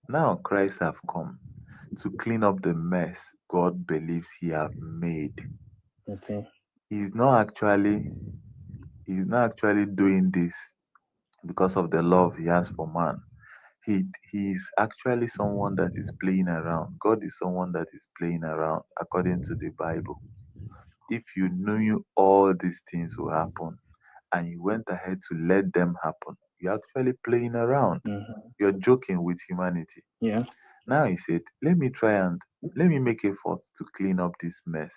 Speaker 7: now, Christ have come to clean up the mess God believes He have made.
Speaker 13: Okay.
Speaker 7: He's not actually doing this because of the love He has for man. He's actually someone that is playing around. God is someone that is playing around according to the Bible. If you knew all these things will happen and you went ahead to let them happen, you're actually playing around. You're joking with humanity.
Speaker 13: Yeah.
Speaker 7: Now he said, let me make effort to clean up this mess.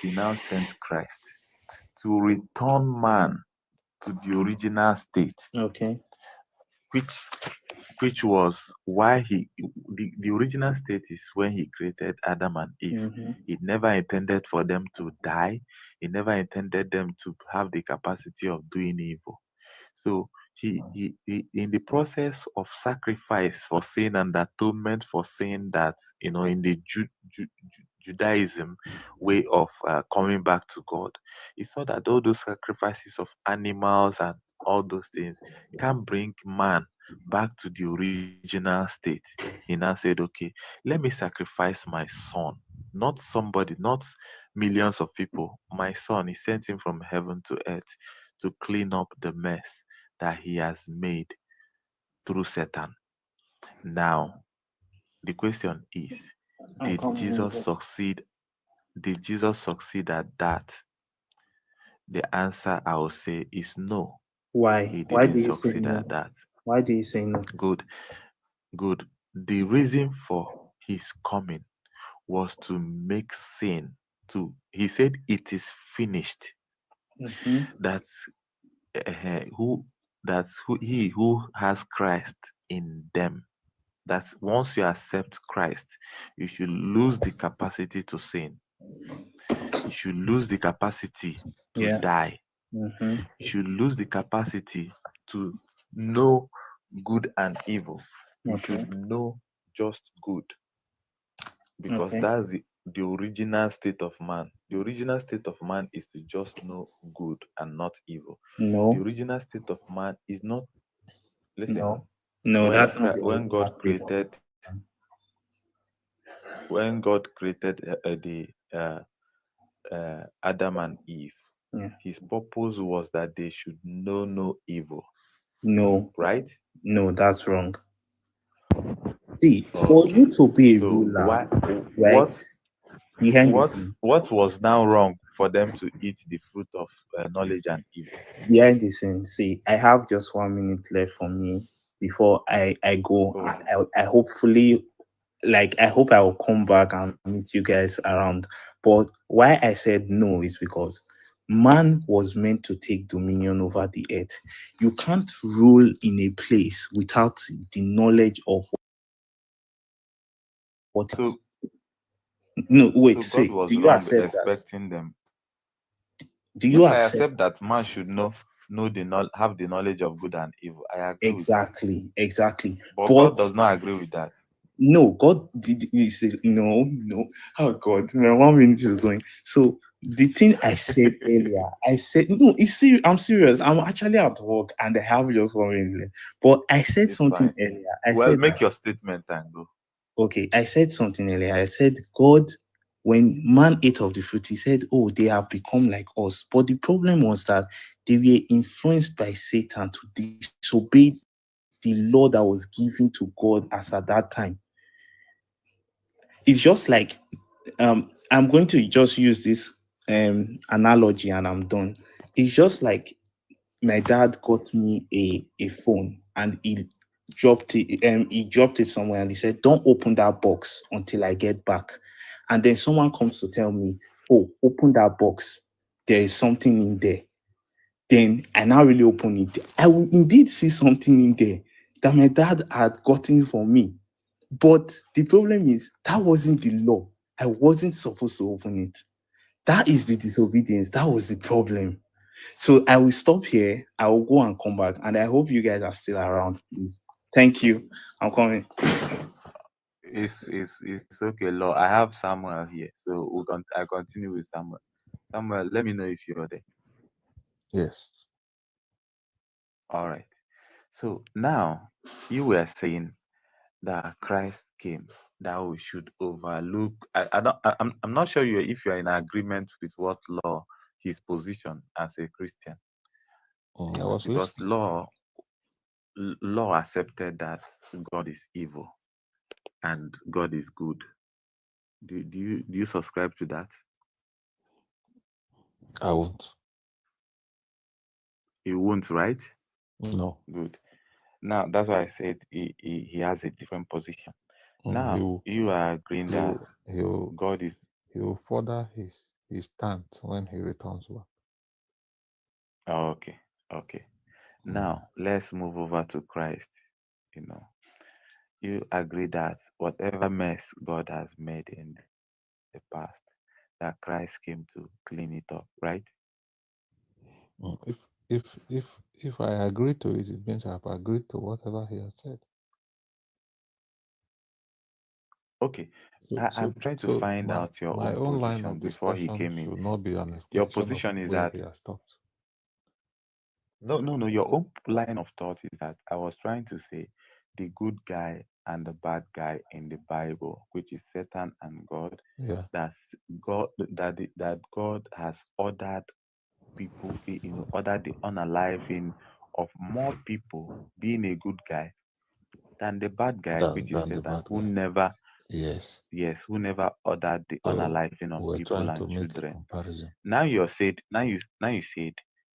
Speaker 7: He now sent Christ to return man to the original state.
Speaker 13: Okay.
Speaker 7: Which was why the original state is when he created Adam and Eve. He never intended for them to die. He never intended them to have the capacity of doing evil. So he in the process of sacrifice for sin and atonement for sin, that in the Judaism way of coming back to God, he saw that all those sacrifices of animals and all those things can bring man back to the original state. He now said, okay, let me sacrifice my son, not somebody, not millions of people, my son. He sent him from heaven to earth to clean up the mess that he has made through Satan. Now, the question is, did Jesus succeed? Did Jesus succeed at that? The answer I will say is no.
Speaker 13: Why?
Speaker 7: He
Speaker 13: Why
Speaker 7: didn't
Speaker 13: do you say
Speaker 7: succeed
Speaker 13: no?
Speaker 7: at that.
Speaker 13: Why do you say no?
Speaker 7: Good. The reason for his coming was to make sin. He said it is finished. That's he who has Christ in them. That once you accept Christ, you should lose the capacity to sin. You should lose the capacity to die. You should lose the capacity to know good and evil. You should know just good. Because that's the original state of man. The original state of man is to just know good and not evil.
Speaker 13: No.
Speaker 7: The original state of man is not. Listen.
Speaker 13: No, that's not the
Speaker 7: when
Speaker 13: original
Speaker 7: God
Speaker 13: state of
Speaker 7: created, when God created Adam and Eve, his purpose was that they should know no evil.
Speaker 13: No.
Speaker 7: Right?
Speaker 13: No, that's wrong. See, for you to be a ruler, right?
Speaker 7: What was now wrong for them to eat the fruit of knowledge and evil?
Speaker 13: Behind the scene, see, I have just 1 minute left for me before I go. I hopefully, I hope I will come back and meet you guys around. But why I said no is because man was meant to take dominion over the earth. You can't rule in a place without the knowledge of what is. No, wait,
Speaker 7: so God
Speaker 13: say,
Speaker 7: was
Speaker 13: do you
Speaker 7: wrong
Speaker 13: accept that?
Speaker 7: expecting them.
Speaker 13: Do you
Speaker 7: Yes, I
Speaker 13: accept?
Speaker 7: accept that man should have the knowledge of good and evil. I agree
Speaker 13: Exactly.
Speaker 7: But God does not agree with that.
Speaker 13: No, God did he said no. Oh God, my 1 minute is going. So the thing I said earlier, I said no, I'm serious. I'm actually at work and I have just 1 minute left. But I said something
Speaker 7: Fine.
Speaker 13: earlier.
Speaker 7: Make your statement and go.
Speaker 13: Okay, I said something earlier. I said God, when man ate of the fruit, he said, oh, they have become like us. But the problem was that they were influenced by Satan to disobey the law that was given to God as at that time. It's just like, I'm going to just use this analogy and I'm done. It's just like my dad got me a phone and he dropped it somewhere and he said, don't open that box until I get back. And then someone comes to tell me, oh, open that box, there is something in there. then I now really open it. I will indeed see something in there that my dad had gotten for me. But the problem is that wasn't the law. I wasn't supposed to open it. That is the disobedience. That was the problem. So I will stop here. I will go and come back. And I hope you guys are still around, please. Thank you. I'm coming.
Speaker 7: It's okay, Lord. I have Samuel here, so I continue with Samuel. Samuel, let me know if you're there.
Speaker 15: Yes.
Speaker 7: All right. So now you were saying that Christ came, that we should overlook. I'm not sure if you are in agreement with what law his position as a Christian.
Speaker 15: I was
Speaker 7: because
Speaker 15: listening.
Speaker 7: law accepted that God is evil and God is good. Do you subscribe to that?
Speaker 15: I won't.
Speaker 7: You won't, right?
Speaker 15: No.
Speaker 7: Good. Now that's why I said he has a different position. Now you are agreeing that God is.
Speaker 15: He will further his stance when he returns back.
Speaker 7: Oh, okay. Now let's move over to Christ. You agree that whatever mess God has made in the past, that Christ came to clean it up, right?
Speaker 15: If I agree to it, it means I've agreed to whatever he has said.
Speaker 7: Okay. I'm trying to find out your
Speaker 15: my
Speaker 7: own
Speaker 15: line
Speaker 7: position
Speaker 15: of
Speaker 7: before he
Speaker 15: discussion
Speaker 7: came in.
Speaker 15: should not be an
Speaker 7: Your
Speaker 15: extension
Speaker 7: position
Speaker 15: of
Speaker 7: is
Speaker 15: where
Speaker 7: that
Speaker 15: he has stopped.
Speaker 7: no. Your own line of thought is that I was trying to say the good guy and the bad guy in the Bible, which is Satan and God.
Speaker 15: Yeah.
Speaker 7: That's God. That God has ordered people, ordered the unaliving of more people being a good guy than the bad guy, which is Satan, who never. Yes, who never ordered the unaliving of
Speaker 15: we're
Speaker 7: people
Speaker 15: trying
Speaker 7: and
Speaker 15: to make a
Speaker 7: children.
Speaker 15: comparison.
Speaker 7: Now you said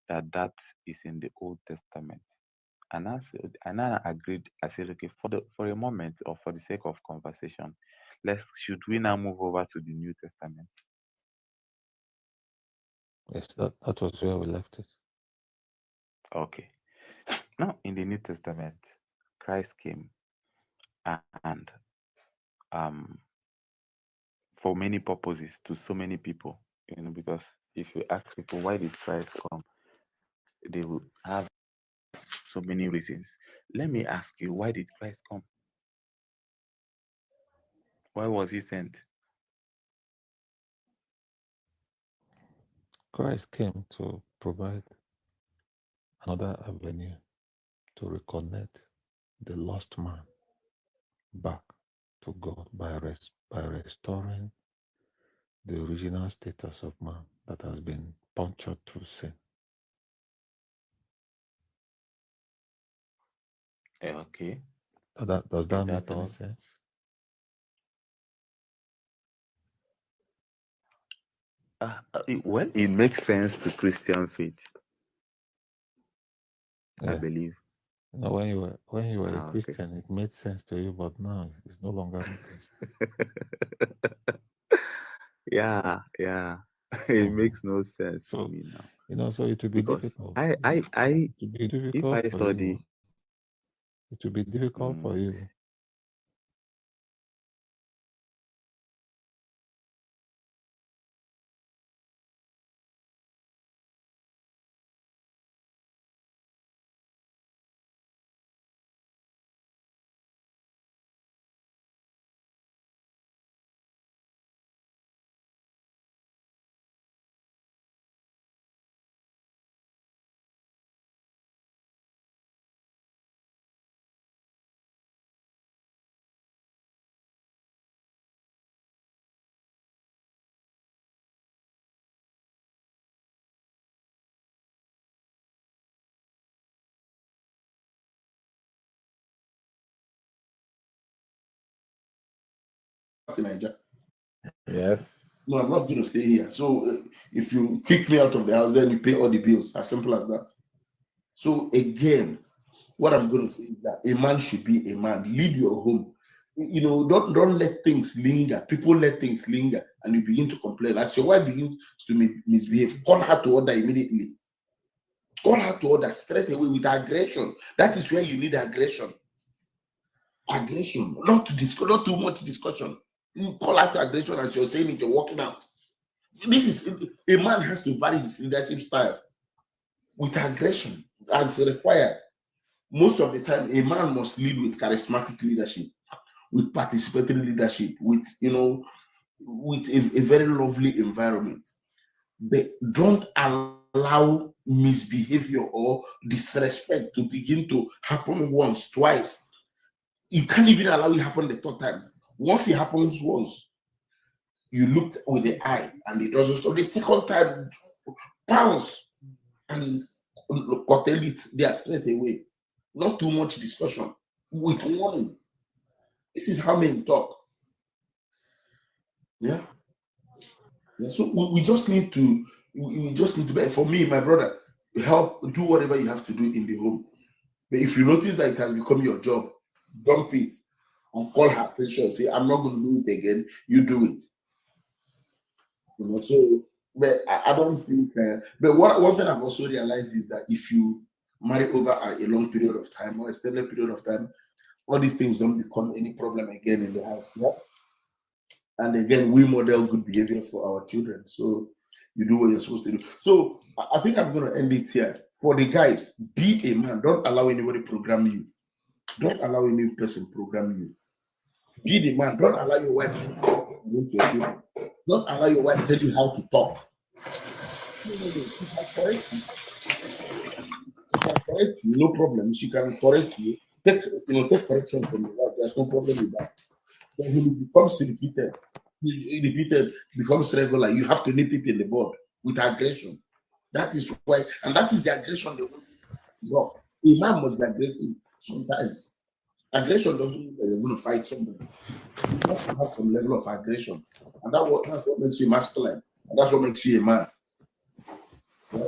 Speaker 7: that is in the Old Testament, and I agreed. I said, okay, for a moment or for the sake of conversation, should we now move over to the New Testament?
Speaker 15: Yes, that was where we left it.
Speaker 7: Okay. Now in the New Testament, Christ came and for many purposes to so many people, because if you ask people why did Christ come, they will have so many reasons. Let me ask you, why did Christ come? Why was he sent?
Speaker 15: Christ came to provide another avenue to reconnect the lost man back to God by restoring the original status of man that has been punctured through sin.
Speaker 7: Okay.
Speaker 15: Does that make any sense?
Speaker 7: Well, it makes sense to Christian faith.
Speaker 15: Yeah.
Speaker 7: I believe.
Speaker 15: When you were a
Speaker 7: Okay.
Speaker 15: Christian, it made sense to you, but now it's no longer making sense.
Speaker 7: Yeah. It makes no sense to me now.
Speaker 15: So it will be difficult.
Speaker 7: It
Speaker 15: will be difficult
Speaker 7: if I
Speaker 15: for
Speaker 7: study.
Speaker 15: you. It will be difficult for you. Yes.
Speaker 10: No, I'm not going to stay here. So if you kick me out of the house, then you pay all the bills. As simple as that. So again, what I'm going to say is that a man should be a man. Leave your home. Don't let things linger. People let things linger, and you begin to complain. As your wife begins to misbehave, call her to order immediately. Call her to order straight away with aggression. That is where you need aggression. Aggression, not too much discussion. You call her to aggression as you're saying it, you're walking out. This is a man has to vary his leadership style with aggression as required. Most of the time, a man must lead with charismatic leadership, with participatory leadership, with a very lovely environment. But don't allow misbehavior or disrespect to begin to happen once, twice. You can't even allow it happen the third time. Once it happens once, you look with the eye and it doesn't stop. The second time, pounce and curtail it there straight away. Not too much discussion. With warning. This is how men talk. Yeah. So we just need to. For me, my brother, help do whatever you have to do in the home. But if you notice that it has become your job, dump it and call her attention. Say, I'm not going to do it again. You do it. So, but I don't think. But one thing I've also realized is that if you marry over a long period of time or extended period of time, all these things don't become any problem again in the house. Yeah. And again, we model good behavior for our children. So you do what you're supposed to do. So I think I'm going to end it here. For the guys, be a man. Don't allow anybody program you. Don't allow any person program you. Be the man. Don't allow your wife to children. Don't allow your wife to tell you how to talk. She can correct you. She can correct you, no problem. She can correct you. Take correction from your wife. There's no problem with that. But when it becomes repeated, becomes regular, you have to nip it in the bud with aggression. That is why, and that is the aggression they want to drop. A man must be aggressive sometimes. Aggression doesn't mean that you're going to fight somebody. You have to have some level of aggression. And that's what makes you masculine. And that's what makes you a man.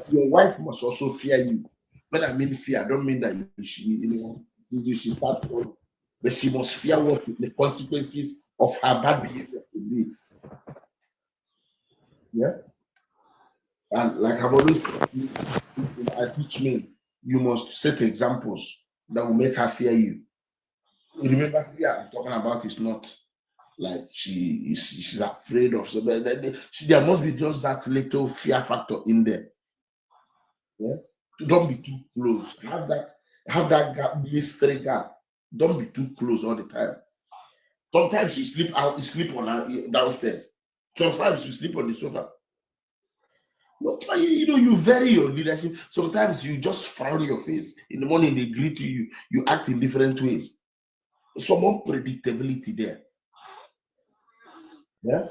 Speaker 10: Your wife must also fear you. When I mean fear, I don't mean that she start to, but she must fear what the consequences of her bad behavior will be. Yeah. And like I've always told you, I teach men, you must set examples that will make her fear you. Remember, fear I'm talking about is not like she's afraid of something. There must be just that little fear factor in there. Yeah. Don't be too close. Have that gap, mystery gap. Don't be too close all the time. Sometimes you sleep on downstairs. Sometimes you sleep on the sofa. You vary your leadership. Sometimes you just frown your face. In the morning they greet you. You act in different ways. Some unpredictability there. Yeah.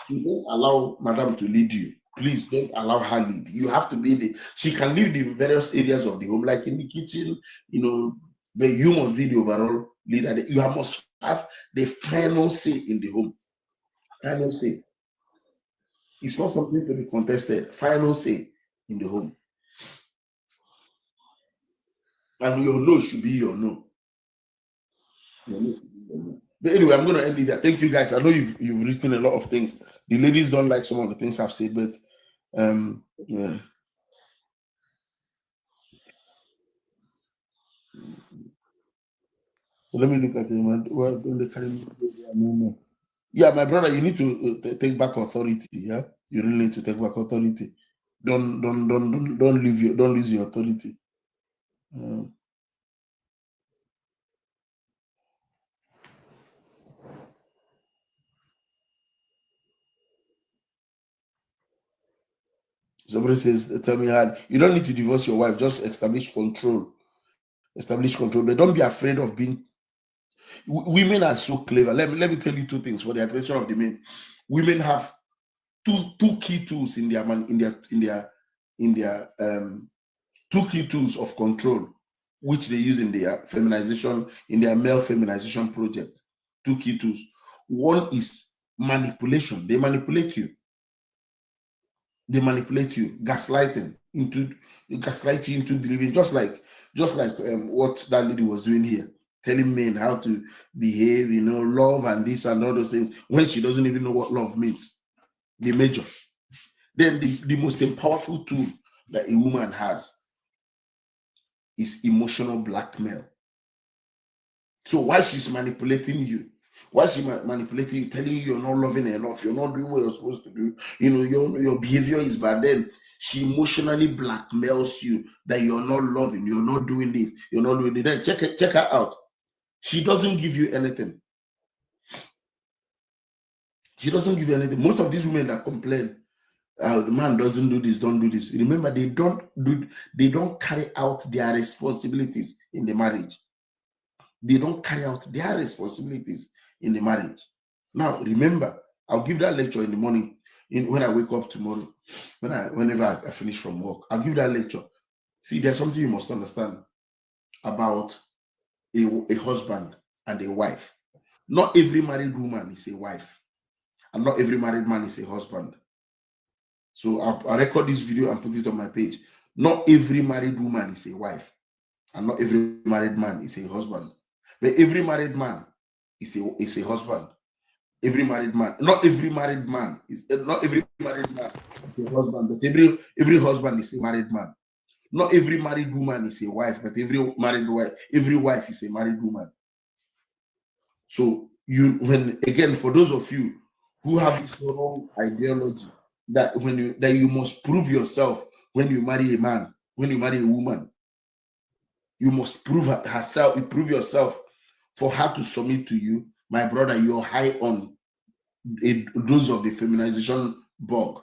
Speaker 10: So don't allow madam to lead you. Please don't allow her lead. You have to be she can lead in various areas of the home, like in the kitchen, but you must be the overall leader. You must have the final say in the home. Final say. It's not something to be contested. Final say in the home. And your no should be your no. Your no should be your no. But anyway, I'm going to end it there. Thank you, guys. I know you've written a lot of things. The ladies don't like some of the things I've said, but yeah. So let me look at him. Well, don't they carry me? No. Yeah, my brother, you need to take back authority. Yeah, you really need to take back authority. Don't lose your authority. Somebody says, tell me hard. You don't need to divorce your wife, just establish control. Establish control, but don't be afraid of being. Women are so clever. Let me tell you two things for the attention of the men. Women have two key tools in their two key tools of control, which they use in their feminization, in their male feminization project. Two key tools. One is manipulation. They manipulate you. They manipulate you, gaslight you into believing, just like what that lady was doing here, telling men how to behave, love and this and all those things, when she doesn't even know what love means. The major. Then the most powerful tool that a woman has is emotional blackmail. So why she's manipulating you? Why she manipulating you, telling you you're not loving her enough, you're not doing what you're supposed to do, you know, your behavior is bad, then she emotionally blackmails you that you're not loving, you're not doing this, you're not doing that. Check her out. She doesn't give you anything. She doesn't give you anything. Most of these women that complain, the man doesn't do this, don't do this. Remember, they don't carry out their responsibilities in the marriage. They don't carry out their responsibilities in the marriage. Now, remember, I'll give that lecture in the morning when I wake up tomorrow, whenever I finish from work. I'll give that lecture. See, there's something you must understand about a husband and a wife. Not every married woman is a wife, and not every married man is a husband. So I'll record this video and put it on my page. Not every married woman is a wife, and not every married man is a husband. But every married man is a husband. Every married man, not every married man is a husband, but every husband is a married man. Not every married woman is a wife, but every wife is a married woman. So for those of you who have this wrong ideology that you must prove yourself when you marry a man, when you marry a woman, you must prove yourself for her to submit to you. My brother, you're high on a dose of the feminization bug.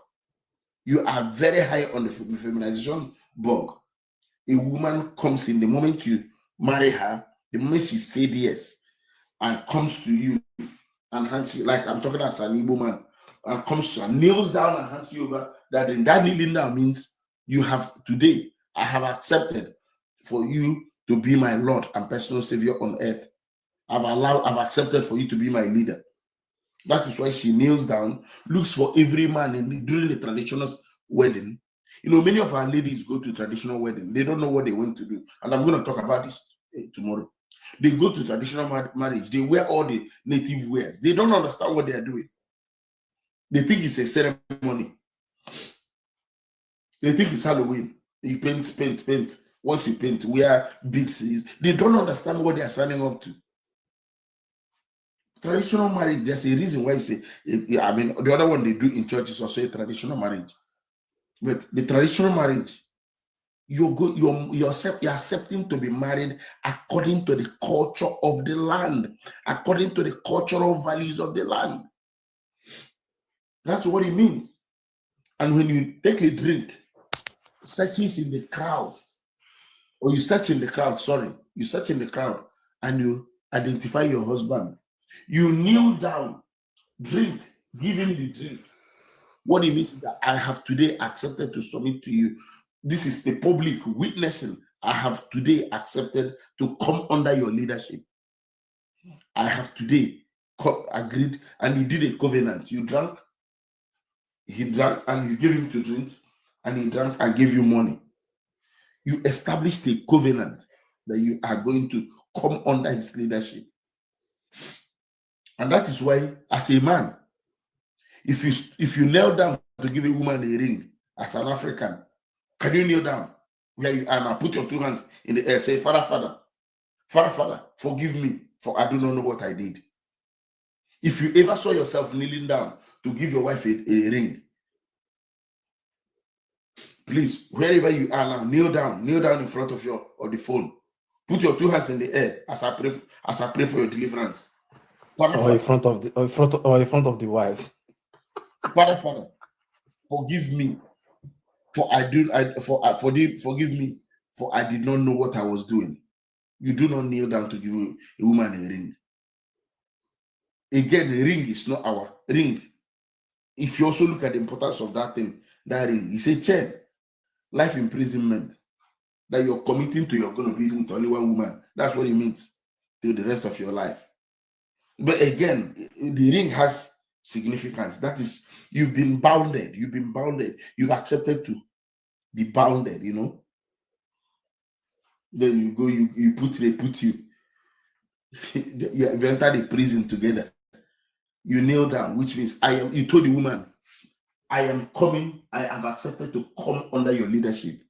Speaker 10: You are very high on the feminization bug. A woman comes in the moment you marry her, the moment she said yes, and comes to you and hands you, like I'm talking as an Igbo man, and comes to and kneels down and hands you over. That kneeling down means you have today, I have accepted for you to be my Lord and personal Savior on earth. I've accepted for you to be my leader. That is why she kneels down, looks for every man during the traditional wedding. You know, many of our ladies go to traditional wedding. They don't know what they went to do. And I'm going to talk about this tomorrow. They go to traditional marriage. They wear all the native wears. They don't understand what they are doing. They think it's a ceremony. They think it's Halloween. You paint. Once you paint, wear beads. They don't understand what they are signing up to. Traditional marriage, there's a reason why I mean, the other one they do in church is also a traditional marriage. But the traditional marriage, you're accepting to be married according to the culture of the land, according to the cultural values of the land. That's what it means. And when you take a drink, searches in the crowd, or you search in the crowd, and you identify your husband, you kneel down, drink, give him the drink. What it means is that I have today accepted to submit to you. This is the public witnessing. I have today accepted to come under your leadership. I have today agreed, and you did a covenant. You drank, he drank, and you gave him to drink, and he drank and gave you money. You established a covenant that you are going to come under his leadership. And that is why, as a man, if you kneel down to give a woman a ring as an African, can you kneel down where you are now? Put your two hands in the air. Say, Father, forgive me, for I do not know what I did. If you ever saw yourself kneeling down to give your wife a ring, please, wherever you are now, kneel down in front of the phone. Put your two hands in the air as I pray for your deliverance.
Speaker 20: Or in front of the wife.
Speaker 10: Father, forgive me, forgive me, for I did not know what I was doing. You do not kneel down to give a woman a ring. Again, a ring is not our ring. If you also look at the importance of that thing, that ring, it's a chain, life imprisonment that you're committing to. You're going to be with only one woman. That's what it means till the rest of your life. But again, the ring has significance. That is, you've been bounded. You've accepted to be bounded, you know. Then you go, they put you. You've entered a prison together. You kneel down, which means you told the woman, I am coming, I have accepted to come under your leadership.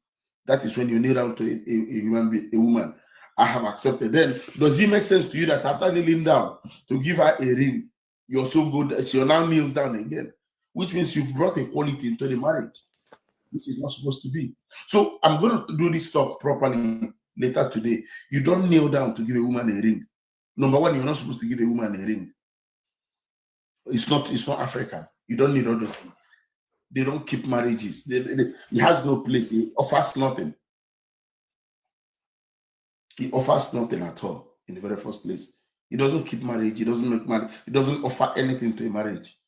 Speaker 10: That is when you kneel down to a human being, a woman. I have accepted. Then, does it make sense to you that after kneeling down to give her a ring, you're so good that she now kneels down again? Which means you've brought equality into the marriage, which is not supposed to be. So I'm going to do this talk properly later today. You don't kneel down to give a woman a ring. Number one, you're not supposed to give a woman a ring. It's not African. You don't need all those things. They don't keep marriages. It has no place. It offers nothing. He offers nothing at all in the very first place. He doesn't keep marriage. He doesn't make marriage. He doesn't offer anything to a marriage.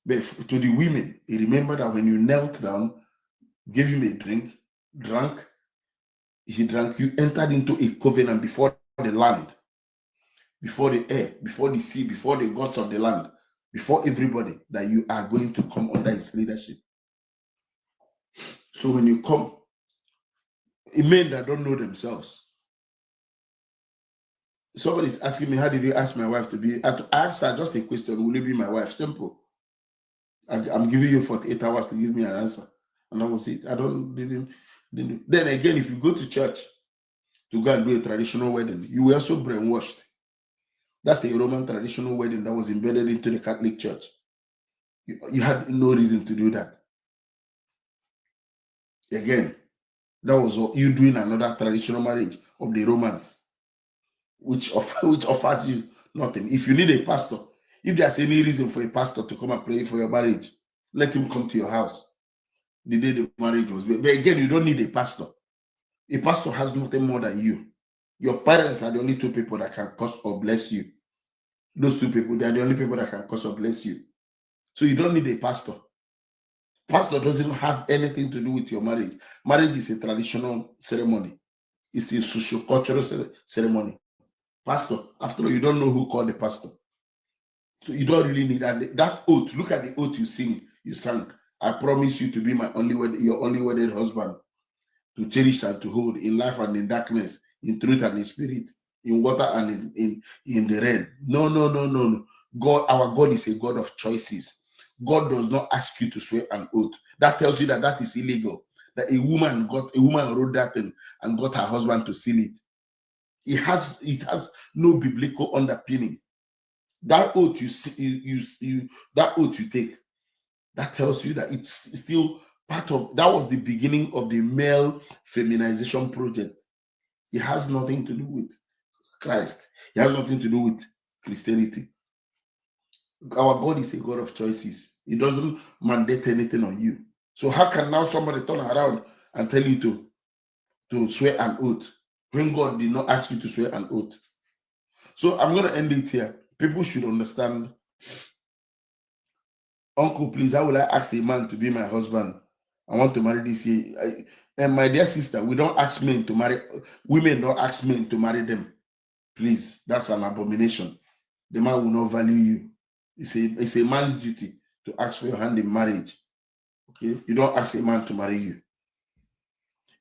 Speaker 10: But to the women, he remembered that when you knelt down, gave him a drink, drank, he drank, you entered into a covenant before the land, before the air, before the sea, before the gods of the land, before everybody, that you are going to come under his leadership. So when you come, men that don't know themselves, somebody's asking me, how did you ask my wife to be? I asked her just a question, will you be my wife? Simple. I'm giving you 48 hours to give me an answer. And that was it. Didn't. Then again, if you go to church to go and do a traditional wedding, you were also brainwashed. That's a Roman traditional wedding that was embedded into the Catholic Church. You had no reason to do that. Again, that was you doing another traditional marriage of the Romans, which offers you nothing. If you need a pastor, if there's any reason for a pastor to come and pray for your marriage, let him come to your house the day the marriage was made. But again, you don't need a pastor. A pastor has nothing more than you. Your parents are the only two people that can curse or bless you. Those two people, they are the only people that can curse or bless you. So you don't need a pastor. Pastor doesn't have anything to do with your marriage. Marriage is a traditional ceremony. It's a socio-cultural ceremony. Pastor, after all, you don't know who called the pastor. So you don't really need that oath. Look at the oath you sang. I promise you to be your only wedded husband, to cherish and to hold in life and in darkness, in truth and in spirit, in water and in the rain. No. God, our God is a God of choices. God does not ask you to swear an oath. That tells you that is illegal. That a woman wrote that thing and got her husband to seal it. It has no biblical underpinning. That oath that oath you take, that tells you that it's still part of, that was the beginning of the male feminization project. It has nothing to do with Christ. It has nothing to do with Christianity. Our God is a God of choices. He doesn't mandate anything on you. So how can now somebody turn around and tell you to swear an oath when God did not ask you to swear an oath? So I'm going to end it here. People should understand. Uncle, please, how will I ask a man to be my husband? I want to marry this year. And my dear sister, we don't ask men to marry. Women don't ask men to marry them. Please, that's an abomination. The man will not value you. It's a man's duty to ask for your hand in marriage. Okay? You don't ask a man to marry you.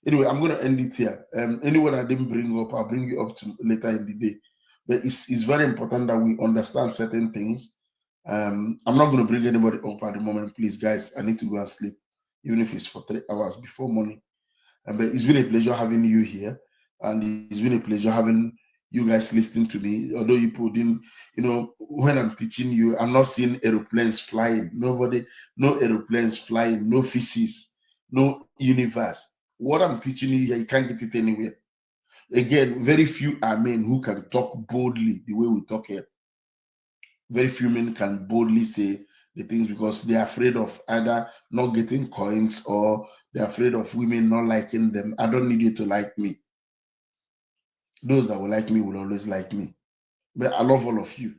Speaker 10: Anyway, I'm going to end it here. Anyone I didn't bring up, I'll bring you up to later in the day. But it's very important that we understand certain things. I'm not going to bring anybody up at the moment. Please, guys, I need to go and sleep, even if it's for 3 hours before morning. But it's been a pleasure having you here. And it's been a pleasure having you guys listening to me. Although you put in, when I'm teaching you, I'm not seeing aeroplanes flying. No aeroplanes flying, no fishes, no universe. What I'm teaching you here, you can't get it anywhere. Again, very few are men who can talk boldly the way we talk here. Very few men can boldly say the things because they're afraid of either not getting coins or they're afraid of women not liking them. I don't need you to like me. Those that will like me will always like me. But I love all of you.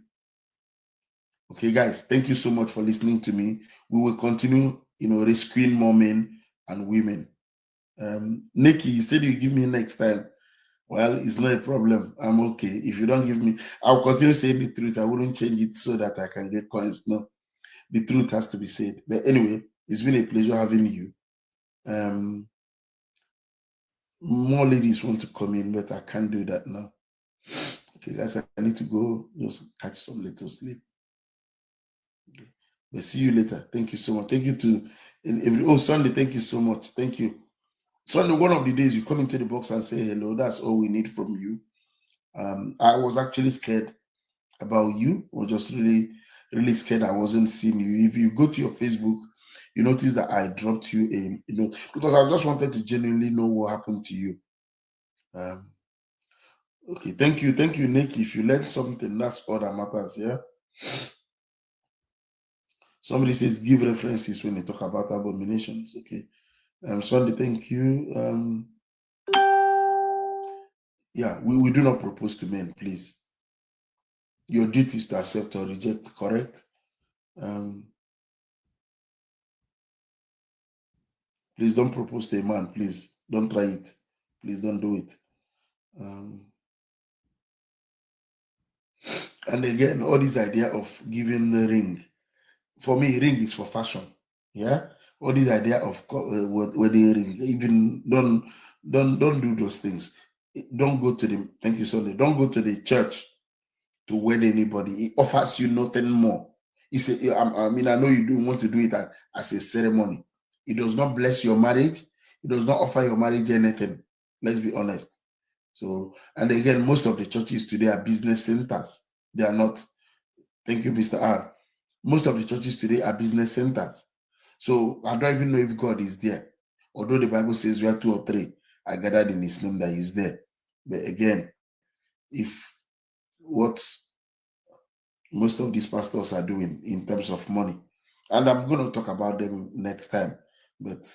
Speaker 10: Okay, guys, thank you so much for listening to me. We will continue, rescuing more men and women. Nikki, you said you give me next time. Well, it's not a problem. I'm okay. If you don't give me, I'll continue saying the truth. I wouldn't change it so that I can get coins. No, the truth has to be said. But anyway, it's been a pleasure having you. More ladies want to come in, but I can't do that now. Okay, guys, I need to go just catch some little sleep. Okay. But see you later. Thank you so much. Thank you to Sunday. Thank you so much. Thank you. So one of the days you come into the box and say hello, that's all we need from you. I was actually scared about you, or just really, really scared I wasn't seeing you. If you go to your Facebook, you notice that I dropped you a, because I just wanted to genuinely know what happened to you. Okay, thank you, Nick. If you learned something, that's all that matters. Yeah. Somebody says give references when they talk about abominations. Okay. Sunday, thank you. Yeah, we do not propose to men, please. Your duty is to accept or reject, correct? Please don't propose to a man, please. Don't try it. Please don't do it. And again, all this idea of giving the ring, for me, ring is for fashion. Yeah, all this idea of wedding ring, even don't do those things. Don't go to the, thank you, Sunday. Don't go to the church to wed anybody. It offers you nothing more. It's a, I mean, I know you do want to do it as a ceremony. It does not bless your marriage. It does not offer your marriage anything. Let's be honest. So, and again, most of the churches today are business centers. They are not. Thank you, Mr. R. Most of the churches today are business centers. So I don't even know if God is there. Although the Bible says we are 2 or 3 are gathered in his name, that he is there. But again, if what most of these pastors are doing in terms of money, and I'm going to talk about them next time, but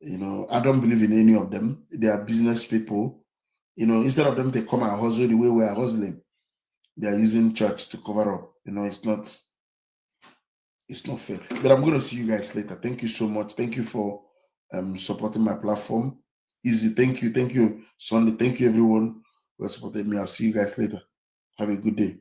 Speaker 10: I don't believe in any of them. They are business people. Instead of them to come and hustle the way we are hustling, they are using church to cover up. It's not fair. But I'm going to see you guys later. Thank you so much. Thank you for supporting my platform. Easy. Thank you, Sunday. Thank you, everyone who has supported me. I'll see you guys later. Have a good day.